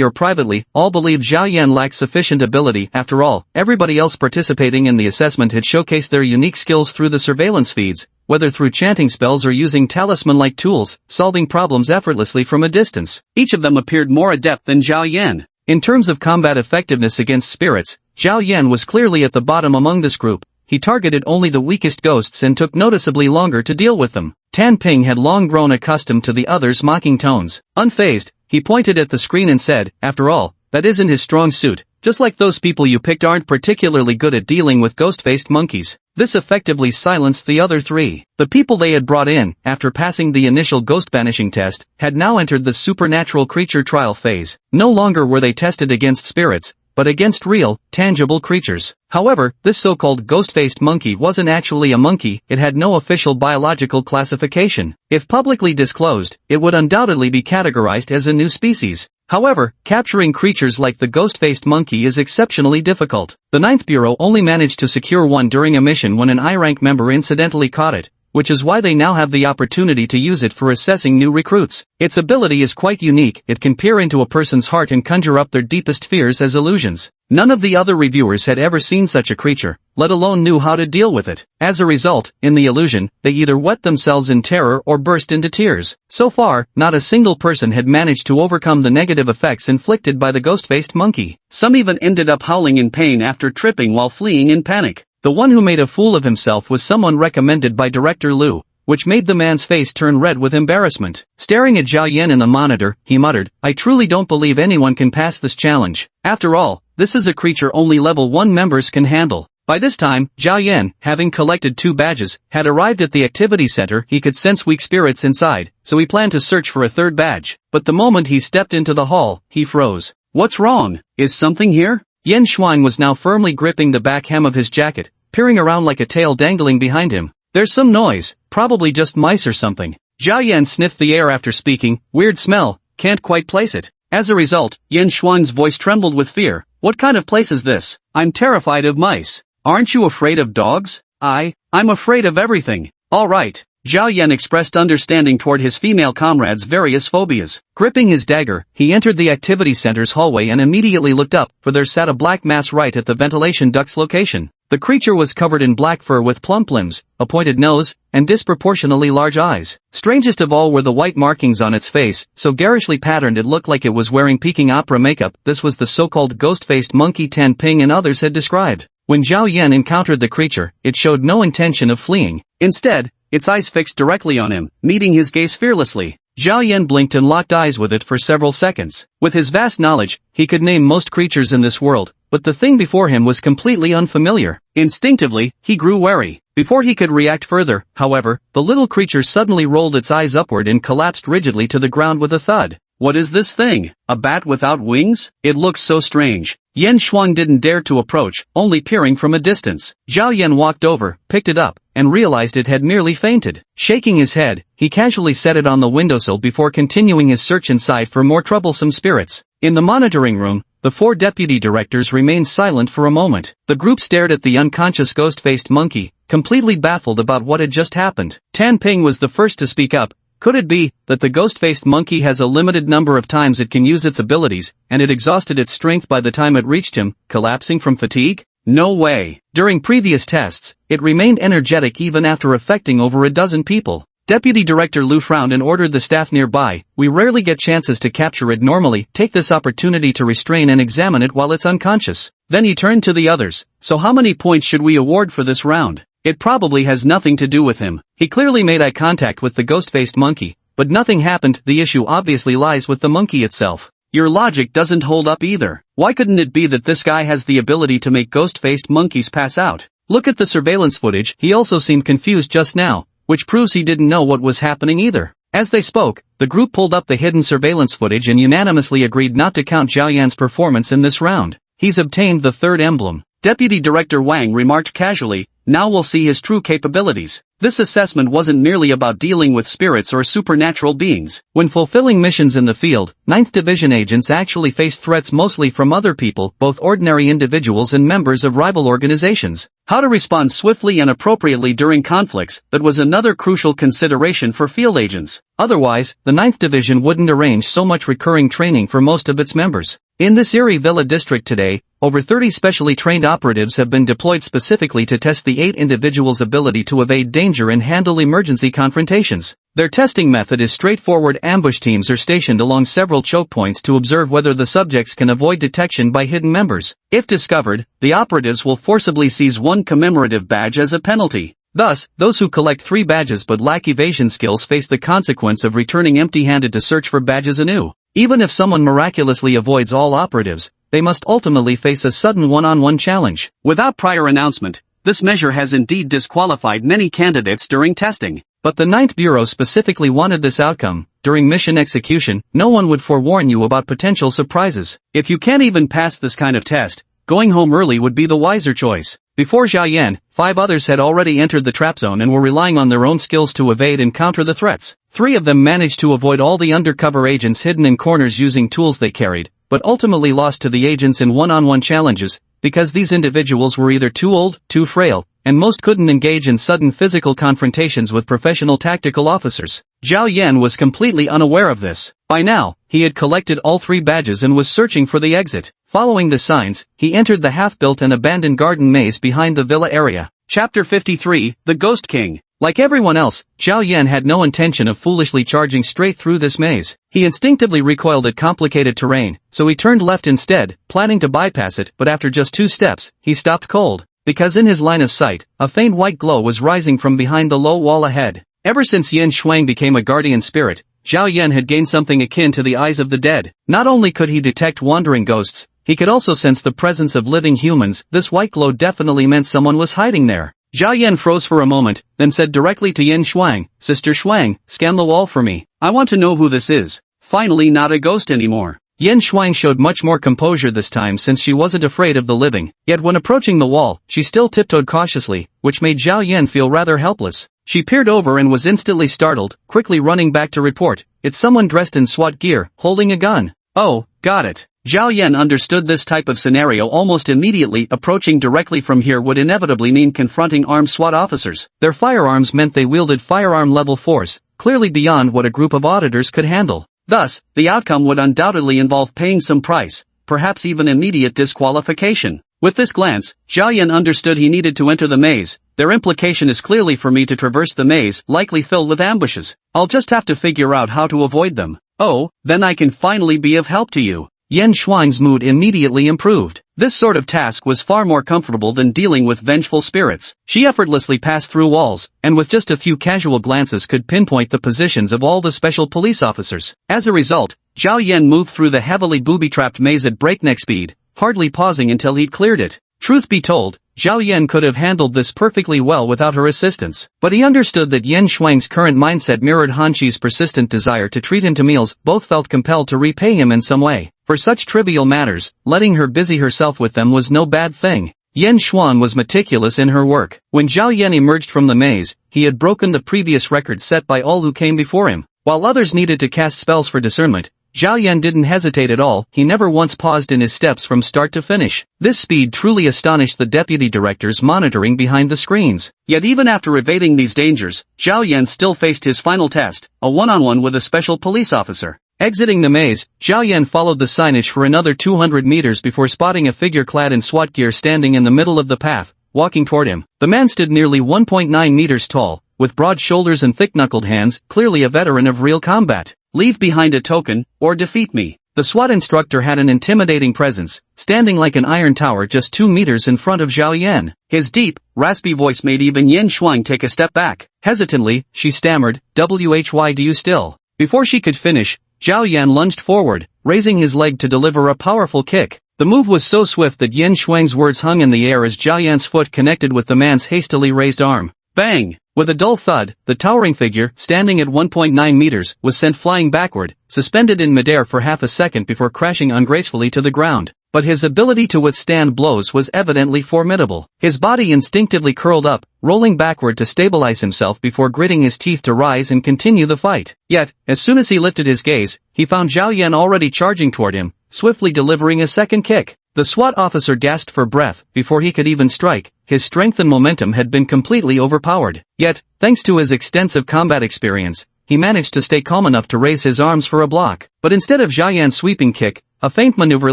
or privately, all believed Zhao Yan lacked sufficient ability. After all, everybody else participating in the assessment had showcased their unique skills through the surveillance feeds, whether through chanting spells or using talisman-like tools, solving problems effortlessly from a distance. Each of them appeared more adept than Zhao Yan. In terms of combat effectiveness against spirits, Zhao Yan was clearly at the bottom among this group. He targeted only the weakest ghosts and took noticeably longer to deal with them. Tan Ping had long grown accustomed to the others' mocking tones. Unfazed, he pointed at the screen and said, "After all, that isn't his strong suit. Just like those people you picked aren't particularly good at dealing with ghost-faced monkeys." This effectively silenced the other 3. The people they had brought in, after passing the initial ghost banishing test, had now entered the supernatural creature trial phase. No longer were they tested against spirits, but against real, tangible creatures. However, this so-called ghost-faced monkey wasn't actually a monkey, it had no official biological classification. If publicly disclosed, it would undoubtedly be categorized as a new species. However, capturing creatures like the ghost-faced monkey is exceptionally difficult. The 9th Bureau only managed to secure one during a mission when an I-rank member incidentally caught it, which is why they now have the opportunity to use it for assessing new recruits. Its ability is quite unique, it can peer into a person's heart and conjure up their deepest fears as illusions. None of the other reviewers had ever seen such a creature, let alone knew how to deal with it. As a result, in the illusion, they either wet themselves in terror or burst into tears. So far, not a single person had managed to overcome the negative effects inflicted by the ghost-faced monkey. Some even ended up howling in pain after tripping while fleeing in panic. The one who made a fool of himself was someone recommended by Director Lu, which made the man's face turn red with embarrassment. Staring at Zhao Yan in the monitor, he muttered, "I truly don't believe anyone can pass this challenge. After all, this is a creature only level 1 members can handle." By this time, Zhao Yan, having collected 2 badges, had arrived at the activity center. He could sense weak spirits inside, so he planned to search for a 3rd badge. But the moment he stepped into the hall, he froze. What's wrong? Is something here? Yan Shuang was now firmly gripping the back hem of his jacket, peering around like a tail dangling behind him. "There's some noise, probably just mice or something." Zhao Yan sniffed the air after speaking. "Weird smell, can't quite place it." As a result, Yan Shuang's voice trembled with fear. "What kind of place is this? I'm terrified of mice." "Aren't you afraid of dogs?" I'm afraid of everything." "All right." Zhao Yan expressed understanding toward his female comrades' various phobias. Gripping his dagger, he entered the activity center's hallway and immediately looked up, for there sat a black mass right at the ventilation duct's location. The creature was covered in black fur with plump limbs, a pointed nose, and disproportionately large eyes. Strangest of all were the white markings on its face, so garishly patterned it looked like it was wearing Peking opera makeup. This was the so-called ghost-faced monkey Tan Ping and others had described. When Zhao Yan encountered the creature, it showed no intention of fleeing. Instead, its eyes fixed directly on him, meeting his gaze fearlessly. Zhao Yan blinked and locked eyes with it for several seconds. With his vast knowledge, he could name most creatures in this world, but the thing before him was completely unfamiliar. Instinctively, he grew wary. Before he could react further, however, the little creature suddenly rolled its eyes upward and collapsed rigidly to the ground with a thud. "What is this thing? A bat without wings? It looks so strange." Yen Shuang didn't dare to approach, only peering from a distance. Zhao Yan walked over, picked it up, and realized it had merely fainted. Shaking his head, he casually set it on the windowsill before continuing his search inside for more troublesome spirits. In the monitoring room, the 4 deputy directors remained silent for a moment. The group stared at the unconscious ghost-faced monkey, completely baffled about what had just happened. Tan Ping was the first to speak up. Could it be that the ghost-faced monkey has a limited number of times it can use its abilities, and it exhausted its strength by the time it reached him, collapsing from fatigue? No way. During previous tests, it remained energetic even after affecting over a dozen people. Deputy Director Lu frowned and ordered the staff nearby. We rarely get chances to capture it normally. Take this opportunity to restrain and examine it while it's unconscious. Then he turned to the others. So how many points should we award for this round? It probably has nothing to do with him. He clearly made eye contact with the ghost-faced monkey, but nothing happened. The issue obviously lies with the monkey itself. Your logic doesn't hold up either. Why couldn't it be that this guy has the ability to make ghost-faced monkeys pass out? Look at the surveillance footage. He also seemed confused just now, which proves he didn't know what was happening either. As they spoke, the group pulled up the hidden surveillance footage and unanimously agreed not to count Zhao Yan's performance in this round. He's obtained the 3rd emblem. Deputy Director Wang remarked casually, now we'll see his true capabilities. This assessment wasn't merely about dealing with spirits or supernatural beings. When fulfilling missions in the field, 9th Division agents actually faced threats mostly from other people, both ordinary individuals and members of rival organizations. How to respond swiftly and appropriately during conflicts, that was another crucial consideration for field agents. Otherwise, the 9th Division wouldn't arrange so much recurring training for most of its members. In this Erie Villa district today, over 30 specially trained operatives have been deployed specifically to test the 8 individuals' ability to evade danger and handle emergency confrontations. Their testing method is straightforward. Ambush teams are stationed along several choke points to observe whether the subjects can avoid detection by hidden members. If discovered, the operatives will forcibly seize 1 commemorative badge as a penalty. Thus, those who collect 3 badges but lack evasion skills face the consequence of returning empty-handed to search for badges anew. Even if someone miraculously avoids all operatives, they must ultimately face a sudden one-on-one challenge. Without prior announcement, this measure has indeed disqualified many candidates during testing. But the 9th Bureau specifically wanted this outcome. During mission execution, no one would forewarn you about potential surprises. If you can't even pass this kind of test, going home early would be the wiser choice. Before Zhao Yan, 5 others had already entered the trap zone and were relying on their own skills to evade and counter the threats. 3 of them managed to avoid all the undercover agents hidden in corners using tools they carried, but ultimately lost to the agents in one-on-one challenges, because these individuals were either too old, too frail, and most couldn't engage in sudden physical confrontations with professional tactical officers. Zhao Yan was completely unaware of this. By now, he had collected all 3 badges and was searching for the exit. Following the signs, he entered the half-built and abandoned garden maze behind the villa area. Chapter 53, The Ghost King. Like everyone else, Zhao Yan had no intention of foolishly charging straight through this maze. He instinctively recoiled at complicated terrain, so he turned left instead, planning to bypass it, but after just 2 steps, he stopped cold. Because in his line of sight, a faint white glow was rising from behind the low wall ahead. Ever since Yen Shuang became a guardian spirit, Zhao Yan had gained something akin to the eyes of the dead. Not only could he detect wandering ghosts, he could also sense the presence of living humans. This white glow definitely meant someone was hiding there. Zhao Yan froze for a moment, then said directly to Yen Shuang, Sister Shuang, scan the wall for me. I want to know who this is. Finally not a ghost anymore. Yen Shuang showed much more composure this time since she wasn't afraid of the living. Yet when approaching the wall, she still tiptoed cautiously, which made Zhao Yan feel rather helpless. She peered over and was instantly startled, quickly running back to report. It's someone dressed in SWAT gear, holding a gun. Oh, got it. Zhao Yan understood this type of scenario almost immediately. Approaching directly from here would inevitably mean confronting armed SWAT officers. Their firearms meant they wielded firearm-level force, clearly beyond what a group of auditors could handle. Thus, the outcome would undoubtedly involve paying some price, perhaps even immediate disqualification. With this glance, Zhao Yan understood he needed to enter the maze. Their implication is clearly for me to traverse the maze, likely filled with ambushes. I'll just have to figure out how to avoid them. Oh, then I can finally be of help to you. Yen Shuang's mood immediately improved. This sort of task was far more comfortable than dealing with vengeful spirits. She effortlessly passed through walls, and with just a few casual glances could pinpoint the positions of all the special police officers. As a result, Zhao Yan moved through the heavily booby-trapped maze at breakneck speed, hardly pausing until he'd cleared it. Truth be told, Zhao Yan could have handled this perfectly well without her assistance, but he understood that Yen Shuang's current mindset mirrored Han Shi's persistent desire to treat him to meals. Both felt compelled to repay him in some way. For such trivial matters, letting her busy herself with them was no bad thing. Yan Xuan was meticulous in her work. When Zhao Yan emerged from the maze, he had broken the previous record set by all who came before him. While others needed to cast spells for discernment, Zhao Yan didn't hesitate at all. He never once paused in his steps from start to finish. This speed truly astonished the deputy directors monitoring behind the screens. Yet even after evading these dangers, Zhao Yan still faced his final test, a one-on-one with a special police officer. Exiting the maze, Zhao Yan followed the signage for another 200 meters before spotting a figure clad in SWAT gear standing in the middle of the path, walking toward him. The man stood nearly 1.9 meters tall, with broad shoulders and thick-knuckled hands, clearly a veteran of real combat. Leave behind a token, or defeat me. The SWAT instructor had an intimidating presence, standing like an iron tower just 2 meters in front of Zhao Yan. His deep, raspy voice made even Yan Shuang take a step back. Hesitantly, she stammered, "Why do you still?" Before she could finish, Zhao Yan lunged forward, raising his leg to deliver a powerful kick. The move was so swift that Yan Shuang's words hung in the air as Zhao Yan's foot connected with the man's hastily raised arm. Bang! With a dull thud, the towering figure, standing at 1.9 meters, was sent flying backward, suspended in midair for half a second before crashing ungracefully to the ground. But his ability to withstand blows was evidently formidable. His body instinctively curled up, rolling backward to stabilize himself before gritting his teeth to rise and continue the fight. Yet, as soon as he lifted his gaze, he found Zhao Yan already charging toward him, swiftly delivering a second kick. The SWAT officer gasped for breath before he could even strike. His strength and momentum had been completely overpowered. Yet, thanks to his extensive combat experience, he managed to stay calm enough to raise his arms for a block. But instead of Zhao Yan's sweeping kick, a feint maneuver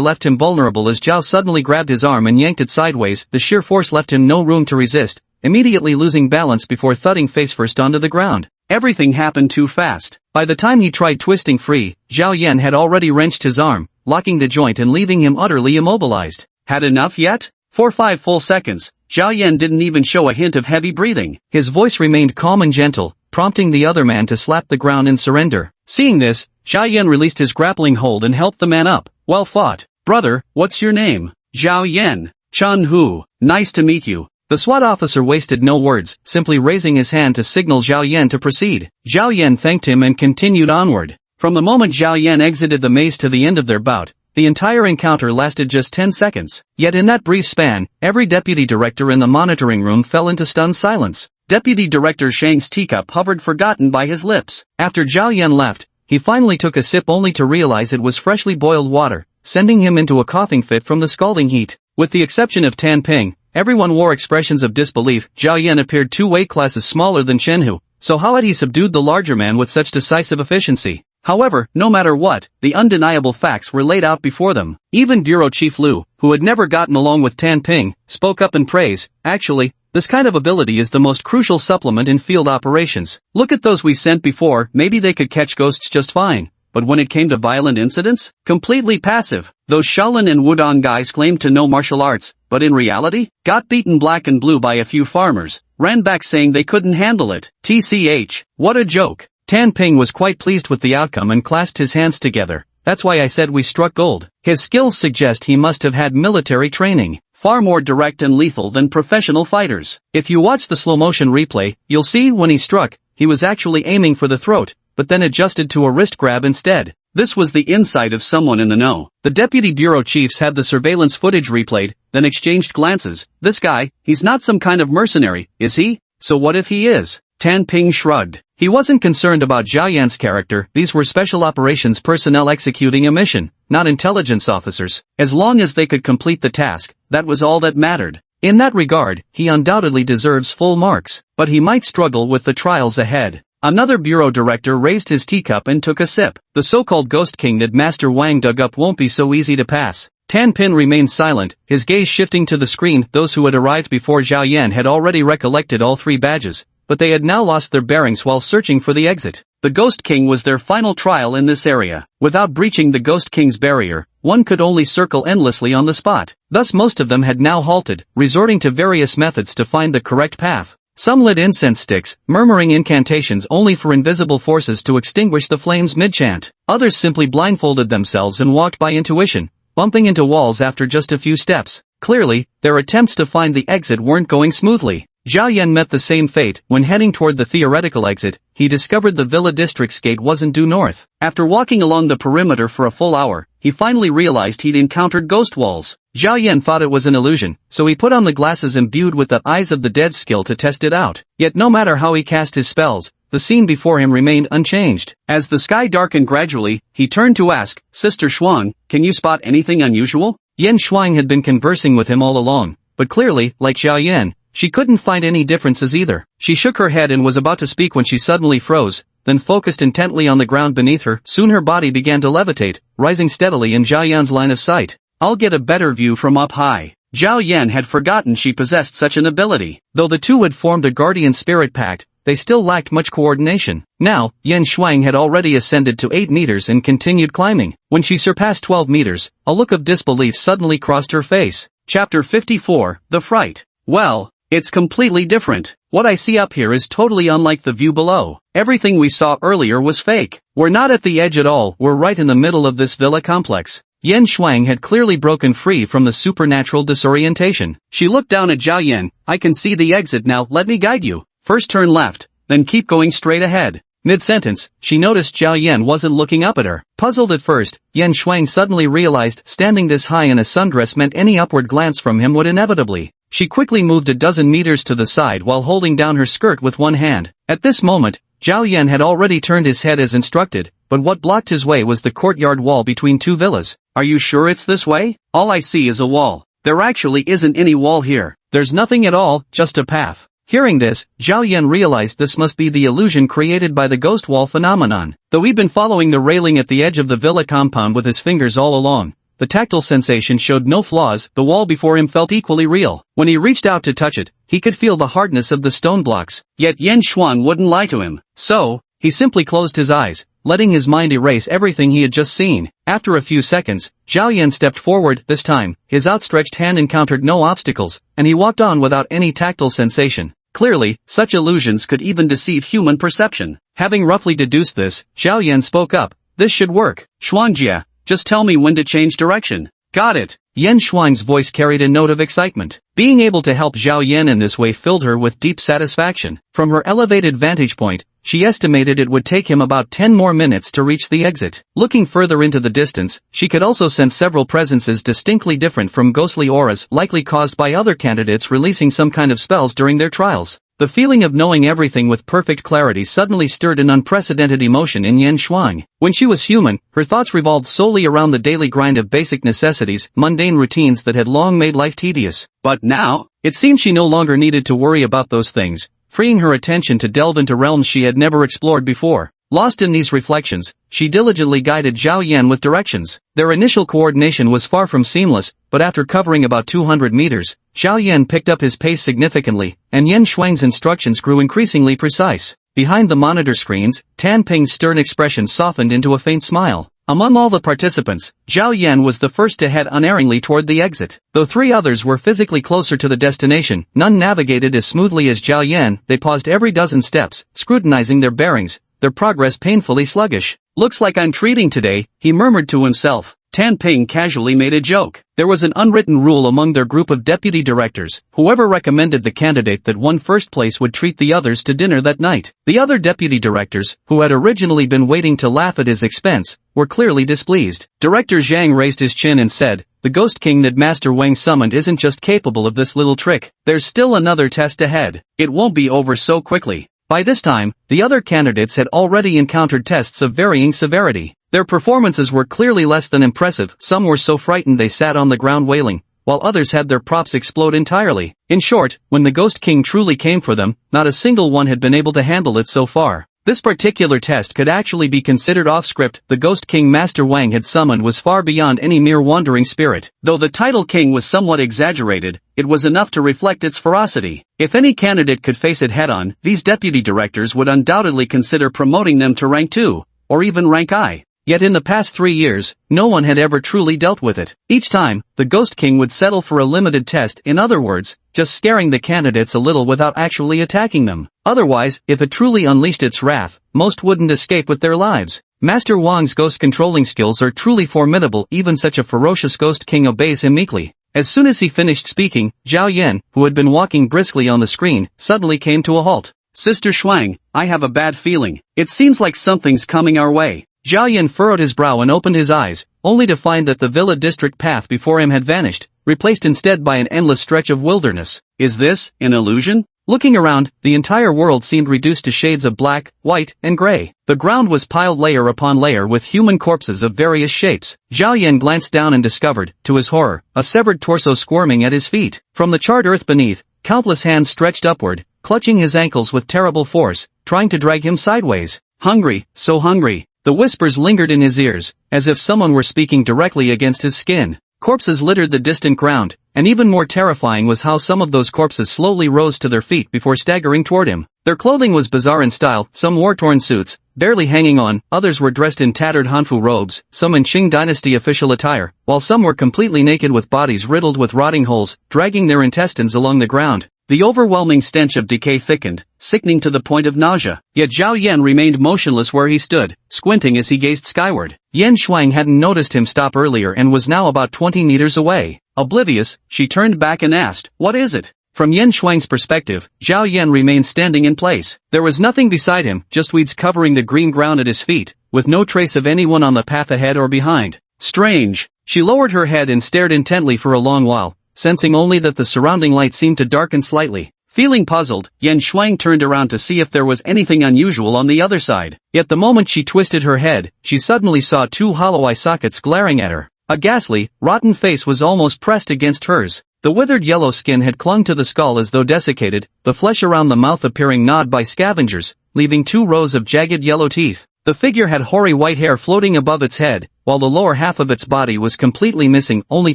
left him vulnerable as Zhao suddenly grabbed his arm and yanked it sideways. The sheer force left him no room to resist, immediately losing balance before thudding face first onto the ground. Everything happened too fast. By the time he tried twisting free, Zhao Yan had already wrenched his arm, locking the joint and leaving him utterly immobilized. Had enough yet? For 5 full seconds, Zhao Yan didn't even show a hint of heavy breathing. His voice remained calm and gentle, prompting the other man to slap the ground in surrender. Seeing this, Zhao Yan released his grappling hold and helped the man up. Well fought. Brother, what's your name? Zhao Yan. Chun Hu. Nice to meet you. The SWAT officer wasted no words, simply raising his hand to signal Zhao Yan to proceed. Zhao Yan thanked him and continued onward. From the moment Zhao Yan exited the maze to the end of their bout, the entire encounter lasted just 10 seconds. Yet in that brief span, every deputy director in the monitoring room fell into stunned silence. Deputy Director Shang's teacup hovered forgotten by his lips. After Zhao Yan left, he finally took a sip only to realize it was freshly boiled water, sending him into a coughing fit from the scalding heat. With the exception of Tan Ping, everyone wore expressions of disbelief. Zhao Yan appeared 2 weight classes smaller than Chen Hu, so how had he subdued the larger man with such decisive efficiency? However, no matter what, the undeniable facts were laid out before them. Even Bureau Chief Lu, who had never gotten along with Tan Ping, spoke up in praise. Actually, this kind of ability is the most crucial supplement in field operations. Look at those we sent before. Maybe they could catch ghosts just fine. But when it came to violent incidents, completely passive. Those Shaolin and Wudong guys claimed to know martial arts, but in reality, got beaten black and blue by a few farmers, ran back saying they couldn't handle it. TCH, what a joke. Tan Ping was quite pleased with the outcome and clasped his hands together. That's why I said we struck gold. His skills suggest he must have had military training, far more direct and lethal than professional fighters. If you watch the slow-motion replay, you'll see when he struck, he was actually aiming for the throat, but then adjusted to a wrist grab instead. This was the insight of someone in the know. The deputy bureau chiefs had the surveillance footage replayed, then exchanged glances. This guy, he's not some kind of mercenary, is he? So what if he is? Tan Ping shrugged. He wasn't concerned about Zhao Yan's character. These were special operations personnel executing a mission, not intelligence officers. As long as they could complete the task, that was all that mattered. In that regard, he undoubtedly deserves full marks, but he might struggle with the trials ahead. Another bureau director raised his teacup and took a sip. The so-called Ghost King that Master Wang dug up won't be so easy to pass. Tan Pin remained silent, his gaze shifting to the screen. Those who had arrived before Zhao Yan had already recollected all 3 badges, but they had now lost their bearings while searching for the exit. The Ghost King was their final trial in this area. Without breaching the Ghost King's barrier, one could only circle endlessly on the spot. Thus most of them had now halted, resorting to various methods to find the correct path. Some lit incense sticks, murmuring incantations only for invisible forces to extinguish the flames mid-chant. Others simply blindfolded themselves and walked by intuition, bumping into walls after just a few steps. Clearly, their attempts to find the exit weren't going smoothly. Zhao Yan met the same fate. When heading toward the theoretical exit, he discovered the Villa District's gate wasn't due north. After walking along the perimeter for a full hour, he finally realized he'd encountered ghost walls. Zhao Yan thought it was an illusion, so he put on the glasses imbued with the Eyes of the Dead skill to test it out. Yet no matter how he cast his spells, the scene before him remained unchanged. As the sky darkened gradually, he turned to ask, "Sister Shuang, can you spot anything unusual?" Yan Shuang had been conversing with him all along, but clearly, like Zhao Yan, she couldn't find any differences either. She shook her head and was about to speak when she suddenly froze, then focused intently on the ground beneath her. Soon her body began to levitate, rising steadily in Zhao Yan's line of sight. "I'll get a better view from up high." Zhao Yan had forgotten she possessed such an ability. Though the two had formed a guardian spirit pact, they still lacked much coordination. Now, Yan Shuang had already ascended to 8 meters and continued climbing. When she surpassed 12 meters, a look of disbelief suddenly crossed her face. Chapter 54, The Fright. Well, it's completely different. What I see up here is totally unlike the view below. Everything we saw earlier was fake. We're not at the edge at all, we're right in the middle of this villa complex. Yan Shuang had clearly broken free from the supernatural disorientation. She looked down at Zhao Yan. "I can see the exit now, let me guide you. First turn left, then keep going straight ahead." Mid-sentence, she noticed Zhao Yan wasn't looking up at her. Puzzled at first, Yan Shuang suddenly realized standing this high in a sundress meant any upward glance from him would inevitably. She quickly moved a dozen meters to the side while holding down her skirt with one hand. At this moment, Zhao Yan had already turned his head as instructed, but what blocked his way was the courtyard wall between two villas. "Are you sure it's this way? All I see is a wall. There actually isn't any wall here. There's nothing at all, just a path." Hearing this, Zhao Yan realized this must be the illusion created by the ghost wall phenomenon. Though he'd been following the railing at the edge of the villa compound with his fingers all along, the tactile sensation showed no flaws. The wall before him felt equally real. When he reached out to touch it, he could feel the hardness of the stone blocks. Yet Yan Shuang wouldn't lie to him. So, he simply closed his eyes, letting his mind erase everything he had just seen. After a few seconds, Zhao Yan stepped forward. This time, his outstretched hand encountered no obstacles, and he walked on without any tactile sensation. Clearly, such illusions could even deceive human perception. Having roughly deduced this, Zhao Yan spoke up. "This should work. Shuangjia, just tell me when to change direction." "Got it." Yan Shuang's voice carried a note of excitement. Being able to help Zhao Yan in this way filled her with deep satisfaction. From her elevated vantage point, she estimated it would take him about 10 more minutes to reach the exit. Looking further into the distance, she could also sense several presences distinctly different from ghostly auras likely caused by other candidates releasing some kind of spells during their trials. The feeling of knowing everything with perfect clarity suddenly stirred an unprecedented emotion in Yan Shuang. When she was human, her thoughts revolved solely around the daily grind of basic necessities, mundane routines that had long made life tedious. But now, it seemed she no longer needed to worry about those things, freeing her attention to delve into realms she had never explored before. Lost in these reflections, she diligently guided Zhao Yan with directions. Their initial coordination was far from seamless, but after covering about 200 meters, Zhao Yan picked up his pace significantly, and Yan Shuang's instructions grew increasingly precise. Behind the monitor screens, Tan Ping's stern expression softened into a faint smile. Among all the participants, Zhao Yan was the first to head unerringly toward the exit. Though 3 others were physically closer to the destination, none navigated as smoothly as Zhao Yan. They paused every dozen steps, scrutinizing their bearings, their progress painfully sluggish. "Looks like I'm treating today," he murmured to himself. Tan Ping casually made a joke. There was an unwritten rule among their group of deputy directors. Whoever recommended the candidate that won first place would treat the others to dinner that night. The other deputy directors, who had originally been waiting to laugh at his expense, were clearly displeased. Director Zhang raised his chin and said, "The Ghost King that Master Wang summoned isn't just capable of this little trick. There's still another test ahead. It won't be over so quickly." By this time, the other candidates had already encountered tests of varying severity. Their performances were clearly less than impressive. Some were so frightened they sat on the ground wailing, while others had their props explode entirely. In short, when the Ghost King truly came for them, not a single one had been able to handle it so far. This particular test could actually be considered off-script. The Ghost King Master Wang had summoned was far beyond any mere wandering spirit. Though the title king was somewhat exaggerated, it was enough to reflect its ferocity. If any candidate could face it head-on, these deputy directors would undoubtedly consider promoting them to rank 2, or even rank I. Yet in the past 3 years, no one had ever truly dealt with it. Each time, the Ghost King would settle for a limited test, in other words, just scaring the candidates a little without actually attacking them. Otherwise, if it truly unleashed its wrath, most wouldn't escape with their lives. Master Wang's ghost controlling skills are truly formidable. Even such a ferocious Ghost King obeys him meekly. As soon as he finished speaking, Zhao Yan, who had been walking briskly on the screen, suddenly came to a halt. "Sister Shuang, I have a bad feeling. It seems like something's coming our way." Zhao Yan furrowed his brow and opened his eyes, only to find that the villa district path before him had vanished, replaced instead by an endless stretch of wilderness. Is this an illusion? Looking around, the entire world seemed reduced to shades of black, white, and gray. The ground was piled layer upon layer with human corpses of various shapes. Zhao Yan glanced down and discovered, to his horror, a severed torso squirming at his feet. From the charred earth beneath, countless hands stretched upward, clutching his ankles with terrible force, trying to drag him sideways. Hungry, so hungry. The whispers lingered in his ears, as if someone were speaking directly against his skin. Corpses littered the distant ground, and even more terrifying was how some of those corpses slowly rose to their feet before staggering toward him. Their clothing was bizarre in style, some wore torn suits, barely hanging on, others were dressed in tattered Hanfu robes, some in Qing dynasty official attire, while some were completely naked with bodies riddled with rotting holes, dragging their intestines along the ground. The overwhelming stench of decay thickened, sickening to the point of nausea. Yet Zhao Yan remained motionless where he stood, squinting as he gazed skyward. Yan Shuang hadn't noticed him stop earlier and was now about 20 meters away. Oblivious, she turned back and asked, "What is it?" From Yan Shuang's perspective, Zhao Yan remained standing in place. There was nothing beside him, just weeds covering the green ground at his feet, with no trace of anyone on the path ahead or behind. Strange. She lowered her head and stared intently for a long while, sensing only that the surrounding light seemed to darken slightly. Feeling puzzled, Yan Shuang turned around to see if there was anything unusual on the other side. Yet the moment she twisted her head, she suddenly saw two hollow eye sockets glaring at her. A ghastly, rotten face was almost pressed against hers. The withered yellow skin had clung to the skull as though desiccated, the flesh around the mouth appearing gnawed by scavengers, leaving 2 rows of jagged yellow teeth. The figure had hoary white hair floating above its head, while the lower half of its body was completely missing, only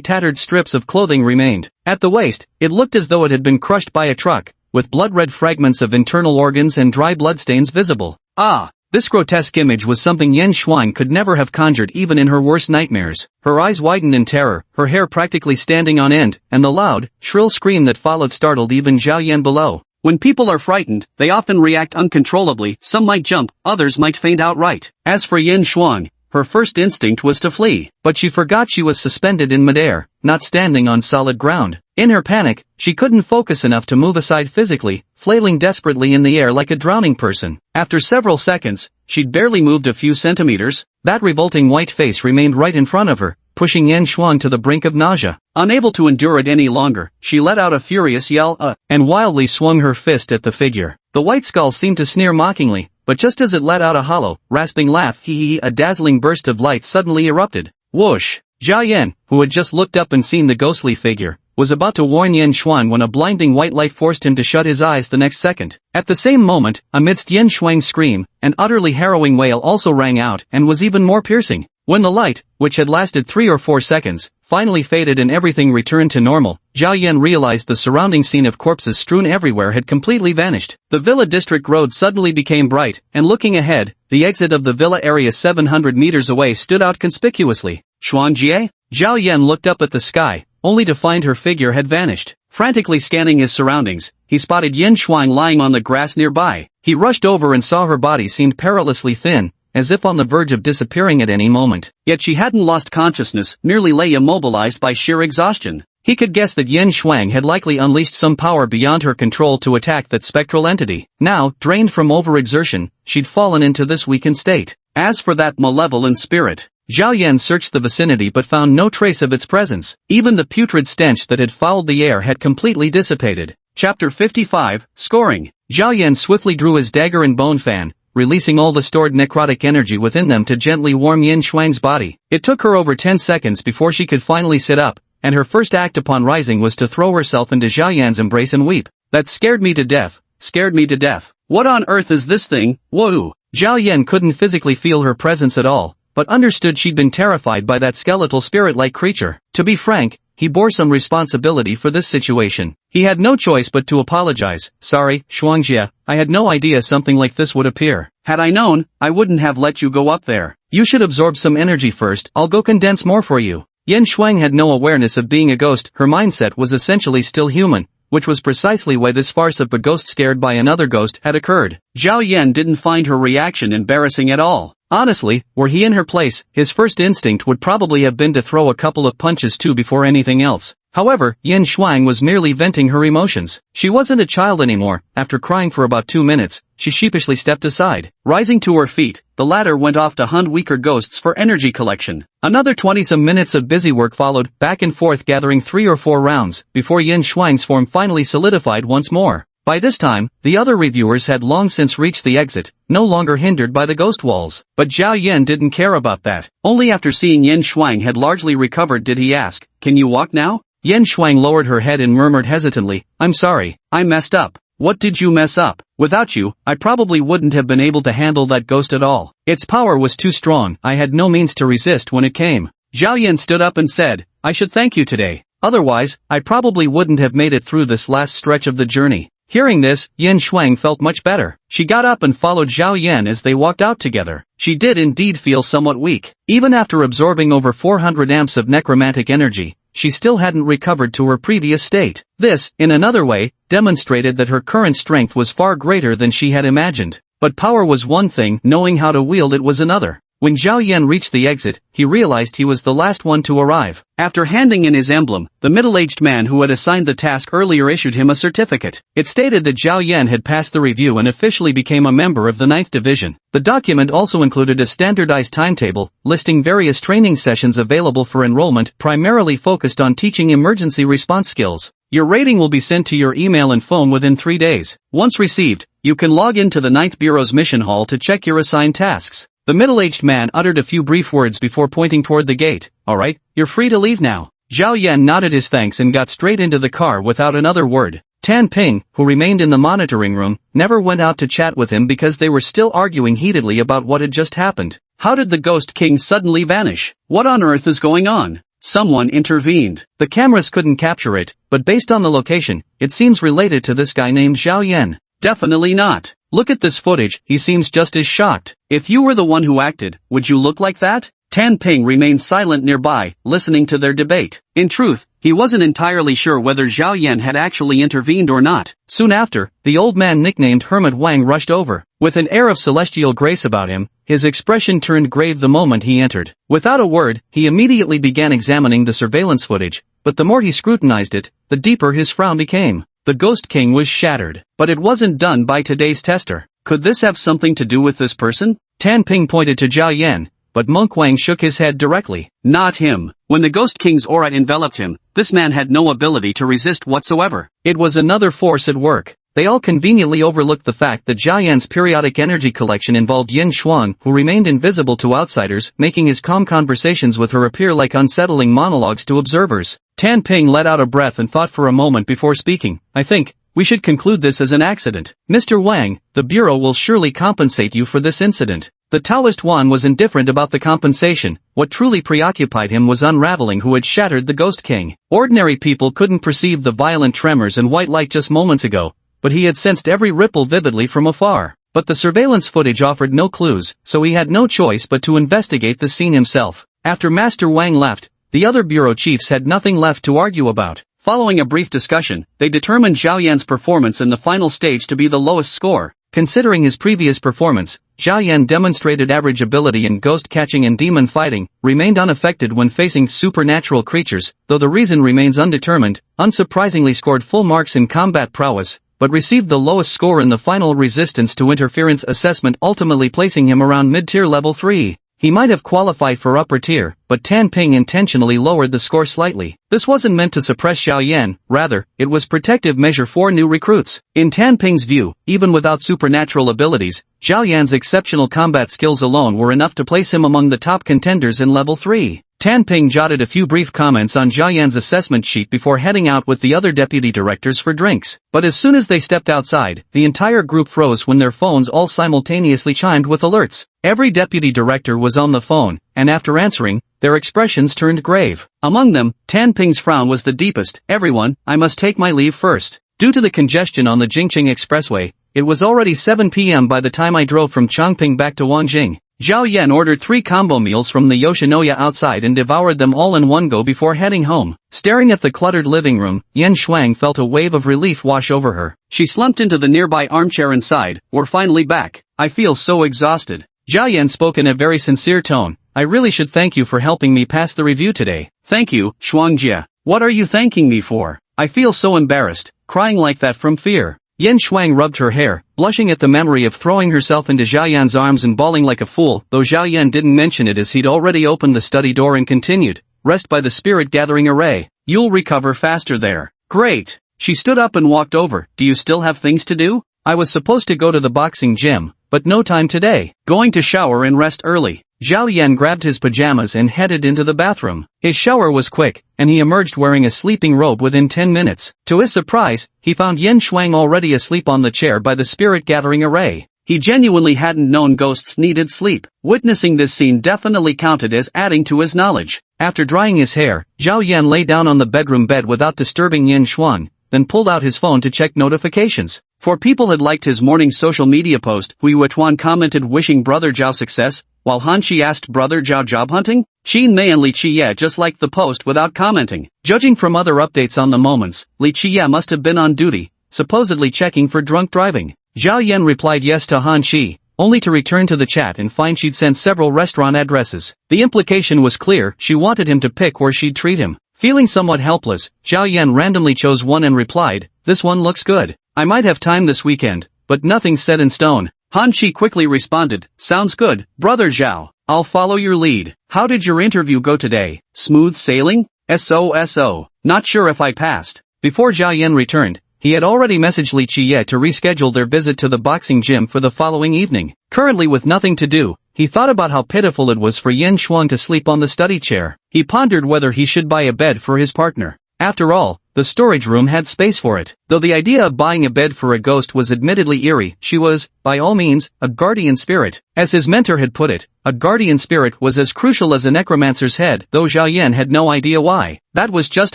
tattered strips of clothing remained. At the waist, it looked as though it had been crushed by a truck, with blood-red fragments of internal organs and dry bloodstains visible. Ah! This grotesque image was something Yan Shuang could never have conjured even in her worst nightmares. Her eyes widened in terror, her hair practically standing on end, and the loud, shrill scream that followed startled even Zhao Yan below. When people are frightened, they often react uncontrollably, some might jump, others might faint outright. As for Yan Shuang, her first instinct was to flee. But she forgot she was suspended in midair, not standing on solid ground. In her panic, she couldn't focus enough to move aside physically, flailing desperately in the air like a drowning person. After several seconds, she'd barely moved a few centimeters. That revolting white face remained right in front of her, pushing Yan Shuang to the brink of nausea. Unable to endure it any longer, she let out a furious yell, and wildly swung her fist at the figure. The white skull seemed to sneer mockingly, but just as it let out a hollow, rasping laugh, a dazzling burst of light suddenly erupted. Whoosh! Zhao Yan, who had just looked up and seen the ghostly figure, was about to warn Yan Shuang when a blinding white light forced him to shut his eyes the next second. At the same moment, amidst Yan Shuang's scream, an utterly harrowing wail also rang out and was even more piercing. When the light, which had lasted 3 or 4 seconds, finally faded and everything returned to normal, Zhao Yan realized the surrounding scene of corpses strewn everywhere had completely vanished. The villa district road suddenly became bright, and looking ahead, the exit of the villa area 700 meters away stood out conspicuously. Xuanjie? Zhao Yan looked up at the sky, only to find her figure had vanished. Frantically scanning his surroundings, he spotted Yan Shuang lying on the grass nearby. He rushed over and saw her body seemed perilously thin, as if on the verge of disappearing at any moment. Yet she hadn't lost consciousness, merely lay immobilized by sheer exhaustion. He could guess that Yan Shuang had likely unleashed some power beyond her control to attack that spectral entity. Now, drained from overexertion, she'd fallen into this weakened state. As for that malevolent spirit, Zhao Yan searched the vicinity but found no trace of its presence. Even the putrid stench that had fouled the air had completely dissipated. Chapter 55, Scoring. Zhao Yan swiftly drew his dagger and bone fan, releasing all the stored necrotic energy within them to gently warm Yan Shuang's body. It took her over 10 seconds before she could finally sit up, and her first act upon rising was to throw herself into Zhao Yan's embrace and weep. "That scared me to death, scared me to death. What on earth is this thing, whoa?" Zhao Yan couldn't physically feel her presence at all, but understood she'd been terrified by that skeletal spirit-like creature. To be frank, he bore some responsibility for this situation. He had no choice but to apologize. "Sorry, Xuanjie, I had no idea something like this would appear. Had I known, I wouldn't have let you go up there. You should absorb some energy first, I'll go condense more for you." Yan Shuang had no awareness of being a ghost, her mindset was essentially still human, which was precisely why this farce of a ghost scared by another ghost had occurred. Zhao Yan didn't find her reaction embarrassing at all. Honestly, were he in her place, his first instinct would probably have been to throw a couple of punches too before anything else. However, Yin Shuang was merely venting her emotions. She wasn't a child anymore. After crying for about 2 minutes, she sheepishly stepped aside. Rising to her feet, the latter went off to hunt weaker ghosts for energy collection. Another 20-some minutes of busy work followed, back and forth gathering 3 or 4 rounds, before Yin Shuang's form finally solidified once more. By this time, the other reviewers had long since reached the exit, no longer hindered by the ghost walls. But Zhao Yan didn't care about that. Only after seeing Yin Shuang had largely recovered did he ask, "Can you walk now?" Yin Shuang lowered her head and murmured hesitantly, "I'm sorry, I messed up." "What did you mess up?" "Without you, I probably wouldn't have been able to handle that ghost at all. Its power was too strong, I had no means to resist when it came." Zhao Yan stood up and said, "I should thank you today. Otherwise, I probably wouldn't have made it through this last stretch of the journey." Hearing this, Yin Shuang felt much better. She got up and followed Zhao Yan as they walked out together. She did indeed feel somewhat weak. Even after absorbing over 400 amps of necromantic energy, she still hadn't recovered to her previous state. This, in another way, demonstrated that her current strength was far greater than she had imagined. But power was one thing, knowing how to wield it was another. When Zhao Yan reached the exit, he realized he was the last one to arrive. After handing in his emblem, the middle-aged man who had assigned the task earlier issued him a certificate. It stated that Zhao Yan had passed the review and officially became a member of the 9th Division. The document also included a standardized timetable, listing various training sessions available for enrollment, primarily focused on teaching emergency response skills. Your rating will be sent to your email and phone within 3 days. Once received, you can log into the 9th Bureau's mission hall to check your assigned tasks. The middle-aged man uttered a few brief words before pointing toward the gate. "Alright, you're free to leave now." Zhao Yan nodded his thanks and got straight into the car without another word. Tan Ping, who remained in the monitoring room, never went out to chat with him because they were still arguing heatedly about what had just happened. How did the Ghost King suddenly vanish? What on earth is going on? Someone intervened. The cameras couldn't capture it, but based on the location, it seems related to this guy named Zhao Yan. Definitely not. Look at this footage, he seems just as shocked. If you were the one who acted, would you look like that? Tan Ping remained silent nearby, listening to their debate. In truth, he wasn't entirely sure whether Zhao Yan had actually intervened or not. Soon after, the old man nicknamed Hermit Wang rushed over. With an air of celestial grace about him, his expression turned grave the moment he entered. Without a word, he immediately began examining the surveillance footage, but the more he scrutinized it, the deeper his frown became. The Ghost King was shattered, but it wasn't done by today's tester. Could this have something to do with this person? Tan Ping pointed to Zhao Yan, but Monk Wang shook his head directly. Not him. When the Ghost King's aura enveloped him, this man had no ability to resist whatsoever. It was another force at work. They all conveniently overlooked the fact that Zhao Yan's periodic energy collection involved Yin Shuang, who remained invisible to outsiders, making his calm conversations with her appear like unsettling monologues to observers. Tan Ping let out a breath and thought for a moment before speaking. "I think we should conclude this as an accident. Mr. Wang, the Bureau will surely compensate you for this incident." The Taoist Wan was indifferent about the compensation. What truly preoccupied him was unraveling who had shattered the Ghost King. Ordinary people couldn't perceive the violent tremors and white light just moments ago, but he had sensed every ripple vividly from afar. But the surveillance footage offered no clues, so he had no choice but to investigate the scene himself. After Master Wang left, the other bureau chiefs had nothing left to argue about. Following a brief discussion, they determined Zhao Yan's performance in the final stage to be the lowest score. Considering his previous performance, Zhao Yan demonstrated average ability in ghost catching and demon fighting, remained unaffected when facing supernatural creatures, though the reason remains undetermined, unsurprisingly scored full marks in combat prowess, but received the lowest score in the final resistance to interference assessment, ultimately placing him around mid-tier level 3. He might have qualified for upper tier, but Tan Ping intentionally lowered the score slightly. This wasn't meant to suppress Zhao Yan, rather, it was protective measure for new recruits. In Tan Ping's view, even without supernatural abilities, Zhao Yan's exceptional combat skills alone were enough to place him among the top contenders in level 3. Tan Ping jotted a few brief comments on Zhao Yan's assessment sheet before heading out with the other deputy directors for drinks. But as soon as they stepped outside, the entire group froze when their phones all simultaneously chimed with alerts. Every deputy director was on the phone, and after answering, their expressions turned grave. Among them, Tan Ping's frown was the deepest. "Everyone, I must take my leave first. Due to the congestion on the Jingqing Expressway, it was already 7 p.m. by the time I drove from Chongping back to Wanjing." Zhao Yan ordered 3 combo meals from the Yoshinoya outside and devoured them all in one go before heading home. Staring at the cluttered living room, Yin Shuang felt a wave of relief wash over her. She slumped into the nearby armchair and sighed, "We're finally back. I feel so exhausted." Zhao Yan spoke in a very sincere tone. I really should thank you for helping me pass the review today. Thank you, Shuangjie. What are you thanking me for? I feel so embarrassed, crying like that from fear. Yan Shuang rubbed her hair, blushing at the memory of throwing herself into Zhao Yan's arms and bawling like a fool, though Zhao Yan didn't mention it as he'd already opened the study door and continued. Rest by the spirit gathering array. You'll recover faster there. Great. She stood up and walked over. Do you still have things to do? I was supposed to go to the boxing gym, but no time today. Going to shower and rest early. Zhao Yan grabbed his pajamas and headed into the bathroom. His shower was quick, and he emerged wearing a sleeping robe within 10 minutes. To his surprise, he found Yan Shuang already asleep on the chair by the spirit gathering array. He genuinely hadn't known ghosts needed sleep. Witnessing this scene definitely counted as adding to his knowledge. After drying his hair, Zhao Yan lay down on the bedroom bed without disturbing Yan Shuang, then pulled out his phone to check notifications. 4 people had liked his morning social media post. Hui Yuchuan commented wishing brother Zhao success, while Han Shi asked brother Zhao job hunting. Xin Mei and Li Qiye just liked the post without commenting. Judging from other updates on the moments, Li Qiye must have been on duty, supposedly checking for drunk driving. Zhao Yan replied yes to Han Shi, only to return to the chat and find she'd sent several restaurant addresses. The implication was clear, she wanted him to pick where she'd treat him. Feeling somewhat helpless, Zhao Yan randomly chose one and replied, this one looks good. I might have time this weekend, but nothing's set in stone. Han Shi quickly responded, sounds good, brother Zhao. I'll follow your lead. How did your interview go today? Smooth sailing? SOSO. Not sure if I passed. Before Zhao Yan returned, he had already messaged Li Qiye to reschedule their visit to the boxing gym for the following evening. Currently with nothing to do, he thought about how pitiful it was for Yan Shuang to sleep on the study chair. He pondered whether he should buy a bed for his partner. After all, the storage room had space for it. Though the idea of buying a bed for a ghost was admittedly eerie, she was, by all means, a guardian spirit. As his mentor had put it, a guardian spirit was as crucial as a necromancer's head, though Zhao Yan had no idea why. That was just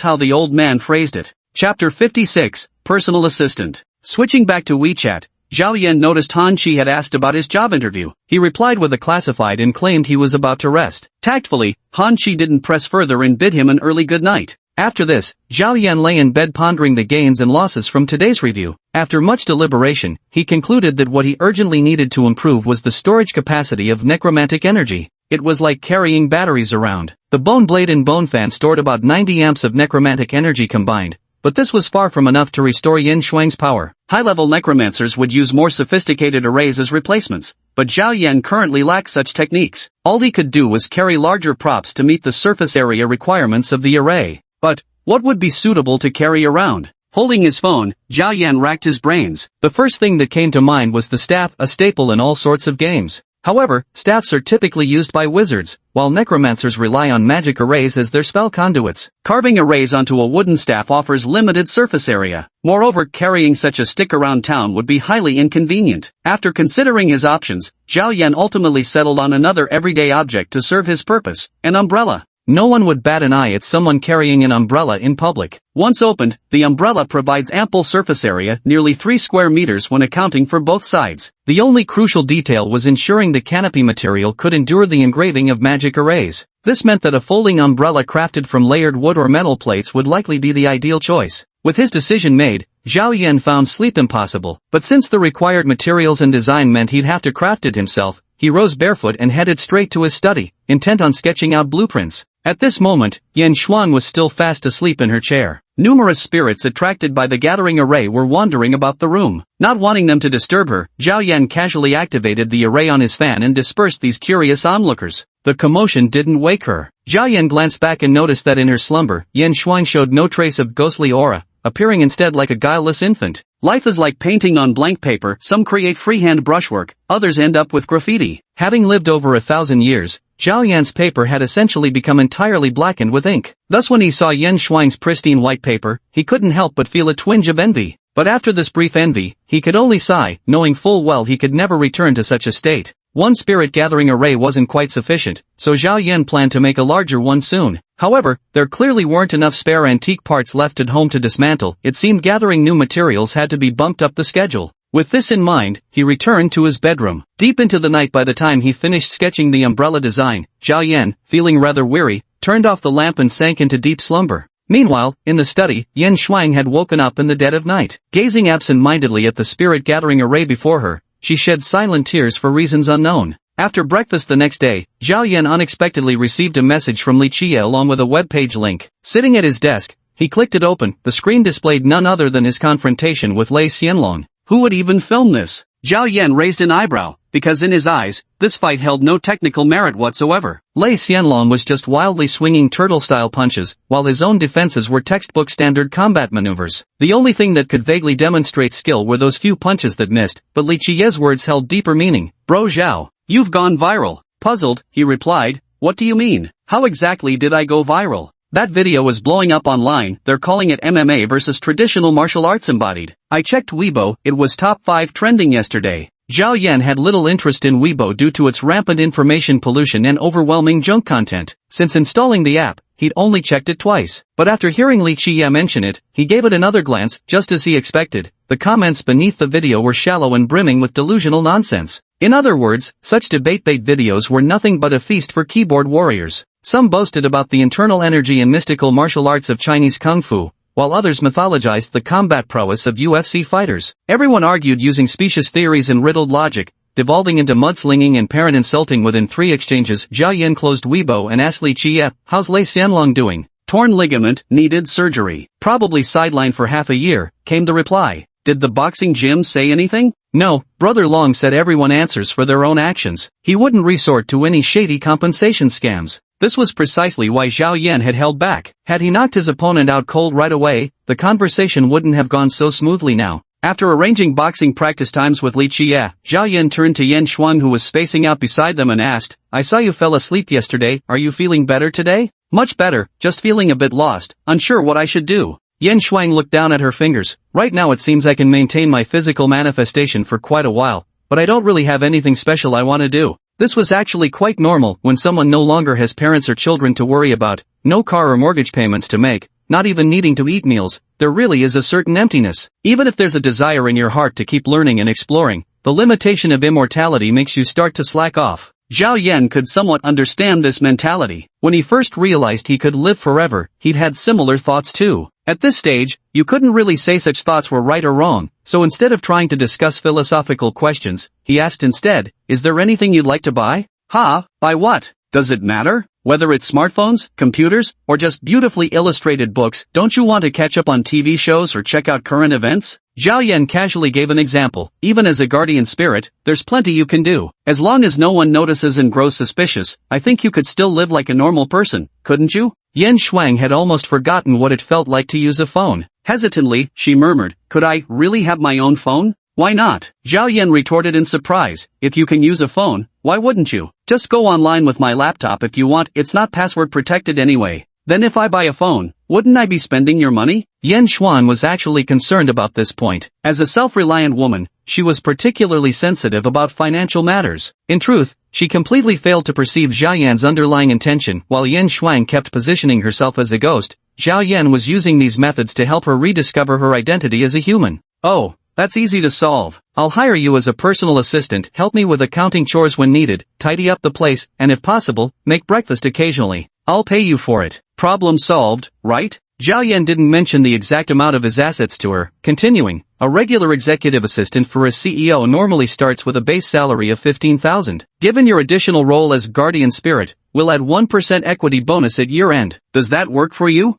how the old man phrased it. Chapter 56, Personal Assistant. Switching back to WeChat, Zhao Yan noticed Han Shi had asked about his job interview. He replied with a classified and claimed he was about to rest. Tactfully, Han Shi didn't press further and bid him an early good night. After this, Zhao Yan lay in bed pondering the gains and losses from today's review. After much deliberation, he concluded that what he urgently needed to improve was the storage capacity of necromantic energy. It was like carrying batteries around. The bone blade and bone fan stored about 90 amps of necromantic energy combined, but this was far from enough to restore Yan Shuang's power. High-level necromancers would use more sophisticated arrays as replacements, but Zhao Yan currently lacked such techniques. All he could do was carry larger props to meet the surface area requirements of the array. But, what would be suitable to carry around? Holding his phone, Zhao Yan racked his brains. The first thing that came to mind was the staff, a staple in all sorts of games. However, staffs are typically used by wizards, while necromancers rely on magic arrays as their spell conduits. Carving arrays onto a wooden staff offers limited surface area. Moreover, carrying such a stick around town would be highly inconvenient. After considering his options, Zhao Yan ultimately settled on another everyday object to serve his purpose, an umbrella. No one would bat an eye at someone carrying an umbrella in public. Once opened, the umbrella provides ample surface area, nearly 3 square meters when accounting for both sides. The only crucial detail was ensuring the canopy material could endure the engraving of magic arrays. This meant that a folding umbrella crafted from layered wood or metal plates would likely be the ideal choice. With his decision made, Zhao Yan found sleep impossible, but since the required materials and design meant he'd have to craft it himself, he rose barefoot and headed straight to his study, intent on sketching out blueprints. At this moment, Yan Shuang was still fast asleep in her chair. Numerous spirits attracted by the gathering array were wandering about the room. Not wanting them to disturb her, Zhao Yan casually activated the array on his fan and dispersed these curious onlookers. The commotion didn't wake her. Zhao Yan glanced back and noticed that in her slumber, Yan Shuang showed no trace of ghostly aura, appearing instead like a guileless infant. Life is like painting on blank paper, some create freehand brushwork, others end up with graffiti. Having lived over 1,000 years, Zhao Yan's paper had essentially become entirely blackened with ink. Thus when he saw Yan Shuang's pristine white paper, he couldn't help but feel a twinge of envy. But after this brief envy, he could only sigh, knowing full well he could never return to such a state. One spirit gathering array wasn't quite sufficient, so Zhao Yan planned to make a larger one soon. However, there clearly weren't enough spare antique parts left at home to dismantle. It seemed gathering new materials had to be bumped up the schedule. With this in mind, he returned to his bedroom. Deep into the night by the time he finished sketching the umbrella design, Zhao Yan, feeling rather weary, turned off the lamp and sank into deep slumber. Meanwhile, in the study, Yan Shuang had woken up in the dead of night. Gazing absent-mindedly at the spirit gathering array before her, she shed silent tears for reasons unknown. After breakfast the next day, Zhao Yan unexpectedly received a message from Li Qie along with a web page link. Sitting at his desk, he clicked it open. The screen displayed none other than his confrontation with Lei Xianlong. Who would even film this? Zhao Yan raised an eyebrow, because in his eyes, this fight held no technical merit whatsoever. Lei Xianlong was just wildly swinging turtle-style punches, while his own defenses were textbook standard combat maneuvers. The only thing that could vaguely demonstrate skill were those few punches that missed, but Li Qie's words held deeper meaning. Bro Zhao, you've gone viral. Puzzled, he replied, what do you mean? How exactly did I go viral? That video was blowing up online. They're calling it MMA versus traditional martial arts embodied. I checked Weibo, it was top 5 trending yesterday. Zhao Yan had little interest in Weibo due to its rampant information pollution and overwhelming junk content. Since installing the app, he'd only checked it twice. But after hearing Li Qie mention it, he gave it another glance, just as he expected. The comments beneath the video were shallow and brimming with delusional nonsense. In other words, such debate-bait videos were nothing but a feast for keyboard warriors. Some boasted about the internal energy and mystical martial arts of Chinese Kung Fu, while others mythologized the combat prowess of UFC fighters. Everyone argued using specious theories and riddled logic, devolving into mudslinging and parent insulting. Within 3 exchanges. Zhao Yan closed Weibo and asked Li Qie, how's Lei Xianlong doing? Torn ligament, needed surgery. Probably sidelined for half a year, came the reply. Did the boxing gym say anything? No, Brother Long said everyone answers for their own actions. He wouldn't resort to any shady compensation scams. This was precisely why Zhao Yan had held back. Had he knocked his opponent out cold right away, the conversation wouldn't have gone so smoothly now. After arranging boxing practice times with Li Qie, Zhao Yan turned to Yan Shuang, who was spacing out beside them, and asked, I saw you fell asleep yesterday, are you feeling better today? Much better, just feeling a bit lost, unsure what I should do. Yan Shuang looked down at her fingers. Right now it seems I can maintain my physical manifestation for quite a while, but I don't really have anything special I want to do. This was actually quite normal when someone no longer has parents or children to worry about, no car or mortgage payments to make, not even needing to eat meals. There really is a certain emptiness. Even if there's a desire in your heart to keep learning and exploring, the limitation of immortality makes you start to slack off. Zhao Yan could somewhat understand this mentality. When he first realized he could live forever, he'd had similar thoughts too. At this stage, you couldn't really say such thoughts were right or wrong, so instead of trying to discuss philosophical questions, he asked instead, is there anything you'd like to buy? Buy what? Does it matter? Whether it's smartphones, computers, or just beautifully illustrated books, don't you want to catch up on TV shows or check out current events? Zhao Yan casually gave an example. Even as a guardian spirit, there's plenty you can do. As long as no one notices and grows suspicious, I think you could still live like a normal person, couldn't you? Yan Shuang had almost forgotten what it felt like to use a phone. Hesitantly, she murmured, could I really have my own phone? Why not? Zhao Yan retorted in surprise, if you can use a phone, why wouldn't you? Just go online with my laptop if you want, it's not password protected anyway. Then if I buy a phone, wouldn't I be spending your money? Yan Shuang was actually concerned about this point. As a self-reliant woman, she was particularly sensitive about financial matters. In truth, she completely failed to perceive Zhao Yan's underlying intention. While Yan Shuang kept positioning herself as a ghost, Zhao Yan was using these methods to help her rediscover her identity as a human. Oh, that's easy to solve. I'll hire you as a personal assistant, help me with accounting chores when needed, tidy up the place, and if possible, make breakfast occasionally. I'll pay you for it. Problem solved, right? Zhao Yan didn't mention the exact amount of his assets to her, continuing, a regular executive assistant for a CEO normally starts with a base salary of 15,000. Given your additional role as guardian spirit, we'll add 1% equity bonus at year-end. Does that work for you?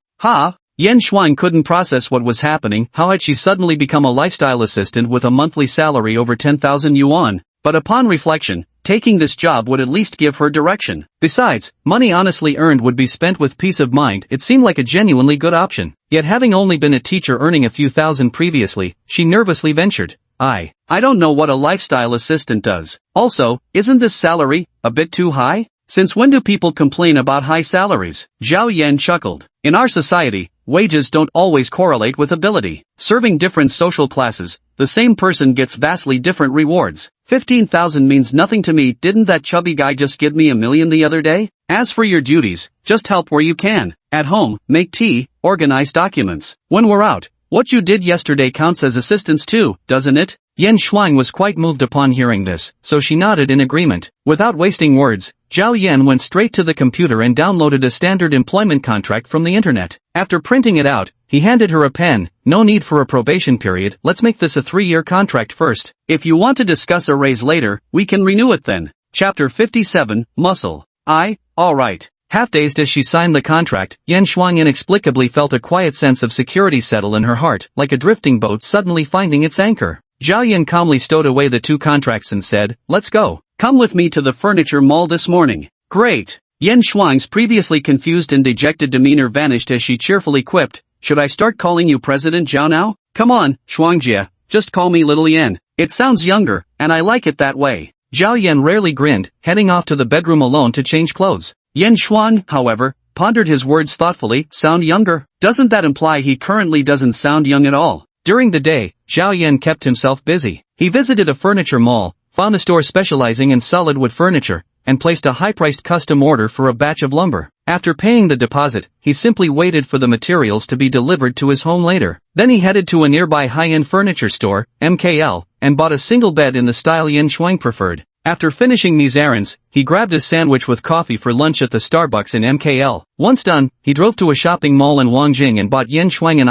Yan Shuang couldn't process what was happening. How had she suddenly become a lifestyle assistant with a monthly salary over 10,000 yuan? But upon reflection, taking this job would at least give her direction. Besides, money honestly earned would be spent with peace of mind. It seemed like a genuinely good option. Yet having only been a teacher earning a few thousand previously, she nervously ventured, I don't know what a lifestyle assistant does. Also, isn't this salary a bit too high? Since when do people complain about high salaries? Zhao Yan chuckled. In our society, wages don't always correlate with ability. Serving different social classes, the same person gets vastly different rewards. 15,000 means nothing to me. Didn't that chubby guy just give me $1 million the other day? As for your duties, just help where you can. At home, make tea, organize documents. When we're out, what you did yesterday counts as assistance too, doesn't it? Yan Shuang was quite moved upon hearing this, so she nodded in agreement. Without wasting words, Zhao Yan went straight to the computer and downloaded a standard employment contract from the internet. After printing it out, he handed her a pen. No need for a probation period, let's make this a 3-year contract first. If you want to discuss a raise later, we can renew it then. Chapter 57, Muscle. Alright. Half-dazed as she signed the contract, Yan Shuang inexplicably felt a quiet sense of security settle in her heart, like a drifting boat suddenly finding its anchor. Zhao Yan calmly stowed away the 2 contracts and said, "Let's go. Come with me to the furniture mall this morning." Great. Yan Shuang's previously confused and dejected demeanor vanished as she cheerfully quipped, "Should I start calling you President Zhao now? Come on, Shuangjie, just call me Little Yan. It sounds younger, and I like it that way." Zhao Yan rarely grinned, heading off to the bedroom alone to change clothes. Yan Shuang, however, pondered his words thoughtfully. Sound younger? Doesn't that imply he currently doesn't sound young at all? During the day, Zhao Yan kept himself busy. He visited a furniture mall, found a store specializing in solid wood furniture, and placed a high-priced custom order for a batch of lumber. After paying the deposit, he simply waited for the materials to be delivered to his home later. Then he headed to a nearby high-end furniture store, MKL, and bought a single bed in the style Yan Shuang preferred. After finishing these errands, he grabbed a sandwich with coffee for lunch at the Starbucks in MKL. Once done, he drove to a shopping mall in Wangjing and bought Yan Shuang an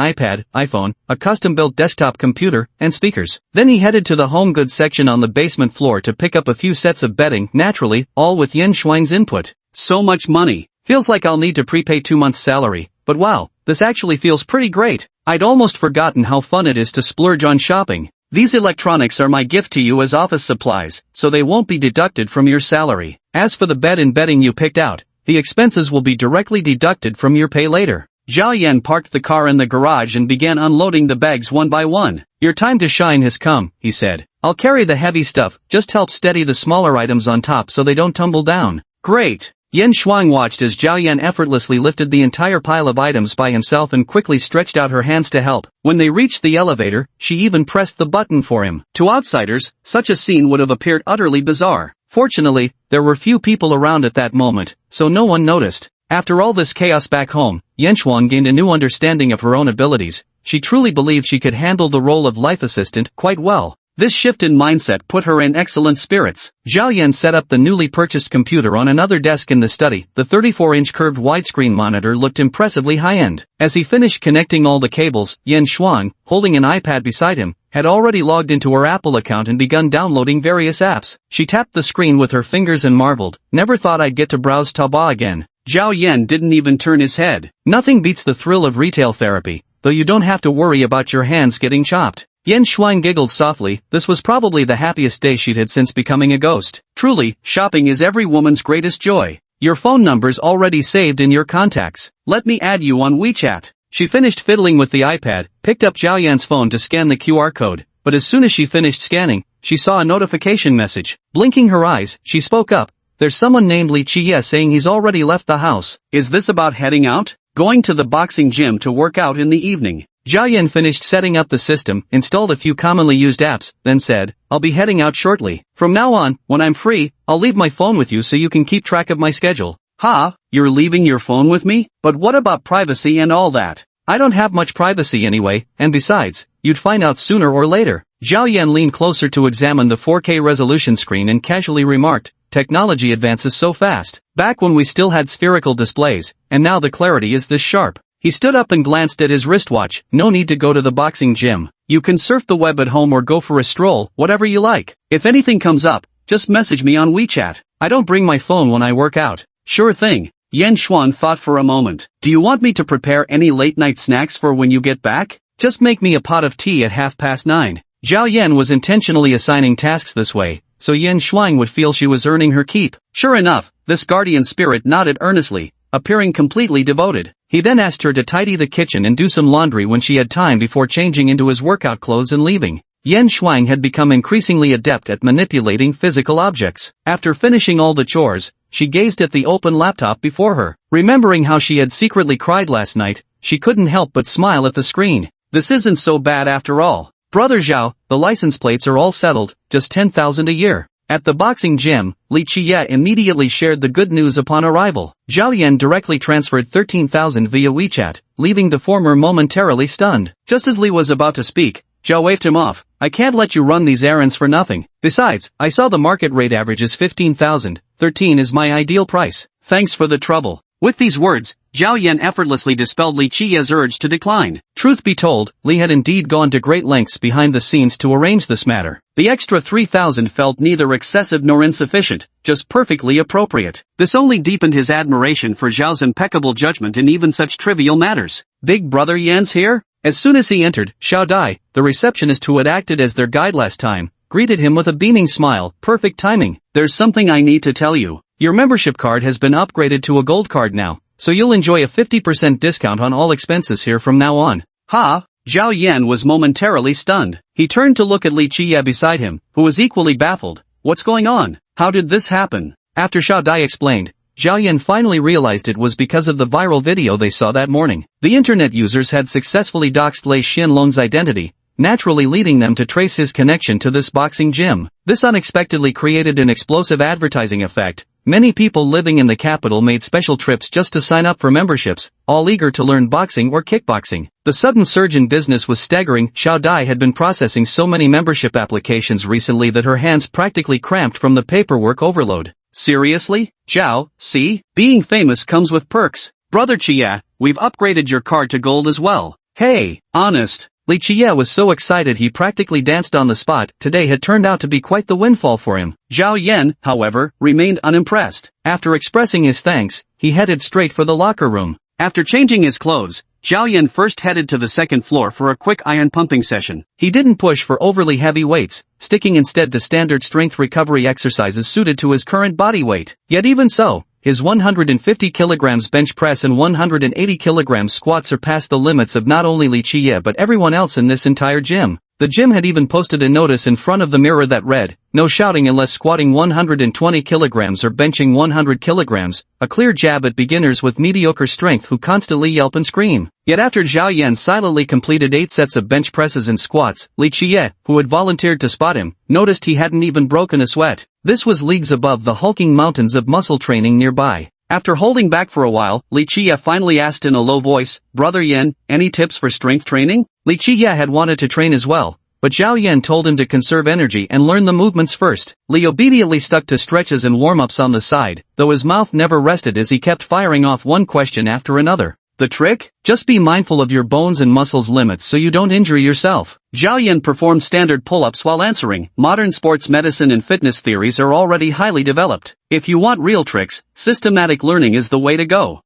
iPhone, a custom-built desktop computer, and speakers. Then he headed to the home goods section on the basement floor to pick up a few sets of bedding, naturally, all with Yan Shuang's input. So much money. Feels like I'll need to prepay 2 months' salary, but wow, this actually feels pretty great. I'd almost forgotten how fun it is to splurge on shopping. These electronics are my gift to you as office supplies, so they won't be deducted from your salary. As for the bed and bedding you picked out, the expenses will be directly deducted from your pay later. Zhao Yan parked the car in the garage and began unloading the bags one by one. "Your time to shine has come," he said. "I'll carry the heavy stuff, just help steady the smaller items on top so they don't tumble down." Great. Yan Shuang watched as Zhao Yan effortlessly lifted the entire pile of items by himself and quickly stretched out her hands to help. When they reached the elevator, she even pressed the button for him. To outsiders, such a scene would have appeared utterly bizarre. Fortunately, there were few people around at that moment, so no one noticed. After all this chaos back home, Yan Shuang gained a new understanding of her own abilities. She truly believed she could handle the role of life assistant quite well. This shift in mindset put her in excellent spirits. Zhao Yan set up the newly purchased computer on another desk in the study. The 34-inch curved widescreen monitor looked impressively high-end. As he finished connecting all the cables, Yan Shuang, holding an iPad beside him, had already logged into her Apple account and begun downloading various apps. She tapped the screen with her fingers and marveled, "Never thought I'd get to browse Taobao again." Zhao Yan didn't even turn his head. Nothing beats the thrill of retail therapy, though you don't have to worry about your hands getting chopped. Yan Shuang giggled softly. This was probably the happiest day she'd had since becoming a ghost. Truly, shopping is every woman's greatest joy. Your phone number's already saved in your contacts. Let me add you on WeChat. She finished fiddling with the iPad, picked up Zhao Yan's phone to scan the QR code, but as soon as she finished scanning, she saw a notification message. Blinking her eyes, she spoke up. "There's someone named Li Chiye saying he's already left the house. Is this about heading out? Going to the boxing gym to work out in the evening?" Zhao Yan finished setting up the system, installed a few commonly used apps, then said, "I'll be heading out shortly. From now on, when I'm free, I'll leave my phone with you so you can keep track of my schedule." "Ha, you're leaving your phone with me? But what about privacy and all that?" "I don't have much privacy anyway, and besides, you'd find out sooner or later." Zhao Yan leaned closer to examine the 4K resolution screen and casually remarked, "Technology advances so fast. Back when we still had spherical displays, and now the clarity is this sharp." He stood up and glanced at his wristwatch. "No need to go to the boxing gym. You can surf the web at home or go for a stroll, whatever you like. If anything comes up, just message me on WeChat. I don't bring my phone when I work out." "Sure thing." Yan Shuang thought for a moment. "Do you want me to prepare any late-night snacks for when you get back? Just make me a pot of tea at 9:30. Zhao Yan was intentionally assigning tasks this way, so Yan Shuang would feel she was earning her keep. Sure enough, this guardian spirit nodded earnestly, appearing completely devoted. He then asked her to tidy the kitchen and do some laundry when she had time before changing into his workout clothes and leaving. Yan Shuang had become increasingly adept at manipulating physical objects. After finishing all the chores, she gazed at the open laptop before her. Remembering how she had secretly cried last night, she couldn't help but smile at the screen. This isn't so bad after all. "Brother Zhao, the license plates are all settled, just 10,000 a year." At the boxing gym, Li Chiye immediately shared the good news upon arrival. Zhao Yan directly transferred 13,000 via WeChat, leaving the former momentarily stunned. Just as Li was about to speak, Zhao waved him off. "I can't let you run these errands for nothing. Besides, I saw the market rate average is 15,000, 13 is my ideal price. Thanks for the trouble." With these words, Zhao Yan effortlessly dispelled Li Qiya's urge to decline. Truth be told, Li had indeed gone to great lengths behind the scenes to arrange this matter. The extra 3,000 felt neither excessive nor insufficient, just perfectly appropriate. This only deepened his admiration for Zhao's impeccable judgment in even such trivial matters. Big brother Yan's here? As soon as he entered, Xiao Dai, the receptionist who had acted as their guide last time, greeted him with a beaming smile. Perfect timing. There's something I need to tell you. Your membership card has been upgraded to a gold card now, so you'll enjoy a 50% discount on all expenses here from now on. Ha! Zhao Yan was momentarily stunned. He turned to look at Li Qiya beside him, who was equally baffled. What's going on? How did this happen? After Xiao Dai explained, Zhao Yan finally realized it was because of the viral video they saw that morning. The internet users had successfully doxed Lei Xinlong's identity, naturally leading them to trace his connection to this boxing gym. This unexpectedly created an explosive advertising effect. Many people living in the capital made special trips just to sign up for memberships, all eager to learn boxing or kickboxing. The sudden surge in business was staggering. Xiao Dai had been processing so many membership applications recently that her hands practically cramped from the paperwork overload. Seriously? Zhao, see? Being famous comes with perks. Brother Chia, we've upgraded your card to gold as well. Hey, honest. Li Qiya was so excited he practically danced on the spot. Today had turned out to be quite the windfall for him. Zhao Yan, however, remained unimpressed. After expressing his thanks, he headed straight for the locker room. After changing his clothes, Zhao Yan first headed to the second floor for a quick iron pumping session. He didn't push for overly heavy weights, sticking instead to standard strength recovery exercises suited to his current body weight. Yet even so, his 150 kilograms bench press and 180 kilograms squat surpassed the limits of not only Li Qiya but everyone else in this entire gym. The gym had even posted a notice in front of the mirror that read, "No shouting unless squatting 120 kilograms or benching 100 kilograms, a clear jab at beginners with mediocre strength who constantly yelp and scream." Yet after Zhao Yan silently completed 8 sets of bench presses and squats, Li Qiya, who had volunteered to spot him, noticed he hadn't even broken a sweat. This was leagues above the hulking mountains of muscle training nearby. After holding back for a while, Li Qiya finally asked in a low voice, "Brother Yan, any tips for strength training?" Li Qiya had wanted to train as well, but Zhao Yan told him to conserve energy and learn the movements first. Li obediently stuck to stretches and warm-ups on the side, though his mouth never rested as he kept firing off one question after another. The trick? Just be mindful of your bones and muscles limits so you don't injure yourself. Zhao Yan performed standard pull-ups while answering. Modern sports medicine and fitness theories are already highly developed. If you want real tricks, systematic learning is the way to go.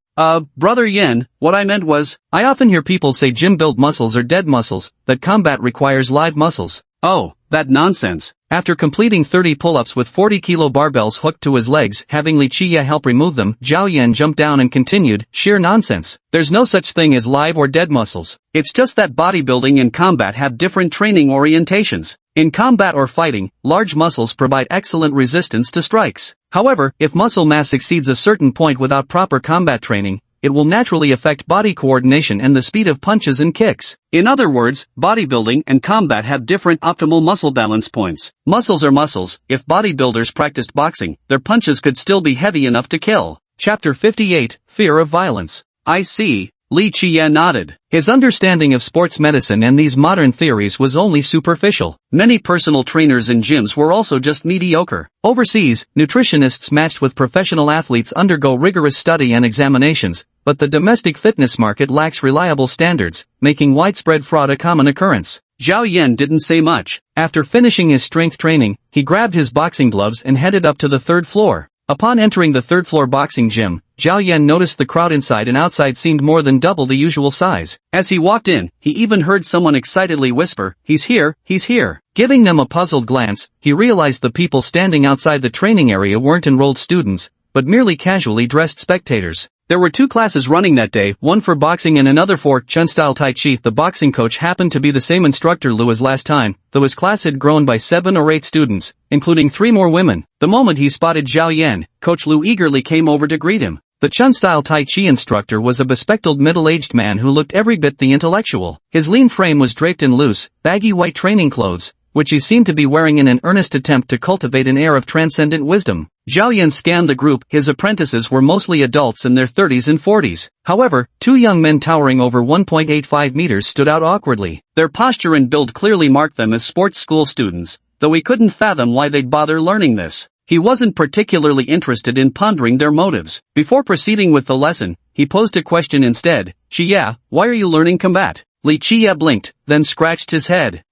Brother Yan, what I meant was, I often hear people say gym-built muscles are dead muscles, that combat requires live muscles. Oh, that nonsense. After completing 30 pull-ups with 40-kilo barbells hooked to his legs, having Li Qiya help remove them, Zhao Yan jumped down and continued, sheer nonsense. There's no such thing as live or dead muscles. It's just that bodybuilding and combat have different training orientations. In combat or fighting, large muscles provide excellent resistance to strikes. However, if muscle mass exceeds a certain point without proper combat training, it will naturally affect body coordination and the speed of punches and kicks. In other words, bodybuilding and combat have different optimal muscle balance points. Muscles are muscles. If bodybuilders practiced boxing, their punches could still be heavy enough to kill. Chapter 58, Fear of Violence. I see. Li Qiya nodded. His understanding of sports medicine and these modern theories was only superficial. Many personal trainers and gyms were also just mediocre. Overseas, nutritionists matched with professional athletes undergo rigorous study and examinations, but the domestic fitness market lacks reliable standards, making widespread fraud a common occurrence. Zhao Yan didn't say much. After finishing his strength training, he grabbed his boxing gloves and headed up to the third floor. Upon entering the third-floor boxing gym, Zhao Yan noticed the crowd inside and outside seemed more than double the usual size. As he walked in, he even heard someone excitedly whisper, "He's here, he's here." Giving them a puzzled glance, he realized the people standing outside the training area weren't enrolled students, but merely casually dressed spectators. There were 2 classes running that day, one for boxing and another for Chun-style Tai Chi. The boxing coach happened to be the same instructor Lu as last time, though his class had grown by 7 or 8 students, including 3 more women. The moment he spotted Zhao Yan, Coach Lu eagerly came over to greet him. The Chun-style Tai Chi instructor was a bespectacled middle-aged man who looked every bit the intellectual. His lean frame was draped in loose, baggy white training clothes, which he seemed to be wearing in an earnest attempt to cultivate an air of transcendent wisdom. Zhao Yan scanned the group. His apprentices were mostly adults in their 30s and 40s. However, 2 young men towering over 1.85 meters stood out awkwardly. Their posture and build clearly marked them as sports school students, though he couldn't fathom why they'd bother learning this. He wasn't particularly interested in pondering their motives. Before proceeding with the lesson, he he posed a question instead. Yeah, why are you learning combat? Li Chia blinked, then scratched his head.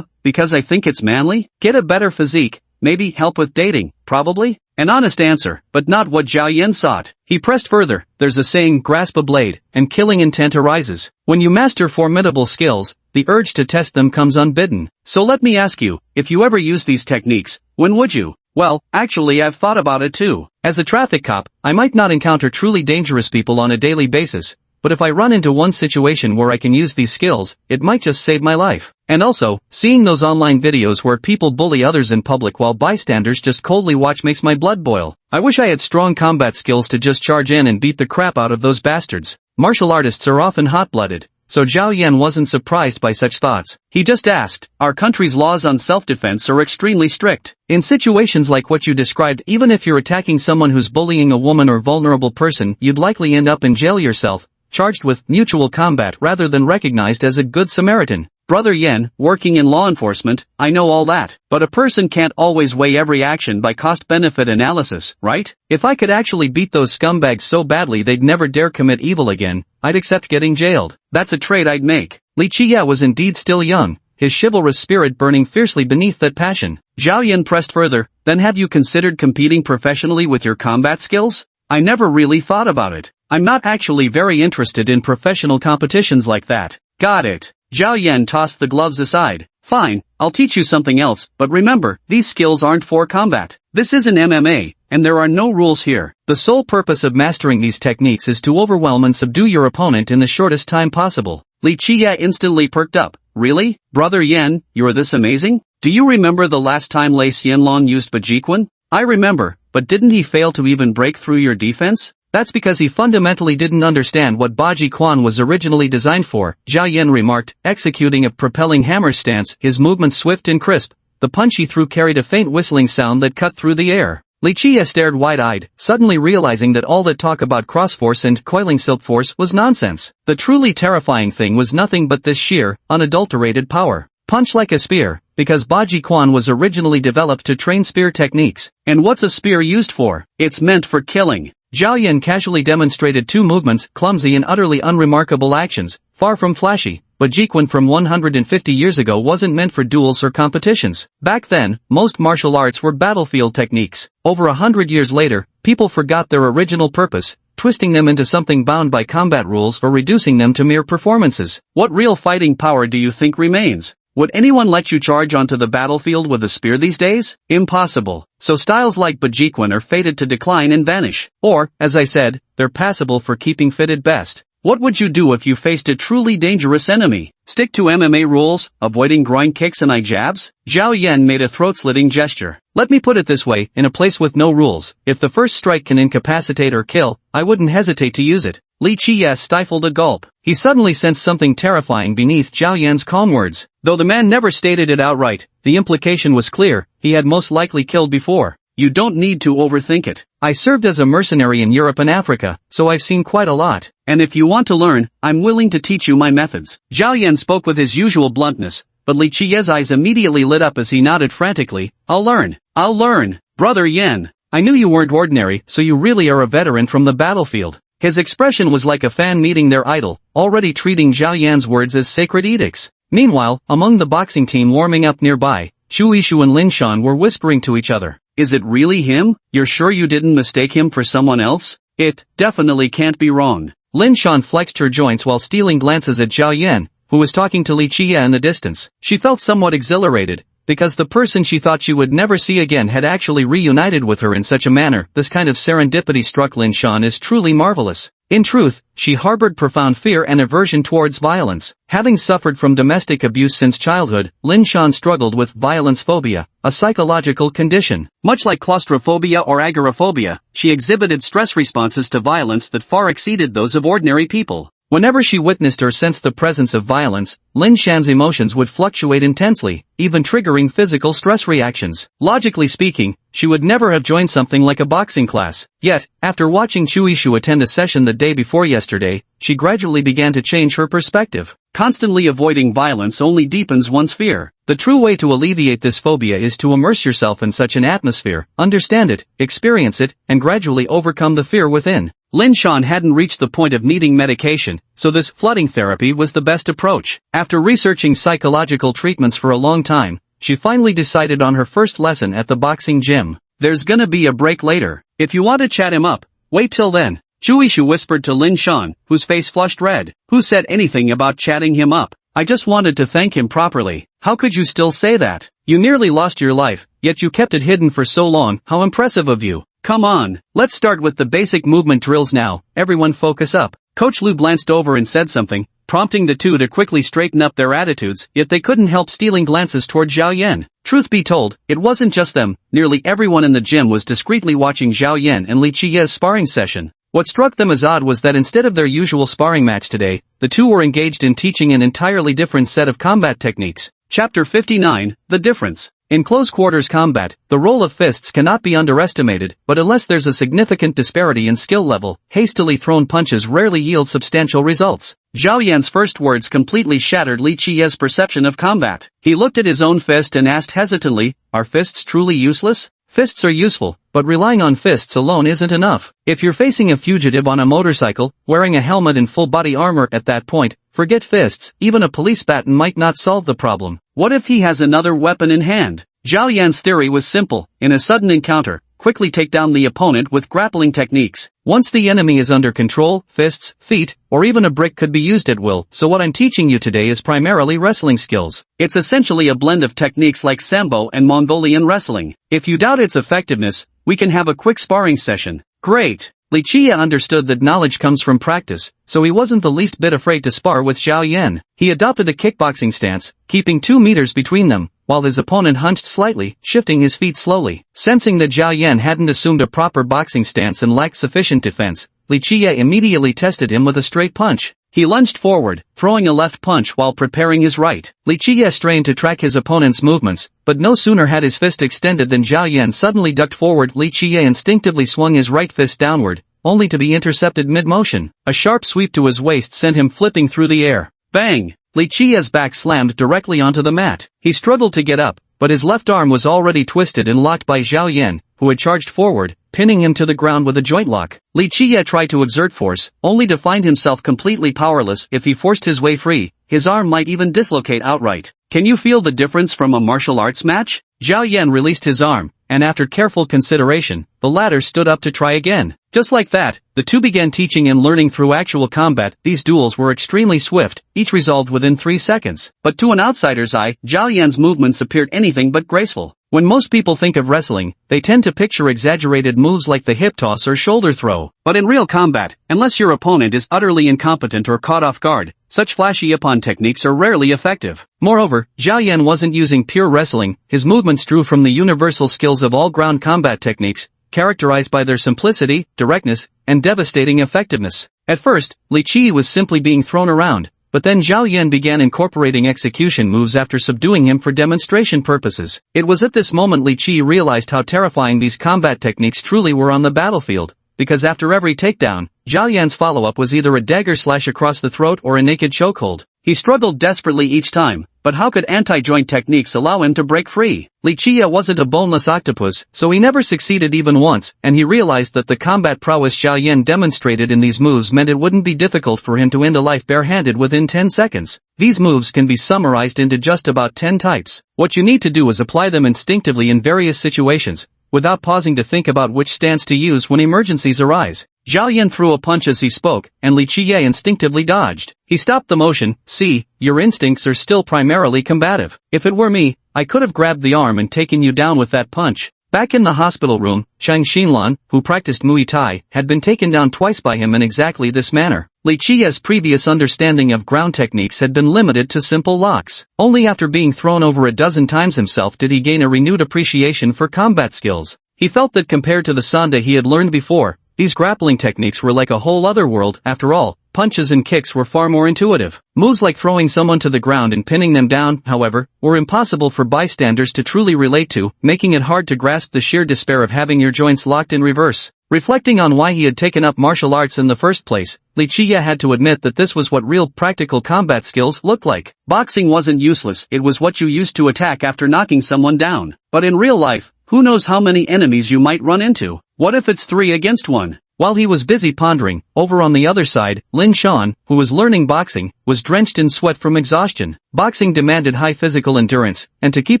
Because I think it's manly? Get a better physique, maybe help with dating, probably? An honest answer, but not what Zhao Yan sought. He pressed further. There's a saying, grasp a blade, and killing intent arises. When you master formidable skills, the urge to test them comes unbidden. So let me ask you, if you ever use these techniques, when would you? Well, actually I've thought about it too. As a traffic cop, I might not encounter truly dangerous people on a daily basis, but if I run into one situation where I can use these skills, it might just save my life. And also, seeing those online videos where people bully others in public while bystanders just coldly watch makes my blood boil. I wish I had strong combat skills to just charge in and beat the crap out of those bastards. Martial artists are often hot-blooded, so Zhao Yan wasn't surprised by such thoughts. He just asked, our country's laws on self-defense are extremely strict. In situations like what you described, even if you're attacking someone who's bullying a woman or vulnerable person, you'd likely end up in jail yourself, charged with mutual combat rather than recognized as a good Samaritan. Brother Yen, working in law enforcement, I know all that. But a person can't always weigh every action by cost-benefit analysis, right? If I could actually beat those scumbags so badly they'd never dare commit evil again, I'd accept getting jailed. That's a trade I'd make. Li Chia was indeed still young, his chivalrous spirit burning fiercely beneath that passion. Zhao Yan pressed further, then have you considered competing professionally with your combat skills? I never really thought about it. I'm not actually very interested in professional competitions like that. Got it. Zhao Yan tossed the gloves aside. Fine, I'll teach you something else, but remember, these skills aren't for combat. This isn't MMA, and there are no rules here. The sole purpose of mastering these techniques is to overwhelm and subdue your opponent in the shortest time possible. Li Chia instantly perked up. Really? Brother Yen, you're this amazing? Do you remember the last time Lei Xianlong used Bajiquan? I remember, but didn't he fail to even break through your defense? That's because he fundamentally didn't understand what Baji Quan was originally designed for, Zhao Yan remarked, executing a propelling hammer stance, his movements swift and crisp. The punch he threw carried a faint whistling sound that cut through the air. Li Chia stared wide-eyed, suddenly realizing that all that talk about cross-force and coiling silk force was nonsense. The truly terrifying thing was nothing but this sheer, unadulterated power. Punch like a spear, because Baji Quan was originally developed to train spear techniques. And what's a spear used for? It's meant for killing. Zhao Yan casually demonstrated two movements, clumsy and utterly unremarkable actions, far from flashy, but Bajiquan from 150 years ago wasn't meant for duels or competitions. Back then, most martial arts were battlefield techniques. Over 100 years later, people forgot their original purpose, twisting them into something bound by combat rules or reducing them to mere performances. What real fighting power do you think remains? Would anyone let you charge onto the battlefield with a spear these days? Impossible. So styles like Bajiquan are fated to decline and vanish. Or, as I said, they're passable for keeping fit at best. What would you do if you faced a truly dangerous enemy? Stick to MMA rules, avoiding groin kicks and eye jabs? Zhao Yan made a throat-slitting gesture. Let me put it this way, in a place with no rules, if the first strike can incapacitate or kill, I wouldn't hesitate to use it. Li Chia stifled a gulp. He suddenly sensed something terrifying beneath Zhao Yan's calm words. Though the man never stated it outright, the implication was clear, he had most likely killed before. You don't need to overthink it. I served as a mercenary in Europe and Africa, so I've seen quite a lot. And if you want to learn, I'm willing to teach you my methods. Zhao Yan spoke with his usual bluntness, but Li Chia's eyes immediately lit up as he nodded frantically. I'll learn. I'll learn. Brother Yan. I knew you weren't ordinary, so you really are a veteran from the battlefield. His expression was like a fan meeting their idol, already treating Zhao Yan's words as sacred edicts. Meanwhile, among the boxing team warming up nearby, Shu Yishu and Lin Shan were whispering to each other. Is it really him? You're sure you didn't mistake him for someone else? It definitely can't be wrong. Lin Shan flexed her joints while stealing glances at Zhao Yan, who was talking to Li Chia in the distance. She felt somewhat exhilarated, because the person she thought she would never see again had actually reunited with her in such a manner. This kind of serendipity struck Lin Shan as truly marvelous. In truth, she harbored profound fear and aversion towards violence. Having suffered from domestic abuse since childhood, Lin Shan struggled with violence phobia, a psychological condition. Much like claustrophobia or agoraphobia, she exhibited stress responses to violence that far exceeded those of ordinary people. Whenever she witnessed or sensed the presence of violence, Lin Shan's emotions would fluctuate intensely, even triggering physical stress reactions. Logically speaking, she would never have joined something like a boxing class. Yet, after watching Shu Yishu attend a session the day before yesterday, she gradually began to change her perspective. Constantly avoiding violence only deepens one's fear. The true way to alleviate this phobia is to immerse yourself in such an atmosphere, understand it, experience it, and gradually overcome the fear within. Lin Shan hadn't reached the point of needing medication, so this flooding therapy was the best approach. After researching psychological treatments for a long time, she finally decided on her first lesson at the boxing gym. There's gonna be a break later. If you want to chat him up, wait till then. Chuishu whispered to Lin Shan, whose face flushed red. Who said anything about chatting him up? I just wanted to thank him properly. How could you still say that? You nearly lost your life, yet you kept it hidden for so long. How impressive of you. Come on, let's start with the basic movement drills now. Everyone focus up. Coach Lu glanced over and said something, prompting the two to quickly straighten up their attitudes, yet they couldn't help stealing glances toward Zhao Yan. Truth be told, it wasn't just them. Nearly everyone in the gym was discreetly watching Zhao Yan and Li Qiye's sparring session. What struck them as odd was that instead of their usual sparring match today, the two were engaged in teaching an entirely different set of combat techniques. Chapter 59, The Difference. In close quarters combat, the role of fists cannot be underestimated, but unless there's a significant disparity in skill level, hastily thrown punches rarely yield substantial results. Zhao Yan's first words completely shattered Li Qiye's perception of combat. He looked at his own fist and asked hesitantly, are fists truly useless? Fists are useful, but relying on fists alone isn't enough. If you're facing a fugitive on a motorcycle, wearing a helmet and full-body armor at that point, forget fists, even a police baton might not solve the problem. What if he has another weapon in hand? Zhao Yan's theory was simple. In a sudden encounter, quickly take down the opponent with grappling techniques. Once the enemy is under control, fists, feet, or even a brick could be used at will. So what I'm teaching you today is primarily wrestling skills. It's essentially a blend of techniques like Sambo and Mongolian wrestling. If you doubt its effectiveness, we can have a quick sparring session. Great! Li Qiye understood that knowledge comes from practice, so he wasn't the least bit afraid to spar with Zhao Yan. He adopted a kickboxing stance, keeping 2 meters between them, while his opponent hunched slightly, shifting his feet slowly. Sensing that Zhao Yan hadn't assumed a proper boxing stance and lacked sufficient defense, Li Qiye immediately tested him with a straight punch. He lunged forward, throwing a left punch while preparing his right. Li Qiye strained to track his opponent's movements, but no sooner had his fist extended than Zhao Yan suddenly ducked forward. Li Qiye instinctively swung his right fist downward, only to be intercepted mid-motion. A sharp sweep to his waist sent him flipping through the air. Bang! Li Qiye's back slammed directly onto the mat. He struggled to get up, but his left arm was already twisted and locked by Zhao Yan, who had charged forward, pinning him to the ground with a joint lock. Li Qiye tried to exert force, only to find himself completely powerless. If he forced his way free, his arm might even dislocate outright. Can you feel the difference from a martial arts match? Zhao Yan released his arm, and after careful consideration, the latter stood up to try again. Just like that, the two began teaching and learning through actual combat. These duels were extremely swift, each resolved within 3 seconds. But to an outsider's eye, Zhao Yan's movements appeared anything but graceful. When most people think of wrestling, they tend to picture exaggerated moves like the hip toss or shoulder throw. But in real combat, unless your opponent is utterly incompetent or caught off guard, such flashy ippon techniques are rarely effective. Moreover, Zhao Yan wasn't using pure wrestling. His movements drew from the universal skills of all ground combat techniques, characterized by their simplicity, directness, and devastating effectiveness. At first, Li Qiye was simply being thrown around, but then Zhao Yan began incorporating execution moves after subduing him for demonstration purposes. It was at this moment Li Qiye realized how terrifying these combat techniques truly were on the battlefield, because after every takedown, Zhao Yan's follow-up was either a dagger slash across the throat or a naked chokehold. He struggled desperately each time, but how could anti-joint techniques allow him to break free? Li Qiye wasn't a boneless octopus, so he never succeeded even once, and he realized that the combat prowess Zhao Yan demonstrated in these moves meant it wouldn't be difficult for him to end a life barehanded within 10 seconds. These moves can be summarized into just about 10 types. What you need to do is apply them instinctively in various situations, without pausing to think about which stance to use when emergencies arise. Zhao Yan threw a punch as he spoke, and Li Qiye instinctively dodged. He stopped the motion. See, your instincts are still primarily combative. If it were me, I could have grabbed the arm and taken you down with that punch. Back in the hospital room, Chang Xinlan, who practiced Muay Thai, had been taken down twice by him in exactly this manner. Li Qiye's previous understanding of ground techniques had been limited to simple locks. Only after being thrown over a dozen times himself did he gain a renewed appreciation for combat skills. He felt that compared to the Sanda he had learned before, these grappling techniques were like a whole other world. After all, punches and kicks were far more intuitive. Moves like throwing someone to the ground and pinning them down, however, were impossible for bystanders to truly relate to, making it hard to grasp the sheer despair of having your joints locked in reverse. Reflecting on why he had taken up martial arts in the first place, Li Qiye had to admit that this was what real practical combat skills looked like. Boxing wasn't useless, it was what you used to attack after knocking someone down. But in real life, who knows how many enemies you might run into? What if it's 3 against 1? While he was busy pondering, over on the other side, Lin Shan, who was learning boxing, was drenched in sweat from exhaustion. Boxing demanded high physical endurance, and to keep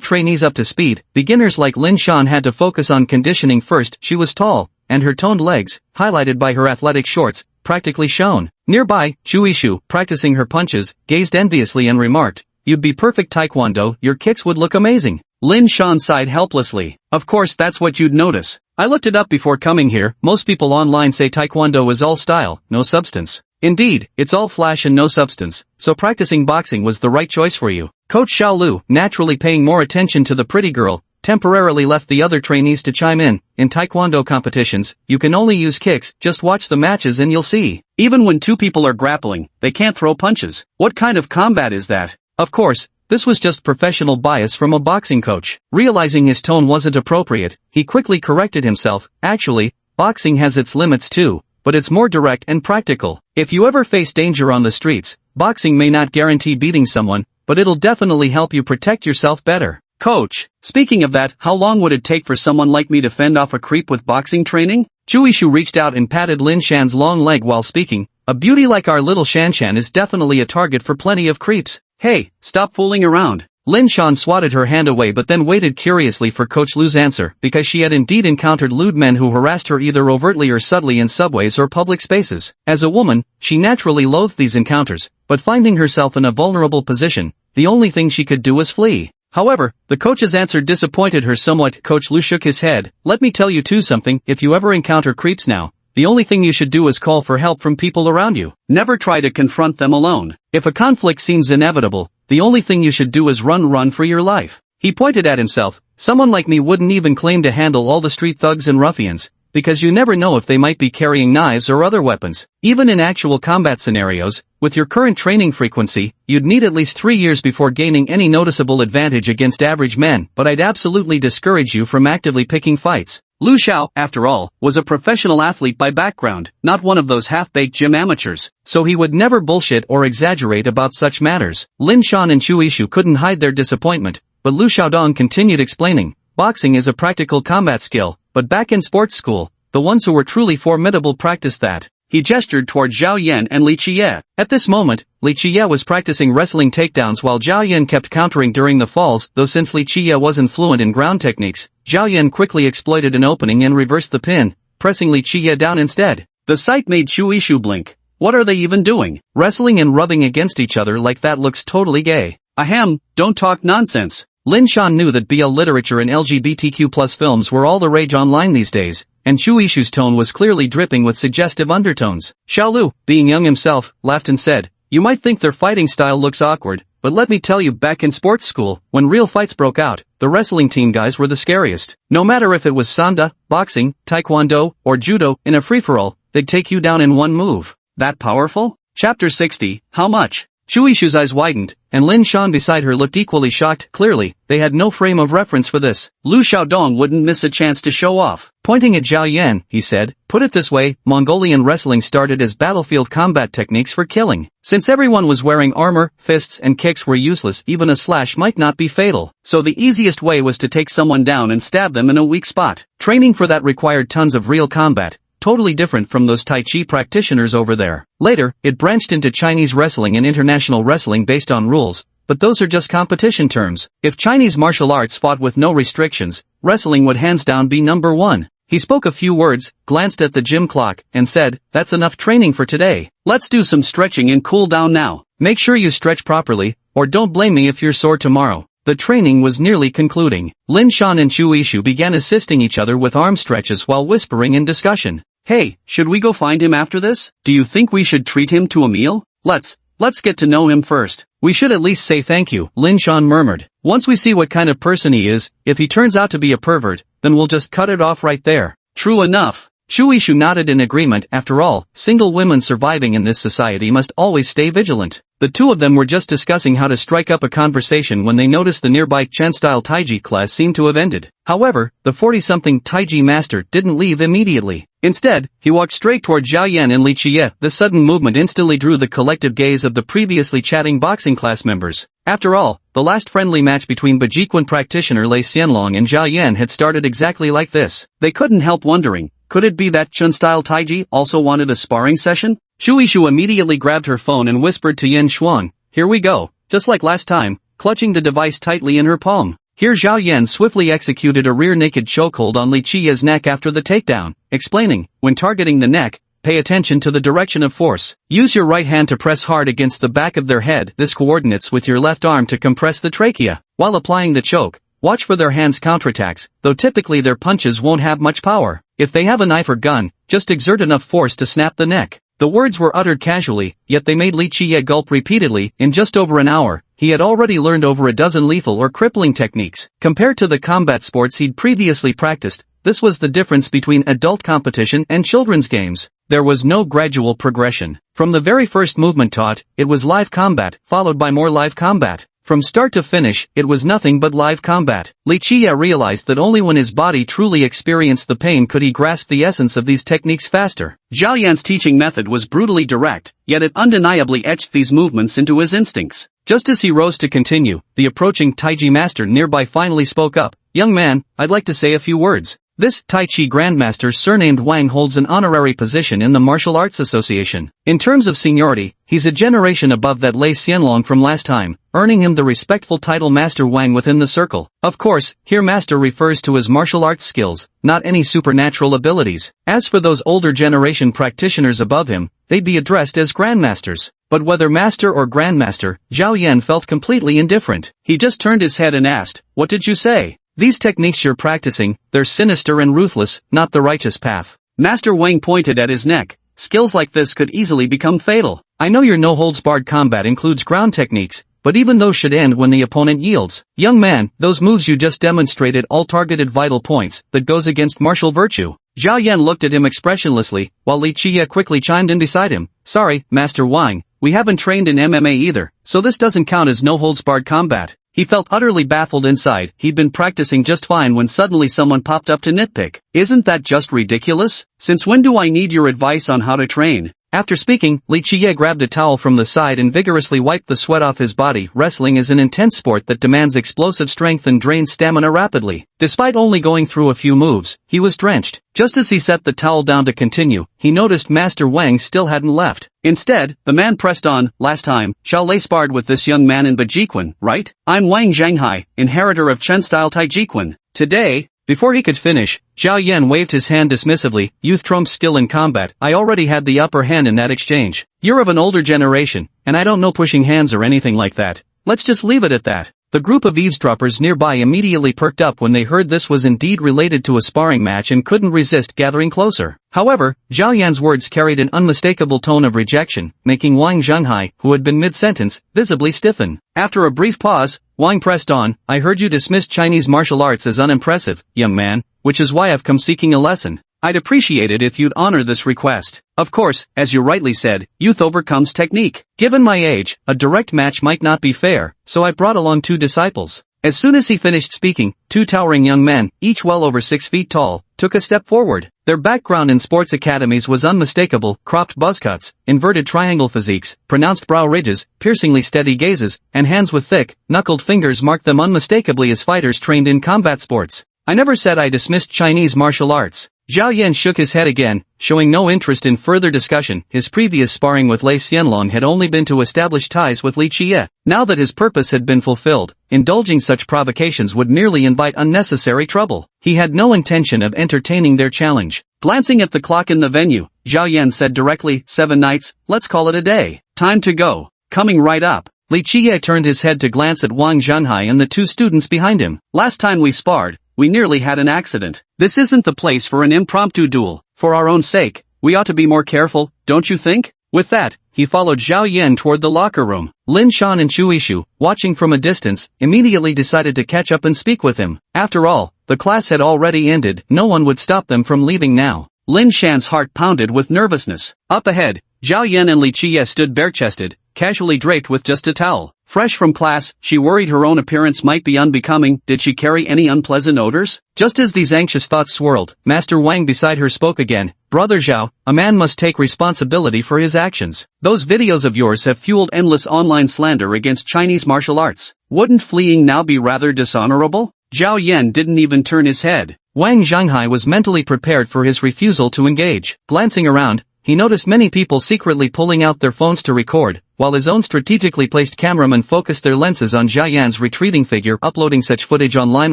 trainees up to speed, beginners like Lin Shan had to focus on conditioning first. She was tall, and her toned legs, highlighted by her athletic shorts, practically shone. Nearby, Chu Yishu, practicing her punches, gazed enviously and remarked, "You'd be perfect taekwondo, your kicks would look amazing." Lin Shan sighed helplessly. Of course that's what you'd notice. I looked it up before coming here. Most people online say taekwondo is all style, no substance. Indeed, it's all flash and no substance, so practicing boxing was the right choice for you. Coach Xiao Lu, naturally paying more attention to the pretty girl, temporarily left the other trainees to chime in. In taekwondo competitions, you can only use kicks, just watch the matches and you'll see. Even when two people are grappling, they can't throw punches. What kind of combat is that? Of course, this was just professional bias from a boxing coach. Realizing his tone wasn't appropriate, he quickly corrected himself. Actually, boxing has its limits too, but it's more direct and practical. If you ever face danger on the streets, boxing may not guarantee beating someone, but it'll definitely help you protect yourself better. Coach, speaking of that, how long would it take for someone like me to fend off a creep with boxing training? Chu Yishu reached out and patted Lin Shan's long leg while speaking. A beauty like our little Shan is definitely a target for plenty of creeps. Hey, stop fooling around. Lin Shan swatted her hand away but then waited curiously for Coach Lu's answer, because she had indeed encountered lewd men who harassed her either overtly or subtly in subways or public spaces. As a woman, she naturally loathed these encounters, but finding herself in a vulnerable position, the only thing she could do was flee. However, the coach's answer disappointed her somewhat. Coach Lu shook his head. Let me tell you something, if you ever encounter creeps now, the only thing you should do is call for help from people around you. Never try to confront them alone. If a conflict seems inevitable, the only thing you should do is run for your life. He pointed at himself. Someone like me wouldn't even claim to handle all the street thugs and ruffians, because you never know if they might be carrying knives or other weapons. Even in actual combat scenarios, with your current training frequency, you'd need at least 3 years before gaining any noticeable advantage against average men, but I'd absolutely discourage you from actively picking fights. Lu Xiao, after all, was a professional athlete by background, not one of those half-baked gym amateurs, so he would never bullshit or exaggerate about such matters. Lin Shan and Chu Yishu couldn't hide their disappointment, but Lu Xiaodong continued explaining, boxing is a practical combat skill, but back in sports school, the ones who were truly formidable practiced that. He gestured toward Zhao Yan and Li Qiye. At this moment, Li Qiye was practicing wrestling takedowns while Zhao Yan kept countering during the falls, though since Li Qiye wasn't fluent in ground techniques, Zhao Yan quickly exploited an opening and reversed the pin, pressing Li Qiye down instead. The sight made Chu Yishu blink. What are they even doing? Wrestling and rubbing against each other like that looks totally gay. Ahem, don't talk nonsense. Lin Shan knew that BL literature and LGBTQ+ films were all the rage online these days, and Chu Yishu's tone was clearly dripping with suggestive undertones. Xiao Lu, being young himself, laughed and said, you might think their fighting style looks awkward, but let me tell you, back in sports school, when real fights broke out, the wrestling team guys were the scariest. No matter if it was sanda, boxing, taekwondo, or judo, in a free-for-all, they'd take you down in one move. That powerful? Chapter 60, how much? Chu Yishu's eyes widened, and Lin Shan beside her looked equally shocked. Clearly, they had no frame of reference for this. Lu Xiaodong wouldn't miss a chance to show off. Pointing at Zhao Yan, he said, put it this way, Mongolian wrestling started as battlefield combat techniques for killing. Since everyone was wearing armor, fists and kicks were useless, even a slash might not be fatal. So the easiest way was to take someone down and stab them in a weak spot. Training for that required tons of real combat. Totally different from those Tai Chi practitioners over there. Later, it branched into Chinese wrestling and international wrestling based on rules, but those are just competition terms. If Chinese martial arts fought with no restrictions, wrestling would hands down be number one. He spoke a few words, glanced at the gym clock, and said, that's enough training for today. Let's do some stretching and cool down now. Make sure you stretch properly, or don't blame me if you're sore tomorrow. The training was nearly concluding. Lin Shan and Chu Yishu began assisting each other with arm stretches while whispering in discussion. Hey, should we go find him after this? Do you think we should treat him to a meal? Let's get to know him first. We should at least say thank you, Lin Shan murmured. Once we see what kind of person he is, if he turns out to be a pervert, then we'll just cut it off right there. True enough. Chu Yishu nodded in agreement. After all, single women surviving in this society must always stay vigilant. The two of them were just discussing how to strike up a conversation when they noticed the nearby Chen-style Taiji class seemed to have ended. However, the 40-something Taiji master didn't leave immediately. Instead, he walked straight toward Zhao Yan and Li Qiye. The sudden movement instantly drew the collective gaze of the previously chatting boxing class members. After all, the last friendly match between Bajiquan practitioner Lei Xianlong and Zhao Yan had started exactly like this. They couldn't help wondering, Could it be that Chun-style Taiji also wanted a sparring session? Shu Ishu immediately grabbed her phone and whispered to Yin Xuan, "Here we go," just like last time, clutching the device tightly in her palm. Here Zhao Yan swiftly executed a rear naked chokehold on Li Qiya's neck after the takedown, explaining, when targeting the neck, pay attention to the direction of force. Use your right hand to press hard against the back of their head. This coordinates with your left arm to compress the trachea. While applying the choke, watch for their hands' counterattacks, though typically their punches won't have much power. If they have a knife or gun, just exert enough force to snap the neck. The words were uttered casually, yet they made Li Qiya gulp repeatedly. In just over an hour, he had already learned over a dozen lethal or crippling techniques. Compared to the combat sports he'd previously practiced, this was the difference between adult competition and children's games. There was no gradual progression. From the very first movement taught, it was live combat, followed by more live combat. From start to finish, it was nothing but live combat. Li Qiya realized that only when his body truly experienced the pain could he grasp the essence of these techniques faster. Zhao Yan's teaching method was brutally direct, yet it undeniably etched these movements into his instincts. Just as he rose to continue, the approaching Taiji master nearby finally spoke up. "Young man, I'd like to say a few words." This Tai Chi Grandmaster surnamed Wang holds an honorary position in the Martial Arts Association. In terms of seniority, he's a generation above that Lei Xianlong from last time, earning him the respectful title Master Wang within the circle. Of course, here Master refers to his martial arts skills, not any supernatural abilities. As for those older generation practitioners above him, they'd be addressed as Grandmasters. But whether Master or Grandmaster, Zhao Yan felt completely indifferent. He just turned his head and asked, "What did you say?" "These techniques you're practicing, they're sinister and ruthless, not the righteous path." Master Wang pointed at his neck. "Skills like this could easily become fatal. I know your no-holds-barred combat includes ground techniques, but even those should end when the opponent yields. Young man, those moves you just demonstrated all targeted vital points, that goes against martial virtue." Zhao Yan looked at him expressionlessly, while Li Qiya quickly chimed in beside him. "Sorry, Master Wang, we haven't trained in MMA either, so this doesn't count as no-holds-barred combat." He felt utterly baffled inside. He'd been practicing just fine when suddenly someone popped up to nitpick. "Isn't that just ridiculous? Since when do I need your advice on how to train?" After speaking, Li Qiye grabbed a towel from the side and vigorously wiped the sweat off his body. Wrestling is an intense sport that demands explosive strength and drains stamina rapidly. Despite only going through a few moves, he was drenched. Just as he set the towel down to continue, he noticed Master Wang still hadn't left. Instead, the man pressed on. "Last time, Xiao Lei sparred with this young man in Bajiquan, right? I'm Wang Zhanghai, inheritor of Chen-style Taijiquan. Today..." Before he could finish, Zhao Yan waved his hand dismissively. "Youth trumps skill in combat. I already had the upper hand in that exchange. You're of an older generation, and I don't know pushing hands or anything like that. Let's just leave it at that." The group of eavesdroppers nearby immediately perked up when they heard this was indeed related to a sparring match and couldn't resist gathering closer. However, Zhao Yan's words carried an unmistakable tone of rejection, making Wang Zhanghai, who had been mid-sentence, visibly stiffen. After a brief pause, Wang pressed on. "I heard you dismissed Chinese martial arts as unimpressive, young man, which is why I've come seeking a lesson. I'd appreciate it if you'd honor this request. Of course, as you rightly said, youth overcomes technique. Given my age, a direct match might not be fair, so I brought along 2 disciples." As soon as he finished speaking, 2 towering young men, each well over 6 feet tall, took a step forward. Their background in sports academies was unmistakable: cropped buzz cuts, inverted triangle physiques, pronounced brow ridges, piercingly steady gazes, and hands with thick, knuckled fingers marked them unmistakably as fighters trained in combat sports. "I never said I dismissed Chinese martial arts." Zhao Yan shook his head again, showing no interest in further discussion. His previous sparring with Lei Xianlong had only been to establish ties with Li Qiye. Now that his purpose had been fulfilled, indulging such provocations would merely invite unnecessary trouble. He had no intention of entertaining their challenge. Glancing at the clock in the venue, Zhao Yan said directly, 7 nights, let's call it a day. Time to go. Coming right up. Li Qiye turned his head to glance at Wang Zhanghai and the 2 students behind him. "Last time we sparred, we nearly had an accident. This isn't the place for an impromptu duel. For our own sake, we ought to be more careful, don't you think?" With that, he followed Zhao Yan toward the locker room. Lin Shan and Chu Ishu, watching from a distance, immediately decided to catch up and speak with him. After all, the class had already ended. No one would stop them from leaving now. Lin Shan's heart pounded with nervousness. Up ahead, Zhao Yan and Li Qiye stood bare-chested, casually draped with just a towel. Fresh from class, she worried her own appearance might be unbecoming. Did she carry any unpleasant odors? Just as these anxious thoughts swirled, Master Wang beside her spoke again. "Brother Zhao, a man must take responsibility for his actions. Those videos of yours have fueled endless online slander against Chinese martial arts. Wouldn't fleeing now be rather dishonorable?" Zhao Yan didn't even turn his head. Wang Zhanghai was mentally prepared for his refusal to engage. Glancing around, he noticed many people secretly pulling out their phones to record, while his own strategically placed cameramen focused their lenses on Zhao Yan's retreating figure. Uploading such footage online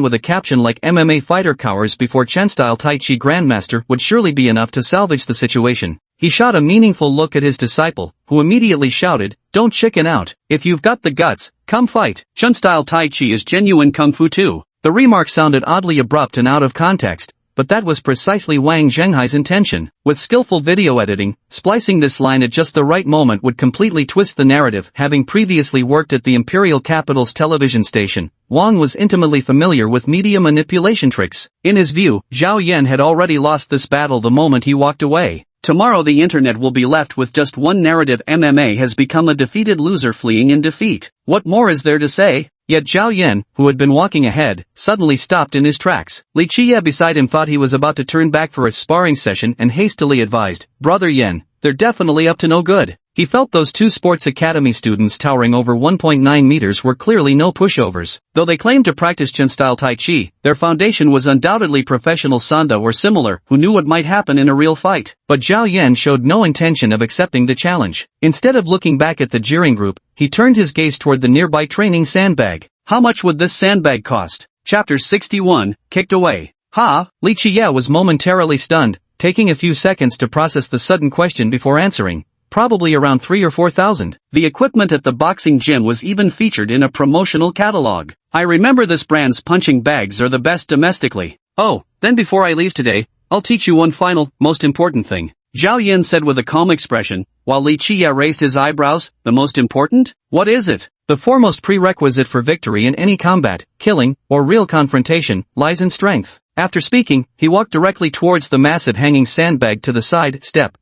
with a caption like "MMA fighter cowers before Chen-style Tai Chi Grandmaster" would surely be enough to salvage the situation. He shot a meaningful look at his disciple, who immediately shouted, "Don't chicken out. If you've got the guts, come fight." Chen-style Tai Chi is genuine kung fu too. The remark sounded oddly abrupt and out of context, but that was precisely Wang Zhanghai's intention. With skillful video editing, splicing this line at just the right moment would completely twist the narrative. Having previously worked at the Imperial Capital's television station, Wang was intimately familiar with media manipulation tricks. In his view, Zhao Yan had already lost this battle the moment he walked away. Tomorrow the internet will be left with just one narrative: MMA has become a defeated loser fleeing in defeat. What more is there to say? Yet Zhao Yan, who had been walking ahead, suddenly stopped in his tracks. Li Qiye beside him thought he was about to turn back for a sparring session and hastily advised, "Brother Yan, they're definitely up to no good." He felt those two sports academy students towering over 1.9 meters were clearly no pushovers. Though they claimed to practice Chen-style Tai Chi, their foundation was undoubtedly professional Sanda or similar, who knew what might happen in a real fight. But Zhao Yan showed no intention of accepting the challenge. Instead of looking back at the jeering group, he turned his gaze toward the nearby training sandbag. How much would this sandbag cost? Chapter 61, Kicked Away. Ha! Li Qiye was momentarily stunned, taking a few seconds to process the sudden question before answering. Probably around 3,000 or 4,000. The equipment at the boxing gym was even featured in a promotional catalog. I remember this brand's punching bags are the best domestically. Oh, then before I leave today, I'll teach you one final, most important thing. Zhao Yan said with a calm expression, while Li Qiye raised his eyebrows. The most important? What is it? The foremost prerequisite for victory in any combat, killing, or real confrontation, lies in strength. After speaking, he walked directly towards the massive hanging sandbag to the side, step,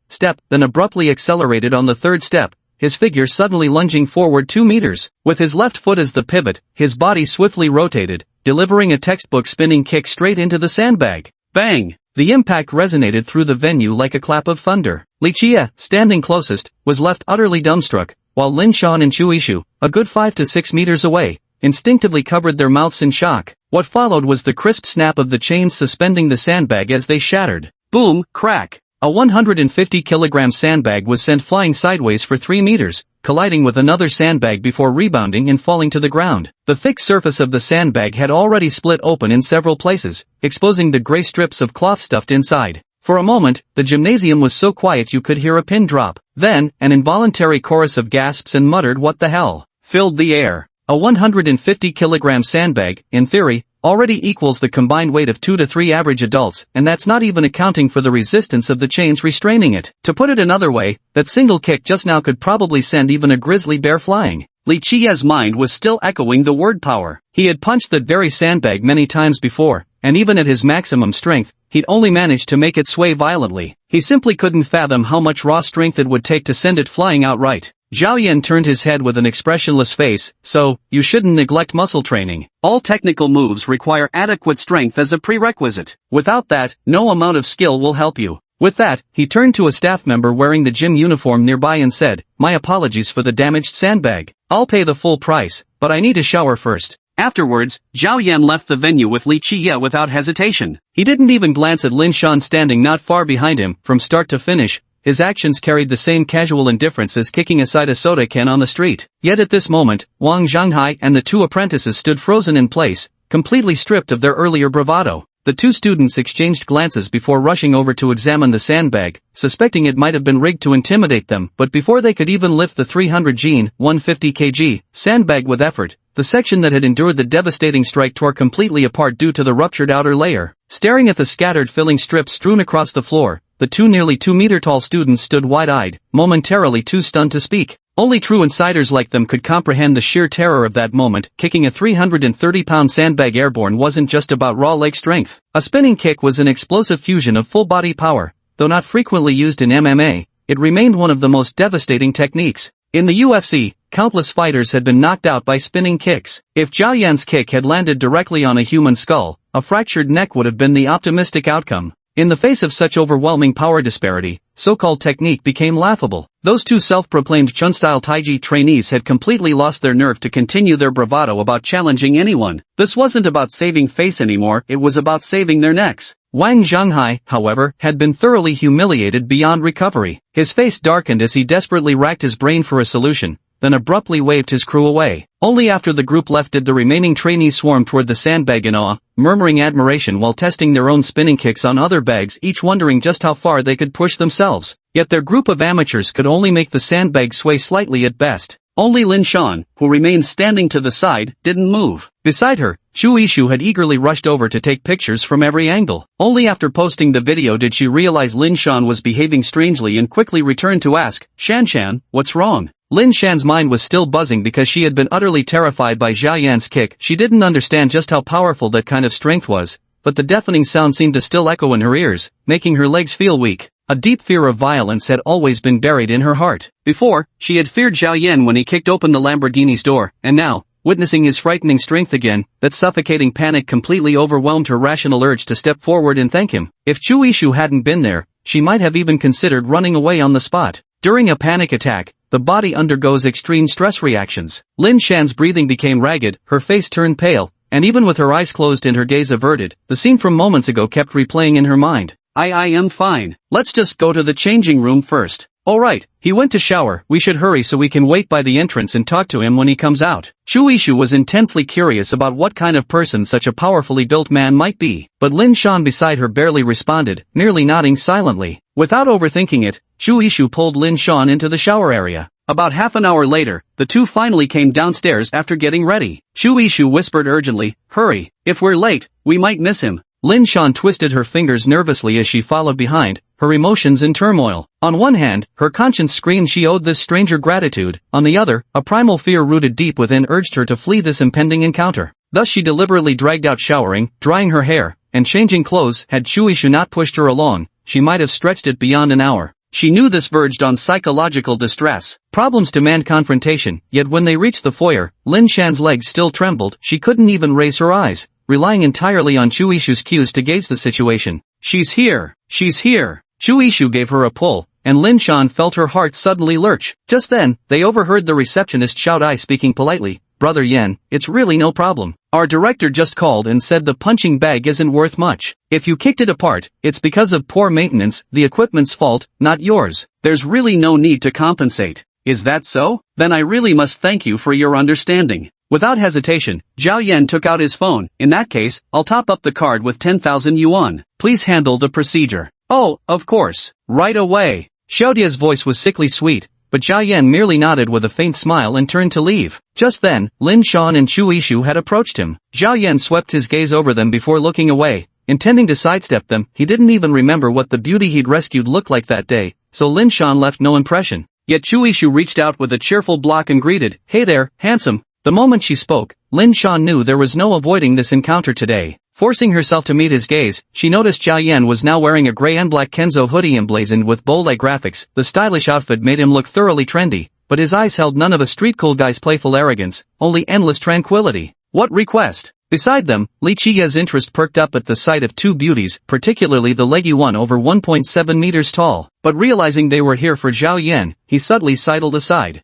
then abruptly accelerated on the third step, his figure suddenly lunging forward 2 meters. With his left foot as the pivot, his body swiftly rotated, delivering a textbook spinning kick straight into the sandbag. Bang! The impact resonated through the venue like a clap of thunder. Li Qiye, standing closest, was left utterly dumbstruck, while Lin Shan and Chu Yishu, a good 5 to 6 meters away, instinctively covered their mouths in shock. What followed was the crisp snap of the chains suspending the sandbag as they shattered. Boom, crack. A 150-kilogram sandbag was sent flying sideways for 3 meters, colliding with another sandbag before rebounding and falling to the ground. The thick surface of the sandbag had already split open in several places, exposing the gray strips of cloth stuffed inside. For a moment, the gymnasium was so quiet you could hear a pin drop. Then, an involuntary chorus of gasps and muttered "What the hell?" filled the air. A 150-kilogram sandbag, in theory, already equals the combined weight of 2 to 3 average adults, and that's not even accounting for the resistance of the chains restraining it. To put it another way, that single kick just now could probably send even a grizzly bear flying. Li Qiye's mind was still echoing the word power. He had punched that very sandbag many times before, and even at his maximum strength, he'd only managed to make it sway violently. He simply couldn't fathom how much raw strength it would take to send it flying outright. Zhao Yan turned his head with an expressionless face. "So, you shouldn't neglect muscle training. All technical moves require adequate strength as a prerequisite. Without that, no amount of skill will help you." With that, he turned to a staff member wearing the gym uniform nearby and said, "My apologies for the damaged sandbag. I'll pay the full price, but I need a shower first." Afterwards, Zhao Yan left the venue with Li Qiye without hesitation. He didn't even glance at Lin Shan standing not far behind him. From start to finish, his actions carried the same casual indifference as kicking aside a soda can on the street. Yet at this moment, Wang Zhanghai and the two apprentices stood frozen in place, completely stripped of their earlier bravado. The two students exchanged glances before rushing over to examine the sandbag, suspecting it might have been rigged to intimidate them. But before they could even lift the 300 Jin, 150 kg, sandbag with effort, the section that had endured the devastating strike tore completely apart due to the ruptured outer layer. Staring at the scattered filling strips strewn across the floor, the two nearly 2-meter-tall students stood wide-eyed, momentarily too stunned to speak. Only true insiders like them could comprehend the sheer terror of that moment. Kicking a 330-pound sandbag airborne wasn't just about raw leg strength. A spinning kick was an explosive fusion of full-body power. Though not frequently used in MMA, it remained one of the most devastating techniques. In the UFC, countless fighters had been knocked out by spinning kicks. If Zhao Yan's kick had landed directly on a human skull, a fractured neck would have been the optimistic outcome. In the face of such overwhelming power disparity, so-called technique became laughable. Those two self-proclaimed Chun-style Taiji trainees had completely lost their nerve to continue their bravado about challenging anyone. This wasn't about saving face anymore, it was about saving their necks. Wang Zhonghai, however, had been thoroughly humiliated beyond recovery. His face darkened as he desperately racked his brain for a solution, then abruptly waved his crew away. Only after the group left did the remaining trainees swarm toward the sandbag in awe, murmuring admiration while testing their own spinning kicks on other bags, each wondering just how far they could push themselves. Yet their group of amateurs could only make the sandbag sway slightly at best. Only Lin Shan, who remained standing to the side, didn't move. Beside her, Chu Yishu had eagerly rushed over to take pictures from every angle. Only after posting the video did she realize Lin Shan was behaving strangely and quickly returned to ask, Shan, what's wrong? Lin Shan's mind was still buzzing because she had been utterly terrified by Zhao Yan's kick. She didn't understand just how powerful that kind of strength was, but the deafening sound seemed to still echo in her ears, making her legs feel weak. A deep fear of violence had always been buried in her heart. Before, she had feared Zhao Yan when he kicked open the Lamborghini's door, and now, witnessing his frightening strength again, that suffocating panic completely overwhelmed her rational urge to step forward and thank him. If Chu Yishu hadn't been there, she might have even considered running away on the spot. During a panic attack, the body undergoes extreme stress reactions. Lin Shan's breathing became ragged, her face turned pale, and even with her eyes closed and her gaze averted, the scene from moments ago kept replaying in her mind. I am fine. Let's just go to the changing room first. Alright, he went to shower, we should hurry so we can wait by the entrance and talk to him when he comes out. Chu Yishu was intensely curious about what kind of person such a powerfully built man might be, but Lin Shan beside her barely responded, merely nodding silently. Without overthinking it, Chu Yishu pulled Lin Shan into the shower area. About half an hour later, the two finally came downstairs after getting ready. Chu Yishu whispered urgently, hurry, if we're late, we might miss him. Lin Shan twisted her fingers nervously as she followed behind, her emotions in turmoil. On one hand, her conscience screamed she owed this stranger gratitude, on the other, a primal fear rooted deep within urged her to flee this impending encounter. Thus she deliberately dragged out showering, drying her hair, and changing clothes. Had Chu Yishu not pushed her along, she might have stretched it beyond an hour. She knew this verged on psychological distress. Problems demand confrontation, yet when they reached the foyer, Lin Shan's legs still trembled, she couldn't even raise her eyes, relying entirely on Chu Yishu's cues to gauge the situation. She's here! She's here! Chu Yishu gave her a pull, and Lin Shan felt her heart suddenly lurch. Just then, they overheard the receptionist shout, "I speaking politely, Brother Yen, it's really no problem. Our director just called and said the punching bag isn't worth much. If you kicked it apart, it's because of poor maintenance, the equipment's fault, not yours. There's really no need to compensate." Is that so? Then I really must thank you for your understanding. Without hesitation, Zhao Yan took out his phone. In that case, I'll top up the card with 10,000 yuan. Please handle the procedure. Oh, of course. Right away. Xiaodia's voice was sickly sweet, but Zhao Yan merely nodded with a faint smile and turned to leave. Just then, Lin Shan and Chu Yishu had approached him. Zhao Yan swept his gaze over them before looking away, intending to sidestep them. He didn't even remember what the beauty he'd rescued looked like that day, so Lin Shan left no impression. Yet Chu Yishu reached out with a cheerful block and greeted, "Hey there, handsome." The moment she spoke, Lin Shan knew there was no avoiding this encounter today. Forcing herself to meet his gaze, she noticed Zhao Yan was now wearing a gray and black Kenzo hoodie emblazoned with bold-like graphics. The stylish outfit made him look thoroughly trendy, but his eyes held none of a street cool guy's playful arrogance, only endless tranquility. What request? Beside them, Li Qiya's interest perked up at the sight of two beauties, particularly the leggy one over 1.7 meters tall. But realizing they were here for Zhao Yan, he subtly sidled aside.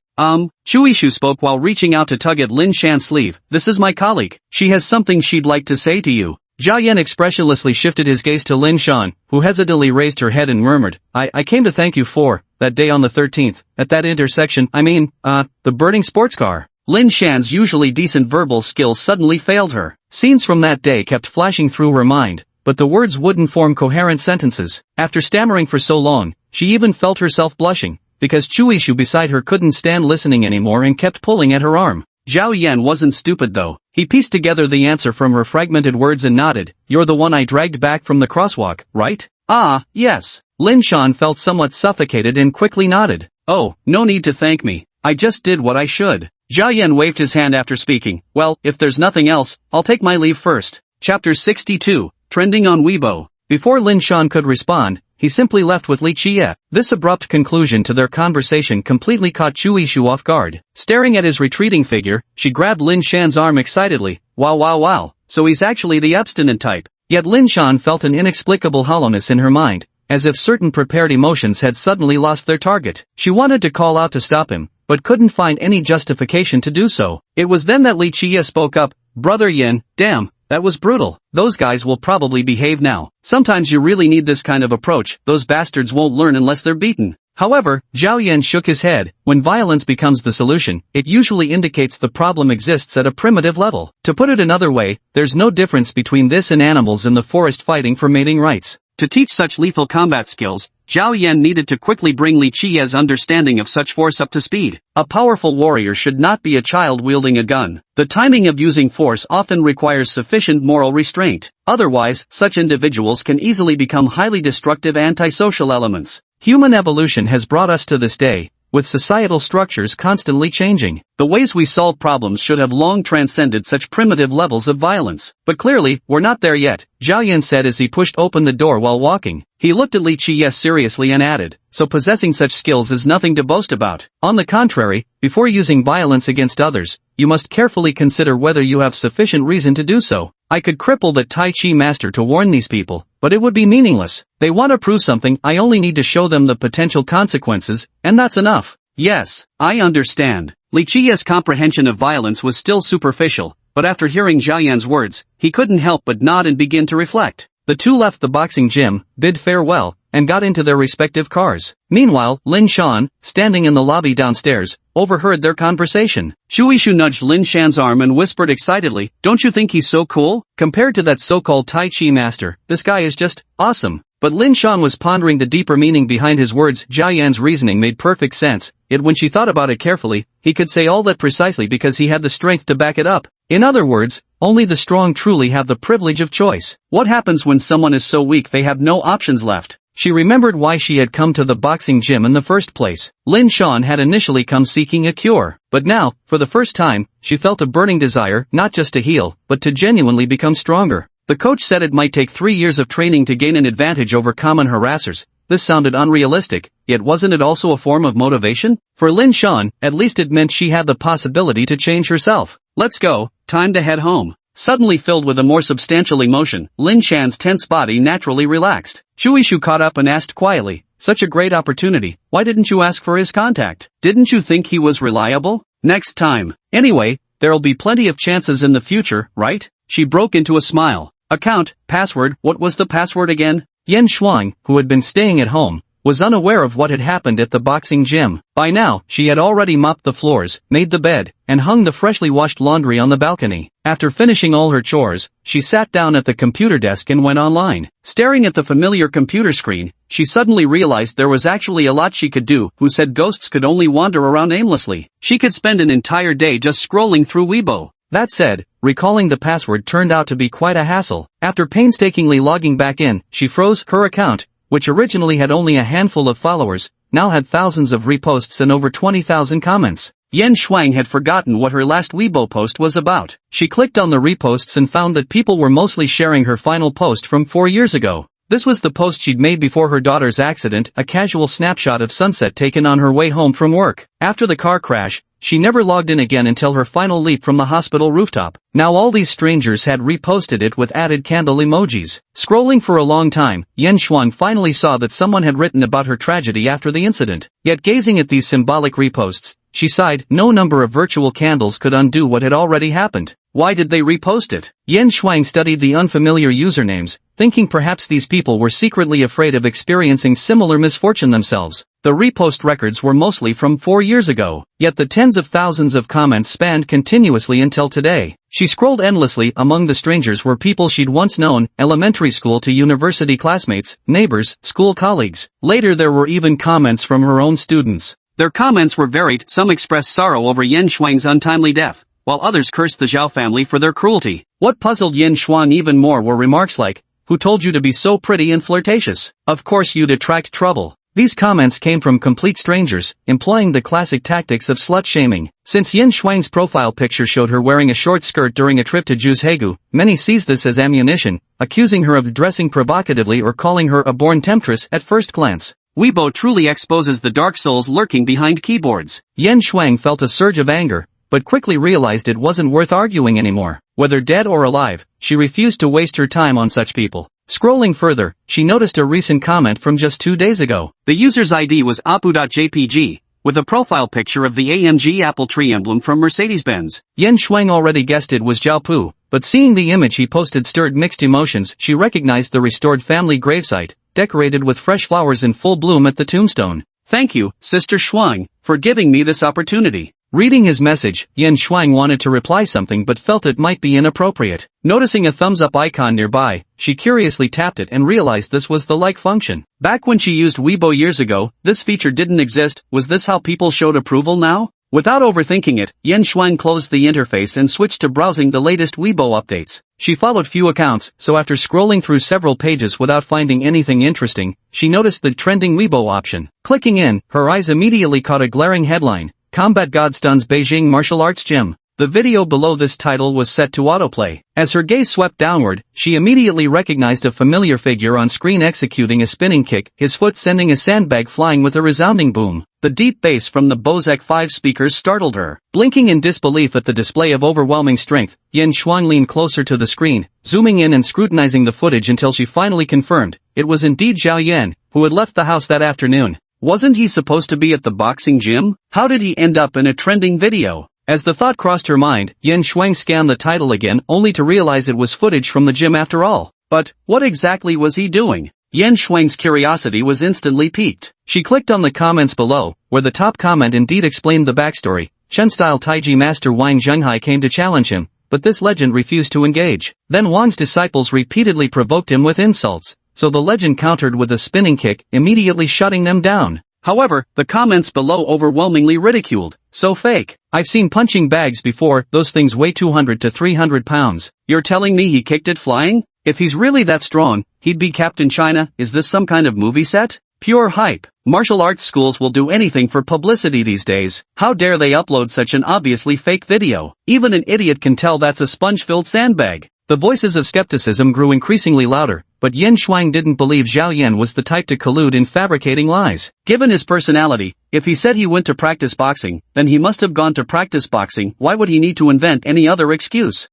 Chu Yishu spoke while reaching out to tug at Lin Shan's sleeve. "This is my colleague. She has something she'd like to say to you." Zhao Yan expressionlessly shifted his gaze to Lin Shan, who hesitantly raised her head and murmured, I came to thank you for that day on the 13th, at that intersection, the burning sports car." Lin Shan's usually decent verbal skills suddenly failed her. Scenes from that day kept flashing through her mind, but the words wouldn't form coherent sentences. After stammering for so long, she even felt herself blushing, because Chu Yishu beside her couldn't stand listening anymore and kept pulling at her arm. Zhao Yan wasn't stupid though. He pieced together the answer from her fragmented words and nodded. "You're the one I dragged back from the crosswalk, right?" "Ah, yes." Lin Shan felt somewhat suffocated and quickly nodded. "Oh, no need to thank me. I just did what I should." Zhao Yan waved his hand after speaking. "Well, if there's nothing else, I'll take my leave first." Chapter 62, Trending on Weibo. Before Lin Shan could respond, he simply left with Li Qie. This abrupt conclusion to their conversation completely caught Chu Yishu off guard. Staring at his retreating figure, she grabbed Lin Shan's arm excitedly. Wow, so he's actually the abstinent type. Yet Lin Shan felt an inexplicable hollowness in her mind, as if certain prepared emotions had suddenly lost their target. She wanted to call out to stop him, but couldn't find any justification to do so. It was then that Li Chia spoke up, "Brother Yin, damn, that was brutal. Those guys will probably behave now. Sometimes you really need this kind of approach, those bastards won't learn unless they're beaten." However, Zhao Yan shook his head. When violence becomes the solution, it usually indicates the problem exists at a primitive level. To put it another way, there's no difference between this and animals in the forest fighting for mating rights. To teach such lethal combat skills, Zhao Yan needed to quickly bring Li Qia's understanding of such force up to speed. A powerful warrior should not be a child wielding a gun. The timing of using force often requires sufficient moral restraint. Otherwise, such individuals can easily become highly destructive antisocial elements. Human evolution has brought us to this day, with societal structures constantly changing. The ways we solve problems should have long transcended such primitive levels of violence. But clearly, we're not there yet, Zhao Yan said as he pushed open the door while walking. He looked at Li Qie seriously and added, "So possessing such skills is nothing to boast about. On the contrary, before using violence against others, you must carefully consider whether you have sufficient reason to do so. I could cripple that Tai Chi master to warn these people, but it would be meaningless. They want to prove something, I only need to show them the potential consequences, and that's enough." Yes, I understand. Li Qie's comprehension of violence was still superficial, but after hearing Zhao Yan's words, he couldn't help but nod and begin to reflect. The two left the boxing gym, bid farewell, and got into their respective cars. Meanwhile, Lin Shan, standing in the lobby downstairs, overheard their conversation. Shu Yishu nudged Lin Shan's arm and whispered excitedly, "Don't you think he's so cool? Compared to that so-called Tai Chi master, this guy is just awesome." But Lin Shan was pondering the deeper meaning behind his words. Zhao Yan's reasoning made perfect sense, yet when she thought about it carefully, he could say all that precisely because he had the strength to back it up. In other words, only the strong truly have the privilege of choice. What happens when someone is so weak they have no options left? She remembered why she had come to the boxing gym in the first place. Lin Shan had initially come seeking a cure, but now, for the first time, she felt a burning desire not just to heal, but to genuinely become stronger. The coach said it might take 3 years of training to gain an advantage over common harassers. This sounded unrealistic, yet wasn't it also a form of motivation? For Lin Shan, at least it meant she had the possibility to change herself. Let's go, time to head home. Suddenly filled with a more substantial emotion, Lin Shan's tense body naturally relaxed. Shu Yishu caught up and asked quietly, "Such a great opportunity, why didn't you ask for his contact? Didn't you think he was reliable? Next time. Anyway, there'll be plenty of chances in the future, right?" She broke into a smile. "Account, password, what was the password again?" Yan Shuang, who had been staying at home, was unaware of what had happened at the boxing gym. By now, she had already mopped the floors, made the bed, and hung the freshly washed laundry on the balcony. After finishing all her chores, she sat down at the computer desk and went online. Staring at the familiar computer screen, she suddenly realized there was actually a lot she could do. Who said ghosts could only wander around aimlessly? She could spend an entire day just scrolling through Weibo. That said, recalling the password turned out to be quite a hassle. After painstakingly logging back in, she froze her account, which originally had only a handful of followers, now had thousands of reposts and over 20,000 comments. Yan Shuang had forgotten what her last Weibo post was about. She clicked on the reposts and found that people were mostly sharing her final post from 4 years ago. This was the post she'd made before her daughter's accident, a casual snapshot of sunset taken on her way home from work. After the car crash, she never logged in again until her final leap from the hospital rooftop. Now all these strangers had reposted it with added candle emojis. Scrolling for a long time, Yan Shuang finally saw that someone had written about her tragedy after the incident. Yet gazing at these symbolic reposts, she sighed. No number of virtual candles could undo what had already happened. Why did they repost it? Yan Shuang studied the unfamiliar usernames, thinking perhaps these people were secretly afraid of experiencing similar misfortune themselves. The repost records were mostly from 4 years ago, yet the tens of thousands of comments spanned continuously until today. She scrolled endlessly. Among the strangers were people she'd once known, elementary school to university classmates, neighbors, school colleagues. Later there were even comments from her own students. Their comments were varied. Some expressed sorrow over Yan Shuang's untimely death, while others cursed the Zhao family for their cruelty. What puzzled Yan Shuang even more were remarks like, "Who told you to be so pretty and flirtatious? Of course you'd attract trouble." These comments came from complete strangers, employing the classic tactics of slut-shaming. Since Yan Shuang's profile picture showed her wearing a short skirt during a trip to Juzhegu, many seized this as ammunition, accusing her of dressing provocatively or calling her a born temptress at first glance. Weibo truly exposes the dark souls lurking behind keyboards. Yan Shuang felt a surge of anger, but quickly realized it wasn't worth arguing anymore. Whether dead or alive, she refused to waste her time on such people. Scrolling further, she noticed a recent comment from just 2 days ago. The user's ID was apu.jpg, with a profile picture of the AMG Apple tree emblem from Mercedes-Benz. Yan Shuang already guessed it was Zhao Pu, but seeing the image he posted stirred mixed emotions. She recognized the restored family gravesite, decorated with fresh flowers in full bloom at the tombstone. Thank you, Sister Shuang, for giving me this opportunity. Reading his message, Yan Shuang wanted to reply something but felt it might be inappropriate. Noticing a thumbs-up icon nearby, she curiously tapped it and realized this was the like function. Back when she used Weibo years ago, this feature didn't exist. Was this how people showed approval now? Without overthinking it, Yan Shuang closed the interface and switched to browsing the latest Weibo updates. She followed few accounts, so after scrolling through several pages without finding anything interesting, she noticed the trending Weibo option. Clicking in, her eyes immediately caught a glaring headline: Combat God stuns Beijing martial arts gym. The video below this title was set to autoplay. As her gaze swept downward, she immediately recognized a familiar figure on screen executing a spinning kick, his foot sending a sandbag flying with a resounding boom. The deep bass from the Bose X5 speakers startled her. Blinking in disbelief at the display of overwhelming strength, Yan Shuang leaned closer to the screen, zooming in and scrutinizing the footage until she finally confirmed it was indeed Zhao Yan, who had left the house that afternoon. Wasn't he supposed to be at the boxing gym? How did he end up in a trending video? As the thought crossed her mind, Yan Shuang scanned the title again only to realize it was footage from the gym after all. But, what exactly was he doing? Yan Shuang's curiosity was instantly piqued. She clicked on the comments below, where the top comment indeed explained the backstory. Chen-style Taiji master Wang Zhenghai came to challenge him, but this legend refused to engage. Then Wang's disciples repeatedly provoked him with insults, so the legend countered with a spinning kick, immediately shutting them down. However, the comments below overwhelmingly ridiculed. So fake. I've seen punching bags before, those things weigh 200 to 300 pounds. You're telling me he kicked it flying? If he's really that strong, he'd be Captain China. Is this some kind of movie set? Pure hype. Martial arts schools will do anything for publicity these days. How dare they upload such an obviously fake video? Even an idiot can tell that's a sponge-filled sandbag. The voices of skepticism grew increasingly louder, but Yan Shuang didn't believe Zhao Yan was the type to collude in fabricating lies. Given his personality, if he said he went to practice boxing, then he must have gone to practice boxing. Why would he need to invent any other excuse?